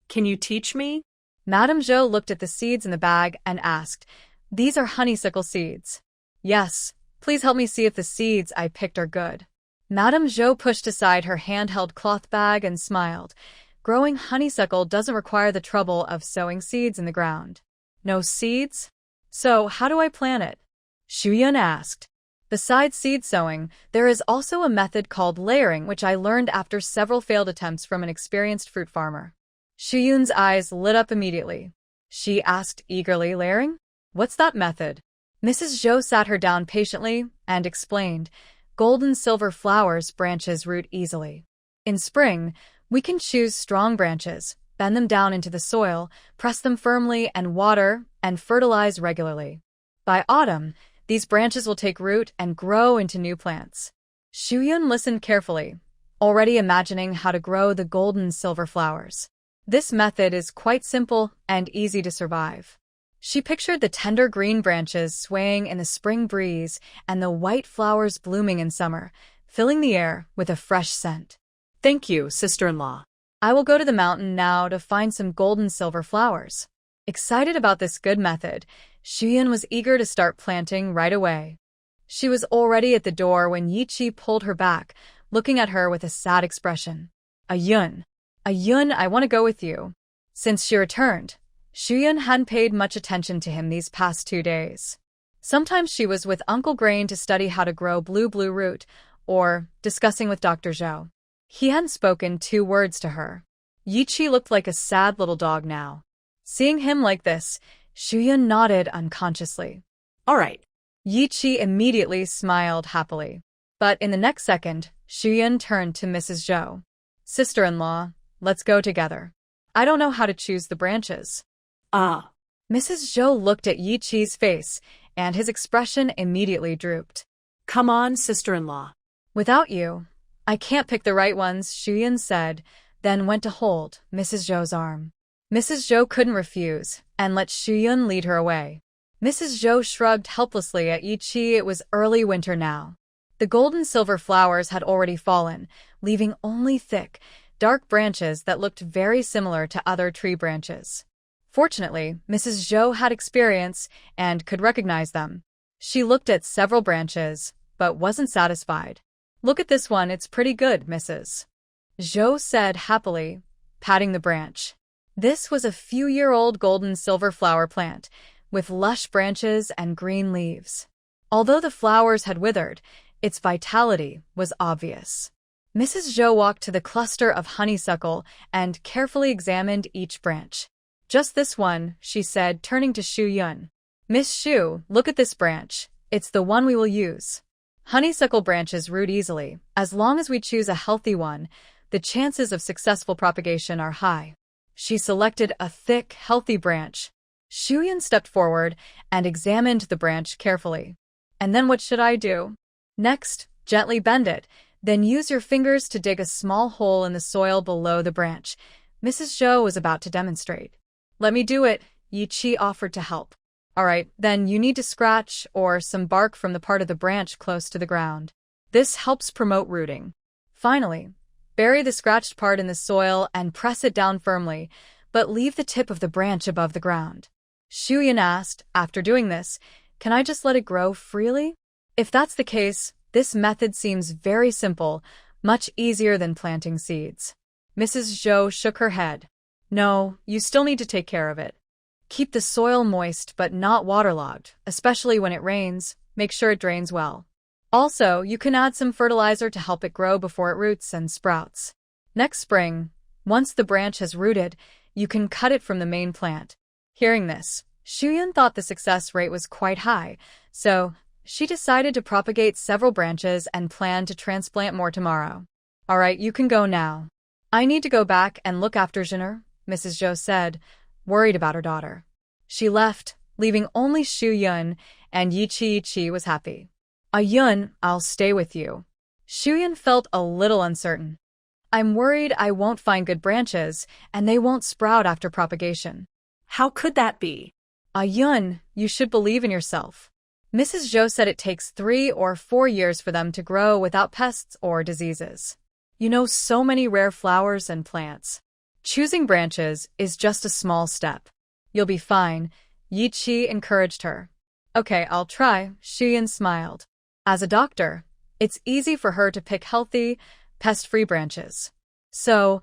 Can you teach me? Madame Zhou looked at the seeds in the bag and asked, These are honeysuckle seeds. Yes, please help me see if the seeds I picked are good. Madame Zhou pushed aside her handheld cloth bag and smiled. Growing honeysuckle doesn't require the trouble of sowing seeds in the ground. No seeds? So how do I plant it? Xuyan asked. Besides seed sowing, there is also a method called layering which I learned after several failed attempts from an experienced fruit farmer. Xuyan's eyes lit up immediately. She asked eagerly, layering? What's that method? Mrs. Zhou sat her down patiently and explained, golden silver flowers branches root easily. In spring, we can choose strong branches, bend them down into the soil, press them firmly and water and fertilize regularly. By autumn, these branches will take root and grow into new plants. Xuyan listened carefully, already imagining how to grow the golden silver flowers. This method is quite simple and easy to survive. She pictured the tender green branches swaying in the spring breeze and the white flowers blooming in summer, filling the air with a fresh scent. Thank you, sister-in-law. I will go to the mountain now to find some golden silver flowers. Excited about this good method, Xuyan was eager to start planting right away. She was already at the door when Yi Qi pulled her back, looking at her with a sad expression. Ayun, I want to go with you. Since she returned, Shuyun hadn't paid much attention to him these past 2 days. Sometimes she was with Uncle Grain to study how to grow blue root, or discussing with Dr. Zhou. He hadn't spoken 2 words to her. Yiqi looked like a sad little dog now. Seeing him like this, Shuyun nodded unconsciously. All right. Yiqi immediately smiled happily. But in the next second, Shuyun turned to Mrs. Zhou. Sister-in-law, let's go together. I don't know how to choose the branches. Ah. Mrs. Zhou looked at Yiqi's face, and his expression immediately drooped. Come on, sister-in-law. Without you, I can't pick the right ones, Shuyun said, then went to hold Mrs. Zhou's arm. Mrs. Zhou couldn't refuse, and let Shuyun lead her away. Mrs. Zhou shrugged helplessly at Yiqi. It was early winter now. The gold-and-silver flowers had already fallen, leaving only thick, dark branches that looked very similar to other tree branches. Fortunately, Mrs. Zhou had experience and could recognize them. She looked at several branches, but wasn't satisfied. Look at this one, it's pretty good, Mrs. Zhou said happily, patting the branch. This was a few-year-old golden-silver flower plant, with lush branches and green leaves. Although the flowers had withered, its vitality was obvious. Mrs. Zhou walked to the cluster of honeysuckle and carefully examined each branch. Just this one, she said, turning to Shuyun. Miss Shu, look at this branch. It's the one we will use. Honeysuckle branches root easily. As long as we choose a healthy one, the chances of successful propagation are high. She selected a thick, healthy branch. Shuyun stepped forward and examined the branch carefully. And then what should I do? Next, gently bend it, then use your fingers to dig a small hole in the soil below the branch. Mrs. Zhou was about to demonstrate. Let me do it, Yiqi offered to help. All right, then you need to scratch or some bark from the part of the branch close to the ground. This helps promote rooting. Finally, bury the scratched part in the soil and press it down firmly, but leave the tip of the branch above the ground. Shuyun asked, after doing this, can I just let it grow freely? If that's the case, this method seems very simple, much easier than planting seeds. Mrs. Zhou shook her head. No, you still need to take care of it. Keep the soil moist but not waterlogged, especially when it rains. Make sure it drains well. Also, you can add some fertilizer to help it grow before it roots and sprouts. Next spring, once the branch has rooted, you can cut it from the main plant. Hearing this, Shuyun thought the success rate was quite high, so she decided to propagate several branches and planned to transplant more tomorrow. All right, you can go now. I need to go back and look after Jin'er, Mrs. Zhou said, worried about her daughter. She left, leaving only Shuyun, and Yiqi was happy. Yun, I'll stay with you. Shuyun felt a little uncertain. I'm worried I won't find good branches, and they won't sprout after propagation. How could that be? Yun, you should believe in yourself. Mrs. Zhou said it takes 3 or 4 years for them to grow without pests or diseases. You know so many rare flowers and plants. Choosing branches is just a small step. You'll be fine, Yiqi encouraged her. Okay, I'll try, Shuyun smiled. As a doctor, it's easy for her to pick healthy, pest-free branches. So,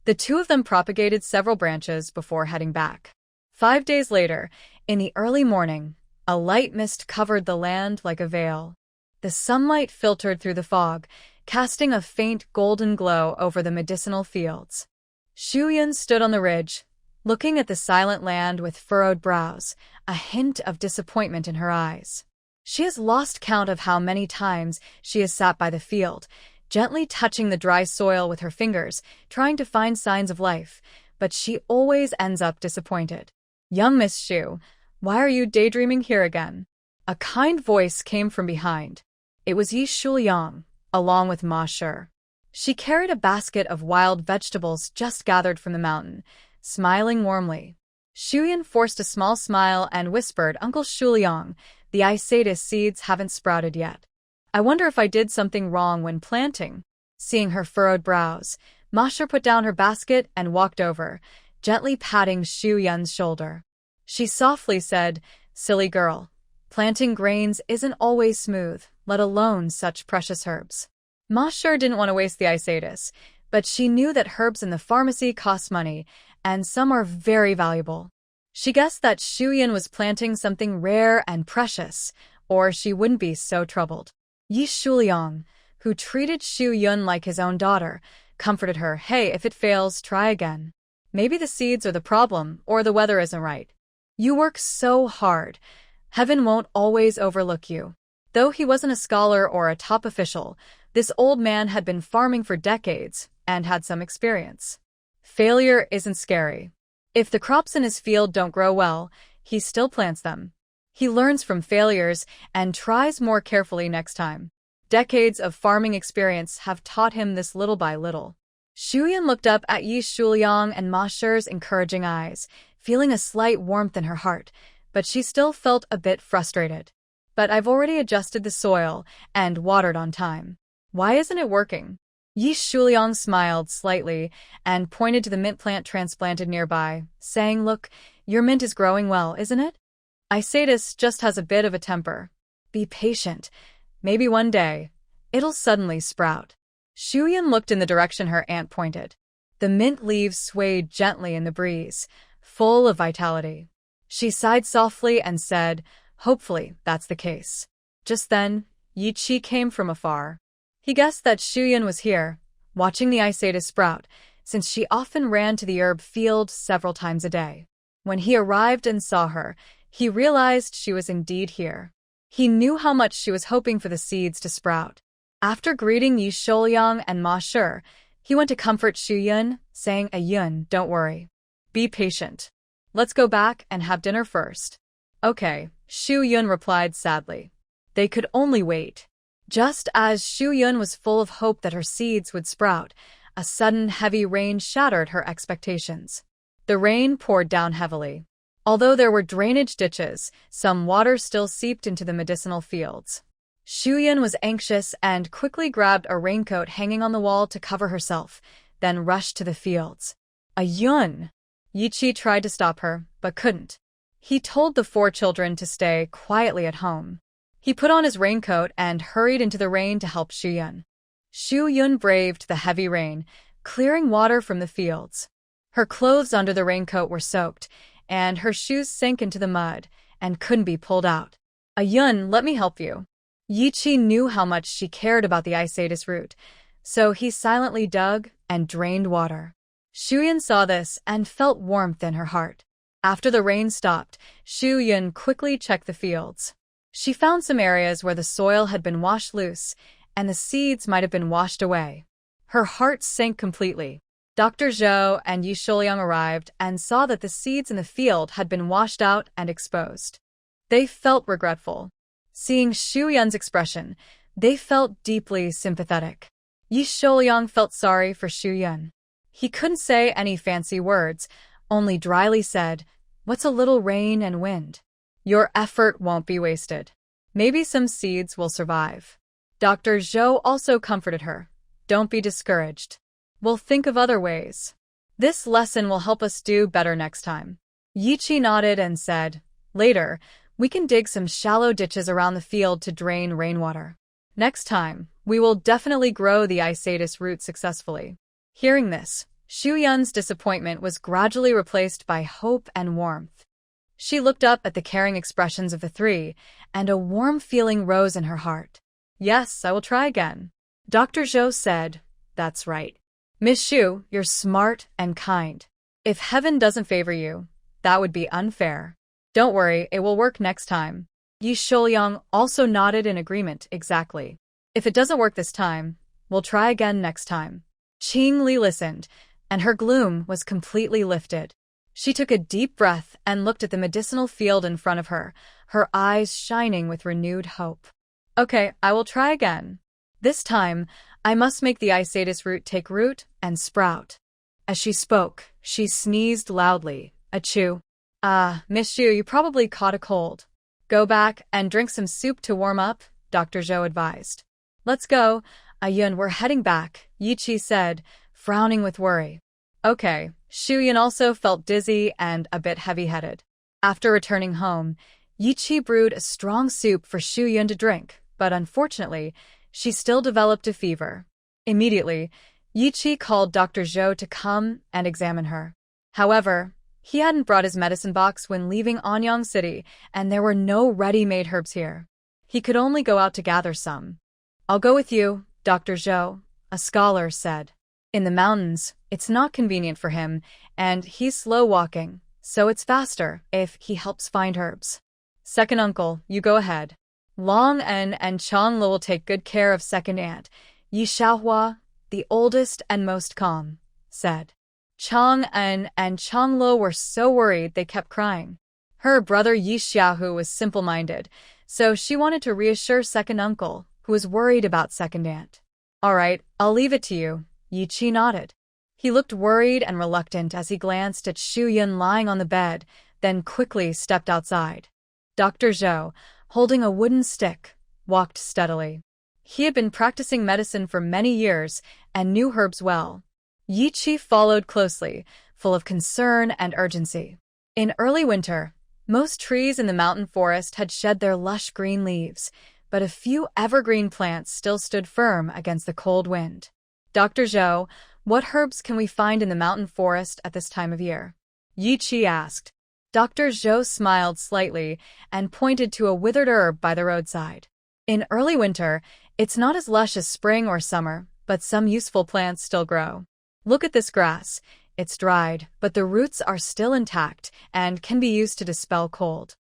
the two of them propagated several branches before heading back. 5 days later, in the early morning, a light mist covered the land like a veil. The sunlight filtered through the fog, casting a faint golden glow over the medicinal fields. Shuyun stood on the ridge, looking at the silent land with furrowed brows, a hint of disappointment in her eyes. She has lost count of how many times she has sat by the field, gently touching the dry soil with her fingers, trying to find signs of life, but she always ends up disappointed. Young Miss Shu, why are you daydreaming here again? A kind voice came from behind. It was Yi Shuliang, along with Ma Shi. She carried a basket of wild vegetables just gathered from the mountain, smiling warmly. Shuyun forced a small smile and whispered, Uncle Shuliang, the Isatis seeds haven't sprouted yet. I wonder if I did something wrong when planting. Seeing her furrowed brows, Ma Shi put down her basket and walked over, gently patting Shuyun's shoulder. She softly said, Silly girl, planting grains isn't always smooth, let alone such precious herbs. Ma Shi didn't want to waste the Isatis, but she knew that herbs in the pharmacy cost money, and some are very valuable. She guessed that Xu Yun was planting something rare and precious, or she wouldn't be so troubled. Yi Shuliang, who treated Xu Yun like his own daughter, comforted her. Hey, if it fails, try again. Maybe the seeds are the problem, or the weather isn't right. You work so hard. Heaven won't always overlook you. Though he wasn't a scholar or a top official, this old man had been farming for decades and had some experience. Failure isn't scary. If the crops in his field don't grow well, he still plants them. He learns from failures and tries more carefully next time. Decades of farming experience have taught him this little by little. Xu Yun looked up at Yi Shuliang and Ma Shi's encouraging eyes, feeling a slight warmth in her heart, but she still felt a bit frustrated. But I've already adjusted the soil and watered on time. Why isn't it working? Yi Shuliang smiled slightly and pointed to the mint plant transplanted nearby, saying, Look, your mint is growing well, isn't it? Isatis just has a bit of a temper. Be patient. Maybe one day, it'll suddenly sprout. Xu Yun looked in the direction her aunt pointed. The mint leaves swayed gently in the breeze, full of vitality. She sighed softly and said, Hopefully, that's the case. Just then, Yi Qi came from afar. He guessed that Xu Yun was here, watching the Isatis sprout, since she often ran to the herb field several times a day. When he arrived and saw her, he realized she was indeed here. He knew how much she was hoping for the seeds to sprout. After greeting Yi Shuliang and Ma Shi, he went to comfort Xu Yun, saying, Yun, don't worry. Be patient. Let's go back and have dinner first. Okay, Xu Yun replied sadly. They could only wait. Just as Xu Yun was full of hope that her seeds would sprout, a sudden heavy rain shattered her expectations. The rain poured down heavily. Although there were drainage ditches, some water still seeped into the medicinal fields. Xu Yun was anxious and quickly grabbed a raincoat hanging on the wall to cover herself, then rushed to the fields. Yun! Yi Qi tried to stop her, but couldn't. He told the 4 children to stay quietly at home. He put on his raincoat and hurried into the rain to help Xu Yun. Xu Yun braved the heavy rain, clearing water from the fields. Her clothes under the raincoat were soaked, and her shoes sank into the mud and couldn't be pulled out. Yun, let me help you. Yi Qi knew how much she cared about the Isatis root, so he silently dug and drained water. Xu Yun saw this and felt warmth in her heart. After the rain stopped, Xu Yun quickly checked the fields. She found some areas where the soil had been washed loose, and the seeds might have been washed away. Her heart sank completely. Dr. Zhou and Yi Shuliang arrived and saw that the seeds in the field had been washed out and exposed. They felt regretful. Seeing Xu Yun's expression, they felt deeply sympathetic. Yi Shuliang felt sorry for Xu Yun. He couldn't say any fancy words, only dryly said, What's a little rain and wind? Your effort won't be wasted. Maybe some seeds will survive. Dr. Zhou also comforted her. Don't be discouraged. We'll think of other ways. This lesson will help us do better next time. Yi Qi nodded and said, Later, we can dig some shallow ditches around the field to drain rainwater. Next time, we will definitely grow the Isatis root successfully. Hearing this, Xu Yun's disappointment was gradually replaced by hope and warmth. She looked up at the caring expressions of the 3, and a warm feeling rose in her heart. Yes, I will try again. Dr. Zhou said, That's right. Miss Xu, you're smart and kind. If heaven doesn't favor you, that would be unfair. Don't worry, it will work next time. Yi Shuliang also nodded in agreement. Exactly. If it doesn't work this time, we'll try again next time. Qing Li listened, and her gloom was completely lifted. She took a deep breath and looked at the medicinal field in front of her, her eyes shining with renewed hope. Okay, I will try again. This time, I must make the Isatis root take root and sprout. As she spoke, she sneezed loudly. Achoo. Miss Xu, you probably caught a cold. Go back and drink some soup to warm up, Dr. Zhou advised. Let's go, Yun, we're heading back, Yi Qi said, frowning with worry. Okay, Xu Yun also felt dizzy and a bit heavy-headed. After returning home, Yi Qi brewed a strong soup for Xu Yun to drink, but unfortunately, she still developed a fever. Immediately, Yi Qi called Dr. Zhou to come and examine her. However, He hadn't brought his medicine box when leaving Anyang City, and there were no ready-made herbs here. He could only go out to gather some. "I'll go with you, Dr. Zhou," a scholar said. "In the mountains, it's not convenient for him, and he's slow walking, so it's faster if he helps find herbs. Second uncle, you go ahead. Long En and Chang Lo will take good care of second aunt. Yi Xiaohua, the oldest and most calm, said. Chang En and Chang Lo were so worried they kept crying. Her brother Yi Xiaohu was simple-minded, so she wanted to reassure second uncle, who was worried about second aunt. "All right, I'll leave it to you," Yi Qi nodded. He looked worried and reluctant as he glanced at Xu Yun lying on the bed, then quickly stepped outside. Dr. Zhou, holding a wooden stick, walked steadily. He had been practicing medicine for many years and knew herbs well. Yi Qi followed closely, full of concern and urgency. In early winter, most trees in the mountain forest had shed their lush green leaves, but a few evergreen plants still stood firm against the cold wind. "Dr. Zhou, what herbs can we find in the mountain forest at this time of year?" Yi Qi asked. Dr. Zhou smiled slightly and pointed to a withered herb by the roadside. In early winter, it's not as lush as spring or summer, but some useful plants still grow. Look at this grass. It's dried, but the roots are still intact and can be used to dispel cold.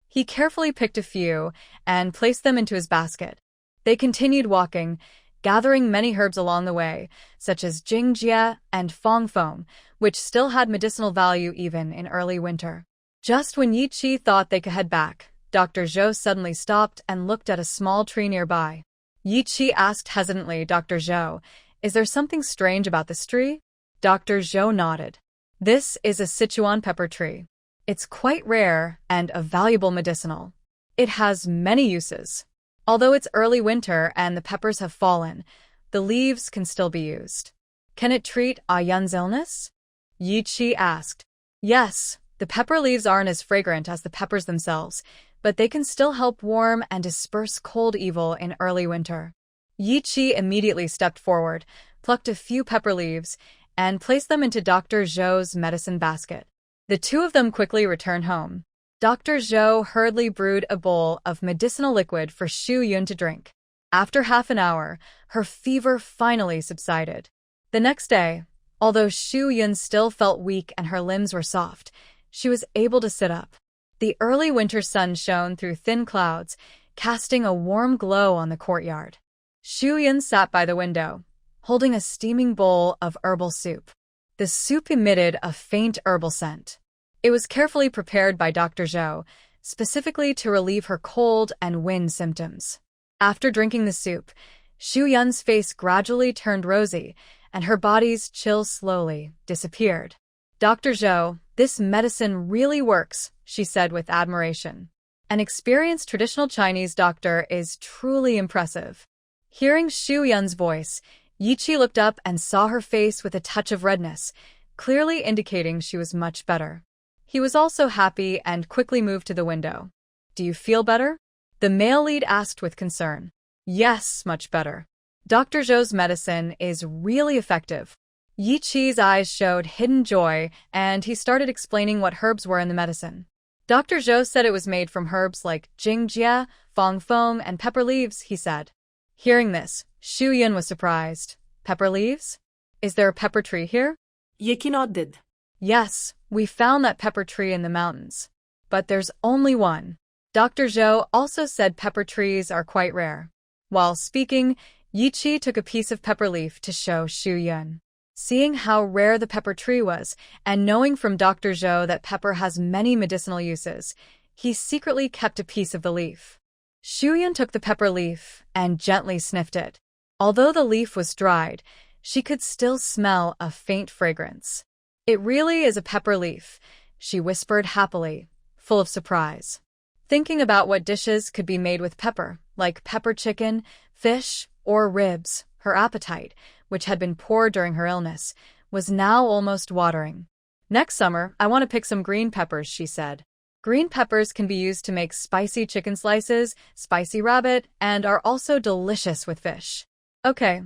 He carefully picked a few and placed them into his basket. They continued walking, gathering many herbs along the way, such as jingjie and fongfeng, which still had medicinal value even in early winter. Just when Yi Qi thought they could head back, Dr. Zhou suddenly stopped and looked at a small tree nearby. Yi Qi asked hesitantly, "Dr. Zhou, is there something strange about this tree?" Dr. Zhou nodded. "This is a Sichuan pepper tree. It's quite rare and a valuable medicinal. It has many uses. Although it's early winter and the peppers have fallen, the leaves can still be used." "Can it treat Yun's illness?" Yi Qi asked. "Yes, the pepper leaves aren't as fragrant as the peppers themselves, but they can still help warm and disperse cold evil in early winter." Yi Qi immediately stepped forward, plucked a few pepper leaves, and placed them into Dr. Zhou's medicine basket. The two of them quickly returned home. Dr. Zhou hurriedly brewed a bowl of medicinal liquid for Xu Yun to drink. After half an hour, her fever finally subsided. The next day, although Xu Yun still felt weak and her limbs were soft, she was able to sit up. The early winter sun shone through thin clouds, casting a warm glow on the courtyard. Xu Yun sat by the window, holding a steaming bowl of herbal soup. The soup emitted a faint herbal scent. It was carefully prepared by Dr. Zhou, specifically to relieve her cold and wind symptoms. After drinking the soup, Xu Yun's face gradually turned rosy, and her body's chill slowly disappeared. "Dr. Zhou, this medicine really works," she said with admiration. "An experienced traditional Chinese doctor is truly impressive." Hearing Xu Yun's voice, Yi Qi looked up and saw her face with a touch of redness, clearly indicating she was much better. He was also happy and quickly moved to the window. "Do you feel better?" the male lead asked with concern. "Yes, much better. Dr. Zhou's medicine is really effective." Yi Qi's eyes showed hidden joy, and he started explaining what herbs were in the medicine. Dr. Zhou said it was made from herbs like jingjie, fongfeng, and pepper leaves, he said. Hearing this, Xu Yun was surprised. "Pepper leaves? Is there a pepper tree here?" Yi Qi nodded. "Yes, we found that pepper tree in the mountains. But there's only one." Dr. Zhou also said pepper trees are quite rare. While speaking, Yi Qi took a piece of pepper leaf to show Xu Yun. Seeing how rare the pepper tree was, and knowing from Dr. Zhou that pepper has many medicinal uses, he secretly kept a piece of the leaf. Xu Yun took the pepper leaf and gently sniffed it. Although the leaf was dried, she could still smell a faint fragrance. "It really is a pepper leaf," she whispered happily, full of surprise. Thinking about what dishes could be made with pepper, like pepper chicken, fish, or ribs, her appetite, which had been poor during her illness, was now almost watering. "Next summer, I want to pick some green peppers," she said. Green peppers can be used to make spicy chicken slices, spicy rabbit, and are also delicious with fish. "Okay,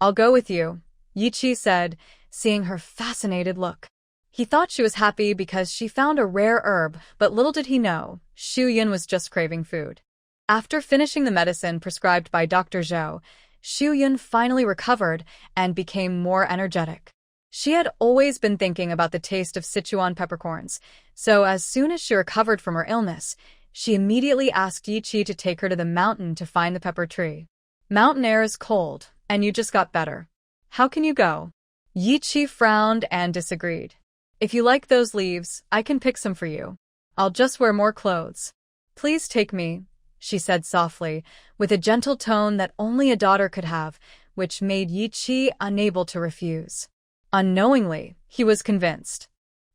I'll go with you," Yi Qi said, seeing her fascinated look. He thought she was happy because she found a rare herb, but little did he know, Xu Yun was just craving food. After finishing the medicine prescribed by Dr. Zhou, Xu Yun finally recovered and became more energetic. She had always been thinking about the taste of Sichuan peppercorns, so as soon as she recovered from her illness, she immediately asked Yi Qi to take her to the mountain to find the pepper tree. Mountain air is cold, and you just got better. How can you go? Yi Qi frowned and disagreed. If you like those leaves, I can pick some for you. I'll just wear more clothes. Please take me, she said softly, with a gentle tone that only a daughter could have, which made Yi Qi unable to refuse. Unknowingly, he was convinced.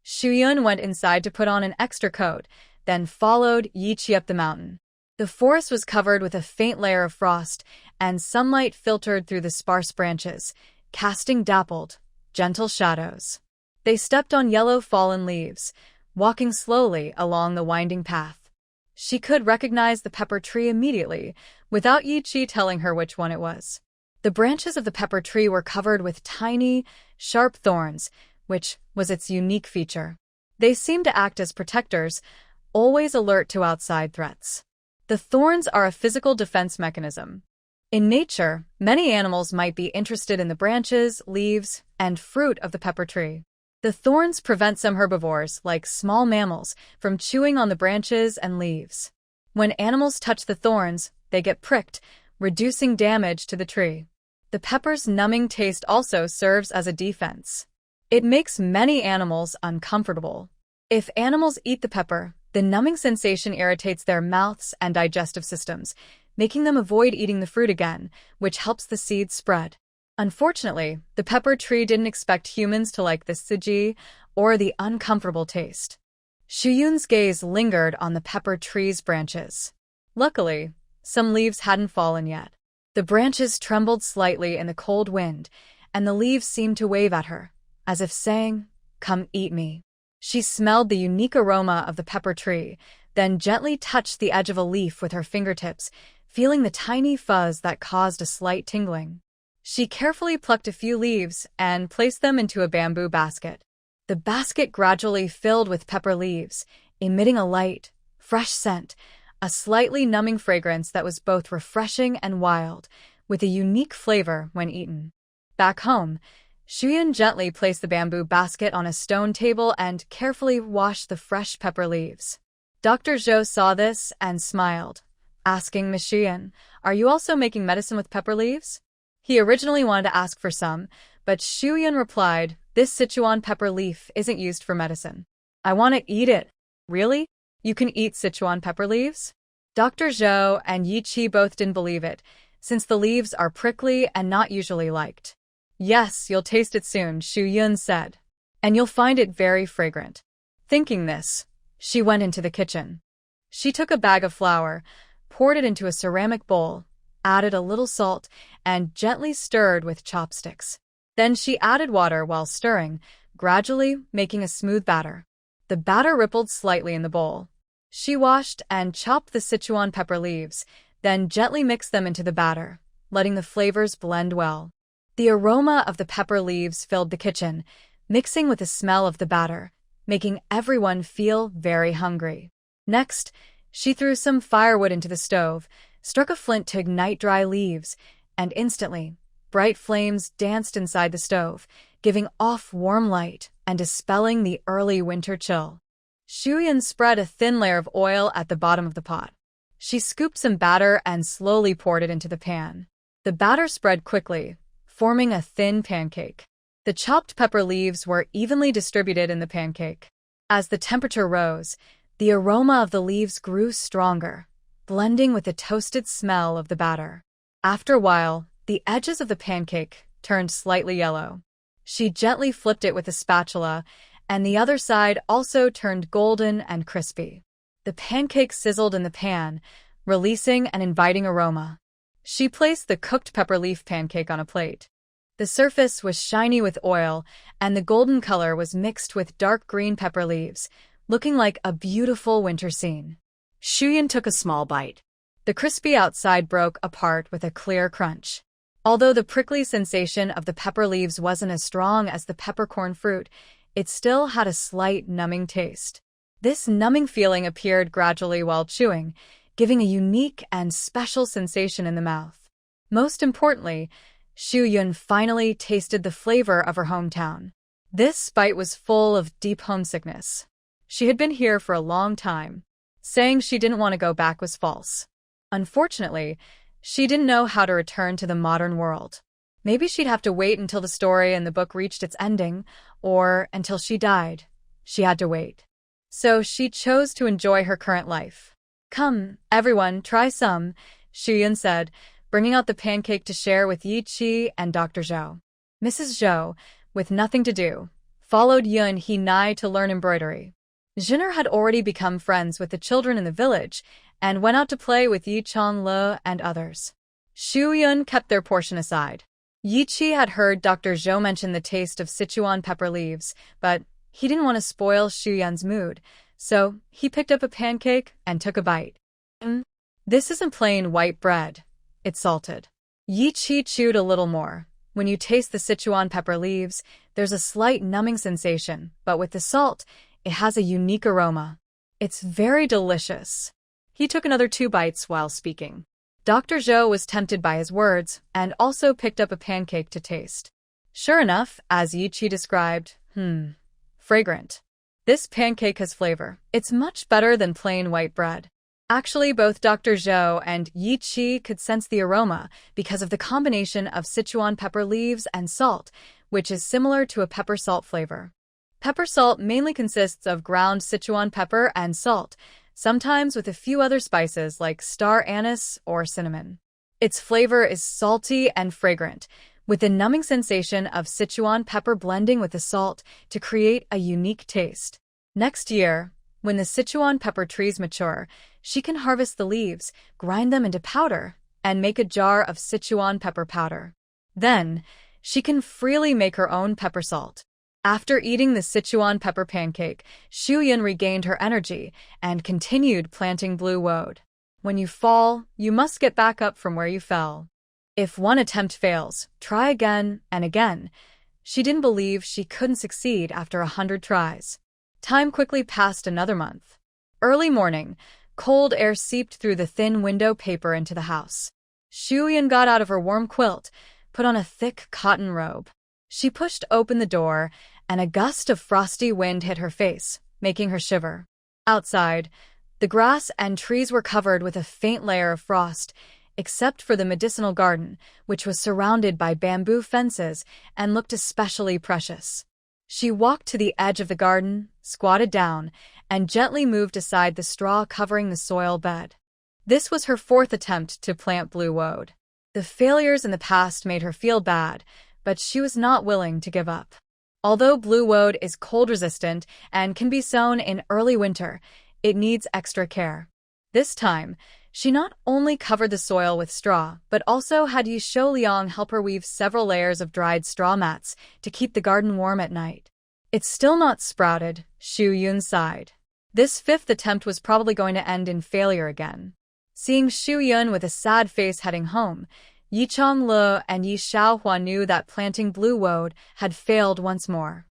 Xu Yun went inside to put on an extra coat, then followed Yi Qi up the mountain. The forest was covered with a faint layer of frost, and sunlight filtered through the sparse branches, casting dappled, gentle shadows. They stepped on yellow fallen leaves, walking slowly along the winding path. She could recognize the pepper tree immediately, without Yi Qi telling her which one it was. The branches of the pepper tree were covered with tiny, sharp thorns, which was its unique feature. They seemed to act as protectors, always alert to outside threats. The thorns are a physical defense mechanism. In nature, many animals might be interested in the branches, leaves, and fruit of the pepper tree. The thorns prevent some herbivores, like small mammals, from chewing on the branches and leaves. When animals touch the thorns, they get pricked, reducing damage to the tree. The pepper's numbing taste also serves as a defense. It makes many animals uncomfortable. If animals eat the pepper, the numbing sensation irritates their mouths and digestive systems, making them avoid eating the fruit again, which helps the seeds spread. Unfortunately, the pepper tree didn't expect humans to like the suji or the uncomfortable taste. Xu Yun's gaze lingered on the pepper tree's branches. Luckily, some leaves hadn't fallen yet. The branches trembled slightly in the cold wind, and the leaves seemed to wave at her, as if saying, "Come eat me." She smelled the unique aroma of the pepper tree, then gently touched the edge of a leaf with her fingertips, feeling the tiny fuzz that caused a slight tingling. She carefully plucked a few leaves and placed them into a bamboo basket. The basket gradually filled with pepper leaves, emitting a light, fresh scent, a slightly numbing fragrance that was both refreshing and wild, with a unique flavor when eaten. Back home, Xu Yun gently placed the bamboo basket on a stone table and carefully washed the fresh pepper leaves. Dr. Zhou saw this and smiled, asking Miss Xu Yun, "Are you also making medicine with pepper leaves?" He originally wanted to ask for some, but Xu Yun replied, "This Sichuan pepper leaf isn't used for medicine. I want to eat it." "Really? You can eat Sichuan pepper leaves?" Dr. Zhou and Yi Qi both didn't believe it, since the leaves are prickly and not usually liked. "Yes, you'll taste it soon," Xu Yun said. "And you'll find it very fragrant." Thinking this, she went into the kitchen. She took a bag of flour, poured it into a ceramic bowl, added a little salt, and gently stirred with chopsticks. Then she added water while stirring, gradually making a smooth batter. The batter rippled slightly in the bowl. She washed and chopped the Sichuan pepper leaves, then gently mixed them into the batter, letting the flavors blend well. The aroma of the pepper leaves filled the kitchen, mixing with the smell of the batter, making everyone feel very hungry. Next, she threw some firewood into the stove, struck a flint to ignite dry leaves, and instantly, bright flames danced inside the stove, giving off warm light and dispelling the early winter chill. Xu Yun spread a thin layer of oil at the bottom of the pot. She scooped some batter and slowly poured it into the pan. The batter spread quickly, forming a thin pancake. The chopped pepper leaves were evenly distributed in the pancake. As the temperature rose, the aroma of the leaves grew stronger, blending with the toasted smell of the batter. After a while, the edges of the pancake turned slightly yellow. She gently flipped it with a spatula, and the other side also turned golden and crispy. The pancake sizzled in the pan, releasing an inviting aroma. She placed the cooked pepper leaf pancake on a plate. The surface was shiny with oil, and the golden color was mixed with dark green pepper leaves, looking like a beautiful winter scene. Xu Yun took a small bite. The crispy outside broke apart with a clear crunch. Although the prickly sensation of the pepper leaves wasn't as strong as the peppercorn fruit, it still had a slight numbing taste. This numbing feeling appeared gradually while chewing, giving a unique and special sensation in the mouth. Most importantly, Xu Yun finally tasted the flavor of her hometown. This bite was full of deep homesickness. She had been here for a long time. Saying she didn't want to go back was false. Unfortunately, she didn't know how to return to the modern world. Maybe she'd have to wait until the story in the book reached its ending, or until she died. She had to wait. So she chose to enjoy her current life. "Come, everyone, try some," Xu Yun said, bringing out the pancake to share with Yi Qi and Dr. Zhou. Mrs. Zhou, with nothing to do, followed Yun He Nai to learn embroidery. Jinner had already become friends with the children in the village and went out to play with Yi Changle and others. Xu Yun kept their portion aside. Yi Qi had heard Dr. Zhou mention the taste of Sichuan pepper leaves, but he didn't want to spoil Xu Yun's mood, so he picked up a pancake and took a bite. This isn't plain white bread. It's salted. Yi Qi chewed a little more. When you taste the Sichuan pepper leaves, there's a slight numbing sensation, but with the salt, it has a unique aroma. It's very delicious. He took another 2 bites while speaking. Dr. Zhou was tempted by his words and also picked up a pancake to taste. Sure enough, as Yi Qi described, fragrant. This pancake has flavor. It's much better than plain white bread. Actually, both Dr. Zhou and Yi Qi could sense the aroma because of the combination of Sichuan pepper leaves and salt, which is similar to a pepper salt flavor. Pepper salt mainly consists of ground Sichuan pepper and salt, sometimes with a few other spices like star anise or cinnamon. Its flavor is salty and fragrant, with the numbing sensation of Sichuan pepper blending with the salt to create a unique taste. Next year, when the Sichuan pepper trees mature, she can harvest the leaves, grind them into powder, and make a jar of Sichuan pepper powder. Then, she can freely make her own pepper salt. After eating the Sichuan pepper pancake, Xu Yun regained her energy and continued planting blue woad. When you fall, you must get back up from where you fell. If one attempt fails, try again and again. She didn't believe she couldn't succeed after 100 tries. Time quickly passed another month. Early morning, cold air seeped through the thin window paper into the house. Xu Yun got out of her warm quilt, put on a thick cotton robe. She pushed open the door, and a gust of frosty wind hit her face, making her shiver. Outside, the grass and trees were covered with a faint layer of frost, except for the medicinal garden, which was surrounded by bamboo fences and looked especially precious. She walked to the edge of the garden, squatted down, and gently moved aside the straw covering the soil bed. This was her 4th attempt to plant blue woad. The failures in the past made her feel bad, but she was not willing to give up. Although blue woad is cold-resistant and can be sown in early winter, it needs extra care. This time, she not only covered the soil with straw, but also had Yi Shou Liang help her weave several layers of dried straw mats to keep the garden warm at night. It's still not sprouted, Xu Yun sighed. This 5th attempt was probably going to end in failure again. Seeing Xu Yun with a sad face heading home, Yi Changlu and Yi Xiaohua knew that planting blue woad had failed once more.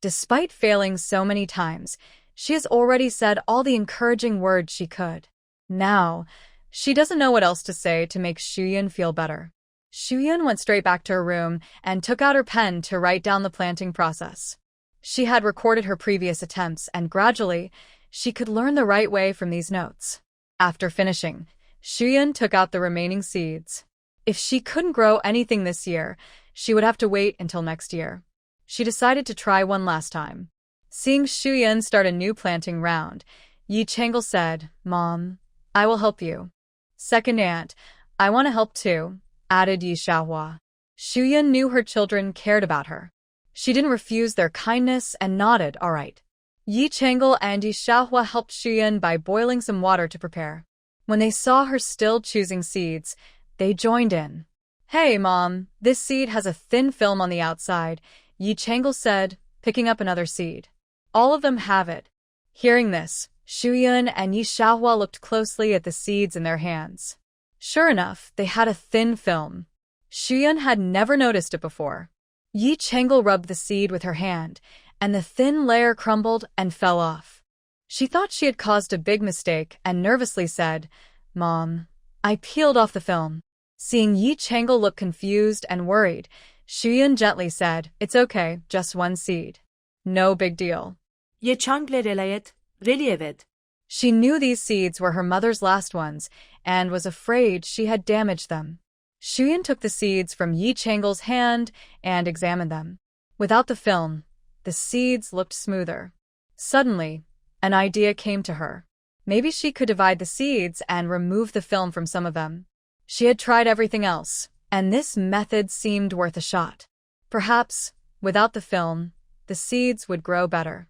Despite failing so many times, she has already said all the encouraging words she could. Now, she doesn't know what else to say to make Xu Yun feel better. Xu Yun went straight back to her room and took out her pen to write down the planting process. She had recorded her previous attempts, and gradually, she could learn the right way from these notes. After finishing, Xu Yun took out the remaining seeds. If she couldn't grow anything this year, she would have to wait until next year. She decided to try one last time. Seeing Xu Yun start a new planting round, Yi Changle said, "Mom, I will help you." "Second aunt, I want to help too," added Yi Xiaohua. Xu Yun knew her children cared about her. She didn't refuse their kindness and nodded, "All right." Yi Changle and Yi Xiaohua helped Xu Yun by boiling some water to prepare. When they saw her still choosing seeds, they joined in. "Hey, Mom, this seed has a thin film on the outside," Yi Changle said, picking up another seed. "All of them have it." Hearing this, Xu Yun and Yi Xiaohua looked closely at the seeds in their hands. Sure enough, they had a thin film. Xu Yun had never noticed it before. Yi Changle rubbed the seed with her hand, and the thin layer crumbled and fell off. She thought she had caused a big mistake and nervously said, "Mom, I peeled off the film." Seeing Yi Chang'e look confused and worried, Shuyun gently said, "It's okay, just one seed. No big deal." Ye changle relayet, relievet. She knew these seeds were her mother's last ones and was afraid she had damaged them. Shuyun took the seeds from Yi Chang'e's hand and examined them. Without the film, the seeds looked smoother. Suddenly, an idea came to her. Maybe she could divide the seeds and remove the film from some of them. She had tried everything else, and this method seemed worth a shot. Perhaps, without the film, the seeds would grow better.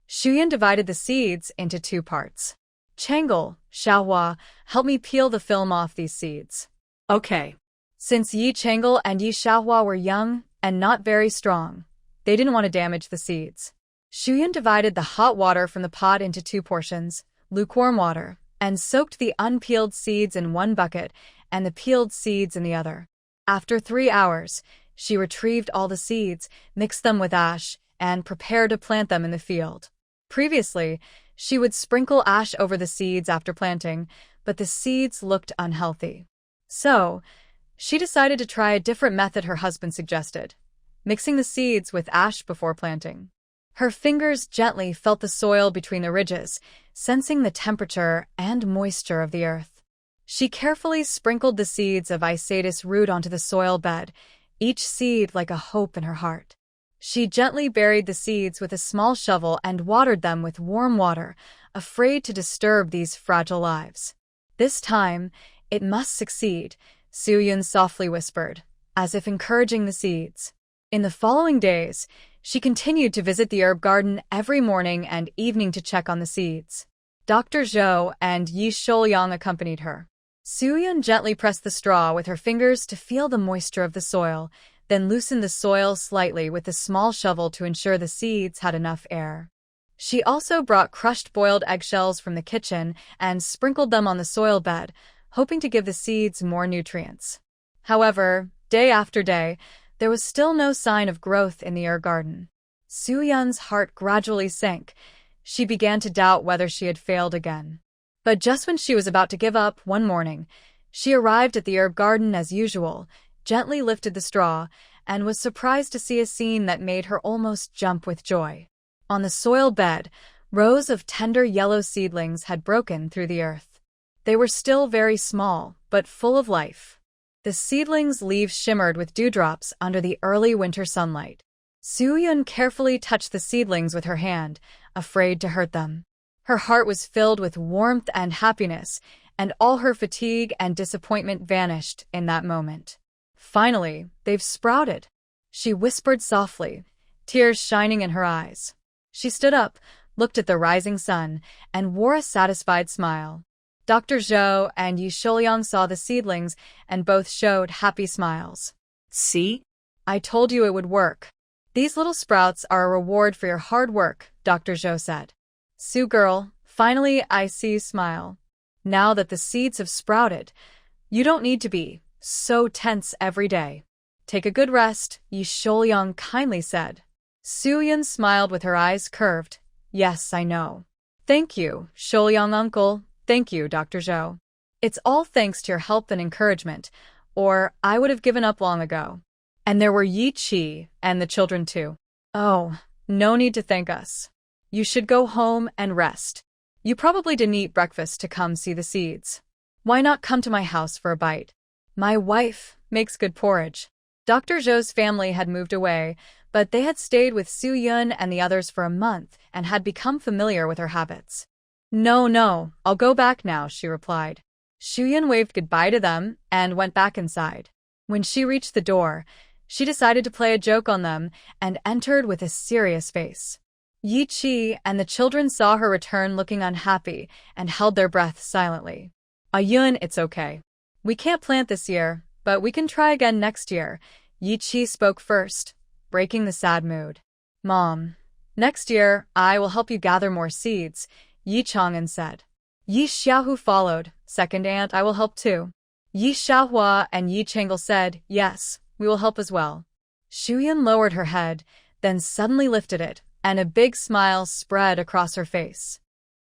Shuyun divided the seeds into 2 parts. "Chang'e, Xiaohua, help me peel the film off these seeds." Okay. Since Yi Chang'e and Yi Xiaohua were young and not very strong, they didn't want to damage the seeds. Shuyun divided the hot water from the pot into 2 portions, lukewarm water, and soaked the unpeeled seeds in one bucket and the peeled seeds in the other. After 3 hours, she retrieved all the seeds, mixed them with ash, and prepared to plant them in the field. Previously, she would sprinkle ash over the seeds after planting, but the seeds looked unhealthy. So, she decided to try a different method her husband suggested, mixing the seeds with ash before planting. Her fingers gently felt the soil between the ridges, sensing the temperature and moisture of the earth. She carefully sprinkled the seeds of Isatis root onto the soil bed, each seed like a hope in her heart. She gently buried the seeds with a small shovel and watered them with warm water, afraid to disturb these fragile lives. "This time, it must succeed," Suyun softly whispered, as if encouraging the seeds. In the following days, she continued to visit the herb garden every morning and evening to check on the seeds. Dr. Zhou and Yi Shouyang accompanied her. Suyun gently pressed the straw with her fingers to feel the moisture of the soil, then loosened the soil slightly with a small shovel to ensure the seeds had enough air. She also brought crushed boiled eggshells from the kitchen and sprinkled them on the soil bed, hoping to give the seeds more nutrients. However, day after day, there was still no sign of growth in the herb garden. Suyun's heart gradually sank. She began to doubt whether she had failed again. But just when she was about to give up one morning, she arrived at the herb garden as usual, gently lifted the straw, and was surprised to see a scene that made her almost jump with joy. On the soil bed, rows of tender yellow seedlings had broken through the earth. They were still very small, but full of life. The seedlings' leaves shimmered with dewdrops under the early winter sunlight. Suyun carefully touched the seedlings with her hand, afraid to hurt them. Her heart was filled with warmth and happiness, and all her fatigue and disappointment vanished in that moment. "Finally, they've sprouted," she whispered softly, tears shining in her eyes. She stood up, looked at the rising sun, and wore a satisfied smile. Dr. Zhou and Yi Shouyang saw the seedlings, and both showed happy smiles. "See? I told you it would work. These little sprouts are a reward for your hard work," Dr. Zhou said. "Sue girl, finally I see you smile. Now that the seeds have sprouted, you don't need to be so tense every day. Take a good rest," Yi Shouyang kindly said. Suyun smiled with her eyes curved. "Yes, I know. Thank you, Shouyang uncle. Thank you, Dr. Zhou. It's all thanks to your help and encouragement, or I would have given up long ago." And there were Yi Qi and the children too. "Oh, no need to thank us. You should go home and rest. You probably didn't eat breakfast to come see the seeds. Why not come to my house for a bite? My wife makes good porridge." Dr. Zhou's family had moved away, but they had stayed with Suyun and the others for a month and had become familiar with her habits. No, I'll go back now," she replied. Suyun waved goodbye to them and went back inside. When she reached the door, she decided to play a joke on them and entered with a serious face. Yi Qi and the children saw her return looking unhappy and held their breath silently. "Ayun, it's okay. We can't plant this year, but we can try again next year," Yi Qi spoke first, breaking the sad mood. "Mom, next year I will help you gather more seeds," Yi Chang'an said. Yi Xiaohu followed, "Second aunt, I will help too." Yi Xiaohua and Yi Chang'e said, "Yes, we will help as well." Shuyun lowered her head, then suddenly lifted it, and a big smile spread across her face.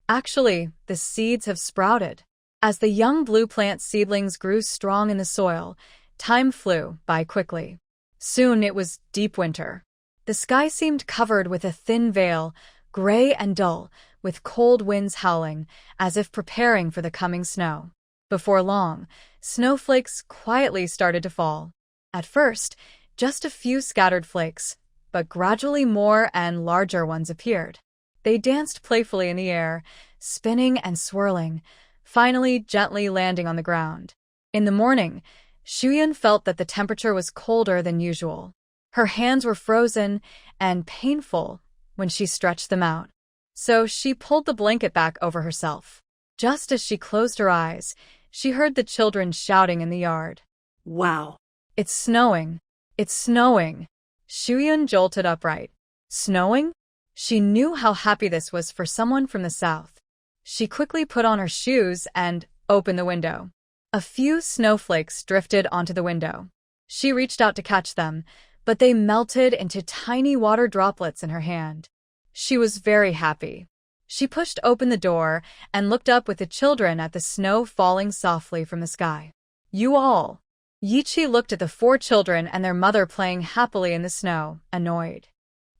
Actually, the seeds have sprouted. As the young blue plant seedlings grew strong in the soil, time flew by quickly. Soon it was deep winter. The sky seemed covered with a thin veil, gray and dull, with cold winds howling, as if preparing for the coming snow. Before long, snowflakes quietly started to fall. At first, just a few scattered flakes, but gradually more and larger ones appeared. They danced playfully in the air, spinning and swirling, finally gently landing on the ground. In the morning, Shuyan felt that the temperature was colder than usual. Her hands were frozen and painful when she stretched them out. So she pulled the blanket back over herself. Just as she closed her eyes, she heard the children shouting in the yard. Wow. It's snowing. It's snowing. Shuyan jolted upright. Snowing? She knew how happy this was for someone from the south. She quickly put on her shoes and opened the window. A few snowflakes drifted onto the window. She reached out to catch them, but they melted into tiny water droplets in her hand. She was very happy. She pushed open the door and looked up with the children at the snow falling softly from the sky. You all. Yichi looked at the 4 children and their mother playing happily in the snow, annoyed.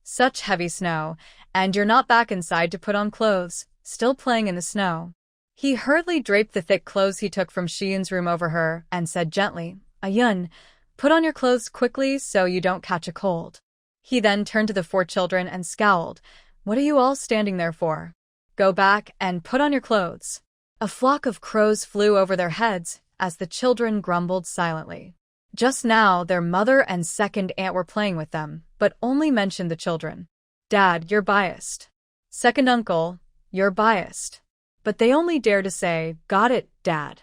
Such heavy snow, and you're not back inside to put on clothes, still playing in the snow. He hurriedly draped the thick clothes he took from Shiyun's room over her and said gently, Ayun, put on your clothes quickly so you don't catch a cold. He then turned to the 4 children and scowled. What are you all standing there for? Go back and put on your clothes. A flock of crows flew over their heads as the children grumbled silently. Just now, their mother and second aunt were playing with them, but only mentioned the children. Dad, you're biased. Second uncle, you're biased. But they only dared to say, got it, Dad.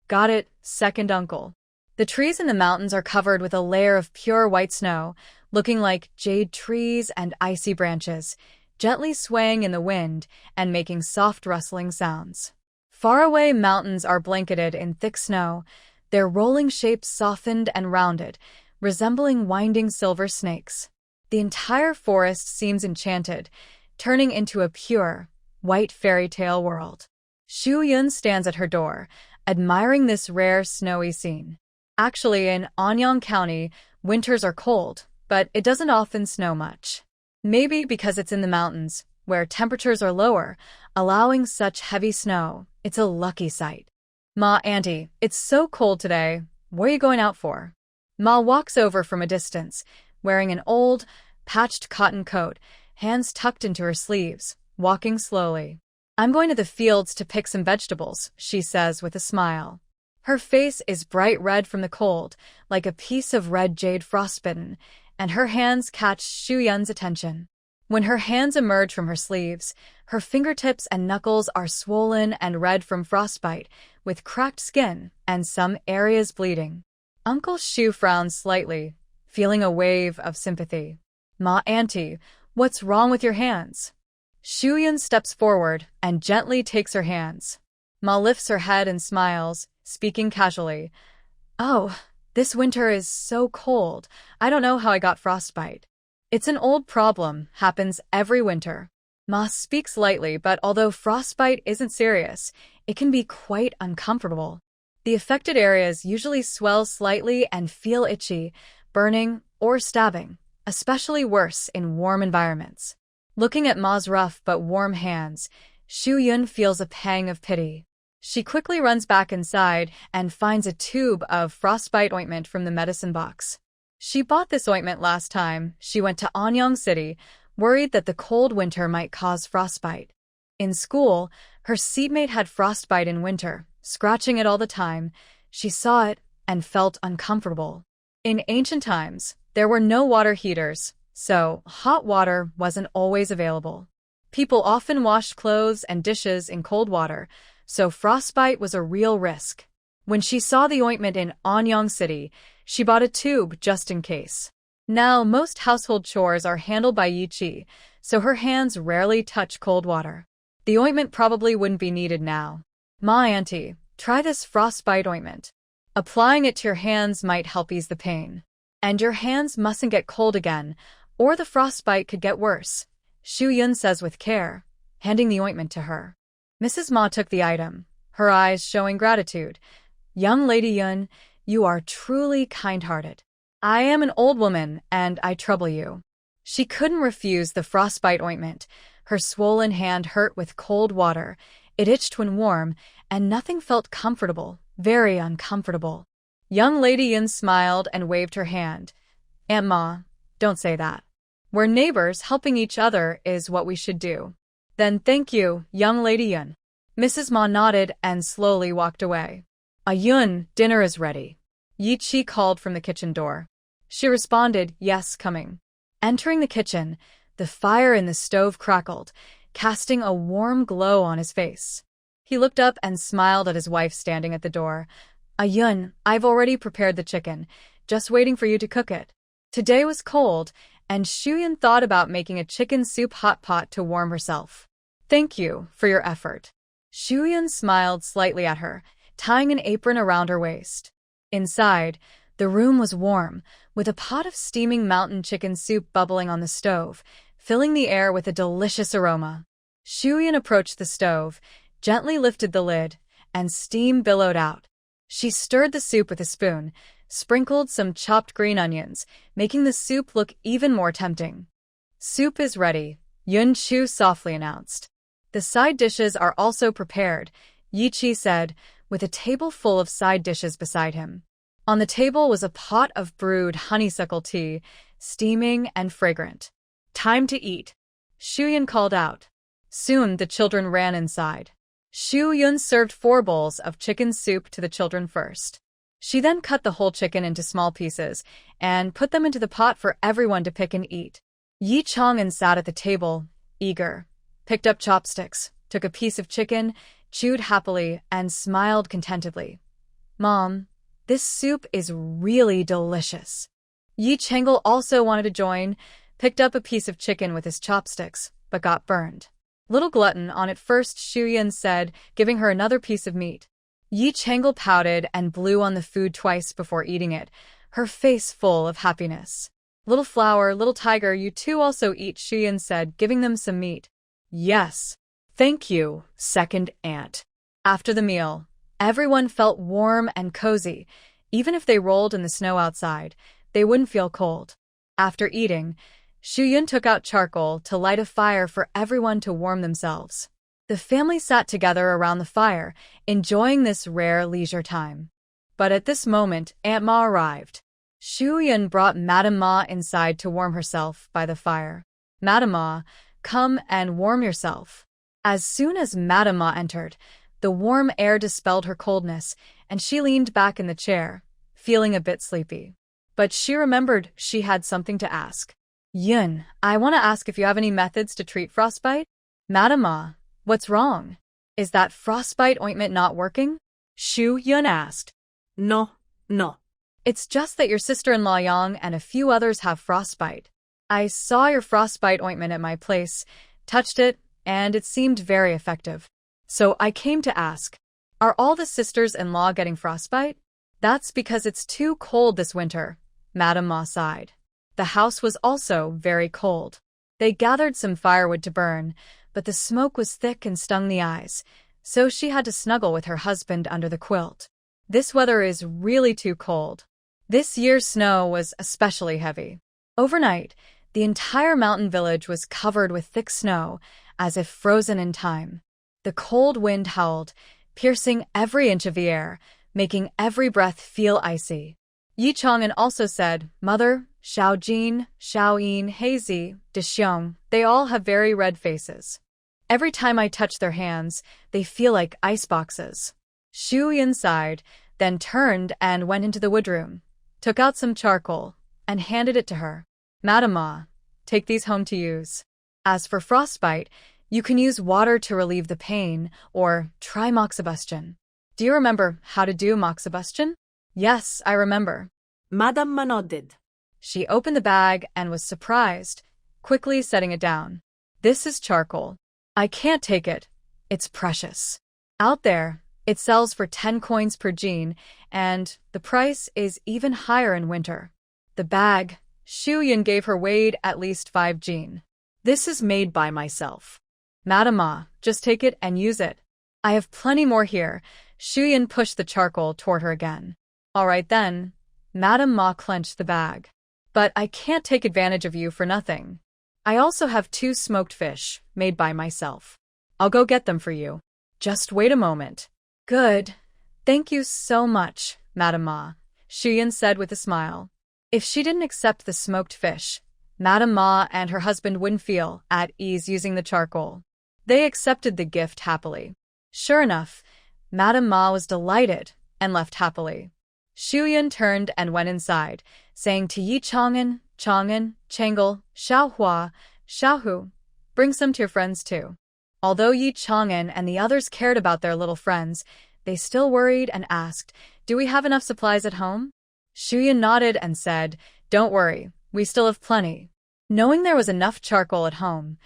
Got it, second uncle. The trees in the mountains are covered with a layer of pure white snow, looking like jade trees and icy branches, gently swaying in the wind and making soft rustling sounds. Faraway mountains are blanketed in thick snow, their rolling shapes softened and rounded, resembling winding silver snakes. The entire forest seems enchanted, turning into a pure, white fairy tale world. Shu-yun stands at her door, admiring this rare snowy scene. Actually, in Anyang County, winters are cold, but it doesn't often snow much. Maybe because it's in the mountains, where temperatures are lower, allowing such heavy snow. It's a lucky sight. Ma, Auntie, it's so cold today. What are you going out for? Ma walks over from a distance, wearing an old, patched cotton coat, hands tucked into her sleeves, walking slowly. I'm going to the fields to pick some vegetables, she says with a smile. Her face is bright red from the cold, like a piece of red jade frostbitten, and her hands catch Shu-yun's attention. When her hands emerge from her sleeves, her fingertips and knuckles are swollen and red from frostbite, with cracked skin and some areas bleeding. Uncle Shu frowns slightly, feeling a wave of sympathy. Ma, Auntie, what's wrong with your hands? Shu-yun steps forward and gently takes her hands. Ma lifts her head and smiles, speaking casually. Oh, this winter is so cold. I don't know how I got frostbite. It's an old problem, happens every winter. Ma speaks lightly, but although frostbite isn't serious, it can be quite uncomfortable. The affected areas usually swell slightly and feel itchy, burning, or stabbing, especially worse in warm environments. Looking at Ma's rough but warm hands, Shu-yun feels a pang of pity. She quickly runs back inside and finds a tube of frostbite ointment from the medicine box. She bought this ointment last time she went to Anyang City, worried that the cold winter might cause frostbite. In school, her seatmate had frostbite in winter, scratching it all the time. She saw it and felt uncomfortable. In ancient times, there were no water heaters, so hot water wasn't always available. People often washed clothes and dishes in cold water, so frostbite was a real risk. When she saw the ointment in Anyang City, she bought a tube just in case. Now, most household chores are handled by Yichi, so her hands rarely touch cold water. The ointment probably wouldn't be needed now. Ma, Auntie, try this frostbite ointment. Applying it to your hands might help ease the pain. And your hands mustn't get cold again, or the frostbite could get worse. Shu Yun says with care, handing the ointment to her. Mrs. Ma took the item, her eyes showing gratitude. Young Lady Yun, you are truly kind-hearted. I am an old woman, and I trouble you. She couldn't refuse the frostbite ointment. Her swollen hand hurt with cold water. It itched when warm, and nothing felt comfortable, very uncomfortable. Young Lady Yun smiled and waved her hand. Aunt Ma, don't say that. We're neighbors, helping each other is what we should do. Then thank you, Young Lady Yun. Mrs. Ma nodded and slowly walked away. Yun, dinner is ready. Yi Chi called from the kitchen door. She responded, yes, coming. Entering the kitchen, the fire in the stove crackled, casting a warm glow on his face. He looked up and smiled at his wife standing at the door. Yun, I've already prepared the chicken, just waiting for you to cook it. Today was cold, and Shuyun thought about making a chicken soup hot pot to warm herself. Thank you for your effort. Shuyun smiled slightly at her, tying an apron around her waist. Inside, the room was warm, with a pot of steaming mountain chicken soup bubbling on the stove, filling the air with a delicious aroma. Shuyun approached the stove, gently lifted the lid, and steam billowed out. She stirred the soup with a spoon, sprinkled some chopped green onions, making the soup look even more tempting. Soup is ready, Yun Chu softly announced. The side dishes are also prepared, Yi Chi said, with a table full of side dishes beside him. On the table was a pot of brewed honeysuckle tea, steaming and fragrant. Time to eat, Shuyun called out. Soon the children ran inside. Shuyun served 4 bowls of chicken soup to the children first. She then cut the whole chicken into small pieces and put them into the pot for everyone to pick and eat. Yi Chang'an sat at the table, eager, picked up chopsticks, took a piece of chicken, chewed happily, and smiled contentedly. Mom, this soup is really delicious. Yi Chang'an also wanted to join, picked up a piece of chicken with his chopsticks, but got burned. Little glutton on it first, Shuyun said, giving her another piece of meat. Yi Chang'an pouted and blew on the food twice before eating it, her face full of happiness. Little flower, little tiger, you too also eat, Shuyun said, giving them some meat. Yes. Thank you, second aunt. After the meal, everyone felt warm and cozy. Even if they rolled in the snow outside, they wouldn't feel cold. After eating, Shuyun took out charcoal to light a fire for everyone to warm themselves. The family sat together around the fire, enjoying this rare leisure time. But at this moment, Aunt Ma arrived. Shuyun brought Madame Ma inside to warm herself by the fire. Madame Ma, come and warm yourself. As soon as Madame Ma entered, the warm air dispelled her coldness, and she leaned back in the chair, feeling a bit sleepy. But she remembered she had something to ask. Yun, I want to ask if you have any methods to treat frostbite? Madame Ma, what's wrong? Is that frostbite ointment not working? Shuyun asked. No. It's just that your sister-in-law Yang and a few others have frostbite. I saw your frostbite ointment at my place, touched it, and it seemed very effective. So I came to ask, are all the sisters-in-law getting frostbite? That's because it's too cold this winter, Madame Ma sighed. The house was also very cold. They gathered some firewood to burn, but the smoke was thick and stung the eyes, so she had to snuggle with her husband under the quilt. This weather is really too cold. This year's snow was especially heavy. Overnight, the entire mountain village was covered with thick snow, as if frozen in time. The cold wind howled, piercing every inch of the air, making every breath feel icy. Yi Chang'an also said, Mother, Xiao Jin, Xiao Yin, Hazy, Dexiong, they all have very red faces. Every time I touch their hands, they feel like ice boxes. Shuyun sighed, then turned and went into the woodroom, took out some charcoal, and handed it to her. Madame Ma, take these home to use. As for frostbite, you can use water to relieve the pain, or try moxibustion. Do you remember how to do moxibustion? Yes, I remember. Madame Ma nodded. She opened the bag and was surprised, quickly setting it down. This is charcoal. I can't take it. It's precious. Out there, it sells for 10 coins per jean, and the price is even higher in winter. The bag, Shuyun gave her, weighed at least 5 jean. This is made by myself. Madam Ma, just take it and use it. I have plenty more here. Shuyan pushed the charcoal toward her again. All right then. Madam Ma clenched the bag. But I can't take advantage of you for nothing. I also have 2 smoked fish, made by myself. I'll go get them for you. Just wait a moment. Good. Thank you so much, Madam Ma, Shuyan said with a smile. If she didn't accept the smoked fish, Madam Ma and her husband wouldn't feel at ease using the charcoal. They accepted the gift happily. Sure enough, Madam Ma was delighted and left happily. Shuyan turned and went inside, saying to Yi Chang'an, Chang'an, Chang'el, Xiaohua, Xiaohu, bring some to your friends too. Although Yi Chang'an and the others cared about their little friends, they still worried and asked, do we have enough supplies at home? Shuyan nodded and said, don't worry, we still have plenty. Knowing there was enough charcoal at home,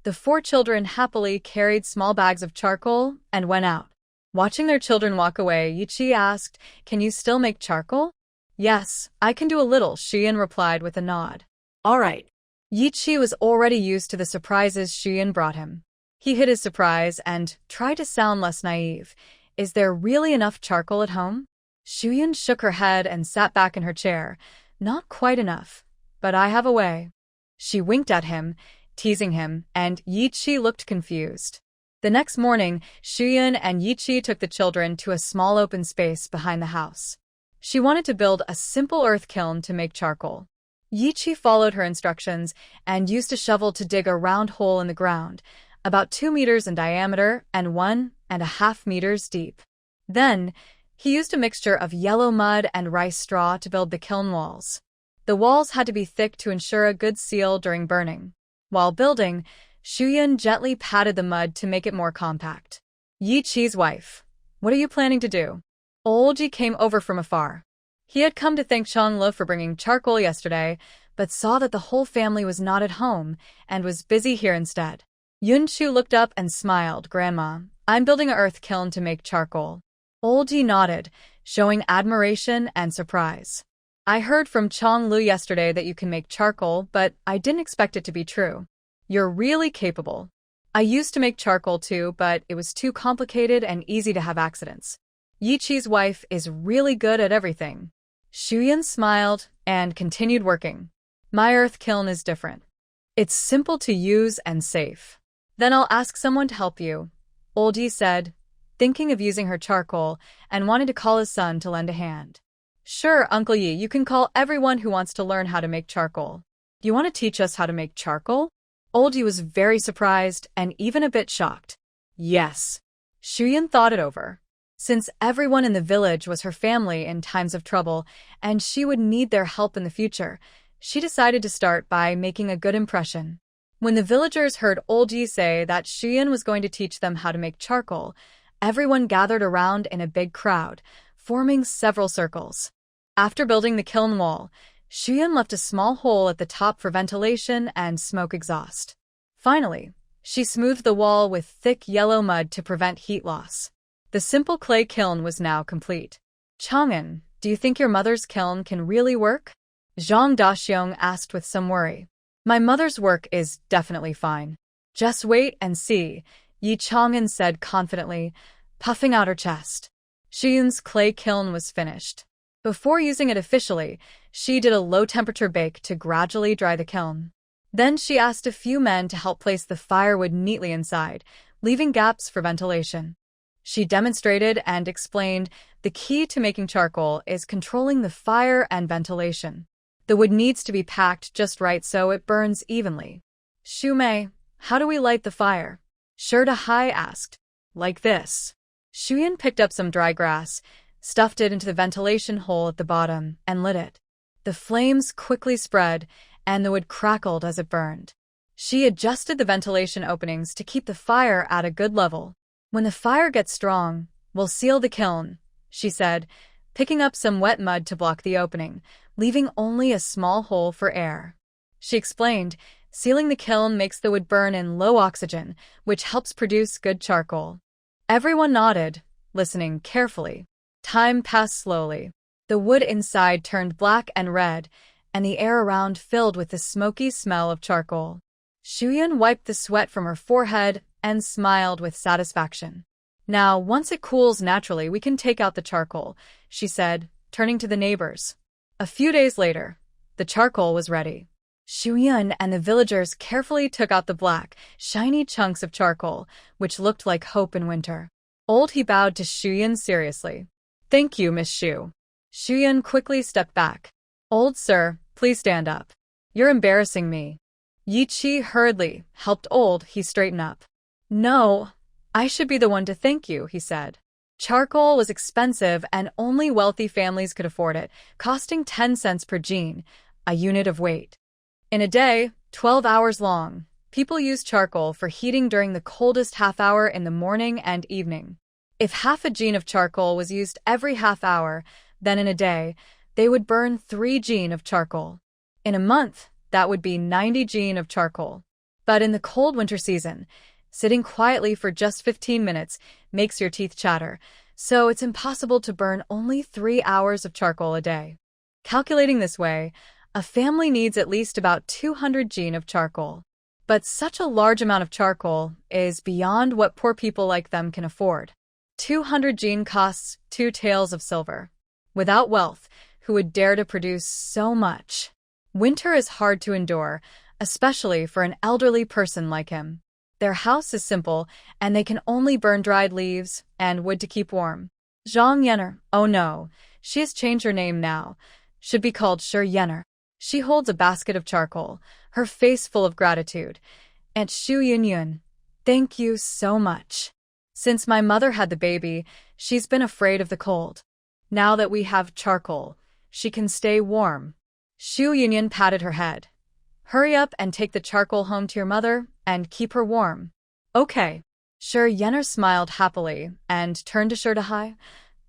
the 4 children happily carried small bags of charcoal and went out. Watching their children walk away, Yichi asked, can you still make charcoal? Yes, I can do a little, Shuyan replied with a nod. All right. Yichi was already used to the surprises Shuyan brought him. He hid his surprise and tried to sound less naive. Is there really enough charcoal at home? Shuyan shook her head and sat back in her chair. Not quite enough, but I have a way. She winked at him, teasing him, and Yichi looked confused. The next morning, Shuyan and Yichi took the children to a small open space behind the house. She wanted to build a simple earth kiln to make charcoal. Yichi followed her instructions and used a shovel to dig a round hole in the ground, about 2 meters in diameter and 1.5 meters deep. Then, he used a mixture of yellow mud and rice straw to build the kiln walls. The walls had to be thick to ensure a good seal during burning. While building, Shuyan gently patted the mud to make it more compact. Yichi's wife, what are you planning to do? Olji came over from afar. He had come to thank Changlu for bringing charcoal yesterday, but saw that the whole family was not at home and was busy here instead. Yunchu looked up and smiled. Grandma, I'm building an earth kiln to make charcoal. Olji nodded, showing admiration and surprise. I heard from Changlu yesterday that you can make charcoal, but I didn't expect it to be true. You're really capable. I used to make charcoal too, but it was too complicated and easy to have accidents. Yichi's wife is really good at everything. Shuyan smiled and continued working. My earth kiln is different. It's simple to use and safe. Then I'll ask someone to help you, Olji said, thinking of using her charcoal and wanted to call his son to lend a hand. Sure, Uncle Yi, you can call everyone who wants to learn how to make charcoal. Do you want to teach us how to make charcoal? Olji was very surprised and even a bit shocked. Yes. Shuyan thought it over. Since everyone in the village was her family in times of trouble and she would need their help in the future, she decided to start by making a good impression. When the villagers heard Olji say that Shuyan was going to teach them how to make charcoal, everyone gathered around in a big crowd, forming several circles. After building the kiln wall, Shuyan left a small hole at the top for ventilation and smoke exhaust. Finally, she smoothed the wall with thick yellow mud to prevent heat loss. The simple clay kiln was now complete. Chang'an, do you think your mother's kiln can really work? Zhang Daxiong asked with some worry. My mother's work is definitely fine. Just wait and see, Yi Chang'an said confidently, puffing out her chest. Shuyan's clay kiln was finished. Before using it officially, she did a low-temperature bake to gradually dry the kiln. Then she asked a few men to help place the firewood neatly inside, leaving gaps for ventilation. She demonstrated and explained the key to making charcoal is controlling the fire and ventilation. The wood needs to be packed just right so it burns evenly. Shumei, how do we light the fire? Shurdahai asked. Like this. Shuyan picked up some dry grass, stuffed it into the ventilation hole at the bottom, and lit it. The flames quickly spread, and the wood crackled as it burned. She adjusted the ventilation openings to keep the fire at a good level. When the fire gets strong, we'll seal the kiln, she said, picking up some wet mud to block the opening, leaving only a small hole for air. She explained, sealing the kiln makes the wood burn in low oxygen, which helps produce good charcoal. Everyone nodded, listening carefully. Time passed slowly. The wood inside turned black and red, and the air around filled with the smoky smell of charcoal. Shuyun wiped the sweat from her forehead and smiled with satisfaction. Now, once it cools naturally, we can take out the charcoal, she said, turning to the neighbors. A few days later, the charcoal was ready. Shuyun and the villagers carefully took out the black, shiny chunks of charcoal, which looked like hope in winter. Old He bowed to Shuyun seriously. Thank you, Miss Shu. Shuyun quickly stepped back. Old sir, please stand up. You're embarrassing me. Yi Chi hurriedly helped Old He straighten up. No, I should be the one to thank you, he said. Charcoal was expensive and only wealthy families could afford it, costing 10 cents per jean, a unit of weight. In a day, 12 hours long, people used charcoal for heating during the coldest half hour in the morning and evening. If half a jean of charcoal was used every half hour, then in a day, they would burn 3 jean of charcoal. In a month, that would be 90 jean of charcoal. But in the cold winter season, sitting quietly for just 15 minutes makes your teeth chatter, so it's impossible to burn only 3 hours of charcoal a day. Calculating this way, a family needs at least about 200 jean of charcoal. But such a large amount of charcoal is beyond what poor people like them can afford. 200 jean costs 2 taels of silver. Without wealth, who would dare to produce so much? Winter is hard to endure, especially for an elderly person like him. Their house is simple, and they can only burn dried leaves and wood to keep warm. Zhang Yenner, oh no, she has changed her name now, should be called Shi Yenner. She holds a basket of charcoal, her face full of gratitude. Aunt Shu Yunyun, thank you so much. Since my mother had the baby, she's been afraid of the cold. Now that we have charcoal, she can stay warm. Shu Yunyun patted her head. Hurry up and take the charcoal home to your mother and keep her warm. Okay. Shi Yenner smiled happily and turned to Shi Dahai.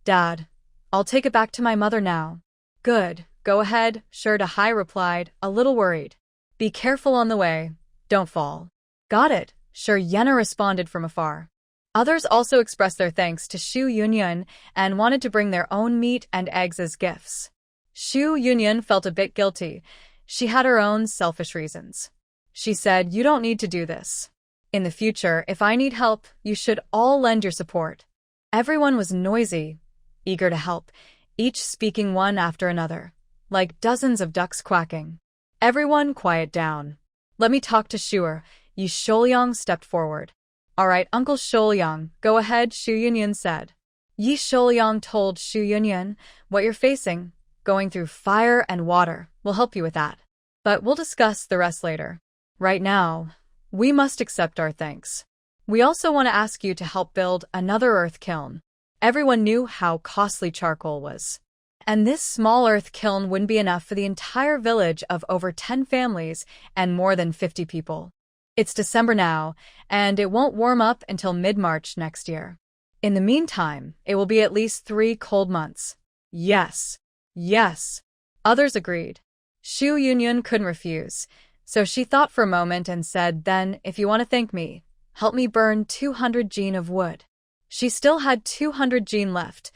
Dad, I'll take it back to my mother now. Good, go ahead, Shi Dahai replied, a little worried. Be careful on the way, don't fall. Got it, Shi Yenner responded from afar. Others also expressed their thanks to Shu Yunyun and wanted to bring their own meat and eggs as gifts. Shu Yunyun felt a bit guilty. She had her own selfish reasons. She said, you don't need to do this. In the future, if I need help, you should all lend your support. Everyone was noisy, eager to help, each speaking one after another, like dozens of ducks quacking. Everyone quiet down. Let me talk to Shuer. Yi Shouliang stepped forward. All right, Uncle Shouliang, go ahead, Shu Yunyun said. Yi Shouliang told Shu Yunyun, what you're facing, going through fire and water, will help you with that. But we'll discuss the rest later. Right now, we must accept our thanks. We also want to ask you to help build another earth kiln. Everyone knew how costly charcoal was. And this small earth kiln wouldn't be enough for the entire village of over 10 families and more than 50 people. It's December now, and it won't warm up until mid-March next year. In the meantime, it will be at least 3 cold months. Yes. Yes. Others agreed. Shu Yunyun couldn't refuse, so she thought for a moment and said, then, if you want to thank me, help me burn 200 jean of wood. She still had 200 jean left.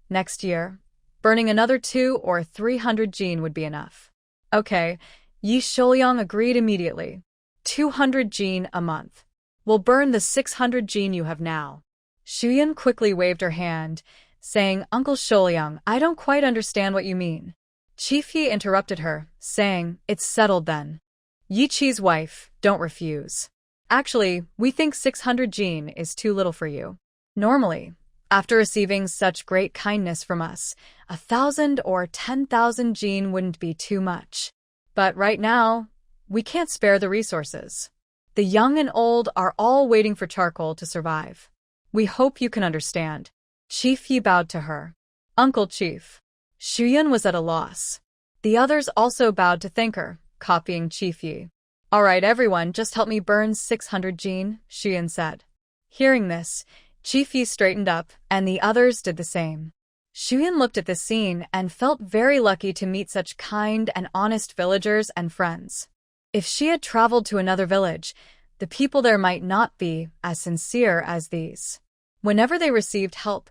Next year, burning another 200 or 300 jean would be enough. Okay, Yi Shouliang agreed immediately. 200 jean a month. We'll burn the 600 jean you have now. Shuyun quickly waved her hand, saying, Uncle Shouliang, I don't quite understand what you mean. Chief Yi interrupted her, saying, it's settled then. Yi Chi's wife, don't refuse. Actually, we think 600 jean is too little for you. Normally, after receiving such great kindness from us, 1,000 or 10,000 jean wouldn't be too much. But right now, we can't spare the resources. The young and old are all waiting for charcoal to survive. We hope you can understand. Chief Yi bowed to her. Uncle Chief. Shuyun was at a loss. The others also bowed to thank her, copying Chief Yi. All right, everyone, just help me burn 600 jean, Shuyun said. Hearing this, Chief Yi straightened up, and the others did the same. Shuyun looked at this scene and felt very lucky to meet such kind and honest villagers and friends. If she had traveled to another village, the people there might not be as sincere as these. Whenever they received help,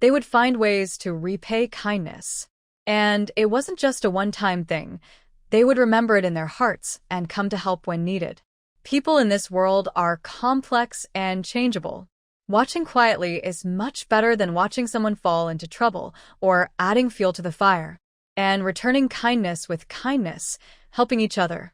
they would find ways to repay kindness. And it wasn't just a one-time thing. They would remember it in their hearts and come to help when needed. People in this world are complex and changeable. Watching quietly is much better than watching someone fall into trouble or adding fuel to the fire. And returning kindness with kindness, helping each other.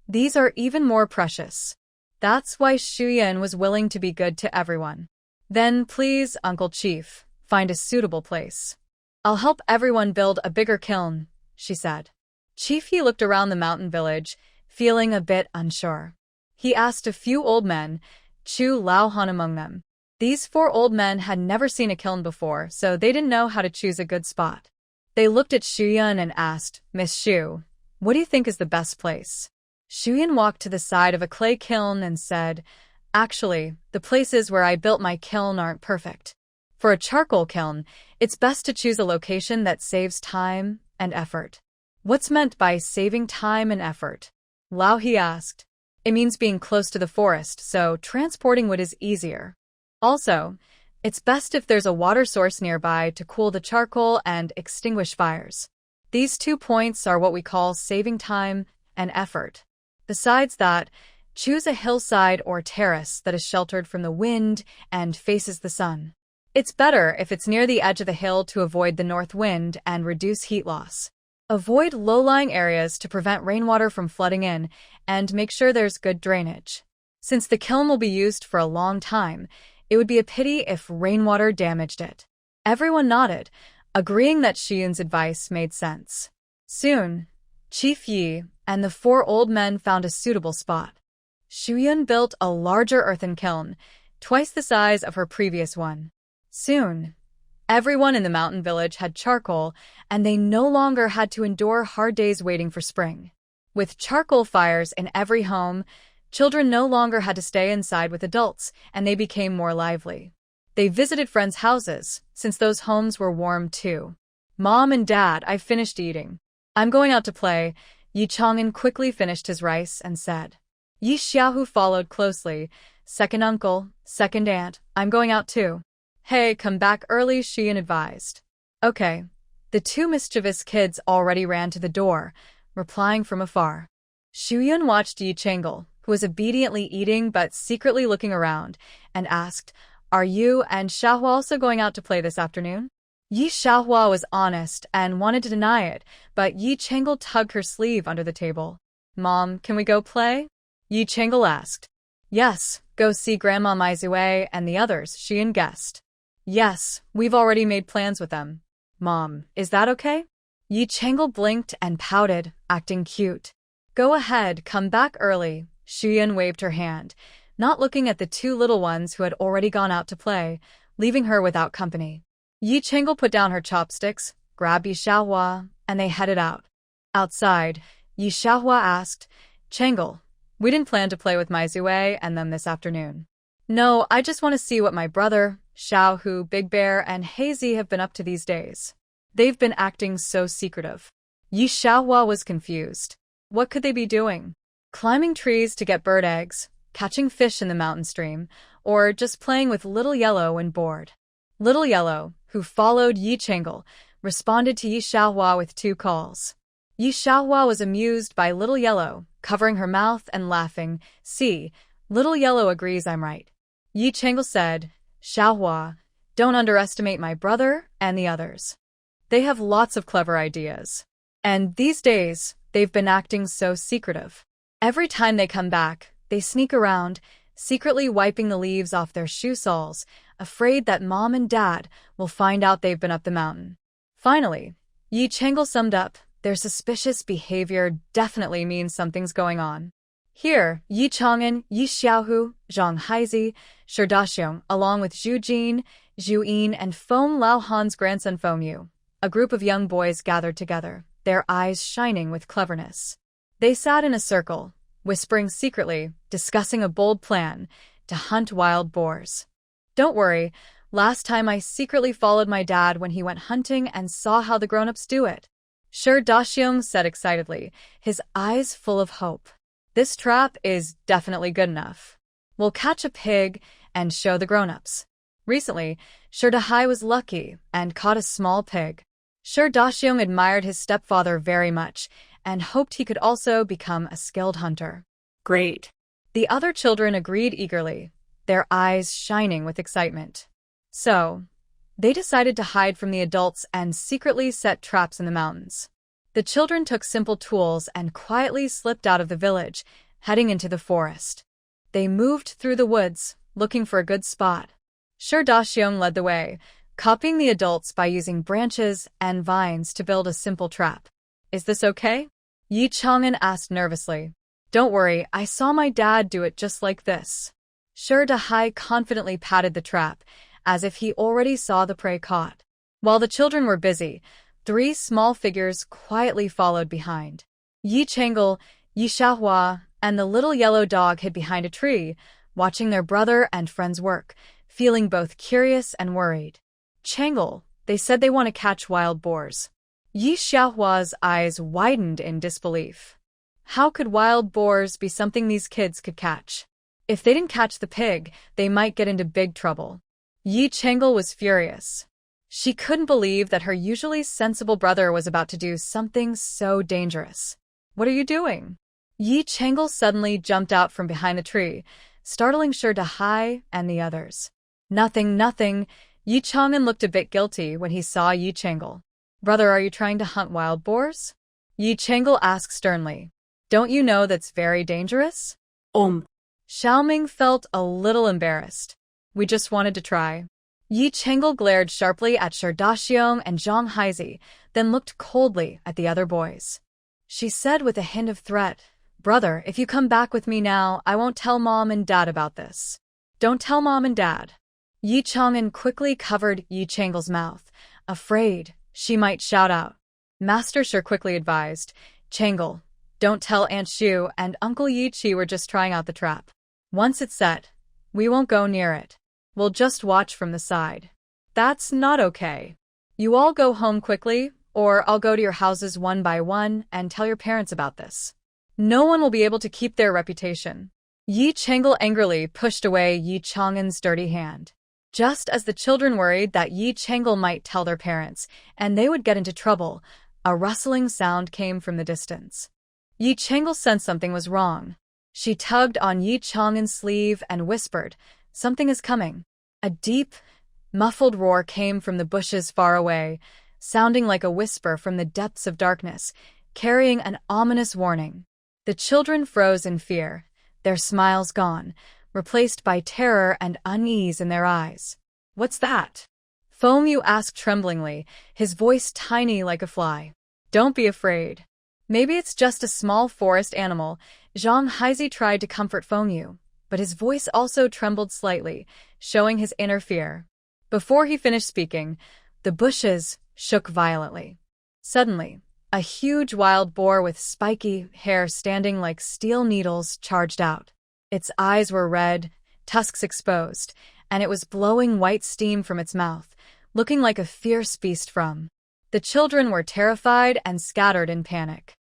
These are even more precious. That's why Shuyan was willing to be good to everyone. Then please, Uncle Chief, find a suitable place. I'll help everyone build a bigger kiln, she said. Chief Yi looked around the mountain village, feeling a bit unsure. He asked a few old men, Chu Laohan among them. These 4 old men had never seen a kiln before, so they didn't know how to choose a good spot. They looked at Shuyan and asked, Miss Shu, what do you think is the best place? Shuyan walked to the side of a clay kiln and said, Actually, the places where I built my kiln aren't perfect. For a charcoal kiln, it's best to choose a location that saves time and effort. What's meant by saving time and effort? Lao He asked. It means being close to the forest, so transporting wood is easier. Also, it's best if there's a water source nearby to cool the charcoal and extinguish fires. These 2 points are what we call saving time and effort. Besides that, choose a hillside or terrace that is sheltered from the wind and faces the sun. It's better if it's near the edge of the hill to avoid the north wind and reduce heat loss. Avoid low-lying areas to prevent rainwater from flooding in and make sure there's good drainage. Since the kiln will be used for a long time, it would be a pity if rainwater damaged it. Everyone nodded, agreeing that Shuyun's advice made sense. Soon, Chief Yi and the 4 old men found a suitable spot. Shuyun built a larger earthen kiln, twice the size of her previous one. Soon, everyone in the mountain village had charcoal, and they no longer had to endure hard days waiting for spring. With charcoal fires in every home, children no longer had to stay inside with adults, and they became more lively. They visited friends' houses, since those homes were warm too. Mom and Dad, I've finished eating. I'm going out to play. Yi Chang'an quickly finished his rice and said. Yi Xiaohu followed closely. Second uncle, second aunt, I'm going out too. Hey, come back early, Shuyan advised. Okay. The 2 mischievous kids already ran to the door, replying from afar. Shuyan watched Yi Chang'an, who was obediently eating but secretly looking around, and asked, Are you and Xiaohua also going out to play this afternoon? Yi Xiaohua was honest and wanted to deny it, but Yi Chang'an tugged her sleeve under the table. Mom, can we go play? Yi Chang'an asked. Yes, go see Grandma Maizue and the others, Shuyan guessed. Yes, we've already made plans with them. Mom, is that okay? Yi Chang'an blinked and pouted, acting cute. Go ahead, come back early. Shuyan waved her hand, not looking at the 2 little ones who had already gone out to play, leaving her without company. Yi Chang'an put down her chopsticks, grabbed Yi Xiaohua, and they headed out. Outside, Yi Xiaohua asked, Chang'an, we didn't plan to play with Maizue and them this afternoon. No, I just want to see what my brother, Xiaohu, Big Bear, and Hazy have been up to these days. They've been acting so secretive. Yi Xiaohua was confused. What could they be doing? Climbing trees to get bird eggs, catching fish in the mountain stream, or just playing with Little Yellow when bored? Little Yellow, who followed Yi Chang'an, responded to Yi Xiaohua with 2 calls. Yi Xiaohua was amused by Little Yellow, covering her mouth and laughing. See, Little Yellow agrees I'm right. Yi Chang'an said, Xiaohua, don't underestimate my brother and the others. They have lots of clever ideas. And these days, they've been acting so secretive. Every time they come back, they sneak around, secretly wiping the leaves off their shoe soles, afraid that Mom and Dad will find out they've been up the mountain. Finally, Yi Chang'an summed up, their suspicious behavior definitely means something's going on. Here, Yi Chang'an, Yi Xiaohu, Zhang Haizi, Shi Daxiong, along with Zhu Jin, Zhu Yin, and Feng Laohan's grandson Feng Yu, a group of young boys gathered together, their eyes shining with cleverness. They sat in a circle, whispering secretly, discussing a bold plan to hunt wild boars. Don't worry, last time I secretly followed my dad when he went hunting and saw how the grown-ups do it. Shi Daxiong said excitedly, his eyes full of hope. This trap is definitely good enough. We'll catch a pig and show the grown-ups. Recently, Shi Dahai was lucky and caught a small pig. Shi Daxiong admired his stepfather very much and hoped he could also become a skilled hunter. Great. The other children agreed eagerly, their eyes shining with excitement. So, they decided to hide from the adults and secretly set traps in the mountains. The children took simple tools and quietly slipped out of the village, heading into the forest. They moved through the woods, looking for a good spot. Daxiong led the way, copying the adults by using branches and vines to build a simple trap. Is this okay? Yi Chang'an asked nervously. Don't worry, I saw my dad do it just like this. Dahai confidently patted the trap, as if he already saw the prey caught. While the children were busy, 3 small figures quietly followed behind. Yi Changle, Yi Xiaohua, and the little yellow dog hid behind a tree, watching their brother and friends work, feeling both curious and worried. Changle, they said they want to catch wild boars. Yi Xiaohua's eyes widened in disbelief. How could wild boars be something these kids could catch? If they didn't catch the pig, they might get into big trouble. Yi Changle was furious. She couldn't believe that her usually sensible brother was about to do something so dangerous. What are you doing? Yi Changle suddenly jumped out from behind the tree, startling Dahai and the others. Nothing. Yi Chang'an looked a bit guilty when he saw Yi Changle. Brother, are you trying to hunt wild boars? Yi Changle asked sternly. Don't you know that's very dangerous? Xiaoming felt a little embarrassed. We just wanted to try. Yi Changle glared sharply at Daxiong and Zhang Haizi, then looked coldly at the other boys. She said with a hint of threat, Brother, if you come back with me now, I won't tell Mom and Dad about this. Don't tell Mom and Dad. Yi Chang'an quickly covered Yi Changle's mouth, afraid she might shout out. Master Shi quickly advised, Changle, don't tell Aunt Shu and Uncle Yi Chi we're just trying out the trap. Once it's set, we won't go near it. We'll just watch from the side. That's not okay. You all go home quickly, or I'll go to your houses one by one and tell your parents about this. No one will be able to keep their reputation. Yi Changle angrily pushed away Yi Chang'an's dirty hand. Just as the children worried that Yi Changle might tell their parents, and they would get into trouble, a rustling sound came from the distance. Yi Changle sensed something was wrong. She tugged on Yi Chang'an's sleeve and whispered, Something is coming. A deep, muffled roar came from the bushes far away, sounding like a whisper from the depths of darkness, carrying an ominous warning. The children froze in fear, their smiles gone, replaced by terror and unease in their eyes. What's that? Fengyu asked tremblingly, his voice tiny like a fly. Don't be afraid. Maybe it's just a small forest animal. Zhang Haizi tried to comfort Fengyu, but his voice also trembled slightly, showing his inner fear. Before he finished speaking, the bushes shook violently. Suddenly, a huge wild boar with spiky hair standing like steel needles charged out. Its eyes were red, tusks exposed, and it was blowing white steam from its mouth, looking like a fierce beast from. The children were terrified and scattered in panic.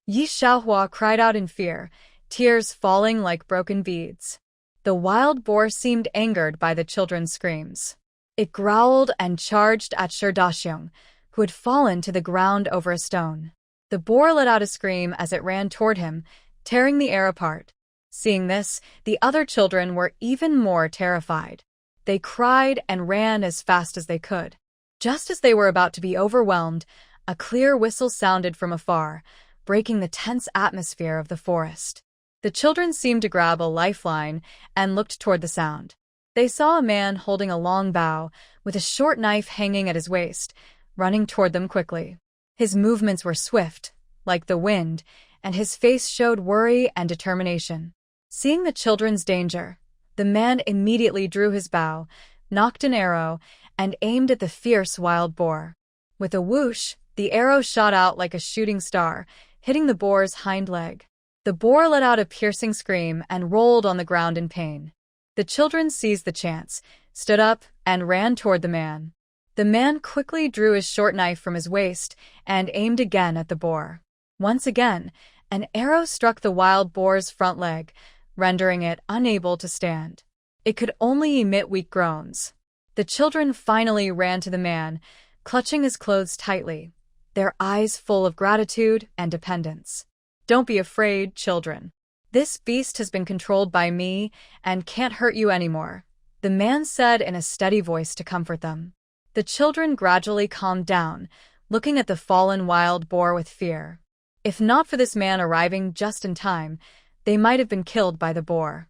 Yi Xiaohua cried out in fear, tears falling like broken beads. The wild boar seemed angered by the children's screams. It growled and charged at Daxiong, who had fallen to the ground over a stone. The boar let out a scream as it ran toward him, tearing the air apart. Seeing this, the other children were even more terrified. They cried and ran as fast as they could. Just as they were about to be overwhelmed, a clear whistle sounded from afar, breaking the tense atmosphere of the forest. The children seemed to grab a lifeline and looked toward the sound. They saw a man holding a long bow, with a short knife hanging at his waist, running toward them quickly. His movements were swift, like the wind, and his face showed worry and determination. Seeing the children's danger, the man immediately drew his bow, nocked an arrow, and aimed at the fierce wild boar. With a whoosh, the arrow shot out like a shooting star, hitting the boar's hind leg. The boar let out a piercing scream and rolled on the ground in pain. The children seized the chance, stood up, and ran toward the man. The man quickly drew his short knife from his waist and aimed again at the boar. Once again, an arrow struck the wild boar's front leg, rendering it unable to stand. It could only emit weak groans. The children finally ran to the man, clutching his clothes tightly, their eyes full of gratitude and dependence. Don't be afraid, children. This beast has been controlled by me and can't hurt you anymore, the man said in a steady voice to comfort them. The children gradually calmed down, looking at the fallen wild boar with fear. If not for this man arriving just in time, they might have been killed by the boar.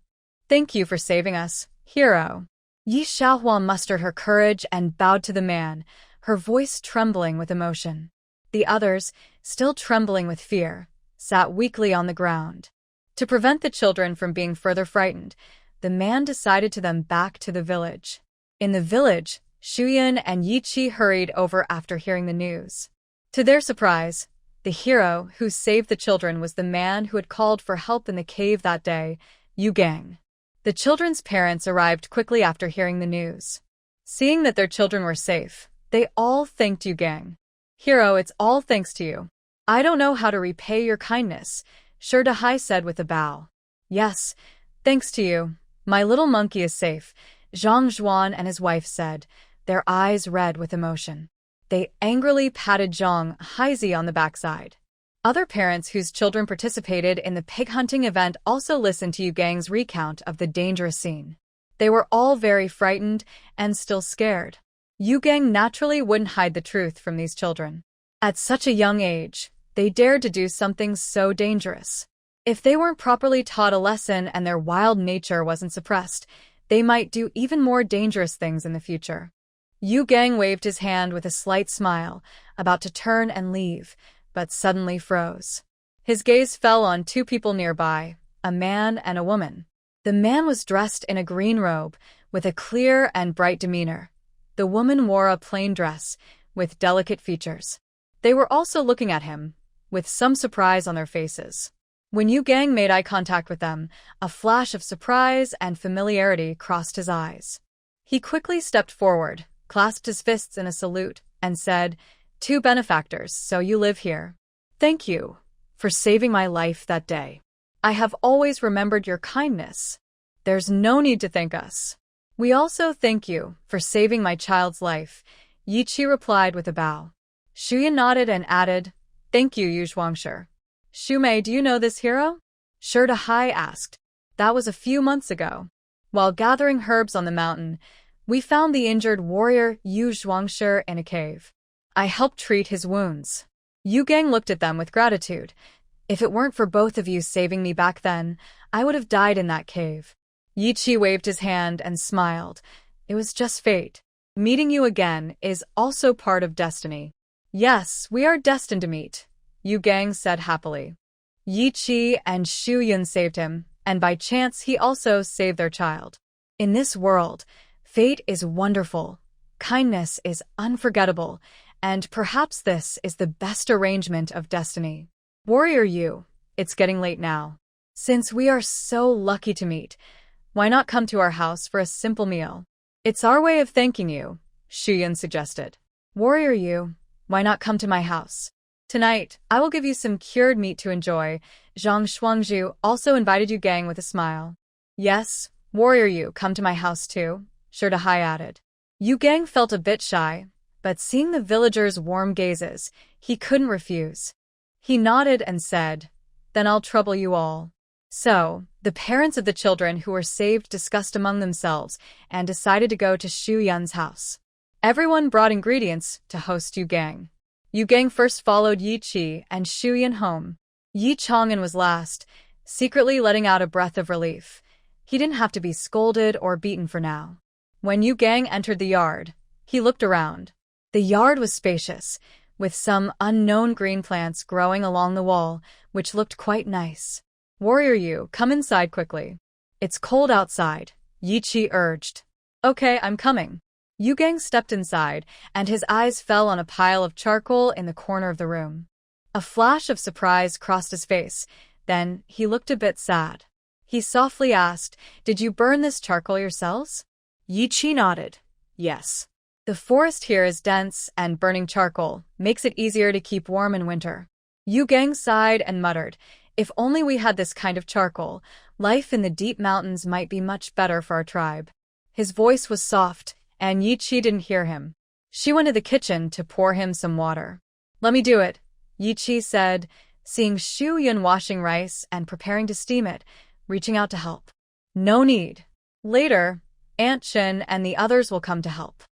Thank you for saving us, hero. Yi Xiaohua mustered her courage and bowed to the man, her voice trembling with emotion. The others, still trembling with fear, sat weakly on the ground. To prevent the children from being further frightened, the man decided to them back to the village. In the village, Shuyan and Yi Qi hurried over after hearing the news. To their surprise, the hero who saved the children was the man who had called for help in the cave that day, Yu Gang. The children's parents arrived quickly after hearing the news. Seeing that their children were safe, they all thanked Yu Gang. Hero, it's all thanks to you. I don't know how to repay your kindness, Shi Dahai said with a bow. Yes, thanks to you. My little monkey is safe, Zhang Zhuan and his wife said, their eyes red with emotion. They angrily patted Zhang Haizi on the backside. Other parents whose children participated in the pig hunting event also listened to Yu Gang's recount of the dangerous scene. They were all very frightened and still scared. Yu Gang naturally wouldn't hide the truth from these children. At such a young age, they dared to do something so dangerous. If they weren't properly taught a lesson and their wild nature wasn't suppressed, they might do even more dangerous things in the future. Yu Gang waved his hand with a slight smile, about to turn and leave, but suddenly froze. His gaze fell on two people nearby, a man and a woman. The man was dressed in a green robe, with a clear and bright demeanor. The woman wore a plain dress, with delicate features. They were also looking at him, with some surprise on their faces. When Yu Gang made eye contact with them, a flash of surprise and familiarity crossed his eyes. He quickly stepped forward, clasped his fists in a salute, and said, "Two benefactors, so you live here. Thank you for saving my life that day. I have always remembered your kindness. There's no need to thank us. We also thank you for saving my child's life," Yi Qi replied with a bow. Shuyan nodded and added, "Thank you, Yu Zhuangshi. Shumei, do you know this hero?" Shi Dahai asked. "That was a few months ago. While gathering herbs on the mountain, we found the injured warrior Yu Zhuangshi in a cave. I helped treat his wounds." Yu Gang looked at them with gratitude. "If it weren't for both of you saving me back then, I would have died in that cave." Yi Qi waved his hand and smiled. "It was just fate. Meeting you again is also part of destiny." "Yes, we are destined to meet," Yu Gang said happily. Yi Qi and Shu Yun saved him, and by chance he also saved their child. In this world, fate is wonderful, kindness is unforgettable, and perhaps this is the best arrangement of destiny. Warrior Yu, it's getting late now. Since we are so lucky to meet, why not come to our house for a simple meal? It's our way of thanking you, Shu Yun suggested. Warrior Yu, why not come to my house? Tonight, I will give you some cured meat to enjoy. Zhang Shuangzhu also invited Yu Gang with a smile. Yes, Warrior Yu, come to my house too, Shi Dahai added. Yu Gang felt a bit shy, but seeing the villagers' warm gazes, he couldn't refuse. He nodded and said, "Then I'll trouble you all." So, the parents of the children who were saved discussed among themselves and decided to go to Shu Yun's house. Everyone brought ingredients to host Yu Gang. Yu Gang first followed Yi Qi and Shu Yun home. Yi Chang'an was last, secretly letting out a breath of relief. He didn't have to be scolded or beaten for now. When Yu Gang entered the yard, he looked around. The yard was spacious, with some unknown green plants growing along the wall, which looked quite nice. Warrior Yu, come inside quickly. It's cold outside, Yi Qi urged. Okay, I'm coming. Yu Gang stepped inside, and his eyes fell on a pile of charcoal in the corner of the room. A flash of surprise crossed his face, then he looked a bit sad. He softly asked, "Did you burn this charcoal yourselves?" Yi Qi nodded. Yes. The forest here is dense, and burning charcoal makes it easier to keep warm in winter. Yu Gang sighed and muttered, "If only we had this kind of charcoal, life in the deep mountains might be much better for our tribe." His voice was soft, and Yi Qi didn't hear him. She went to the kitchen to pour him some water. "Let me do it," Yi Qi said, seeing Xu Yun washing rice and preparing to steam it, reaching out to help. No need. Later, Aunt Chen and the others will come to help.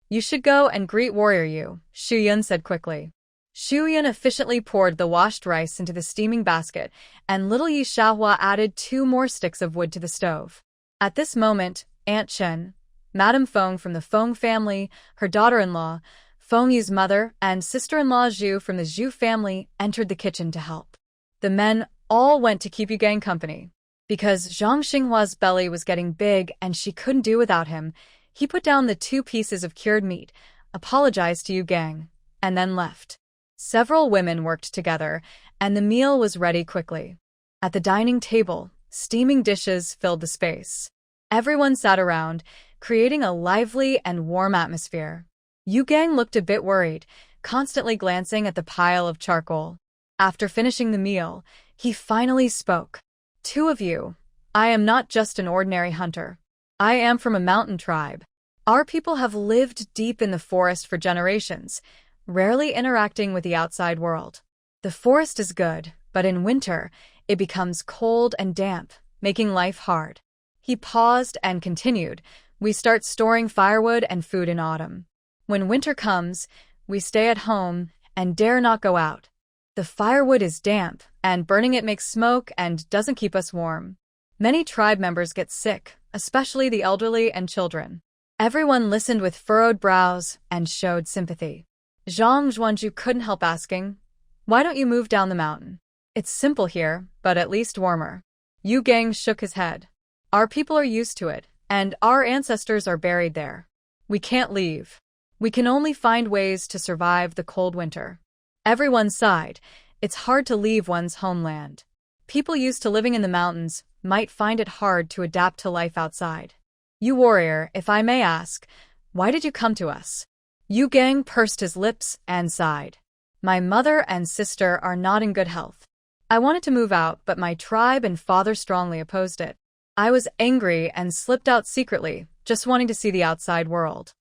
You should go and greet Warrior Yu, Xu Yun said quickly. Xu Yun efficiently poured the washed rice into the steaming basket, and little Yi Xiaohua added 2 more sticks of wood to the stove. At this moment, Aunt Chen, Madame Feng from the Feng family, her daughter-in-law, Feng Yu's mother, and sister-in-law Zhu from the Zhu family entered the kitchen to help. The men all went to keep Yu Gang company. Because Zhang Xinghua's belly was getting big and she couldn't do without him, he put down the 2 pieces of cured meat, apologized to Yu Gang, and then left. Several women worked together, and the meal was ready quickly. At the dining table, steaming dishes filled the space. Everyone sat around, creating a lively and warm atmosphere. Yu Gang looked a bit worried, constantly glancing at the pile of charcoal. After finishing the meal, he finally spoke. 2 of you. I am not just an ordinary hunter. I am from a mountain tribe. Our people have lived deep in the forest for generations, rarely interacting with the outside world. The forest is good, but in winter, it becomes cold and damp, making life hard. He paused and continued, we start storing firewood and food in autumn. When winter comes, we stay at home and dare not go out. The firewood is damp, and burning it makes smoke and doesn't keep us warm. Many tribe members get sick, especially the elderly and children. Everyone listened with furrowed brows and showed sympathy. Zhang Zhuanju couldn't help asking, why don't you move down the mountain? It's simple here, but at least warmer. Yu Gang shook his head. Our people are used to it, and our ancestors are buried there. We can't leave. We can only find ways to survive the cold winter. Everyone sighed. It's hard to leave one's homeland. People used to living in the mountains might find it hard to adapt to life outside. You warrior, if I may ask, why did you come to us? Yu Gang pursed his lips and sighed. My mother and sister are not in good health. I wanted to move out, but my tribe and father strongly opposed it. I was angry and slipped out secretly, just wanting to see the outside world.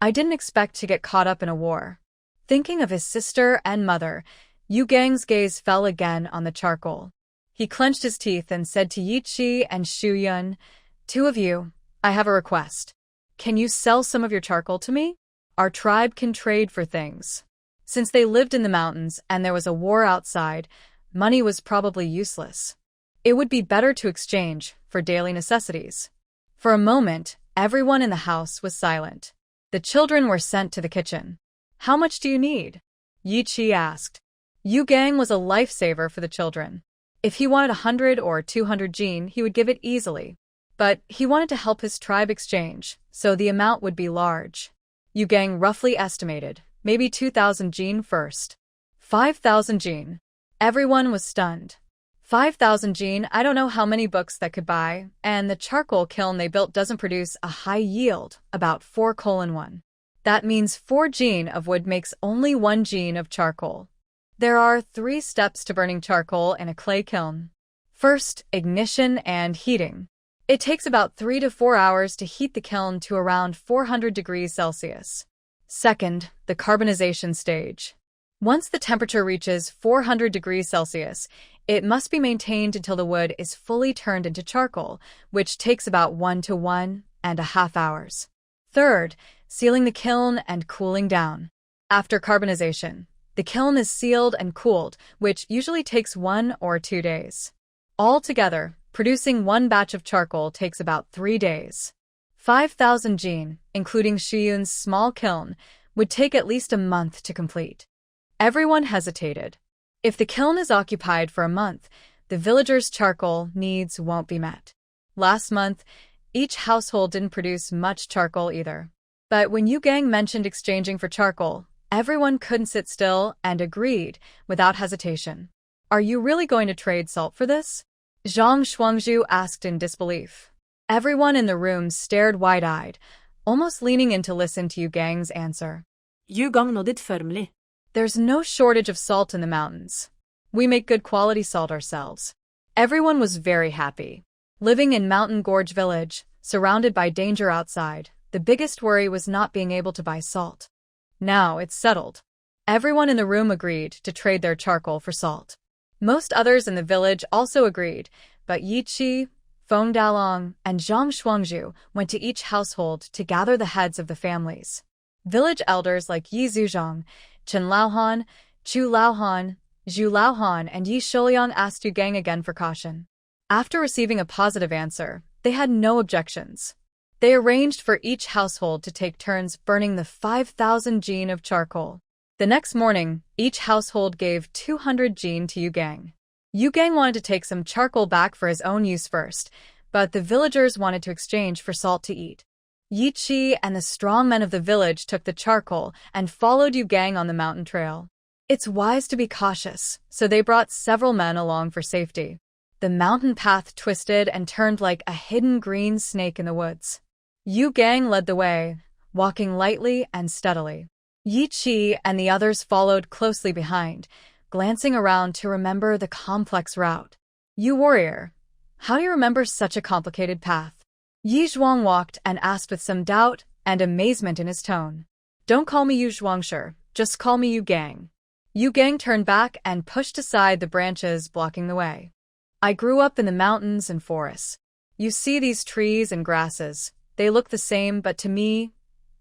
I didn't expect to get caught up in a war. Thinking of his sister and mother, Yu Gang's gaze fell again on the charcoal. He clenched his teeth and said to Yi Qi and Xu Yun, 2 of you, I have a request. Can you sell some of your charcoal to me? Our tribe can trade for things. Since they lived in the mountains and there was a war outside, money was probably useless. It would be better to exchange for daily necessities. For a moment, everyone in the house was silent. The children were sent to the kitchen. How much do you need? Yi Qi asked. Yu Gang was a lifesaver for the children. If he wanted 100 or 200 jin, he would give it easily. But he wanted to help his tribe exchange, so the amount would be large. Yu Gang roughly estimated, maybe 2,000 jin first. 5,000 jin. Everyone was stunned. 5,000 jin, I don't know how many books that could buy, and the charcoal kiln they built doesn't produce a high yield, about 4:1. That means 4 jin of wood makes only 1 jin of charcoal. There are 3 steps to burning charcoal in a clay kiln. First, ignition and heating. It takes about 3 to 4 hours to heat the kiln to around 400 degrees Celsius. Second, the carbonization stage. Once the temperature reaches 400 degrees Celsius, it must be maintained until the wood is fully turned into charcoal, which takes about 1 to 1.5 hours. Third, sealing the kiln and cooling down. After carbonization, the kiln is sealed and cooled, which usually takes 1 or 2 days. Altogether, producing 1 batch of charcoal takes about 3 days. 5,000 jin, including Shiyun's small kiln, would take at least a month to complete. Everyone hesitated. If the kiln is occupied for a month, the villagers' charcoal needs won't be met. Last month, each household didn't produce much charcoal either. But when Yu Gang mentioned exchanging for charcoal, everyone couldn't sit still and agreed without hesitation. Are you really going to trade salt for this? Zhang Shuangzhu asked in disbelief. Everyone in the room stared wide-eyed, almost leaning in to listen to Yu Gang's answer. Yu Gang nodded firmly. There's no shortage of salt in the mountains. We make good quality salt ourselves. Everyone was very happy. Living in Mountain Gorge Village, surrounded by danger outside, the biggest worry was not being able to buy salt. Now it's settled. Everyone in the room agreed to trade their charcoal for salt. Most others in the village also agreed, but Yi Qi, Feng Dalong, and Zhang Shuangzhu went to each household to gather the heads of the families. Village elders like Yi Zuzhong, Chen Laohan, Chu Laohan, Zhu Laohan, and Yi Shouliang asked Yu Gang again for caution. After receiving a positive answer, they had no objections. They arranged for each household to take turns burning the 5,000 jin of charcoal. The next morning, each household gave 200 jin to Yu Gang. Yu Gang wanted to take some charcoal back for his own use first, but the villagers wanted to exchange for salt to eat. Yi Qi and the strong men of the village took the charcoal and followed Yu Gang on the mountain trail. It's wise to be cautious, so they brought several men along for safety. The mountain path twisted and turned like a hidden green snake in the woods. Yu Gang led the way, walking lightly and steadily. Yi Qi and the others followed closely behind, glancing around to remember the complex route. "You warrior, how do you remember such a complicated path?" Yi Zhuang walked and asked with some doubt and amazement in his tone. "Don't call me Yu Zhuangshi, just call me Yu Gang." Yu Gang turned back and pushed aside the branches blocking the way. "I grew up in the mountains and forests. You see these trees and grasses, they look the same, but to me,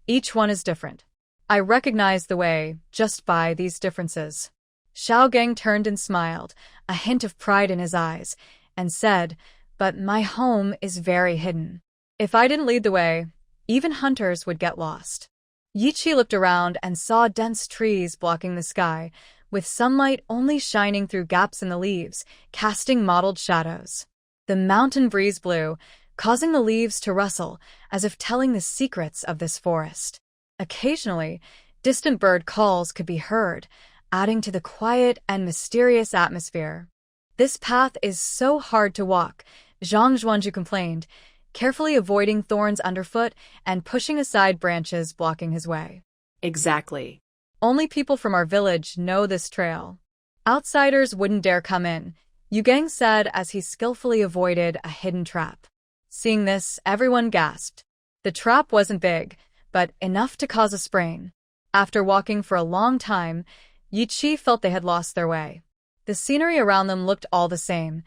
each one is different. I recognize the way just by these differences." Xiao Gang turned and smiled, a hint of pride in his eyes, and said, "But my home is very hidden. If I didn't lead the way, even hunters would get lost." Yi Qi looked around and saw dense trees blocking the sky, with sunlight only shining through gaps in the leaves, casting mottled shadows. The mountain breeze blew, causing the leaves to rustle, as if telling the secrets of this forest. Occasionally, distant bird calls could be heard, adding to the quiet and mysterious atmosphere. "This path is so hard to walk," Zhang Zhuangzhu complained, carefully avoiding thorns underfoot and pushing aside branches blocking his way. Exactly. "Only people from our village know this trail. Outsiders wouldn't dare come in," Yu Gang said as he skillfully avoided a hidden trap. Seeing this, everyone gasped. The trap wasn't big, but enough to cause a sprain. After walking for a long time, Yi Qi felt they had lost their way. The scenery around them looked all the same,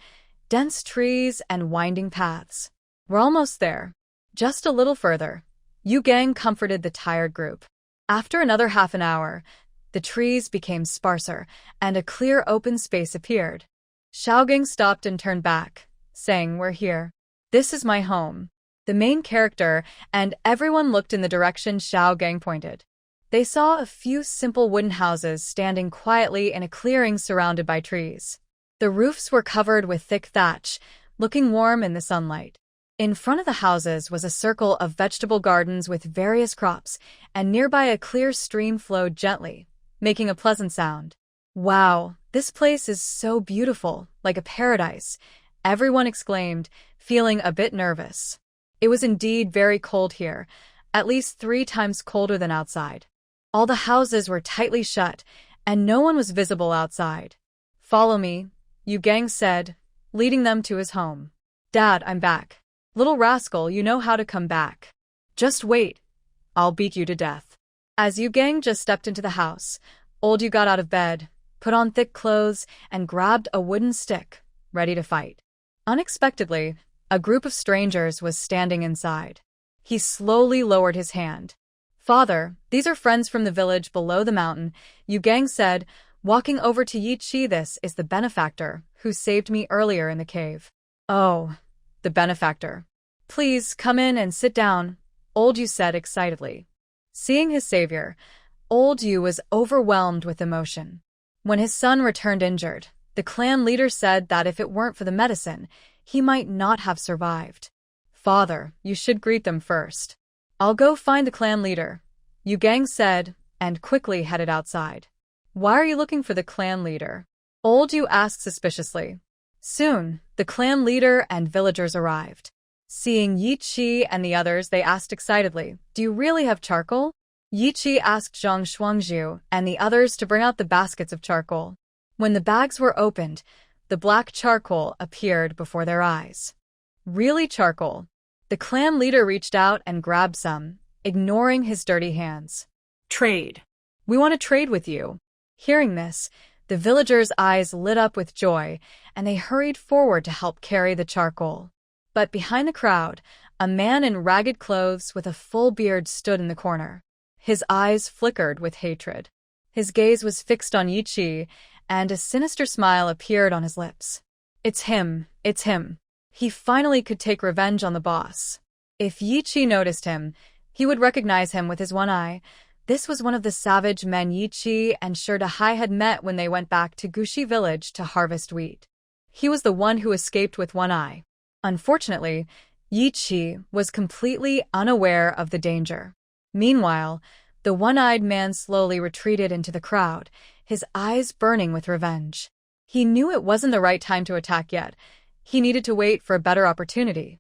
dense trees and winding paths. "We're almost there. Just a little further," Yu Gang comforted the tired group. After another half an hour, the trees became sparser, and a clear open space appeared. Xiao Gang stopped and turned back, saying, "We're here. This is my home." The main character and everyone looked in the direction Xiao Gang pointed. They saw a few simple wooden houses standing quietly in a clearing surrounded by trees. The roofs were covered with thick thatch, looking warm in the sunlight. In front of the houses was a circle of vegetable gardens with various crops, and nearby a clear stream flowed gently, making a pleasant sound. "Wow, this place is so beautiful, like a paradise," everyone exclaimed, feeling a bit nervous. It was indeed very cold here, at least 3 times colder than outside. All the houses were tightly shut, and no one was visible outside. "Follow me," Yu Gang said, leading them to his home. "Dad, I'm back. Little rascal, you know how to come back. Just wait. I'll beat you to death." As Yu Gang just stepped into the house, old Yu got out of bed, put on thick clothes, and grabbed a wooden stick, ready to fight. Unexpectedly, a group of strangers was standing inside. He slowly lowered his hand. "Father, these are friends from the village below the mountain," Yu Gang said, walking over to Yi Qi. "This is the benefactor who saved me earlier in the cave." "Oh, the benefactor. Please come in and sit down," old Yu said excitedly. Seeing his savior, old Yu was overwhelmed with emotion. When his son returned injured, the clan leader said that if it weren't for the medicine, he might not have survived. "Father, you should greet them first." "I'll go find the clan leader," Yu Gang said, and quickly headed outside. "Why are you looking for the clan leader?" old Yu asked suspiciously. Soon, the clan leader and villagers arrived. Seeing Yi Qi and the others, they asked excitedly, "Do you really have charcoal?" Yi Qi asked Zhang Shuangzhu and the others to bring out the baskets of charcoal. When the bags were opened, the black charcoal appeared before their eyes. Really charcoal. The clan leader reached out and grabbed some, ignoring his dirty hands. Trade. "We want to trade with you." Hearing this, The villagers' eyes lit up with joy, and they hurried forward to help carry the charcoal. But behind the crowd, a man in ragged clothes with a full beard stood in the corner. His eyes flickered with hatred. His gaze was fixed on Yi Qi, and a sinister smile appeared on his lips. It's him. He finally could take revenge on the boss. If Yi Qi noticed him, he would recognize him with his one eye. This was one of the savage men Yi Qi and Sherdahai had met when they went back to Gushi village to harvest wheat. He was the one who escaped with one eye. Unfortunately, Yi Qi was completely unaware of the danger. Meanwhile, the one-eyed man slowly retreated into the crowd, his eyes burning with revenge. He knew it wasn't the right time to attack yet. He needed to wait for a better opportunity.